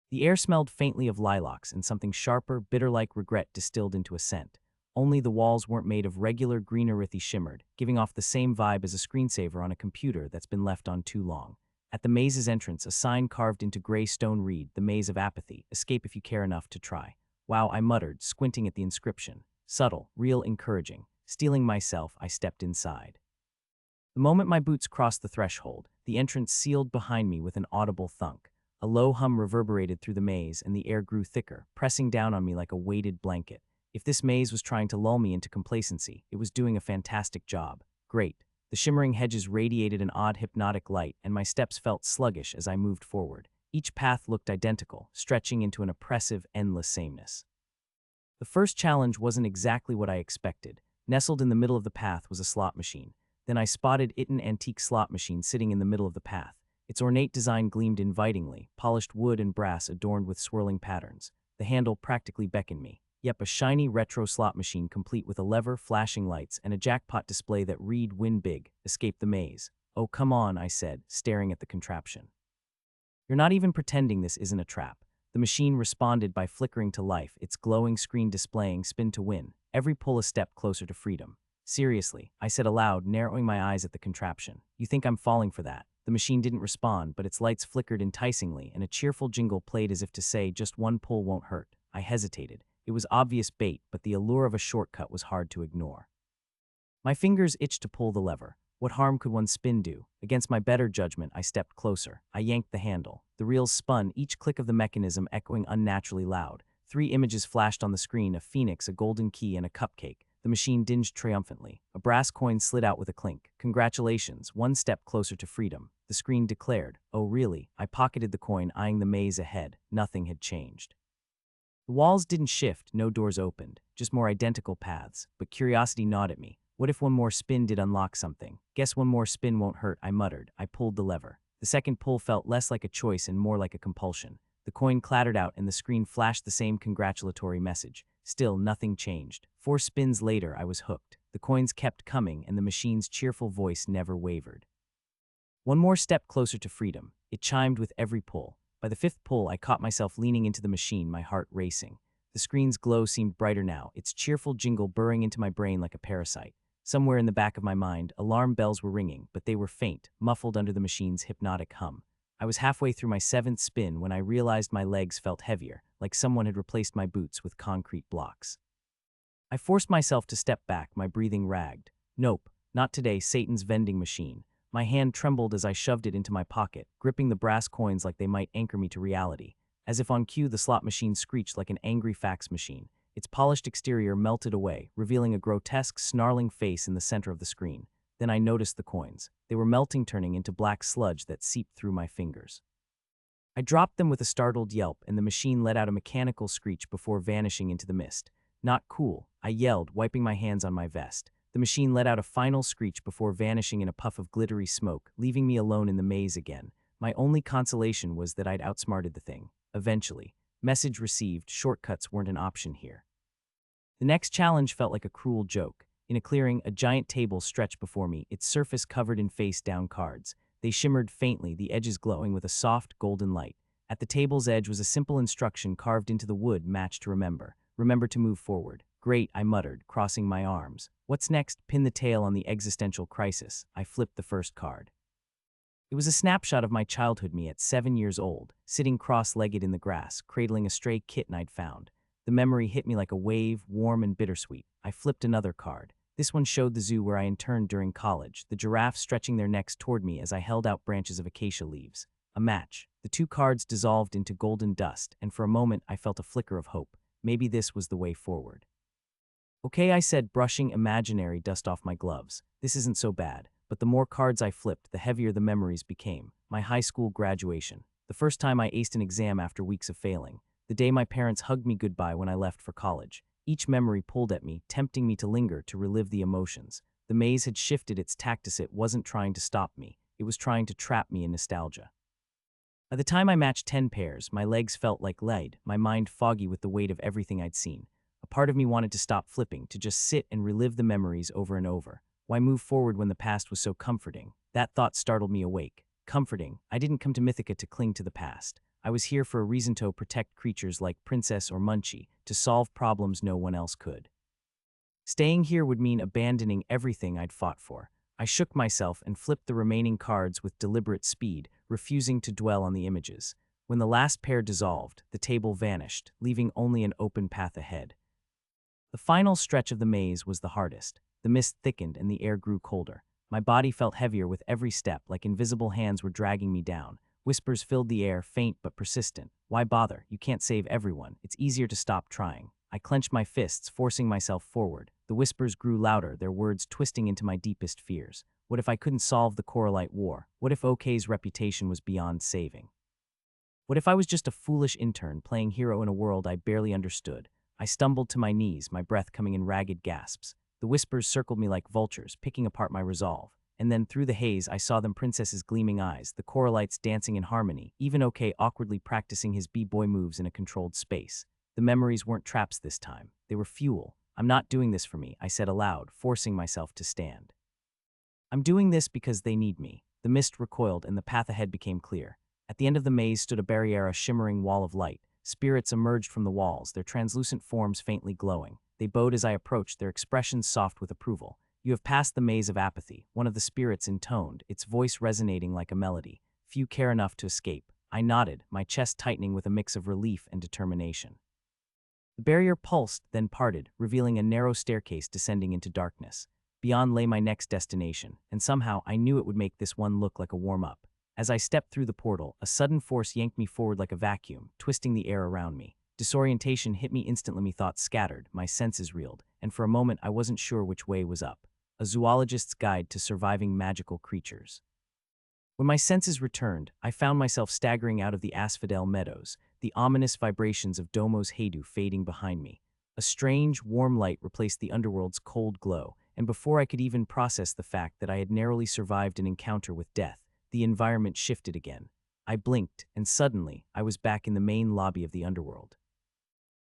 The air smelled faintly of lilacs, and something sharper, bitter-like regret distilled into a scent. Only the walls weren't made of regular green earthy shimmered, giving off the same vibe as a screensaver on a computer that's been left on too long. At the maze's entrance, a sign carved into gray stone read, "The Maze of Apathy, escape if you care enough to try." Wow, I muttered, squinting at the inscription. Subtle, real encouraging. Steeling myself, I stepped inside. The moment my boots crossed the threshold, the entrance sealed behind me with an audible thunk. A low hum reverberated through the maze, and the air grew thicker, pressing down on me like a weighted blanket. If this maze was trying to lull me into complacency, it was doing a fantastic job. Great. The shimmering hedges radiated an odd hypnotic light, and my steps felt sluggish as I moved forward. Each path looked identical, stretching into an oppressive, endless sameness. The first challenge wasn't exactly what I expected. Nestled in the middle of the path was a slot machine. Then I spotted an antique slot machine sitting in the middle of the path. Its ornate design gleamed invitingly, polished wood and brass adorned with swirling patterns. The handle practically beckoned me. Yep, a shiny retro slot machine complete with a lever, flashing lights, and a jackpot display that read "Win Big, Escape the Maze." "Oh, come on," I said, staring at the contraption. "You're not even pretending this isn't a trap." The machine responded by flickering to life, its glowing screen displaying "Spin to Win." Every pull a step closer to freedom. "Seriously," I said aloud, narrowing my eyes at the contraption. "You think I'm falling for that?" The machine didn't respond, but its lights flickered enticingly, and a cheerful jingle played as if to say, "Just one pull won't hurt." I hesitated. It was obvious bait, but the allure of a shortcut was hard to ignore. My fingers itched to pull the lever. What harm could one spin do? Against my better judgment, I stepped closer. I yanked the handle. The reels spun, each click of the mechanism echoing unnaturally loud. 3 images flashed on the screen: a phoenix, a golden key, and a cupcake. The machine dinged triumphantly. A brass coin slid out with a clink. "Congratulations, one step closer to freedom," the screen declared. "Oh, really?" I pocketed the coin, eyeing the maze ahead. Nothing had changed. The walls didn't shift, no doors opened, just more identical paths, but curiosity gnawed at me. What if one more spin did unlock something? "Guess one more spin won't hurt," I muttered. I pulled the lever. The second pull felt less like a choice and more like a compulsion. The coin clattered out and the screen flashed the same congratulatory message. Still, nothing changed. 4 spins later, I was hooked. The coins kept coming, and the machine's cheerful voice never wavered. One more step closer to freedom. It chimed with every pull. By the 5th pull, I caught myself leaning into the machine, my heart racing. The screen's glow seemed brighter now, its cheerful jingle burrowing into my brain like a parasite. Somewhere in the back of my mind, alarm bells were ringing, but they were faint, muffled under the machine's hypnotic hum. I was halfway through my 7th spin when I realized my legs felt heavier, like someone had replaced my boots with concrete blocks. I forced myself to step back, my breathing ragged. Nope, not today, Satan's vending machine. My hand trembled as I shoved it into my pocket, gripping the brass coins like they might anchor me to reality. As if on cue, the slot machine screeched like an angry fax machine. Its polished exterior melted away, revealing a grotesque, snarling face in the center of the screen. Then I noticed the coins. They were melting, turning into black sludge that seeped through my fingers. I dropped them with a startled yelp, and the machine let out a mechanical screech before vanishing into the mist. "Not cool," I yelled, wiping my hands on my vest. The machine let out a final screech before vanishing in a puff of glittery smoke, leaving me alone in the maze again. My only consolation was that I'd outsmarted the thing. Eventually. Message received, shortcuts weren't an option here. The next challenge felt like a cruel joke. In a clearing, a giant table stretched before me, its surface covered in face-down cards. They shimmered faintly, the edges glowing with a soft, golden light. At the table's edge was a simple instruction carved into the wood: "Match to remember. Remember to move forward." "Great," I muttered, crossing my arms. "What's next?" "Pin the tail on the existential crisis." I flipped the first card. It was a snapshot of my childhood me at 7 years old, sitting cross-legged in the grass, cradling a stray kitten I'd found. The memory hit me like a wave, warm and bittersweet. I flipped another card. This one showed the zoo where I interned during college, the giraffes stretching their necks toward me as I held out branches of acacia leaves. A match. The 2 cards dissolved into golden dust, and for a moment I felt a flicker of hope. Maybe this was the way forward. "Okay," I said, brushing imaginary dust off my gloves. "This isn't so bad." But the more cards I flipped, the heavier the memories became. My high school graduation. The first time I aced an exam after weeks of failing. The day my parents hugged me goodbye when I left for college. Each memory pulled at me, tempting me to linger, to relive the emotions. The maze had shifted its tactics. It wasn't trying to stop me. It was trying to trap me in nostalgia. By the time I matched 10 pairs, my legs felt like lead, my mind foggy with the weight of everything I'd seen. A part of me wanted to stop flipping, to just sit and relive the memories over and over. Why move forward when the past was so comforting? That thought startled me awake. Comforting. I didn't come to Mythica to cling to the past. I was here for a reason: to protect creatures like Princess or Munchie, to solve problems no one else could. Staying here would mean abandoning everything I'd fought for. I shook myself and flipped the remaining cards with deliberate speed, refusing to dwell on the images. When the last pair dissolved, the table vanished, leaving only an open path ahead. The final stretch of the maze was the hardest. The mist thickened and the air grew colder. My body felt heavier with every step, like invisible hands were dragging me down. Whispers filled the air, faint but persistent. Why bother? You can't save everyone. It's easier to stop trying. I clenched my fists, forcing myself forward. The whispers grew louder, their words twisting into my deepest fears. What if I couldn't solve the Coralite War? What if OK's reputation was beyond saving? What if I was just a foolish intern playing hero in a world I barely understood? I stumbled to my knees, my breath coming in ragged gasps. The whispers circled me like vultures, picking apart my resolve. And then through the haze, I saw them Princess's gleaming eyes, the Coralites dancing in harmony, even OK awkwardly practicing his b-boy moves in a controlled space. The memories weren't traps this time. They were fuel. I'm not doing this for me, I said aloud, forcing myself to stand. I'm doing this because they need me. The mist recoiled and the path ahead became clear. At the end of the maze stood a barriere, a shimmering wall of light. Spirits emerged from the walls, their translucent forms faintly glowing. They bowed as I approached, their expressions soft with approval. You have passed the maze of apathy, one of the spirits intoned, its voice resonating like a melody. Few care enough to escape. I nodded, my chest tightening with a mix of relief and determination. The barrier pulsed, then parted, revealing a narrow staircase descending into darkness. Beyond lay my next destination, and somehow I knew it would make this one look like a warm-up. As I stepped through the portal, a sudden force yanked me forward like a vacuum, twisting the air around me. Disorientation hit me instantly, my thoughts scattered, my senses reeled, and for a moment I wasn't sure which way was up. A zoologist's guide to surviving magical creatures. When my senses returned, I found myself staggering out of the asphodel meadows, the ominous vibrations of Domo's Haydu fading behind me. A strange, warm light replaced the underworld's cold glow, and before I could even process the fact that I had narrowly survived an encounter with death, the environment shifted again. I blinked, and suddenly, I was back in the main lobby of the underworld.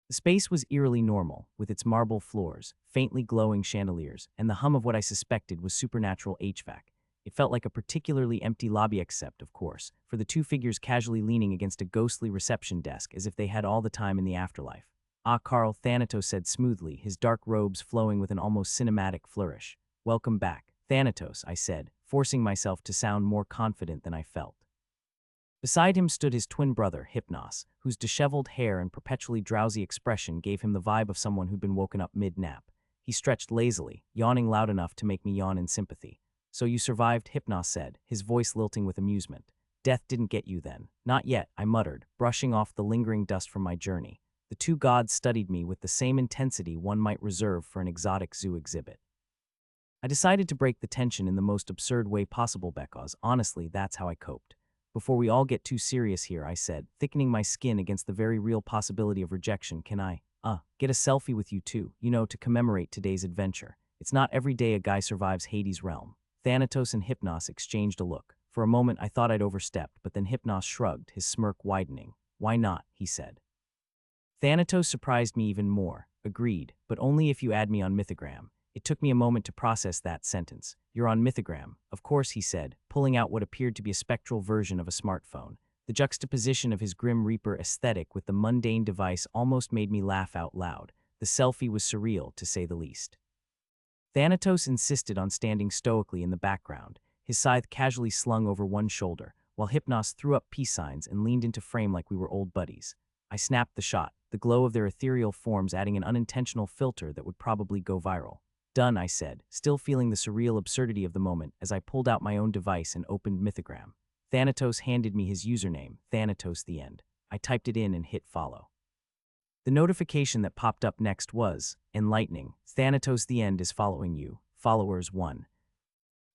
The space was eerily normal, with its marble floors, faintly glowing chandeliers, and the hum of what I suspected was supernatural HVAC. It felt like a particularly empty lobby except, of course, for the two figures casually leaning against a ghostly reception desk as if they had all the time in the afterlife. "Ah, Carl," Thanatos said smoothly, his dark robes flowing with an almost cinematic flourish. "Welcome back." "Thanatos," I said, forcing myself to sound more confident than I felt. Beside him stood his twin brother, Hypnos, whose disheveled hair and perpetually drowsy expression gave him the vibe of someone who'd been woken up mid-nap. He stretched lazily, yawning loud enough to make me yawn in sympathy. "So you survived," Hypnos said, his voice lilting with amusement. "Death didn't get you then." "Not yet," I muttered, brushing off the lingering dust from my journey. The two gods studied me with the same intensity one might reserve for an exotic zoo exhibit. I decided to break the tension in the most absurd way possible, because honestly, that's how I coped. "Before we all get too serious here," I said, thickening my skin against the very real possibility of rejection, "can I, get a selfie with you too, to commemorate today's adventure? It's not every day a guy survives Hades' realm." Thanatos and Hypnos exchanged a look. For a moment I thought I'd overstepped, but then Hypnos shrugged, his smirk widening. "Why not?" he said. Thanatos surprised me even more. "Agreed, but only if you add me on Mythogram." It took me a moment to process that sentence. "You're on Mythogram." "Of course," he said, pulling out what appeared to be a spectral version of a smartphone. The juxtaposition of his Grim Reaper aesthetic with the mundane device almost made me laugh out loud. The selfie was surreal, to say the least. Thanatos insisted on standing stoically in the background, his scythe casually slung over one shoulder, while Hypnos threw up peace signs and leaned into frame like we were old buddies. I snapped the shot, the glow of their ethereal forms adding an unintentional filter that would probably go viral. "Done," I said, still feeling the surreal absurdity of the moment as I pulled out my own device and opened Mythogram. Thanatos handed me his username, Thanatos the End. I typed it in and hit follow. The notification that popped up next was enlightening. "Thanatos the End is following you. Followers 1.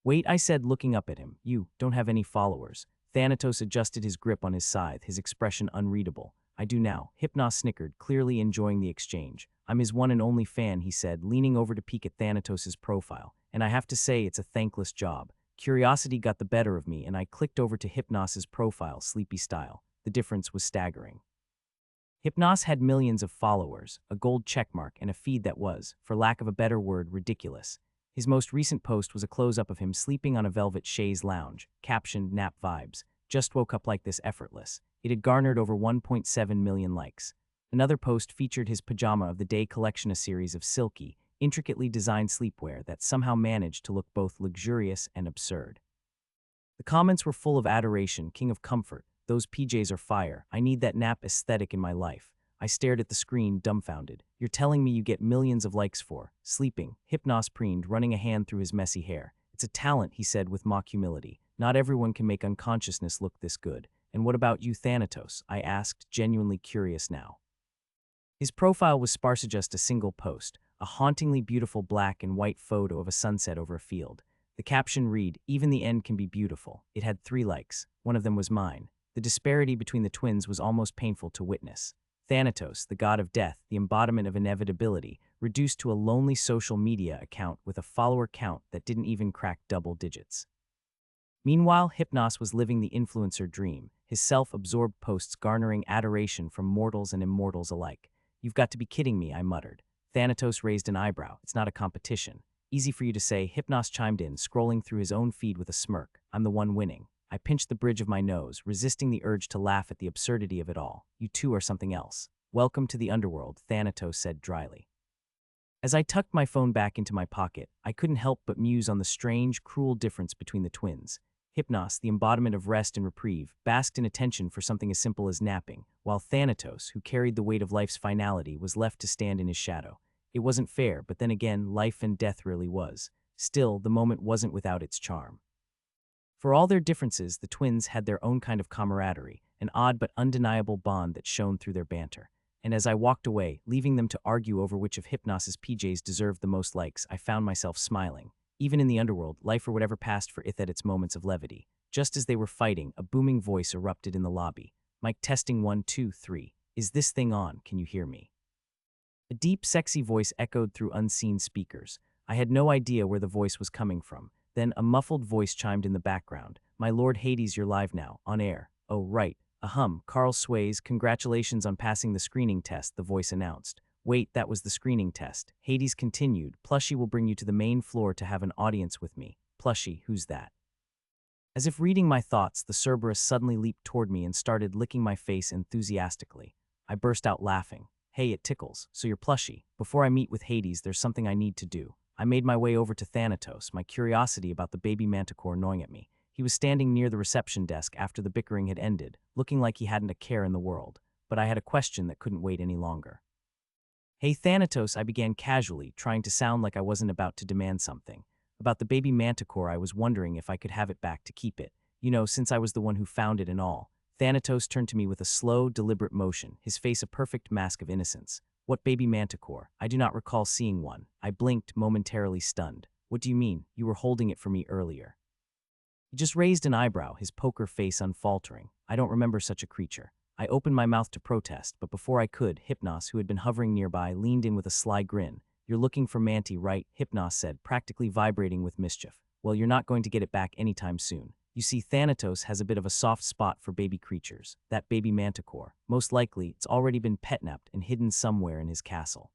"Wait," I said, looking up at him. "You don't have any followers." Thanatos adjusted his grip on his scythe, his expression unreadable. "I do now." Hypnos snickered, clearly enjoying the exchange. "I'm his one and only fan," he said, leaning over to peek at Thanatos' profile. "And I have to say it's a thankless job." Curiosity got the better of me, and I clicked over to Hypnos' profile, sleepy style. The difference was staggering. Hypnos had millions of followers, a gold checkmark, and a feed that was, for lack of a better word, ridiculous. His most recent post was a close-up of him sleeping on a velvet chaise lounge, captioned "Nap Vibes. Just woke up like this, effortless." It had garnered over 1.7 million likes. Another post featured his pajama of the day collection, a series of silky, intricately designed sleepwear that somehow managed to look both luxurious and absurd. The comments were full of adoration. "King of comfort. Those PJs are fire. I need that nap aesthetic in my life." I stared at the screen, dumbfounded. "You're telling me you get millions of likes for sleeping?" Hypnos preened, running a hand through his messy hair. It's a talent, he said with mock humility. Not everyone can make unconsciousness look this good. And what about you, Thanatos? I asked, genuinely curious now. His profile was sparse, just a single post, a hauntingly beautiful black and white photo of a sunset over a field. The caption read, "Even the end can be beautiful." It had 3 likes. One of them was mine. The disparity between the twins was almost painful to witness. Thanatos, the god of death, the embodiment of inevitability, reduced to a lonely social media account with a follower count that didn't even crack double digits. Meanwhile, Hypnos was living the influencer dream, his self-absorbed posts garnering adoration from mortals and immortals alike. "You've got to be kidding me," I muttered. Thanatos raised an eyebrow. "It's not a competition." "Easy for you to say," Hypnos chimed in, scrolling through his own feed with a smirk. "I'm the one winning." I pinched the bridge of my nose, resisting the urge to laugh at the absurdity of it all. "You two are something else." "Welcome to the underworld," Thanatos said dryly. As I tucked my phone back into my pocket, I couldn't help but muse on the strange, cruel difference between the twins. Hypnos, the embodiment of rest and reprieve, basked in attention for something as simple as napping, while Thanatos, who carried the weight of life's finality, was left to stand in his shadow. It wasn't fair, but then again, life and death really was. Still, the moment wasn't without its charm. For all their differences, the twins had their own kind of camaraderie, an odd but undeniable bond that shone through their banter. And as I walked away, leaving them to argue over which of Hypnos's PJs deserved the most likes, I found myself smiling. Even in the underworld, life or whatever passed for Ith at its moments of levity. Just as they were fighting, a booming voice erupted in the lobby. "Mic testing 1, 2, 3. Is this thing on? Can you hear me?" A deep, sexy voice echoed through unseen speakers. I had no idea where the voice was coming from. Then a muffled voice chimed in the background. "My Lord Hades, you're live now, on air." "Oh, right. Ahem, Carl Sways, congratulations on passing the screening test," the voice announced. "Wait, that was the screening test." Hades continued. "Plushie will bring you to the main floor to have an audience with me." "Plushie, who's that?" As if reading my thoughts, the Cerberus suddenly leaped toward me and started licking my face enthusiastically. I burst out laughing. "Hey, it tickles. So you're Plushie. Before I meet with Hades, there's something I need to do." I made my way over to Thanatos, my curiosity about the baby manticore gnawing at me. He was standing near the reception desk after the bickering had ended, looking like he hadn't a care in the world. But I had a question that couldn't wait any longer. "Hey, Thanatos," I began casually, trying to sound like I wasn't about to demand something. "About the baby manticore, I was wondering if I could have it back to keep it. You know, since I was the one who found it and all." Thanatos turned to me with a slow, deliberate motion, his face a perfect mask of innocence. "What baby manticore? I do not recall seeing one." I blinked, momentarily stunned. "What do you mean? You were holding it for me earlier." He just raised an eyebrow, his poker face unfaltering. "I don't remember such a creature." I opened my mouth to protest, but before I could, Hypnos, who had been hovering nearby, leaned in with a sly grin. "You're looking for Manti, right?" Hypnos said, practically vibrating with mischief. "Well, you're not going to get it back anytime soon. You see, Thanatos has a bit of a soft spot for baby creatures. That baby manticore. Most likely, it's already been petnapped and hidden somewhere in his castle."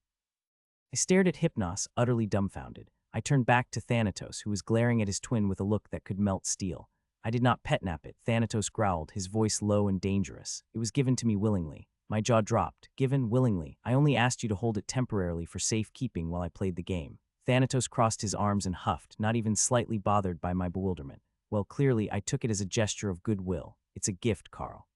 I stared at Hypnos, utterly dumbfounded. I turned back to Thanatos, who was glaring at his twin with a look that could melt steel. "I did not petnap it," Thanatos growled, his voice low and dangerous. "It was given to me willingly." My jaw dropped. "Given willingly? I only asked you to hold it temporarily for safekeeping while I played the game." Thanatos crossed his arms and huffed, not even slightly bothered by my bewilderment. "Well, clearly, I took it as a gesture of goodwill. It's a gift, Carl."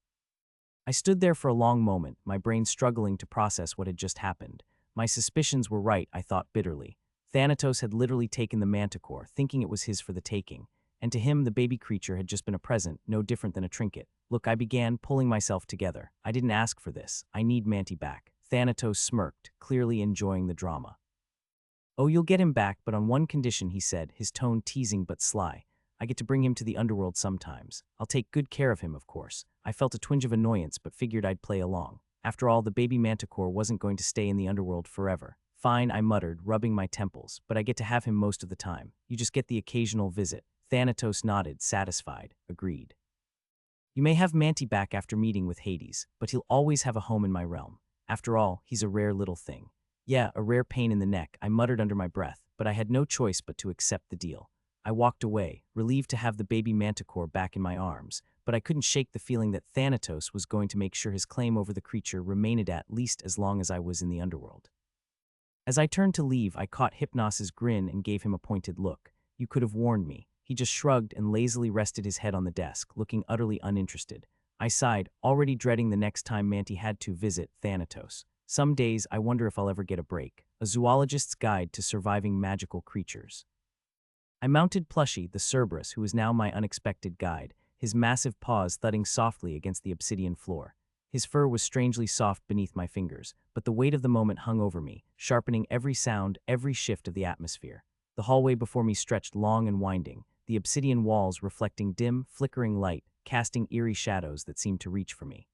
I stood there for a long moment, my brain struggling to process what had just happened. My suspicions were right, I thought bitterly. Thanatos had literally taken the manticore, thinking it was his for the taking. And to him, the baby creature had just been a present, no different than a trinket. "Look," I began, pulling myself together. "I didn't ask for this. I need Manti back." Thanatos smirked, clearly enjoying the drama. "Oh, you'll get him back, but on one condition," he said, his tone teasing but sly. "I get to bring him to the underworld sometimes. I'll take good care of him, of course." I felt a twinge of annoyance but figured I'd play along. After all, the baby manticore wasn't going to stay in the underworld forever. "Fine," I muttered, rubbing my temples, "but I get to have him most of the time. You just get the occasional visit." Thanatos nodded, satisfied. "Agreed. You may have Manti back after meeting with Hades, but he'll always have a home in my realm. After all, he's a rare little thing." "Yeah, a rare pain in the neck," I muttered under my breath, but I had no choice but to accept the deal. I walked away, relieved to have the baby manticore back in my arms, but I couldn't shake the feeling that Thanatos was going to make sure his claim over the creature remained at least as long as I was in the underworld. As I turned to leave, I caught Hypnos's grin and gave him a pointed look. "You could have warned me." He just shrugged and lazily rested his head on the desk, looking utterly uninterested. I sighed, already dreading the next time Manti had to visit Thanatos. Some days I wonder if I'll ever get a break. A zoologist's guide to surviving magical creatures. I mounted Plushie, the Cerberus, who was now my unexpected guide, his massive paws thudding softly against the obsidian floor. His fur was strangely soft beneath my fingers, but the weight of the moment hung over me, sharpening every sound, every shift of the atmosphere. The hallway before me stretched long and winding, the obsidian walls reflecting dim, flickering light, casting eerie shadows that seemed to reach for me.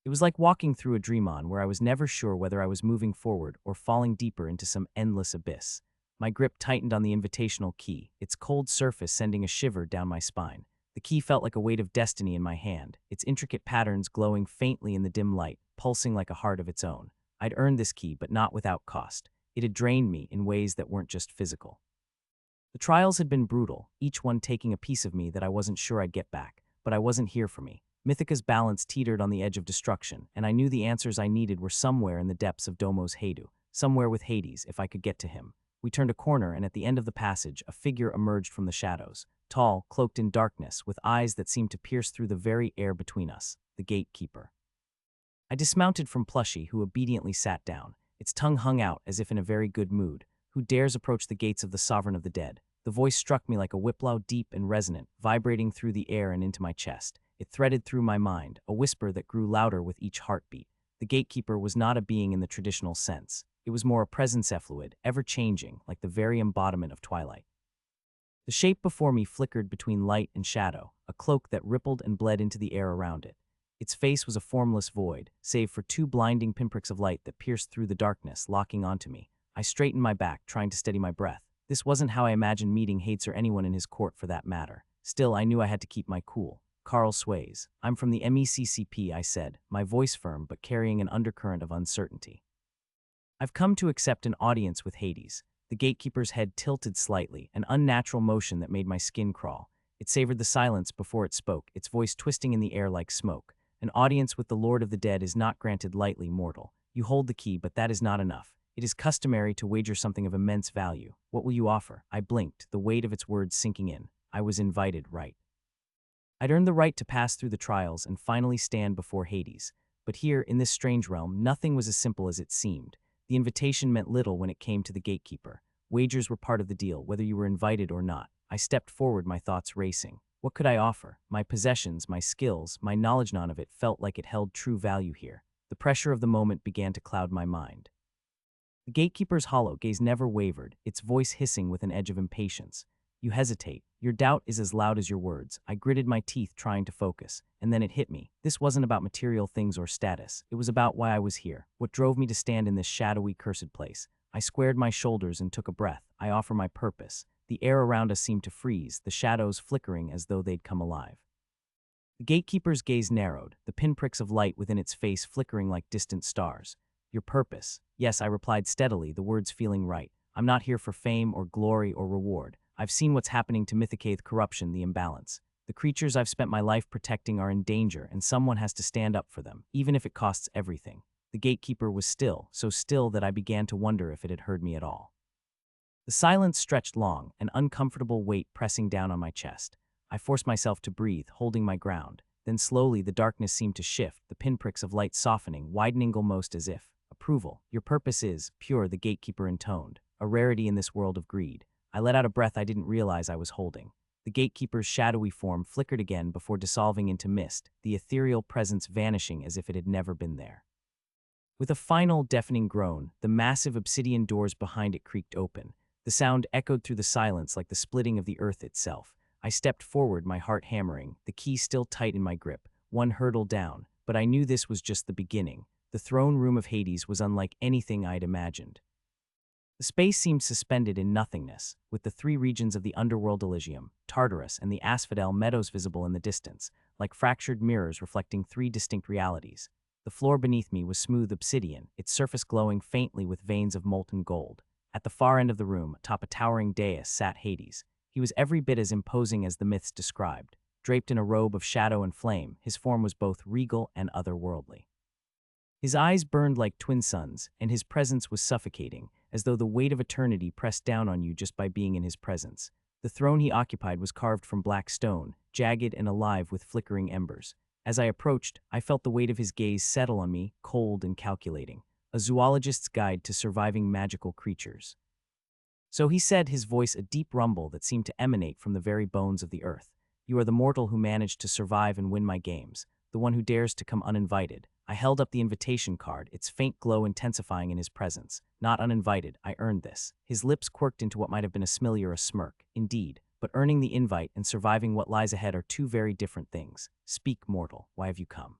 It was like walking through a dream on where I was never sure whether I was moving forward or falling deeper into some endless abyss. My grip tightened on the invitational key, its cold surface sending a shiver down my spine. The key felt like a weight of destiny in my hand, its intricate patterns glowing faintly in the dim light, pulsing like a heart of its own. I'd earned this key, but not without cost. It had drained me in ways that weren't just physical. The trials had been brutal, each one taking a piece of me that I wasn't sure I'd get back, but I wasn't here for me. Mythica's balance teetered on the edge of destruction, and I knew the answers I needed were somewhere in the depths of Domo's Hadu, somewhere with Hades, if I could get to him. We turned a corner, and at the end of the passage, a figure emerged from the shadows, tall, cloaked in darkness, with eyes that seemed to pierce through the very air between us, the gatekeeper. I dismounted from Plushie, who obediently sat down, its tongue hung out as if in a very good mood. Who dares approach the gates of the sovereign of the dead? The voice struck me like a whiplow, deep and resonant, vibrating through the air and into my chest. It threaded through my mind, a whisper that grew louder with each heartbeat. The gatekeeper was not a being in the traditional sense. It was more a presence effluid, ever-changing, like the very embodiment of twilight. The shape before me flickered between light and shadow, a cloak that rippled and bled into the air around it. Its face was a formless void, save for two blinding pinpricks of light that pierced through the darkness, locking onto me. I straightened my back, trying to steady my breath. This wasn't how I imagined meeting Hades or anyone in his court for that matter. Still, I knew I had to keep my cool. Carl Sways. I'm from the MECCP, I said, my voice firm but carrying an undercurrent of uncertainty. I've come to accept an audience with Hades. The gatekeeper's head tilted slightly, an unnatural motion that made my skin crawl. It savored the silence before it spoke, its voice twisting in the air like smoke. An audience with the Lord of the Dead is not granted lightly, mortal. You hold the key, but that is not enough. It is customary to wager something of immense value. What will you offer? I blinked, the weight of its words sinking in. I was invited, right? I'd earned the right to pass through the trials and finally stand before Hades. But here, in this strange realm, nothing was as simple as it seemed. The invitation meant little when it came to the gatekeeper. Wagers were part of the deal, whether you were invited or not. I stepped forward, my thoughts racing. What could I offer? My possessions, my skills, my knowledge, none of it felt like it held true value here. The pressure of the moment began to cloud my mind. The gatekeeper's hollow gaze never wavered, its voice hissing with an edge of impatience. You hesitate. Your doubt is as loud as your words. I gritted my teeth trying to focus, and then it hit me. This wasn't about material things or status. It was about why I was here, what drove me to stand in this shadowy, cursed place. I squared my shoulders and took a breath. I offer my purpose. The air around us seemed to freeze, the shadows flickering as though they'd come alive. The gatekeeper's gaze narrowed, the pinpricks of light within its face flickering like distant stars. Your purpose? Yes, I replied steadily, the words feeling right. I'm not here for fame or glory or reward. I've seen what's happening to Mythica's corruption, the imbalance. The creatures I've spent my life protecting are in danger, and someone has to stand up for them, even if it costs everything. The gatekeeper was still, so still that I began to wonder if it had heard me at all. The silence stretched long, an uncomfortable weight pressing down on my chest. I forced myself to breathe, holding my ground. Then slowly the darkness seemed to shift, the pinpricks of light softening, widening almost as if. Approval. Your purpose is pure, the gatekeeper intoned, a rarity in this world of greed. I let out a breath I didn't realize I was holding. The gatekeeper's shadowy form flickered again before dissolving into mist, the ethereal presence vanishing as if it had never been there. With a final deafening groan, the massive obsidian doors behind it creaked open. The sound echoed through the silence like the splitting of the earth itself. I stepped forward, my heart hammering, the key still tight in my grip, one hurdle down, but I knew this was just the beginning. The throne room of Hades was unlike anything I'd imagined. The space seemed suspended in nothingness, with the three regions of the underworld Elysium, Tartarus, and the Asphodel meadows visible in the distance, like fractured mirrors reflecting three distinct realities. The floor beneath me was smooth obsidian, its surface glowing faintly with veins of molten gold. At the far end of the room, atop a towering dais, sat Hades. He was every bit as imposing as the myths described. Draped in a robe of shadow and flame, his form was both regal and otherworldly. His eyes burned like twin suns, and his presence was suffocating, as though the weight of eternity pressed down on you just by being in his presence. The throne he occupied was carved from black stone, jagged and alive with flickering embers. As I approached, I felt the weight of his gaze settle on me, cold and calculating. A zoologist's guide to surviving magical creatures. So he said, his voice a deep rumble that seemed to emanate from the very bones of the earth. You are the mortal who managed to survive and win my games, the one who dares to come uninvited. I held up the invitation card, its faint glow intensifying in his presence. Not uninvited, I earned this. His lips quirked into what might have been a smile or a smirk. Indeed, but earning the invite and surviving what lies ahead are two very different things. Speak, mortal, why have you come?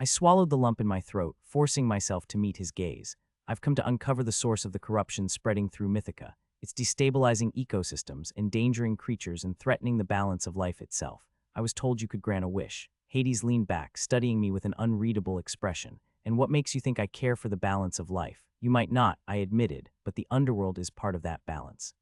I swallowed the lump in my throat, forcing myself to meet his gaze. I've come to uncover the source of the corruption spreading through Mythica. It's destabilizing ecosystems, endangering creatures, and threatening the balance of life itself. I was told you could grant a wish. Hades leaned back, studying me with an unreadable expression. And what makes you think I care for the balance of life? You might not, I admitted, but the underworld is part of that balance.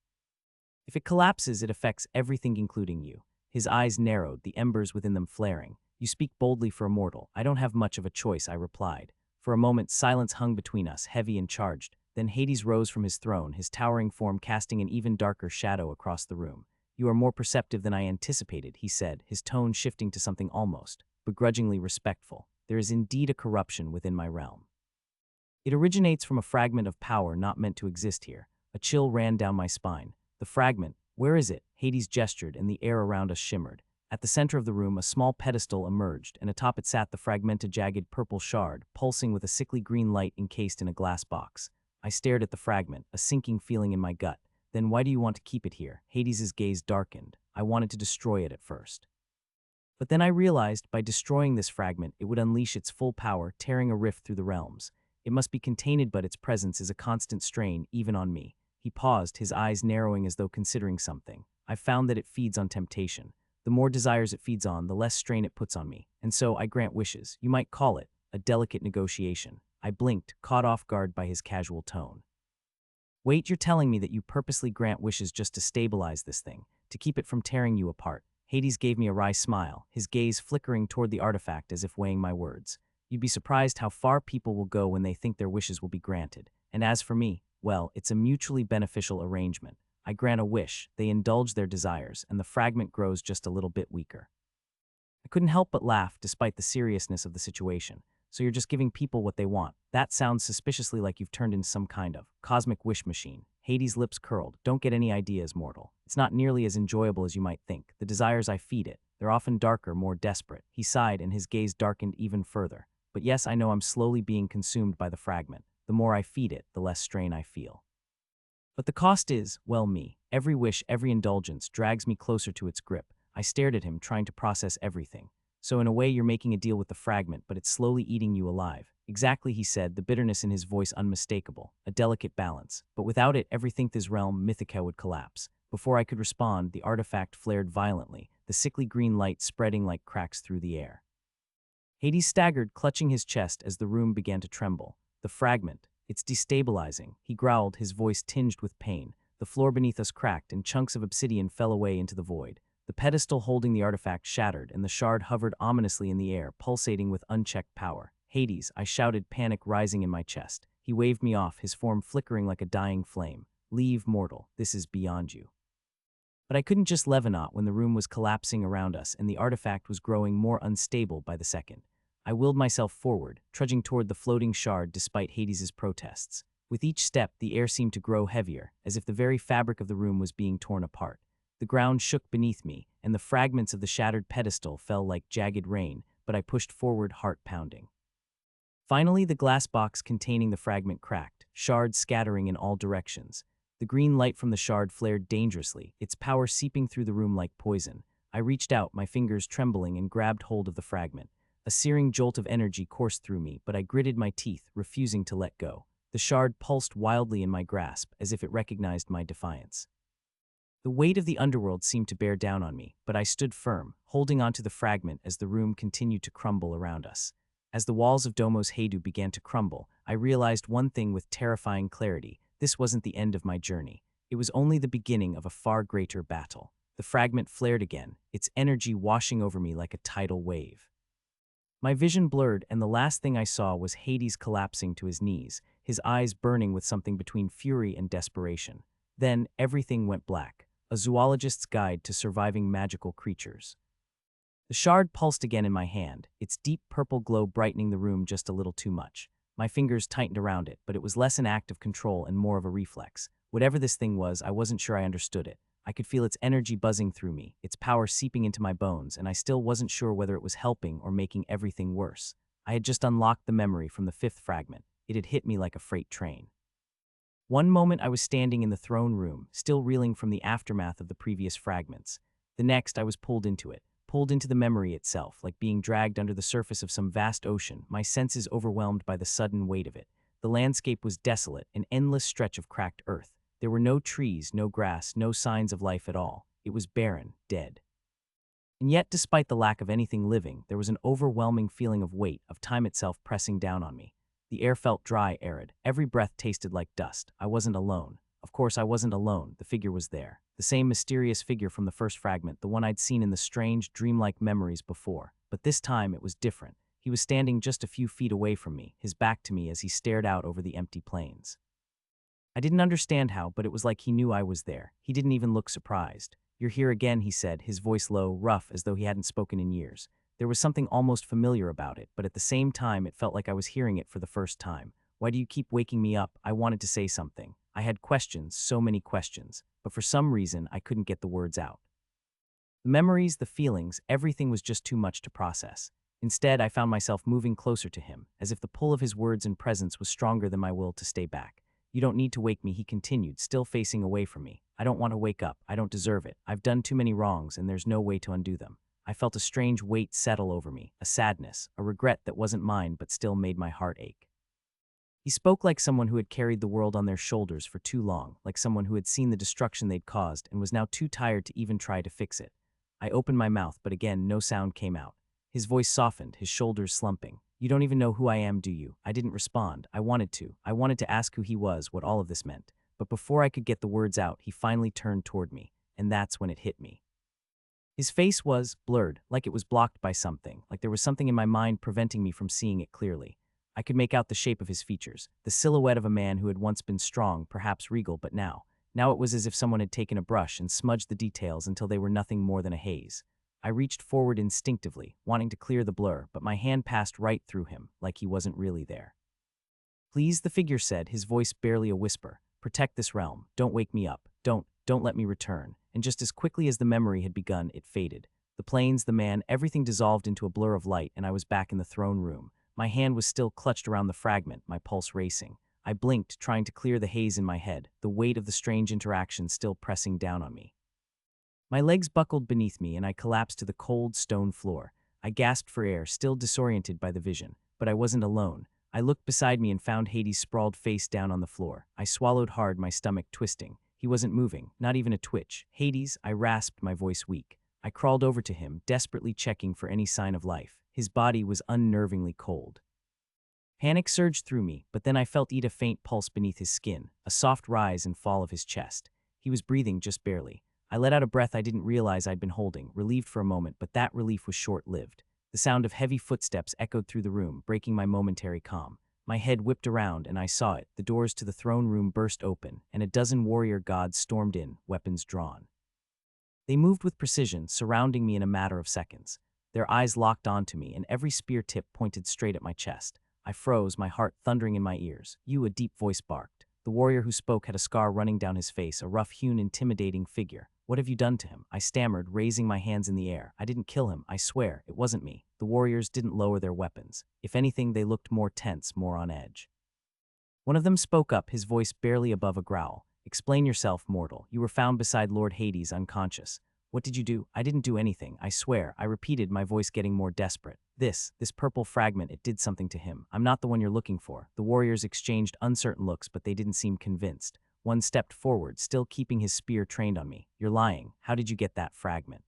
If it collapses, it affects everything, including you. His eyes narrowed, the embers within them flaring. You speak boldly for a mortal. I don't have much of a choice, I replied. For a moment, silence hung between us, heavy and charged. Then Hades rose from his throne, his towering form casting an even darker shadow across the room. You are more perceptive than I anticipated, he said, his tone shifting to something almost begrudgingly respectful. There is indeed a corruption within my realm. It originates from a fragment of power not meant to exist here. A chill ran down my spine. The fragment, where is it? Hades gestured, and the air around us shimmered. At the center of the room, a small pedestal emerged, and atop it sat the fragmented, jagged purple shard, pulsing with a sickly green light encased in a glass box. I stared at the fragment, a sinking feeling in my gut. Then why do you want to keep it here? Hades's gaze darkened. I wanted to destroy it at first. But then I realized, by destroying this fragment, it would unleash its full power, tearing a rift through the realms. It must be contained, but its presence is a constant strain, even on me. He paused, his eyes narrowing as though considering something. I've found that it feeds on temptation. The more desires it feeds on, the less strain it puts on me. And so I grant wishes. You might call it a delicate negotiation. I blinked, caught off guard by his casual tone. Wait, you're telling me that you purposely grant wishes just to stabilize this thing, to keep it from tearing you apart? Hades gave me a wry smile, his gaze flickering toward the artifact as if weighing my words. You'd be surprised how far people will go when they think their wishes will be granted. And as for me, well, it's a mutually beneficial arrangement. I grant a wish, they indulge their desires, and the fragment grows just a little bit weaker. I couldn't help but laugh despite the seriousness of the situation. So you're just giving people what they want. That sounds suspiciously like you've turned into some kind of cosmic wish machine. Hades' lips curled. Don't get any ideas, mortal. It's not nearly as enjoyable as you might think. The desires I feed it, they're often darker, more desperate. He sighed, and his gaze darkened even further. But yes, I know I'm slowly being consumed by the fragment. The more I feed it, the less strain I feel. But the cost is, well, me. Every wish, every indulgence drags me closer to its grip. I stared at him, trying to process everything. So in a way, you're making a deal with the fragment, but it's slowly eating you alive. Exactly, he said, the bitterness in his voice unmistakable. A delicate balance. But without it, everything this realm, Mythica, would collapse. Before I could respond, the artifact flared violently, the sickly green light spreading like cracks through the air. Hades staggered, clutching his chest as the room began to tremble. The fragment. It's destabilizing, he growled, his voice tinged with pain. The floor beneath us cracked, and chunks of obsidian fell away into the void. The pedestal holding the artifact shattered, and the shard hovered ominously in the air, pulsating with unchecked power. Hades, I shouted, panic rising in my chest. He waved me off, his form flickering like a dying flame. Leave, mortal, this is beyond you. But I couldn't just levitate when the room was collapsing around us and the artifact was growing more unstable by the second. I willed myself forward, trudging toward the floating shard despite Hades's protests. With each step, the air seemed to grow heavier, as if the very fabric of the room was being torn apart. The ground shook beneath me, and the fragments of the shattered pedestal fell like jagged rain, but I pushed forward, heart pounding. Finally, the glass box containing the fragment cracked, shards scattering in all directions. The green light from the shard flared dangerously, its power seeping through the room like poison. I reached out, my fingers trembling, and grabbed hold of the fragment. A searing jolt of energy coursed through me, but I gritted my teeth, refusing to let go. The shard pulsed wildly in my grasp, as if it recognized my defiance. The weight of the underworld seemed to bear down on me, but I stood firm, holding onto the fragment as the room continued to crumble around us. As the walls of Domo's Hades began to crumble, I realized one thing with terrifying clarity. This wasn't the end of my journey. It was only the beginning of a far greater battle. The fragment flared again, its energy washing over me like a tidal wave. My vision blurred, and the last thing I saw was Hades collapsing to his knees, his eyes burning with something between fury and desperation. Then, everything went black. A zoologist's guide to surviving magical creatures. The shard pulsed again in my hand, its deep purple glow brightening the room just a little too much. My fingers tightened around it, but it was less an act of control and more of a reflex. Whatever this thing was, I wasn't sure I understood it. I could feel its energy buzzing through me, its power seeping into my bones, and I still wasn't sure whether it was helping or making everything worse. I had just unlocked the memory from the fifth fragment. It had hit me like a freight train. One moment I was standing in the throne room, still reeling from the aftermath of the previous fragments. The next I was pulled into the memory itself, like being dragged under the surface of some vast ocean, my senses overwhelmed by the sudden weight of it. The landscape was desolate, an endless stretch of cracked earth. There were no trees, no grass, no signs of life at all. It was barren, dead. And yet, despite the lack of anything living, there was an overwhelming feeling of weight, of time itself pressing down on me. The air felt dry, arid. Every breath tasted like dust. I wasn't alone. Of course, I wasn't alone. The figure was there. The same mysterious figure from the first fragment, the one I'd seen in the strange, dreamlike memories before. But this time, it was different. He was standing just a few feet away from me, his back to me as he stared out over the empty plains. I didn't understand how, but it was like he knew I was there. He didn't even look surprised. "You're here again," he said, his voice low, rough, as though he hadn't spoken in years. There was something almost familiar about it, but at the same time it felt like I was hearing it for the first time. "Why do you keep waking me up?" I wanted to say something. I had questions, so many questions, but for some reason I couldn't get the words out. The memories, the feelings, everything was just too much to process. Instead, I found myself moving closer to him, as if the pull of his words and presence was stronger than my will to stay back. "You don't need to wake me," he continued, still facing away from me. "I don't want to wake up. I don't deserve it. I've done too many wrongs, and there's no way to undo them." I felt a strange weight settle over me, a sadness, a regret that wasn't mine but still made my heart ache. He spoke like someone who had carried the world on their shoulders for too long, like someone who had seen the destruction they'd caused and was now too tired to even try to fix it. I opened my mouth, but again, no sound came out. His voice softened, his shoulders slumping. "You don't even know who I am, do you?" I didn't respond. I wanted to. I wanted to ask who he was, what all of this meant. But before I could get the words out, he finally turned toward me, and that's when it hit me. His face was blurred, like it was blocked by something, like there was something in my mind preventing me from seeing it clearly. I could make out the shape of his features, the silhouette of a man who had once been strong, perhaps regal, but now it was as if someone had taken a brush and smudged the details until they were nothing more than a haze. I reached forward instinctively, wanting to clear the blur, but my hand passed right through him, like he wasn't really there. "Please," the figure said, his voice barely a whisper. "Protect this realm. Don't wake me up. Don't let me return." And just as quickly as the memory had begun, it faded. The plains, the man, everything dissolved into a blur of light, and I was back in the throne room. My hand was still clutched around the fragment, my pulse racing. I blinked, trying to clear the haze in my head, the weight of the strange interaction still pressing down on me. My legs buckled beneath me, and I collapsed to the cold stone floor. I gasped for air, still disoriented by the vision. But I wasn't alone. I looked beside me and found Hades sprawled face down on the floor. I swallowed hard, my stomach twisting. He wasn't moving, not even a twitch. "Hades," I rasped, my voice weak. I crawled over to him, desperately checking for any sign of life. His body was unnervingly cold. Panic surged through me, but then I felt a faint pulse beneath his skin, a soft rise and fall of his chest. He was breathing just barely. I let out a breath I didn't realize I'd been holding, relieved for a moment, but that relief was short-lived. The sound of heavy footsteps echoed through the room, breaking my momentary calm. My head whipped around, and I saw it. The doors to the throne room burst open, and a dozen warrior gods stormed in, weapons drawn. They moved with precision, surrounding me in a matter of seconds. Their eyes locked onto me, and every spear tip pointed straight at my chest. I froze, my heart thundering in my ears. "You," a deep voice barked. The warrior who spoke had a scar running down his face, a rough-hewn, intimidating figure. "What have you done to him?" I stammered, raising my hands in the air. "I didn't kill him, I swear. It wasn't me." The warriors didn't lower their weapons. If anything, they looked more tense, more on edge. One of them spoke up, his voice barely above a growl. "Explain yourself, mortal. You were found beside Lord Hades, unconscious. What did you do?" "I didn't do anything, I swear," I repeated, my voice getting more desperate. This purple fragment, it did something to him. I'm not the one you're looking for." The warriors exchanged uncertain looks, but they didn't seem convinced. One stepped forward, still keeping his spear trained on me. "You're lying. How did you get that fragment?"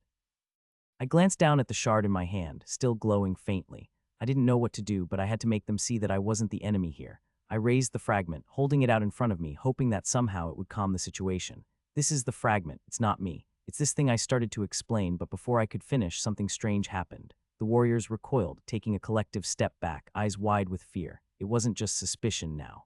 I glanced down at the shard in my hand, still glowing faintly. I didn't know what to do, but I had to make them see that I wasn't the enemy here. I raised the fragment, holding it out in front of me, hoping that somehow it would calm the situation. "This is the fragment. It's not me. It's this thing," I started to explain, but before I could finish, something strange happened. The warriors recoiled, taking a collective step back, eyes wide with fear. It wasn't just suspicion now.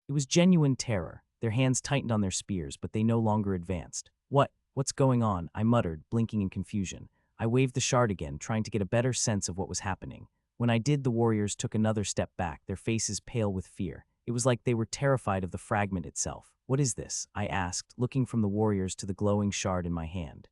It was genuine terror. Their hands tightened on their spears, but they no longer advanced. What's going on?" I muttered, blinking in confusion. I waved the shard again, trying to get a better sense of what was happening. When I did, the warriors took another step back, their faces pale with fear. It was like they were terrified of the fragment itself. What is this? I asked, looking from the warriors to the glowing shard in my hand.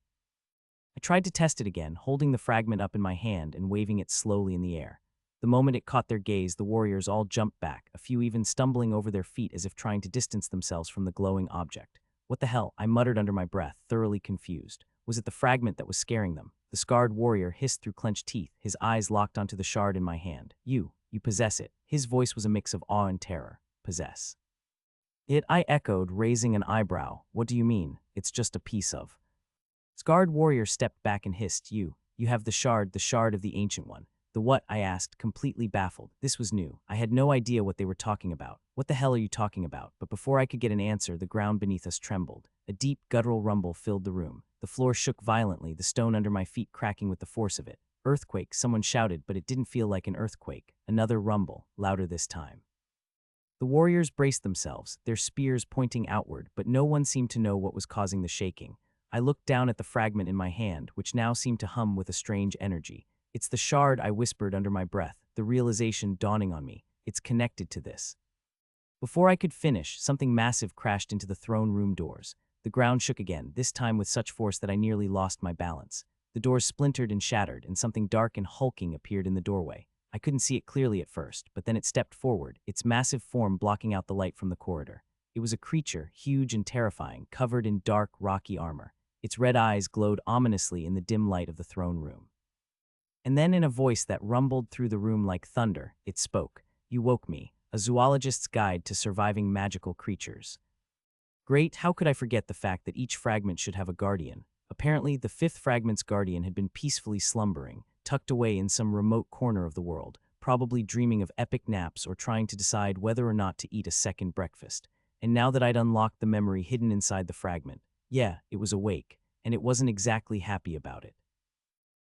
I tried to test it again, holding the fragment up in my hand and waving it slowly in the air. The moment it caught their gaze, the warriors all jumped back, a few even stumbling over their feet as if trying to distance themselves from the glowing object. What the hell? I muttered under my breath, thoroughly confused. Was it the fragment that was scaring them? The scarred warrior hissed through clenched teeth, his eyes locked onto the shard in my hand. You possess it. His voice was a mix of awe and terror. Possess it, I echoed, raising an eyebrow. What do you mean? It's just a piece of. Scarred warrior stepped back and hissed, You have the shard of the Ancient One. The what? I asked, completely baffled. This was new. I had no idea what they were talking about. What the hell are you talking about? But before I could get an answer, the ground beneath us trembled. A deep, guttural rumble filled the room. The floor shook violently, the stone under my feet cracking with the force of it. Earthquake, someone shouted, but it didn't feel like an earthquake. Another rumble, louder this time. The warriors braced themselves, their spears pointing outward, but no one seemed to know what was causing the shaking. I looked down at the fragment in my hand, which now seemed to hum with a strange energy. It's the shard, I whispered under my breath, the realization dawning on me. It's connected to this. Before I could finish, something massive crashed into the throne room doors. The ground shook again, this time with such force that I nearly lost my balance. The doors splintered and shattered, and something dark and hulking appeared in the doorway. I couldn't see it clearly at first, but then it stepped forward, its massive form blocking out the light from the corridor. It was a creature, huge and terrifying, covered in dark, rocky armor. Its red eyes glowed ominously in the dim light of the throne room. And then in a voice that rumbled through the room like thunder, it spoke. You woke me, a zoologist's guide to surviving magical creatures. Great, how could I forget the fact that each fragment should have a guardian? Apparently, the fifth fragment's guardian had been peacefully slumbering, tucked away in some remote corner of the world, probably dreaming of epic naps or trying to decide whether or not to eat a second breakfast. And now that I'd unlocked the memory hidden inside the fragment, yeah, it was awake, and it wasn't exactly happy about it.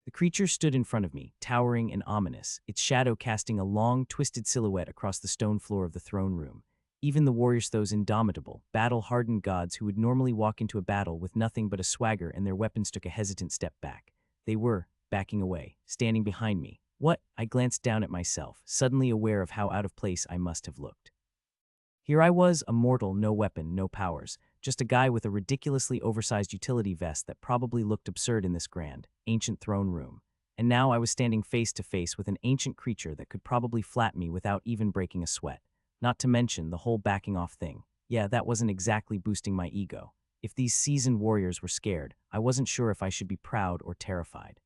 The creature stood in front of me, towering and ominous, its shadow casting a long, twisted silhouette across the stone floor of the throne room. Even the warriors, those indomitable, battle-hardened gods who would normally walk into a battle with nothing but a swagger and their weapons, took a hesitant step back. They were backing away, standing behind me. What? I glanced down at myself, suddenly aware of how out of place I must have looked. Here I was, a mortal, no weapon, no powers, just a guy with a ridiculously oversized utility vest that probably looked absurd in this grand, ancient throne room. And now I was standing face to face with an ancient creature that could probably flat me without even breaking a sweat. Not to mention the whole backing off thing. Yeah, that wasn't exactly boosting my ego. If these seasoned warriors were scared, I wasn't sure if I should be proud or terrified.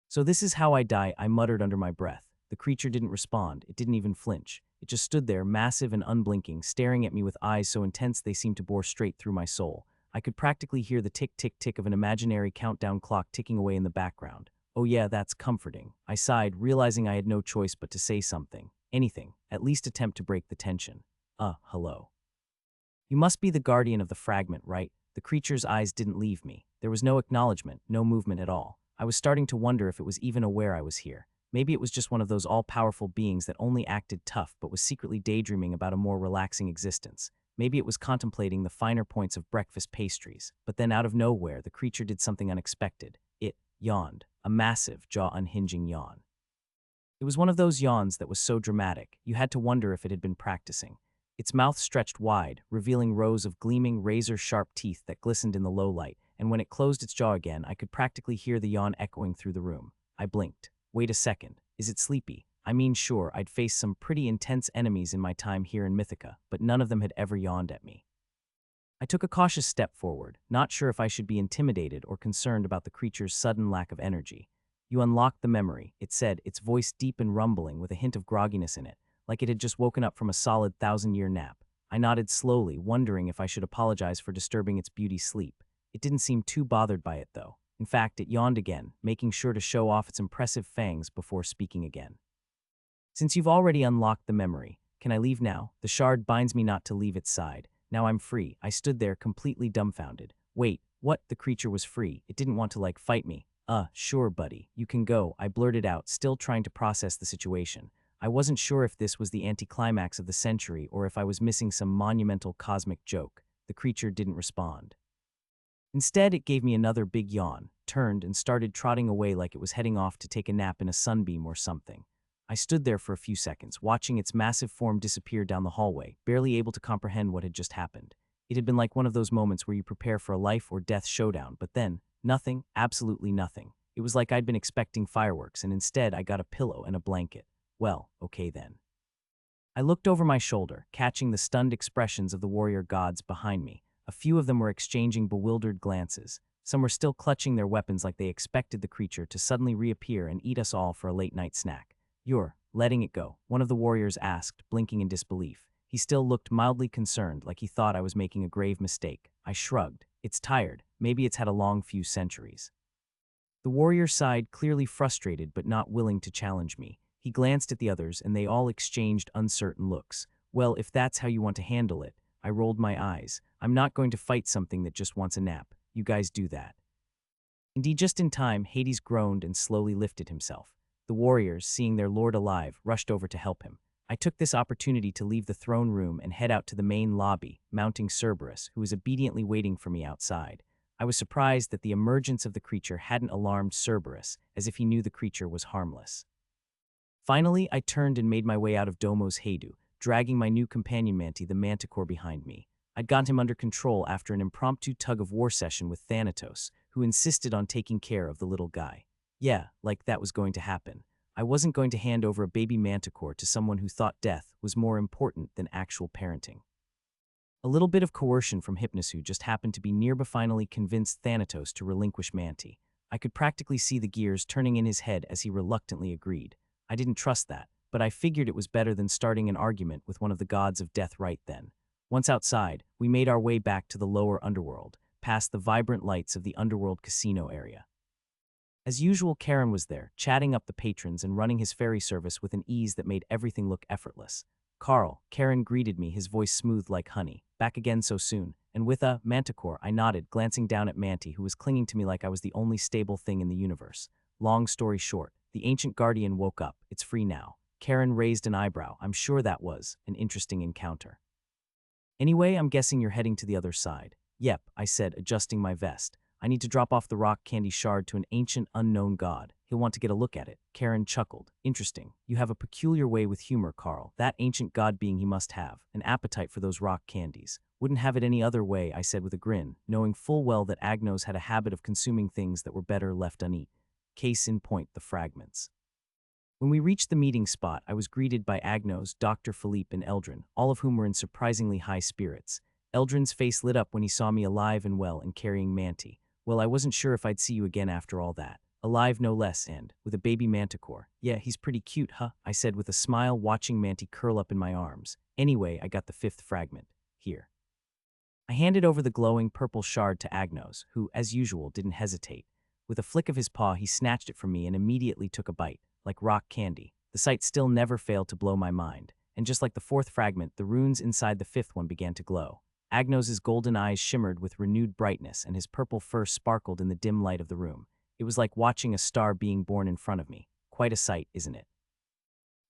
So this is how I die, I muttered under my breath. The creature didn't respond, it didn't even flinch. It just stood there, massive and unblinking, staring at me with eyes so intense they seemed to bore straight through my soul. I could practically hear the tick-tick-tick of an imaginary countdown clock ticking away in the background. Oh yeah, that's comforting. I sighed, realizing I had no choice but to say something. Anything. At least attempt to break the tension. Hello. You must be the guardian of the fragment, right? The creature's eyes didn't leave me. There was no acknowledgement, no movement at all. I was starting to wonder if it was even aware I was here. Maybe it was just one of those all-powerful beings that only acted tough but was secretly daydreaming about a more relaxing existence. Maybe it was contemplating the finer points of breakfast pastries. But then out of nowhere, the creature did something unexpected. It yawned, a massive, jaw-unhinging yawn. It was one of those yawns that was so dramatic, you had to wonder if it had been practicing. Its mouth stretched wide, revealing rows of gleaming, razor-sharp teeth that glistened in the low light, and when it closed its jaw again, I could practically hear the yawn echoing through the room. I blinked. Wait a second. Is it sleepy? I mean, sure, I'd faced some pretty intense enemies in my time here in Mythica, but none of them had ever yawned at me. I took a cautious step forward, not sure if I should be intimidated or concerned about the creature's sudden lack of energy. You unlocked the memory, it said, its voice deep and rumbling with a hint of grogginess in it, like it had just woken up from a solid 1,000-year nap. I nodded slowly, wondering if I should apologize for disturbing its beauty's sleep. It didn't seem too bothered by it, though. In fact, it yawned again, making sure to show off its impressive fangs before speaking again. Since you've already unlocked the memory, can I leave now? The shard binds me not to leave its side. Now I'm free. I stood there completely dumbfounded. Wait, what? The creature was free. It didn't want to, fight me. Sure, buddy. You can go, I blurted out, still trying to process the situation. I wasn't sure if this was the anticlimax of the century or if I was missing some monumental cosmic joke. The creature didn't respond. Instead, it gave me another big yawn, turned, and started trotting away like it was heading off to take a nap in a sunbeam or something. I stood there for a few seconds, watching its massive form disappear down the hallway, barely able to comprehend what had just happened. It had been like one of those moments where you prepare for a life or death showdown, but then, nothing, absolutely nothing. It was like I'd been expecting fireworks, and instead I got a pillow and a blanket. Well, okay then. I looked over my shoulder, catching the stunned expressions of the warrior gods behind me. A few of them were exchanging bewildered glances. Some were still clutching their weapons like they expected the creature to suddenly reappear and eat us all for a late-night snack. "You're letting it go," one of the warriors asked, blinking in disbelief. He still looked mildly concerned, like he thought I was making a grave mistake. I shrugged. "It's tired. Maybe it's had a long few centuries." The warrior sighed, clearly frustrated but not willing to challenge me. He glanced at the others, and they all exchanged uncertain looks. "Well, if that's how you want to handle it," I rolled my eyes. "I'm not going to fight something that just wants a nap. You guys do that." Indeed, just in time, Hades groaned and slowly lifted himself. The warriors, seeing their lord alive, rushed over to help him. I took this opportunity to leave the throne room and head out to the main lobby, mounting Cerberus, who was obediently waiting for me outside. I was surprised that the emergence of the creature hadn't alarmed Cerberus, as if he knew the creature was harmless. Finally, I turned and made my way out of Domo's Hadu, dragging my new companion Manti, the manticore, behind me. I'd gotten him under control after an impromptu tug-of-war session with Thanatos, who insisted on taking care of the little guy. Yeah, like that was going to happen. I wasn't going to hand over a baby manticore to someone who thought death was more important than actual parenting. A little bit of coercion from Hypnos, who just happened to be nearby, finally convinced Thanatos to relinquish Manti. I could practically see the gears turning in his head as he reluctantly agreed. I didn't trust that, but I figured it was better than starting an argument with one of the gods of death right then. Once outside, we made our way back to the lower underworld, past the vibrant lights of the underworld casino area. As usual, Karen was there, chatting up the patrons and running his ferry service with an ease that made everything look effortless. "Carl," Karen greeted me, his voice smooth like honey. "Back again so soon." "And with a manticore," I nodded, glancing down at Manti, who was clinging to me like I was the only stable thing in the universe. Long story short, the ancient guardian woke up. "It's free now." Karen raised an eyebrow. "I'm sure that was an interesting encounter. Anyway, I'm guessing you're heading to the other side." "Yep," I said, adjusting my vest. "I need to drop off the rock candy shard to an ancient, unknown god. He'll want to get a look at it." Karen chuckled. "Interesting. You have a peculiar way with humor, Carl. That ancient god being, he must have an appetite for those rock candies." "Wouldn't have it any other way," I said with a grin, knowing full well that Agnos had a habit of consuming things that were better left uneaten. Case in point, the fragments. When we reached the meeting spot, I was greeted by Agnos, Dr. Philippe, and Eldrin, all of whom were in surprisingly high spirits. Eldrin's face lit up when he saw me alive and well and carrying Manti. "Well, I wasn't sure if I'd see you again after all that. Alive no less, and with a baby manticore." "Yeah, he's pretty cute, huh?" I said with a smile, watching Manti curl up in my arms. "Anyway, I got the 5th fragment. Here." I handed over the glowing purple shard to Agnos, who, as usual, didn't hesitate. With a flick of his paw, he snatched it from me and immediately took a bite, like rock candy. The sight still never failed to blow my mind, and just like the 4th fragment, the runes inside the 5th one began to glow. Agnos's golden eyes shimmered with renewed brightness, and his purple fur sparkled in the dim light of the room. It was like watching a star being born in front of me. Quite a sight, isn't it?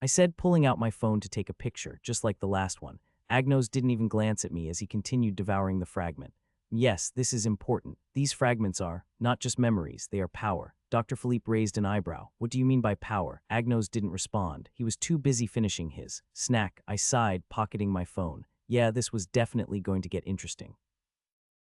I said, pulling out my phone to take a picture, just like the last one. Agnos didn't even glance at me as he continued devouring the fragment. "Yes, this is important. These fragments are not just memories, they are power." Dr. Philippe raised an eyebrow. "What do you mean by power?" Agnos didn't respond. He was too busy finishing his snack. I sighed, pocketing my phone. Yeah, this was definitely going to get interesting.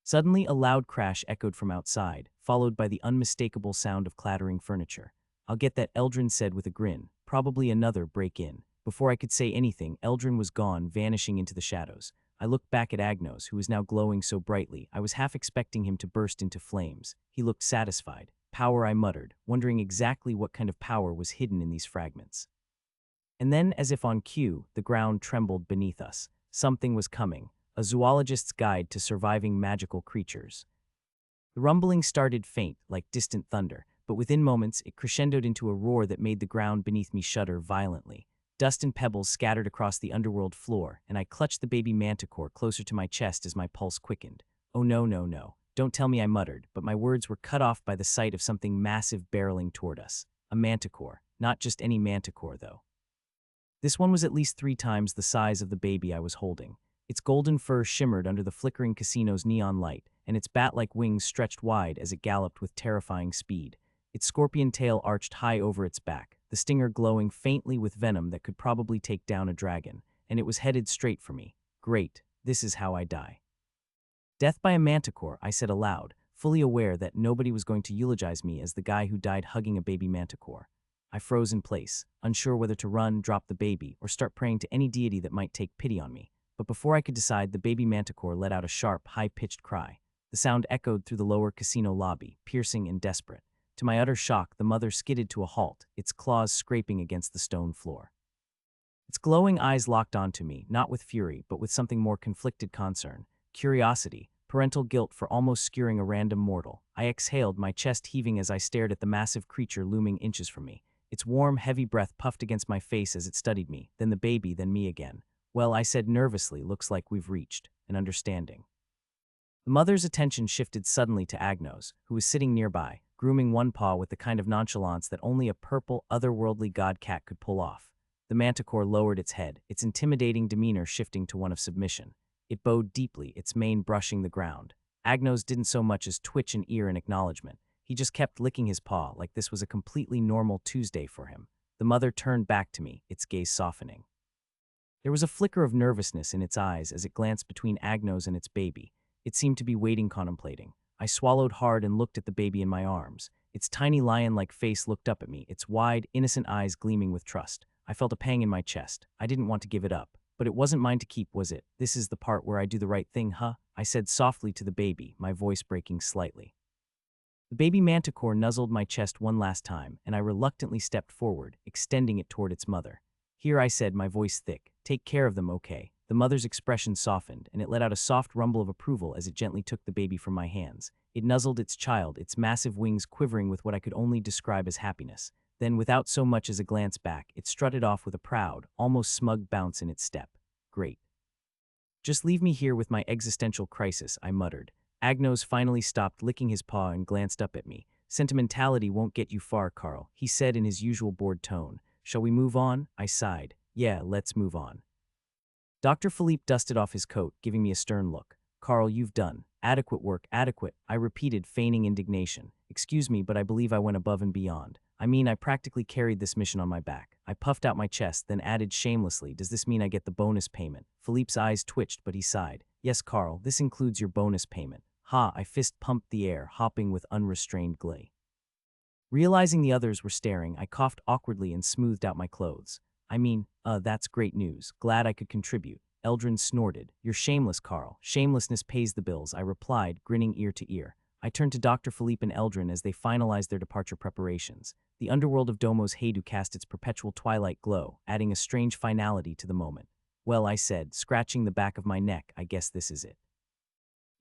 Suddenly, a loud crash echoed from outside, followed by the unmistakable sound of clattering furniture. "I'll get that," Eldrin said with a grin. "Probably another break-in." Before I could say anything, Eldrin was gone, vanishing into the shadows. I looked back at Agnos, who was now glowing so brightly, I was half expecting him to burst into flames. He looked satisfied. "Power," I muttered, wondering exactly what kind of power was hidden in these fragments. And then, as if on cue, the ground trembled beneath us. Something was coming. A zoologist's guide to surviving magical creatures. The rumbling started faint, like distant thunder, but within moments it crescendoed into a roar that made the ground beneath me shudder violently. Dust and pebbles scattered across the underworld floor, and I clutched the baby manticore closer to my chest as my pulse quickened. "Oh no, no, no. Don't tell me," I muttered, but my words were cut off by the sight of something massive barreling toward us. A manticore. Not just any manticore, though. This one was at least 3 times the size of the baby I was holding. Its golden fur shimmered under the flickering casino's neon light, and its bat-like wings stretched wide as it galloped with terrifying speed. Its scorpion tail arched high over its back, the stinger glowing faintly with venom that could probably take down a dragon, and it was headed straight for me. Great, this is how I die. Death by a manticore, I said aloud, fully aware that nobody was going to eulogize me as the guy who died hugging a baby manticore. I froze in place, unsure whether to run, drop the baby, or start praying to any deity that might take pity on me. But before I could decide, the baby manticore let out a sharp, high-pitched cry. The sound echoed through the lower casino lobby, piercing and desperate. To my utter shock, the mother skidded to a halt, its claws scraping against the stone floor. Its glowing eyes locked onto me, not with fury, but with something more conflicted concern, curiosity, parental guilt for almost skewering a random mortal. I exhaled, my chest heaving as I stared at the massive creature looming inches from me. Its warm, heavy breath puffed against my face as it studied me, then the baby, then me again. Well, I said nervously, looks like we've reached an understanding. The mother's attention shifted suddenly to Agnos, who was sitting nearby, grooming one paw with the kind of nonchalance that only a purple, otherworldly god cat could pull off. The manticore lowered its head, its intimidating demeanor shifting to one of submission. It bowed deeply, its mane brushing the ground. Agnos didn't so much as twitch an ear in acknowledgement. He just kept licking his paw like this was a completely normal Tuesday for him. The mother turned back to me, its gaze softening. There was a flicker of nervousness in its eyes as it glanced between Agnos and its baby. It seemed to be waiting, contemplating. I swallowed hard and looked at the baby in my arms. Its tiny lion-like face looked up at me, its wide, innocent eyes gleaming with trust. I felt a pang in my chest. I didn't want to give it up. But it wasn't mine to keep, was it? This is the part where I do the right thing, huh? I said softly to the baby, my voice breaking slightly. The baby manticore nuzzled my chest one last time, and I reluctantly stepped forward, extending it toward its mother. Here, I said, my voice thick. Take care of them, okay? The mother's expression softened, and it let out a soft rumble of approval as it gently took the baby from my hands. It nuzzled its child, its massive wings quivering with what I could only describe as happiness. Then, without so much as a glance back, it strutted off with a proud, almost smug bounce in its step. Great. Just leave me here with my existential crisis, I muttered. Agnos finally stopped licking his paw and glanced up at me. Sentimentality won't get you far, Carl, he said in his usual bored tone. Shall we move on? I sighed. Yeah, let's move on. Dr. Philippe dusted off his coat, giving me a stern look. Carl, you've done adequate work, adequate, I repeated, feigning indignation. Excuse me, but I believe I went above and beyond. I mean, I practically carried this mission on my back. I puffed out my chest, then added shamelessly, does this mean I get the bonus payment? Philippe's eyes twitched, but he sighed. Yes, Carl, this includes your bonus payment. Ha, I fist-pumped the air, hopping with unrestrained glee. Realizing the others were staring, I coughed awkwardly and smoothed out my clothes. I mean, that's great news. Glad I could contribute. Eldrin snorted. You're shameless, Carl. Shamelessness pays the bills, I replied, grinning ear to ear. I turned to Dr. Philippe and Eldrin as they finalized their departure preparations. The underworld of Domo's Heidu cast its perpetual twilight glow, adding a strange finality to the moment. Well, I said, scratching the back of my neck, I guess this is it.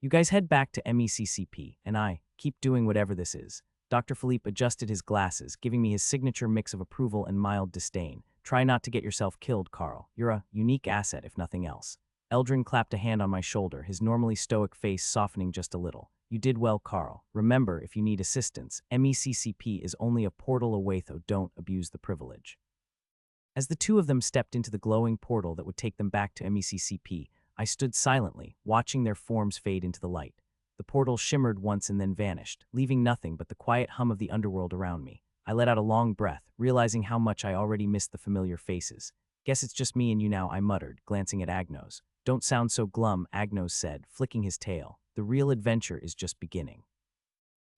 You guys head back to MECCP, and I keep doing whatever this is. Dr. Philippe adjusted his glasses, giving me his signature mix of approval and mild disdain. Try not to get yourself killed, Carl. You're a unique asset, if nothing else. Eldrin clapped a hand on my shoulder, his normally stoic face softening just a little. You did well, Carl. Remember, if you need assistance, MECCP is only a portal away, though don't abuse the privilege. As the two of them stepped into the glowing portal that would take them back to MECCP, I stood silently, watching their forms fade into the light. The portal shimmered once and then vanished, leaving nothing but the quiet hum of the underworld around me. I let out a long breath, realizing how much I already missed the familiar faces. Guess it's just me and you now, I muttered, glancing at Agnos. Don't sound so glum, Agnos said, flicking his tail. The real adventure is just beginning.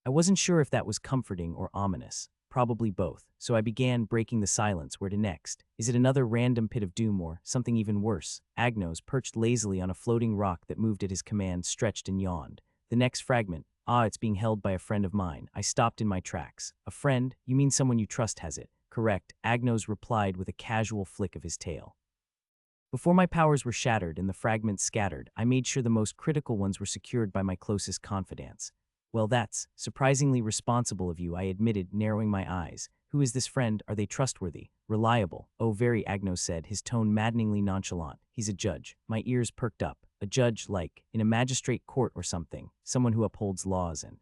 I wasn't sure if that was comforting or ominous. Probably both, so I began, breaking the silence. Where to next? Is it another random pit of doom or something even worse? Agnos, perched lazily on a floating rock that moved at his command, stretched and yawned. The next fragment. It's being held by a friend of mine. I stopped in my tracks. A friend? You mean someone you trust has it? Correct, Agnos replied with a casual flick of his tail. Before my powers were shattered and the fragments scattered, I made sure the most critical ones were secured by my closest confidants. Well, that's surprisingly responsible of you, I admitted, narrowing my eyes. Who is this friend? Are they trustworthy? Reliable? Oh, very, Agnos said, his tone maddeningly nonchalant. He's a judge. My ears perked up. A judge, like, in a magistrate court or something. Someone who upholds laws and...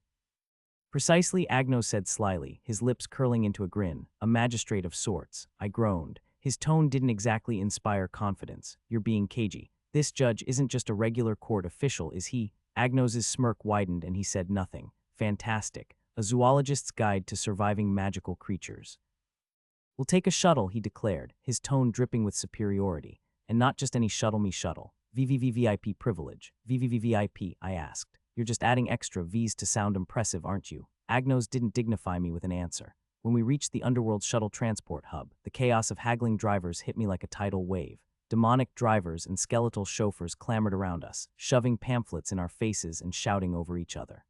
Precisely, Agnos said slyly, his lips curling into a grin. A magistrate of sorts. I groaned. His tone didn't exactly inspire confidence. You're being cagey. This judge isn't just a regular court official, is he? Agnos's smirk widened and he said nothing. Fantastic. A zoologist's guide to surviving magical creatures. We'll take a shuttle, he declared, his tone dripping with superiority. And not just any shuttle me shuttle. VVVVIP privilege. VVVVIP, I asked. You're just adding extra V's to sound impressive, aren't you? Agnos didn't dignify me with an answer. When we reached the underworld shuttle transport hub, the chaos of haggling drivers hit me like a tidal wave. Demonic drivers and skeletal chauffeurs clamored around us, shoving pamphlets in our faces and shouting over each other.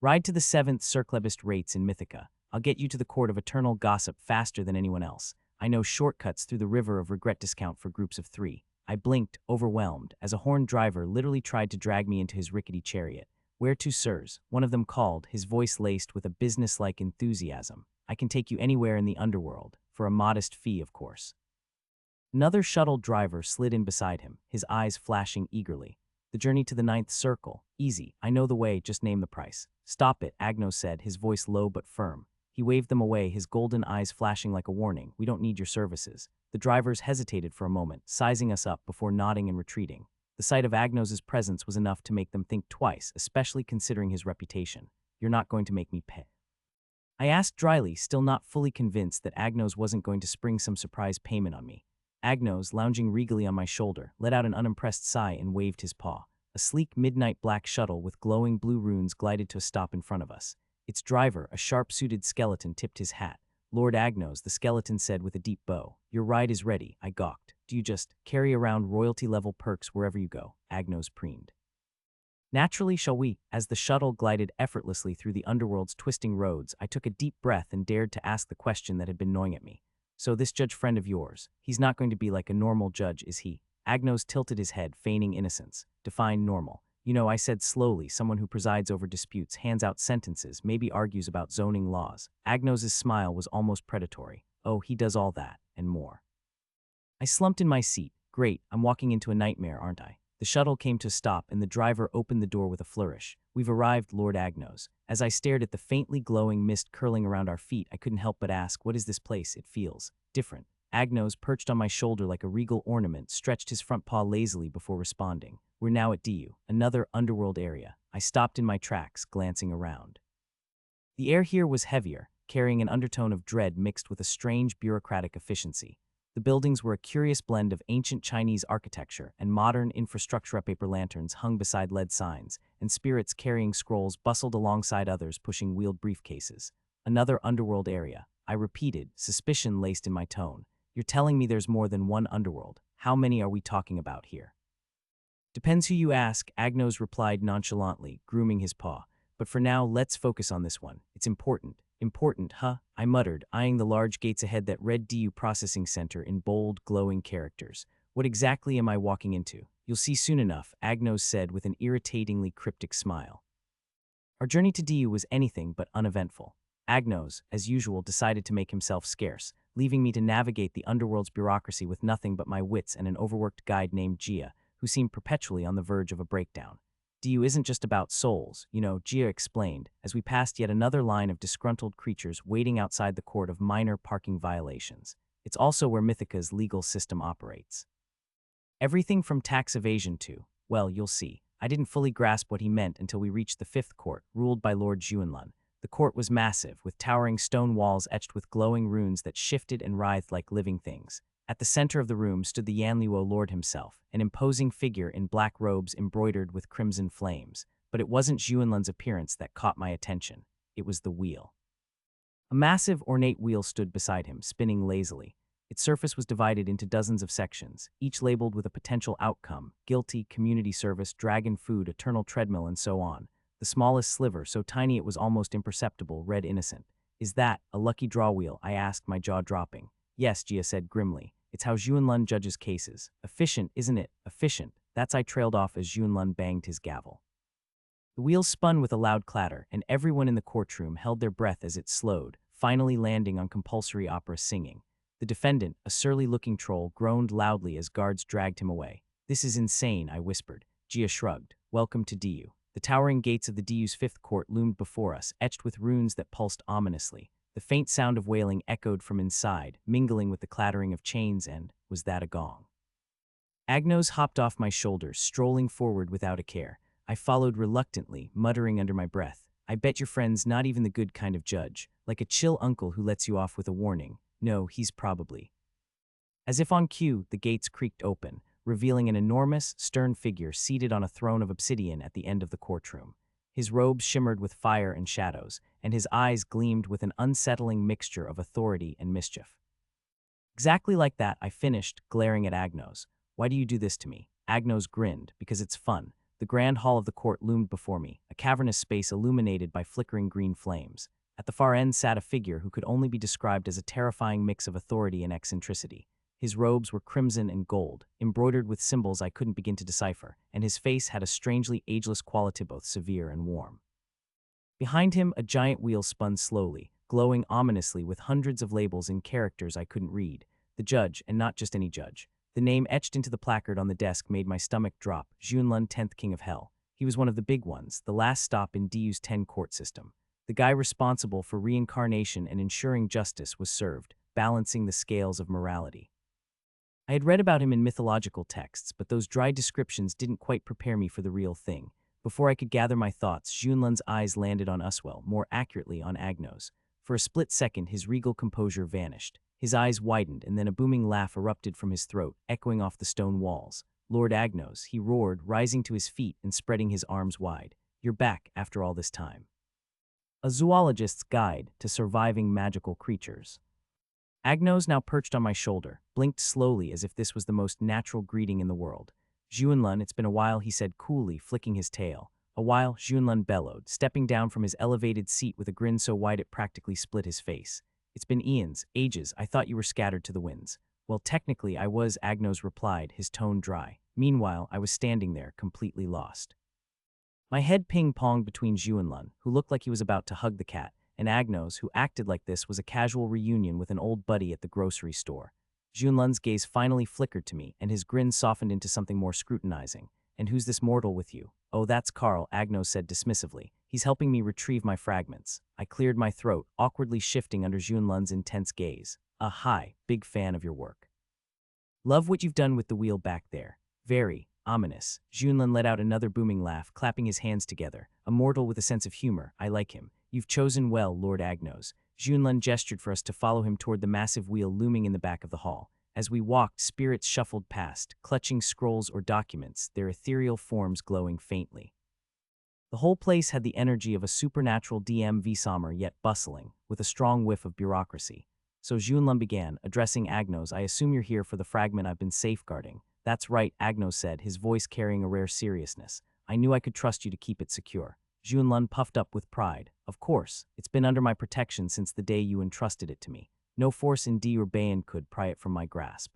Ride to the 7th Circlebist rates in Mythica. I'll get you to the court of eternal gossip faster than anyone else. I know shortcuts through the river of regret discount for groups of 3. I blinked, overwhelmed, as a horned driver literally tried to drag me into his rickety chariot. Where to, sirs? One of them called, his voice laced with a businesslike enthusiasm. I can take you anywhere in the underworld, for a modest fee, of course. Another shuttle driver slid in beside him, his eyes flashing eagerly. The journey to the 9th Circle. Easy. I know the way, just name the price. Stop it, Agnos said, his voice low but firm. He waved them away, his golden eyes flashing like a warning. We don't need your services. The drivers hesitated for a moment, sizing us up before nodding and retreating. The sight of Agnos's presence was enough to make them think twice, especially considering his reputation. You're not going to make me pay. I asked dryly, still not fully convinced that Agnos wasn't going to spring some surprise payment on me. Agnos, lounging regally on my shoulder, let out an unimpressed sigh and waved his paw. A sleek midnight black shuttle with glowing blue runes glided to a stop in front of us. Its driver, a sharp-suited skeleton, tipped his hat. Lord Agnos, the skeleton said with a deep bow. Your ride is ready, I gawked. Do you just carry around royalty-level perks wherever you go? Agnos preened. Naturally, shall we? As the shuttle glided effortlessly through the underworld's twisting roads, I took a deep breath and dared to ask the question that had been gnawing at me. So this judge friend of yours, he's not going to be like a normal judge, is he? Agnos tilted his head, feigning innocence. Define normal. You know, I said slowly, someone who presides over disputes, hands out sentences, maybe argues about zoning laws. Agnos's smile was almost predatory. Oh, he does all that, and more. I slumped in my seat. Great, I'm walking into a nightmare, aren't I? The shuttle came to a stop, and the driver opened the door with a flourish. We've arrived, Lord Agnos. As I stared at the faintly glowing mist curling around our feet, I couldn't help but ask, what is this place? It feels different. Agnos, perched on my shoulder like a regal ornament, stretched his front paw lazily before responding. We're now at Diu, another underworld area. I stopped in my tracks, glancing around. The air here was heavier, carrying an undertone of dread mixed with a strange bureaucratic efficiency. The buildings were a curious blend of ancient Chinese architecture and modern infrastructure. Paper lanterns hung beside lead signs, and spirits carrying scrolls bustled alongside others pushing wheeled briefcases. Another underworld area, I repeated, suspicion laced in my tone. You're telling me there's more than one underworld. How many are we talking about here? Depends who you ask, Agnos replied nonchalantly, grooming his paw. But for now, let's focus on this one. It's important. Important, huh? I muttered, eyeing the large gates ahead that read DU Processing Center in bold, glowing characters. What exactly am I walking into? You'll see soon enough, Agnos said with an irritatingly cryptic smile. Our journey to DU was anything but uneventful. Agnos, as usual, decided to make himself scarce, leaving me to navigate the underworld's bureaucracy with nothing but my wits and an overworked guide named Gia, who seemed perpetually on the verge of a breakdown. DU isn't just about souls, you know, Gia explained, as we passed yet another line of disgruntled creatures waiting outside the court of minor parking violations. It's also where Mythica's legal system operates. Everything from tax evasion to, well, you'll see. I didn't fully grasp what he meant until we reached the 5th court, ruled by Lord Juanlun. The court was massive, with towering stone walls etched with glowing runes that shifted and writhed like living things. At the center of the room stood the Yanluo Lord himself, an imposing figure in black robes embroidered with crimson flames. But it wasn't Juanlun's appearance that caught my attention. It was the wheel. A massive, ornate wheel stood beside him, spinning lazily. Its surface was divided into dozens of sections, each labeled with a potential outcome: guilty, community service, dragon food, eternal treadmill, and so on. The smallest sliver, so tiny it was almost imperceptible, read innocent. Is that a lucky draw wheel? I asked, my jaw dropping. Yes, Gia said grimly. It's how Juanlun judges cases. Efficient, isn't it? Efficient. That's I trailed off as Juanlun banged his gavel. The wheel spun with a loud clatter, and everyone in the courtroom held their breath as it slowed, finally landing on compulsory opera singing. The defendant, a surly-looking troll, groaned loudly as guards dragged him away. This is insane, I whispered. Gia shrugged. Welcome to DU. The towering gates of the DU's 5th court loomed before us, etched with runes that pulsed ominously. The faint sound of wailing echoed from inside, mingling with the clattering of chains, and was that a gong? Agnos hopped off my shoulders, strolling forward without a care. I followed reluctantly, muttering under my breath. I bet your friend's not even the good kind of judge, like a chill uncle who lets you off with a warning. No, he's probably. As if on cue, the gates creaked open. revealing an enormous, stern figure seated on a throne of obsidian at the end of the courtroom. His robes shimmered with fire and shadows, and his eyes gleamed with an unsettling mixture of authority and mischief. Exactly like that, I finished, glaring at Agnos. Why do you do this to me? Agnos grinned. Because it's fun. The grand hall of the court loomed before me, a cavernous space illuminated by flickering green flames. At the far end sat a figure who could only be described as a terrifying mix of authority and eccentricity. His robes were crimson and gold, embroidered with symbols I couldn't begin to decipher, and his face had a strangely ageless quality, both severe and warm. Behind him, a giant wheel spun slowly, glowing ominously with hundreds of labels in characters I couldn't read. The judge, and not just any judge. The name etched into the placard on the desk made my stomach drop. Junlun, 10th King of Hell. He was one of the big ones, the last stop in Diu's 10 court system. The guy responsible for reincarnation and ensuring justice was served, balancing the scales of morality. I had read about him in mythological texts, but those dry descriptions didn't quite prepare me for the real thing. Before I could gather my thoughts, Junlun's eyes landed on Uswell, more accurately on Agnos. For a split second, his regal composure vanished. His eyes widened, and then a booming laugh erupted from his throat, echoing off the stone walls. Lord Agnos, he roared, rising to his feet and spreading his arms wide. You're back after all this time. A Zoologist's Guide to Surviving Magical Creatures. Agnos, now perched on my shoulder, blinked slowly as if this was the most natural greeting in the world. Junlun, it's been a while, he said coolly, flicking his tail. A while, Junlun bellowed, stepping down from his elevated seat with a grin so wide it practically split his face. It's been eons, ages, I thought you were scattered to the winds. Well, technically I was, Agnos replied, his tone dry. Meanwhile, I was standing there, completely lost. My head ping-ponged between Junlun, who looked like he was about to hug the cat, and Agnos, who acted like this was a casual reunion with an old buddy at the grocery store. Junlun's gaze finally flickered to me, and his grin softened into something more scrutinizing. And who's this mortal with you? Oh, that's Carl, Agnos said dismissively. He's helping me retrieve my fragments. I cleared my throat, awkwardly shifting under Junlun's intense gaze. Hi, big fan of your work. Love what you've done with the wheel back there. Very ominous. Junlun let out another booming laugh, clapping his hands together. A mortal with a sense of humor. I like him. You've chosen well, Lord Agnos. Junlun gestured for us to follow him toward the massive wheel looming in the back of the hall. As we walked, spirits shuffled past, clutching scrolls or documents, their ethereal forms glowing faintly. The whole place had the energy of a supernatural DMV summer, yet bustling, with a strong whiff of bureaucracy. So Junlun began, addressing Agnos. I assume you're here for the fragment I've been safeguarding. That's right, Agnos said, his voice carrying a rare seriousness. I knew I could trust you to keep it secure. Junlun puffed up with pride. Of course, it's been under my protection since the day you entrusted it to me. No force in D or Bayan could pry it from my grasp.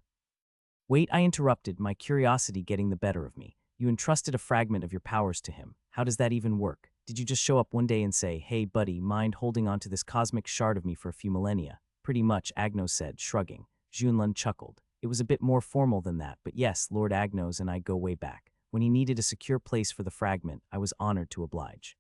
Wait, I interrupted, my curiosity getting the better of me. You entrusted a fragment of your powers to him. How does that even work? Did you just show up one day and say, hey buddy, mind holding on to this cosmic shard of me for a few millennia? Pretty much, Agnos said, shrugging. Junlun chuckled. It was a bit more formal than that, but yes, Lord Agnos and I go way back. When he needed a secure place for the fragment, I was honored to oblige.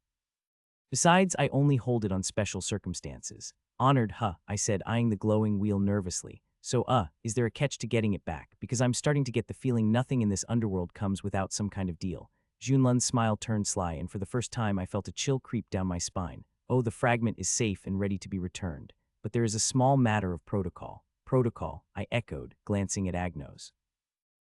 Besides, I only hold it on special circumstances. Honored, I said, eyeing the glowing wheel nervously. So, is there a catch to getting it back? Because I'm starting to get the feeling nothing in this underworld comes without some kind of deal. Junlun's smile turned sly, and for the first time I felt a chill creep down my spine. Oh, the fragment is safe and ready to be returned. But there is a small matter of protocol. Protocol, I echoed, glancing at Agnos.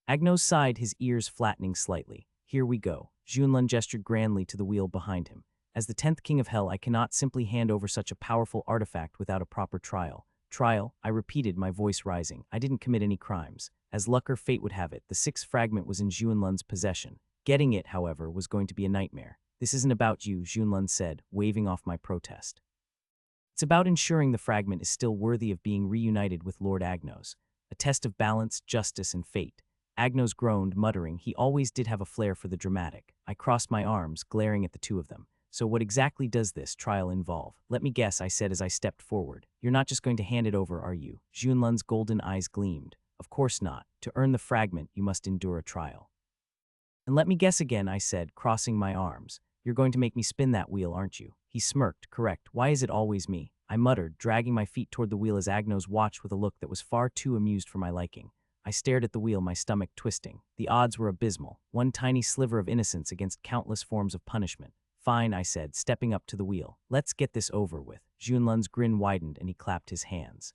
Agnos sighed, his ears flattening slightly. Here we go. Junlun gestured grandly to the wheel behind him. As the 10th King of Hell, I cannot simply hand over such a powerful artifact without a proper trial. Trial, I repeated, my voice rising. I didn't commit any crimes. As luck or fate would have it, the sixth fragment was in Junlun's possession. Getting it, however, was going to be a nightmare. This isn't about you, Junlun said, waving off my protest. It's about ensuring the fragment is still worthy of being reunited with Lord Agnos. A test of balance, justice, and fate. Agnos groaned, muttering, he always did have a flair for the dramatic. I crossed my arms, glaring at the two of them. So what exactly does this trial involve? Let me guess, I said as I stepped forward. You're not just going to hand it over, are you? Junlun's golden eyes gleamed. Of course not. To earn the fragment, you must endure a trial. And let me guess again, I said, crossing my arms. You're going to make me spin that wheel, aren't you? He smirked. Correct. Why is it always me? I muttered, dragging my feet toward the wheel as Agnos watched with a look that was far too amused for my liking. I stared at the wheel, my stomach twisting. The odds were abysmal. One tiny sliver of innocence against countless forms of punishment. Fine, I said, stepping up to the wheel. Let's get this over with. Junlun's grin widened and he clapped his hands.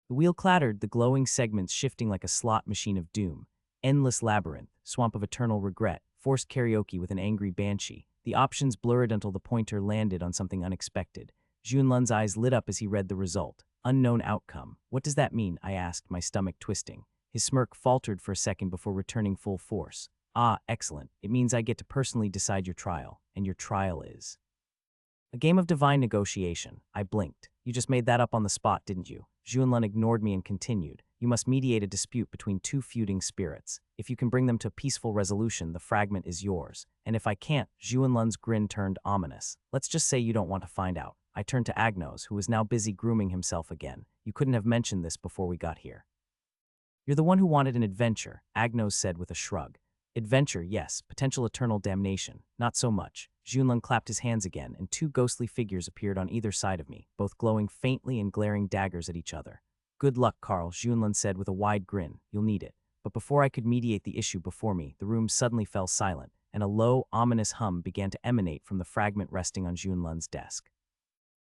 The wheel clattered, the glowing segments shifting like a slot machine of doom. Endless labyrinth, swamp of eternal regret, forced karaoke with an angry banshee. The options blurred until the pointer landed on something unexpected. Junlun's eyes lit up as he read the result. Unknown outcome. What does that mean? I asked, my stomach twisting. His smirk faltered for a second before returning full force. Ah, excellent. It means I get to personally decide your trial, and your trial is a game of divine negotiation. I blinked. You just made that up on the spot, didn't you? Junlun ignored me and continued. You must mediate a dispute between two feuding spirits. If you can bring them to a peaceful resolution, the fragment is yours. And if I can't, Junlun's grin turned ominous. Let's just say you don't want to find out. I turned to Agnos, who was now busy grooming himself again. You couldn't have mentioned this before we got here. You're the one who wanted an adventure, Agnos said with a shrug. Adventure, yes. Potential eternal damnation. Not so much. Junlun clapped his hands again, and two ghostly figures appeared on either side of me, both glowing faintly and glaring daggers at each other. Good luck, Carl, Junlun said with a wide grin. You'll need it. But before I could mediate the issue before me, the room suddenly fell silent, and a low, ominous hum began to emanate from the fragment resting on Junlun's desk.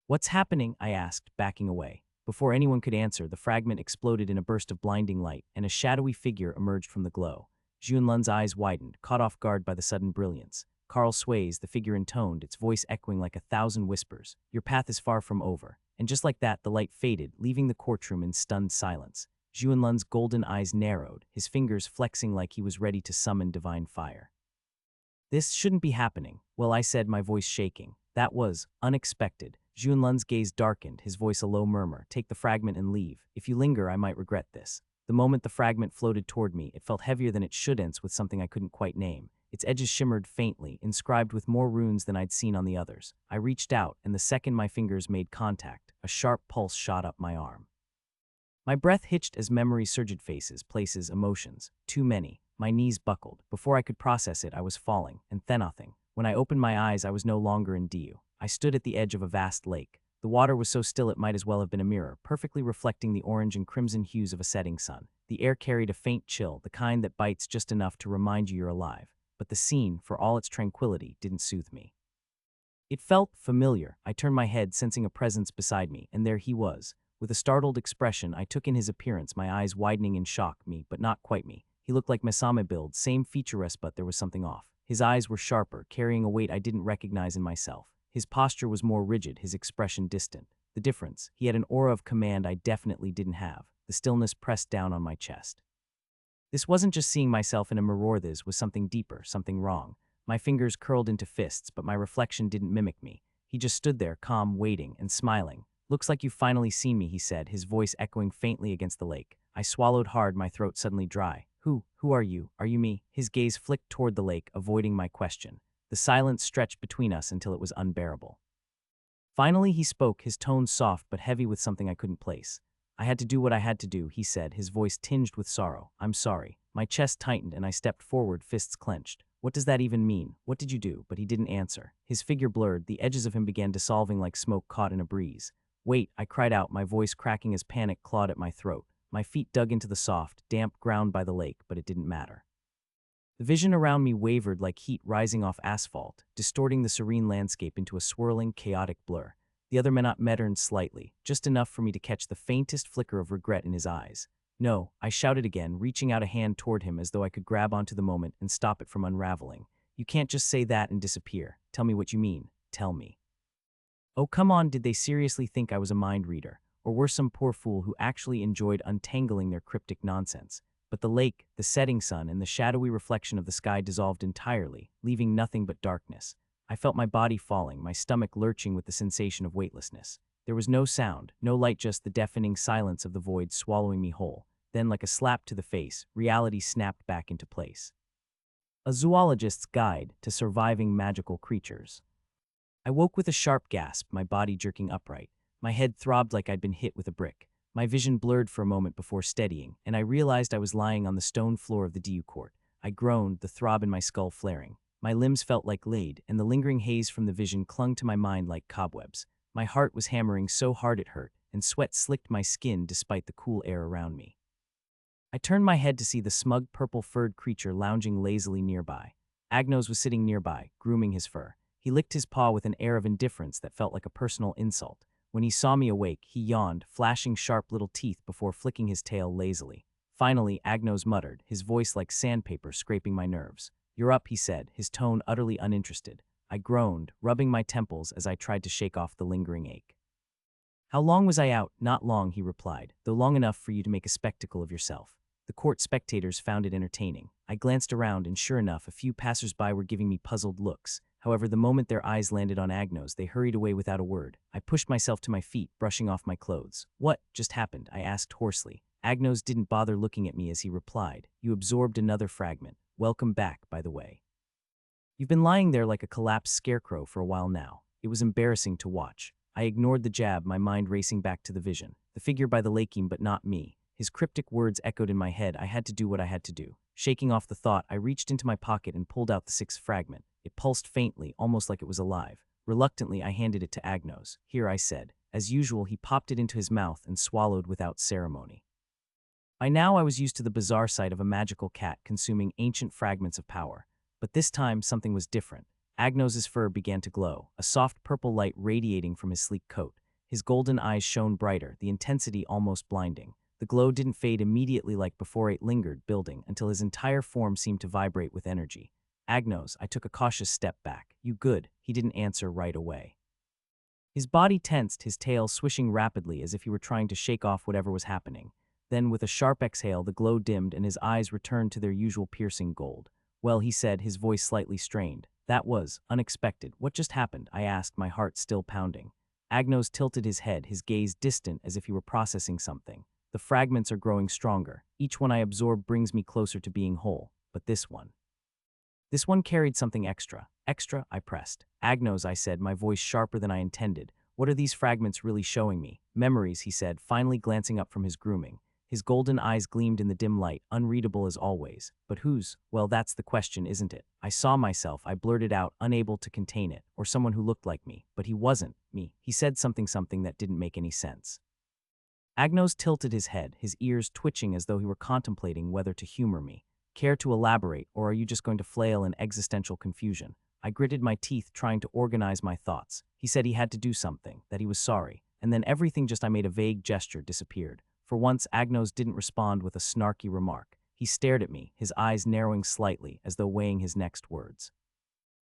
What's happening? I asked, backing away. Before anyone could answer, the fragment exploded in a burst of blinding light, and a shadowy figure emerged from the glow. Junlun's eyes widened, caught off guard by the sudden brilliance. Carl sways, the figure intoned, its voice echoing like 1,000 whispers. Your path is far from over. And just like that, the light faded, leaving the courtroom in stunned silence. Junlun's golden eyes narrowed, his fingers flexing like he was ready to summon divine fire. This shouldn't be happening. Well, I said, my voice shaking. That was unexpected. Junlun's gaze darkened, his voice a low murmur. Take the fragment and leave. If you linger, I might regret this. The moment the fragment floated toward me, it felt heavier than it should, with something I couldn't quite name. Its edges shimmered faintly, inscribed with more runes than I'd seen on the others. I reached out, and the second my fingers made contact, a sharp pulse shot up my arm. My breath hitched as memory surged, faces, places, emotions. Too many. My knees buckled. Before I could process it, I was falling, and nothing. When I opened my eyes, I was no longer in Diu. I stood at the edge of a vast lake. The water was so still it might as well have been a mirror, perfectly reflecting the orange and crimson hues of a setting sun. The air carried a faint chill, the kind that bites just enough to remind you you're alive. But the scene, for all its tranquility, didn't soothe me. It felt familiar. I turned my head, sensing a presence beside me, and there he was. With a startled expression, I took in his appearance, my eyes widening in shock. Me, but not quite me. He looked like Masame build, same featureless, but there was something off. His eyes were sharper, carrying a weight I didn't recognize in myself. His posture was more rigid, his expression distant. The difference, he had an aura of command I definitely didn't have. The stillness pressed down on my chest. This wasn't just seeing myself in a mirror, this was something deeper, something wrong. My fingers curled into fists, but my reflection didn't mimic me. He just stood there, calm, waiting, and smiling. Looks like you've finally seen me, he said, his voice echoing faintly against the lake. I swallowed hard, my throat suddenly dry. Who are you? Are you me? His gaze flicked toward the lake, avoiding my question. The silence stretched between us until it was unbearable. Finally, he spoke, his tone soft but heavy with something I couldn't place. I had to do what I had to do, he said, his voice tinged with sorrow. I'm sorry. My chest tightened and I stepped forward, fists clenched. What does that even mean? What did you do? But he didn't answer. His figure blurred, the edges of him began dissolving like smoke caught in a breeze. Wait, I cried out, my voice cracking as panic clawed at my throat. My feet dug into the soft, damp ground by the lake, but it didn't matter. The vision around me wavered like heat rising off asphalt, distorting the serene landscape into a swirling, chaotic blur. The other man turned slightly, just enough for me to catch the faintest flicker of regret in his eyes. No, I shouted again, reaching out a hand toward him as though I could grab onto the moment and stop it from unraveling. You can't just say that and disappear. Tell me what you mean. Tell me. Oh, come on, did they seriously think I was a mind reader? Or were some poor fool who actually enjoyed untangling their cryptic nonsense? But the lake, the setting sun, and the shadowy reflection of the sky dissolved entirely, leaving nothing but darkness. I felt my body falling, my stomach lurching with the sensation of weightlessness. There was no sound, no light, just the deafening silence of the void swallowing me whole. Then, like a slap to the face, reality snapped back into place. A Zoologist's Guide to Surviving Magical Creatures. I woke with a sharp gasp, my body jerking upright. My head throbbed like I'd been hit with a brick. My vision blurred for a moment before steadying, and I realized I was lying on the stone floor of the Diu court. I groaned, the throb in my skull flaring. My limbs felt like lead, and the lingering haze from the vision clung to my mind like cobwebs. My heart was hammering so hard it hurt, and sweat slicked my skin despite the cool air around me. I turned my head to see the smug purple-furred creature lounging lazily nearby. Agnos was sitting nearby, grooming his fur. He licked his paw with an air of indifference that felt like a personal insult. When he saw me awake, he yawned, flashing sharp little teeth before flicking his tail lazily. Finally, Agnos muttered, his voice like sandpaper scraping my nerves. "You're up," he said, his tone utterly uninterested. I groaned, rubbing my temples as I tried to shake off the lingering ache. "How long was I out?" "Not long," he replied, "though long enough for you to make a spectacle of yourself." The court spectators found it entertaining. I glanced around, and sure enough, a few passers-by were giving me puzzled looks. However, the moment their eyes landed on Agnos, they hurried away without a word. I pushed myself to my feet, brushing off my clothes. "What just happened?" I asked hoarsely. Agnos didn't bother looking at me as he replied, "You absorbed another fragment. Welcome back, by the way. You've been lying there like a collapsed scarecrow for a while now." It was embarrassing to watch. I ignored the jab, my mind racing back to the vision. The figure by the lakeem, but not me. His cryptic words echoed in my head. I had to do what I had to do. Shaking off the thought, I reached into my pocket and pulled out the sixth fragment. It pulsed faintly, almost like it was alive. Reluctantly, I handed it to Agnos. "Here," I said. As usual, he popped it into his mouth and swallowed without ceremony. By now, I was used to the bizarre sight of a magical cat consuming ancient fragments of power. But this time, something was different. Agnos's fur began to glow, a soft purple light radiating from his sleek coat. His golden eyes shone brighter, the intensity almost blinding. The glow didn't fade immediately like before. It lingered, building, until his entire form seemed to vibrate with energy. "Agnos," I took a cautious step back. "You good?" He didn't answer right away. His body tensed, his tail swishing rapidly as if he were trying to shake off whatever was happening. Then, with a sharp exhale, the glow dimmed and his eyes returned to their usual piercing gold. "Well," he said, his voice slightly strained. "That was unexpected. What just happened?" I asked, my heart still pounding. Agnos tilted his head, his gaze distant as if he were processing something. "The fragments are growing stronger. Each one I absorb brings me closer to being whole. But this one carried something extra." "Extra?" I pressed. "Agnos," I said, my voice sharper than I intended. "What are these fragments really showing me?" "Memories," he said, finally glancing up from his grooming. His golden eyes gleamed in the dim light, unreadable as always. "But whose?" "Well, that's the question, isn't it?" "I saw myself," I blurted out, unable to contain it. "Or someone who looked like me. But he wasn't me." He said something that didn't make any sense. Agnos tilted his head, his ears twitching as though he were contemplating whether to humor me. "Care to elaborate, or are you just going to flail in existential confusion?" I gritted my teeth, trying to organize my thoughts. He said he had to do something, that he was sorry, and then everything I made a vague gesture disappeared. For once, Agnos didn't respond with a snarky remark. He stared at me, his eyes narrowing slightly, as though weighing his next words.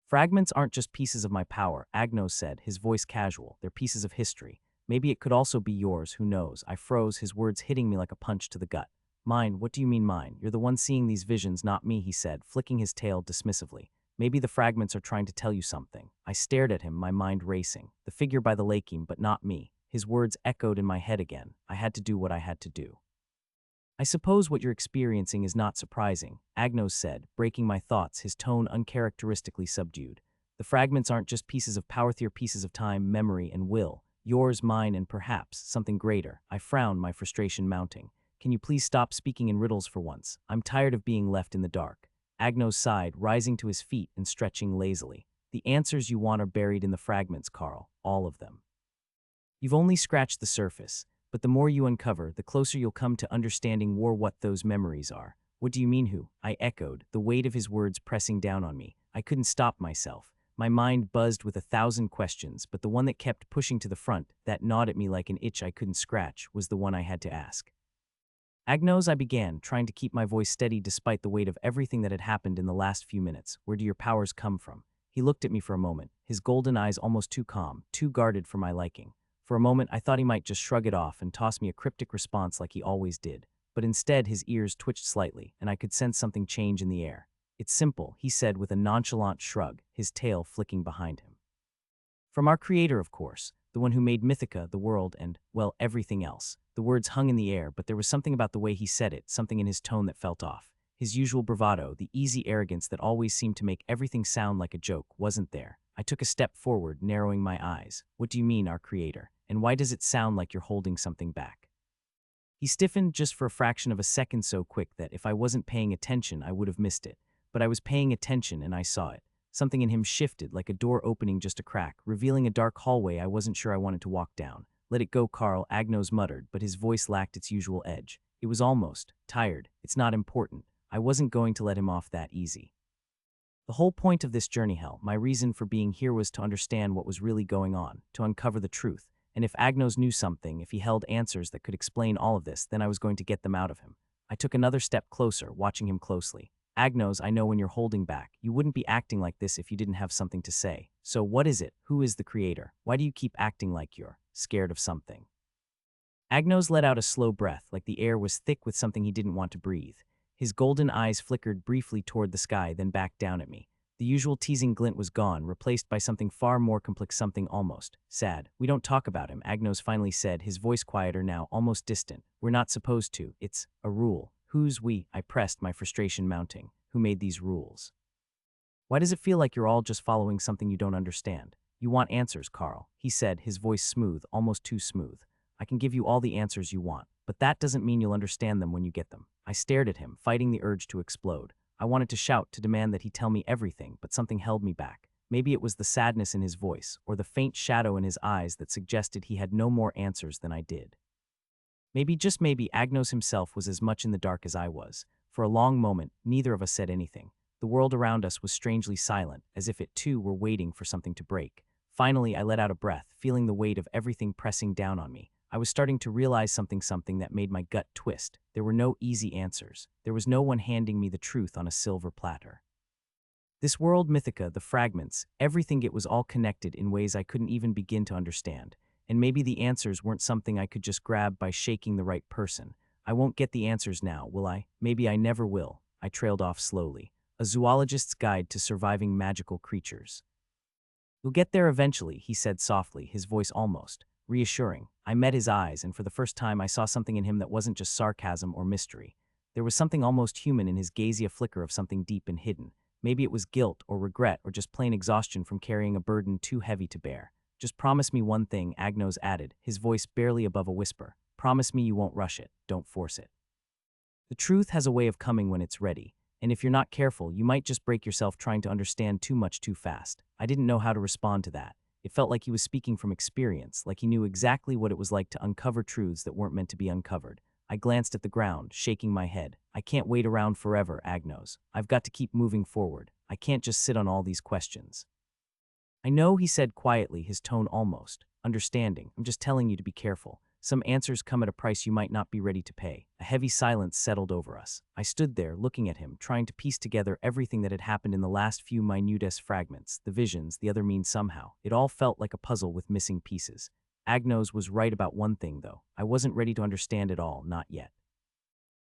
"Fragments aren't just pieces of my power," Agnos said, his voice casual. "They're pieces of history. Maybe it could also be yours, who knows?" I froze, his words hitting me like a punch to the gut. "Mine? What do you mean mine? You're the one seeing these visions, not me," he said, flicking his tail dismissively. "Maybe the fragments are trying to tell you something." I stared at him, my mind racing. The figure by the lakeem, but not me. His words echoed in my head again. I had to do what I had to do. "I suppose what you're experiencing is not surprising," Agnos said, breaking my thoughts, his tone uncharacteristically subdued. "The fragments aren't just pieces of power, they're pieces of time, memory, and will. Yours, mine, and perhaps something greater." I frowned, my frustration mounting. "Can you please stop speaking in riddles for once? I'm tired of being left in the dark." Agnos sighed, rising to his feet and stretching lazily. "The answers you want are buried in the fragments, Carl. All of them. You've only scratched the surface, but the more you uncover, the closer you'll come to understanding what those memories are." "What do you mean, who?" I echoed, the weight of his words pressing down on me. I couldn't stop myself. My mind buzzed with 1,000 questions, but the one that kept pushing to the front, that gnawed at me like an itch I couldn't scratch, was the one I had to ask. "Agnos," I began, trying to keep my voice steady despite the weight of everything that had happened in the last few minutes. "Where do your powers come from?" He looked at me for a moment, his golden eyes almost too calm, too guarded for my liking. For a moment, I thought he might just shrug it off and toss me a cryptic response like he always did. But instead, his ears twitched slightly, and I could sense something change in the air. "It's simple," he said with a nonchalant shrug, his tail flicking behind him. "From our creator, of course, the one who made Mythica, the world, and, well, everything else." The words hung in the air, but there was something about the way he said it, something in his tone that felt off. His usual bravado, the easy arrogance that always seemed to make everything sound like a joke, wasn't there. I took a step forward, narrowing my eyes. "What do you mean, our creator? And why does it sound like you're holding something back?" He stiffened just for a fraction of a second, so quick that if I wasn't paying attention, I would have missed it. But I was paying attention, and I saw it. Something in him shifted, like a door opening just a crack, revealing a dark hallway I wasn't sure I wanted to walk down. "Let it go, Carl," Agnos muttered, but his voice lacked its usual edge. It was almost tired. "It's not important." I wasn't going to let him off that easy. The whole point of this journey, my reason for being here, was to understand what was really going on, to uncover the truth. And if Agnos knew something, if he held answers that could explain all of this, then I was going to get them out of him. I took another step closer, watching him closely. Agnos, I know when you're holding back. You wouldn't be acting like this if you didn't have something to say. So what is it? Who is the creator? Why do you keep acting like you're scared of something? Agnos let out a slow breath, like the air was thick with something he didn't want to breathe. His golden eyes flickered briefly toward the sky, then back down at me. The usual teasing glint was gone, replaced by something far more complex, something almost sad. We don't talk about him, Agnos finally said, his voice quieter now, almost distant. We're not supposed to. It's a rule. Who's we? I pressed, my frustration mounting. Who made these rules? Why does it feel like you're all just following something you don't understand? You want answers, Carl, he said, his voice smooth, almost too smooth. I can give you all the answers you want, but that doesn't mean you'll understand them when you get them. I stared at him, fighting the urge to explode. I wanted to shout, to demand that he tell me everything, but something held me back. Maybe it was the sadness in his voice, or the faint shadow in his eyes that suggested he had no more answers than I did. Maybe, just maybe, Agnos himself was as much in the dark as I was. For a long moment, neither of us said anything. The world around us was strangely silent, as if it too were waiting for something to break. Finally, I let out a breath, feeling the weight of everything pressing down on me. I was starting to realize something that made my gut twist. There were no easy answers. There was no one handing me the truth on a silver platter. This world, Mythica, the fragments, everything, it was all connected in ways I couldn't even begin to understand. And maybe the answers weren't something I could just grab by shaking the right person. I won't get the answers now, will I? Maybe I never will. I trailed off slowly. A zoologist's guide to surviving magical creatures. You'll get there eventually, he said softly, his voice almost reassuring. I met his eyes, and for the first time I saw something in him that wasn't just sarcasm or mystery. There was something almost human in his gaze, a flicker of something deep and hidden. Maybe it was guilt or regret or just plain exhaustion from carrying a burden too heavy to bear. Just promise me one thing, Agnos added, his voice barely above a whisper. Promise me you won't rush it, don't force it. The truth has a way of coming when it's ready, and if you're not careful, you might just break yourself trying to understand too much too fast. I didn't know how to respond to that. It felt like he was speaking from experience, like he knew exactly what it was like to uncover truths that weren't meant to be uncovered. I glanced at the ground, shaking my head. I can't wait around forever, Agnos. I've got to keep moving forward. I can't just sit on all these questions. I know, he said quietly, his tone almost understanding. I'm just telling you to be careful. Some answers come at a price you might not be ready to pay. A heavy silence settled over us. I stood there, looking at him, trying to piece together everything that had happened in the last few minute fragments, the visions, the other means somehow. It all felt like a puzzle with missing pieces. Agnos was right about one thing, though. I wasn't ready to understand it all, not yet.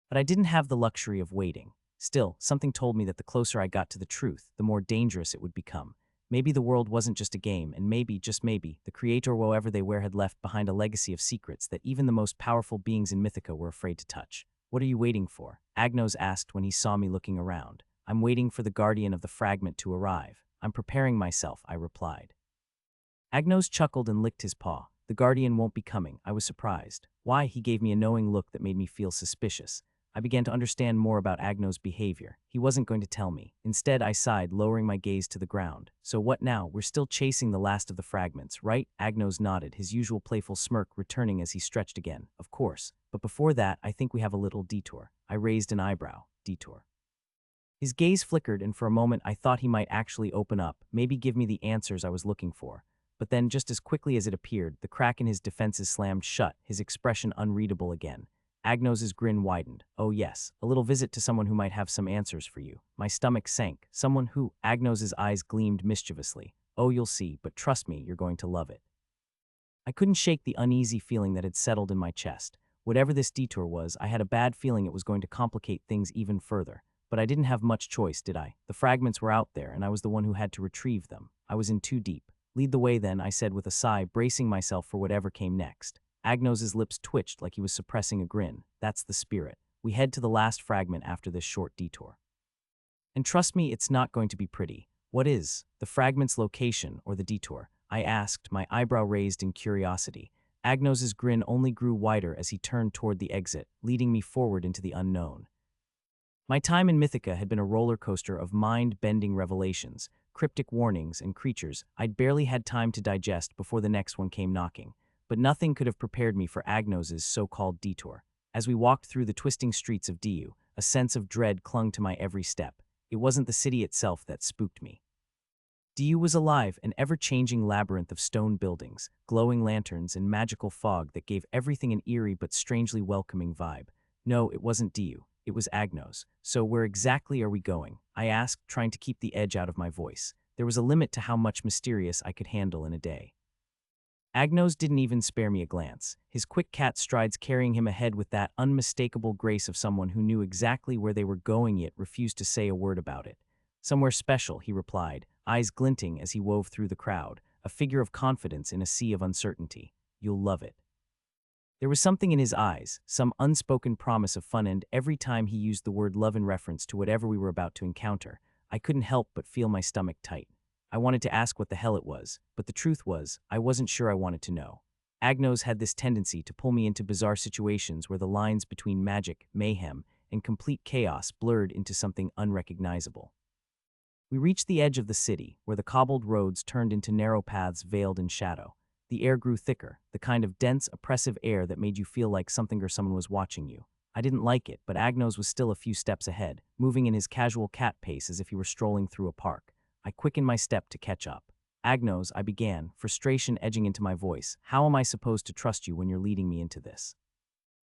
But I didn't have the luxury of waiting. Still, something told me that the closer I got to the truth, the more dangerous it would become. Maybe the world wasn't just a game, and maybe, just maybe, the creator, whoever they were, had left behind a legacy of secrets that even the most powerful beings in Mythica were afraid to touch. What are you waiting for? Agnos asked when he saw me looking around. I'm waiting for the guardian of the fragment to arrive. I'm preparing myself, I replied. Agnos chuckled and licked his paw. The guardian won't be coming. I was surprised. Why? He gave me a knowing look that made me feel suspicious. I began to understand more about Agnos' behavior. He wasn't going to tell me. Instead, I sighed, lowering my gaze to the ground. So what now? We're still chasing the last of the fragments, right? Agnos nodded, his usual playful smirk returning as he stretched again. Of course. But before that, I think we have a little detour. I raised an eyebrow. Detour. His gaze flickered, and for a moment I thought he might actually open up, maybe give me the answers I was looking for. But then, just as quickly as it appeared, the crack in his defenses slammed shut, his expression unreadable again. Agnos' grin widened. Oh yes, a little visit to someone who might have some answers for you. My stomach sank. Someone who? Agnos' eyes gleamed mischievously. Oh, you'll see, but trust me, you're going to love it. I couldn't shake the uneasy feeling that had settled in my chest. Whatever this detour was, I had a bad feeling it was going to complicate things even further. But I didn't have much choice, did I? The fragments were out there, and I was the one who had to retrieve them. I was in too deep. Lead the way then, I said with a sigh, bracing myself for whatever came next. Agnos' lips twitched like he was suppressing a grin. That's the spirit. We head to the last fragment after this short detour. And trust me, it's not going to be pretty. What is the fragment's location or the detour? I asked, my eyebrow raised in curiosity. Agnos' grin only grew wider as he turned toward the exit, leading me forward into the unknown. My time in Mythica had been a roller coaster of mind-bending revelations, cryptic warnings, and creatures I'd barely had time to digest before the next one came knocking. But nothing could have prepared me for Agnos' so-called detour. As we walked through the twisting streets of Diu, a sense of dread clung to my every step. It wasn't the city itself that spooked me. Diu was alive, an ever-changing labyrinth of stone buildings, glowing lanterns, and magical fog that gave everything an eerie but strangely welcoming vibe. No, it wasn't Diu. It was Agnos. "So where exactly are we going?" I asked, trying to keep the edge out of my voice. There was a limit to how much mysterious I could handle in a day. Agnos didn't even spare me a glance, his quick cat strides carrying him ahead with that unmistakable grace of someone who knew exactly where they were going yet refused to say a word about it. "Somewhere special," he replied, eyes glinting as he wove through the crowd, a figure of confidence in a sea of uncertainty. "You'll love it." There was something in his eyes, some unspoken promise of fun, and every time he used the word love in reference to whatever we were about to encounter, I couldn't help but feel my stomach tight. I wanted to ask what the hell it was, but the truth was, I wasn't sure I wanted to know. Agnos had this tendency to pull me into bizarre situations where the lines between magic, mayhem, and complete chaos blurred into something unrecognizable. We reached the edge of the city, where the cobbled roads turned into narrow paths veiled in shadow. The air grew thicker, the kind of dense, oppressive air that made you feel like something or someone was watching you. I didn't like it, but Agnos was still a few steps ahead, moving in his casual cat pace as if he were strolling through a park. I quickened my step to catch up. "Agnos," I began, frustration edging into my voice, "how am I supposed to trust you when you're leading me into this?"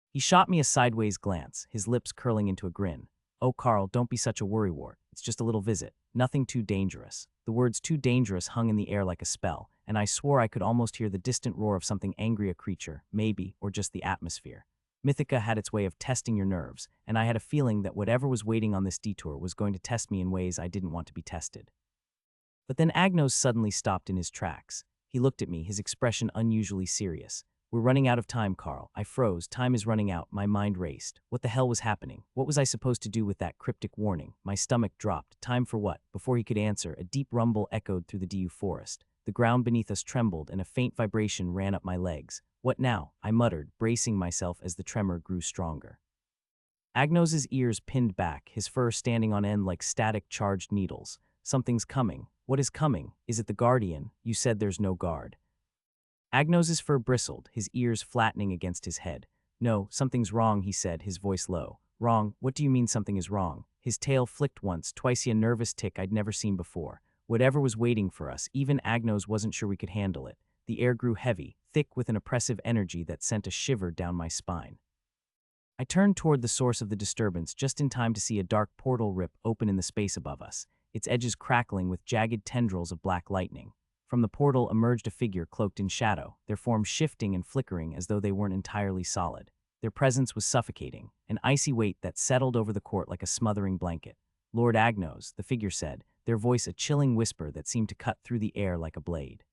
He shot me a sideways glance, his lips curling into a grin. "Oh, Carl, don't be such a worrywart. It's just a little visit. Nothing too dangerous." The words "too dangerous" hung in the air like a spell, and I swore I could almost hear the distant roar of something angry, a creature, maybe, or just the atmosphere. Mythica had its way of testing your nerves, and I had a feeling that whatever was waiting on this detour was going to test me in ways I didn't want to be tested. But then Agnos suddenly stopped in his tracks. He looked at me, his expression unusually serious. "We're running out of time, Carl." I froze. Time is running out. My mind raced. What the hell was happening? What was I supposed to do with that cryptic warning? My stomach dropped. Time for what? Before he could answer, a deep rumble echoed through the DU forest. The ground beneath us trembled, and a faint vibration ran up my legs. "What now?" I muttered, bracing myself as the tremor grew stronger. Agnos's ears pinned back, his fur standing on end like static charged needles. "Something's coming." "What is coming? Is it the Guardian? You said there's no guard." Agnos's fur bristled, his ears flattening against his head. "No, something's wrong," he said, his voice low. "Wrong? What do you mean something is wrong?" His tail flicked once, twice, a nervous tick I'd never seen before. Whatever was waiting for us, even Agnos wasn't sure we could handle it. The air grew heavy, thick with an oppressive energy that sent a shiver down my spine. I turned toward the source of the disturbance just in time to see a dark portal rip open in the space above us, its edges crackling with jagged tendrils of black lightning. From the portal emerged a figure cloaked in shadow, their form shifting and flickering as though they weren't entirely solid. Their presence was suffocating, an icy weight that settled over the court like a smothering blanket. "Lord Agnos," the figure said, their voice a chilling whisper that seemed to cut through the air like a blade.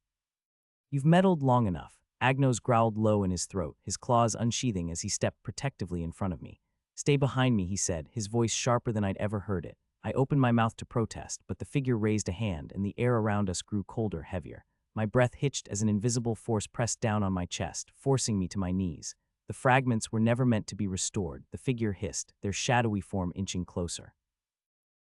"You've meddled long enough." Agnos growled low in his throat, his claws unsheathing as he stepped protectively in front of me. "Stay behind me," he said, his voice sharper than I'd ever heard it. I opened my mouth to protest, but the figure raised a hand and the air around us grew colder, heavier. My breath hitched as an invisible force pressed down on my chest, forcing me to my knees. The fragments were never meant to be restored, the figure hissed, their shadowy form inching closer.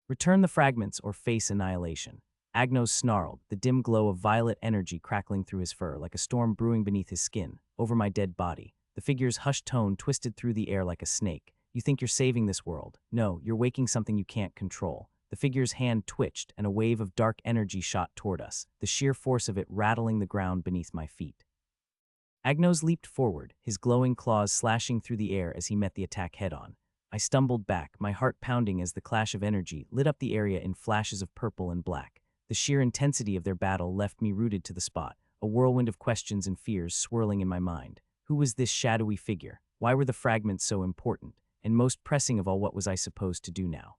"Return the fragments or face annihilation." Agnos snarled, the dim glow of violet energy crackling through his fur like a storm brewing beneath his skin, over my dead body. The figure's hushed tone twisted through the air like a snake. "You think you're saving this world? No, you're waking something you can't control." The figure's hand twitched, and a wave of dark energy shot toward us, the sheer force of it rattling the ground beneath my feet. Agnos leaped forward, his glowing claws slashing through the air as he met the attack head-on. I stumbled back, my heart pounding as the clash of energy lit up the area in flashes of purple and black. The sheer intensity of their battle left me rooted to the spot, a whirlwind of questions and fears swirling in my mind. Who was this shadowy figure? Why were the fragments so important? And most pressing of all, what was I supposed to do now?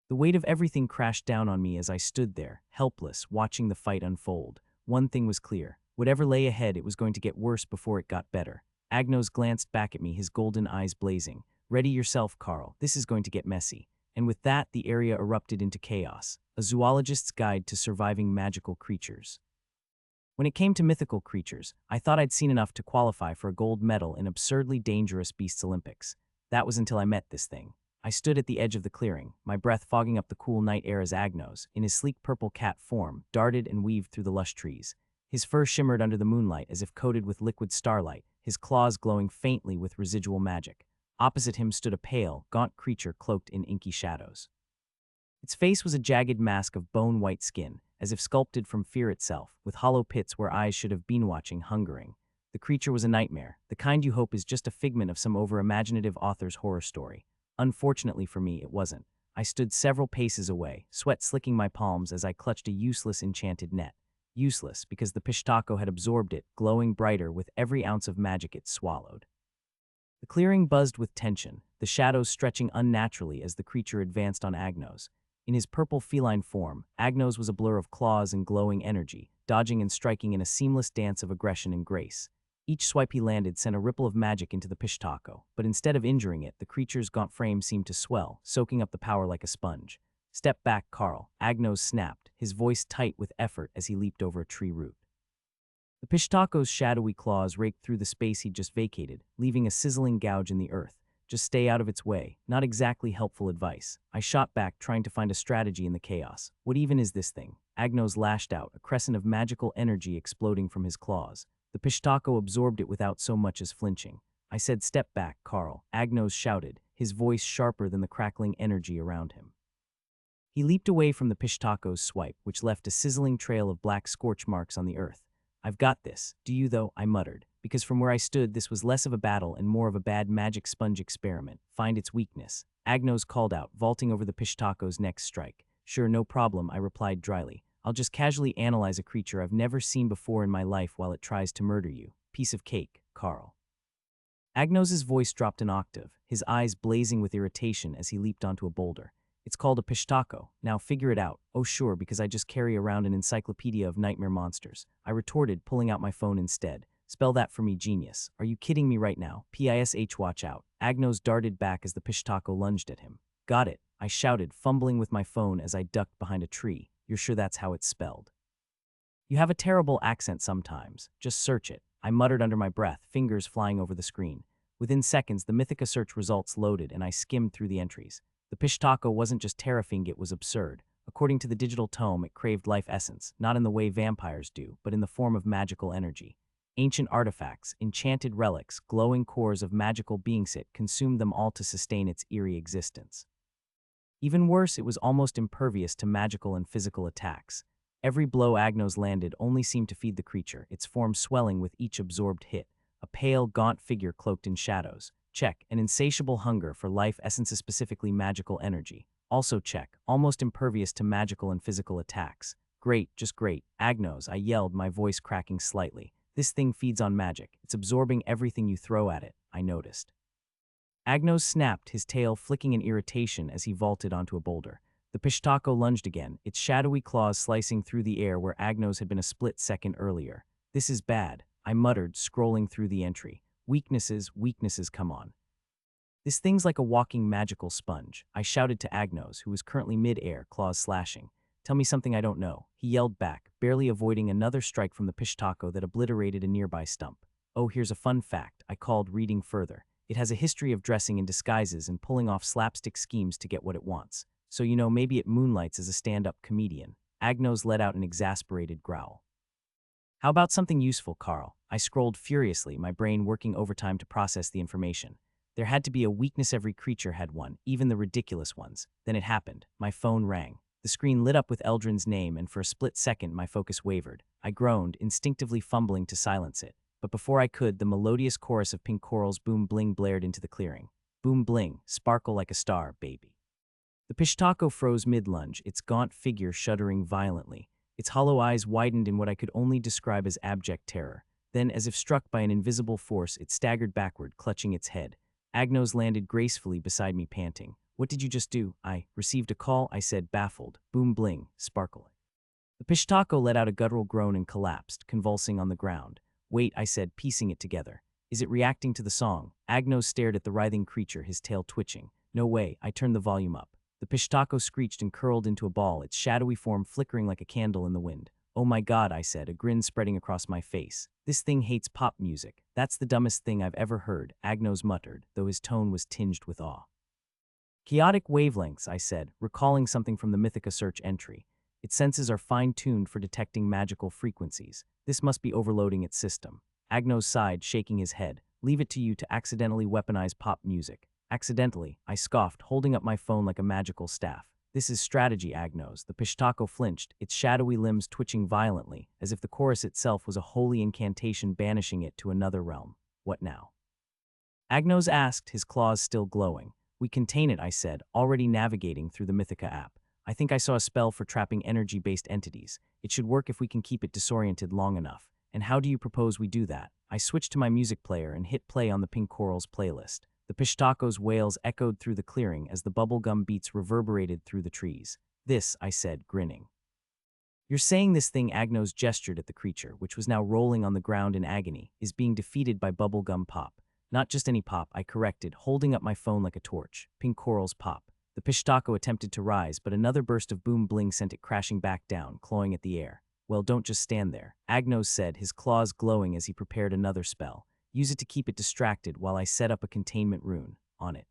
The weight of everything crashed down on me as I stood there, helpless, watching the fight unfold. One thing was clear. Whatever lay ahead, it was going to get worse before it got better. Agnos glanced back at me, his golden eyes blazing. "Ready yourself, Carl. This is going to get messy." And with that, the area erupted into chaos, a zoologist's guide to surviving magical creatures. When it came to mythical creatures, I thought I'd seen enough to qualify for a gold medal in Absurdly Dangerous Beasts Olympics. That was until I met this thing. I stood at the edge of the clearing, my breath fogging up the cool night air as Agnos, in his sleek purple cat form, darted and weaved through the lush trees. His fur shimmered under the moonlight as if coated with liquid starlight, his claws glowing faintly with residual magic. Opposite him stood a pale, gaunt creature cloaked in inky shadows. Its face was a jagged mask of bone-white skin, as if sculpted from fear itself, with hollow pits where eyes should have been watching, hungering. The creature was a nightmare, the kind you hope is just a figment of some over-imaginative author's horror story. Unfortunately for me, it wasn't. I stood several paces away, sweat slicking my palms as I clutched a useless enchanted net. Useless because the Pishtako had absorbed it, glowing brighter with every ounce of magic it swallowed. The clearing buzzed with tension, the shadows stretching unnaturally as the creature advanced on Agnos. In his purple feline form, Agnos was a blur of claws and glowing energy, dodging and striking in a seamless dance of aggression and grace. Each swipe he landed sent a ripple of magic into the Pishtako, but instead of injuring it, the creature's gaunt frame seemed to swell, soaking up the power like a sponge. "Step back, Carl," Agnos snapped, his voice tight with effort as he leaped over a tree root. The Pishtako's shadowy claws raked through the space he'd just vacated, leaving a sizzling gouge in the earth. "Just stay out of its way." Not exactly helpful advice. I shot back, trying to find a strategy in the chaos. "What even is this thing?" Agnos lashed out, a crescent of magical energy exploding from his claws. The Pishtako absorbed it without so much as flinching. I said, "Step back, Carl," Agnos shouted, his voice sharper than the crackling energy around him. He leaped away from the Pishtako's swipe, which left a sizzling trail of black scorch marks on the earth. "I've got this. Do you, though?" I muttered, because from where I stood this was less of a battle and more of a bad magic sponge experiment. "Find its weakness," Agnos called out, vaulting over the Pishtako's next strike. "Sure, no problem," I replied dryly. "I'll just casually analyze a creature I've never seen before in my life while it tries to murder you. Piece of cake, Carl." Agnos's voice dropped an octave, his eyes blazing with irritation as he leaped onto a boulder. "It's called a Pishtako. Now figure it out." "Oh sure, because I just carry around an encyclopedia of nightmare monsters," I retorted, pulling out my phone instead. "Spell that for me, genius." "Are you kidding me right now?" "Pish, watch out." Agnos darted back as the Pishtako lunged at him. "Got it," I shouted, fumbling with my phone as I ducked behind a tree. "You're sure that's how it's spelled?" "You have a terrible accent sometimes. Just search it," I muttered under my breath, fingers flying over the screen. Within seconds, the Mythica search results loaded and I skimmed through the entries. The Pishtako wasn't just terrifying, it was absurd. According to the digital tome, it craved life essence, not in the way vampires do, but in the form of magical energy. Ancient artifacts, enchanted relics, glowing cores of magical beings, it consumed them all to sustain its eerie existence. Even worse, it was almost impervious to magical and physical attacks. Every blow Agnos landed only seemed to feed the creature, its form swelling with each absorbed hit. A pale, gaunt figure cloaked in shadows. Check. An insatiable hunger for life essences, specifically magical energy. Also check. Almost impervious to magical and physical attacks. Great, just great. Agnos, I yelled, my voice cracking slightly. "This thing feeds on magic. It's absorbing everything you throw at it," I noticed. Agnos snapped, his tail flicking in irritation as he vaulted onto a boulder. The Pishtako lunged again, its shadowy claws slicing through the air where Agnos had been a split second earlier. "This is bad," I muttered, scrolling through the entry. Weaknesses, come on." "This thing's like a walking magical sponge," I shouted to Agnos, who was currently mid-air, claws slashing. "Tell me something I don't know," he yelled back, barely avoiding another strike from the Pishtako that obliterated a nearby stump. "Oh, here's a fun fact," I called, reading further. "It has a history of dressing in disguises and pulling off slapstick schemes to get what it wants. So maybe it moonlights as a stand-up comedian." Agnos let out an exasperated growl. "How about something useful, Carl?" I scrolled furiously, my brain working overtime to process the information. There had to be a weakness, every creature had one, even the ridiculous ones. Then it happened. My phone rang. The screen lit up with Eldrin's name, and for a split second my focus wavered. I groaned, instinctively fumbling to silence it. But before I could, the melodious chorus of pink corals boom bling blared into the clearing. "Boom bling, sparkle like a star, baby." The Pishtako froze mid-lunge, its gaunt figure shuddering violently. Its hollow eyes widened in what I could only describe as abject terror. Then, as if struck by an invisible force, it staggered backward, clutching its head. Agnos landed gracefully beside me, panting. "What did you just do?" "I received a call," I said, baffled. "Boom bling, sparkle." The Pishtako let out a guttural groan and collapsed, convulsing on the ground. "Wait," I said, piecing it together. "Is it reacting to the song?" Agnos stared at the writhing creature, his tail twitching. "No way." I turned the volume up. The Pishtako screeched and curled into a ball, its shadowy form flickering like a candle in the wind. "Oh my God," I said, a grin spreading across my face. "This thing hates pop music. That's the dumbest thing I've ever heard," Agnos muttered, though his tone was tinged with awe. "Chaotic wavelengths," I said, recalling something from the Mythica search entry. "Its senses are fine-tuned for detecting magical frequencies. This must be overloading its system." Agnos sighed, shaking his head. "Leave it to you to accidentally weaponize pop music." "Accidentally," I scoffed, holding up my phone like a magical staff. "This is strategy, Agnos." The Pishtako flinched, its shadowy limbs twitching violently, as if the chorus itself was a holy incantation banishing it to another realm. "What now?" Agnos asked, his claws still glowing. We contain it, I said, already navigating through the Mythica app. I think I saw a spell for trapping energy-based entities. It should work if we can keep it disoriented long enough. And how do you propose we do that? I switched to my music player and hit play on the Pink Corals playlist. The Pishtaco's wails echoed through the clearing as the bubblegum beats reverberated through the trees. This, I said, grinning. You're saying this thing, Agnos gestured at the creature, which was now rolling on the ground in agony, is being defeated by bubblegum pop. Not just any pop, I corrected, holding up my phone like a torch. Pink Coral's pop. The Pishtaco attempted to rise, but another burst of boom bling sent it crashing back down, clawing at the air. Well, don't just stand there, Agnos said, his claws glowing as he prepared another spell. Use it to keep it distracted while I set up a containment rune on it.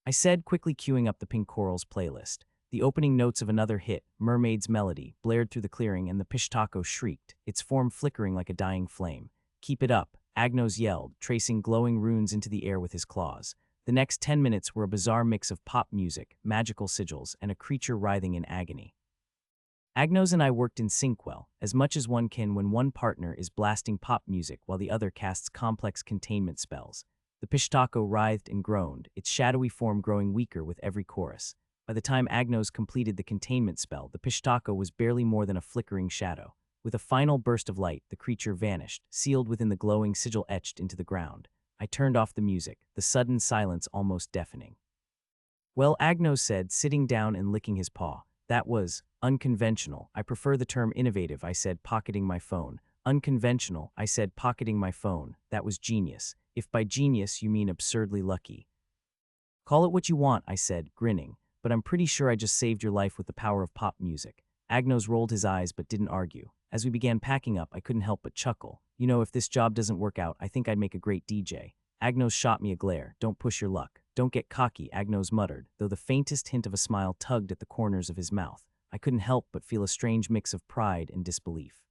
I said, quickly queuing up the Pink Corals playlist. The opening notes of another hit, Mermaid's Melody, blared through the clearing and the Pishtaco shrieked, its form flickering like a dying flame. Keep it up, Agnos yelled, tracing glowing runes into the air with his claws. The next 10 minutes were a bizarre mix of pop music, magical sigils, and a creature writhing in agony. Agnos and I worked in sync well, as much as one can when one partner is blasting pop music while the other casts complex containment spells. The Pishtaco writhed and groaned, its shadowy form growing weaker with every chorus. By the time Agnos completed the containment spell, the Pishtaco was barely more than a flickering shadow. With a final burst of light, the creature vanished, sealed within the glowing sigil etched into the ground. I turned off the music, the sudden silence almost deafening. Well, Agnos said, sitting down and licking his paw. That was unconventional. I prefer the term innovative, I said, pocketing my phone. Unconventional, I said, pocketing my phone. That was genius. If by genius you mean absurdly lucky. Call it what you want, I said, grinning, but I'm pretty sure I just saved your life with the power of pop music. Agnos rolled his eyes but didn't argue. As we began packing up, I couldn't help but chuckle. You know, if this job doesn't work out, I think I'd make a great DJ. Agnos shot me a glare. Don't push your luck. Don't get cocky, Agnos muttered, though the faintest hint of a smile tugged at the corners of his mouth. I couldn't help but feel a strange mix of pride and disbelief.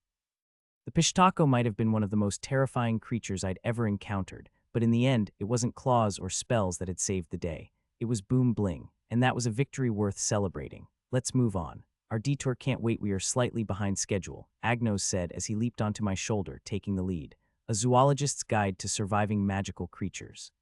The Pishtaco might have been one of the most terrifying creatures I'd ever encountered, but in the end, it wasn't claws or spells that had saved the day. It was boom bling, and that was a victory worth celebrating. Let's move on. Our detour can't wait, we are slightly behind schedule, Agnos said as he leaped onto my shoulder, taking the lead. A zoologist's guide to surviving magical creatures.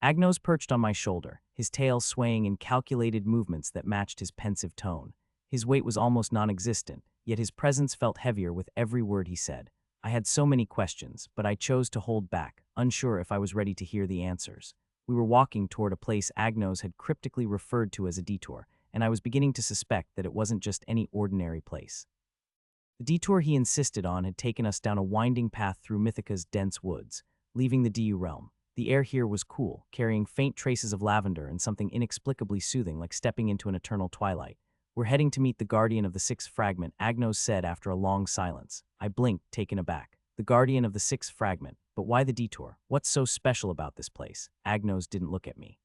Agnos perched on my shoulder, his tail swaying in calculated movements that matched his pensive tone. His weight was almost non-existent, yet his presence felt heavier with every word he said. I had so many questions, but I chose to hold back, unsure if I was ready to hear the answers. We were walking toward a place Agnos had cryptically referred to as a detour, and I was beginning to suspect that it wasn't just any ordinary place. The detour he insisted on had taken us down a winding path through Mythica's dense woods, leaving the Du realm. The air here was cool, carrying faint traces of lavender and something inexplicably soothing like stepping into an eternal twilight. We're heading to meet the guardian of the sixth fragment, Agnos said after a long silence. I blinked, taken aback. The guardian of the sixth fragment, but why the detour? What's so special about this place? Agnos didn't look at me.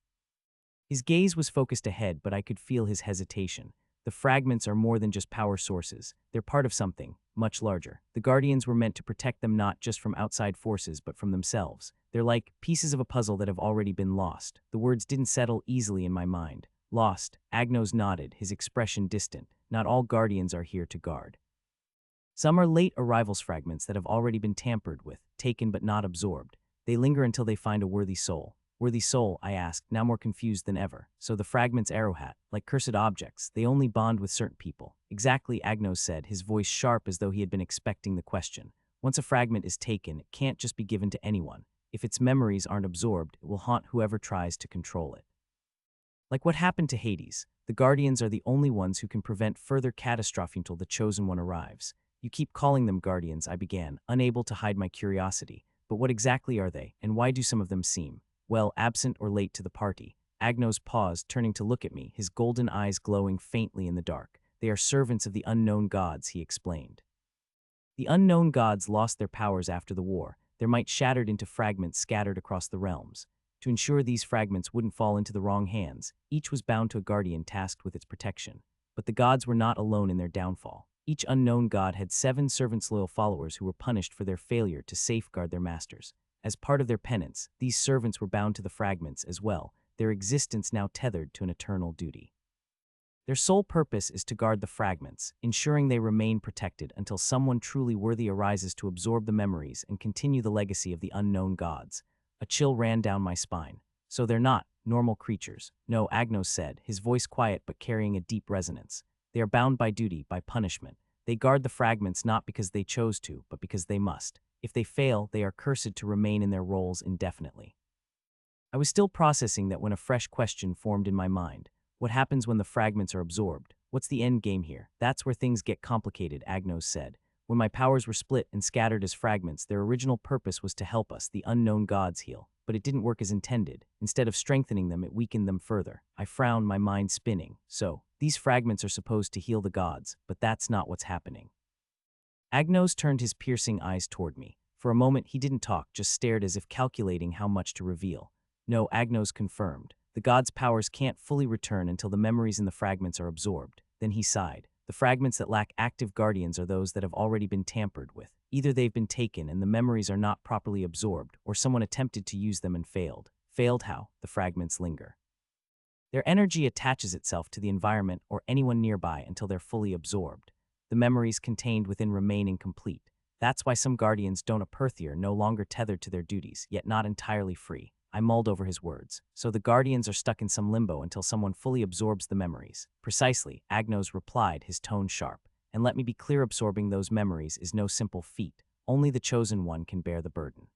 His gaze was focused ahead, but I could feel his hesitation. The fragments are more than just power sources. They're part of something much larger. The Guardians were meant to protect them not just from outside forces, but from themselves. They're like pieces of a puzzle that have already been lost. The words didn't settle easily in my mind. Lost. Agnos nodded, his expression distant. Not all Guardians are here to guard. Some are late arrivals fragments that have already been tampered with, taken but not absorbed. They linger until they find a worthy soul. Worthy soul, I asked, now more confused than ever. So the fragments arrowhat, like cursed objects, they only bond with certain people. Exactly, Agnos said, his voice sharp as though he had been expecting the question. Once a fragment is taken, it can't just be given to anyone. If its memories aren't absorbed, it will haunt whoever tries to control it. Like what happened to Hades, the Guardians are the only ones who can prevent further catastrophe until the chosen one arrives. You keep calling them Guardians, I began, unable to hide my curiosity. But what exactly are they, and why do some of them seem, well, absent or late to the party? Agnos paused, turning to look at me, his golden eyes glowing faintly in the dark. They are servants of the unknown gods, he explained. The unknown gods lost their powers after the war, their might shattered into fragments scattered across the realms. To ensure these fragments wouldn't fall into the wrong hands, each was bound to a guardian tasked with its protection. But the gods were not alone in their downfall. Each unknown god had 7 servants-loyal followers who were punished for their failure to safeguard their masters. As part of their penance, these servants were bound to the fragments as well, their existence now tethered to an eternal duty. Their sole purpose is to guard the fragments, ensuring they remain protected until someone truly worthy arises to absorb the memories and continue the legacy of the unknown gods. A chill ran down my spine. So they're not normal creatures. No, Agnos said, his voice quiet but carrying a deep resonance. They are bound by duty, by punishment. They guard the fragments not because they chose to, but because they must. If they fail, they are cursed to remain in their roles indefinitely. I was still processing that when a fresh question formed in my mind. What happens when the fragments are absorbed? What's the end game here? That's where things get complicated, Agnos said. When my powers were split and scattered as fragments, their original purpose was to help us, the unknown gods, heal. But it didn't work as intended. Instead of strengthening them, it weakened them further. I frowned, my mind spinning. So, these fragments are supposed to heal the gods, but that's not what's happening. Agnos turned his piercing eyes toward me. For a moment, he didn't talk, just stared as if calculating how much to reveal. No, Agnos confirmed. The gods' powers can't fully return until the memories in the fragments are absorbed. Then he sighed. The fragments that lack active guardians are those that have already been tampered with. Either they've been taken and the memories are not properly absorbed, or someone attempted to use them and failed. Failed how? The fragments linger. Their energy attaches itself to the environment or anyone nearby until they're fully absorbed. The memories contained within remain incomplete. That's why some guardians don't appear, no longer tethered to their duties, yet not entirely free. I mulled over his words. So the guardians are stuck in some limbo until someone fully absorbs the memories. Precisely, Agnos replied, his tone sharp. And let me be clear, absorbing those memories is no simple feat. Only the chosen one can bear the burden.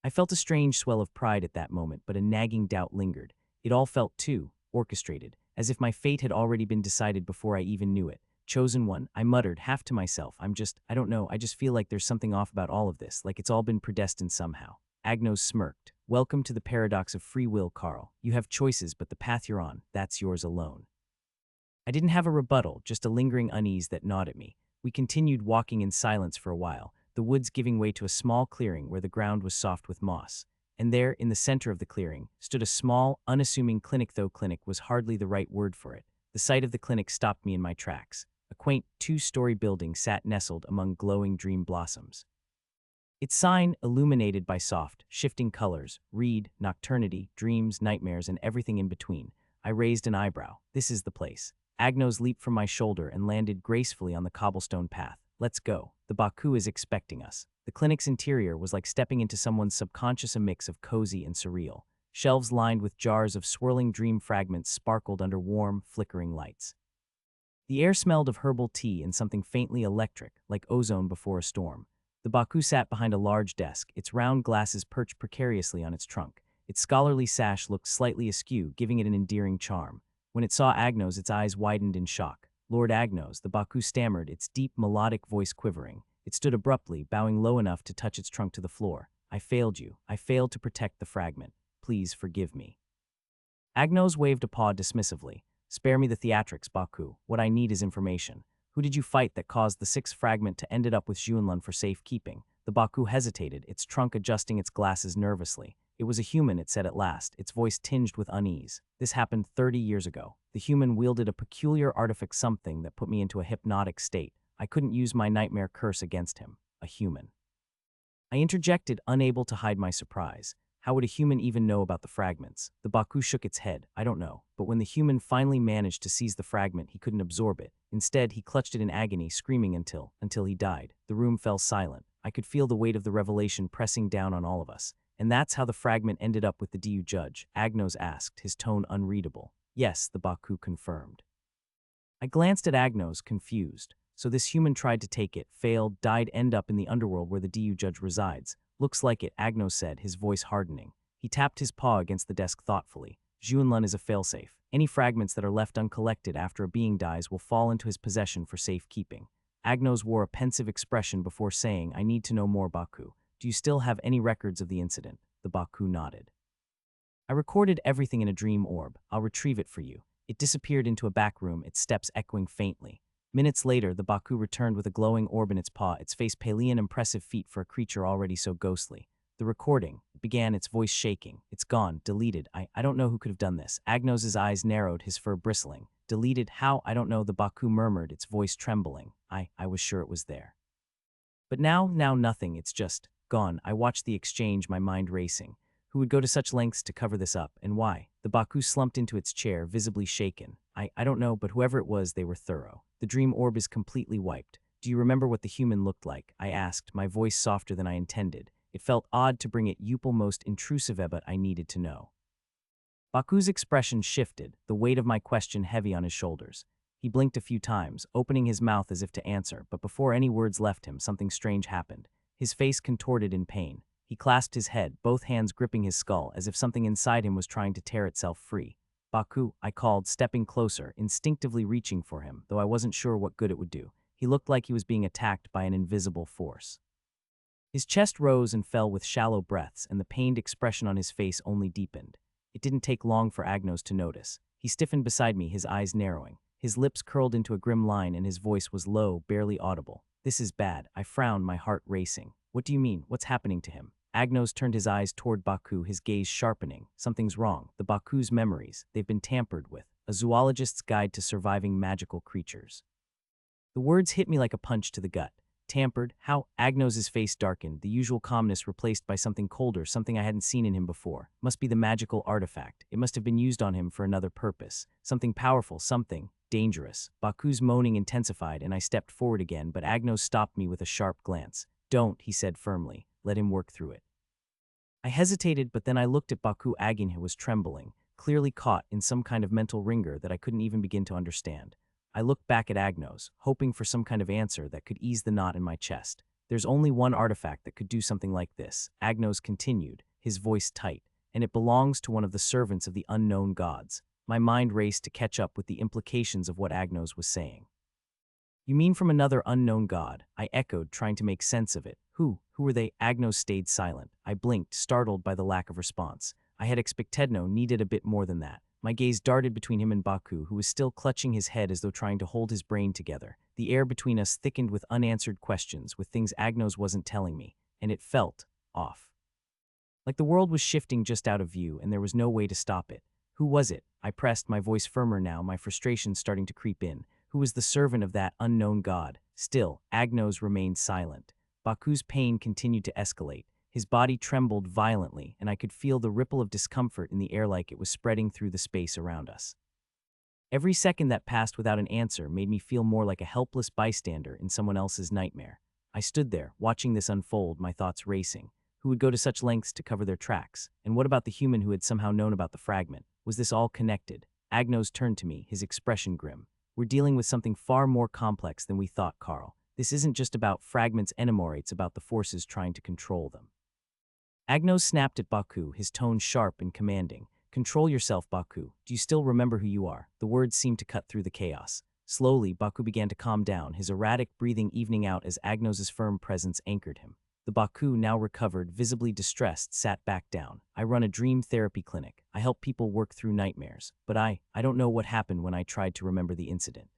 I felt a strange swell of pride at that moment, but a nagging doubt lingered. It all felt too orchestrated, as if my fate had already been decided before I even knew it. Chosen one, I muttered, half to myself. I don't know, I just feel like there's something off about all of this, like it's all been predestined somehow. Agnos smirked. Welcome to the paradox of free will, Carl. You have choices, but the path you're on, that's yours alone. I didn't have a rebuttal, just a lingering unease that gnawed at me. We continued walking in silence for a while, the woods giving way to a small clearing where the ground was soft with moss. And there, in the center of the clearing, stood a small, unassuming clinic, though clinic was hardly the right word for it. The sight of the clinic stopped me in my tracks. A quaint two-story building sat nestled among glowing dream blossoms. Its sign, illuminated by soft, shifting colors, read, nocturnity, dreams, nightmares, and everything in between. I raised an eyebrow. This is the place. Agnos leaped from my shoulder and landed gracefully on the cobblestone path. Let's go. The Baku is expecting us. The clinic's interior was like stepping into someone's subconscious, a mix of cozy and surreal. Shelves lined with jars of swirling dream fragments sparkled under warm, flickering lights. The air smelled of herbal tea and something faintly electric, like ozone before a storm. The Baku sat behind a large desk, its round glasses perched precariously on its trunk. Its scholarly sash looked slightly askew, giving it an endearing charm. When it saw Agnos, its eyes widened in shock. Lord Agnos, the Baku stammered, its deep, melodic voice quivering. It stood abruptly, bowing low enough to touch its trunk to the floor. I failed you. I failed to protect the fragment. Please forgive me. Agnos waved a paw dismissively. Spare me the theatrics, Baku. What I need is information. Who did you fight that caused the sixth fragment to end up with Junlun for safekeeping? The Baku hesitated, its trunk adjusting its glasses nervously. It was a human, it said at last, its voice tinged with unease. This happened 30 years ago. The human wielded a peculiar artifact, something that put me into a hypnotic state. I couldn't use my nightmare curse against him. A human. I interjected, unable to hide my surprise. How would a human even know about the fragments? The Baku shook its head. I don't know. But when the human finally managed to seize the fragment, he couldn't absorb it. Instead, he clutched it in agony, screaming until he died. The room fell silent. I could feel the weight of the revelation pressing down on all of us. And that's how the fragment ended up with the DU judge, Agnos asked, his tone unreadable. Yes, the Baku confirmed. I glanced at Agnos, confused. So this human tried to take it, failed, died, end up in the underworld where the DU judge resides. Looks like it, Agnos said, his voice hardening. He tapped his paw against the desk thoughtfully. Junlun is a failsafe. Any fragments that are left uncollected after a being dies will fall into his possession for safekeeping. Agnos wore a pensive expression before saying, I need to know more, Baku. Do you still have any records of the incident? The Baku nodded. I recorded everything in a dream orb. I'll retrieve it for you. It disappeared into a back room, its steps echoing faintly. Minutes later, the Baku returned with a glowing orb in its paw, its face pale, an impressive feat for a creature already so ghostly. The recording began, its voice shaking. It's gone, deleted. I don't know who could have done this. Agnos's eyes narrowed, his fur bristling. Deleted? How? I don't know, the Baku murmured, its voice trembling. I was sure it was there. But now nothing, it's just gone. I watched the exchange, my mind racing. Who would go to such lengths to cover this up, and why? The Baku slumped into its chair, visibly shaken. I don't know, but whoever it was, they were thorough. The dream orb is completely wiped. Do you remember what the human looked like? I asked, my voice softer than I intended. It felt odd to bring it most intrusive, but I needed to know. Baku's expression shifted, the weight of my question heavy on his shoulders. He blinked a few times, opening his mouth as if to answer, but before any words left him, something strange happened. His face contorted in pain. He clasped his head, both hands gripping his skull, as if something inside him was trying to tear itself free. "Baku," I called, stepping closer, instinctively reaching for him, though I wasn't sure what good it would do. He looked like he was being attacked by an invisible force. His chest rose and fell with shallow breaths, and the pained expression on his face only deepened. It didn't take long for Agnos to notice. He stiffened beside me, his eyes narrowing. His lips curled into a grim line, and his voice was low, barely audible. "This is bad." I frowned, my heart racing. "What do you mean? What's happening to him?" Agnos turned his eyes toward Baku, his gaze sharpening. "Something's wrong. The Baku's memories, they've been tampered with. A zoologist's guide to surviving magical creatures." The words hit me like a punch to the gut. Tampered? How? Agnos's face darkened, the usual calmness replaced by something colder, something I hadn't seen in him before. Must be the magical artifact. It must have been used on him for another purpose. Something powerful, something dangerous. Baku's moaning intensified, and I stepped forward again, but Agnos stopped me with a sharp glance. "Don't," he said firmly. "Let him work through it." I hesitated, but then I looked at Baku. Agin was trembling, clearly caught in some kind of mental ringer that I couldn't even begin to understand. I looked back at Agnos, hoping for some kind of answer that could ease the knot in my chest. "There's only one artifact that could do something like this," Agnos continued, his voice tight, "and it belongs to one of the servants of the unknown gods." My mind raced to catch up with the implications of what Agnos was saying. "You mean from another unknown god?" I echoed, trying to make sense of it. Who were they?" Agnos stayed silent. I blinked, startled by the lack of response. I had expected needed a bit more than that. My gaze darted between him and Baku, who was still clutching his head as though trying to hold his brain together. The air between us thickened with unanswered questions, with things Agnos wasn't telling me, and it felt off. Like the world was shifting just out of view, and there was no way to stop it. Who was it? I pressed, my voice firmer now, my frustration starting to creep in. Who was the servant of that unknown god? Still, Agnos remained silent. Baku's pain continued to escalate. His body trembled violently, and I could feel the ripple of discomfort in the air like it was spreading through the space around us. Every second that passed without an answer made me feel more like a helpless bystander in someone else's nightmare. I stood there, watching this unfold, my thoughts racing. Who would go to such lengths to cover their tracks? And what about the human who had somehow known about the fragment? Was this all connected? Agnos turned to me, his expression grim. "We're dealing with something far more complex than we thought, Carl. This isn't just about fragments anymore, it's about the forces trying to control them." Agnos snapped at Baku, his tone sharp and commanding. "Control yourself, Baku. Do you still remember who you are?" The words seemed to cut through the chaos. Slowly, Baku began to calm down, his erratic breathing evening out as Agnos's firm presence anchored him. The Baku, now recovered, visibly distressed, sat back down. "I run a dream therapy clinic. I help people work through nightmares. But I don't know what happened when I tried to remember the incident.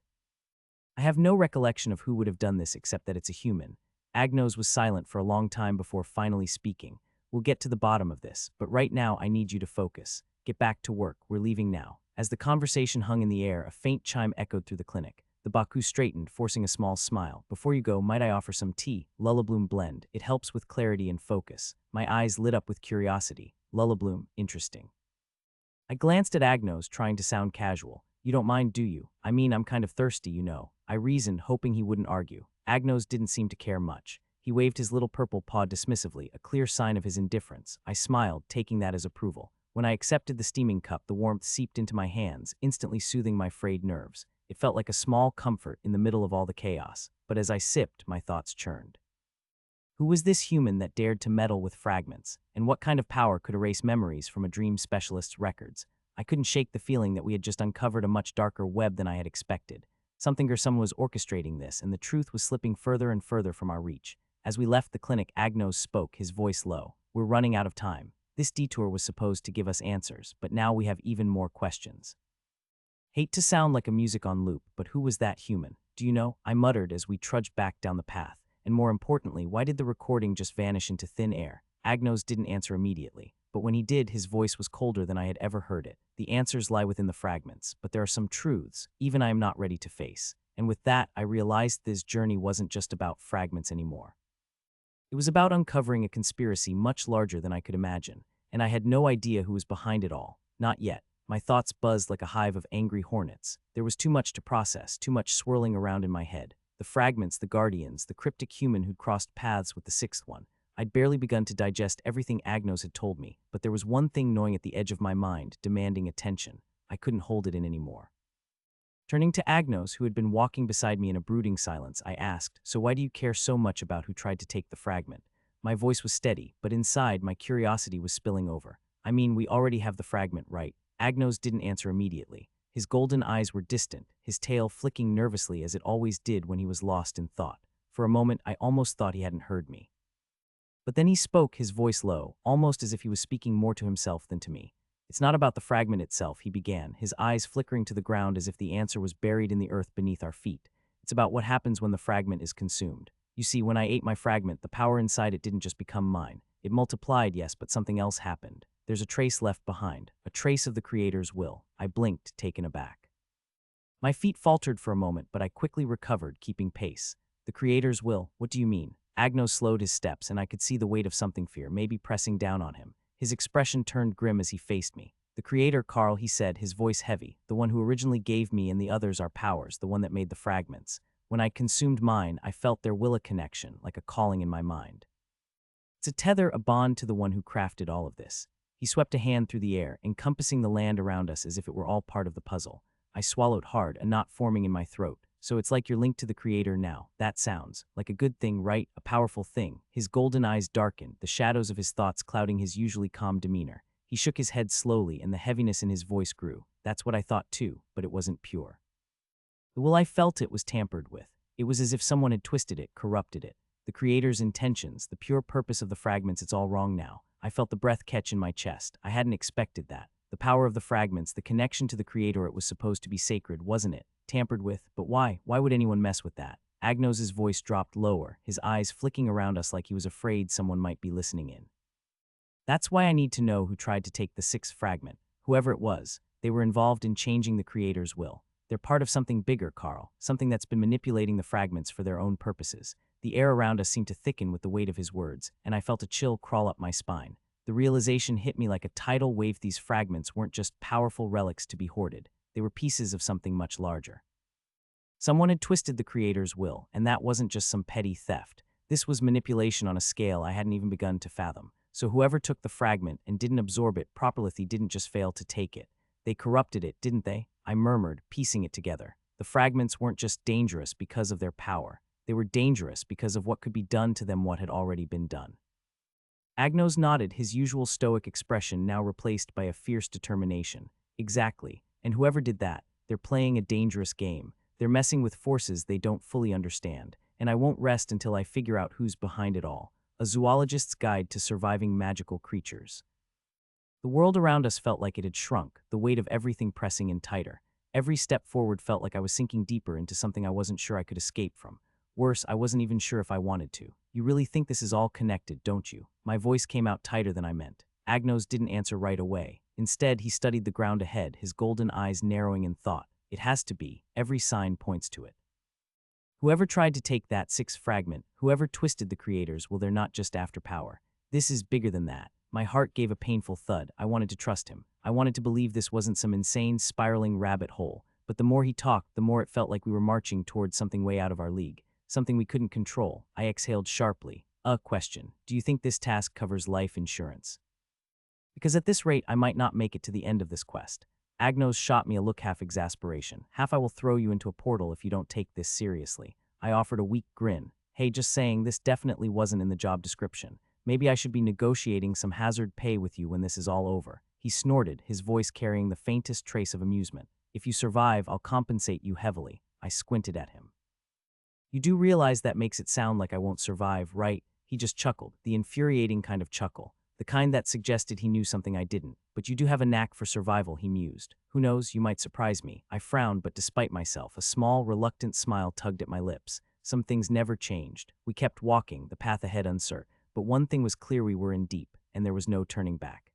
I have no recollection of who would have done this except that it's a human." Agnos was silent for a long time before finally speaking. "We'll get to the bottom of this, but right now I need you to focus. Get back to work. We're leaving now." As the conversation hung in the air, a faint chime echoed through the clinic. The Baku straightened, forcing a small smile. "Before you go, might I offer some tea? Lullabloom blend. It helps with clarity and focus." My eyes lit up with curiosity. Lullabloom, interesting. I glanced at Agnos, trying to sound casual. "You don't mind, do you? I mean, I'm kind of thirsty, you know." I reasoned, hoping he wouldn't argue. Agnos didn't seem to care much. He waved his little purple paw dismissively, a clear sign of his indifference. I smiled, taking that as approval. When I accepted the steaming cup, the warmth seeped into my hands, instantly soothing my frayed nerves. It felt like a small comfort in the middle of all the chaos, but as I sipped, my thoughts churned. Who was this human that dared to meddle with fragments, and what kind of power could erase memories from a dream specialist's records? I couldn't shake the feeling that we had just uncovered a much darker web than I had expected. Something or someone was orchestrating this, and the truth was slipping further and further from our reach. As we left the clinic, Agnos spoke, his voice low. "We're running out of time. This detour was supposed to give us answers, but now we have even more questions." Hate to sound like a music on loop, but who was that human? "Do you know?" I muttered as we trudged back down the path. "And more importantly, why did the recording just vanish into thin air?" Agnos didn't answer immediately, but when he did, his voice was colder than I had ever heard it. "The answers lie within the fragments, but there are some truths, even I am not ready to face." And with that, I realized this journey wasn't just about fragments anymore. It was about uncovering a conspiracy much larger than I could imagine, and I had no idea who was behind it all. Not yet. My thoughts buzzed like a hive of angry hornets. There was too much to process, too much swirling around in my head. The fragments, the guardians, the cryptic human who'd crossed paths with the sixth one. I'd barely begun to digest everything Agnos had told me, but there was one thing gnawing at the edge of my mind, demanding attention. I couldn't hold it in anymore. Turning to Agnos, who had been walking beside me in a brooding silence, I asked, "So why do you care so much about who tried to take the fragment?" My voice was steady, but inside, my curiosity was spilling over. "I mean, we already have the fragment, right?" Agnos didn't answer immediately. His golden eyes were distant, his tail flicking nervously as it always did when he was lost in thought. For a moment, I almost thought he hadn't heard me. But then he spoke, his voice low, almost as if he was speaking more to himself than to me. "It's not about the fragment itself," he began, his eyes flickering to the ground as if the answer was buried in the earth beneath our feet. "It's about what happens when the fragment is consumed. You see, when I ate my fragment, the power inside it didn't just become mine. It multiplied, yes, but something else happened. There's a trace left behind, a trace of the creator's will." I blinked, taken aback. My feet faltered for a moment, but I quickly recovered, keeping pace. "The creator's will? What do you mean?" Agnos slowed his steps, and I could see the weight of something fear, maybe pressing down on him. His expression turned grim as he faced me. "The creator, Carl," he said, his voice heavy, "the one who originally gave me and the others our powers, the one that made the fragments. When I consumed mine, I felt there will a connection, like a calling in my mind. It's a tether, a bond to the one who crafted all of this." He swept a hand through the air, encompassing the land around us as if it were all part of the puzzle. I swallowed hard, a knot forming in my throat. "So it's like you're linked to the creator now. That sounds like a good thing, right? A powerful thing." His golden eyes darkened, the shadows of his thoughts clouding his usually calm demeanor. He shook his head slowly, and the heaviness in his voice grew. "That's what I thought too, but it wasn't pure. The will I felt it was tampered with. It was as if someone had twisted it, corrupted it. The creator's intentions, the pure purpose of the fragments, it's all wrong now." I felt the breath catch in my chest. I hadn't expected that. The power of the fragments, the connection to the creator, it was supposed to be sacred, wasn't it? Tampered with, but why? Why would anyone mess with that? Agnos's voice dropped lower, his eyes flicking around us like he was afraid someone might be listening in. "That's why I need to know who tried to take the sixth fragment. Whoever it was, they were involved in changing the creator's will. They're part of something bigger, Carl, something that's been manipulating the fragments for their own purposes." The air around us seemed to thicken with the weight of his words, and I felt a chill crawl up my spine. The realization hit me like a tidal wave. These fragments weren't just powerful relics to be hoarded. They were pieces of something much larger. Someone had twisted the creator's will, and that wasn't just some petty theft. This was manipulation on a scale I hadn't even begun to fathom. So whoever took the fragment and didn't absorb it properly didn't just fail to take it. They corrupted it, didn't they? I murmured, piecing it together. The fragments weren't just dangerous because of their power. They were dangerous because of what could be done to them, what had already been done. Agnos nodded, his usual stoic expression now replaced by a fierce determination. "Exactly. And whoever did that, they're playing a dangerous game. They're messing with forces they don't fully understand. And I won't rest until I figure out who's behind it all." A Zoologist's Guide to Surviving Magical Creatures. The world around us felt like it had shrunk, the weight of everything pressing in tighter. Every step forward felt like I was sinking deeper into something I wasn't sure I could escape from. Worse, I wasn't even sure if I wanted to. "You really think this is all connected, don't you?" My voice came out tighter than I meant. Agnos didn't answer right away. Instead, he studied the ground ahead, his golden eyes narrowing in thought. "It has to be. Every sign points to it. Whoever tried to take that sixth fragment, whoever twisted the creators, well, they're not just after power. This is bigger than that." My heart gave a painful thud. I wanted to trust him. I wanted to believe this wasn't some insane, spiraling rabbit hole. But the more he talked, the more it felt like we were marching towards something way out of our league. Something we couldn't control. I exhaled sharply. "A question. Do you think this task covers life insurance? Because at this rate, I might not make it to the end of this quest." Agnos shot me a look, half exasperation. "Half I will throw you into a portal if you don't take this seriously." I offered a weak grin. "Hey, just saying, this definitely wasn't in the job description. Maybe I should be negotiating some hazard pay with you when this is all over." He snorted, his voice carrying the faintest trace of amusement. "If you survive, I'll compensate you heavily." I squinted at him. "You do realize that makes it sound like I won't survive, right?" He just chuckled, the infuriating kind of chuckle, the kind that suggested he knew something I didn't. "But you do have a knack for survival," he mused. "Who knows, you might surprise me." I frowned, but despite myself, a small, reluctant smile tugged at my lips. Some things never changed. We kept walking, the path ahead uncertain. But one thing was clear: we were in deep, and there was no turning back.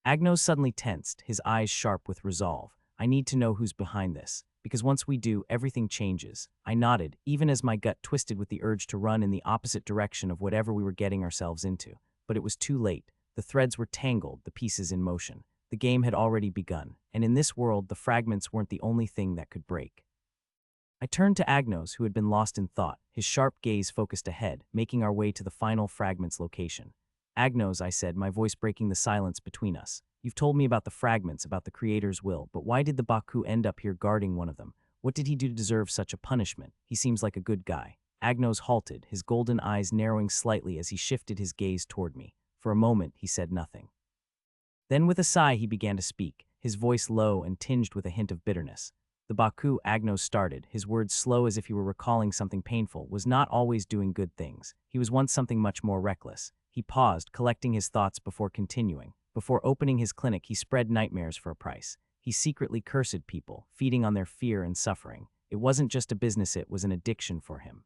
Agnos suddenly tensed, his eyes sharp with resolve. "I need to know who's behind this, because once we do, everything changes." I nodded, even as my gut twisted with the urge to run in the opposite direction of whatever we were getting ourselves into. But it was too late. The threads were tangled, the pieces in motion. The game had already begun, and in this world, the fragments weren't the only thing that could break. I turned to Agnos, who had been lost in thought, his sharp gaze focused ahead, making our way to the final fragment's location. Agnos, I said, my voice breaking the silence between us. You've told me about the fragments, about the creator's will, but why did the Baku end up here guarding one of them? What did he do to deserve such a punishment? He seems like a good guy. Agnos halted, his golden eyes narrowing slightly as he shifted his gaze toward me. For a moment, he said nothing. Then with a sigh, he began to speak, his voice low and tinged with a hint of bitterness. The Baku, Agnos started, his words slow as if he were recalling something painful, was not always doing good things. He was once something much more reckless. He paused, collecting his thoughts before continuing. Before opening his clinic, he spread nightmares for a price. He secretly cursed people, feeding on their fear and suffering. It wasn't just a business, it was an addiction for him.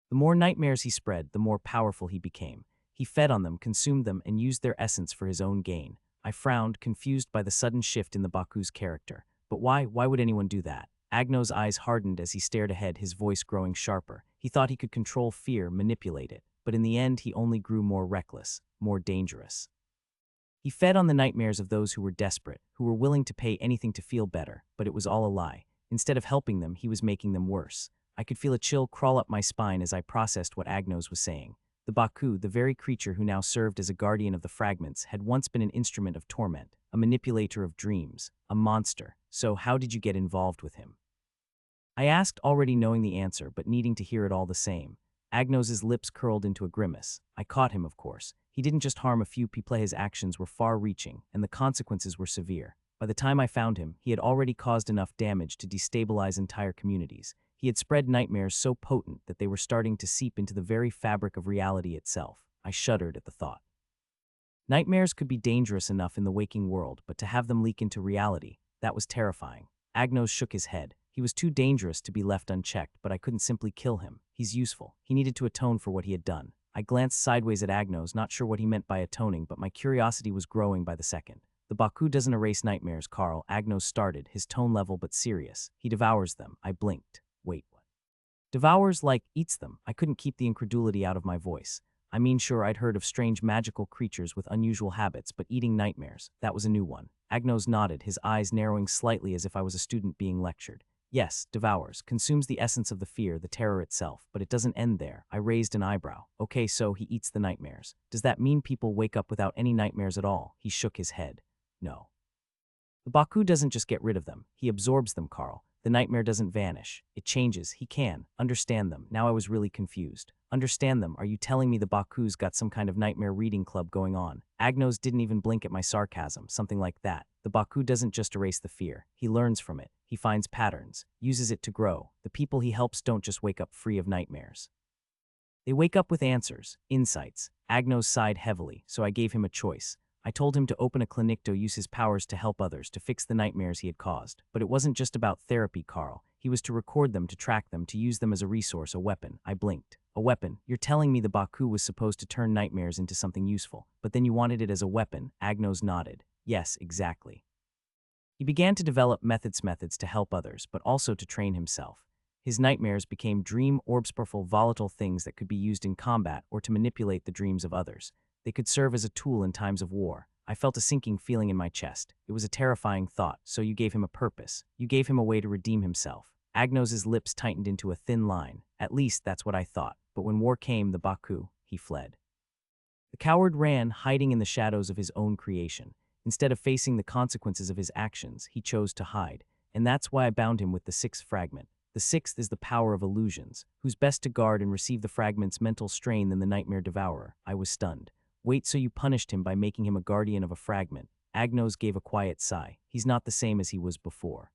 The more nightmares he spread, the more powerful he became. He fed on them, consumed them, and used their essence for his own gain. I frowned, confused by the sudden shift in the Baku's character. But why would anyone do that? Agnos' eyes hardened as he stared ahead, his voice growing sharper. He thought he could control fear, manipulate it. But in the end, he only grew more reckless, more dangerous. He fed on the nightmares of those who were desperate, who were willing to pay anything to feel better, but it was all a lie. Instead of helping them, he was making them worse. I could feel a chill crawl up my spine as I processed what Agnos was saying. The Baku, the very creature who now served as a guardian of the fragments, had once been an instrument of torment, a manipulator of dreams, a monster. So how did you get involved with him? I asked, already knowing the answer, but needing to hear it all the same. Agnos's lips curled into a grimace. I caught him, of course. He didn't just harm a few people, his actions were far-reaching, and the consequences were severe. By the time I found him, he had already caused enough damage to destabilize entire communities. He had spread nightmares so potent that they were starting to seep into the very fabric of reality itself. I shuddered at the thought. Nightmares could be dangerous enough in the waking world, but to have them leak into reality, that was terrifying. Agnos shook his head. He was too dangerous to be left unchecked, but I couldn't simply kill him. He's useful. He needed to atone for what he had done. I glanced sideways at Agnos, not sure what he meant by atoning, but my curiosity was growing by the second. The Baku doesn't erase nightmares, Carl, Agnos started, his tone level but serious. He devours them. I blinked. Wait, what? Devours like eats them. I couldn't keep the incredulity out of my voice. I mean, sure, I'd heard of strange magical creatures with unusual habits, but eating nightmares, that was a new one. Agnos nodded, his eyes narrowing slightly as if I was a student being lectured. Yes, devours, consumes the essence of the fear, the terror itself, but it doesn't end there. I raised an eyebrow. Okay, so he eats the nightmares. Does that mean people wake up without any nightmares at all? He shook his head. No. The Baku doesn't just get rid of them, he absorbs them, Carl. The nightmare doesn't vanish. It changes. He can. Understand them. Now I was really confused. Understand them? Are you telling me the Baku's got some kind of nightmare reading club going on? Agnos didn't even blink at my sarcasm, something like that. The Baku doesn't just erase the fear. He learns from it. He finds patterns, uses it to grow. The people he helps don't just wake up free of nightmares. They wake up with answers, insights. Agnos sighed heavily, so I gave him a choice. I told him to open a clinic to use his powers to help others, to fix the nightmares he had caused. But it wasn't just about therapy, Carl. He was to record them, to track them, to use them as a resource, a weapon. I blinked. A weapon? You're telling me the Baku was supposed to turn nightmares into something useful, but then you wanted it as a weapon? Agnos nodded. Yes, exactly. He began to develop methods to help others, but also to train himself. His nightmares became dream orbs, powerful, volatile things that could be used in combat or to manipulate the dreams of others. They could serve as a tool in times of war. I felt a sinking feeling in my chest. It was a terrifying thought. So you gave him a purpose. You gave him a way to redeem himself. Agnos's lips tightened into a thin line. At least that's what I thought. But when war came, the Baku, he fled. The coward ran, hiding in the shadows of his own creation. Instead of facing the consequences of his actions, he chose to hide. And that's why I bound him with the sixth fragment. The sixth is the power of illusions. Who's best to guard and receive the fragment's mental strain than the nightmare devourer? I was stunned. Wait, so you punished him by making him a guardian of a fragment? Agnos gave a quiet sigh. He's not the same as he was before.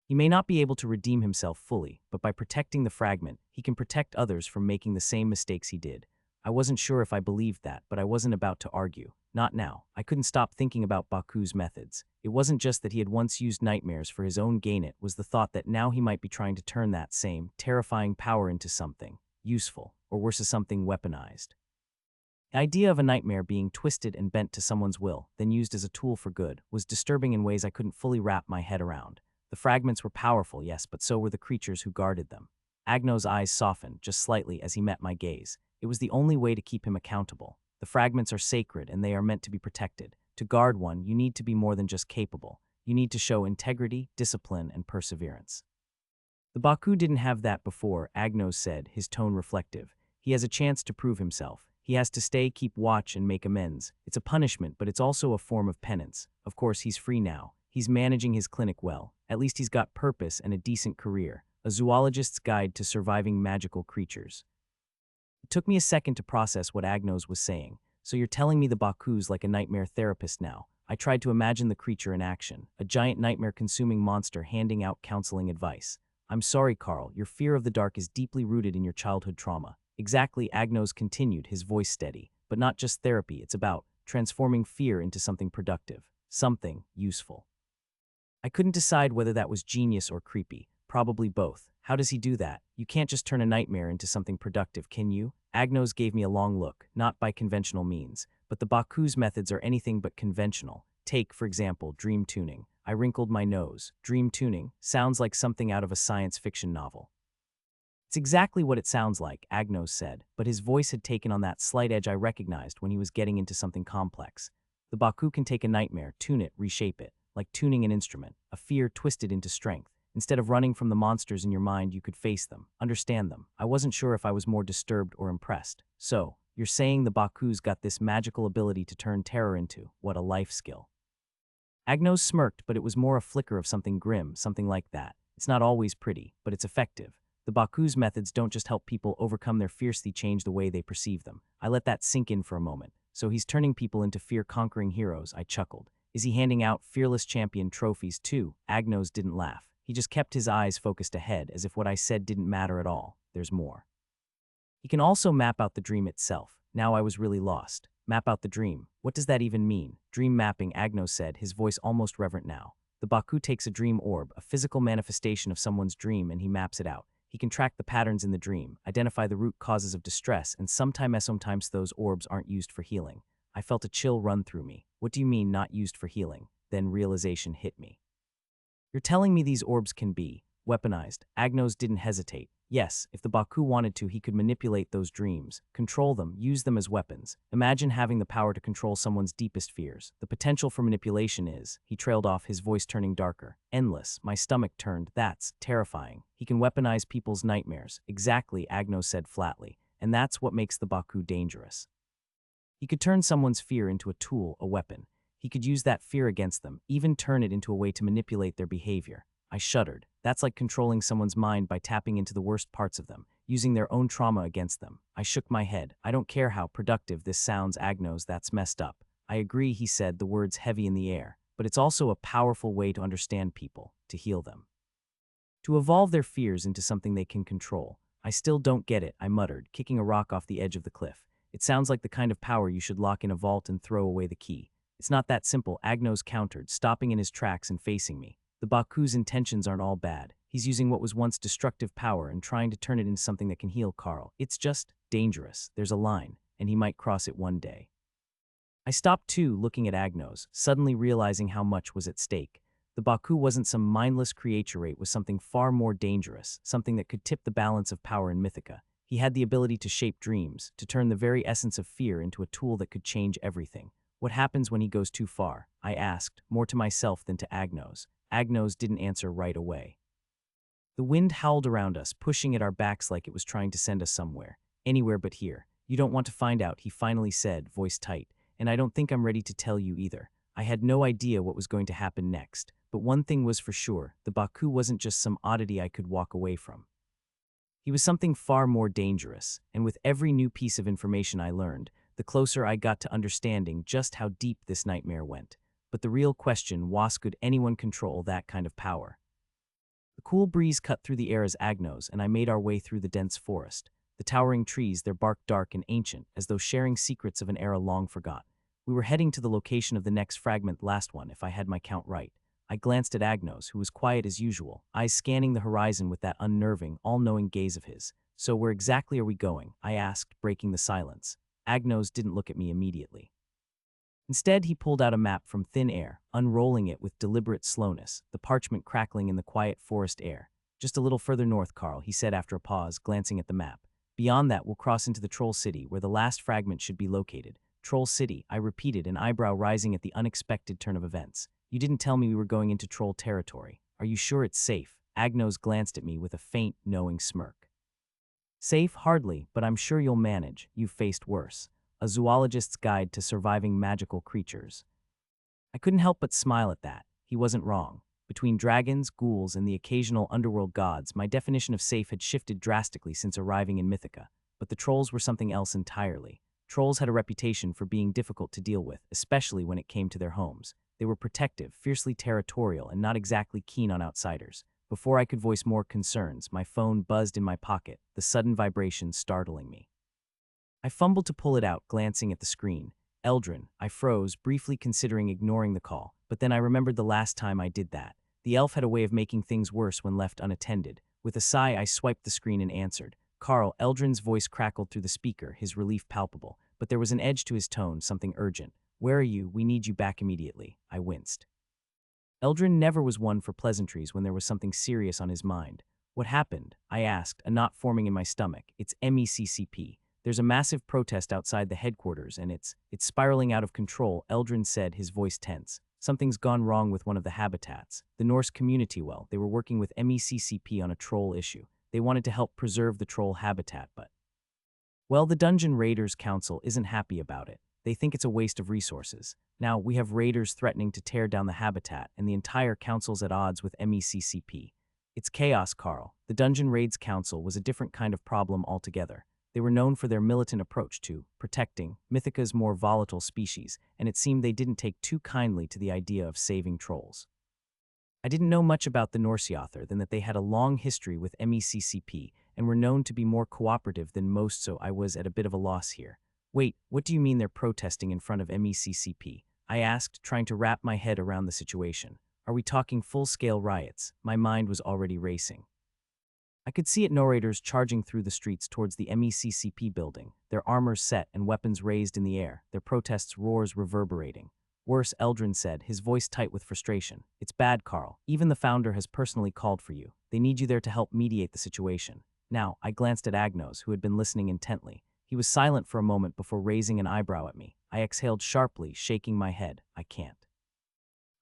He may not be able to redeem himself fully, but by protecting the fragment, he can protect others from making the same mistakes he did. I wasn't sure if I believed that, but I wasn't about to argue. Not now. I couldn't stop thinking about Baku's methods. It wasn't just that he had once used nightmares for his own gain, it was the thought that now he might be trying to turn that same, terrifying power into something useful, or worse, something weaponized. The idea of a nightmare being twisted and bent to someone's will, then used as a tool for good, was disturbing in ways I couldn't fully wrap my head around. The fragments were powerful, yes, but so were the creatures who guarded them. Agnos' eyes softened, just slightly, as he met my gaze. It was the only way to keep him accountable. The fragments are sacred, and they are meant to be protected. To guard one, you need to be more than just capable. You need to show integrity, discipline, and perseverance. The Baku didn't have that before, Agnos said, his tone reflective. He has a chance to prove himself. He has to stay, keep watch, and make amends. It's a punishment, but it's also a form of penance. Of course, he's free now. He's managing his clinic well. At least he's got purpose and a decent career. A zoologist's guide to surviving magical creatures. It took me a second to process what Agnos was saying. So you're telling me the Baku's like a nightmare therapist now. I tried to imagine the creature in action, a giant nightmare-consuming monster handing out counseling advice. I'm sorry, Carl, your fear of the dark is deeply rooted in your childhood trauma. Exactly, Agnos continued, his voice steady. But not just therapy, it's about transforming fear into something productive, something useful. I couldn't decide whether that was genius or creepy. Probably both. How does he do that? You can't just turn a nightmare into something productive, can you? Agnos gave me a long look, not by conventional means, but the Baku's methods are anything but conventional. Take, for example, dream tuning. I wrinkled my nose. Dream tuning sounds like something out of a science fiction novel. It's exactly what it sounds like, Agnos said, but his voice had taken on that slight edge I recognized when he was getting into something complex. The Baku can take a nightmare, tune it, reshape it, like tuning an instrument, a fear twisted into strength. Instead of running from the monsters in your mind, you could face them, understand them. I wasn't sure if I was more disturbed or impressed. So, you're saying the Baku's got this magical ability to turn terror into, what, a life skill? Agnos smirked, but it was more a flicker of something grim, something like that. It's not always pretty, but it's effective. The Baku's methods don't just help people overcome their fears, they change the way they perceive them. I let that sink in for a moment. So he's turning people into fear-conquering heroes, I chuckled. Is he handing out Fearless Champion trophies too? Agnos didn't laugh. He just kept his eyes focused ahead, as if what I said didn't matter at all. There's more. He can also map out the dream itself. Now I was really lost. Map out the dream. What does that even mean? Dream mapping, Agnos said, his voice almost reverent now. The Baku takes a dream orb, a physical manifestation of someone's dream, and he maps it out. He can track the patterns in the dream, identify the root causes of distress, and sometimes those orbs aren't used for healing. I felt a chill run through me. What do you mean not used for healing? Then realization hit me. You're telling me these orbs can be weaponized? Agnos didn't hesitate. Yes, if the Baku wanted to, he could manipulate those dreams, control them, use them as weapons. Imagine having the power to control someone's deepest fears. The potential for manipulation is, he trailed off, his voice turning darker, endless. My stomach turned. That's terrifying. He can weaponize people's nightmares. Exactly, Agnos said flatly. And that's what makes the Baku dangerous. He could turn someone's fear into a tool, a weapon. He could use that fear against them, even turn it into a way to manipulate their behavior. I shuddered. That's like controlling someone's mind by tapping into the worst parts of them, using their own trauma against them. I shook my head. I don't care how productive this sounds, Agnos, that's messed up. I agree, he said, the words heavy in the air. But it's also a powerful way to understand people, to heal them. To evolve their fears into something they can control. I still don't get it, I muttered, kicking a rock off the edge of the cliff. It sounds like the kind of power you should lock in a vault and throw away the key. It's not that simple, Agnos countered, stopping in his tracks and facing me. The Baku's intentions aren't all bad. He's using what was once destructive power and trying to turn it into something that can heal Carl. It's just dangerous. There's a line, and he might cross it one day. I stopped too, looking at Agnos, suddenly realizing how much was at stake. The Baku wasn't some mindless creature, it was something far more dangerous, something that could tip the balance of power in Mythica. He had the ability to shape dreams, to turn the very essence of fear into a tool that could change everything. What happens when he goes too far? I asked, more to myself than to Agnos. Agnos didn't answer right away. The wind howled around us, pushing at our backs like it was trying to send us somewhere. Anywhere but here. You don't want to find out, he finally said, voice tight. And I don't think I'm ready to tell you either. I had no idea what was going to happen next. But one thing was for sure, the Baku wasn't just some oddity I could walk away from. He was something far more dangerous, and with every new piece of information I learned, the closer I got to understanding just how deep this nightmare went. But the real question was, could anyone control that kind of power? The cool breeze cut through the air as Agnos and I made our way through the dense forest. The towering trees, their bark dark and ancient, as though sharing secrets of an era long forgot. We were heading to the location of the next fragment, last one, if I had my count right. I glanced at Agnos, who was quiet as usual, eyes scanning the horizon with that unnerving, all-knowing gaze of his. So where exactly are we going? I asked, breaking the silence. Agnos didn't look at me immediately. Instead, he pulled out a map from thin air, unrolling it with deliberate slowness, the parchment crackling in the quiet forest air. Just a little further north, Carl, he said after a pause, glancing at the map. Beyond that, we'll cross into the Troll City, where the last fragment should be located. Troll City, I repeated, an eyebrow rising at the unexpected turn of events. You didn't tell me we were going into troll territory. Are you sure it's safe? Agnos glanced at me with a faint, knowing smirk. Safe, hardly, but I'm sure you'll manage. You've faced worse. A zoologist's guide to surviving magical creatures. I couldn't help but smile at that. He wasn't wrong. Between dragons, ghouls, and the occasional underworld gods, my definition of safe had shifted drastically since arriving in Mythica. But the trolls were something else entirely. Trolls had a reputation for being difficult to deal with, especially when it came to their homes. They were protective, fiercely territorial, and not exactly keen on outsiders. Before I could voice more concerns, my phone buzzed in my pocket, the sudden vibration startling me. I fumbled to pull it out, glancing at the screen. Eldrin. I froze, briefly considering ignoring the call, but then I remembered the last time I did that. The elf had a way of making things worse when left unattended. With a sigh, I swiped the screen and answered. Carl. Eldrin's voice crackled through the speaker, his relief palpable, but there was an edge to his tone, something urgent. Where are you? We need you back immediately. I winced. Eldrin never was one for pleasantries when there was something serious on his mind. What happened? I asked, a knot forming in my stomach. It's MECCP. There's a massive protest outside the headquarters, and it's spiraling out of control, Eldrin said, his voice tense. Something's gone wrong with one of the habitats. The Norse community, they were working with MECCP on a troll issue. They wanted to help preserve the troll habitat, but... Well, the Dungeon Raiders Council isn't happy about it. They think it's a waste of resources. Now, we have raiders threatening to tear down the habitat, and the entire council's at odds with MECCP. It's chaos, Carl. The Dungeon Raids Council was a different kind of problem altogether. They were known for their militant approach to protecting Mythica's more volatile species, and it seemed they didn't take too kindly to the idea of saving trolls. I didn't know much about the Norseother than that they had a long history with MECCP and were known to be more cooperative than most, so I was at a bit of a loss here. Wait, what do you mean they're protesting in front of MECCP? I asked, trying to wrap my head around the situation. Are we talking full-scale riots? My mind was already racing. I could see narrators charging through the streets towards the MECCP building, their armor set and weapons raised in the air, their protests' roars reverberating. Worse, Eldrin said, his voice tight with frustration. It's bad, Carl. Even the founder has personally called for you. They need you there to help mediate the situation. Now, I glanced at Agnos, who had been listening intently. He was silent for a moment before raising an eyebrow at me. I exhaled sharply, shaking my head. I can't.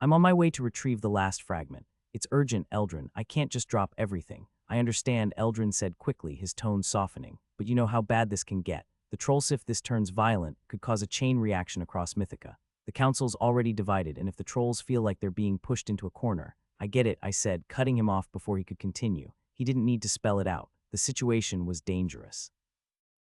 I'm on my way to retrieve the last fragment. It's urgent, Eldrin. I can't just drop everything. I understand, Eldrin said quickly, his tone softening. But you know how bad this can get. The trolls, if this turns violent, could cause a chain reaction across Mythica. The council's already divided, and if the trolls feel like they're being pushed into a corner... I get it, I said, cutting him off before he could continue. He didn't need to spell it out. The situation was dangerous.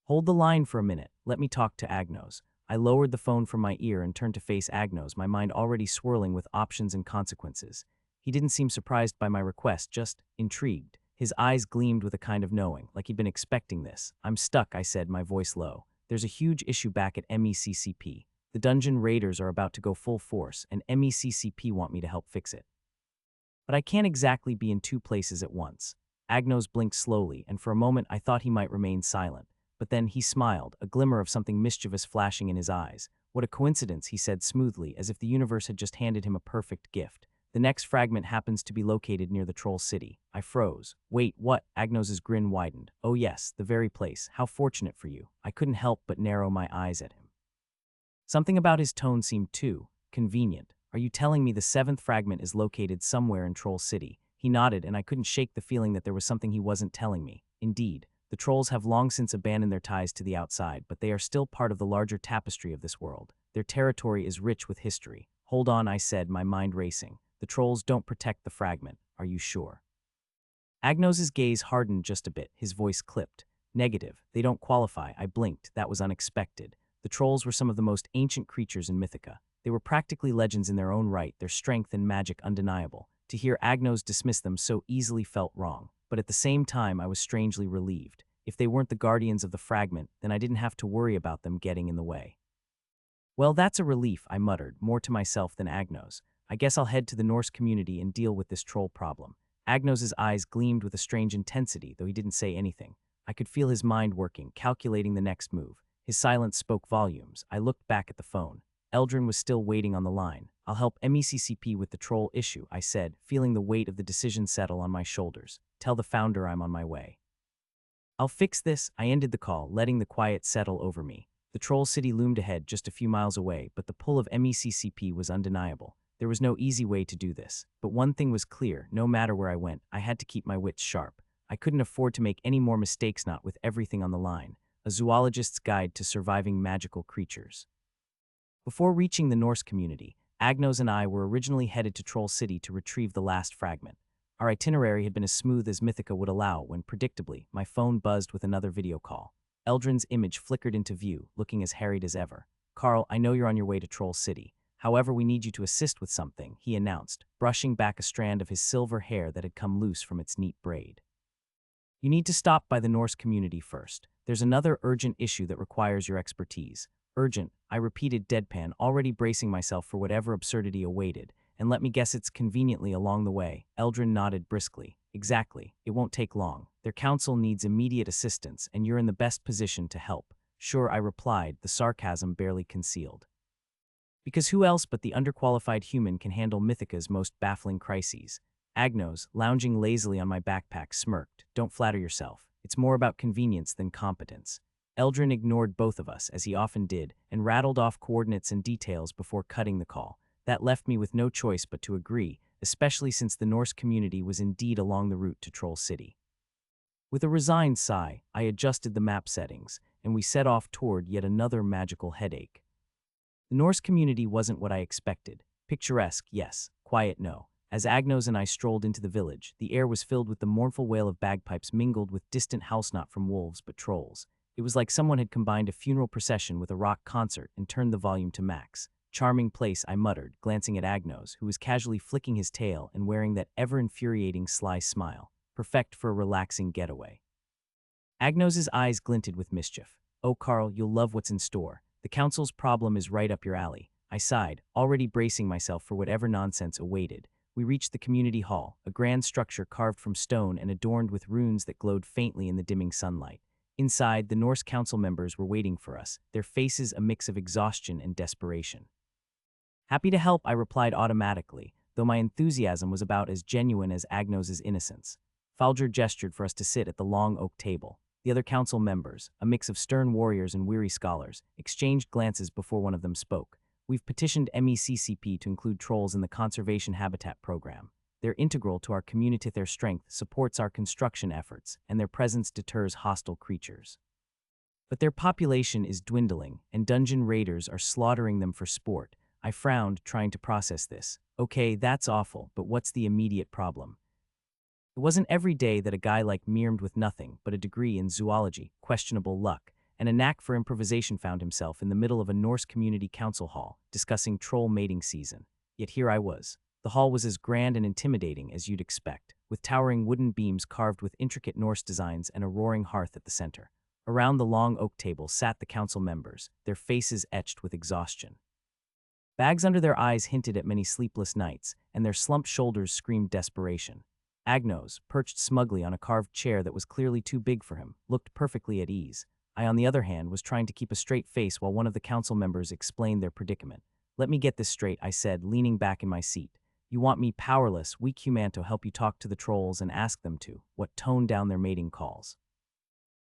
Hold the line for a minute. Let me talk to Agnos. I lowered the phone from my ear and turned to face Agnos, my mind already swirling with options and consequences. He didn't seem surprised by my request, just intrigued. His eyes gleamed with a kind of knowing, like he'd been expecting this. I'm stuck, I said, my voice low. There's a huge issue back at MECCP. The Dungeon Raiders are about to go full force, and MECCP want me to help fix it. But I can't exactly be in two places at once. Agnos blinked slowly, and for a moment I thought he might remain silent. But then he smiled, a glimmer of something mischievous flashing in his eyes. What a coincidence, he said smoothly, as if the universe had just handed him a perfect gift. The next fragment happens to be located near the Troll City. I froze. Wait, what? Agnos's grin widened. Oh yes, the very place. How fortunate for you. I couldn't help but narrow my eyes at him. Something about his tone seemed too convenient. Are you telling me the seventh fragment is located somewhere in Troll City? He nodded, and I couldn't shake the feeling that there was something he wasn't telling me. Indeed, the trolls have long since abandoned their ties to the outside, but they are still part of the larger tapestry of this world. Their territory is rich with history. Hold on, I said, my mind racing. The trolls don't protect the fragment. Are you sure? Agnos's gaze hardened just a bit, his voice clipped. Negative. They don't qualify. I blinked. That was unexpected. The trolls were some of the most ancient creatures in Mythica. They were practically legends in their own right, their strength and magic undeniable. To hear Agnos dismiss them so easily felt wrong, but at the same time I was strangely relieved. If they weren't the guardians of the fragment, then I didn't have to worry about them getting in the way. Well, that's a relief, I muttered, more to myself than Agnos. I guess I'll head to the Norse community and deal with this troll problem. Agnos's eyes gleamed with a strange intensity, though he didn't say anything. I could feel his mind working, calculating the next move. His silence spoke volumes. I looked back at the phone. Eldrin was still waiting on the line. I'll help MECCP with the troll issue, I said, feeling the weight of the decision settle on my shoulders. Tell the founder I'm on my way. I'll fix this. I ended the call, letting the quiet settle over me. The troll city loomed ahead just a few miles away, but the pull of MECCP was undeniable. There was no easy way to do this, but one thing was clear: no matter where I went, I had to keep my wits sharp. I couldn't afford to make any more mistakes, not with everything on the line. A Zoologist's Guide to Surviving Magical Creatures. Before reaching the Norse community, Agnos and I were originally headed to Troll City to retrieve the last fragment. Our itinerary had been as smooth as Mythica would allow when, predictably, my phone buzzed with another video call. Eldrin's image flickered into view, looking as harried as ever. "Carl, I know you're on your way to Troll City. However, we need you to assist with something," he announced, brushing back a strand of his silver hair that had come loose from its neat braid. "You need to stop by the Norse community first. There's another urgent issue that requires your expertise." "Urgent," I repeated deadpan, already bracing myself for whatever absurdity awaited. "And let me guess, it's conveniently along the way." Eldrin nodded briskly. "Exactly. It won't take long. Their council needs immediate assistance, and you're in the best position to help." "Sure," I replied, the sarcasm barely concealed. Because who else but the underqualified human can handle Mythica's most baffling crises? Agnos, lounging lazily on my backpack, smirked. "Don't flatter yourself. It's more about convenience than competence." Eldrin ignored both of us, as he often did, and rattled off coordinates and details before cutting the call. That left me with no choice but to agree, especially since the Norse community was indeed along the route to Troll City. With a resigned sigh, I adjusted the map settings, and we set off toward yet another magical headache. The Norse community wasn't what I expected. Picturesque, yes. Quiet, no. As Agnos and I strolled into the village, the air was filled with the mournful wail of bagpipes mingled with distant house not from wolves but trolls. It was like someone had combined a funeral procession with a rock concert and turned the volume to max. "Charming place," I muttered, glancing at Agnos, who was casually flicking his tail and wearing that ever-infuriating sly smile. Perfect for a relaxing getaway. Agnos's eyes glinted with mischief. "Oh, Carl, you'll love what's in store. The council's problem is right up your alley." I sighed, already bracing myself for whatever nonsense awaited. We reached the community hall, a grand structure carved from stone and adorned with runes that glowed faintly in the dimming sunlight. Inside, the Norse council members were waiting for us, their faces a mix of exhaustion and desperation. "Happy to help," I replied automatically, though my enthusiasm was about as genuine as Agnos's innocence. Falger gestured for us to sit at the long oak table. The other council members, a mix of stern warriors and weary scholars, exchanged glances before one of them spoke. "We've petitioned MECCP to include trolls in the Conservation Habitat Program. They're integral to our community. Their strength supports our construction efforts, and their presence deters hostile creatures. But their population is dwindling, and dungeon raiders are slaughtering them for sport." I frowned, trying to process this. "Okay, that's awful, but what's the immediate problem?" It wasn't every day that a guy like me with nothing but a degree in zoology, questionable luck, and a knack for improvisation found himself in the middle of a Norse community council hall, discussing troll mating season. Yet here I was. The hall was as grand and intimidating as you'd expect, with towering wooden beams carved with intricate Norse designs and a roaring hearth at the center. Around the long oak table sat the council members, their faces etched with exhaustion. Bags under their eyes hinted at many sleepless nights, and their slumped shoulders screamed desperation. Agnos, perched smugly on a carved chair that was clearly too big for him, looked perfectly at ease. I, on the other hand, was trying to keep a straight face while one of the council members explained their predicament. "Let me get this straight," I said, leaning back in my seat. "You want me, powerless, weak human, to help you talk to the trolls and ask them to, what, tone down their mating calls?"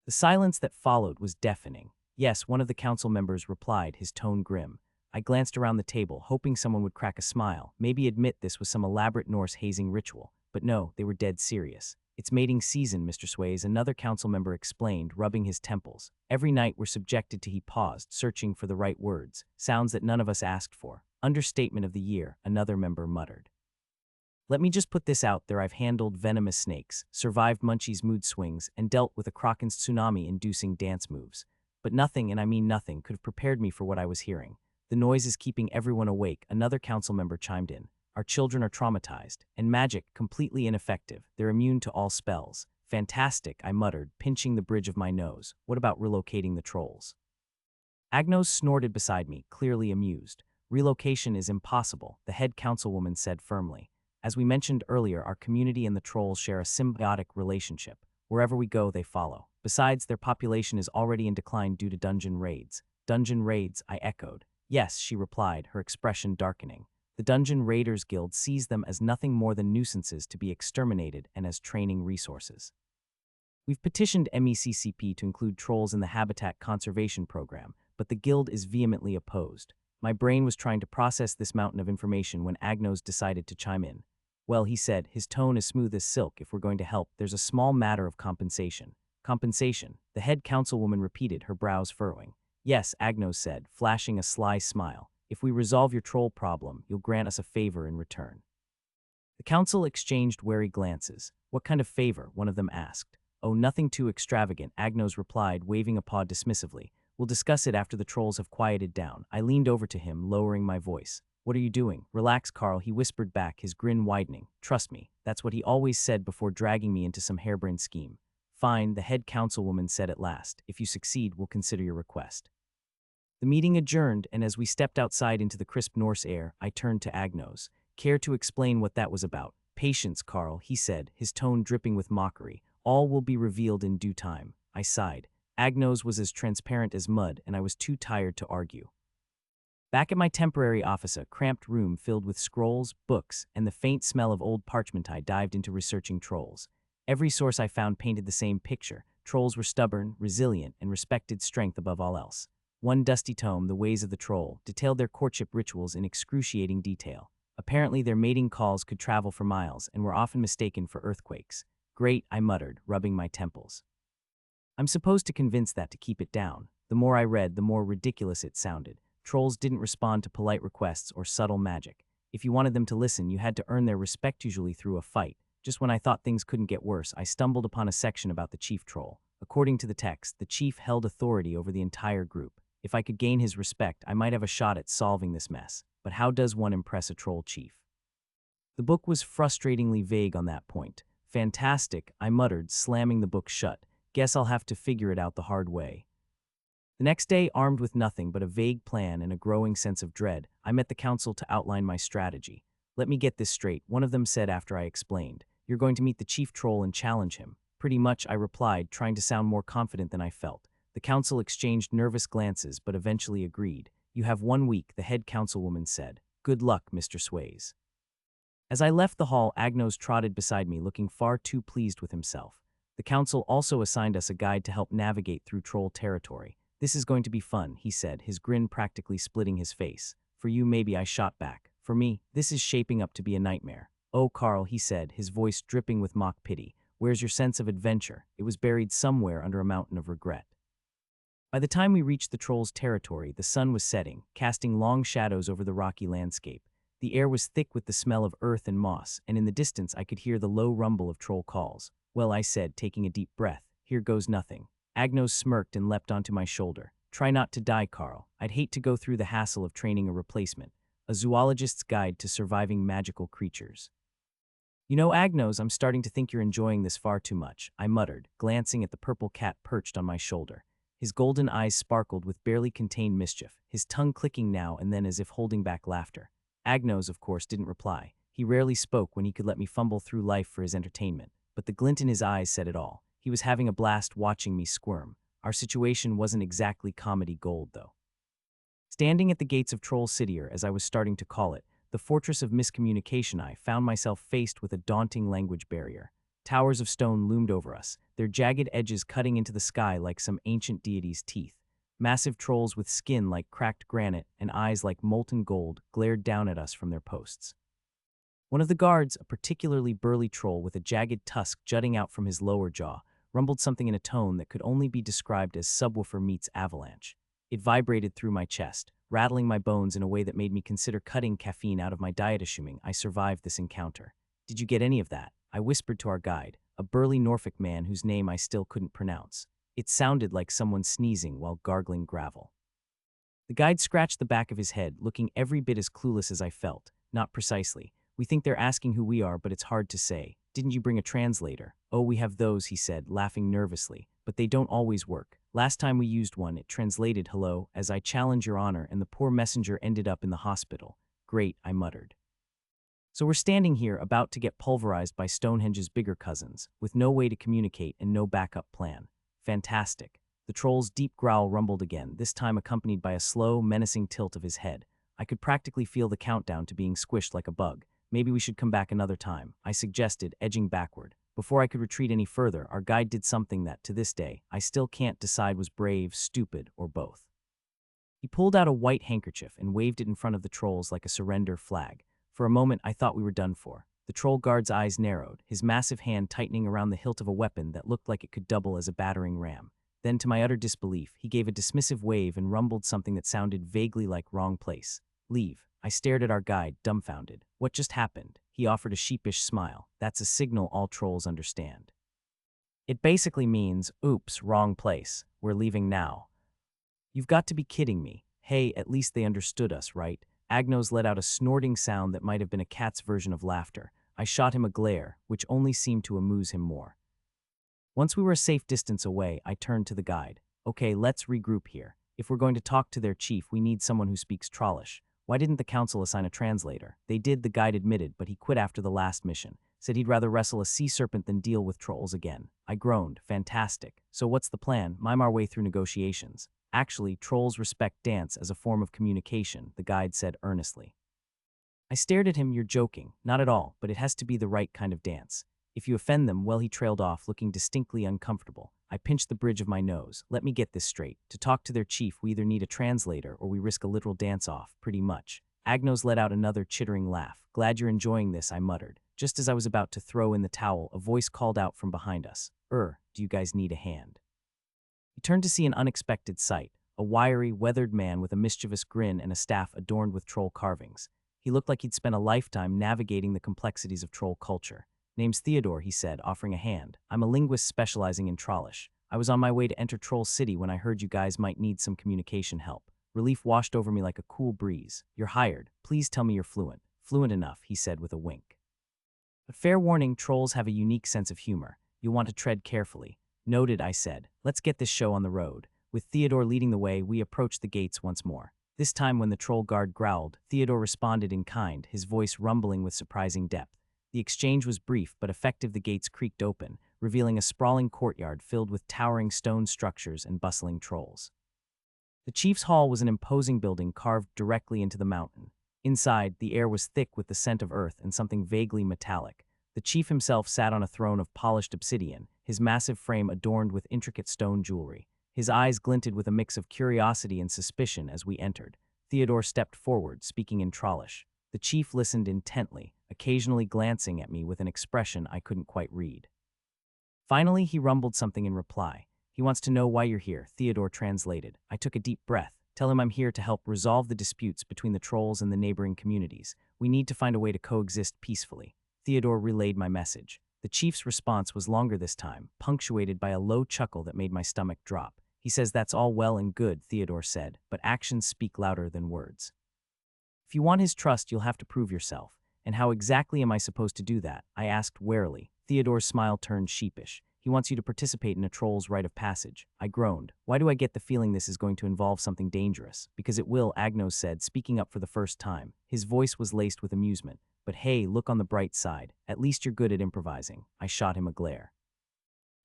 The silence that followed was deafening. "Yes," one of the council members replied, his tone grim. I glanced around the table, hoping someone would crack a smile, maybe admit this was some elaborate Norse hazing ritual. But no, they were dead serious. "It's mating season, Mr. Sways," another council member explained, rubbing his temples. "Every night we're subjected to," he paused, searching for the right words, "sounds that none of us asked for." "Understatement of the year," another member muttered. "Let me just put this out there: I've handled venomous snakes, survived Munchie's mood swings, and dealt with a Kraken's tsunami-inducing dance moves. But nothing, and I mean nothing, could have prepared me for what I was hearing. The noise is keeping everyone awake," another council member chimed in. "Our children are traumatized, and magic completely ineffective. They're immune to all spells." "Fantastic," I muttered, pinching the bridge of my nose. "What about relocating the trolls?" Agnos snorted beside me, clearly amused. "Relocation is impossible," the head councilwoman said firmly. "As we mentioned earlier, our community and the trolls share a symbiotic relationship. Wherever we go, they follow. Besides, their population is already in decline due to dungeon raids." "Dungeon raids," I echoed. "Yes," she replied, her expression darkening. "The Dungeon Raiders Guild sees them as nothing more than nuisances to be exterminated and as training resources. We've petitioned MECCP to include trolls in the Habitat Conservation Program, but the Guild is vehemently opposed." My brain was trying to process this mountain of information when Agnos decided to chime in. Well, he said, his tone as smooth as silk, if we're going to help, there's a small matter of compensation. Compensation, the head councilwoman repeated, her brows furrowing. Yes, Agnos said, flashing a sly smile. If we resolve your troll problem, you'll grant us a favor in return. The council exchanged wary glances. What kind of favor? One of them asked. Oh, nothing too extravagant, Agnos replied, waving a paw dismissively. We'll discuss it after the trolls have quieted down. I leaned over to him, lowering my voice. What are you doing? Relax, Carl, he whispered back, his grin widening. Trust me, that's what he always said before dragging me into some harebrained scheme. Fine, the head councilwoman said at last. If you succeed, we'll consider your request. The meeting adjourned, and as we stepped outside into the crisp Norse air, I turned to Agnos. Care to explain what that was about? Patience, Carl, he said, his tone dripping with mockery. All will be revealed in due time. I sighed. Agnos was as transparent as mud, and I was too tired to argue. Back at my temporary office, a cramped room filled with scrolls, books, and the faint smell of old parchment, I dived into researching trolls. Every source I found painted the same picture. Trolls were stubborn, resilient, and respected strength above all else. One dusty tome, The Ways of the Troll, detailed their courtship rituals in excruciating detail. Apparently, their mating calls could travel for miles and were often mistaken for earthquakes. Great, I muttered, rubbing my temples. I'm supposed to convince that to keep it down. The more I read, the more ridiculous it sounded. Trolls didn't respond to polite requests or subtle magic. If you wanted them to listen, you had to earn their respect, usually through a fight. Just when I thought things couldn't get worse, I stumbled upon a section about the chief troll. According to the text, the chief held authority over the entire group. If I could gain his respect, I might have a shot at solving this mess. But how does one impress a troll chief? The book was frustratingly vague on that point. Fantastic, I muttered, slamming the book shut. Guess I'll have to figure it out the hard way. The next day, armed with nothing but a vague plan and a growing sense of dread, I met the council to outline my strategy. Let me get this straight, one of them said after I explained. You're going to meet the chief troll and challenge him. Pretty much, I replied, trying to sound more confident than I felt. The council exchanged nervous glances but eventually agreed. You have 1 week, the head councilwoman said. Good luck, Mr. Sways. As I left the hall, Agnos trotted beside me, looking far too pleased with himself. The council also assigned us a guide to help navigate through troll territory. This is going to be fun, he said, his grin practically splitting his face. For you, maybe, I shot back. For me, this is shaping up to be a nightmare. Oh, Carl, he said, his voice dripping with mock pity. Where's your sense of adventure? It was buried somewhere under a mountain of regret. By the time we reached the troll's territory, the sun was setting, casting long shadows over the rocky landscape. The air was thick with the smell of earth and moss, and in the distance I could hear the low rumble of troll calls. Well, I said, taking a deep breath, here goes nothing. Agnos smirked and leapt onto my shoulder. Try not to die, Carl. I'd hate to go through the hassle of training a replacement. A zoologist's guide to surviving magical creatures. You know, Agnos, I'm starting to think you're enjoying this far too much, I muttered, glancing at the purple cat perched on my shoulder. His golden eyes sparkled with barely contained mischief, his tongue clicking now and then as if holding back laughter. Agnos, of course, didn't reply. He rarely spoke when he could let me fumble through life for his entertainment, but the glint in his eyes said it all. He was having a blast watching me squirm. Our situation wasn't exactly comedy gold, though. Standing at the gates of Troll City, or as I was starting to call it, the fortress of miscommunication, I found myself faced with a daunting language barrier. Towers of stone loomed over us, their jagged edges cutting into the sky like some ancient deity's teeth. Massive trolls with skin like cracked granite and eyes like molten gold glared down at us from their posts. One of the guards, a particularly burly troll with a jagged tusk jutting out from his lower jaw, rumbled something in a tone that could only be described as subwoofer meets avalanche. It vibrated through my chest, rattling my bones in a way that made me consider cutting caffeine out of my diet, assuming I survived this encounter. Did you get any of that? I whispered to our guide, a burly Norfolk man whose name I still couldn't pronounce. It sounded like someone sneezing while gargling gravel. The guide scratched the back of his head, looking every bit as clueless as I felt. Not precisely. We think they're asking who we are, but it's hard to say. Didn't you bring a translator? Oh, we have those, he said, laughing nervously, but they don't always work. Last time we used one, it translated hello, as I challenge your honor, and the poor messenger ended up in the hospital. Great, I muttered. So we're standing here about to get pulverized by Stonehenge's bigger cousins, with no way to communicate and no backup plan. Fantastic. The troll's deep growl rumbled again, this time accompanied by a slow, menacing tilt of his head. I could practically feel the countdown to being squished like a bug. Maybe we should come back another time, I suggested, edging backward. Before I could retreat any further, our guide did something that, to this day, I still can't decide was brave, stupid, or both. He pulled out a white handkerchief and waved it in front of the trolls like a surrender flag. For a moment, I thought we were done for. The troll guard's eyes narrowed, his massive hand tightening around the hilt of a weapon that looked like it could double as a battering ram. Then, to my utter disbelief, he gave a dismissive wave and rumbled something that sounded vaguely like wrong place. Leave. I stared at our guide, dumbfounded. What just happened? He offered a sheepish smile. That's a signal all trolls understand. It basically means, oops, wrong place. We're leaving now. You've got to be kidding me. Hey, at least they understood us, right? Agnos let out a snorting sound that might have been a cat's version of laughter. I shot him a glare, which only seemed to amuse him more. Once we were a safe distance away, I turned to the guide. Okay, let's regroup here. If we're going to talk to their chief, we need someone who speaks Trollish. Why didn't the council assign a translator? They did, the guide admitted, but he quit after the last mission. Said he'd rather wrestle a sea serpent than deal with trolls again. I groaned. Fantastic. So what's the plan? Mime our way through negotiations. Actually, trolls respect dance as a form of communication, the guide said earnestly. I stared at him. You're joking. Not at all, but it has to be the right kind of dance. If you offend them, well, he trailed off, looking distinctly uncomfortable. I pinched the bridge of my nose. Let me get this straight. To talk to their chief, we either need a translator or we risk a literal dance-off, pretty much. Agnos let out another chittering laugh. Glad you're enjoying this, I muttered. Just as I was about to throw in the towel, a voice called out from behind us. Do you guys need a hand? He turned to see an unexpected sight. A wiry, weathered man with a mischievous grin and a staff adorned with troll carvings. He looked like he'd spent a lifetime navigating the complexities of troll culture. Name's Theodore, he said, offering a hand. I'm a linguist specializing in Trollish. I was on my way to enter Troll City when I heard you guys might need some communication help. Relief washed over me like a cool breeze. You're hired. Please tell me you're fluent. Fluent enough, he said with a wink. But fair warning, trolls have a unique sense of humor. You'll want to tread carefully. Noted, I said. Let's get this show on the road. With Theodore leading the way, we approached the gates once more. This time when the troll guard growled, Theodore responded in kind, his voice rumbling with surprising depth. The exchange was brief but effective. The gates creaked open, revealing a sprawling courtyard filled with towering stone structures and bustling trolls. The chief's hall was an imposing building carved directly into the mountain. Inside, the air was thick with the scent of earth and something vaguely metallic. The chief himself sat on a throne of polished obsidian, his massive frame adorned with intricate stone jewelry. His eyes glinted with a mix of curiosity and suspicion as we entered. Theodore stepped forward, speaking in Trollish. The chief listened intently, occasionally glancing at me with an expression I couldn't quite read. Finally, he rumbled something in reply. He wants to know why you're here, Theodore translated. I took a deep breath. Tell him I'm here to help resolve the disputes between the trolls and the neighboring communities. We need to find a way to coexist peacefully. Theodore relayed my message. The chief's response was longer this time, punctuated by a low chuckle that made my stomach drop. He says that's all well and good, Theodore said, but actions speak louder than words. If you want his trust, you'll have to prove yourself. And how exactly am I supposed to do that? I asked warily. Theodore's smile turned sheepish. He wants you to participate in a troll's rite of passage. I groaned. Why do I get the feeling this is going to involve something dangerous? Because it will, Agnos said, speaking up for the first time. His voice was laced with amusement. But hey, look on the bright side. At least you're good at improvising. I shot him a glare.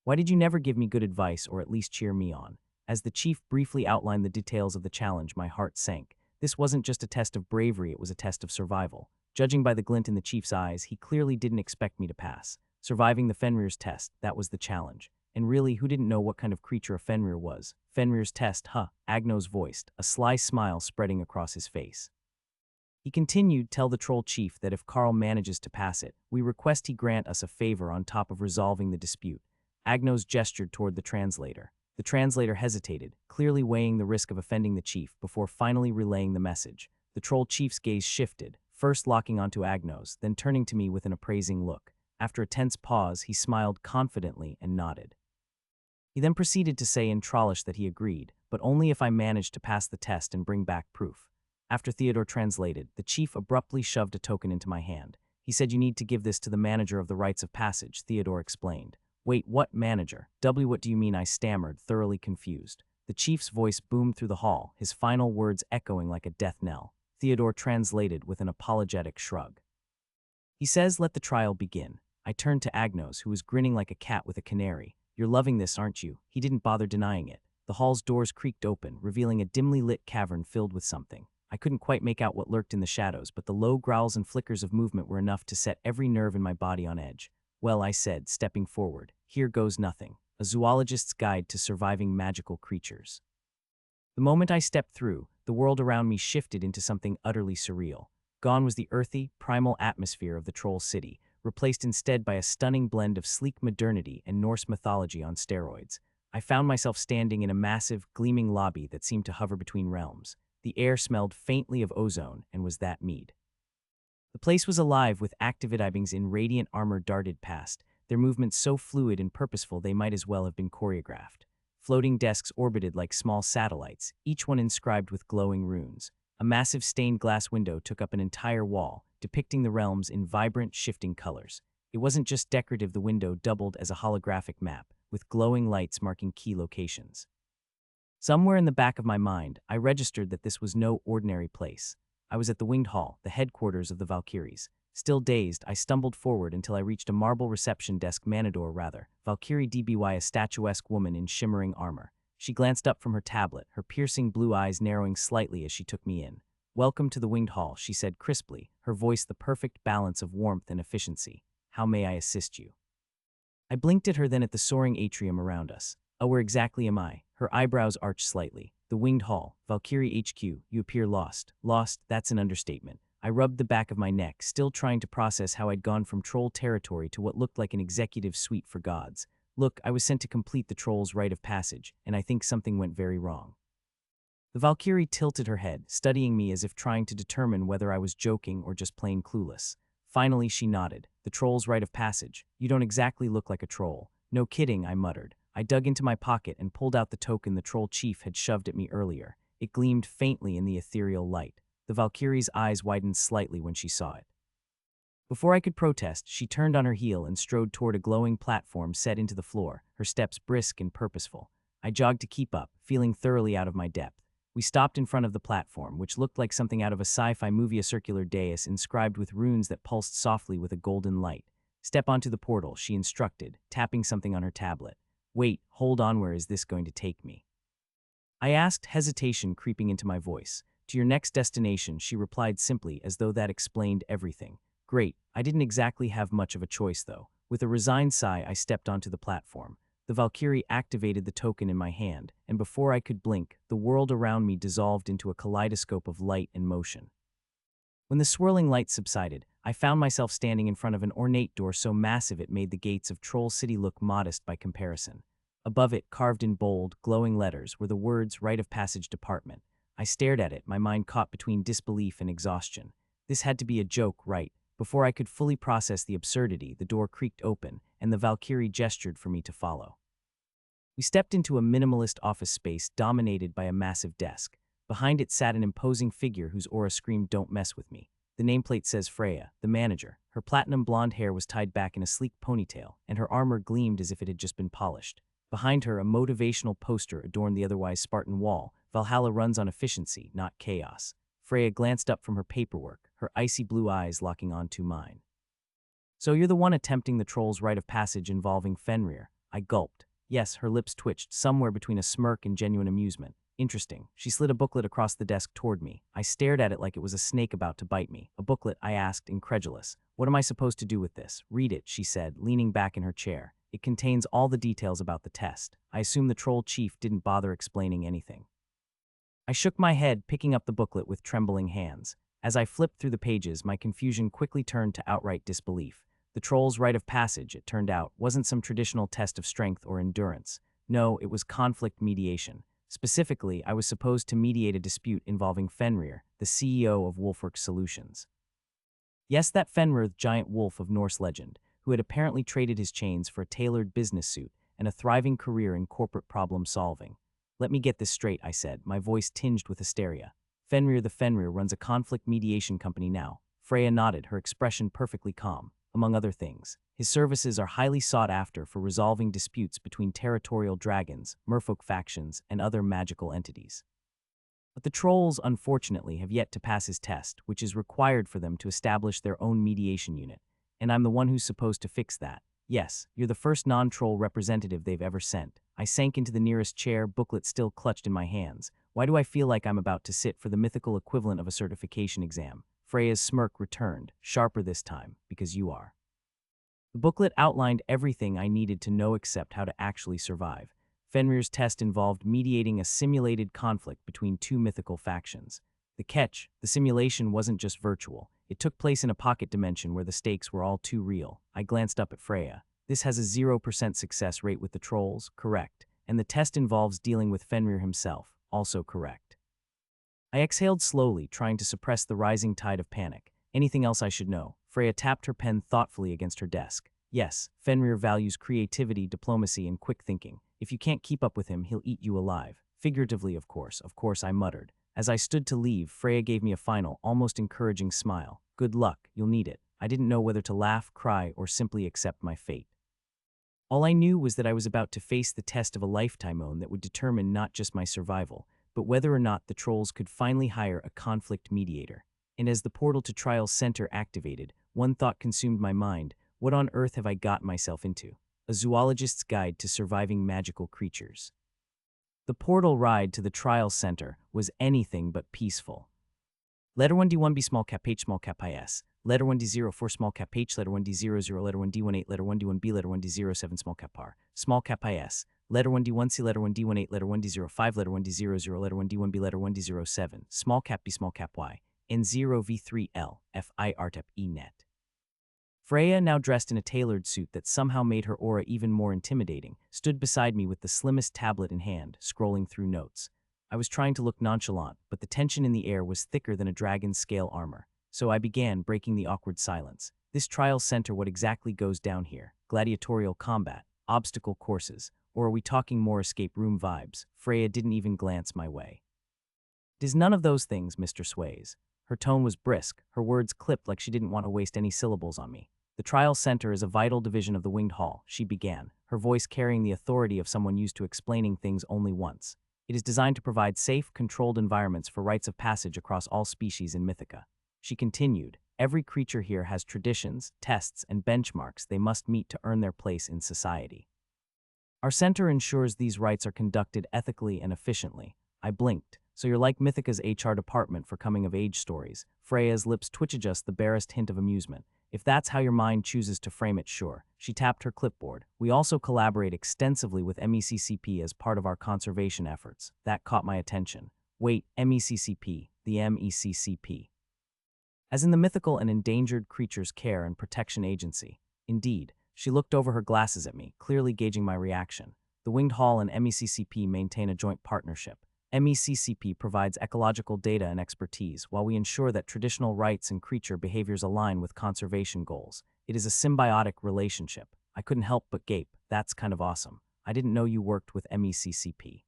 Why did you never give me good advice or at least cheer me on? As the chief briefly outlined the details of the challenge, my heart sank. This wasn't just a test of bravery, it was a test of survival. Judging by the glint in the chief's eyes, he clearly didn't expect me to pass. Surviving the Fenrir's test, that was the challenge. And really, who didn't know what kind of creature a Fenrir was? Fenrir's test, huh? Agnos voiced, a sly smile spreading across his face. He continued, tell the troll chief that if Carl manages to pass it, we request he grant us a favor on top of resolving the dispute. Agnos gestured toward the translator. The translator hesitated, clearly weighing the risk of offending the chief before finally relaying the message. The troll chief's gaze shifted, first locking onto Agnos, then turning to me with an appraising look. After a tense pause, he smiled confidently and nodded. He then proceeded to say in Trollish that he agreed, but only if I managed to pass the test and bring back proof. After Theodore translated, the chief abruptly shoved a token into my hand. He said you need to give this to the manager of the rites of passage, Theodore explained. Wait, what manager? What do you mean? I stammered, thoroughly confused. The chief's voice boomed through the hall, his final words echoing like a death knell. Theodore translated with an apologetic shrug. He says, let the trial begin. I turned to Agnos, who was grinning like a cat with a canary. You're loving this, aren't you? He didn't bother denying it. The hall's doors creaked open, revealing a dimly lit cavern filled with something. I couldn't quite make out what lurked in the shadows, but the low growls and flickers of movement were enough to set every nerve in my body on edge. Well, I said, stepping forward, here goes nothing. A zoologist's guide to surviving magical creatures. The moment I stepped through, the world around me shifted into something utterly surreal. Gone was the earthy, primal atmosphere of the troll city, replaced instead by a stunning blend of sleek modernity and Norse mythology on steroids. I found myself standing in a massive, gleaming lobby that seemed to hover between realms. The air smelled faintly of ozone, and was that mead. The place was alive with actividibings in radiant armor darted past, their movements so fluid and purposeful they might as well have been choreographed. Floating desks orbited like small satellites, each one inscribed with glowing runes. A massive stained glass window took up an entire wall, depicting the realms in vibrant, shifting colors. It wasn't just decorative, the window doubled as a holographic map, with glowing lights marking key locations. Somewhere in the back of my mind, I registered that this was no ordinary place. I was at the Winged Hall, the headquarters of the Valkyries. Still dazed, I stumbled forward until I reached a marble reception desk Valkyrie DBY, a statuesque woman in shimmering armor. She glanced up from her tablet, her piercing blue eyes narrowing slightly as she took me in. "Welcome to the Winged Hall," she said crisply, her voice the perfect balance of warmth and efficiency. "How may I assist you?" I blinked at her, then at the soaring atrium around us. "Oh, where exactly am I?" Her eyebrows arched slightly. "The Winged Hall, Valkyrie HQ, you appear lost." Lost, that's an understatement. I rubbed the back of my neck, still trying to process how I'd gone from troll territory to what looked like an executive suite for gods. "Look, I was sent to complete the troll's rite of passage, and I think something went very wrong." The Valkyrie tilted her head, studying me as if trying to determine whether I was joking or just plain clueless. Finally, she nodded. "The troll's rite of passage. You don't exactly look like a troll." "No kidding," I muttered. I dug into my pocket and pulled out the token the troll chief had shoved at me earlier. It gleamed faintly in the ethereal light. The Valkyrie's eyes widened slightly when she saw it. Before I could protest, she turned on her heel and strode toward a glowing platform set into the floor, her steps brisk and purposeful. I jogged to keep up, feeling thoroughly out of my depth. We stopped in front of the platform, which looked like something out of a sci-fi movie, a circular dais inscribed with runes that pulsed softly with a golden light. "Step onto the portal," she instructed, tapping something on her tablet. "Wait, hold on, where is this going to take me?" I asked, hesitation creeping into my voice. "To your next destination," she replied simply, as though that explained everything. Great. I didn't exactly have much of a choice, though. With a resigned sigh, I stepped onto the platform. The Valkyrie activated the token in my hand, and before I could blink, the world around me dissolved into a kaleidoscope of light and motion. When the swirling light subsided, I found myself standing in front of an ornate door so massive it made the gates of Troll City look modest by comparison. Above it, carved in bold, glowing letters, were the words "Rite of Passage Department." I stared at it, my mind caught between disbelief and exhaustion. This had to be a joke, right? Before I could fully process the absurdity, the door creaked open, and the Valkyrie gestured for me to follow. We stepped into a minimalist office space dominated by a massive desk. Behind it sat an imposing figure whose aura screamed, "Don't mess with me." The nameplate says Freya, the manager. Her platinum blonde hair was tied back in a sleek ponytail, and her armor gleamed as if it had just been polished. Behind her, a motivational poster adorned the otherwise Spartan wall. "Valhalla runs on efficiency, not chaos." Freya glanced up from her paperwork, her icy blue eyes locking onto mine. "So you're the one attempting the troll's rite of passage involving Fenrir." I gulped. Yes, her lips twitched, somewhere between a smirk and genuine amusement. "Interesting." She slid a booklet across the desk toward me. I stared at it like it was a snake about to bite me. "A booklet?" I asked, incredulous. "What am I supposed to do with this?" "Read it," she said, leaning back in her chair. "It contains all the details about the test." I assume the troll chief didn't bother explaining anything. I shook my head, picking up the booklet with trembling hands. As I flipped through the pages, my confusion quickly turned to outright disbelief. The troll's rite of passage, it turned out, wasn't some traditional test of strength or endurance. No, it was conflict mediation. Specifically, I was supposed to mediate a dispute involving Fenrir, the CEO of Wolfworks Solutions. Yes, that Fenrir, the giant wolf of Norse legend, who had apparently traded his chains for a tailored business suit and a thriving career in corporate problem-solving. "Let me get this straight," I said, my voice tinged with hysteria. "Fenrir the Fenrir runs a conflict mediation company now." Freya nodded, her expression perfectly calm. "Among other things, his services are highly sought after for resolving disputes between territorial dragons, merfolk factions, and other magical entities. But the trolls, unfortunately, have yet to pass his test, which is required for them to establish their own mediation unit. And I'm the one who's supposed to fix that. Yes, you're the first non-troll representative they've ever sent." I sank into the nearest chair, booklet still clutched in my hands. "Why do I feel like I'm about to sit for the mythical equivalent of a certification exam?" Freya's smirk returned, sharper this time, "Because you are." The booklet outlined everything I needed to know except how to actually survive. Fenrir's test involved mediating a simulated conflict between two mythical factions. The catch, the simulation wasn't just virtual. It took place in a pocket dimension where the stakes were all too real. I glanced up at Freya. This has a 0% success rate with the trolls, correct. And the test involves dealing with Fenrir himself, also correct. I exhaled slowly, trying to suppress the rising tide of panic. Anything else I should know? Freya tapped her pen thoughtfully against her desk. Yes, Fenrir values creativity, diplomacy, and quick thinking. If you can't keep up with him, he'll eat you alive. Figuratively, of course, I muttered. As I stood to leave, Freya gave me a final, almost encouraging smile. Good luck, you'll need it. I didn't know whether to laugh, cry, or simply accept my fate. All I knew was that I was about to face the test of a lifetime own that would determine not just my survival, but whether or not the trolls could finally hire a conflict mediator. And as the portal to Trial Center activated, one thought consumed my mind. What on earth have I got myself into? A zoologist's guide to surviving magical creatures. The portal ride to the Trial Center was anything but peaceful. Letter 1D1B small cap H small cap IS. Letter 1D04 small cap H. Letter 1D00. Letter 1D18. Letter 1D1B. Letter 1D07 small cap R. Small cap IS. Letter 1D1C. Letter 1D18. Letter 1D05. Letter 1D00. Letter 1D1B. Letter 1D07. Small cap B. Small cap Y. N0V3L. FI RTEP ENET. Freya, now dressed in a tailored suit that somehow made her aura even more intimidating, stood beside me with the slimmest tablet in hand, scrolling through notes. I was trying to look nonchalant, but the tension in the air was thicker than a dragon's scale armor. So I began, breaking the awkward silence. This Trial Center, what exactly goes down here? Gladiatorial combat, obstacle courses, or are we talking more escape room vibes? Freya didn't even glance my way. It is none of those things, Mr. Sways. Her tone was brisk, her words clipped like she didn't want to waste any syllables on me. The Trial Center is a vital division of the Winged Hall, she began, her voice carrying the authority of someone used to explaining things only once. It is designed to provide safe, controlled environments for rites of passage across all species in Mythica. She continued, every creature here has traditions, tests, and benchmarks they must meet to earn their place in society. Our center ensures these rites are conducted ethically and efficiently. I blinked. So you're like Mythica's HR department for coming-of-age stories. Freya's lips twitched just the barest hint of amusement. If that's how your mind chooses to frame it, sure. She tapped her clipboard. We also collaborate extensively with MECCP as part of our conservation efforts. That caught my attention. Wait, MECCP, the MECCP. As in the Mythical and Endangered Creatures Care and Protection Agency. Indeed, she looked over her glasses at me, clearly gauging my reaction. The Winged Hall and MECCP maintain a joint partnership. MECCP provides ecological data and expertise, while we ensure that traditional rights and creature behaviors align with conservation goals. It is a symbiotic relationship. I couldn't help but gape. That's kind of awesome. I didn't know you worked with MECCP.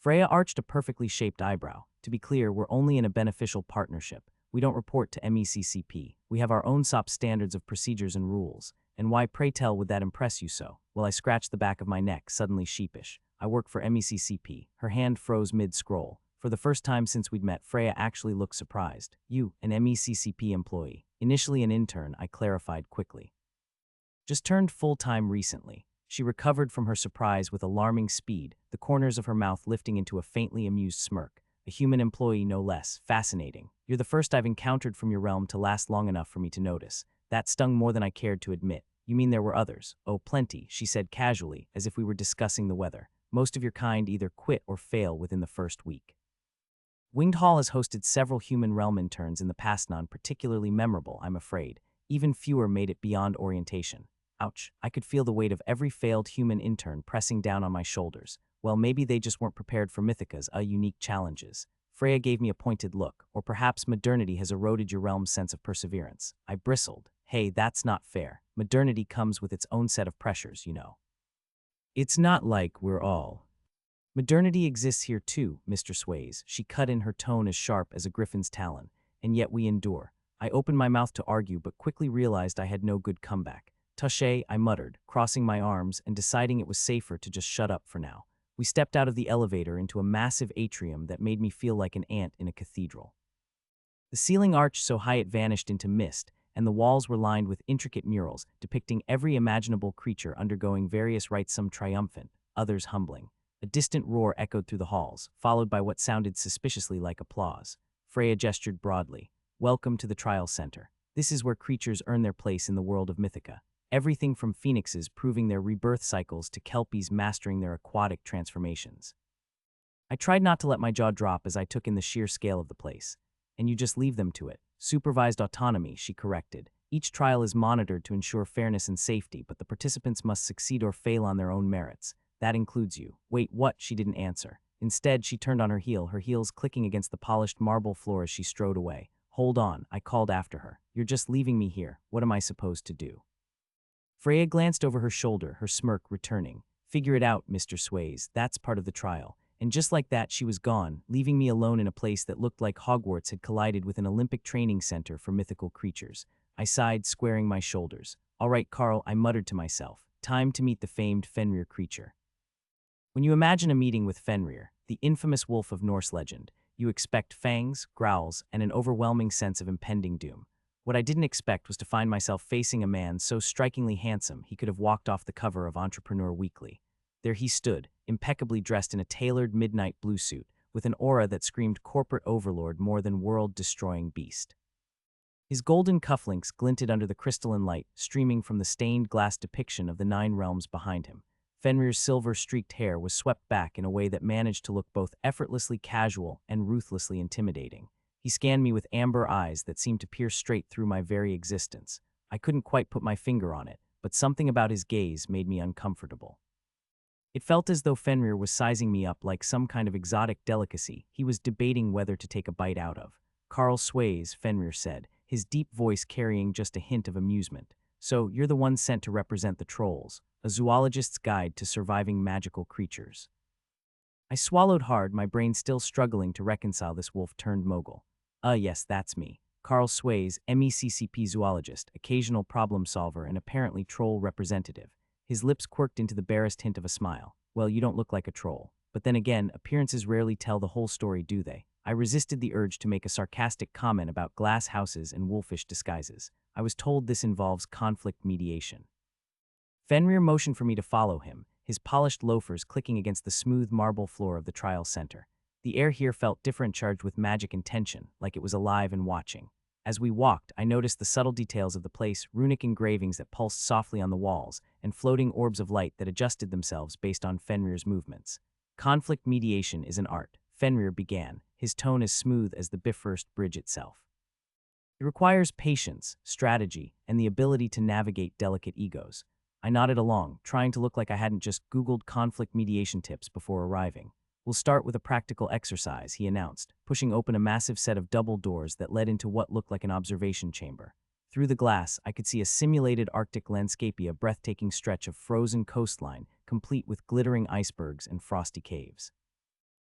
Freya arched a perfectly shaped eyebrow. To be clear, we're only in a beneficial partnership. We don't report to MECCP. We have our own SOP standards of procedures and rules. And why, pray tell, would that impress you so? Well, I scratched the back of my neck, suddenly sheepish. I work for MECCP. Her hand froze mid-scroll. For the first time since we'd met, Freya actually looked surprised. You, an MECCP employee. Initially an intern, I clarified quickly. Just turned full-time recently. She recovered from her surprise with alarming speed, the corners of her mouth lifting into a faintly amused smirk. A human employee, no less. Fascinating. You're the first I've encountered from your realm to last long enough for me to notice. That stung more than I cared to admit. You mean there were others? Oh, plenty, she said casually, as if we were discussing the weather. Most of your kind either quit or fail within the first week. Winged Hall has hosted several human realm interns in the past, none particularly memorable, I'm afraid. Even fewer made it beyond orientation. Ouch, I could feel the weight of every failed human intern pressing down on my shoulders. Well, maybe they just weren't prepared for Mythica's unique challenges. Freya gave me a pointed look, or perhaps modernity has eroded your realm's sense of perseverance. I bristled. Hey, that's not fair. Modernity comes with its own set of pressures, you know. It's not like we're all. Modernity exists here too, Mr. Sways. She cut in, her tone as sharp as a griffin's talon. And yet we endure. I opened my mouth to argue, but quickly realized I had no good comeback. Touché, I muttered, crossing my arms and deciding it was safer to just shut up for now. We stepped out of the elevator into a massive atrium that made me feel like an ant in a cathedral. The ceiling arched so high it vanished into mist, and the walls were lined with intricate murals depicting every imaginable creature undergoing various rites, some triumphant, others humbling. A distant roar echoed through the halls, followed by what sounded suspiciously like applause. Freya gestured broadly. Welcome to the Trial Center. This is where creatures earn their place in the world of Mythica. everything from phoenixes proving their rebirth cycles to kelpies mastering their aquatic transformations. I tried not to let my jaw drop as I took in the sheer scale of the place. And you just leave them to it. Supervised autonomy, she corrected. Each trial is monitored to ensure fairness and safety, but the participants must succeed or fail on their own merits. That includes you. Wait, what? She didn't answer. Instead, she turned on her heel, her heels clicking against the polished marble floor as she strode away. Hold on, I called after her. You're just leaving me here. What am I supposed to do? Freya glanced over her shoulder, her smirk returning. Figure it out, Mr. Sways. That's part of the trial. And just like that, she was gone, leaving me alone in a place that looked like Hogwarts had collided with an Olympic training center for mythical creatures. I sighed, squaring my shoulders. All right, Carl, I muttered to myself. Time to meet the famed Fenrir creature. When you imagine a meeting with Fenrir, the infamous wolf of Norse legend, you expect fangs, growls, and an overwhelming sense of impending doom. What I didn't expect was to find myself facing a man so strikingly handsome he could have walked off the cover of Entrepreneur Weekly. There he stood, impeccably dressed in a tailored midnight blue suit, with an aura that screamed corporate overlord more than world-destroying beast. His golden cufflinks glinted under the crystalline light streaming from the stained glass depiction of the 9 realms behind him. Fenrir's silver-streaked hair was swept back in a way that managed to look both effortlessly casual and ruthlessly intimidating. He scanned me with amber eyes that seemed to pierce straight through my very existence. I couldn't quite put my finger on it, but something about his gaze made me uncomfortable. It felt as though Fenrir was sizing me up like some kind of exotic delicacy he was debating whether to take a bite out of. Carl Sways, Fenrir said, his deep voice carrying just a hint of amusement. So, you're the one sent to represent the trolls, a zoologist's guide to surviving magical creatures. I swallowed hard, my brain still struggling to reconcile this wolf-turned mogul. Yes, that's me. Carl Sways, MECCP zoologist, occasional problem solver and apparently troll representative. His lips quirked into the barest hint of a smile. Well, you don't look like a troll. But then again, appearances rarely tell the whole story, do they? I resisted the urge to make a sarcastic comment about glass houses and wolfish disguises. I was told this involves conflict mediation. Fenrir motioned for me to follow him, his polished loafers clicking against the smooth marble floor of the trial center. The air here felt different, charged with magic and tension, like it was alive and watching. As we walked, I noticed the subtle details of the place, runic engravings that pulsed softly on the walls, and floating orbs of light that adjusted themselves based on Fenrir's movements. Conflict mediation is an art, Fenrir began, his tone as smooth as the Bifrost Bridge itself. It requires patience, strategy, and the ability to navigate delicate egos. I nodded along, trying to look like I hadn't just Googled conflict mediation tips before arriving. We'll start with a practical exercise, he announced, pushing open a massive set of double doors that led into what looked like an observation chamber. Through the glass, I could see a simulated Arctic landscape, a breathtaking stretch of frozen coastline, complete with glittering icebergs and frosty caves.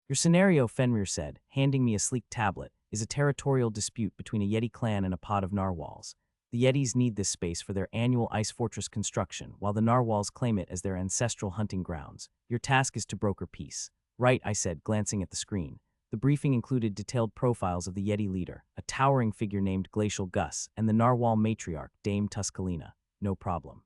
Your scenario, Fenrir said, handing me a sleek tablet, is a territorial dispute between a Yeti clan and a pod of narwhals. The Yetis need this space for their annual ice fortress construction, while the narwhals claim it as their ancestral hunting grounds. Your task is to broker peace. Right, I said, glancing at the screen. The briefing included detailed profiles of the Yeti leader, a towering figure named Glacial Gus, and the narwhal matriarch, Dame Tuscalina. No problem.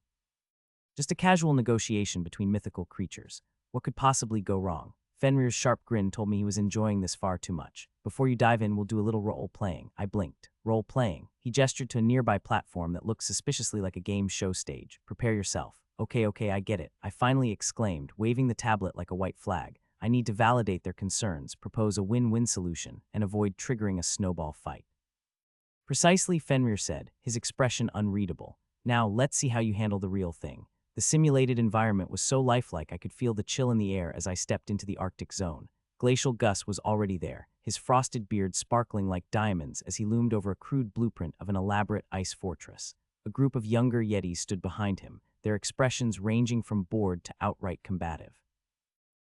Just a casual negotiation between mythical creatures. What could possibly go wrong? Fenrir's sharp grin told me he was enjoying this far too much. Before you dive in, we'll do a little role-playing. I blinked. Role-playing. He gestured to a nearby platform that looked suspiciously like a game show stage. Prepare yourself. Okay, I get it. I finally exclaimed, waving the tablet like a white flag. I need to validate their concerns, propose a win-win solution, and avoid triggering a snowball fight. Precisely, Fenrir said, his expression unreadable. Now, let's see how you handle the real thing. The simulated environment was so lifelike I could feel the chill in the air as I stepped into the Arctic zone. Glacial Gus was already there, his frosted beard sparkling like diamonds as he loomed over a crude blueprint of an elaborate ice fortress. A group of younger Yetis stood behind him, their expressions ranging from bored to outright combative.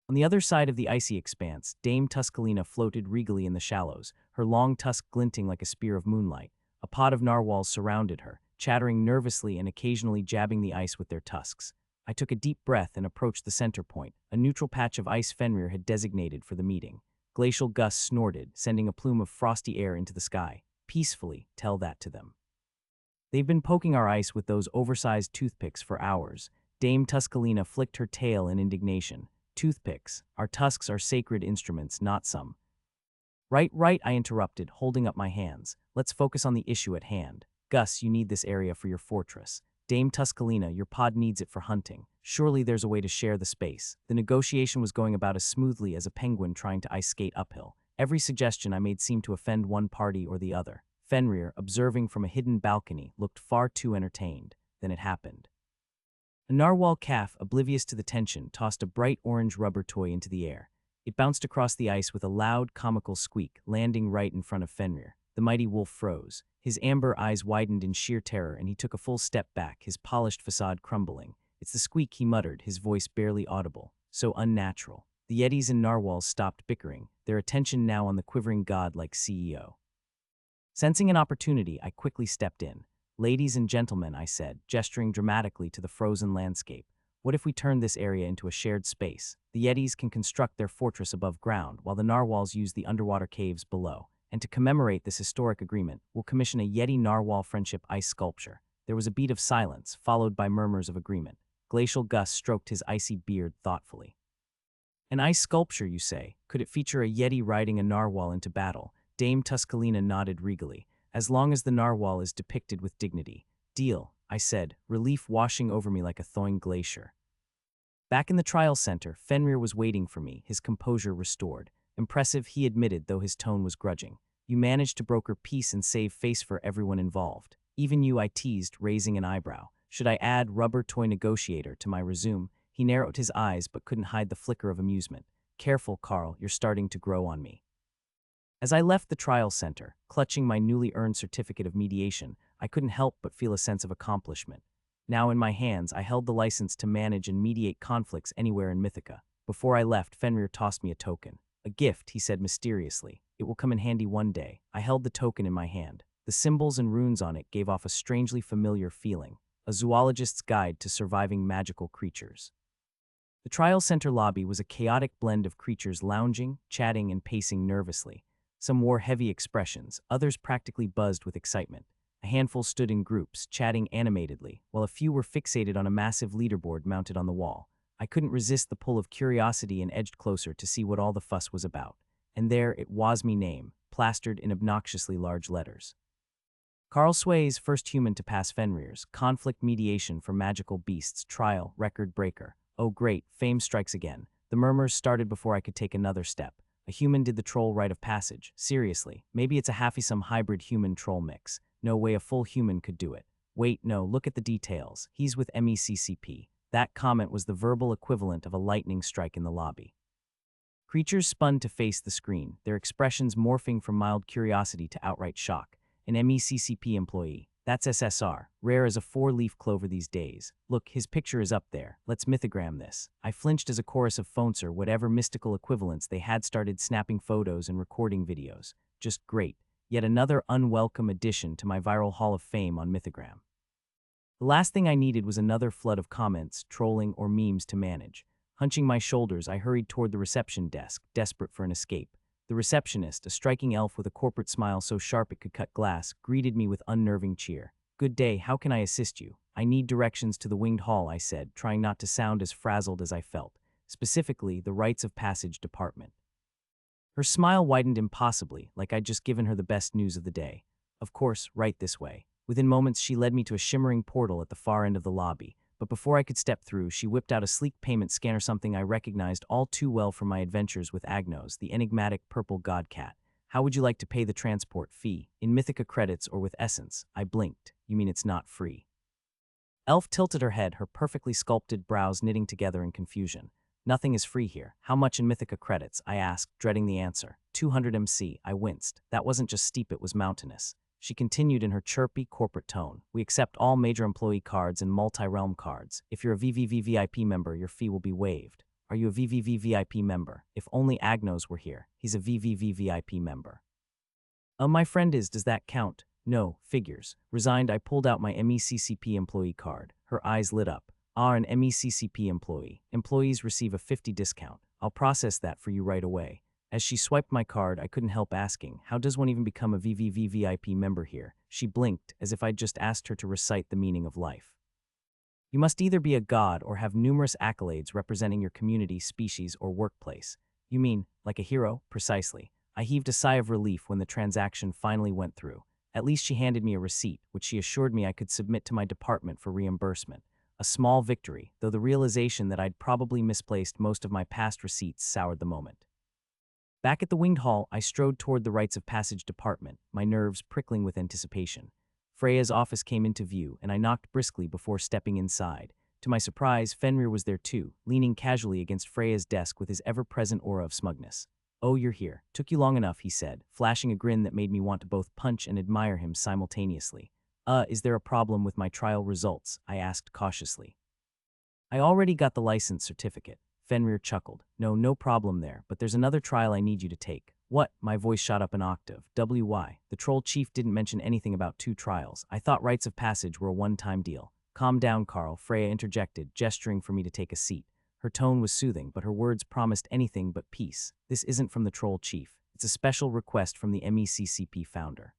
On the other side of the icy expanse, Dame Tuscalina floated regally in the shallows, her long tusk glinting like a spear of moonlight. A pod of narwhals surrounded her, chattering nervously and occasionally jabbing the ice with their tusks. I took a deep breath and approached the center point, a neutral patch of ice Fenrir had designated for the meeting. Glacial Gus snorted, sending a plume of frosty air into the sky. Peacefully, tell that to them. They've been poking our ice with those oversized toothpicks for hours. Dame Tuscalina flicked her tail in indignation. Toothpicks. Our tusks are sacred instruments, not some. Right, I interrupted, holding up my hands. Let's focus on the issue at hand. Gus, you need this area for your fortress. Dame Tuscalina, your pod needs it for hunting. Surely there's a way to share the space. The negotiation was going about as smoothly as a penguin trying to ice skate uphill. Every suggestion I made seemed to offend one party or the other. Fenrir, observing from a hidden balcony, looked far too entertained. Then it happened. A narwhal calf, oblivious to the tension, tossed a bright orange rubber toy into the air. It bounced across the ice with a loud, comical squeak, landing right in front of Fenrir. The mighty wolf froze. His amber eyes widened in sheer terror, and he took a full step back, his polished facade crumbling. It's the squeak, he muttered, his voice barely audible. So unnatural. The Yetis and narwhals stopped bickering, their attention now on the quivering god-like CEO. Sensing an opportunity, I quickly stepped in. Ladies and gentlemen, I said, gesturing dramatically to the frozen landscape. What if we turn this area into a shared space? The Yetis can construct their fortress above ground, while the narwhals use the underwater caves below. And to commemorate this historic agreement, we'll commission a Yeti-narwhal friendship ice sculpture. There was a beat of silence, followed by murmurs of agreement. Glacial Gus stroked his icy beard thoughtfully. An ice sculpture, you say? Could it feature a Yeti riding a narwhal into battle? Dame Tuscalina nodded regally. As long as the narwhal is depicted with dignity. Deal, I said, relief washing over me like a thawing glacier. Back in the trial center, Fenrir was waiting for me, his composure restored. Impressive, he admitted, though his tone was grudging. You managed to broker peace and save face for everyone involved. Even you, I teased, raising an eyebrow. Should I add rubber toy negotiator to my resume? He narrowed his eyes but couldn't hide the flicker of amusement. Careful, Carl, you're starting to grow on me. As I left the trial center, clutching my newly earned certificate of mediation, I couldn't help but feel a sense of accomplishment. Now in my hands, I held the license to manage and mediate conflicts anywhere in Mythica. Before I left, Fenrir tossed me a token. A gift, he said mysteriously. It will come in handy one day. I held the token in my hand. The symbols and runes on it gave off a strangely familiar feeling. A zoologist's guide to surviving magical creatures. The trial center lobby was a chaotic blend of creatures lounging, chatting, and pacing nervously. Some wore heavy expressions, others practically buzzed with excitement. A handful stood in groups, chatting animatedly, while a few were fixated on a massive leaderboard mounted on the wall. I couldn't resist the pull of curiosity and edged closer to see what all the fuss was about. And there it was me name, plastered in obnoxiously large letters. Carl Sway's first human to pass Fenrir's, conflict mediation for magical beasts, trial, record breaker. Oh great, fame strikes again. The murmurs started before I could take another step. A human did the troll rite of passage. Seriously, maybe it's a half-some hybrid human-troll mix. No way a full human could do it. Wait, no, look at the details. He's with MECCP. That comment was the verbal equivalent of a lightning strike in the lobby. Creatures spun to face the screen, their expressions morphing from mild curiosity to outright shock. An MECCP employee. That's SSR, rare as a four-leaf clover these days. Look, his picture is up there. Let's mythogram this. I flinched as a chorus of phoncer, whatever mystical equivalents they had, started snapping photos and recording videos. Just great. Yet another unwelcome addition to my viral hall of fame on Mythogram. The last thing I needed was another flood of comments, trolling, or memes to manage. Hunching my shoulders, I hurried toward the reception desk, desperate for an escape. The receptionist, a striking elf with a corporate smile so sharp it could cut glass, greeted me with unnerving cheer. Good day, how can I assist you? I need directions to the winged hall, I said, trying not to sound as frazzled as I felt. Specifically, the rites of passage department. Her smile widened impossibly, like I'd just given her the best news of the day. Of course, right this way. Within moments, she led me to a shimmering portal at the far end of the lobby. But before I could step through, she whipped out a sleek payment scanner, something I recognized all too well from my adventures with Agnos, the enigmatic purple god cat. How would you like to pay the transport fee? In Mythica credits or with essence? I blinked. You mean it's not free? Elf tilted her head, her perfectly sculpted brows knitting together in confusion. Nothing is free here. How much in Mythica credits? I asked, dreading the answer. 200 MC. I winced. That wasn't just steep, it was mountainous. She continued in her chirpy, corporate tone. We accept all major employee cards and multi-realm cards. If you're a VVVVIP member, your fee will be waived. Are you a VVVVIP member? If only Agnos were here. He's a VVVVIP member. My friend is, does that count? No, figures. Resigned, I pulled out my MECCP employee card. Her eyes lit up. An MECCP employee. Employees receive a 50 discount. I'll process that for you right away. As she swiped my card, I couldn't help asking, how does one even become a VVVVIP member here? She blinked, as if I'd just asked her to recite the meaning of life. You must either be a god or have numerous accolades representing your community, species, or workplace. You mean, like a hero? Precisely. I heaved a sigh of relief when the transaction finally went through. At least she handed me a receipt, which she assured me I could submit to my department for reimbursement. A small victory, though the realization that I'd probably misplaced most of my past receipts soured the moment. Back at the winged hall, I strode toward the rites of passage department, my nerves prickling with anticipation. Freya's office came into view, and I knocked briskly before stepping inside. To my surprise, Fenrir was there too, leaning casually against Freya's desk with his ever-present aura of smugness. "Oh, you're here. Took you long enough," he said, flashing a grin that made me want to both punch and admire him simultaneously. Is there a problem with my trial results?" I asked cautiously. "I already got the license certificate." Fenrir chuckled. No problem there, but there's another trial I need you to take." "What?" My voice shot up an octave. "WY?" The troll chief didn't mention anything about 2 trials. I thought rites of passage were a one-time deal. "Calm down, Carl," Freya interjected, gesturing for me to take a seat. Her tone was soothing, but her words promised anything but peace. "This isn't from the troll chief. It's a special request from the MECCP founder."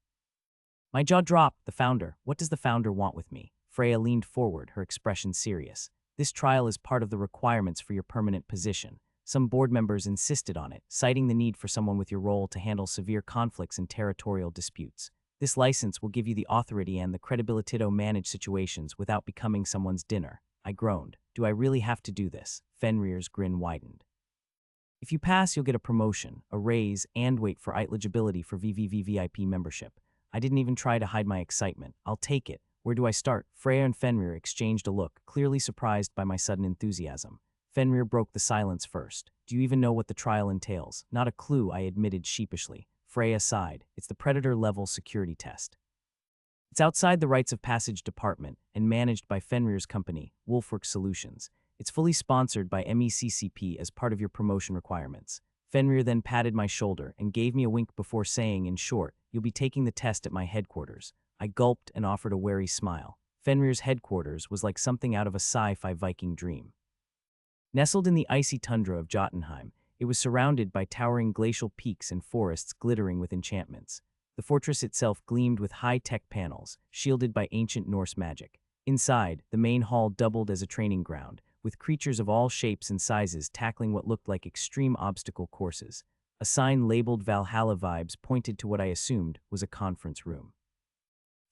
My jaw dropped. The founder? What does the founder want with me? Freya leaned forward, her expression serious. "This trial is part of the requirements for your permanent position. Some board members insisted on it, citing the need for someone with your role to handle severe conflicts and territorial disputes. This license will give you the authority and the credibility to manage situations without becoming someone's dinner." I groaned. "Do I really have to do this?" Fenrir's grin widened. "If you pass, you'll get a promotion, a raise, and wait for eligibility for VVVVIP membership." I didn't even try to hide my excitement. "I'll take it. Where do I start?" Freya and Fenrir exchanged a look, clearly surprised by my sudden enthusiasm. Fenrir broke the silence first. "Do you even know what the trial entails?" "Not a clue," I admitted sheepishly. Freya sighed. "It's the Predator-level security test. It's outside the rites of passage department and managed by Fenrir's company, Wolfwork Solutions. It's fully sponsored by MECCP as part of your promotion requirements." Fenrir then patted my shoulder and gave me a wink before saying, in short, "You'll be taking the test at my headquarters." I gulped and offered a wary smile. Fenrir's headquarters was like something out of a sci-fi Viking dream. Nestled in the icy tundra of Jotunheim, it was surrounded by towering glacial peaks and forests glittering with enchantments. The fortress itself gleamed with high-tech panels, shielded by ancient Norse magic. Inside, the main hall doubled as a training ground, with creatures of all shapes and sizes tackling what looked like extreme obstacle courses. A sign labeled Valhalla Vibes pointed to what I assumed was a conference room.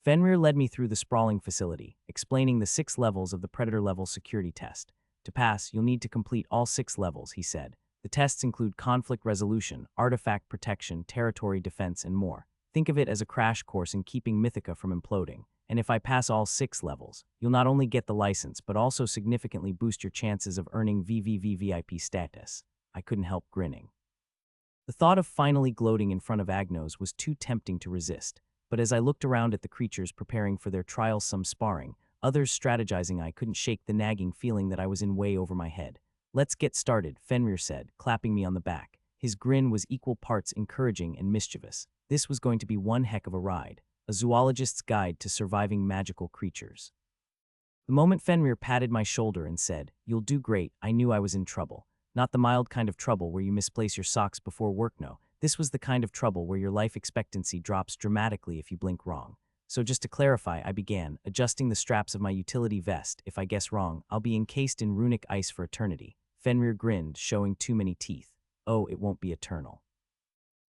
Fenrir led me through the sprawling facility, explaining the 6 levels of the Predator-level security test. "To pass, you'll need to complete all 6 levels," he said. "The tests include conflict resolution, artifact protection, territory defense, and more. Think of it as a crash course in keeping Mythica from imploding. And if I pass all 6 levels, you'll not only get the license, but also significantly boost your chances of earning VVVVIP status." I couldn't help grinning. The thought of finally gloating in front of Agnos was too tempting to resist. But as I looked around at the creatures preparing for their trial-some sparring, others strategizing, I couldn't shake the nagging feeling that I was in way over my head. "Let's get started," Fenrir said, clapping me on the back. His grin was equal parts encouraging and mischievous. This was going to be one heck of a ride. A zoologist's guide to surviving magical creatures. The moment Fenrir patted my shoulder and said, "You'll do great," I knew I was in trouble. Not the mild kind of trouble where you misplace your socks before work, no. This was the kind of trouble where your life expectancy drops dramatically if you blink wrong. "So just to clarify," I began, adjusting the straps of my utility vest. "If I guess wrong, I'll be encased in runic ice for eternity." Fenrir grinned, showing too many teeth. "Oh, it won't be eternal.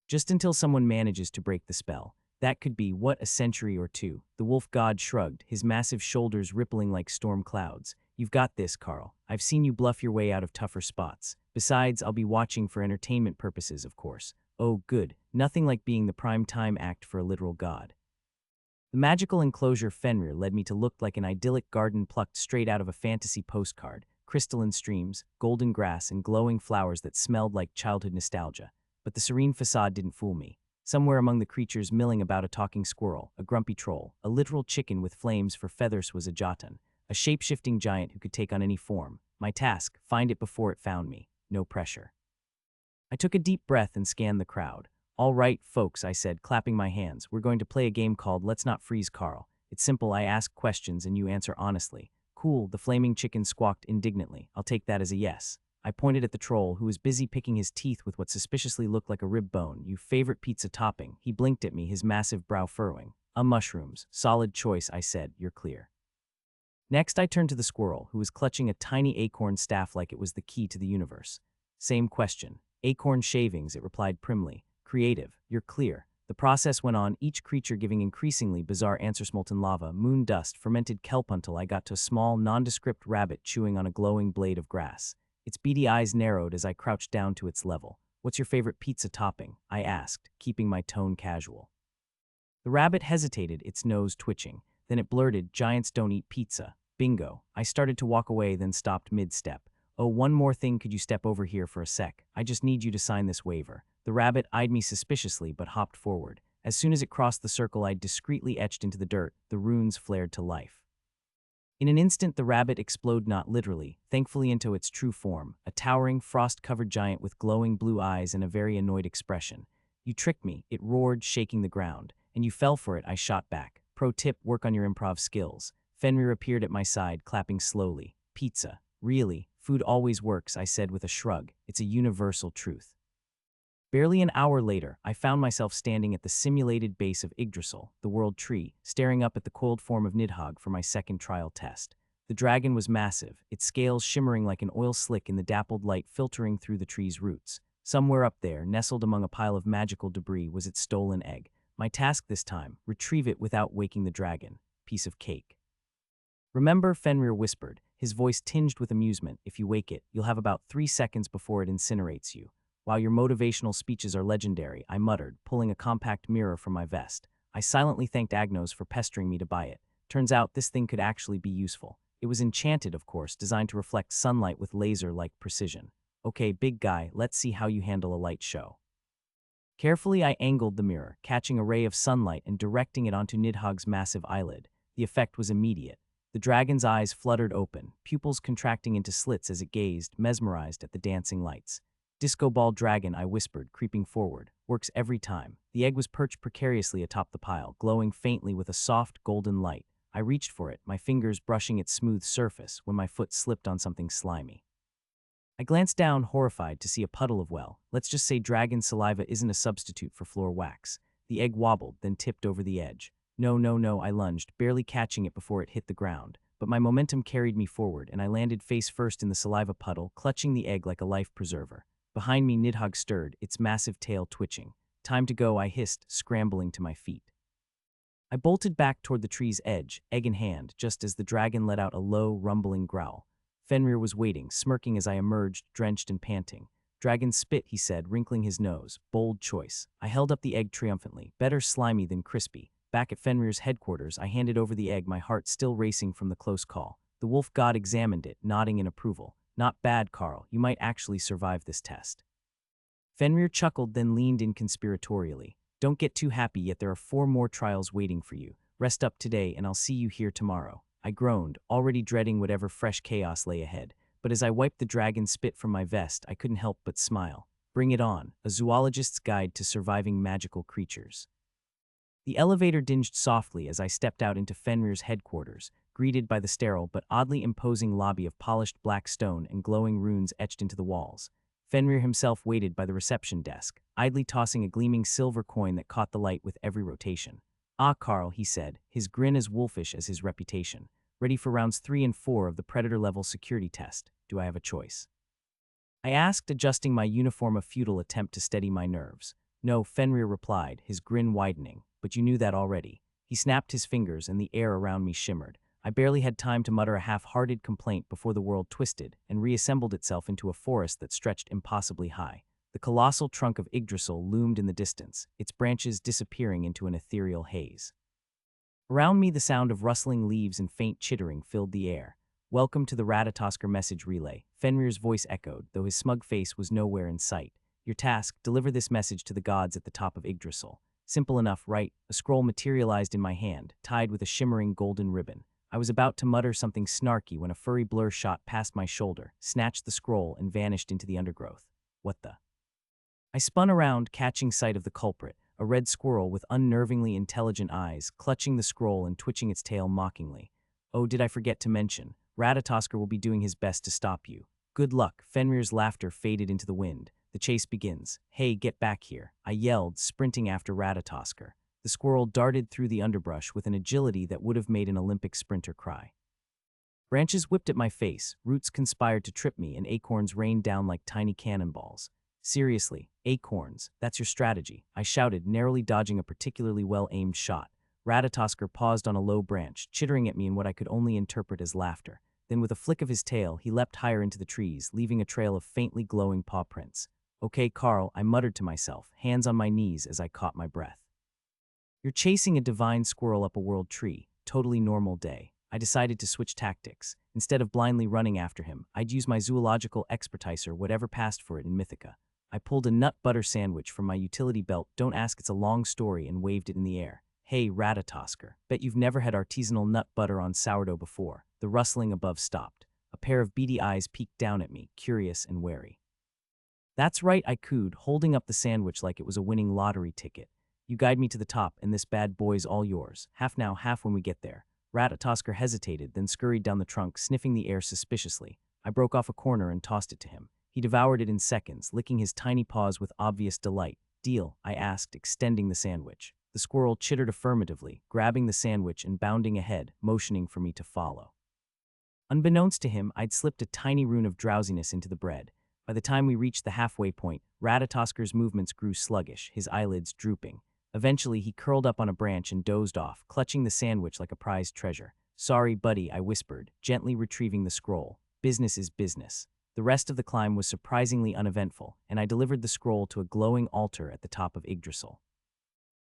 Just until someone manages to break the spell. That could be, what, a century or 2. The wolf god shrugged, his massive shoulders rippling like storm clouds. "You've got this, Carl. I've seen you bluff your way out of tougher spots. Besides, I'll be watching for entertainment purposes, of course." "Oh, good. Nothing like being the prime time act for a literal god." The magical enclosure Fenrir led me to looked like an idyllic garden plucked straight out of a fantasy postcard. Crystalline streams, golden grass, and glowing flowers that smelled like childhood nostalgia. But the serene facade didn't fool me. Somewhere among the creatures milling about, a talking squirrel, a grumpy troll, a literal chicken with flames for feathers was a Jotun, a shape-shifting giant who could take on any form. My task, find it before it found me. No pressure. I took a deep breath and scanned the crowd. "All right, folks," I said, clapping my hands. "We're going to play a game called Let's Not Freeze Carl. It's simple. I ask questions and you answer honestly." "Cool," the flaming chicken squawked indignantly. "I'll take that as a yes." I pointed at the troll, who was busy picking his teeth with what suspiciously looked like a rib bone. "You favorite pizza topping?" He blinked at me, his massive brow furrowing. Mushrooms. Solid choice," I said. "You're clear." Next, I turned to the squirrel, who was clutching a tiny acorn staff like it was the key to the universe. "Same question." "Acorn shavings," it replied primly. "Creative. You're clear." The process went on, each creature giving increasingly bizarre answers: molten lava, moon dust, fermented kelp, until I got to a small, nondescript rabbit chewing on a glowing blade of grass. Its beady eyes narrowed as I crouched down to its level. "What's your favorite pizza topping?" I asked, keeping my tone casual. The rabbit hesitated, its nose twitching. Then it blurted, "Giants don't eat pizza." Bingo. I started to walk away, then stopped mid-step. "Oh, one more thing, could you step over here for a sec? I just need you to sign this waiver." The rabbit eyed me suspiciously but hopped forward. As soon as it crossed the circle I'd discreetly etched into the dirt, the runes flared to life. In an instant, the rabbit exploded, not literally, thankfully, into its true form, a towering, frost-covered giant with glowing blue eyes and a very annoyed expression. "You tricked me," it roared, shaking the ground. "And you fell for it," I shot back. "Pro tip, work on your improv skills." Fenrir appeared at my side, clapping slowly. "Pizza. Really? Food always works," I said with a shrug. "It's a universal truth." Barely an hour later, I found myself standing at the simulated base of Yggdrasil, the world tree, staring up at the coiled form of Nidhogg for my second trial test. The dragon was massive, its scales shimmering like an oil slick in the dappled light filtering through the tree's roots. Somewhere up there, nestled among a pile of magical debris, was its stolen egg. My task this time: retrieve it without waking the dragon. Piece of cake. "Remember," Fenrir whispered, his voice tinged with amusement, "if you wake it, you'll have about 3 seconds before it incinerates you." "While your motivational speeches are legendary," I muttered, pulling a compact mirror from my vest. I silently thanked Agnos for pestering me to buy it. Turns out this thing could actually be useful. It was enchanted, of course, designed to reflect sunlight with laser-like precision. "Okay, big guy, let's see how you handle a light show." Carefully, I angled the mirror, catching a ray of sunlight and directing it onto Nidhogg's massive eyelid. The effect was immediate. The dragon's eyes fluttered open, pupils contracting into slits as it gazed, mesmerized at the dancing lights. "Disco ball dragon," I whispered, creeping forward. "Works every time." The egg was perched precariously atop the pile, glowing faintly with a soft, golden light. I reached for it, my fingers brushing its smooth surface, when my foot slipped on something slimy. I glanced down, horrified, to see a puddle of, well, let's just say dragon saliva isn't a substitute for floor wax. The egg wobbled, then tipped over the edge. "No, no, no," I lunged, barely catching it before it hit the ground. But my momentum carried me forward, and I landed face first in the saliva puddle, clutching the egg like a life preserver. Behind me, Nidhogg stirred, its massive tail twitching. "Time to go," I hissed, scrambling to my feet. I bolted back toward the tree's edge, egg in hand, just as the dragon let out a low, rumbling growl. Fenrir was waiting, smirking as I emerged, drenched and panting. "Dragon spit," he said, wrinkling his nose. "Bold choice." I held up the egg triumphantly, better slimy than crispy. Back at Fenrir's headquarters, I handed over the egg, my heart still racing from the close call. The wolf god examined it, nodding in approval. "Not bad, Carl. You might actually survive this test." Fenrir chuckled, then leaned in conspiratorially. "Don't get too happy yet, there are 4 more trials waiting for you. Rest up today, and I'll see you here tomorrow." I groaned, already dreading whatever fresh chaos lay ahead. But as I wiped the dragon spit from my vest, I couldn't help but smile. Bring it on, a zoologist's guide to surviving magical creatures. The elevator dinged softly as I stepped out into Fenrir's headquarters, greeted by the sterile but oddly imposing lobby of polished black stone and glowing runes etched into the walls. Fenrir himself waited by the reception desk, idly tossing a gleaming silver coin that caught the light with every rotation. "Ah, Carl," he said, his grin as wolfish as his reputation. "Ready for rounds 3 and 4 of the Predator-level security test. Do I have a choice?" I asked, adjusting my uniform, a futile attempt to steady my nerves. "No," Fenrir replied, his grin widening. "But you knew that already." He snapped his fingers, and the air around me shimmered. I barely had time to mutter a half-hearted complaint before the world twisted and reassembled itself into a forest that stretched impossibly high. The colossal trunk of Yggdrasil loomed in the distance, its branches disappearing into an ethereal haze. Around me, the sound of rustling leaves and faint chittering filled the air. "Welcome to the Ratatoskr message relay," Fenrir's voice echoed, though his smug face was nowhere in sight. "Your task: deliver this message to the gods at the top of Yggdrasil." Simple enough, right? A scroll materialized in my hand, tied with a shimmering golden ribbon. I was about to mutter something snarky when a furry blur shot past my shoulder, snatched the scroll, and vanished into the undergrowth. What the? I spun around, catching sight of the culprit, a red squirrel with unnervingly intelligent eyes, clutching the scroll and twitching its tail mockingly. "Oh, did I forget to mention? Ratatoskr will be doing his best to stop you." "Good luck." Fenrir's laughter faded into the wind. "The chase begins." "Hey, get back here," I yelled, sprinting after Ratatoskr. The squirrel darted through the underbrush with an agility that would have made an Olympic sprinter cry. Branches whipped at my face, roots conspired to trip me, and acorns rained down like tiny cannonballs. Seriously, acorns, that's your strategy, I shouted, narrowly dodging a particularly well-aimed shot. Ratatoskr paused on a low branch, chittering at me in what I could only interpret as laughter. Then with a flick of his tail, he leapt higher into the trees, leaving a trail of faintly glowing paw prints. Okay, Carl, I muttered to myself, hands on my knees as I caught my breath. You're chasing a divine squirrel up a world tree. Totally normal day. I decided to switch tactics. Instead of blindly running after him, I'd use my zoological expertise or whatever passed for it in Mythica. I pulled a nut butter sandwich from my utility belt, don't ask, it's a long story, and waved it in the air. Hey, Ratatoskr, bet you've never had artisanal nut butter on sourdough before. The rustling above stopped. A pair of beady eyes peeked down at me, curious and wary. That's right, I cooed, holding up the sandwich like it was a winning lottery ticket. You guide me to the top, and this bad boy's all yours. Half now, half when we get there. Ratatoskr hesitated, then scurried down the trunk, sniffing the air suspiciously. I broke off a corner and tossed it to him. He devoured it in seconds, licking his tiny paws with obvious delight. Deal, I asked, extending the sandwich. The squirrel chittered affirmatively, grabbing the sandwich and bounding ahead, motioning for me to follow. Unbeknownst to him, I'd slipped a tiny rune of drowsiness into the bread. By the time we reached the halfway point, Ratatoskr's movements grew sluggish, his eyelids drooping. Eventually, he curled up on a branch and dozed off, clutching the sandwich like a prized treasure. Sorry, buddy, I whispered, gently retrieving the scroll. Business is business. The rest of the climb was surprisingly uneventful, and I delivered the scroll to a glowing altar at the top of Yggdrasil.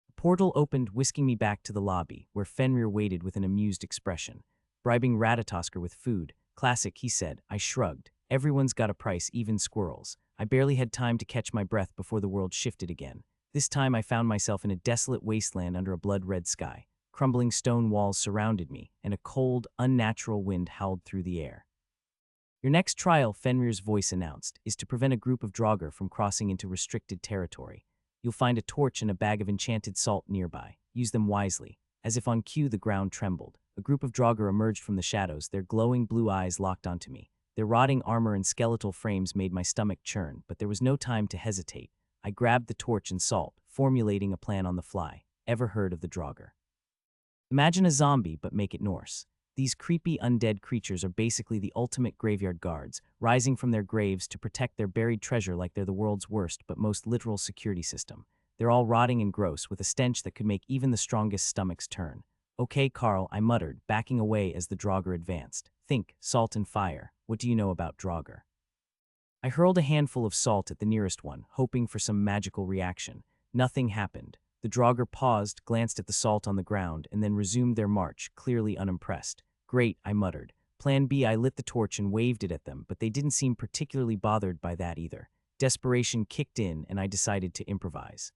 A portal opened, whisking me back to the lobby, where Fenrir waited with an amused expression. Bribing Ratatoskr with food. Classic, he said. I shrugged. Everyone's got a price, even squirrels. I barely had time to catch my breath before the world shifted again. This time I found myself in a desolate wasteland under a blood-red sky. Crumbling stone walls surrounded me, and a cold, unnatural wind howled through the air. Your next trial, Fenrir's voice announced, is to prevent a group of Draugr from crossing into restricted territory. You'll find a torch and a bag of enchanted salt nearby. Use them wisely. As if on cue, the ground trembled. A group of Draugr emerged from the shadows, their glowing blue eyes locked onto me. Their rotting armor and skeletal frames made my stomach churn, but there was no time to hesitate. I grabbed the torch and salt, formulating a plan on the fly. Ever heard of the Draugr? Imagine a zombie, but make it Norse. These creepy undead creatures are basically the ultimate graveyard guards, rising from their graves to protect their buried treasure like they're the world's worst but most literal security system. They're all rotting and gross, with a stench that could make even the strongest stomachs turn. Okay, Carl, I muttered, backing away as the Draugr advanced. Think, salt and fire. What do you know about Draugr? I hurled a handful of salt at the nearest one, hoping for some magical reaction. Nothing happened. The Draugr paused, glanced at the salt on the ground, and then resumed their march, clearly unimpressed. Great, I muttered. Plan B, I lit the torch and waved it at them, but they didn't seem particularly bothered by that either. Desperation kicked in, and I decided to improvise.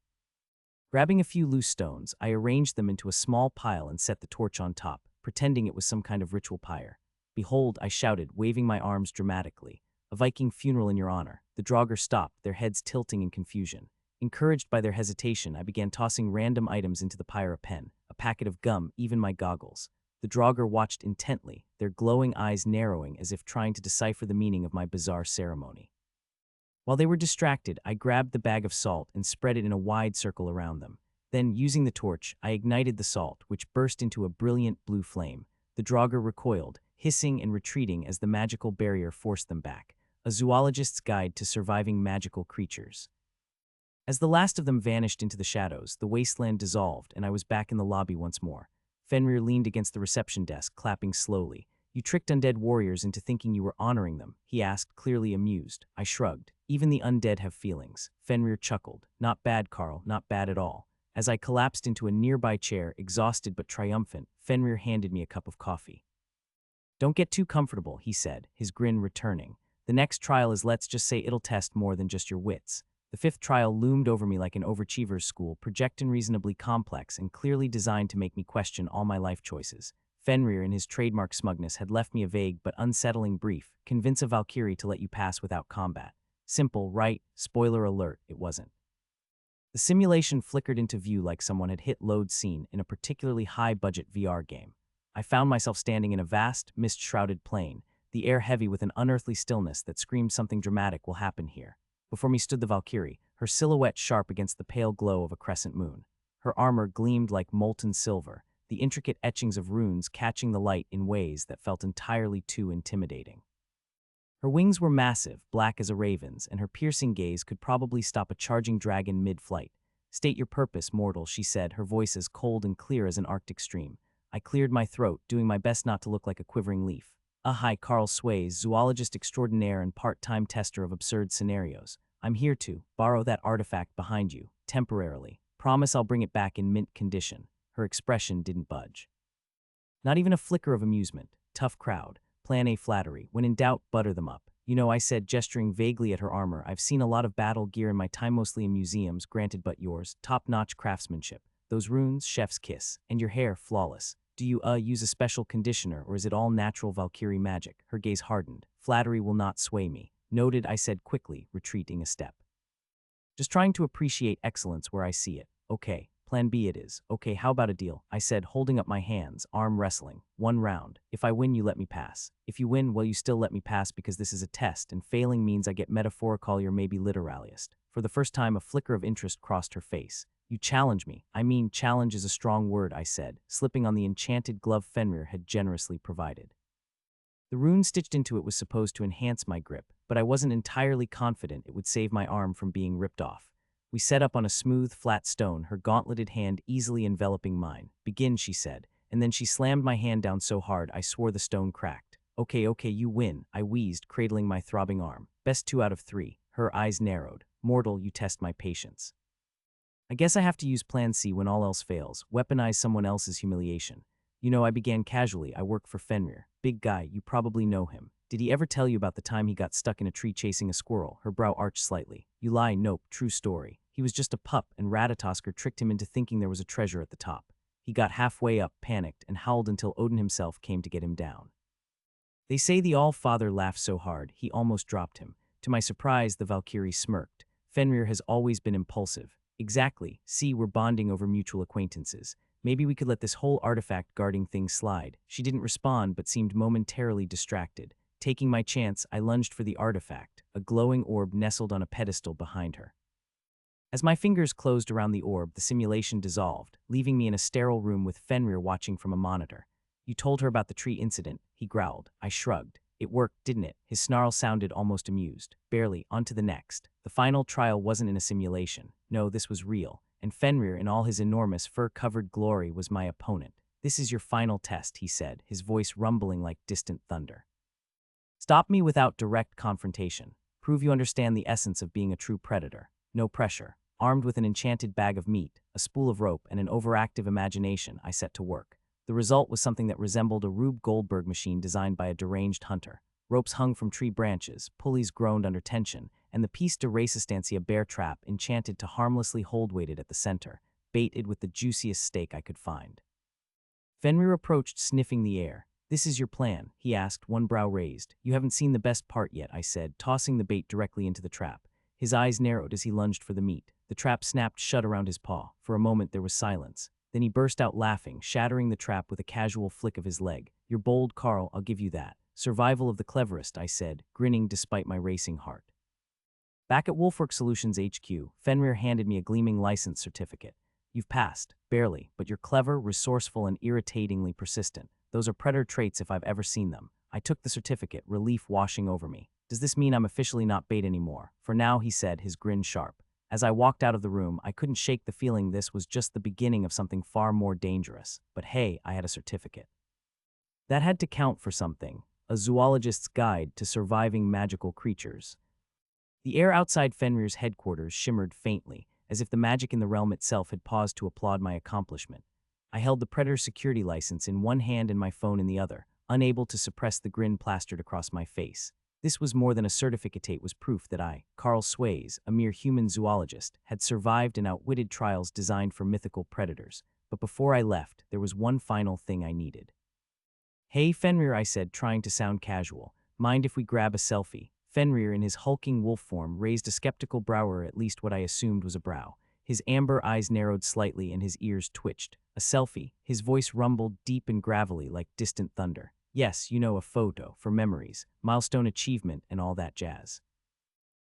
Grabbing a few loose stones, I arranged them into a small pile and set the torch on top, pretending it was some kind of ritual pyre. Behold, I shouted, waving my arms dramatically. A Viking funeral in your honor. The Draugr stopped, their heads tilting in confusion. Encouraged by their hesitation, I began tossing random items into the pyre: a pen, a packet of gum, even my goggles. The Draugr watched intently, their glowing eyes narrowing as if trying to decipher the meaning of my bizarre ceremony. While they were distracted, I grabbed the bag of salt and spread it in a wide circle around them. Then, using the torch, I ignited the salt, which burst into a brilliant blue flame. The Draugr recoiled, hissing and retreating as the magical barrier forced them back. A zoologist's guide to surviving magical creatures. As the last of them vanished into the shadows, the wasteland dissolved, and I was back in the lobby once more. Fenrir leaned against the reception desk, clapping slowly. You tricked undead warriors into thinking you were honoring them, he asked, clearly amused. I shrugged. Even the undead have feelings. Fenrir chuckled. Not bad, Carl, not bad at all. As I collapsed into a nearby chair, exhausted but triumphant, Fenrir handed me a cup of coffee. Don't get too comfortable, he said, his grin returning. The next trial is, let's just say, it'll test more than just your wits. The fifth trial loomed over me like an overachiever's school, projecting reasonably complex and clearly designed to make me question all my life choices. Fenrir, in his trademark smugness, had left me a vague but unsettling brief: convince a Valkyrie to let you pass without combat. Simple, right? Spoiler alert, it wasn't. The simulation flickered into view like someone had hit load scene in a particularly high-budget VR game. I found myself standing in a vast, mist-shrouded plain, the air heavy with an unearthly stillness that screamed something dramatic will happen here. Before me stood the Valkyrie, her silhouette sharp against the pale glow of a crescent moon. Her armor gleamed like molten silver, the intricate etchings of runes catching the light in ways that felt entirely too intimidating. Her wings were massive, black as a raven's, and her piercing gaze could probably stop a charging dragon mid-flight. "State your purpose, mortal," she said, her voice as cold and clear as an Arctic stream. I cleared my throat, doing my best not to look like a quivering leaf. Hi, Carl Sways, zoologist extraordinaire and part-time tester of absurd scenarios. I'm here to borrow that artifact behind you, temporarily. Promise I'll bring it back in mint condition. Her expression didn't budge. Not even a flicker of amusement. Tough crowd. Plan A flattery. When in doubt, butter them up. You know, I said, gesturing vaguely at her armor, I've seen a lot of battle gear in my time, mostly in museums, granted but yours. Top-notch craftsmanship. Those runes, chef's kiss. And your hair, flawless. Do you, use a special conditioner, or is it all natural Valkyrie magic? Her gaze hardened. Flattery will not sway me. Noted, I said quickly, retreating a step. Just trying to appreciate excellence where I see it. Okay, plan B it is. Okay, how about a deal? I said, holding up my hands, arm wrestling. 1 round. If I win, you let me pass. If you win, well, you still let me pass because this is a test, and failing means I get metaphorical or maybe literalist. For the first time, a flicker of interest crossed her face. You challenge me. I mean, challenge is a strong word, I said, slipping on the enchanted glove Fenrir had generously provided. The rune stitched into it was supposed to enhance my grip, but I wasn't entirely confident it would save my arm from being ripped off. We set up on a smooth, flat stone, her gauntleted hand easily enveloping mine. Begin, she said, and then she slammed my hand down so hard I swore the stone cracked. Okay, you win, I wheezed, cradling my throbbing arm. Best 2 out of 3. Her eyes narrowed. Mortal, you test my patience. I guess I have to use plan C when all else fails, weaponize someone else's humiliation. You know, I began casually. I work for Fenrir. Big guy, you probably know him. Did he ever tell you about the time he got stuck in a tree chasing a squirrel? Her brow arched slightly. You lie, nope, true story. He was just a pup, and Ratatoskr tricked him into thinking there was a treasure at the top. He got halfway up, panicked, and howled until Odin himself came to get him down. They say the All-Father laughed so hard, he almost dropped him. To my surprise, the Valkyrie smirked. Fenrir has always been impulsive. Exactly. See, we're bonding over mutual acquaintances. Maybe we could let this whole artifact guarding thing slide. She didn't respond, but seemed momentarily distracted. Taking my chance, I lunged for the artifact, a glowing orb nestled on a pedestal behind her. As my fingers closed around the orb, the simulation dissolved, leaving me in a sterile room with Fenrir watching from a monitor. You told her about the tree incident, he growled. I shrugged. It worked, didn't it? His snarl sounded almost amused. Barely. On to the next. The final trial wasn't in a simulation. No, this was real. And Fenrir, in all his enormous fur-covered glory, was my opponent. This is your final test, he said, his voice rumbling like distant thunder. Stop me without direct confrontation. Prove you understand the essence of being a true predator. No pressure. Armed with an enchanted bag of meat, a spool of rope, and an overactive imagination, I set to work. The result was something that resembled a Rube Goldberg machine designed by a deranged hunter. Ropes hung from tree branches, pulleys groaned under tension, and the piece de resistance, a bear trap enchanted to harmlessly hold weighted at the center, baited with the juiciest steak I could find. Fenrir approached, sniffing the air. This is your plan, he asked, one brow raised. You haven't seen the best part yet, I said, tossing the bait directly into the trap. His eyes narrowed as he lunged for the meat. The trap snapped shut around his paw. For a moment there was silence. Then he burst out laughing, shattering the trap with a casual flick of his leg. You're bold, Carl, I'll give you that. Survival of the cleverest, I said, grinning despite my racing heart. Back at Wolfwork Solutions HQ, Fenrir handed me a gleaming license certificate. You've passed, barely, but you're clever, resourceful, and irritatingly persistent. Those are predator traits if I've ever seen them. I took the certificate, relief washing over me. Does this mean I'm officially not bait anymore? For now, he said, his grin sharp. As I walked out of the room, I couldn't shake the feeling this was just the beginning of something far more dangerous. But hey, I had a certificate. That had to count for something. A zoologist's guide to surviving magical creatures. The air outside Fenrir's headquarters shimmered faintly, as if the magic in the realm itself had paused to applaud my accomplishment. I held the Predator security license in one hand and my phone in the other, unable to suppress the grin plastered across my face. This was more than a certificate, it was proof that I, Carl Sways, a mere human zoologist, had survived and outwitted trials designed for mythical predators. But before I left, there was one final thing I needed. Hey Fenrir, I said, trying to sound casual. Mind if we grab a selfie? Fenrir, in his hulking wolf form, raised a skeptical brow, or at least what I assumed was a brow. His amber eyes narrowed slightly and his ears twitched. A selfie. His voice rumbled deep and gravelly like distant thunder. Yes, you know, a photo, for memories, milestone achievement, and all that jazz.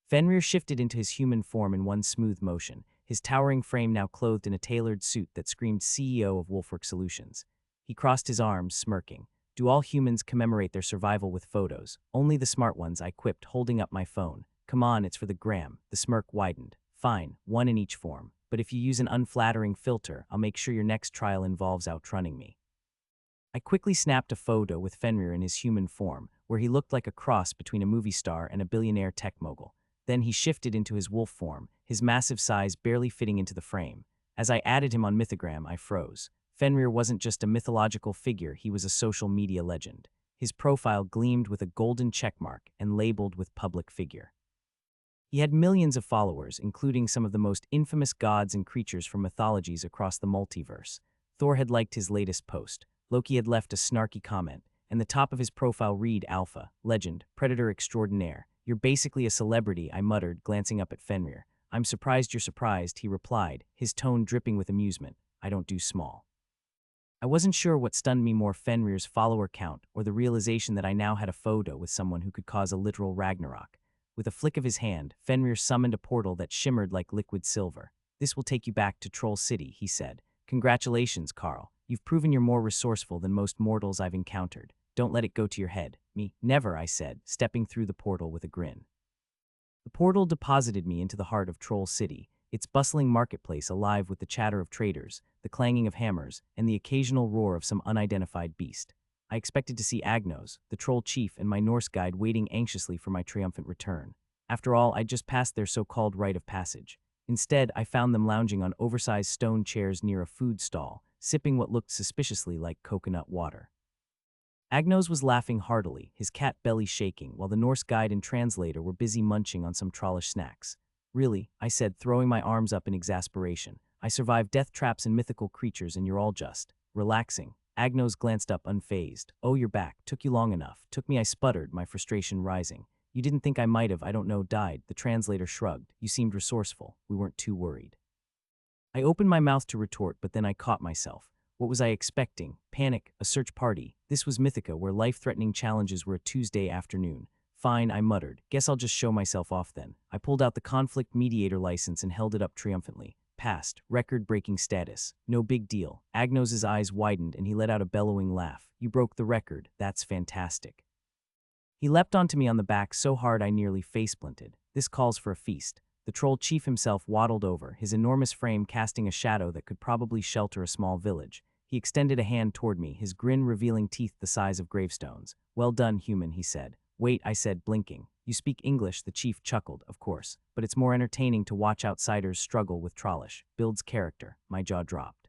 Fenrir shifted into his human form in one smooth motion, his towering frame now clothed in a tailored suit that screamed CEO of Wolfwork Solutions. He crossed his arms, smirking. Do all humans commemorate their survival with photos? Only the smart ones, I quipped, holding up my phone. Come on, it's for the gram. The smirk widened. Fine, one in each form. But if you use an unflattering filter, I'll make sure your next trial involves outrunning me. I quickly snapped a photo with Fenrir in his human form, where he looked like a cross between a movie star and a billionaire tech mogul. Then he shifted into his wolf form, his massive size barely fitting into the frame. As I added him on Mythogram, I froze. Fenrir wasn't just a mythological figure, he was a social media legend. His profile gleamed with a golden checkmark and labeled with public figure. He had millions of followers, including some of the most infamous gods and creatures from mythologies across the multiverse. Thor had liked his latest post. Loki had left a snarky comment, and the top of his profile read Alpha, Legend, Predator Extraordinaire. You're basically a celebrity, I muttered, glancing up at Fenrir. I'm surprised you're surprised, he replied, his tone dripping with amusement. I don't do small. I wasn't sure what stunned me more, Fenrir's follower count or the realization that I now had a photo with someone who could cause a literal Ragnarok. With a flick of his hand, Fenrir summoned a portal that shimmered like liquid silver. This will take you back to Troll City, he said. Congratulations, Carl. You've proven you're more resourceful than most mortals I've encountered. Don't let it go to your head. Me, never, I said, stepping through the portal with a grin. The portal deposited me into the heart of Troll City, its bustling marketplace alive with the chatter of traders, the clanging of hammers, and the occasional roar of some unidentified beast. I expected to see Agnos, the troll chief, and my Norse guide waiting anxiously for my triumphant return. After all, I'd just passed their so-called rite of passage. Instead, I found them lounging on oversized stone chairs near a food stall, sipping what looked suspiciously like coconut water. Agnos was laughing heartily, his cat belly shaking, while the Norse guide and translator were busy munching on some trollish snacks. Really, I said, throwing my arms up in exasperation. I survived death traps and mythical creatures, and you're all just relaxing. Agnos glanced up unfazed. Oh, you're back. Took you long enough. Took me, I sputtered, my frustration rising. You didn't think I might have, I don't know, died. The translator shrugged. You seemed resourceful. We weren't too worried. I opened my mouth to retort, but then I caught myself. What was I expecting? Panic, a search party. This was Mythica, where life-threatening challenges were a Tuesday afternoon. Fine, I muttered. Guess I'll just show myself off then. I pulled out the conflict mediator license and held it up triumphantly. Passed. Record-breaking status. No big deal. Agnos's eyes widened and he let out a bellowing laugh. You broke the record. That's fantastic. He leapt onto me on the back so hard I nearly face-planted. This calls for a feast. The troll chief himself waddled over, his enormous frame casting a shadow that could probably shelter a small village. He extended a hand toward me, his grin revealing teeth the size of gravestones. Well done, human, he said. Wait, I said, blinking. You speak English, the chief chuckled, of course, but it's more entertaining to watch outsiders struggle with trollish. Builds character. My jaw dropped.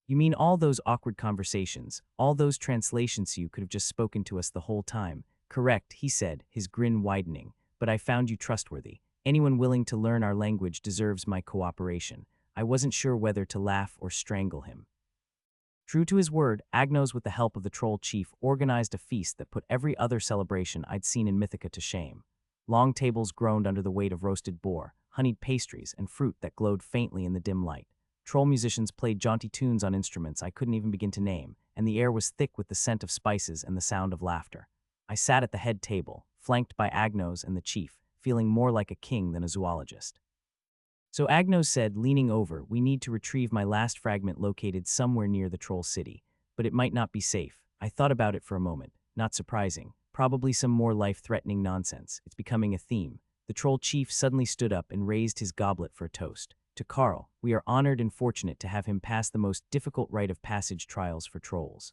You mean all those awkward conversations, all those translations you could have just spoken to us the whole time? Correct, he said, his grin widening. But I found you trustworthy. Anyone willing to learn our language deserves my cooperation. I wasn't sure whether to laugh or strangle him. True to his word, Agnos, with the help of the troll chief, organized a feast that put every other celebration I'd seen in Mythica to shame. Long tables groaned under the weight of roasted boar, honeyed pastries, and fruit that glowed faintly in the dim light. Troll musicians played jaunty tunes on instruments I couldn't even begin to name, and the air was thick with the scent of spices and the sound of laughter. I sat at the head table, flanked by Agnos and the chief, feeling more like a king than a zoologist. So Agnos said, leaning over, we need to retrieve my last fragment located somewhere near the troll city, but it might not be safe. I thought about it for a moment. Not surprising. Probably some more life-threatening nonsense. It's becoming a theme. The troll chief suddenly stood up and raised his goblet for a toast. To Carl, we are honored and fortunate to have him pass the most difficult rite of passage trials for trolls.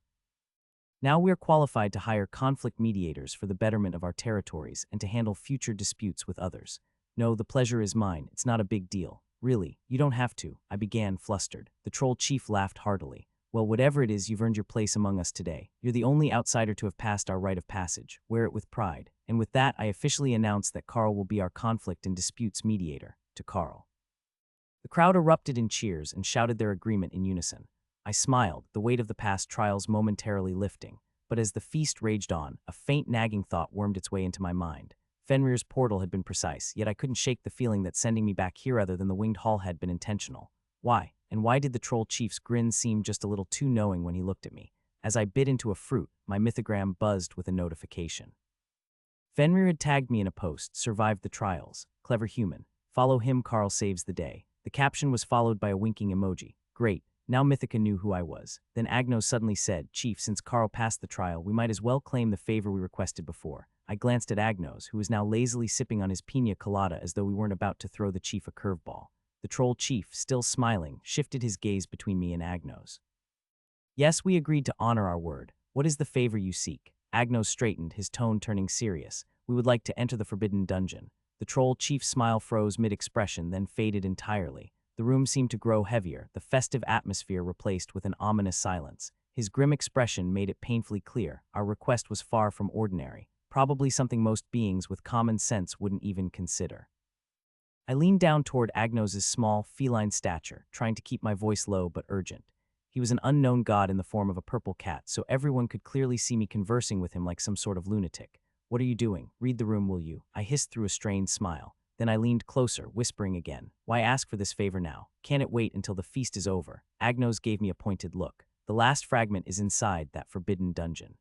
Now we are qualified to hire conflict mediators for the betterment of our territories and to handle future disputes with others. No, the pleasure is mine. It's not a big deal. Really, you don't have to, I began, flustered. The troll chief laughed heartily. Well, whatever it is, you've earned your place among us today. You're the only outsider to have passed our rite of passage. Wear it with pride. And with that, I officially announce that Carl will be our conflict and disputes mediator. To Carl. The crowd erupted in cheers and shouted their agreement in unison. I smiled, the weight of the past trials momentarily lifting. But as the feast raged on, a faint nagging thought wormed its way into my mind. Fenrir's portal had been precise, yet I couldn't shake the feeling that sending me back here other than the winged hall had been intentional. Why? And why did the troll chief's grin seem just a little too knowing when he looked at me? As I bit into a fruit, my mythogram buzzed with a notification. Fenrir had tagged me in a post, survived the trials. Clever human. Follow him, Carl saves the day. The caption was followed by a winking emoji. Great. Now Mythica knew who I was. Then Agnos suddenly said, Chief, since Carl passed the trial, we might as well claim the favor we requested before. I glanced at Agnos, who was now lazily sipping on his pina colada as though we weren't about to throw the chief a curveball. The troll chief, still smiling, shifted his gaze between me and Agnos. Yes, we agreed to honor our word. What is the favor you seek? Agnos straightened, his tone turning serious. We would like to enter the forbidden dungeon. The troll chief's smile froze mid-expression, then faded entirely. The room seemed to grow heavier, the festive atmosphere replaced with an ominous silence. His grim expression made it painfully clear our request was far from ordinary, probably something most beings with common sense wouldn't even consider. I leaned down toward Agnos's small, feline stature, trying to keep my voice low but urgent. He was an unknown god in the form of a purple cat, so everyone could clearly see me conversing with him like some sort of lunatic. What are you doing? Read the room, will you? I hissed through a strained smile. Then I leaned closer, whispering again. Why ask for this favor now? Can't it wait until the feast is over? Agnos gave me a pointed look. The last fragment is inside that forbidden dungeon.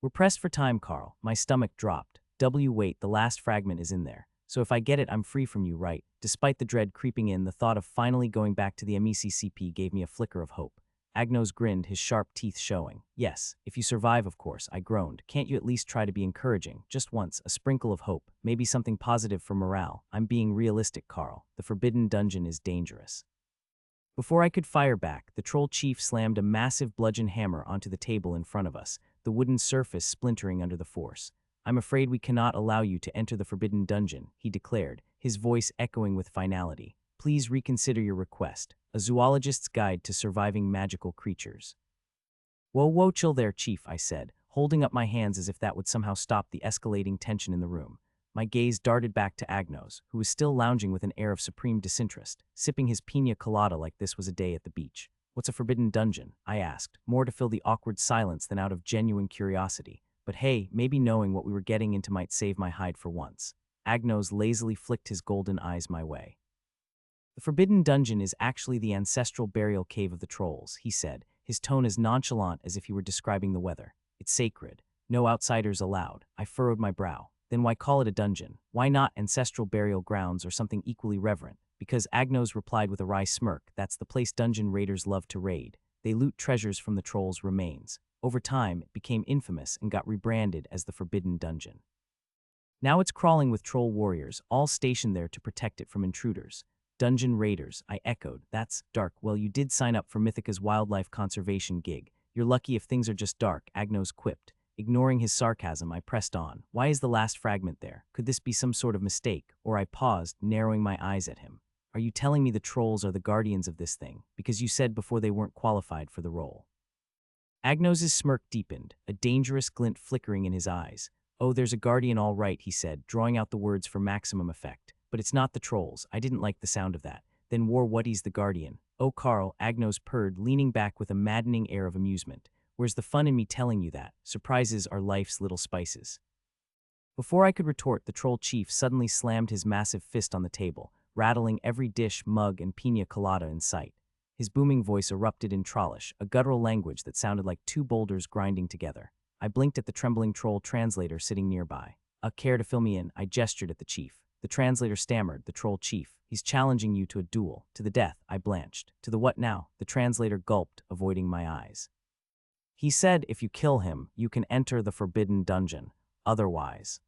We're pressed for time, Carl. My stomach dropped. Wait, the last fragment is in there. So if I get it, I'm free from you, right? Despite the dread creeping in, the thought of finally going back to the MECCP gave me a flicker of hope. Agnos grinned, his sharp teeth showing. Yes, if you survive, of course, I groaned. Can't you at least try to be encouraging? Just once, a sprinkle of hope. Maybe something positive for morale. I'm being realistic, Carl. The forbidden dungeon is dangerous. Before I could fire back, the troll chief slammed a massive bludgeon hammer onto the table in front of us, the wooden surface splintering under the force. I'm afraid we cannot allow you to enter the forbidden dungeon, he declared, his voice echoing with finality. Please reconsider your request. A zoologist's guide to surviving magical creatures. Whoa, chill there, Chief, I said, holding up my hands as if that would somehow stop the escalating tension in the room. My gaze darted back to Agnos, who was still lounging with an air of supreme disinterest, sipping his pina colada like this was a day at the beach. What's a forbidden dungeon? I asked, more to fill the awkward silence than out of genuine curiosity. But hey, maybe knowing what we were getting into might save my hide for once. Agnos lazily flicked his golden eyes my way. The forbidden dungeon is actually the ancestral burial cave of the trolls, he said, his tone as nonchalant as if he were describing the weather. It's sacred. No outsiders allowed. I furrowed my brow. Then why call it a dungeon? Why not ancestral burial grounds or something equally reverent? Because Agnos replied with a wry smirk, that's the place dungeon raiders love to raid. They loot treasures from the trolls' remains. Over time, it became infamous and got rebranded as the Forbidden Dungeon. Now it's crawling with troll warriors, all stationed there to protect it from intruders. Dungeon raiders, I echoed. That's dark. Well, you did sign up for Mythica's wildlife conservation gig. You're lucky if things are just dark, Agnos quipped. Ignoring his sarcasm, I pressed on. Why is the last fragment there? Could this be some sort of mistake? Or I paused, narrowing my eyes at him. Are you telling me the trolls are the guardians of this thing? Because you said before they weren't qualified for the role. Agnos's smirk deepened, a dangerous glint flickering in his eyes. Oh, there's a guardian all right, he said, drawing out the words for maximum effect. But it's not the trolls. I didn't like the sound of that. Then What's the guardian? Oh, Carl, Agnos purred, leaning back with a maddening air of amusement. Where's the fun in me telling you that? Surprises are life's little spices. Before I could retort, the troll chief suddenly slammed his massive fist on the table, rattling every dish, mug, and pina colada in sight. His booming voice erupted in Trollish, a guttural language that sounded like two boulders grinding together. I blinked at the trembling troll translator sitting nearby. Care to fill me in? I gestured at the chief. The translator stammered, the troll chief. He's challenging you to a duel. To the death, I blanched. To the what now? The translator gulped, avoiding my eyes. He said if you kill him, you can enter the forbidden dungeon. Otherwise.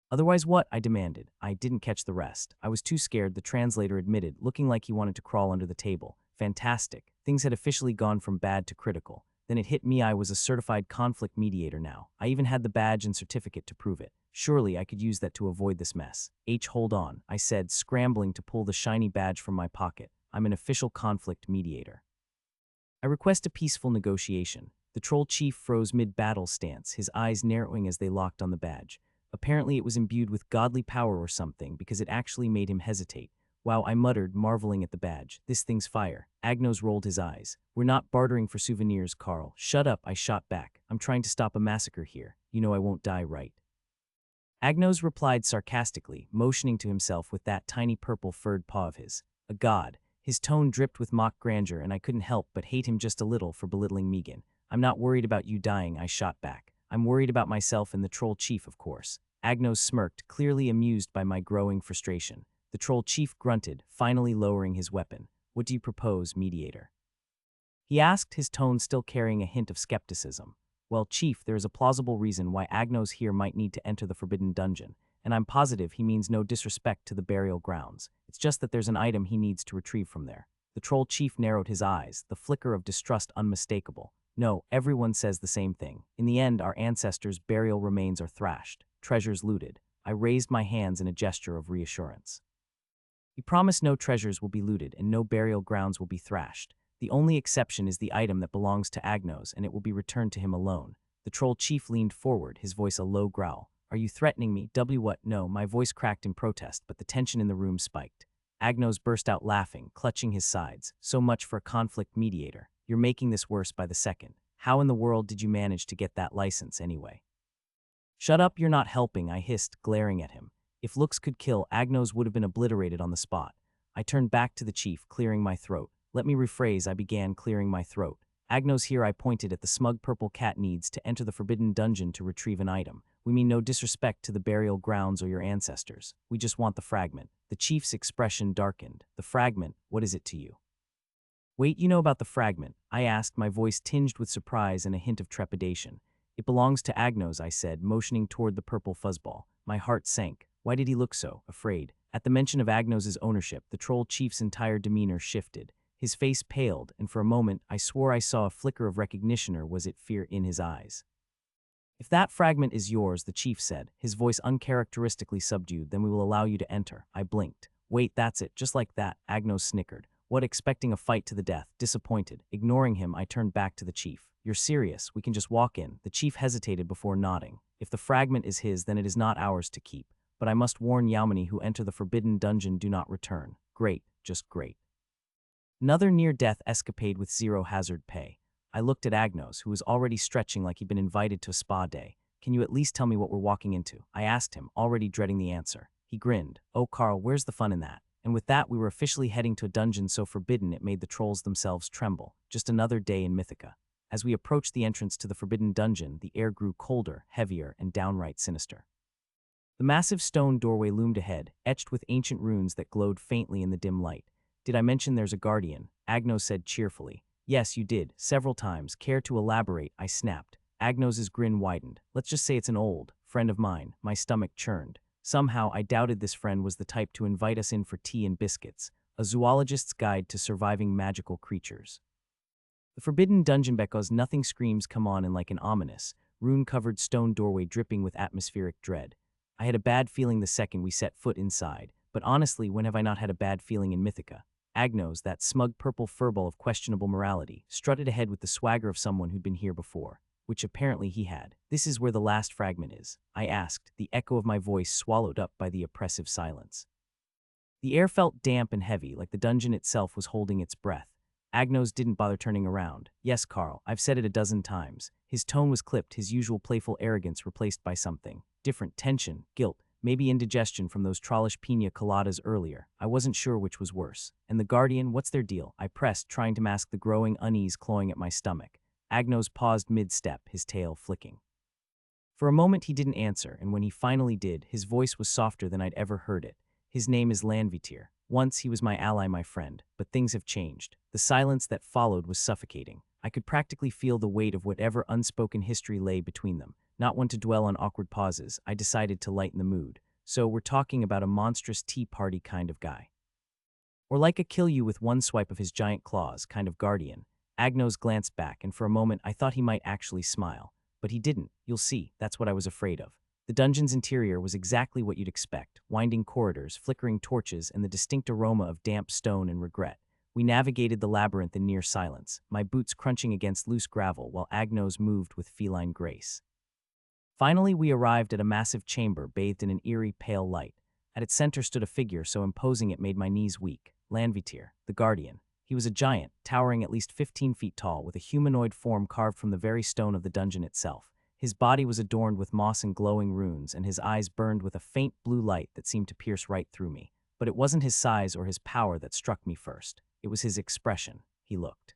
Otherwise what? I demanded. I didn't catch the rest. I was too scared, the translator admitted, looking like he wanted to crawl under the table. Fantastic. Things had officially gone from bad to critical. Then it hit me I was a certified conflict mediator now. I even had the badge and certificate to prove it. Surely I could use that to avoid this mess. Hold on, I said, scrambling to pull the shiny badge from my pocket. I'm an official conflict mediator. I request a peaceful negotiation. The troll chief froze mid-battle stance, his eyes narrowing as they locked on the badge. Apparently it was imbued with godly power or something because it actually made him hesitate. Wow, I muttered, marveling at the badge. This thing's fire. Agnos rolled his eyes. We're not bartering for souvenirs, Carl. Shut up, I shot back. I'm trying to stop a massacre here. You know I won't die, right? Agnos replied sarcastically, motioning to himself with that tiny purple furred paw of his. A god. His tone dripped with mock grandeur, and I couldn't help but hate him just a little for belittling Megan. I'm not worried about you dying, I shot back. I'm worried about myself and the troll chief, of course. Agnos smirked, clearly amused by my growing frustration. The troll chief grunted, finally lowering his weapon. What do you propose, mediator? He asked, his tone still carrying a hint of skepticism. Well, Chief, there is a plausible reason why Agnos here might need to enter the Forbidden Dungeon, and I'm positive he means no disrespect to the burial grounds. It's just that there's an item he needs to retrieve from there. The Troll Chief narrowed his eyes, the flicker of distrust unmistakable. No, everyone says the same thing. In the end, our ancestors' burial remains are thrashed, treasures looted. I raised my hands in a gesture of reassurance. He promised no treasures will be looted and no burial grounds will be thrashed. The only exception is the item that belongs to Agnos, and it will be returned to him alone. The Troll Chief leaned forward, his voice a low growl. Are you threatening me? What? No, my voice cracked in protest, but the tension in the room spiked. Agnos burst out laughing, clutching his sides. So much for a conflict mediator. You're making this worse by the second. How in the world did you manage to get that license anyway? Shut up, you're not helping, I hissed, glaring at him. If looks could kill, Agnos would have been obliterated on the spot. I turned back to the chief, clearing my throat. Let me rephrase, I began, clearing my throat. Agnos here, I pointed at the smug purple cat, needs to enter the Forbidden Dungeon to retrieve an item. We mean no disrespect to the burial grounds or your ancestors. We just want the fragment. The chief's expression darkened. The fragment, what is it to you? Wait, you know about the fragment? I asked, my voice tinged with surprise and a hint of trepidation. It belongs to Agnos, I said, motioning toward the purple fuzzball. My heart sank. Why did he look so afraid? At the mention of Agnos's ownership, the Troll Chief's entire demeanor shifted. His face paled, and for a moment I swore I saw a flicker of recognition, or was it fear, in his eyes. If that fragment is yours, the chief said, his voice uncharacteristically subdued, then we will allow you to enter. I blinked. Wait, that's it, just like that, Agnos snickered. What, expecting a fight to the death? Disappointed. Ignoring him, I turned back to the chief. You're serious, we can just walk in. The chief hesitated before nodding. If the fragment is his, then it is not ours to keep. But I must warn Yaomani, who enter the Forbidden Dungeon do not return. Great, just great. Another near-death escapade with zero hazard pay. I looked at Agnos, who was already stretching like he'd been invited to a spa day. Can you at least tell me what we're walking into? I asked him, already dreading the answer. He grinned. Oh, Carl, where's the fun in that? And with that, we were officially heading to a dungeon so forbidden it made the trolls themselves tremble. Just another day in Mythica. As we approached the entrance to the Forbidden Dungeon, the air grew colder, heavier, and downright sinister. The massive stone doorway loomed ahead, etched with ancient runes that glowed faintly in the dim light. Did I mention there's a guardian? Agnos said cheerfully. Yes, you did, several times. Care to elaborate? I snapped. Agnos's grin widened. Let's just say it's an old friend of mine. My stomach churned. Somehow, I doubted this friend was the type to invite us in for tea and biscuits. A zoologist's guide to surviving magical creatures. The Forbidden Dungeon, because nothing screams come on in like an ominous, rune-covered stone doorway dripping with atmospheric dread. I had a bad feeling the second we set foot inside, but honestly, when have I not had a bad feeling in Mythica? Agnos, that smug purple furball of questionable morality, strutted ahead with the swagger of someone who'd been here before, which apparently he had. This is where the last fragment is, I asked, the echo of my voice swallowed up by the oppressive silence. The air felt damp and heavy, like the dungeon itself was holding its breath. Agnos didn't bother turning around. Yes, Carl, I've said it a dozen times. His tone was clipped, his usual playful arrogance replaced by something different. Tension, guilt, maybe indigestion from those trollish pina coladas earlier. I wasn't sure which was worse. And the Guardian, what's their deal? I pressed, trying to mask the growing unease clawing at my stomach. Agnos paused mid-step, his tail flicking. For a moment he didn't answer, and when he finally did, his voice was softer than I'd ever heard it. His name is Lanvitir. Once he was my ally, my friend, but things have changed. The silence that followed was suffocating. I could practically feel the weight of whatever unspoken history lay between them. Not one to dwell on awkward pauses, I decided to lighten the mood. So we're talking about a monstrous tea party kind of guy. Or like a kill you with one swipe of his giant claws kind of guardian. Agnos glanced back, and for a moment I thought he might actually smile. But he didn't. You'll see, that's what I was afraid of. The dungeon's interior was exactly what you'd expect. Winding corridors, flickering torches, and the distinct aroma of damp stone and regret. We navigated the labyrinth in near silence, my boots crunching against loose gravel while Agnos moved with feline grace. Finally, we arrived at a massive chamber bathed in an eerie, pale light. At its center stood a figure so imposing it made my knees weak. Lanvitir, the Guardian. He was a giant, towering at least 15 feet tall, with a humanoid form carved from the very stone of the dungeon itself. His body was adorned with moss and glowing runes, and his eyes burned with a faint blue light that seemed to pierce right through me. But it wasn't his size or his power that struck me first. It was his expression. He looked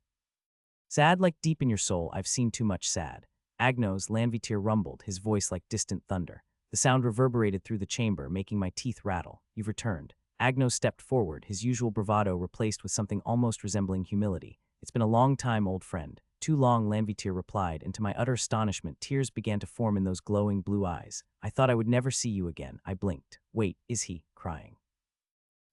sad, like deep in your soul, I've seen too much sad. Agnos, Lanvitir rumbled, his voice like distant thunder. The sound reverberated through the chamber, making my teeth rattle. You've returned. Agnos stepped forward, his usual bravado replaced with something almost resembling humility. It's been a long time, old friend. Too long, Lanvitir replied, and to my utter astonishment, tears began to form in those glowing blue eyes. I thought I would never see you again. I blinked. Wait, is he crying?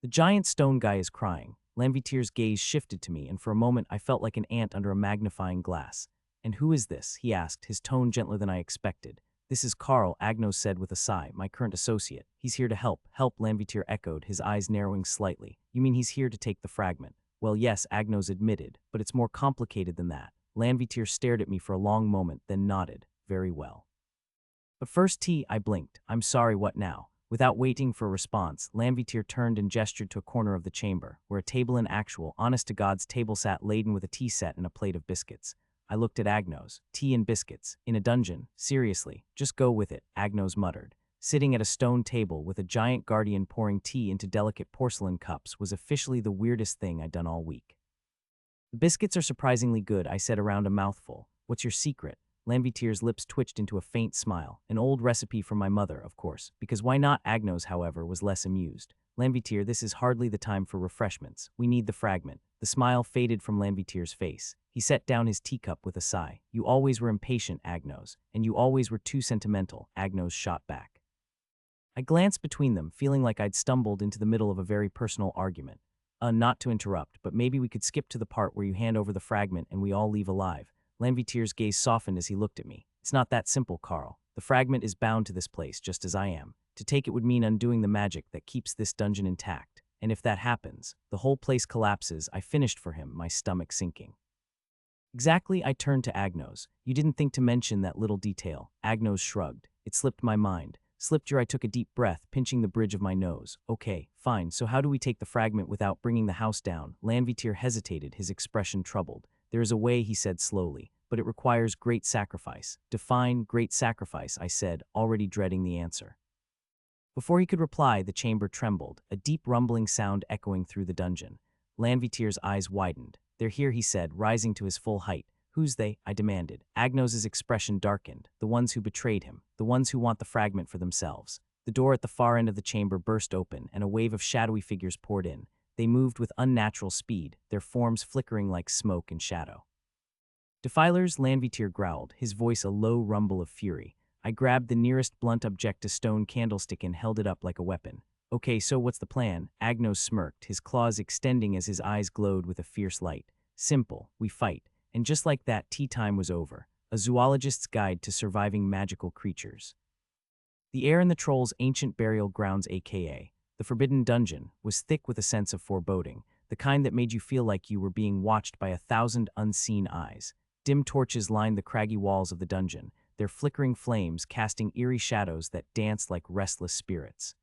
The giant stone guy is crying. Lanvitir's gaze shifted to me, and for a moment I felt like an ant under a magnifying glass. And who is this? He asked, his tone gentler than I expected. This is Carl, Agnos said with a sigh, my current associate. He's here to help. Help, Lanvitir echoed, his eyes narrowing slightly. You mean he's here to take the fragment? Well, yes, Agnos admitted, but it's more complicated than that. Lanvitir stared at me for a long moment, then nodded. Very well. But first, I blinked. I'm sorry, what now? Without waiting for a response, Lanvitir turned and gestured to a corner of the chamber, where a table in actual, honest-to-God's table sat laden with a tea set and a plate of biscuits. I looked at Agnos. Tea and biscuits. In a dungeon. Seriously, just go with it, Agnos muttered. Sitting at a stone table with a giant guardian pouring tea into delicate porcelain cups was officially the weirdest thing I'd done all week. The biscuits are surprisingly good, I said around a mouthful. What's your secret? Lanvitir's lips twitched into a faint smile. An old recipe from my mother, of course, because why not? Agnos, however, was less amused. Lanvitir, this is hardly the time for refreshments. We need the fragment. The smile faded from Lanvitir's face. He set down his teacup with a sigh. You always were impatient, Agnos, and you always were too sentimental, Agnos shot back. I glanced between them, feeling like I'd stumbled into the middle of a very personal argument. Not to interrupt, but maybe we could skip to the part where you hand over the fragment and we all leave alive. Lanvitir's gaze softened as he looked at me. It's not that simple, Carl. The fragment is bound to this place, just as I am. To take it would mean undoing the magic that keeps this dungeon intact. And if that happens, the whole place collapses. I finished for him, my stomach sinking. Exactly, I turned to Agnos. You didn't think to mention that little detail. Agnos shrugged. It slipped my mind. Slipped your I took a deep breath, pinching the bridge of my nose. Okay, fine, so how do we take the fragment without bringing the house down? Lanvitir hesitated, his expression troubled. There is a way, he said slowly, but it requires great sacrifice. Define great sacrifice, I said, already dreading the answer. Before he could reply, the chamber trembled, a deep rumbling sound echoing through the dungeon. Lanvitir's eyes widened. They're here, he said, rising to his full height. Who's they? I demanded. Agnos's expression darkened. The ones who betrayed him. The ones who want the fragment for themselves. The door at the far end of the chamber burst open, and a wave of shadowy figures poured in. They moved with unnatural speed, their forms flickering like smoke and shadow. Defilers, Lanvitir growled, his voice a low rumble of fury. I grabbed the nearest blunt object, a stone candlestick, and held it up like a weapon. Okay, so what's the plan? Agnos smirked, his claws extending as his eyes glowed with a fierce light. Simple, we fight. And just like that, tea time was over. A zoologist's guide to surviving magical creatures. The air in the troll's ancient burial grounds, aka the Forbidden Dungeon, was thick with a sense of foreboding, the kind that made you feel like you were being watched by 1,000 unseen eyes. Dim torches lined the craggy walls of the dungeon, their flickering flames casting eerie shadows that danced like restless spirits.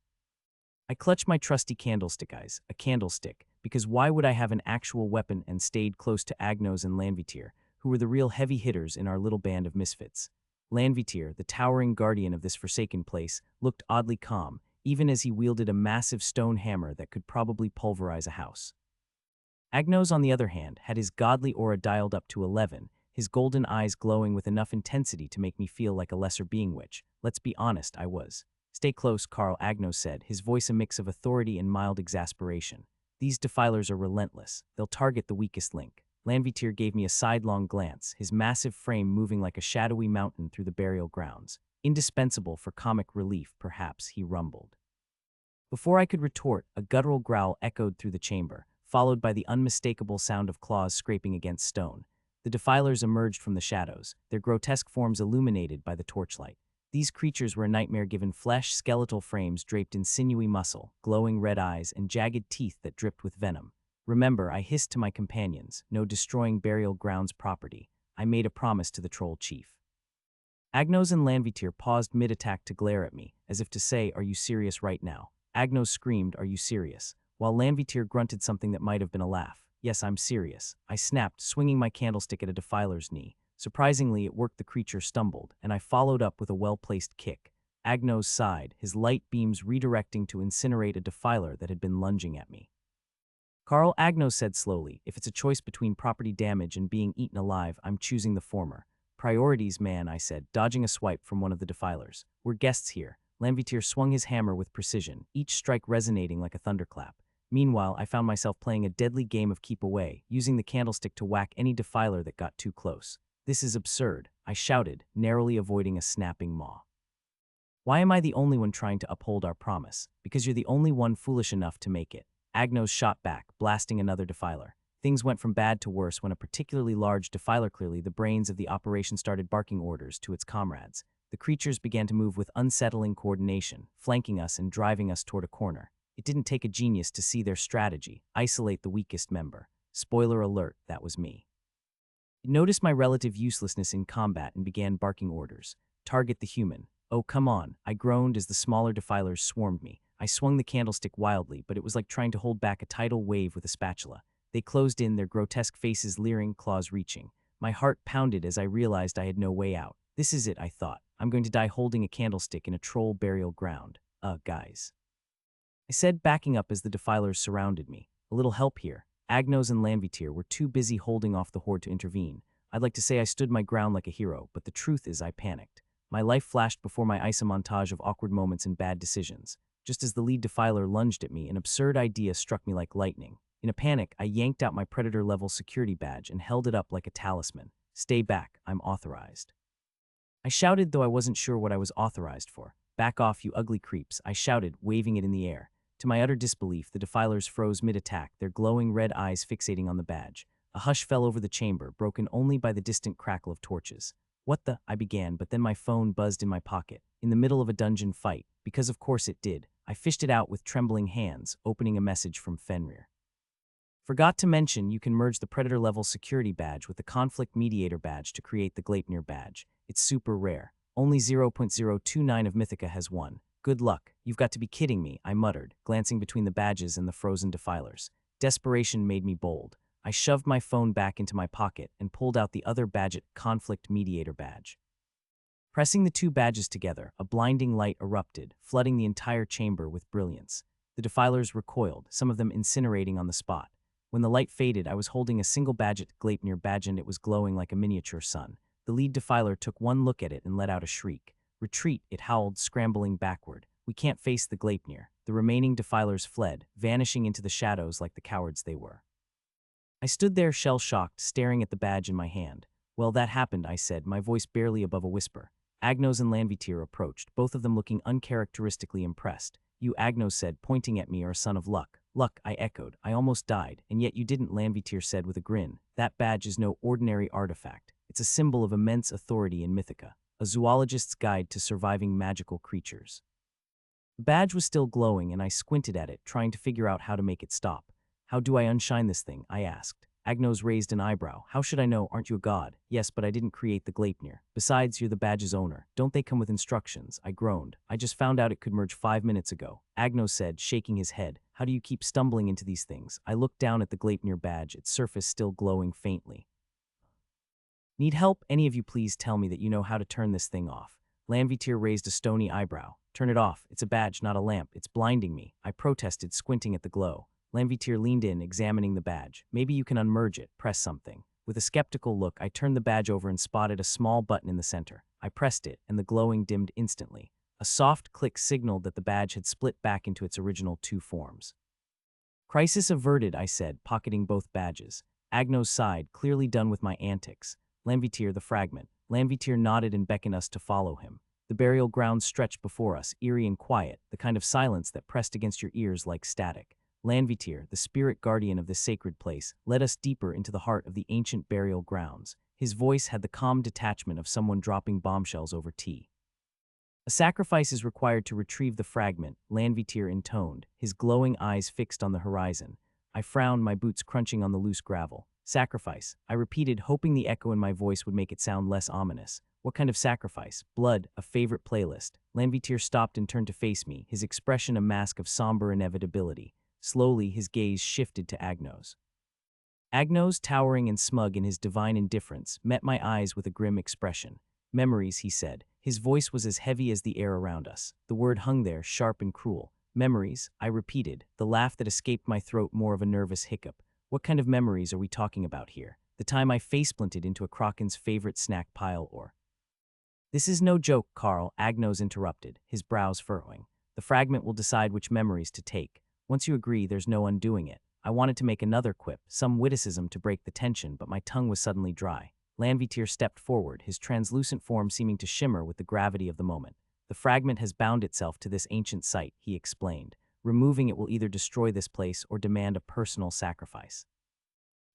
I clutched my trusty candlestick, a candlestick, because why would I have an actual weapon, and stayed close to Agnos and Lanvitir, who were the real heavy hitters in our little band of misfits. Lanvitir, the towering guardian of this forsaken place, looked oddly calm, even as he wielded a massive stone hammer that could probably pulverize a house. Agnos, on the other hand, had his godly aura dialed up to 11, his golden eyes glowing with enough intensity to make me feel like a lesser being, which, let's be honest, I was. Stay close, Carl, Agnos said, his voice a mix of authority and mild exasperation. These defilers are relentless. They'll target the weakest link. Lanvitir gave me a sidelong glance, his massive frame moving like a shadowy mountain through the burial grounds. Indispensable for comic relief, perhaps, he rumbled. Before I could retort, a guttural growl echoed through the chamber, followed by the unmistakable sound of claws scraping against stone. The defilers emerged from the shadows, their grotesque forms illuminated by the torchlight. These creatures were a nightmare-given flesh, skeletal frames draped in sinewy muscle, glowing red eyes, and jagged teeth that dripped with venom. Remember, I hissed to my companions, no destroying burial grounds property. I made a promise to the troll chief. Agnos and Lanvitir paused mid-attack to glare at me, as if to say, are you serious right now? Agnos screamed, are you serious? While Lanvitir grunted something that might have been a laugh. Yes, I'm serious. I snapped, swinging my candlestick at a defiler's knee. Surprisingly, it worked. The creature stumbled, and I followed up with a well-placed kick. Agnos sighed, his light beams redirecting to incinerate a defiler that had been lunging at me. Carl, Agnos said slowly, if it's a choice between property damage and being eaten alive, I'm choosing the former. Priorities, man, I said, dodging a swipe from one of the defilers. We're guests here. Lanvitir swung his hammer with precision, each strike resonating like a thunderclap. Meanwhile, I found myself playing a deadly game of keep away, using the candlestick to whack any defiler that got too close. "This is absurd," I shouted, narrowly avoiding a snapping maw. "Why am I the only one trying to uphold our promise? Because you're the only one foolish enough to make it." Agnos shot back, blasting another defiler. Things went from bad to worse when a particularly large defiler, clearly the brains of the operation, started barking orders to its comrades. The creatures began to move with unsettling coordination, flanking us and driving us toward a corner. It didn't take a genius to see their strategy: isolate the weakest member. Spoiler alert, that was me. It noticed my relative uselessness in combat and began barking orders. "Target the human." "Oh, come on," I groaned as the smaller defilers swarmed me. I swung the candlestick wildly, but it was like trying to hold back a tidal wave with a spatula. They closed in, their grotesque faces leering, claws reaching. My heart pounded as I realized I had no way out. This is it, I thought. I'm going to die holding a candlestick in a troll burial ground. Guys," I said, backing up as the defilers surrounded me. "A little help here." Agnos and Lanvitir were too busy holding off the horde to intervene. I'd like to say I stood my ground like a hero, but the truth is I panicked. My life flashed before my eyes, a montage of awkward moments and bad decisions. Just as the lead defiler lunged at me, an absurd idea struck me like lightning. In a panic, I yanked out my Predator-level security badge and held it up like a talisman. "Stay back, I'm authorized." I shouted, though I wasn't sure what I was authorized for. "Back off, you ugly creeps," I shouted, waving it in the air. To my utter disbelief, the defilers froze mid-attack, their glowing red eyes fixating on the badge. A hush fell over the chamber, broken only by the distant crackle of torches. "What the?" I began, but then my phone buzzed in my pocket. In the middle of a dungeon fight, because of course it did. I fished it out with trembling hands, opening a message from Fenrir. "Forgot to mention, you can merge the Predator-level security badge with the Conflict Mediator badge to create the Gleipnir badge. It's super rare. Only 0.029 of Mythica has one. Good luck." "You've got to be kidding me," I muttered, glancing between the badges and the frozen defilers. Desperation made me bold. I shoved my phone back into my pocket and pulled out the other badge, Conflict Mediator badge. Pressing the two badges together, a blinding light erupted, flooding the entire chamber with brilliance. The defilers recoiled, some of them incinerating on the spot. When the light faded, I was holding a single badge, Gleipnir badge, and it was glowing like a miniature sun. The lead defiler took one look at it and let out a shriek. "Retreat," it howled, scrambling backward. "We can't face the Gleipnir." The remaining defilers fled, vanishing into the shadows like the cowards they were. I stood there shell-shocked, staring at the badge in my hand. "Well, that happened," I said, my voice barely above a whisper. Agnos and Lanvitir approached, both of them looking uncharacteristically impressed. "You," Agnos said, pointing at me, "are a son of luck." "Luck," I echoed. "I almost died, and yet you didn't," Lanvitir said with a grin. "That badge is no ordinary artifact. It's a symbol of immense authority in Mythica, a zoologist's guide to surviving magical creatures." The badge was still glowing, and I squinted at it, trying to figure out how to make it stop. "How do I unshine this thing?" I asked. Agnos raised an eyebrow. "How should I know? Aren't you a god?" "Yes, but I didn't create the Gleipnir. Besides, you're the badge's owner. Don't they come with instructions?" I groaned. "I just found out it could merge 5 minutes ago." Agnos said, shaking his head. "How do you keep stumbling into these things?" I looked down at the Gleipnir badge, its surface still glowing faintly. "Need help? Any of you please tell me that you know how to turn this thing off?" Lanvitir raised a stony eyebrow. "Turn it off. It's a badge, not a lamp. It's blinding me," I protested, squinting at the glow. Lanvitir leaned in, examining the badge. "Maybe you can unmerge it. Press something." With a skeptical look, I turned the badge over and spotted a small button in the center. I pressed it, and the glowing dimmed instantly. A soft click signaled that the badge had split back into its original two forms. "Crisis averted," I said, pocketing both badges. Agnos sighed, clearly done with my antics. "Lanvitir, the fragment." Lanvitir nodded and beckoned us to follow him. The burial ground stretched before us, eerie and quiet, the kind of silence that pressed against your ears like static. Lanvitir, the spirit guardian of this sacred place, led us deeper into the heart of the ancient burial grounds. His voice had the calm detachment of someone dropping bombshells over tea. "A sacrifice is required to retrieve the fragment," Lanvitir intoned, his glowing eyes fixed on the horizon. I frowned, my boots crunching on the loose gravel. "Sacrifice," I repeated, hoping the echo in my voice would make it sound less ominous. "What kind of sacrifice?" "Blood, a favorite playlist." Lanvitir stopped and turned to face me, his expression a mask of somber inevitability. Slowly, his gaze shifted to Agnos. Agnos, towering and smug in his divine indifference, met my eyes with a grim expression. "Memories," he said. His voice was as heavy as the air around us. The word hung there, sharp and cruel. "Memories," I repeated, the laugh that escaped my throat more of a nervous hiccup. "What kind of memories are we talking about here? The time I faceplanted into a kraken's favorite snack pile, or This is no joke, Carl, Agnos interrupted, his brows furrowing. The fragment will decide which memories to take. Once you agree, there's no undoing it. I wanted to make another quip, some witticism to break the tension, but my tongue was suddenly dry. Lanvitier stepped forward, his translucent form seeming to shimmer with the gravity of the moment. The fragment has bound itself to this ancient site, he explained. Removing it will either destroy this place or demand a personal sacrifice.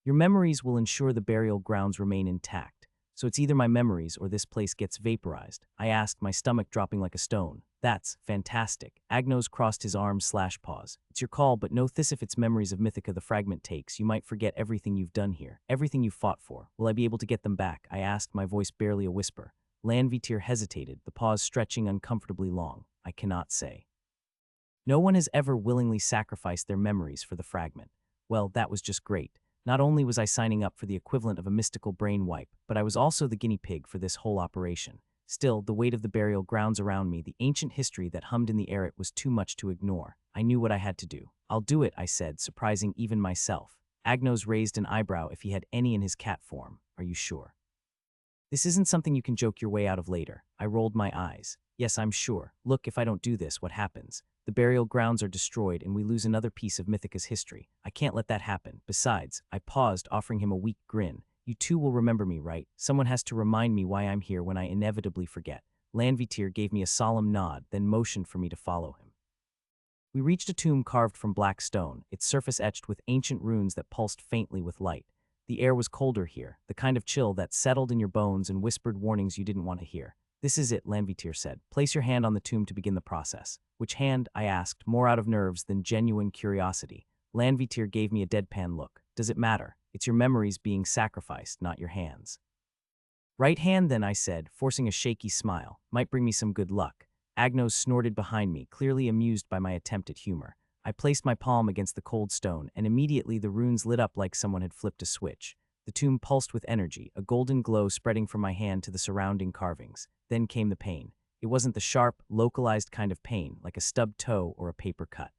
Your memories will ensure the burial grounds remain intact, so it's either my memories or this place gets vaporized, I asked, my stomach dropping like a stone. That's fantastic. Agnos crossed his arms/paws. It's your call, but know this: if it's memories of Mythica the fragment takes, you might forget everything you've done here, everything you fought for. Will I be able to get them back? I asked, my voice barely a whisper. Lanvitier hesitated, the pause stretching uncomfortably long. I cannot say. No one has ever willingly sacrificed their memories for the fragment. Well, that was just great. Not only was I signing up for the equivalent of a mystical brain wipe, but I was also the guinea pig for this whole operation. Still, the weight of the burial grounds around me, the ancient history that hummed in the air, it was too much to ignore. I knew what I had to do. I'll do it, I said, surprising even myself. Agnos raised an eyebrow if he had any in his cat form. Are you sure? This isn't something you can joke your way out of later. I rolled my eyes. Yes, I'm sure. Look, if I don't do this, what happens? The burial grounds are destroyed and we lose another piece of Mythica's history. I can't let that happen. Besides, I paused, offering him a weak grin. You two will remember me, right? Someone has to remind me why I'm here when I inevitably forget. Lanvitier gave me a solemn nod, then motioned for me to follow him. We reached a tomb carved from black stone, its surface etched with ancient runes that pulsed faintly with light. The air was colder here, the kind of chill that settled in your bones and whispered warnings you didn't want to hear. This is it, Lanvitier said. Place your hand on the tomb to begin the process. Which hand? I asked, more out of nerves than genuine curiosity. Lanvitier gave me a deadpan look. Does it matter? It's your memories being sacrificed, not your hands. Right hand then, I said, forcing a shaky smile. Might bring me some good luck. Agnos snorted behind me, clearly amused by my attempt at humor. I placed my palm against the cold stone, and immediately the runes lit up like someone had flipped a switch. The tomb pulsed with energy, a golden glow spreading from my hand to the surrounding carvings. Then came the pain. It wasn't the sharp, localized kind of pain, like a stubbed toe or a paper cut.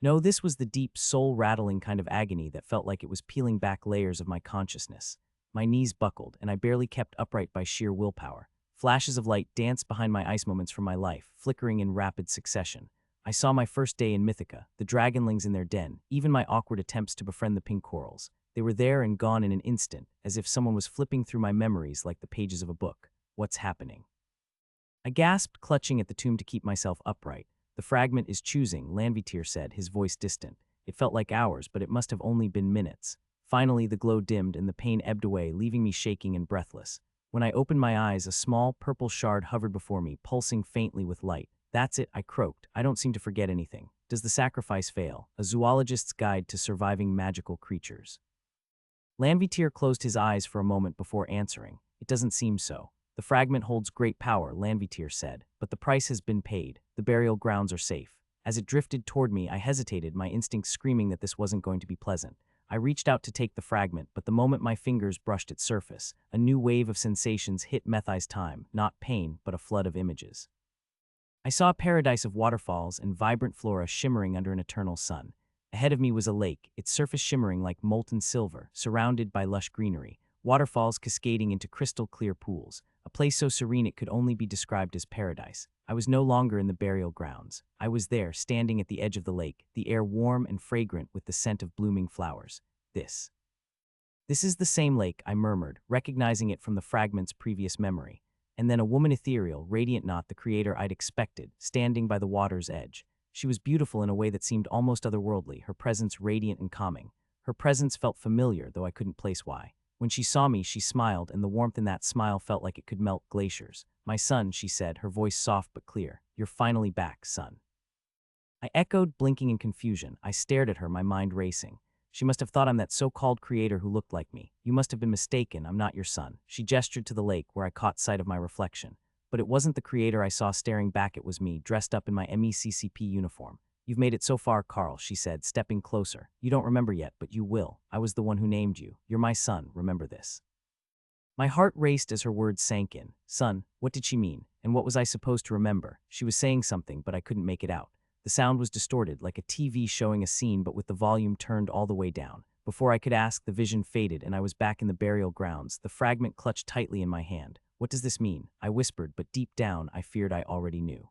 No, this was the deep, soul-rattling kind of agony that felt like it was peeling back layers of my consciousness. My knees buckled, and I barely kept upright by sheer willpower. Flashes of light danced behind my ice moments from my life, flickering in rapid succession. I saw my first day in Mythica, the dragonlings in their den, even my awkward attempts to befriend the pink corals. They were there and gone in an instant, as if someone was flipping through my memories like the pages of a book. What's happening? I gasped, clutching at the tomb to keep myself upright. The fragment is choosing, Lanvitier said, his voice distant. It felt like hours, but it must have only been minutes. Finally, the glow dimmed and the pain ebbed away, leaving me shaking and breathless. When I opened my eyes, a small, purple shard hovered before me, pulsing faintly with light. That's it, I croaked. I don't seem to forget anything. Does the sacrifice fail? A zoologist's guide to surviving magical creatures. Lanvitier closed his eyes for a moment before answering. It doesn't seem so. The fragment holds great power, Lanvitier said, but the price has been paid. The burial grounds are safe. As it drifted toward me, I hesitated, my instincts screaming that this wasn't going to be pleasant. I reached out to take the fragment, but the moment my fingers brushed its surface, a new wave of sensations hit Methai's time, not pain, but a flood of images. I saw a paradise of waterfalls and vibrant flora shimmering under an eternal sun. Ahead of me was a lake, its surface shimmering like molten silver, surrounded by lush greenery, waterfalls cascading into crystal-clear pools, a place so serene it could only be described as paradise. I was no longer in the burial grounds. I was there, standing at the edge of the lake, the air warm and fragrant with the scent of blooming flowers. This is the same lake, I murmured, recognizing it from the fragment's previous memory. And then a woman ethereal, radiant, not the creator I'd expected, standing by the water's edge. She was beautiful in a way that seemed almost otherworldly, her presence radiant and calming. Her presence felt familiar, though I couldn't place why. When she saw me, she smiled, and the warmth in that smile felt like it could melt glaciers. My son, she said, her voice soft but clear. You're finally back, son. I echoed, blinking in confusion. I stared at her, my mind racing. She must have thought I'm that so-called creator who looked like me. You must have been mistaken, I'm not your son. She gestured to the lake, where I caught sight of my reflection. But it wasn't the creator I saw staring back, it was me, dressed up in my MECCP uniform. You've made it so far, Carl, she said, stepping closer. You don't remember yet, but you will. I was the one who named you. You're my son, remember this. My heart raced as her words sank in. Son, what did she mean? And what was I supposed to remember? She was saying something, but I couldn't make it out. The sound was distorted, like a TV showing a scene but with the volume turned all the way down. Before I could ask, the vision faded and I was back in the burial grounds, the fragment clutched tightly in my hand. What does this mean? I whispered, but deep down I feared I already knew.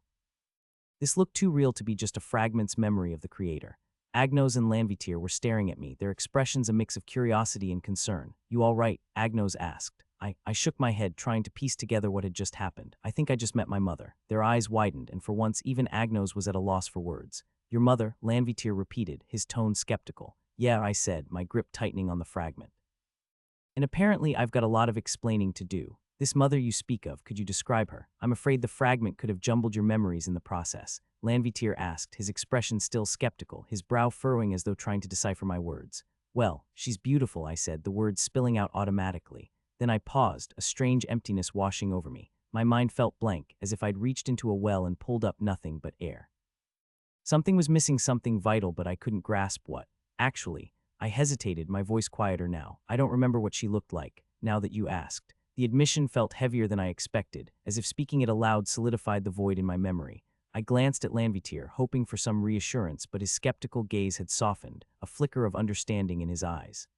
This looked too real to be just a fragment's memory of the creator. Agnos and Lanvitir were staring at me, their expressions a mix of curiosity and concern. You all right? Agnos asked. I shook my head, trying to piece together what had just happened. I think I just met my mother. Their eyes widened, and for once even Agnos was at a loss for words. Your mother? Lanvitir repeated, his tone skeptical. Yeah, I said, my grip tightening on the fragment. And apparently I've got a lot of explaining to do. This mother you speak of, could you describe her? I'm afraid the fragment could have jumbled your memories in the process. Lanvitir asked, his expression still skeptical, his brow furrowing as though trying to decipher my words. Well, she's beautiful, I said, the words spilling out automatically. Then I paused, a strange emptiness washing over me. My mind felt blank, as if I'd reached into a well and pulled up nothing but air. Something was missing, something vital, but I couldn't grasp what. Actually, I hesitated, my voice quieter now. I don't remember what she looked like, now that you asked. The admission felt heavier than I expected, as if speaking it aloud solidified the void in my memory. I glanced at Lanvitir, hoping for some reassurance, but his skeptical gaze had softened, a flicker of understanding in his eyes.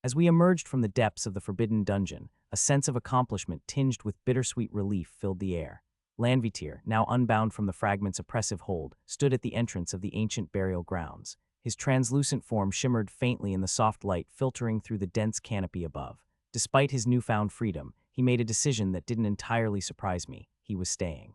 As we emerged from the depths of the forbidden dungeon, a sense of accomplishment tinged with bittersweet relief filled the air. Lanvitir, now unbound from the fragment's oppressive hold, stood at the entrance of the ancient burial grounds. His translucent form shimmered faintly in the soft light filtering through the dense canopy above. Despite his newfound freedom, he made a decision that didn't entirely surprise me. He was staying.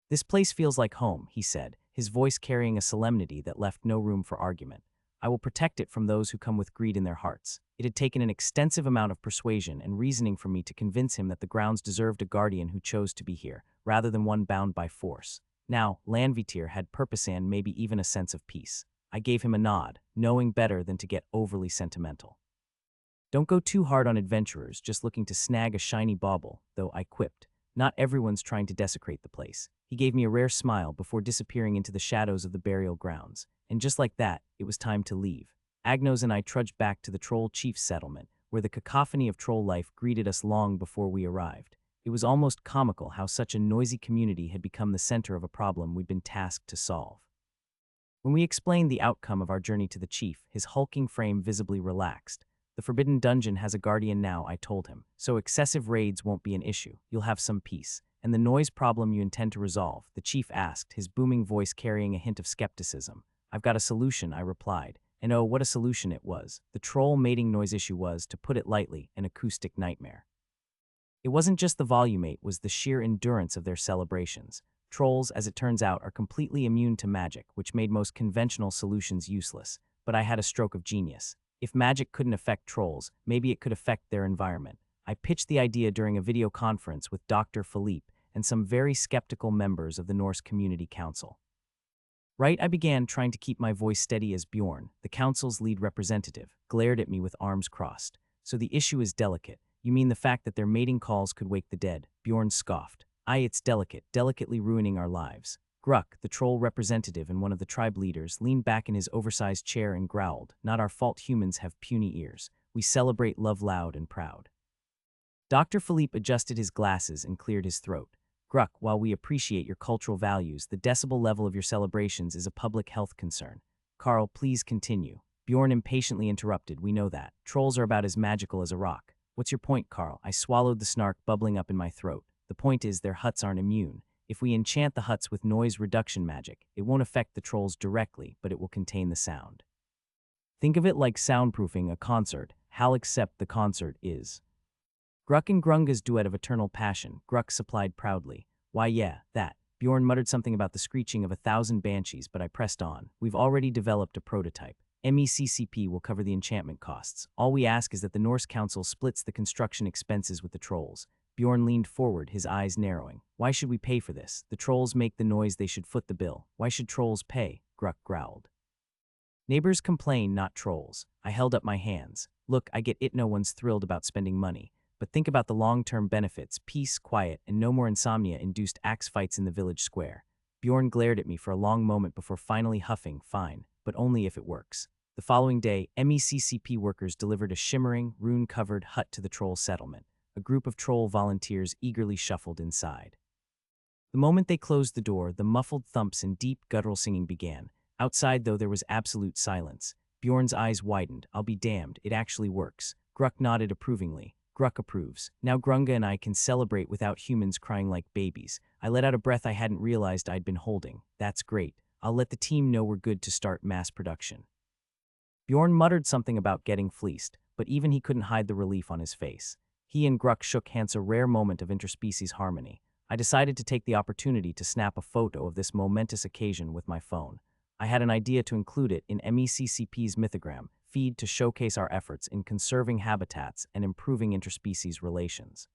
This place feels like home, he said, his voice carrying a solemnity that left no room for argument. I will protect it from those who come with greed in their hearts. It had taken an extensive amount of persuasion and reasoning for me to convince him that the grounds deserved a guardian who chose to be here, rather than one bound by force. Now, Lanvitir had purpose and maybe even a sense of peace. I gave him a nod, knowing better than to get overly sentimental. Don't go too hard on adventurers just looking to snag a shiny bauble, though I quipped. Not everyone's trying to desecrate the place. He gave me a rare smile before disappearing into the shadows of the burial grounds. And just like that, it was time to leave. Agnos and I trudged back to the Troll Chief's settlement, where the cacophony of troll life greeted us long before we arrived. It was almost comical how such a noisy community had become the center of a problem we'd been tasked to solve. When we explained the outcome of our journey to the chief, his hulking frame visibly relaxed. The forbidden dungeon has a guardian now, I told him, so excessive raids won't be an issue. You'll have some peace. And the noise problem you intend to resolve, the chief asked, his booming voice carrying a hint of skepticism. I've got a solution, I replied. And oh, what a solution it was. The troll mating noise issue was, to put it lightly, an acoustic nightmare. It wasn't just the volume, it was the sheer endurance of their celebrations. Trolls, as it turns out, are completely immune to magic, which made most conventional solutions useless. But I had a stroke of genius. If magic couldn't affect trolls, maybe it could affect their environment. I pitched the idea during a video conference with Dr. Philippe and some very skeptical members of the Norse Community Council. Right, I began, trying to keep my voice steady as Bjorn, the council's lead representative, glared at me with arms crossed. So the issue is delicate. You mean the fact that their mating calls could wake the dead? Bjorn scoffed. Aye, it's delicate, delicately ruining our lives. Gruck, the troll representative and one of the tribe leaders, leaned back in his oversized chair and growled, Not our fault humans have puny ears. We celebrate love loud and proud. Dr. Philippe adjusted his glasses and cleared his throat. Gruck, while we appreciate your cultural values, the decibel level of your celebrations is a public health concern. Carl, please continue. Bjorn impatiently interrupted, We know that. Trolls are about as magical as a rock. What's your point, Carl? I swallowed the snark bubbling up in my throat. The point is their huts aren't immune. If we enchant the huts with noise reduction magic, it won't affect the trolls directly, but it will contain the sound. Think of it like soundproofing a concert. Hal, except the concert is. Gruck and Grunga's duet of eternal passion, Gruck supplied proudly. Why yeah, that. Bjorn muttered something about the screeching of 1,000 banshees, but I pressed on. We've already developed a prototype. MECCP will cover the enchantment costs. All we ask is that the Norse Council splits the construction expenses with the trolls. Bjorn leaned forward, his eyes narrowing. Why should we pay for this? The trolls make the noise, they should foot the bill. Why should trolls pay? Gruck growled. Neighbors complain, not trolls. I held up my hands. Look, I get it, no one's thrilled about spending money. But think about the long-term benefits, peace, quiet, and no more insomnia-induced axe fights in the village square. Bjorn glared at me for a long moment before finally huffing, Fine, but only if it works. The following day, MECCP workers delivered a shimmering, rune-covered hut to the troll settlement. A group of troll volunteers eagerly shuffled inside. The moment they closed the door, the muffled thumps and deep guttural singing began. Outside, though, there was absolute silence. Bjorn's eyes widened. I'll be damned, it actually works. Gruck nodded approvingly. Gruck approves. Now Grunga and I can celebrate without humans crying like babies. I let out a breath I hadn't realized I'd been holding. That's great. I'll let the team know we're good to start mass production. Bjorn muttered something about getting fleeced, but even he couldn't hide the relief on his face. He and Gruck shook hands, a rare moment of interspecies harmony. I decided to take the opportunity to snap a photo of this momentous occasion with my phone. I had an idea to include it in MECCP's mythogram feed to showcase our efforts in conserving habitats and improving interspecies relations.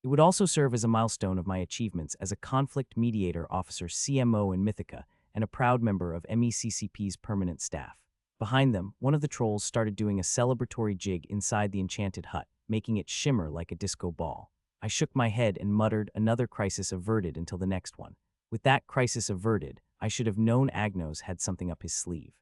It would also serve as a milestone of my achievements as a conflict mediator officer CMO in Mythica and a proud member of MECCP's permanent staff. Behind them, one of the trolls started doing a celebratory jig inside the enchanted hut, making it shimmer like a disco ball. I shook my head and muttered, another crisis averted until the next one. With that crisis averted, I should have known Agnos had something up his sleeve.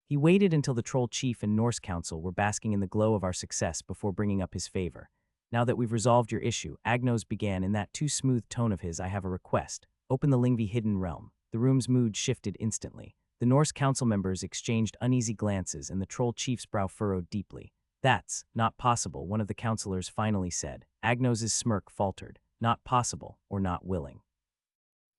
He waited until the Troll Chief and Norse Council were basking in the glow of our success before bringing up his favor. Now that we've resolved your issue, Agnos began in that too smooth tone of his, I have a request. Open the Lingvi hidden realm. The room's mood shifted instantly. The Norse Council members exchanged uneasy glances and the Troll Chief's brow furrowed deeply. That's not possible, one of the counselors finally said. Agnos's smirk faltered. Not possible, or not willing.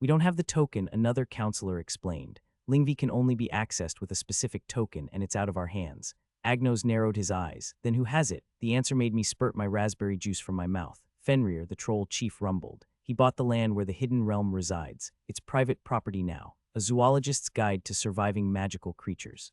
We don't have the token, another counselor explained. Lingvi can only be accessed with a specific token, and it's out of our hands. Agnos narrowed his eyes. Then who has it? The answer made me spurt my raspberry juice from my mouth. Fenrir, the Troll Chief, rumbled. He bought the land where the hidden realm resides. It's private property now. A zoologist's guide to surviving magical creatures.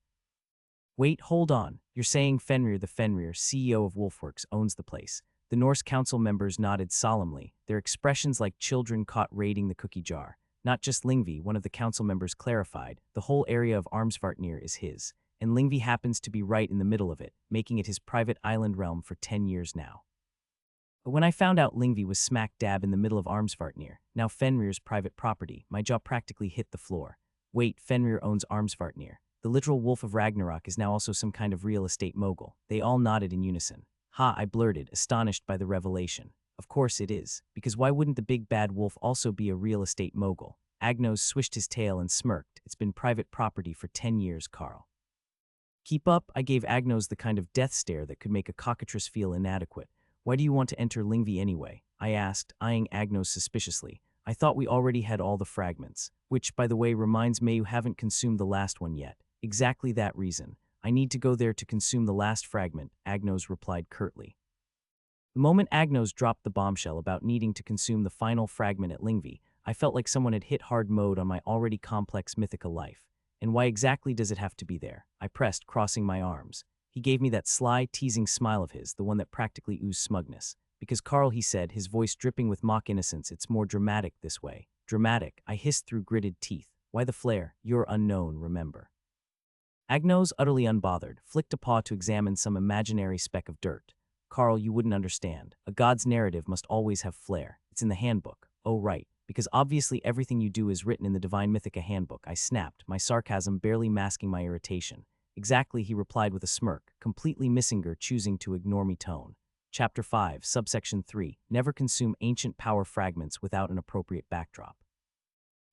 Wait, hold on. You're saying Fenrir, the Fenrir, CEO of Wolfworks, owns the place. The Norse Council members nodded solemnly, their expressions like children caught raiding the cookie jar. Not just Lingvi, one of the council members clarified. The whole area of Armsvartnir is his, and Lingvi happens to be right in the middle of it, making it his private island realm for 10 years now. But when I found out Lingvi was smack dab in the middle of Armsvartnir, now Fenrir's private property, my jaw practically hit the floor. Wait, Fenrir owns Armsvartnir. The literal wolf of Ragnarok is now also some kind of real estate mogul. They all nodded in unison. Ha, I blurted, astonished by the revelation. Of course it is, because why wouldn't the big bad wolf also be a real estate mogul? Agnos swished his tail and smirked. It's been private property for 10 years, Carl. Keep up, I gave Agnos the kind of death stare that could make a cockatrice feel inadequate. Why do you want to enter Lingvi anyway? I asked, eyeing Agnos suspiciously. I thought we already had all the fragments, which, by the way, reminds me you haven't consumed the last one yet. Exactly that reason. I need to go there to consume the last fragment, Agnos replied curtly. The moment Agnos dropped the bombshell about needing to consume the final fragment at Lingvi, I felt like someone had hit hard mode on my already complex mythical life. And why exactly does it have to be there? I pressed, crossing my arms. He gave me that sly, teasing smile of his, the one that practically oozed smugness. Because Carl, he said, his voice dripping with mock innocence, it's more dramatic this way. Dramatic, I hissed through gritted teeth. Why the flare? You're unknown, remember. Agnos, utterly unbothered, flicked a paw to examine some imaginary speck of dirt. Carl, you wouldn't understand. A god's narrative must always have flair. It's in the handbook. Oh, right. Because obviously everything you do is written in the Divine Mythica handbook, I snapped, my sarcasm barely masking my irritation. Exactly, he replied with a smirk, completely missing her choosing to ignore me tone. Chapter 5, Subsection 3, Never consume ancient power fragments without an appropriate backdrop.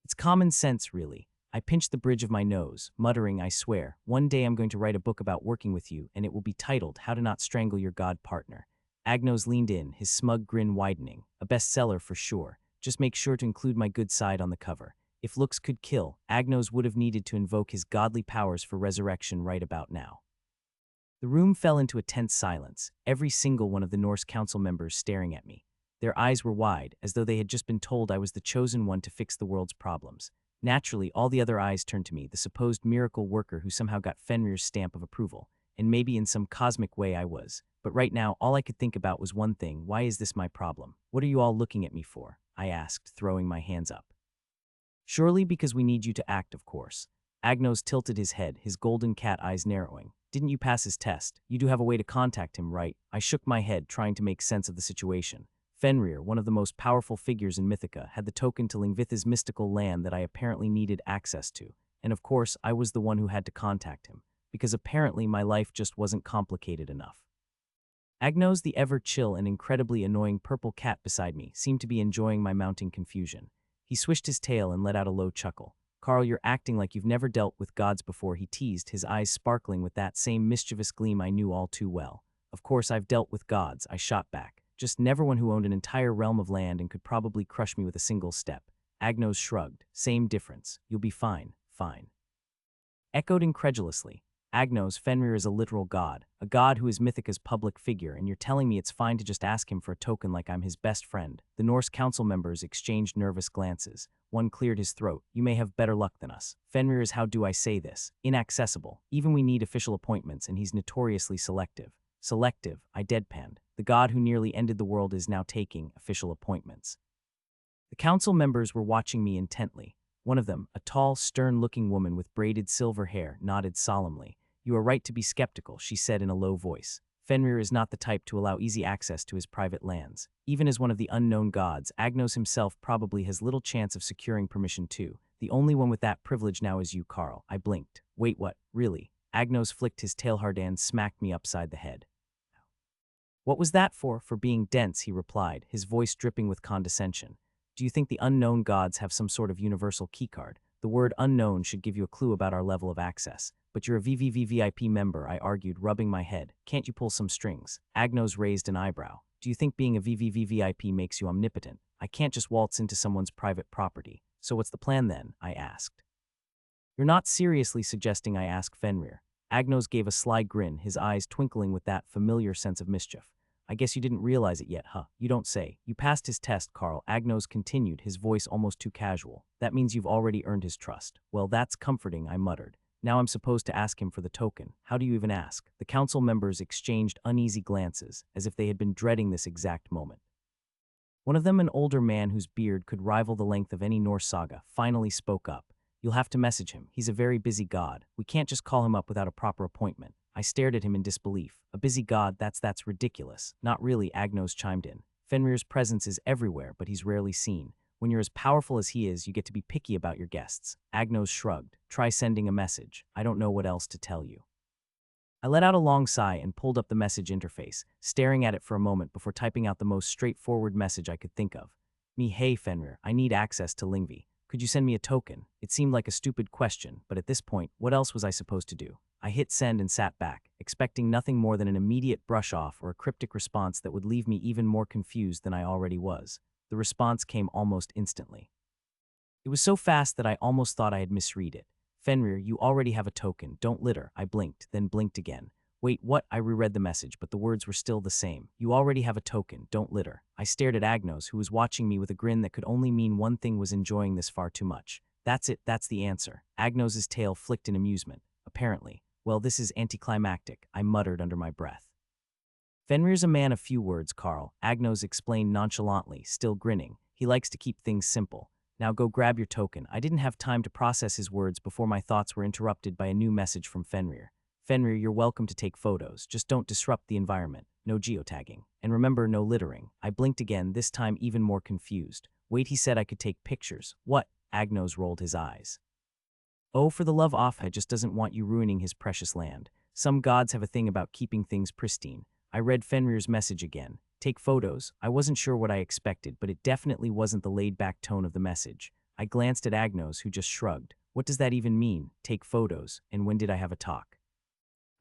It's common sense, really. I pinched the bridge of my nose, muttering, I swear, one day I'm going to write a book about working with you, and it will be titled, How to Not Strangle Your God Partner. Agnos leaned in, his smug grin widening. A bestseller for sure. Just make sure to include my good side on the cover. If looks could kill, Agnos would have needed to invoke his godly powers for resurrection right about now. The room fell into a tense silence, every single one of the Norse Council members staring at me. Their eyes were wide, as though they had just been told I was the chosen one to fix the world's problems. Naturally, all the other eyes turned to me, the supposed miracle worker who somehow got Fenrir's stamp of approval. And maybe in some cosmic way I was. But right now, all I could think about was one thing: why is this my problem? What are you all looking at me for? I asked, throwing my hands up. Surely because we need you to act, of course. Agnos tilted his head, his golden cat eyes narrowing. Didn't you pass his test? You do have a way to contact him, right? I shook my head, trying to make sense of the situation. Fenrir, one of the most powerful figures in Mythica, had the token to Lingvitha's mystical land that I apparently needed access to. And of course, I was the one who had to contact him, because apparently my life just wasn't complicated enough. Agnos, the ever-chill and incredibly annoying purple cat beside me, seemed to be enjoying my mounting confusion. He swished his tail and let out a low chuckle. Carl, you're acting like you've never dealt with gods before, he teased, his eyes sparkling with that same mischievous gleam I knew all too well. Of course, I've dealt with gods, I shot back. Just never one who owned an entire realm of land and could probably crush me with a single step. Agnos shrugged. Same difference. You'll be fine, fine. Echoed incredulously. Agnos, Fenrir is a literal god, a god who is Mythica's public figure, and you're telling me it's fine to just ask him for a token like I'm his best friend. The Norse council members exchanged nervous glances. One cleared his throat. You may have better luck than us. Fenrir is, how do I say this, inaccessible. Even we need official appointments, and he's notoriously selective. Selective, I deadpanned. The god who nearly ended the world is now taking official appointments. The council members were watching me intently. One of them, a tall, stern-looking woman with braided silver hair, nodded solemnly. You are right to be skeptical, she said in a low voice. Fenrir is not the type to allow easy access to his private lands. Even as one of the unknown gods, Agnos himself probably has little chance of securing permission too. The only one with that privilege now is you, Carl. I blinked. Wait, what? Really? Agnos flicked his tail hard and smacked me upside the head. What was that for? For being dense, he replied, his voice dripping with condescension. Do you think the unknown gods have some sort of universal keycard? The word unknown should give you a clue about our level of access. But you're a VVVVIP member, I argued, rubbing my head. Can't you pull some strings? Agnos raised an eyebrow. Do you think being a VVVVIP makes you omnipotent? I can't just waltz into someone's private property. So what's the plan then? I asked. You're not seriously suggesting I ask Fenrir. Agnos gave a sly grin, his eyes twinkling with that familiar sense of mischief. I guess you didn't realize it yet, huh? You don't say. You passed his test, Carl. Agnos continued, his voice almost too casual. That means you've already earned his trust. Well, that's comforting, I muttered. Now I'm supposed to ask him for the token. How do you even ask? The council members exchanged uneasy glances, as if they had been dreading this exact moment. One of them, an older man whose beard could rival the length of any Norse saga, finally spoke up. You'll have to message him. He's a very busy god. We can't just call him up without a proper appointment. I stared at him in disbelief. A busy god, that's ridiculous. Not really, Agnos chimed in. Fenrir's presence is everywhere, but he's rarely seen. When you're as powerful as he is, you get to be picky about your guests. Agnos shrugged. Try sending a message. I don't know what else to tell you. I let out a long sigh and pulled up the message interface, staring at it for a moment before typing out the most straightforward message I could think of. Hey Fenrir, I need access to Lingvi. Could you send me a token? It seemed like a stupid question, but at this point, what else was I supposed to do? I hit send and sat back, expecting nothing more than an immediate brush-off or a cryptic response that would leave me even more confused than I already was. The response came almost instantly. It was so fast that I almost thought I had misread it. Fenrir, you already have a token. Don't litter. I blinked, then blinked again. Wait, what? I reread the message, but the words were still the same. You already have a token. Don't litter. I stared at Agnos, who was watching me with a grin that could only mean one thing: was enjoying this far too much. That's it. That's the answer. Agnos's tail flicked in amusement. Apparently. Well, this is anticlimactic, I muttered under my breath. Fenrir's a man of few words, Carl, Agnos explained nonchalantly, still grinning. He likes to keep things simple. Now go grab your token. I didn't have time to process his words before my thoughts were interrupted by a new message from Fenrir. Fenrir, you're welcome to take photos. Just don't disrupt the environment. No geotagging. And remember, no littering. I blinked again, this time even more confused. Wait, he said I could take pictures. What? Agnos rolled his eyes. Oh, for the love of, just doesn't want you ruining his precious land. Some gods have a thing about keeping things pristine. I read Fenrir's message again. Take photos. I wasn't sure what I expected, but it definitely wasn't the laid-back tone of the message. I glanced at Agnos, who just shrugged. What does that even mean? Take photos. And when did I have a talk?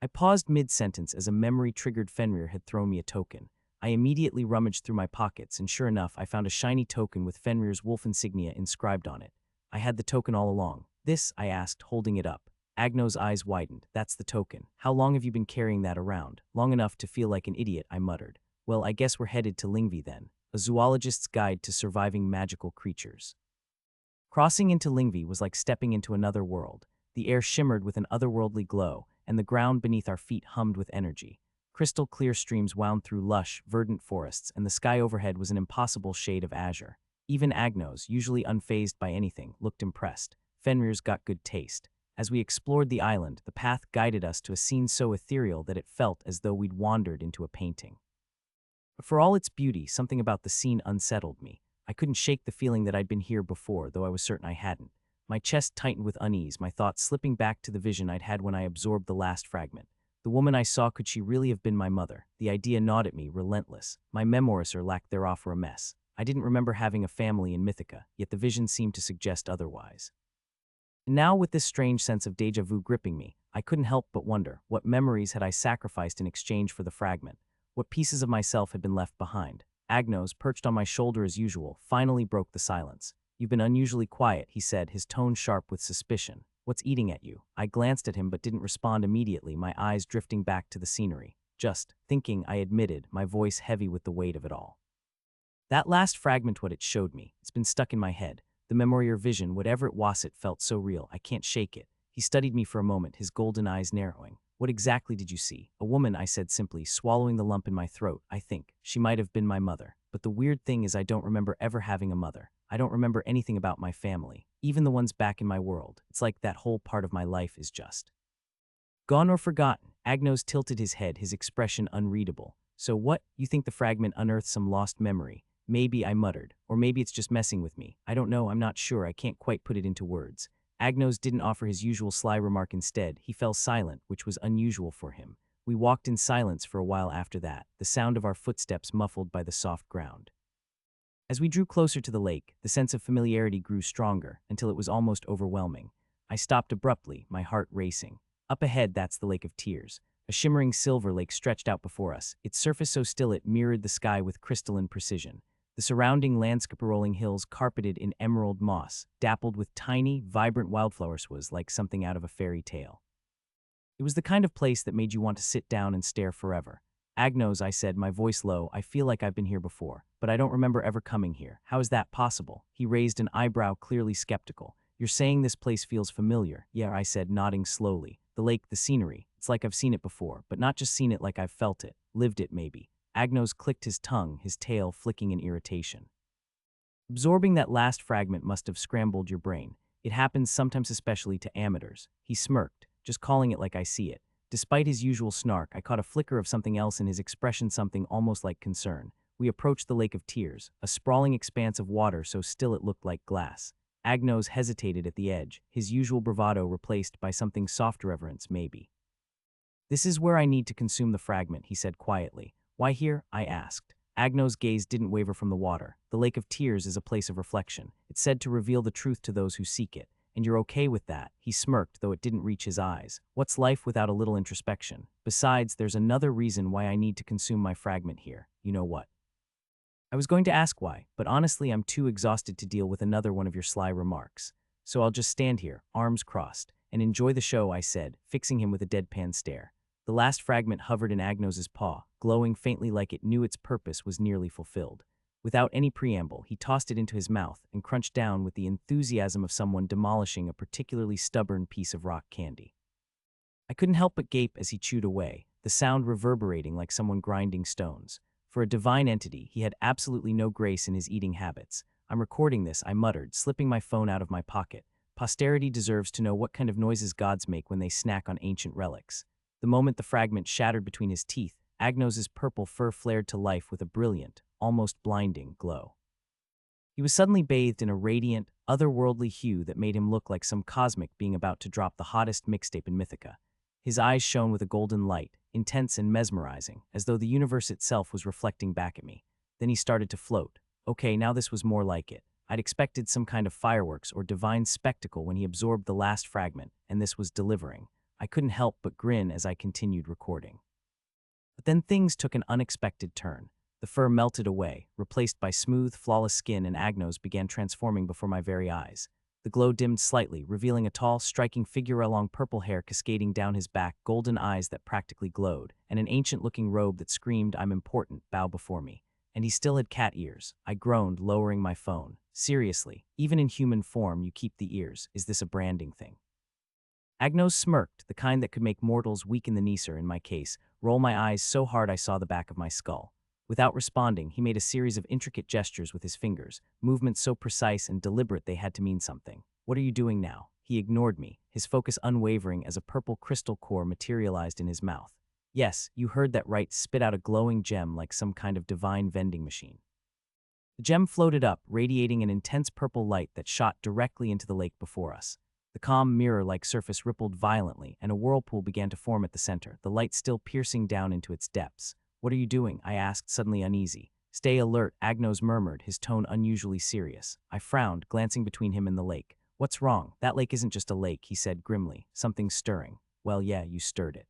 I paused mid-sentence as a memory-triggered Fenrir had thrown me a token. I immediately rummaged through my pockets, and sure enough, I found a shiny token with Fenrir's wolf insignia inscribed on it. I had the token all along. This, I asked, holding it up. Agnos' eyes widened. That's the token. How long have you been carrying that around? Long enough to feel like an idiot, I muttered. Well, I guess we're headed to Lingvi then. A zoologist's guide to surviving magical creatures. Crossing into Lingvi was like stepping into another world. The air shimmered with an otherworldly glow, and the ground beneath our feet hummed with energy. Crystal clear streams wound through lush, verdant forests, and the sky overhead was an impossible shade of azure. Even Agnos, usually unfazed by anything, looked impressed. Fenrir's got good taste. As we explored the island, the path guided us to a scene so ethereal that it felt as though we'd wandered into a painting. But for all its beauty, something about the scene unsettled me. I couldn't shake the feeling that I'd been here before, though I was certain I hadn't. My chest tightened with unease, my thoughts slipping back to the vision I'd had when I absorbed the last fragment. The woman I saw, could she really have been my mother? The idea gnawed at me, relentless. My memoirs or lack thereof were a mess. I didn't remember having a family in Mythica, yet the vision seemed to suggest otherwise. And now, with this strange sense of déjà vu gripping me, I couldn't help but wonder, what memories had I sacrificed in exchange for the fragment? What pieces of myself had been left behind? Agnos, perched on my shoulder as usual, finally broke the silence. "You've been unusually quiet," he said, his tone sharp with suspicion. "What's eating at you?" I glanced at him but didn't respond immediately, my eyes drifting back to the scenery. "Just thinking," I admitted, my voice heavy with the weight of it all. That last fragment, what it showed me, it's been stuck in my head. The memory or vision, whatever it was, it felt so real, I can't shake it. He studied me for a moment, his golden eyes narrowing. "What exactly did you see?" "A woman," I said simply, swallowing the lump in my throat. "I think she might have been my mother. But the weird thing is I don't remember ever having a mother. I don't remember anything about my family, even the ones back in my world. It's like that whole part of my life is just gone or forgotten." Agnos tilted his head, his expression unreadable. "So what? You think the fragment unearthed some lost memory?" "Maybe," I muttered. "Or maybe it's just messing with me. I don't know, I'm not sure, I can't quite put it into words." Agnos didn't offer his usual sly remark instead. He fell silent, which was unusual for him. We walked in silence for a while after that, the sound of our footsteps muffled by the soft ground. As we drew closer to the lake, the sense of familiarity grew stronger, until it was almost overwhelming. I stopped abruptly, my heart racing. Up ahead, that's the Lake of Tears. A shimmering silver lake stretched out before us, its surface so still it mirrored the sky with crystalline precision. The surrounding landscape, rolling hills carpeted in emerald moss, dappled with tiny, vibrant wildflowers, was like something out of a fairy tale. It was the kind of place that made you want to sit down and stare forever. "Agnos," I said, my voice low, "I feel like I've been here before, but I don't remember ever coming here. How is that possible?" He raised an eyebrow, clearly skeptical. "You're saying this place feels familiar?" "Yeah," I said, nodding slowly. "The lake, the scenery. It's like I've seen it before, but not just seen it, like I've felt it, lived it maybe." Agnos clicked his tongue, his tail flicking in irritation. "Absorbing that last fragment must have scrambled your brain. It happens sometimes, especially to amateurs." He smirked, "Just calling it like I see it." Despite his usual snark, I caught a flicker of something else in his expression, something almost like concern. We approached the Lake of Tears, a sprawling expanse of water so still it looked like glass. Agnos hesitated at the edge, his usual bravado replaced by something soft reverence, maybe. "This is where I need to consume the fragment," he said quietly. "Why here?" I asked. Agnos' gaze didn't waver from the water. "The Lake of Tears is a place of reflection. It's said to reveal the truth to those who seek it. And you're okay with that?" He smirked, though it didn't reach his eyes. "What's life without a little introspection? Besides, there's another reason why I need to consume my fragment here. You know what?" I was going to ask why, but honestly I'm too exhausted to deal with another one of your sly remarks. "So I'll just stand here, arms crossed, and enjoy the show," I said, fixing him with a deadpan stare. The last fragment hovered in Agnos's paw, glowing faintly like it knew its purpose was nearly fulfilled. Without any preamble, he tossed it into his mouth and crunched down with the enthusiasm of someone demolishing a particularly stubborn piece of rock candy. I couldn't help but gape as he chewed away, the sound reverberating like someone grinding stones. For a divine entity, he had absolutely no grace in his eating habits. "I'm recording this," I muttered, slipping my phone out of my pocket. "Posterity deserves to know what kind of noises gods make when they snack on ancient relics." The moment the fragment shattered between his teeth, Agnos's purple fur flared to life with a brilliant, almost blinding glow. He was suddenly bathed in a radiant, otherworldly hue that made him look like some cosmic being about to drop the hottest mixtape in Mythica. His eyes shone with a golden light, intense and mesmerizing, as though the universe itself was reflecting back at me. Then he started to float. Okay, now this was more like it. I'd expected some kind of fireworks or divine spectacle when he absorbed the last fragment, and this was delivering. I couldn't help but grin as I continued recording. But then things took an unexpected turn. The fur melted away, replaced by smooth, flawless skin, and Agnos began transforming before my very eyes. The glow dimmed slightly, revealing a tall, striking figure along purple hair cascading down his back, golden eyes that practically glowed, and an ancient-looking robe that screamed, "I'm important, bow before me." And he still had cat ears. I groaned, lowering my phone. "Seriously, even in human form you keep the ears. Is this a branding thing?" Agnos smirked, the kind that could make mortals weak in the knees, or in my case, roll my eyes so hard I saw the back of my skull. Without responding, he made a series of intricate gestures with his fingers, movements so precise and deliberate they had to mean something. "What are you doing now?" He ignored me, his focus unwavering as a purple crystal core materialized in his mouth. "Yes, you heard that right," spit out a glowing gem like some kind of divine vending machine. The gem floated up, radiating an intense purple light that shot directly into the lake before us. The calm mirror-like surface rippled violently, and a whirlpool began to form at the center, the light still piercing down into its depths. "What are you doing?" I asked, suddenly uneasy. "Stay alert," Agnos murmured, his tone unusually serious. I frowned, glancing between him and the lake. "What's wrong?" "That lake isn't just a lake," he said grimly. "Something's stirring." Well, yeah, you stirred it.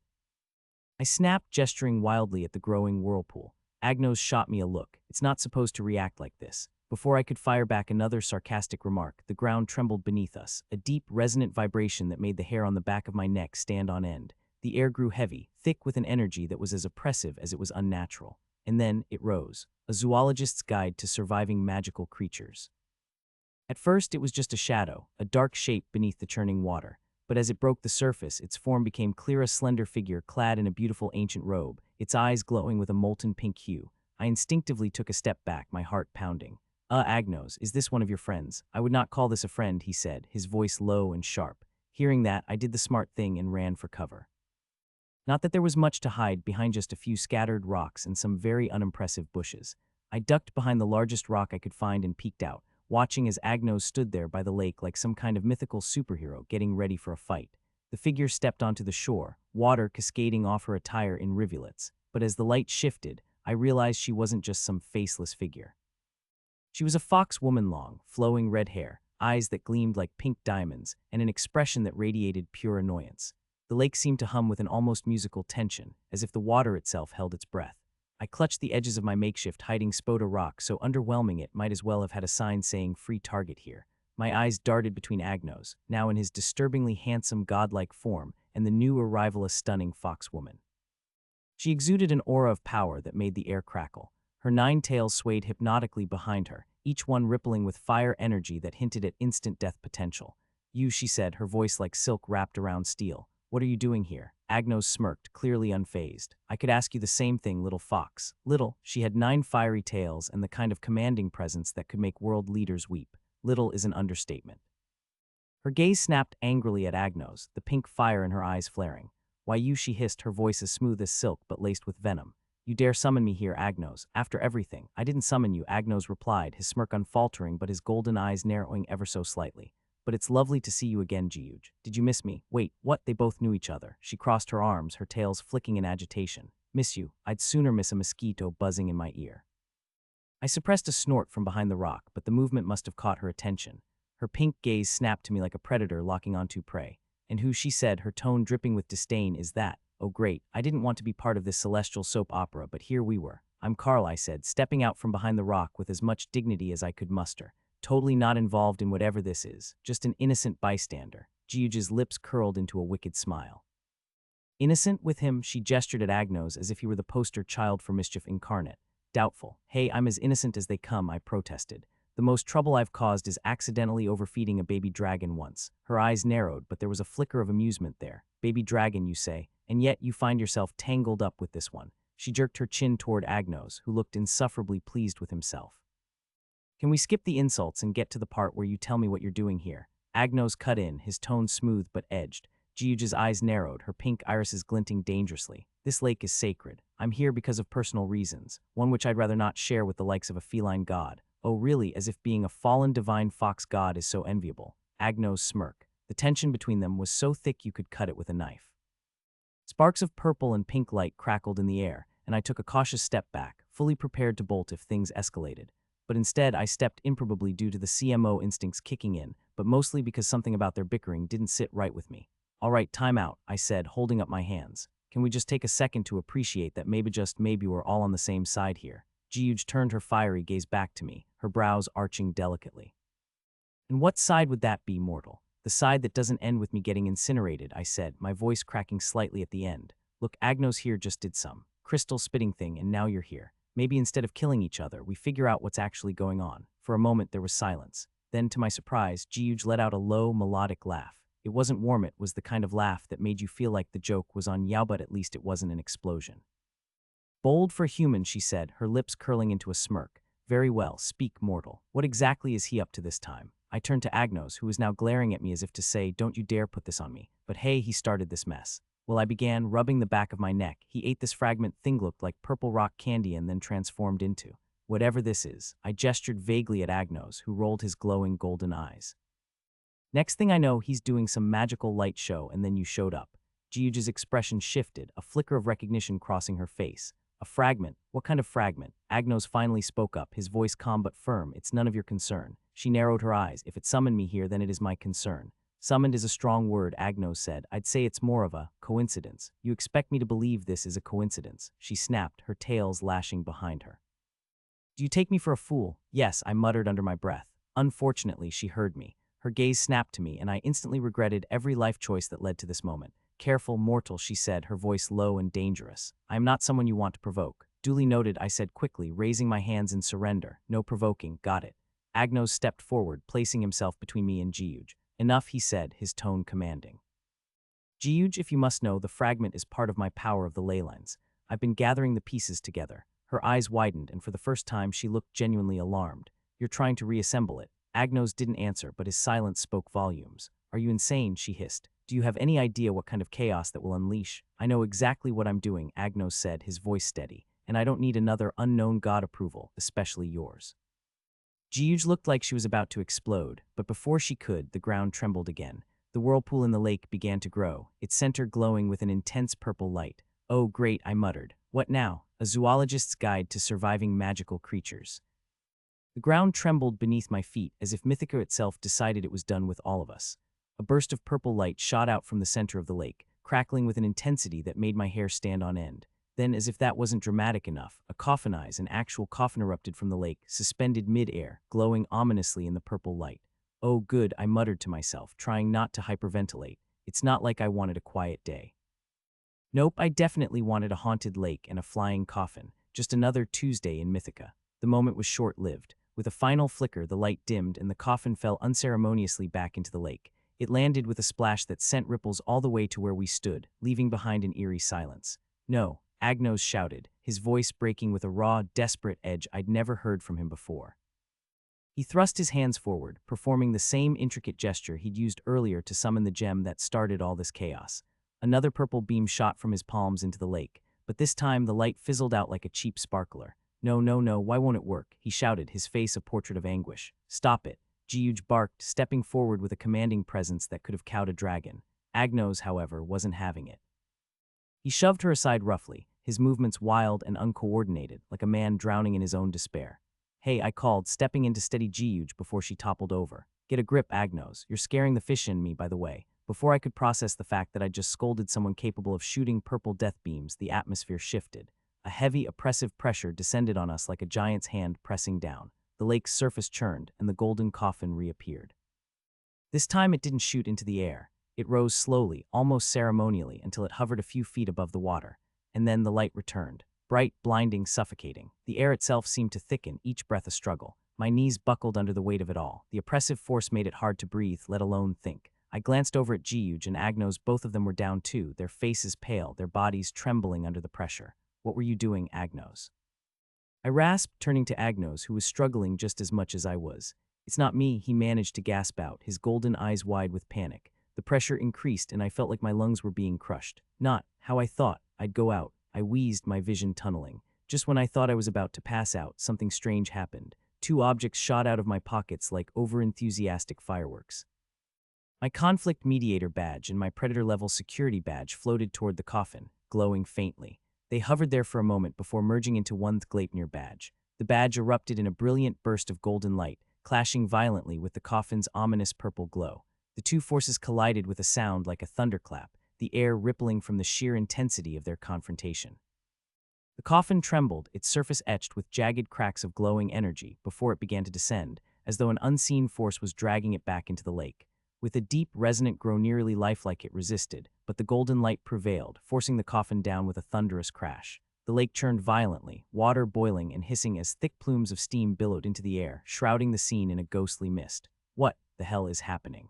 I snapped, gesturing wildly at the growing whirlpool. Agnos shot me a look. It's not supposed to react like this. Before I could fire back another sarcastic remark, the ground trembled beneath us, a deep, resonant vibration that made the hair on the back of my neck stand on end. The air grew heavy, thick with an energy that was as oppressive as it was unnatural. And then it rose, a zoologist's guide to surviving magical creatures. At first, it was just a shadow, a dark shape beneath the churning water. But as it broke the surface, its form became clear, a slender figure clad in a beautiful ancient robe, its eyes glowing with a molten pink hue. I instinctively took a step back, my heart pounding. Agnos, is this one of your friends? I would not call this a friend, he said, his voice low and sharp. Hearing that, I did the smart thing and ran for cover. Not that there was much to hide behind just a few scattered rocks and some very unimpressive bushes. I ducked behind the largest rock I could find and peeked out, watching as Agnos stood there by the lake like some kind of mythical superhero getting ready for a fight. The figure stepped onto the shore, water cascading off her attire in rivulets. But as the light shifted, I realized she wasn't just some faceless figure. She was a fox woman, long, flowing red hair, eyes that gleamed like pink diamonds, and an expression that radiated pure annoyance. The lake seemed to hum with an almost musical tension, as if the water itself held its breath. I clutched the edges of my makeshift hiding spot, a rock so underwhelming it might as well have had a sign saying "free target" here. My eyes darted between Agnos, now in his disturbingly handsome godlike form, and the new arrival, a stunning fox woman. She exuded an aura of power that made the air crackle. Her 9 tails swayed hypnotically behind her, each one rippling with fire energy that hinted at instant death potential. You, she said, her voice like silk wrapped around steel. What are you doing here? Agnos smirked, clearly unfazed. I could ask you the same thing, little fox. Little, she had 9 fiery tails and the kind of commanding presence that could make world leaders weep. Little is an understatement. Her gaze snapped angrily at Agnos, the pink fire in her eyes flaring. Why, you, she hissed, her voice as smooth as silk but laced with venom. You dare summon me here, Agnos, after everything. I didn't summon you, Agnos replied, his smirk unfaltering but his golden eyes narrowing ever so slightly. But it's lovely to see you again, Jiuj. Did you miss me? Wait, what? They both knew each other. She crossed her arms, her tails flicking in agitation. Miss you? I'd sooner miss a mosquito buzzing in my ear. I suppressed a snort from behind the rock, but the movement must have caught her attention. Her pink gaze snapped to me like a predator locking onto prey. And who, she said, her tone dripping with disdain, is that? Oh great, I didn't want to be part of this celestial soap opera, but here we were. I'm Carl, I said, stepping out from behind the rock with as much dignity as I could muster. Totally not involved in whatever this is, just an innocent bystander. Jiuj's lips curled into a wicked smile. Innocent with him, she gestured at Agnos as if he were the poster child for mischief incarnate. Doubtful. Hey, I'm as innocent as they come, I protested. The most trouble I've caused is accidentally overfeeding a baby dragon once. Her eyes narrowed, but there was a flicker of amusement there. Baby dragon, you say, and yet you find yourself tangled up with this one. She jerked her chin toward Agnos, who looked insufferably pleased with himself. Can we skip the insults and get to the part where you tell me what you're doing here? Agnos cut in, his tone smooth but edged. Jiuj's eyes narrowed, her pink irises glinting dangerously. This lake is sacred. I'm here because of personal reasons, one which I'd rather not share with the likes of a feline god. Oh really, as if being a fallen divine fox god is so enviable. Agnos smirked. The tension between them was so thick you could cut it with a knife. Sparks of purple and pink light crackled in the air, and I took a cautious step back, fully prepared to bolt if things escalated. But instead, I stepped improbably due to the CMO instincts kicking in, but mostly because something about their bickering didn't sit right with me. All right, time out, I said, holding up my hands. Can we just take a second to appreciate that maybe, just maybe, we're all on the same side here? Jiuj turned her fiery gaze back to me, her brows arching delicately. And what side would that be, mortal? The side that doesn't end with me getting incinerated, I said, my voice cracking slightly at the end. Look, Agnos here just did some crystal spitting thing, and now you're here. Maybe instead of killing each other, we figure out what's actually going on. For a moment, there was silence. Then, to my surprise, Jiuj let out a low, melodic laugh. It wasn't warm, it was the kind of laugh that made you feel like the joke was on Yao, but at least it wasn't an explosion. Bold for a human, she said, her lips curling into a smirk. Very well, speak, mortal. What exactly is he up to this time? I turned to Agnos, who was now glaring at me as if to say, don't you dare put this on me. But hey, he started this mess. Well, I began, rubbing the back of my neck. He ate this fragment, thing looked like purple rock candy and then transformed into whatever this is. I gestured vaguely at Agnos, who rolled his glowing golden eyes. Next thing I know, he's doing some magical light show, and then you showed up. Jiuj's expression shifted, a flicker of recognition crossing her face. A fragment? What kind of fragment? Agnos finally spoke up, his voice calm but firm. It's none of your concern. She narrowed her eyes. If it summoned me here, then it is my concern. Summoned is a strong word, Agnos said. I'd say it's more of a coincidence. You expect me to believe this is a coincidence, she snapped, her tails lashing behind her. Do you take me for a fool? Yes, I muttered under my breath. Unfortunately, she heard me. Her gaze snapped to me, and I instantly regretted every life choice that led to this moment. Careful, mortal, she said, her voice low and dangerous. I am not someone you want to provoke. Duly noted, I said quickly, raising my hands in surrender. No provoking, got it. Agnos stepped forward, placing himself between me and Jiuj. Enough, he said, his tone commanding. Jiuj, if you must know, the fragment is part of my power of the ley lines. I've been gathering the pieces together. Her eyes widened, and for the first time she looked genuinely alarmed. You're trying to reassemble it. Agnos didn't answer, but his silence spoke volumes. Are you insane? She hissed. Do you have any idea what kind of chaos that will unleash? I know exactly what I'm doing, Agnos said, his voice steady, and I don't need another unknown god approval, especially yours. Jiuj looked like she was about to explode, but before she could, the ground trembled again. The whirlpool in the lake began to grow, its center glowing with an intense purple light. Oh, great, I muttered. What now? A zoologist's guide to surviving magical creatures. The ground trembled beneath my feet as if Mythica itself decided it was done with all of us. A burst of purple light shot out from the center of the lake, crackling with an intensity that made my hair stand on end. Then, as if that wasn't dramatic enough, an actual coffin erupted from the lake, suspended mid-air, glowing ominously in the purple light. Oh good, I muttered to myself, trying not to hyperventilate. It's not like I wanted a quiet day. Nope, I definitely wanted a haunted lake and a flying coffin. Just another Tuesday in Mythica. The moment was short-lived. With a final flicker, the light dimmed and the coffin fell unceremoniously back into the lake. It landed with a splash that sent ripples all the way to where we stood, leaving behind an eerie silence. No, Agnos shouted, his voice breaking with a raw, desperate edge I'd never heard from him before. He thrust his hands forward, performing the same intricate gesture he'd used earlier to summon the gem that started all this chaos. Another purple beam shot from his palms into the lake, but this time the light fizzled out like a cheap sparkler. No, no, no, why won't it work? He shouted, his face a portrait of anguish. Stop it. Jiuj barked, stepping forward with a commanding presence that could have cowed a dragon. Agnos, however, wasn't having it. He shoved her aside roughly, his movements wild and uncoordinated, like a man drowning in his own despair. Hey, I called, stepping in to steady Jiuj before she toppled over. Get a grip, Agnos. You're scaring the fish in me, by the way. Before I could process the fact that I'd just scolded someone capable of shooting purple death beams, the atmosphere shifted. A heavy, oppressive pressure descended on us like a giant's hand pressing down. The lake's surface churned, and the golden coffin reappeared. This time it didn't shoot into the air. It rose slowly, almost ceremonially, until it hovered a few feet above the water. And then the light returned. Bright, blinding, suffocating. The air itself seemed to thicken, each breath a struggle. My knees buckled under the weight of it all. The oppressive force made it hard to breathe, let alone think. I glanced over at Jiuj and Agnos, both of them were down too, their faces pale, their bodies trembling under the pressure. What were you doing, Agnos? I rasped, turning to Agnos, who was struggling just as much as I was. It's not me, he managed to gasp out, his golden eyes wide with panic. The pressure increased and I felt like my lungs were being crushed. Not how I thought I'd go out. I wheezed, my vision tunneling. Just when I thought I was about to pass out, something strange happened. Two objects shot out of my pockets like overenthusiastic fireworks. My conflict mediator badge and my predator-level security badge floated toward the coffin, glowing faintly. They hovered there for a moment before merging into one Gleipnir badge. The badge erupted in a brilliant burst of golden light, clashing violently with the coffin's ominous purple glow. The two forces collided with a sound like a thunderclap, the air rippling from the sheer intensity of their confrontation. The coffin trembled, its surface etched with jagged cracks of glowing energy before it began to descend, as though an unseen force was dragging it back into the lake. With a deep, resonant grow nearly lifelike, it resisted, but the golden light prevailed, forcing the coffin down with a thunderous crash. The lake churned violently, water boiling and hissing as thick plumes of steam billowed into the air, shrouding the scene in a ghostly mist. What the hell is happening?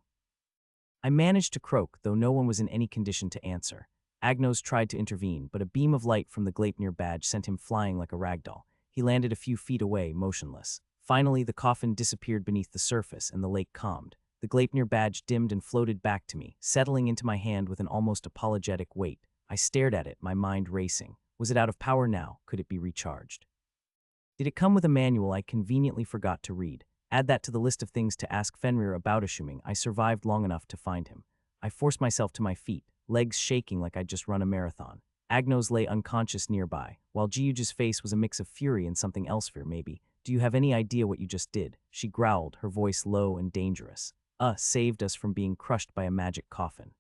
I managed to croak, though no one was in any condition to answer. Agnos tried to intervene, but a beam of light from the Gleipnir badge sent him flying like a ragdoll. He landed a few feet away, motionless. Finally, the coffin disappeared beneath the surface and the lake calmed. The Gleipnir badge dimmed and floated back to me, settling into my hand with an almost apologetic weight. I stared at it, my mind racing. Was it out of power now? Could it be recharged? Did it come with a manual I conveniently forgot to read? Add that to the list of things to ask Fenrir about, assuming I survived long enough to find him. I forced myself to my feet, legs shaking like I'd just run a marathon. Agnos lay unconscious nearby, while Jiuj's face was a mix of fury and something else, fear maybe. Do you have any idea what you just did? She growled, her voice low and dangerous. saved us from being crushed by a magic coffin.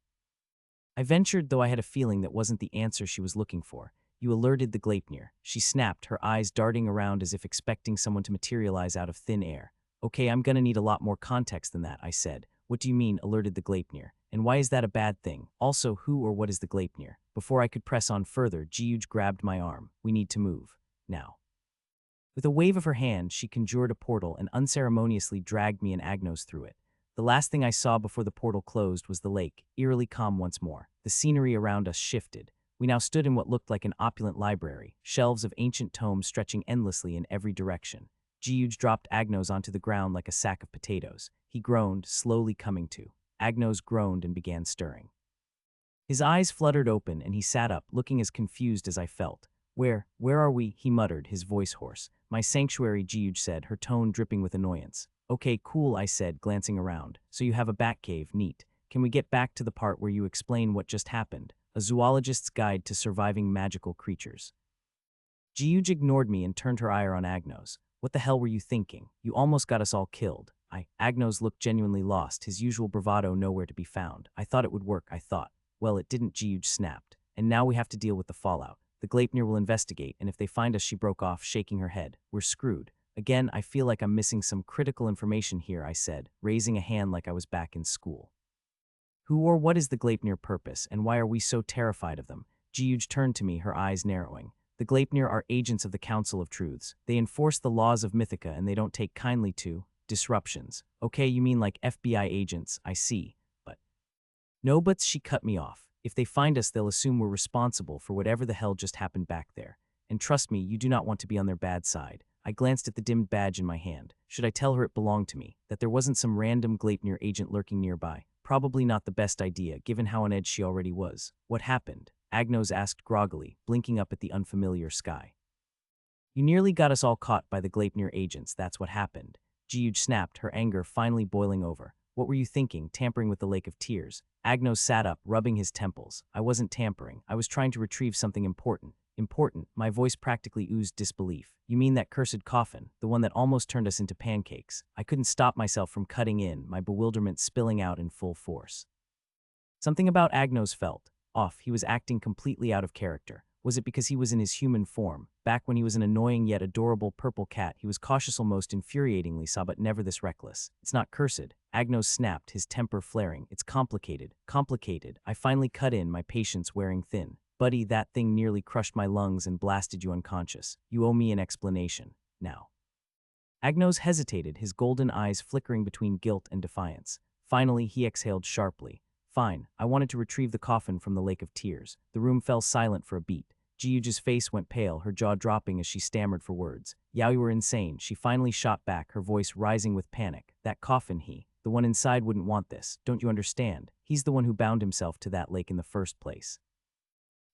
I ventured, though I had a feeling that wasn't the answer she was looking for. You alerted the Gleipnir. She snapped, her eyes darting around as if expecting someone to materialize out of thin air. Okay, I'm gonna need a lot more context than that, I said. What do you mean, alerted the Gleipnir? And why is that a bad thing? Also, who or what is the Gleipnir? Before I could press on further, Jiuj grabbed my arm. We need to move. Now. With a wave of her hand, she conjured a portal and unceremoniously dragged me and Agnos through it. The last thing I saw before the portal closed was the lake, eerily calm once more. The scenery around us shifted. We now stood in what looked like an opulent library, shelves of ancient tomes stretching endlessly in every direction. Jiuj dropped Agnos onto the ground like a sack of potatoes. He groaned, slowly coming to. Agnos groaned and began stirring. His eyes fluttered open and he sat up, looking as confused as I felt. Where are we? He muttered, his voice hoarse. My sanctuary, Jiuj said, her tone dripping with annoyance. Okay, cool, I said, glancing around. So you have a bat cave, neat. Can we get back to the part where you explain what just happened? A zoologist's guide to surviving magical creatures. Jiuj ignored me and turned her ire on Agnos. What the hell were you thinking? You almost got us all killed. Agnos looked genuinely lost, his usual bravado nowhere to be found. I thought it would work, I thought. Well, it didn't, Jiuj snapped. And now we have to deal with the fallout. The Gleipnir will investigate, and if they find us, she broke off, shaking her head. We're screwed. Again, I feel like I'm missing some critical information here, I said, raising a hand like I was back in school. Who or what is the Gleipnir purpose, and why are we so terrified of them? Jiuj turned to me, her eyes narrowing. The Gleipnir are agents of the Council of Truths. They enforce the laws of Mythica, and they don't take kindly to disruptions. Okay, you mean like FBI agents, I see, but... No buts, she cut me off. If they find us, they'll assume we're responsible for whatever the hell just happened back there. And trust me, you do not want to be on their bad side. I glanced at the dimmed badge in my hand. Should I tell her it belonged to me, that there wasn't some random Gleipnir agent lurking nearby? Probably not the best idea, given how on edge she already was. What happened? Agnos asked groggily, blinking up at the unfamiliar sky. You nearly got us all caught by the Gleipnir agents, that's what happened. Jiuj snapped, her anger finally boiling over. What were you thinking, tampering with the Lake of Tears? Agnos sat up, rubbing his temples. I wasn't tampering. I was trying to retrieve something important. Important? My voice practically oozed disbelief. You mean that cursed coffin, the one that almost turned us into pancakes? I couldn't stop myself from cutting in, my bewilderment spilling out in full force. Something about Agnos felt off. He was acting completely out of character. Was it because he was in his human form? Back when he was an annoying yet adorable purple cat, he was cautious, almost infuriatingly so, but never this reckless. It's not cursed. Agnos snapped, his temper flaring. It's complicated. Complicated. I finally cut in, my patience wearing thin. Buddy, that thing nearly crushed my lungs and blasted you unconscious. You owe me an explanation. Now. Agnos hesitated, his golden eyes flickering between guilt and defiance. Finally, he exhaled sharply. Fine, I wanted to retrieve the coffin from the Lake of Tears. The room fell silent for a beat. Jiuji's face went pale, her jaw dropping as she stammered for words. Yao, you were insane, she finally shot back, her voice rising with panic. That coffin, the one inside wouldn't want this, don't you understand? He's the one who bound himself to that lake in the first place.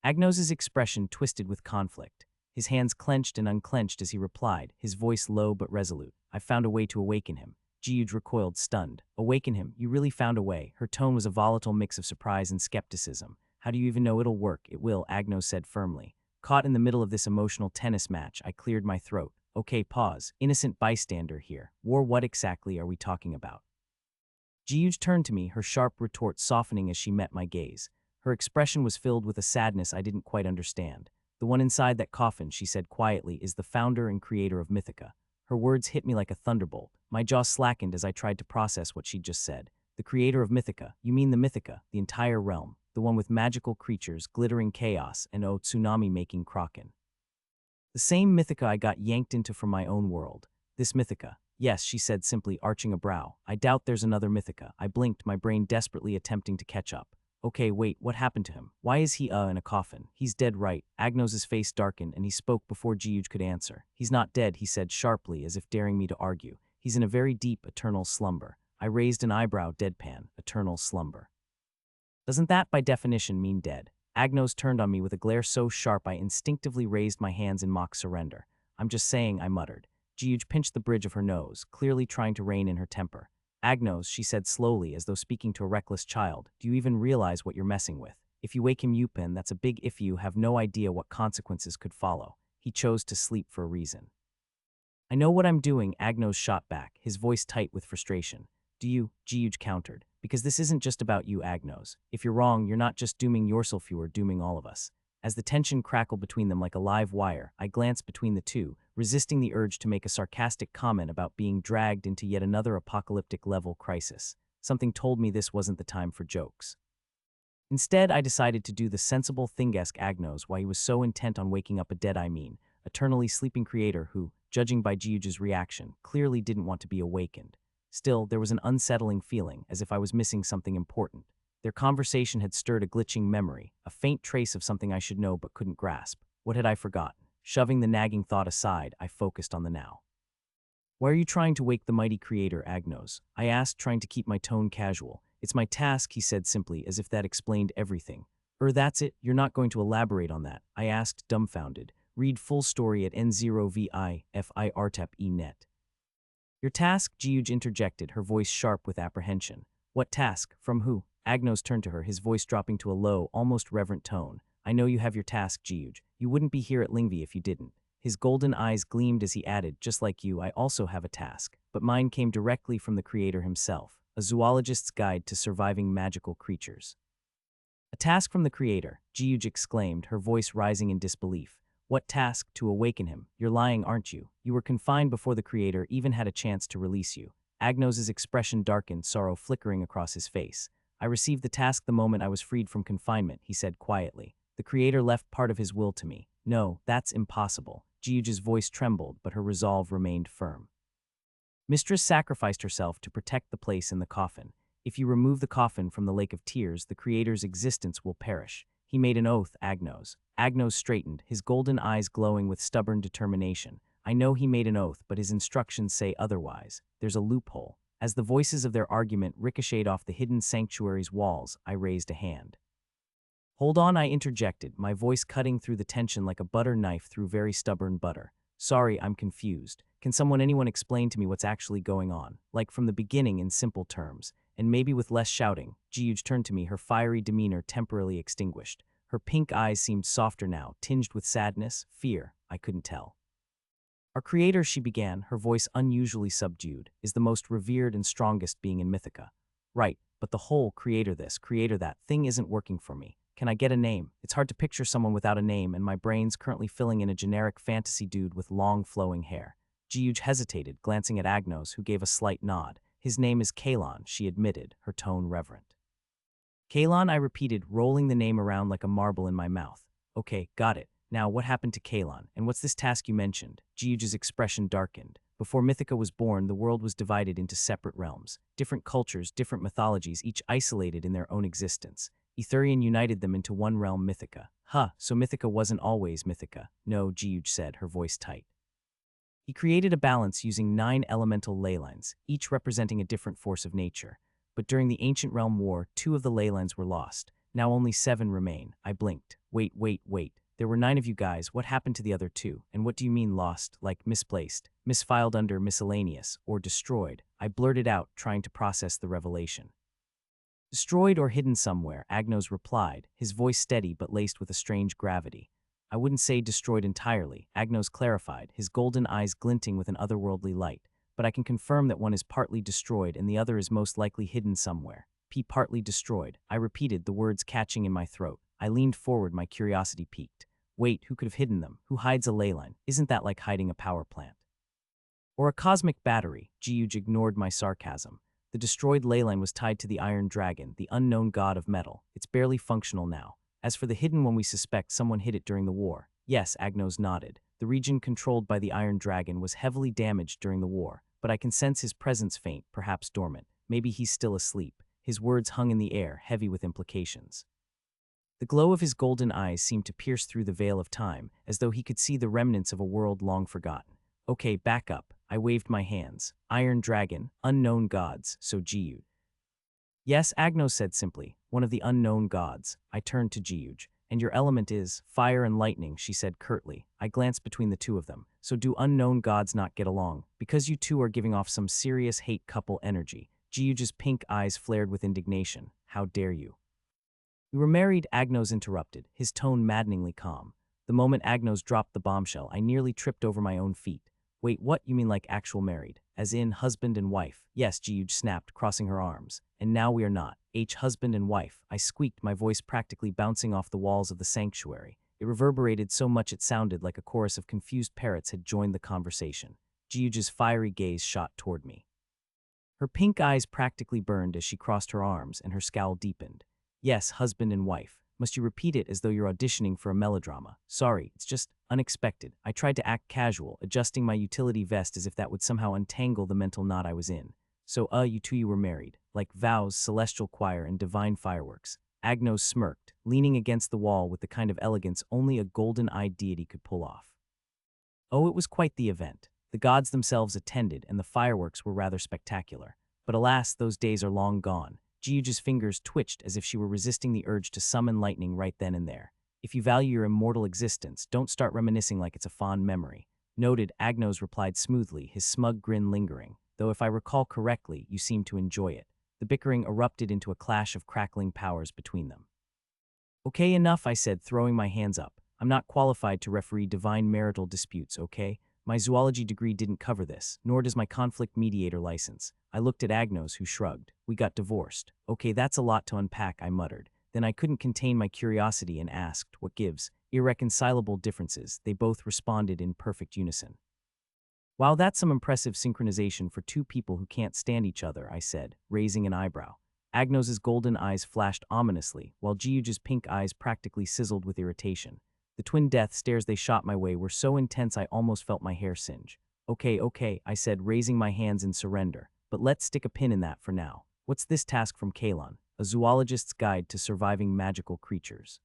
Agnos's expression twisted with conflict. His hands clenched and unclenched as he replied, his voice low but resolute. I found a way to awaken him. Jiuj recoiled, stunned. Awaken him? You really found a way? Her tone was a volatile mix of surprise and skepticism. How do you even know it'll work? It will, Agnos said firmly. Caught in the middle of this emotional tennis match, I cleared my throat. Okay, pause. Innocent bystander here. War, what exactly are we talking about? Jiuj turned to me, her sharp retort softening as she met my gaze. Her expression was filled with a sadness I didn't quite understand. The one inside that coffin, she said quietly, is the founder and creator of Mythica. Her words hit me like a thunderbolt. My jaw slackened as I tried to process what she'd just said. The creator of Mythica? You mean the Mythica, the entire realm, the one with magical creatures, glittering chaos, and tsunami-making kraken. The same Mythica I got yanked into from my own world. This Mythica. Yes, she said simply, arching a brow. I doubt there's another Mythica. I blinked, my brain desperately attempting to catch up. Okay, wait, what happened to him? Why is he, in a coffin? He's dead, right? Agnos's face darkened, and he spoke before Jiuj could answer. He's not dead, he said sharply, as if daring me to argue. He's in a very deep, eternal slumber. I raised an eyebrow, deadpan. Eternal slumber. Doesn't that, by definition, mean dead? Agnos turned on me with a glare so sharp I instinctively raised my hands in mock surrender. I'm just saying, I muttered. Jiuj pinched the bridge of her nose, clearly trying to rein in her temper. Agnos, she said slowly, as though speaking to a reckless child, do you even realize what you're messing with? If you wake him, Yupin, that's a big if. You have no idea what consequences could follow. He chose to sleep for a reason. I know what I'm doing, Agnos shot back, his voice tight with frustration. Do you? Jiuj countered. Because this isn't just about you, Agnos. If you're wrong, you're not just dooming yourself, you are dooming all of us. As the tension crackled between them like a live wire, I glanced between the two, resisting the urge to make a sarcastic comment about being dragged into yet another apocalyptic-level crisis. Something told me this wasn't the time for jokes. Instead, I decided to do the sensible thing-esque Agnos while he was so intent on waking up a dead, eternally sleeping creator who, judging by Jiuj's reaction, clearly didn't want to be awakened. Still, there was an unsettling feeling, as if I was missing something important. Their conversation had stirred a glitching memory, a faint trace of something I should know but couldn't grasp. What had I forgotten? Shoving the nagging thought aside, I focused on the now. Why are you trying to wake the mighty creator, Agnos? I asked, trying to keep my tone casual. It's my task, he said simply, as if that explained everything. That's it? You're not going to elaborate on that? I asked, dumbfounded. Read full story at N0VIFIRTAP.net. Your task, Jiuj interjected, her voice sharp with apprehension. What task? From who? Agnos turned to her, his voice dropping to a low, almost reverent tone. I know you have your task, Jiuj. You wouldn't be here at Lingvi if you didn't. His golden eyes gleamed as he added, just like you, I also have a task, but mine came directly from the creator himself, a zoologist's guide to surviving magical creatures. A task from the creator, Jiuj exclaimed, her voice rising in disbelief. What task? To awaken him. You're lying, aren't you? You were confined before the creator even had a chance to release you. Agnos's expression darkened, sorrow flickering across his face. I received the task the moment I was freed from confinement, he said quietly. The creator left part of his will to me. No, that's impossible. Jiuj's voice trembled, but her resolve remained firm. Mistress sacrificed herself to protect the place in the coffin. If you remove the coffin from the lake of tears, the creator's existence will perish. He made an oath, Agnos. Agnos straightened, his golden eyes glowing with stubborn determination. I know he made an oath, but his instructions say otherwise. There's a loophole. As the voices of their argument ricocheted off the hidden sanctuary's walls, I raised a hand. Hold on, I interjected, my voice cutting through the tension like a butter knife through very stubborn butter. Sorry, I'm confused. Can anyone explain to me what's actually going on? Like from the beginning in simple terms, and maybe with less shouting. Jiuj turned to me, her fiery demeanor temporarily extinguished. Her pink eyes seemed softer now, tinged with sadness, fear, I couldn't tell. Our creator, she began, her voice unusually subdued, is the most revered and strongest being in Mythica. Right, but the whole creator this, creator that thing isn't working for me. Can I get a name? It's hard to picture someone without a name, and my brain's currently filling in a generic fantasy dude with long flowing hair. Jiuj hesitated, glancing at Agnos, who gave a slight nod. His name is Kalon, she admitted, her tone reverent. Kalon, I repeated, rolling the name around like a marble in my mouth. Okay, got it. Now, what happened to Kalon? And what's this task you mentioned? Jiuj's expression darkened. Before Mythica was born, the world was divided into separate realms. Different cultures, different mythologies, each isolated in their own existence. Etherian united them into one realm, Mythica. So Mythica wasn't always Mythica. No, Jiuj said, her voice tight. He created a balance using 9 elemental ley lines, each representing a different force of nature. But during the Ancient Realm War, 2 of the ley lines were lost. Now only 7 remain. I blinked. Wait. There were 9 of you guys. What happened to the other 2? And what do you mean lost? Like misplaced, misfiled under miscellaneous, or destroyed? I blurted out, trying to process the revelation. Destroyed or hidden somewhere, Agnos replied, his voice steady but laced with a strange gravity. I wouldn't say destroyed entirely, Agnos clarified, his golden eyes glinting with an otherworldly light. But I can confirm that one is partly destroyed and the other is most likely hidden somewhere. Partly destroyed. I repeated, the words catching in my throat. I leaned forward, my curiosity piqued. Wait, who could have hidden them? Who hides a ley line? Isn't that like hiding a power plant? Or a cosmic battery? Jiuj ignored my sarcasm. The destroyed ley line was tied to the Iron Dragon, the unknown god of metal. It's barely functional now. As for the hidden one, we suspect someone hid it during the war. Yes, Agnos nodded. The region controlled by the Iron Dragon was heavily damaged during the war, but I can sense his presence faint, perhaps dormant. Maybe he's still asleep. His words hung in the air, heavy with implications. The glow of his golden eyes seemed to pierce through the veil of time, as though he could see the remnants of a world long forgotten. Okay, back up. I waved my hands. Iron Dragon, unknown gods, so Jiuj. Yes, Agnos said simply, one of the unknown gods. I turned to Jiuj. And your element is fire and lightning, she said curtly. I glanced between the two of them. So do unknown gods not get along? Because you two are giving off some serious hate couple energy. Jiuj's pink eyes flared with indignation. How dare you? We were married, Agnos interrupted, his tone maddeningly calm. The moment Agnos dropped the bombshell, I nearly tripped over my own feet. Wait, what? You mean like actual married? as in husband and wife. Yes, Jiuj snapped, crossing her arms. And now we are not. Husband and wife. I squeaked, my voice practically bouncing off the walls of the sanctuary. It reverberated so much it sounded like a chorus of confused parrots had joined the conversation. Jiuj's fiery gaze shot toward me. Her pink eyes practically burned as she crossed her arms, and her scowl deepened. Yes, husband and wife. Must you repeat it as though you're auditioning for a melodrama? Sorry, it's just unexpected. I tried to act casual, adjusting my utility vest as if that would somehow untangle the mental knot I was in. So, you were married. Like vows, celestial choir, and divine fireworks. Agnos smirked, leaning against the wall with the kind of elegance only a golden-eyed deity could pull off. Oh, it was quite the event. The gods themselves attended, and the fireworks were rather spectacular. But alas, those days are long gone. Jiuji's fingers twitched as if she were resisting the urge to summon lightning right then and there. If you value your immortal existence, don't start reminiscing like it's a fond memory. Noted, Agnos replied smoothly, his smug grin lingering. Though if I recall correctly, you seemed to enjoy it. The bickering erupted into a clash of crackling powers between them. Okay, enough, I said, throwing my hands up. I'm not qualified to referee divine marital disputes, okay? My zoology degree didn't cover this, nor does my conflict mediator license. I looked at Agnos, who shrugged. We got divorced. Okay, that's a lot to unpack, I muttered. Then I couldn't contain my curiosity and asked, what gives? Irreconcilable differences. They both responded in perfect unison. Wow, that's some impressive synchronization for two people who can't stand each other, I said, raising an eyebrow. Agnos's golden eyes flashed ominously, while Jiuji's pink eyes practically sizzled with irritation. The twin death stares they shot my way were so intense I almost felt my hair singe. Okay, I said, raising my hands in surrender. But let's stick a pin in that for now. What's this task from Kalon? A zoologist's guide to surviving magical creatures.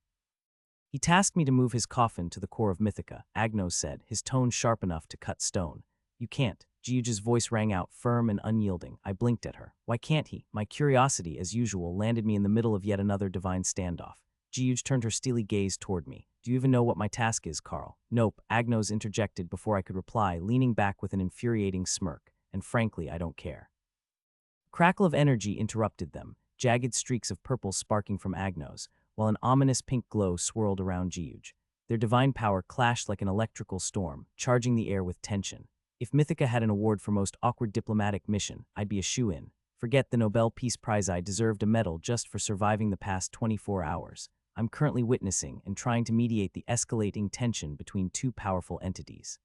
He tasked me to move his coffin to the core of Mythica, Agnos said, his tone sharp enough to cut stone. You can't. Jiuji's voice rang out, firm and unyielding. I blinked at her. Why can't he? My curiosity, as usual, landed me in the middle of yet another divine standoff. Jiuj turned her steely gaze toward me. Do you even know what my task is, Carl? Nope, Agnos interjected before I could reply, leaning back with an infuriating smirk. And frankly, I don't care. A crackle of energy interrupted them, jagged streaks of purple sparking from Agnos, while an ominous pink glow swirled around Jiuj. Their divine power clashed like an electrical storm, charging the air with tension. If Mythica had an award for most awkward diplomatic mission, I'd be a shoo-in. Forget the Nobel Peace Prize, I deserved a medal just for surviving the past 24 hours. I'm currently witnessing and trying to mediate the escalating tension between two powerful entities.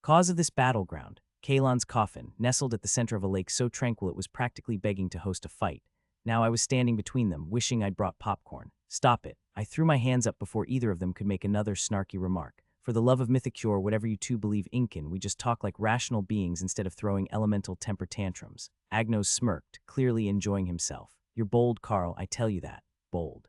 Cause of this battleground, Kalon's coffin, nestled at the center of a lake so tranquil it was practically begging to host a fight. Now I was standing between them, wishing I'd brought popcorn. Stop it. I threw my hands up before either of them could make another snarky remark. For the love of Mythicure, whatever you two believe in, we just talk like rational beings instead of throwing elemental temper tantrums. Agnos smirked, clearly enjoying himself. You're bold, Carl, I tell you that. Bold.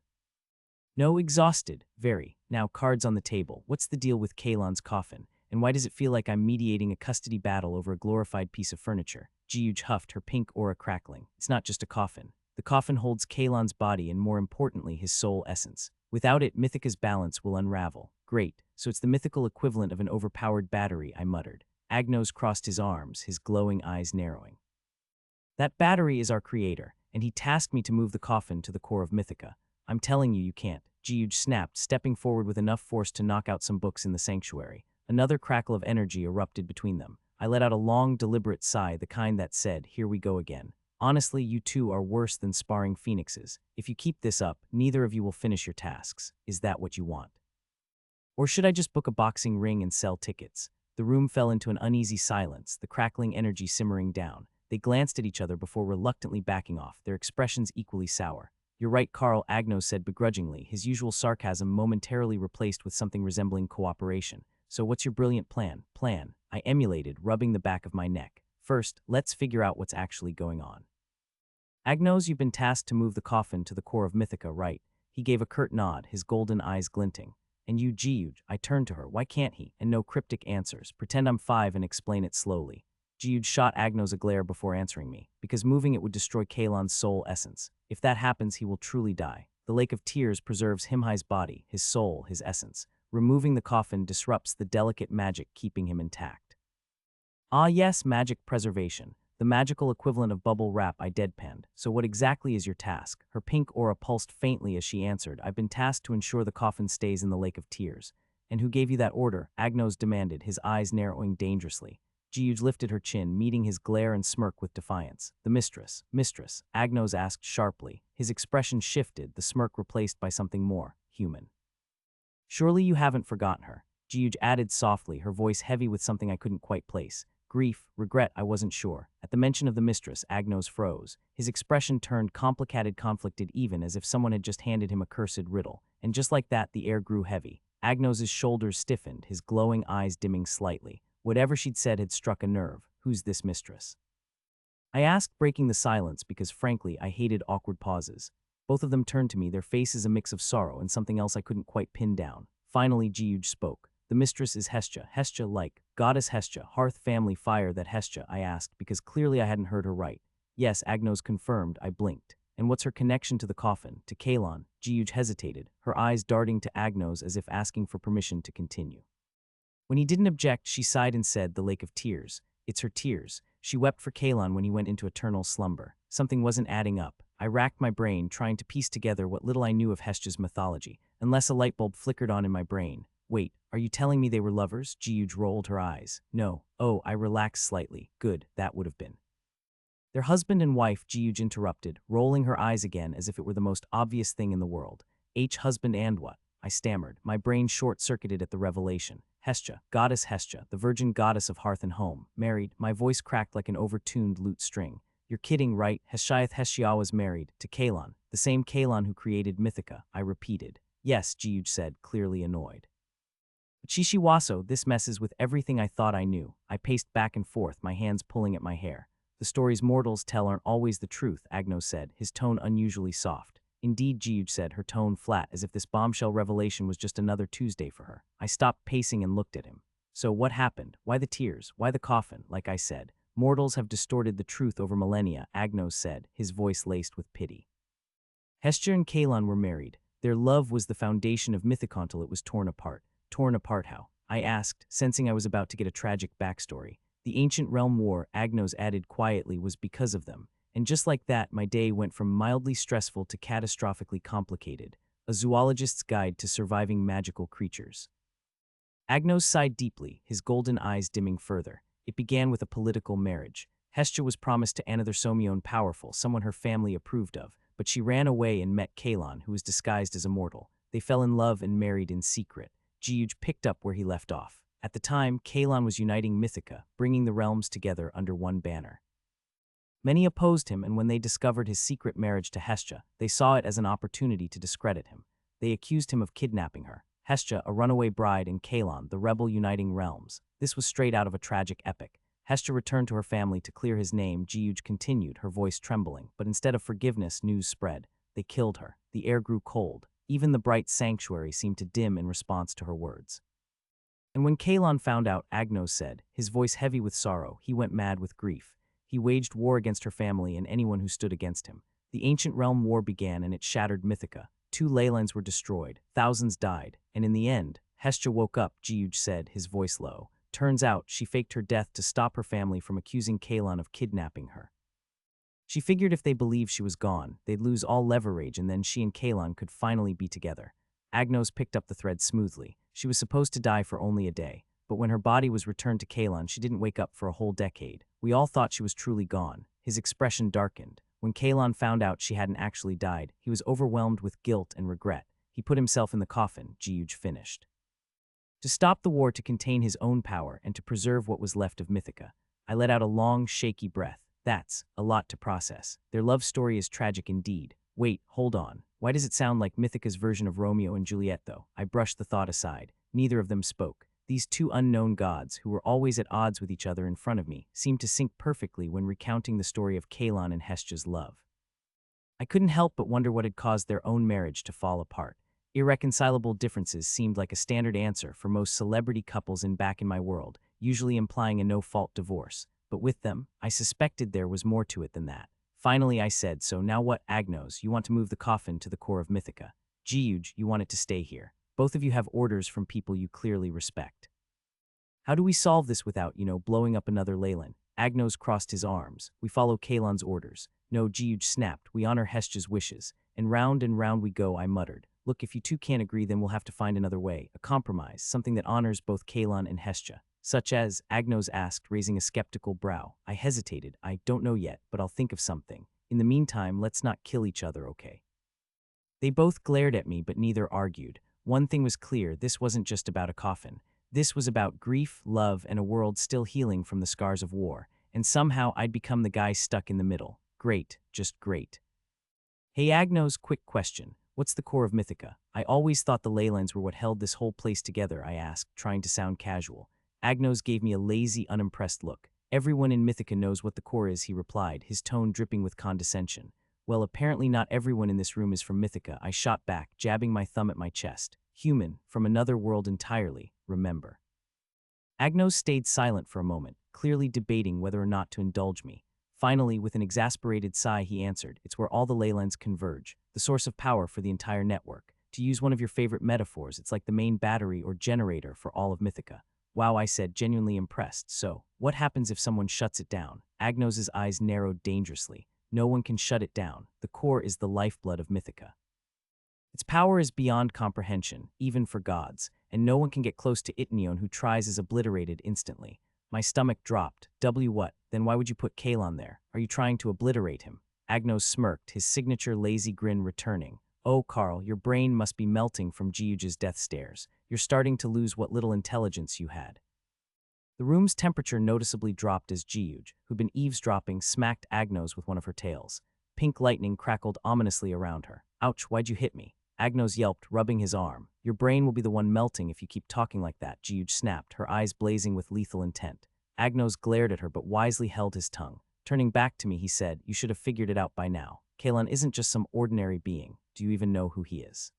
No, exhausted. Very. Now, cards on the table. What's the deal with Kalon's coffin? And why does it feel like I'm mediating a custody battle over a glorified piece of furniture? Jiuj huffed, her pink aura crackling. It's not just a coffin. The coffin holds Kalon's body and, more importantly, his soul essence. Without it, Mythica's balance will unravel. Great. So it's the mythical equivalent of an overpowered battery, I muttered. Agnos crossed his arms, his glowing eyes narrowing. That battery is our creator, and he tasked me to move the coffin to the core of Mythica. I'm telling you, you can't. Jiuj snapped, stepping forward with enough force to knock out some books in the sanctuary. Another crackle of energy erupted between them. I let out a long, deliberate sigh, the kind that said, here we go again. Honestly, you two are worse than sparring phoenixes. If you keep this up, neither of you will finish your tasks. Is that what you want? Or should I just book a boxing ring and sell tickets? The room fell into an uneasy silence, the crackling energy simmering down. They glanced at each other before reluctantly backing off, their expressions equally sour. You're right, Carl, Agnos said begrudgingly, his usual sarcasm momentarily replaced with something resembling cooperation. So what's your brilliant plan? Plan, I emulated, rubbing the back of my neck. First, let's figure out what's actually going on. Agnos, you've been tasked to move the coffin to the core of Mythica, right? He gave a curt nod, his golden eyes glinting. And you, Jiuj, I turned to her. Why can't he? And no cryptic answers. Pretend I'm 5 and explain it slowly. Jiuj shot Agnos a glare before answering me, because moving it would destroy Kalon's soul essence. If that happens, he will truly die. The Lake of Tears preserves Himhai's body, his soul, his essence. Removing the coffin disrupts the delicate magic keeping him intact. Ah yes, magic preservation. The magical equivalent of bubble wrap, I deadpanned. So what exactly is your task? Her pink aura pulsed faintly as she answered. I've been tasked to ensure the coffin stays in the Lake of Tears. And who gave you that order? Agnos demanded, his eyes narrowing dangerously. Jiuj lifted her chin, meeting his glare and smirk with defiance. The mistress, Agnos asked sharply. His expression shifted, the smirk replaced by something more human. Surely you haven't forgotten her, Jiuj added softly, her voice heavy with something I couldn't quite place. Grief, regret, I wasn't sure. At the mention of the mistress, Agnos froze. His expression turned complicated, conflicted, even as if someone had just handed him a cursed riddle. And just like that, the air grew heavy. Agnos's shoulders stiffened, his glowing eyes dimming slightly. Whatever she'd said had struck a nerve. Who's this mistress? I asked, breaking the silence, because frankly, I hated awkward pauses. Both of them turned to me, their faces a mix of sorrow and something else I couldn't quite pin down. Finally, Jiuj spoke. The mistress is Hestia. Hestia like, goddess Hestia, hearth family fire that Hestia, I asked, because clearly I hadn't heard her right. Yes, Agnos confirmed, I blinked. And what's her connection to the coffin, to Kalon? Jiuj hesitated, her eyes darting to Agnos as if asking for permission to continue. When he didn't object, she sighed and said, the lake of tears. It's her tears. She wept for Kalon when he went into eternal slumber. Something wasn't adding up. I racked my brain, trying to piece together what little I knew of Hestia's mythology, unless a light bulb flickered on in my brain. Wait, are you telling me they were lovers? Jiuj rolled her eyes. No. Oh, I relaxed slightly. Good, that would have been. Their husband and wife, Jiuj interrupted, rolling her eyes again as if it were the most obvious thing in the world. Husband and what? I stammered, my brain short-circuited at the revelation. Hestia, goddess Hestia, the virgin goddess of hearth and home, married, my voice cracked like an overtuned lute string. You're kidding, right? Hestia was married to Kalon, the same Kalon who created Mythica, I repeated. Yes, Jiuj said, clearly annoyed. But Shishiwaso, this messes with everything I thought I knew. I paced back and forth, my hands pulling at my hair. The stories mortals tell aren't always the truth, Agnos said, his tone unusually soft. Indeed, Jiuj said, her tone flat, as if this bombshell revelation was just another Tuesday for her. I stopped pacing and looked at him. So what happened? Why the tears? Why the coffin? Like I said, mortals have distorted the truth over millennia, Agnos said, his voice laced with pity. Hestia and Kalon were married. Their love was the foundation of Mythicon until it was torn apart. Torn apart how? I asked, sensing I was about to get a tragic backstory. The ancient realm war, Agnos added quietly, was because of them. And just like that, my day went from mildly stressful to catastrophically complicated. A zoologist's guide to surviving magical creatures. Agnos sighed deeply, his golden eyes dimming further. It began with a political marriage. Hestia was promised to another Somnion powerful, someone her family approved of, but she ran away and met Kalon, who was disguised as a mortal. They fell in love and married in secret. Jiuj picked up where he left off. At the time, Kalon was uniting Mythica, bringing the realms together under one banner. Many opposed him, and when they discovered his secret marriage to Hestia, they saw it as an opportunity to discredit him. They accused him of kidnapping her. Hestia, a runaway bride, and Kalon, the rebel uniting realms. This was straight out of a tragic epic. Hestia returned to her family to clear his name, Jiuj continued, her voice trembling, but instead of forgiveness, news spread. They killed her. The air grew cold. Even the bright sanctuary seemed to dim in response to her words. And when Kalon found out, Agnos said, his voice heavy with sorrow, he went mad with grief. He waged war against her family and anyone who stood against him. The ancient realm war began and it shattered Mythica. 2 ley lines were destroyed, thousands died, and in the end, Hestia woke up, Jiuj said, his voice low. Turns out, she faked her death to stop her family from accusing Kalon of kidnapping her. She figured if they believed she was gone, they'd lose all leverage and then she and Kalon could finally be together. Agnos picked up the thread smoothly. She was supposed to die for only a day, but when her body was returned to Kalon, she didn't wake up for a whole decade. We all thought she was truly gone. His expression darkened. When Kalon found out she hadn't actually died, he was overwhelmed with guilt and regret. He put himself in the coffin, Jiuj finished. To stop the war, to contain his own power, and to preserve what was left of Mythica. I let out a long, shaky breath. That's a lot to process. Their love story is tragic indeed. Wait, hold on. Why does it sound like Mythica's version of Romeo and Juliet, though? I brushed the thought aside. Neither of them spoke. These 2 unknown gods, who were always at odds with each other in front of me, seemed to sync perfectly when recounting the story of Kalon and Hestia's love. I couldn't help but wonder what had caused their own marriage to fall apart. Irreconcilable differences seemed like a standard answer for most celebrity couples back in my world, usually implying a no-fault divorce. But with them, I suspected there was more to it than that. Finally, I said, so now what, Agnos? You want to move the coffin to the core of Mythica. Jiuj, you want it to stay here. Both of you have orders from people you clearly respect. How do we solve this without, blowing up another Leyland? Agnos crossed his arms. We follow Kalon's orders. No, Jiuj snapped. We honor Hestia's wishes. And round we go, I muttered. Look, if you 2 can't agree, then we'll have to find another way. A compromise, something that honors both Kalon and Hestia. Such as, Agnos asked, raising a skeptical brow. I hesitated. I don't know yet, but I'll think of something. In the meantime, let's not kill each other, okay? They both glared at me, but neither argued. One thing was clear, this wasn't just about a coffin. This was about grief, love, and a world still healing from the scars of war. And somehow I'd become the guy stuck in the middle. Great, just great. Hey Agnos, quick question. What's the core of Mythica? I always thought the leylands were what held this whole place together, I asked, trying to sound casual. Agnos gave me a lazy, unimpressed look. Everyone in Mythica knows what the core is, he replied, his tone dripping with condescension. Well, apparently not everyone in this room is from Mythica, I shot back, jabbing my thumb at my chest. Human, from another world entirely, remember. Agnos stayed silent for a moment, clearly debating whether or not to indulge me. Finally, with an exasperated sigh, he answered, it's where all the leylands converge, the source of power for the entire network. To use one of your favorite metaphors, it's like the main battery or generator for all of Mythica. Wow, I said, genuinely impressed. So, what happens if someone shuts it down? Agnos's eyes narrowed dangerously. No one can shut it down. The core is the lifeblood of Mythica. Its power is beyond comprehension, even for gods, and no one can get close to Itnion who tries is obliterated instantly. My stomach dropped. What? Then why would you put Kalon there? Are you trying to obliterate him? Agnos smirked, his signature lazy grin returning. Oh, Carl, your brain must be melting from Jiuji's death stares. You're starting to lose what little intelligence you had. The room's temperature noticeably dropped as Jiuj, who'd been eavesdropping, smacked Agnos with one of her tails. Pink lightning crackled ominously around her. Ouch, why'd you hit me? Agnos yelped, rubbing his arm. Your brain will be the one melting if you keep talking like that, Jiuj snapped, her eyes blazing with lethal intent. Agnos glared at her but wisely held his tongue. Turning back to me, he said, you should have figured it out by now. Kalon isn't just some ordinary being. Do you even know who he is?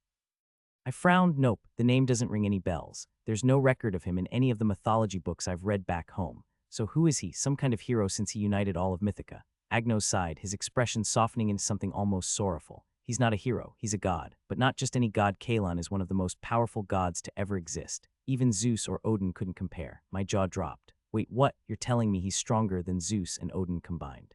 I frowned. Nope, the name doesn't ring any bells. There's no record of him in any of the mythology books I've read back home. So who is he? Some kind of hero since he united all of Mythica. Agnos sighed, his expression softening into something almost sorrowful. He's not a hero, he's a god. But not just any god. Kalon is one of the most powerful gods to ever exist. Even Zeus or Odin couldn't compare. My jaw dropped. Wait, what? You're telling me he's stronger than Zeus and Odin combined?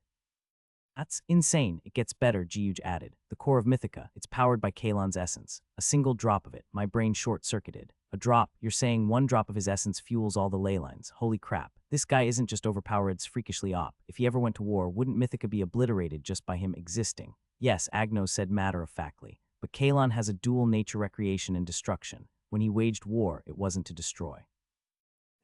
That's insane. It gets better, Jiuj added. The core of Mythica, it's powered by Kalon's essence. A single drop of it, my brain short-circuited. A drop? You're saying one drop of his essence fuels all the leylands. Holy crap. This guy isn't just overpowered, it's freakishly op. If he ever went to war, wouldn't Mythica be obliterated just by him existing? Yes, Agnos said matter-of-factly. But Kalon has a dual nature, recreation and destruction. When he waged war, it wasn't to destroy.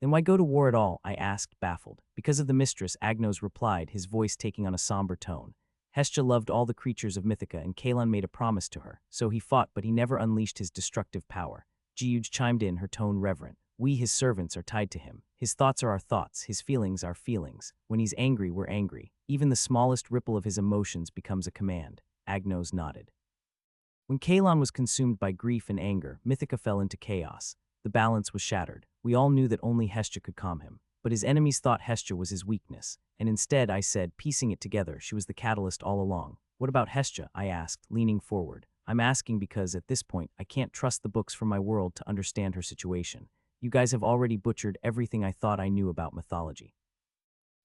Then why go to war at all? I asked, baffled. Because of the mistress, Agnos replied, his voice taking on a somber tone. Hestia loved all the creatures of Mythica and Kalon made a promise to her. So he fought, but he never unleashed his destructive power. Jiuj chimed in, her tone reverent. We, his servants, are tied to him. His thoughts are our thoughts, his feelings our feelings. When he's angry, we're angry. Even the smallest ripple of his emotions becomes a command. Agnos nodded. When Kalon was consumed by grief and anger, Mythica fell into chaos. The balance was shattered. We all knew that only Hestia could calm him. But his enemies thought Hestia was his weakness. And instead, I said, piecing it together, she was the catalyst all along. What about Hestia? I asked, leaning forward. I'm asking because, at this point, I can't trust the books from my world to understand her situation. You guys have already butchered everything I thought I knew about mythology.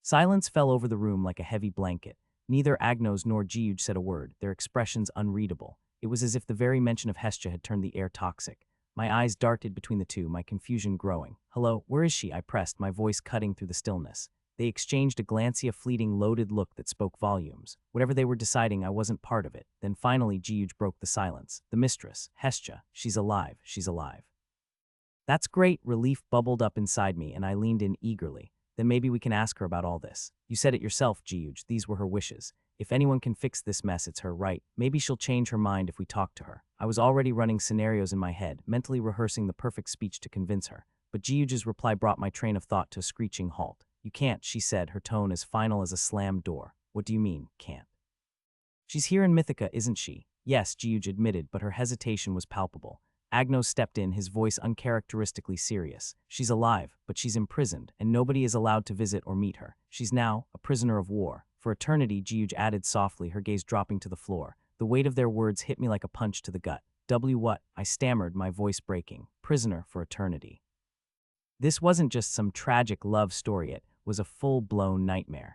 Silence fell over the room like a heavy blanket. Neither Agnos nor Jiuj said a word, their expressions unreadable. It was as if the very mention of Hestia had turned the air toxic. My eyes darted between the two, my confusion growing. Hello, where is she? I pressed, my voice cutting through the stillness. They exchanged a glancey, fleeting, loaded look that spoke volumes. Whatever they were deciding, I wasn't part of it. Then finally, Jiuj broke the silence. The mistress, Hestia, she's alive, she's alive. That's great, relief bubbled up inside me, and I leaned in eagerly. Then maybe we can ask her about all this. You said it yourself, Jiuj, these were her wishes. If anyone can fix this mess, it's her, right? Maybe she'll change her mind if we talk to her. I was already running scenarios in my head, mentally rehearsing the perfect speech to convince her. But Jiuj's reply brought my train of thought to a screeching halt. You can't, she said, her tone as final as a slammed door. What do you mean, can't? She's here in Mythica, isn't she? Yes, Jiuj admitted, but her hesitation was palpable. Agnos stepped in, his voice uncharacteristically serious. She's alive, but she's imprisoned, and nobody is allowed to visit or meet her. She's now a prisoner of war. For eternity, Jiuj added softly, her gaze dropping to the floor. The weight of their words hit me like a punch to the gut. What? I stammered, my voice breaking. Prisoner for eternity. This wasn't just some tragic love story, it was a full-blown nightmare.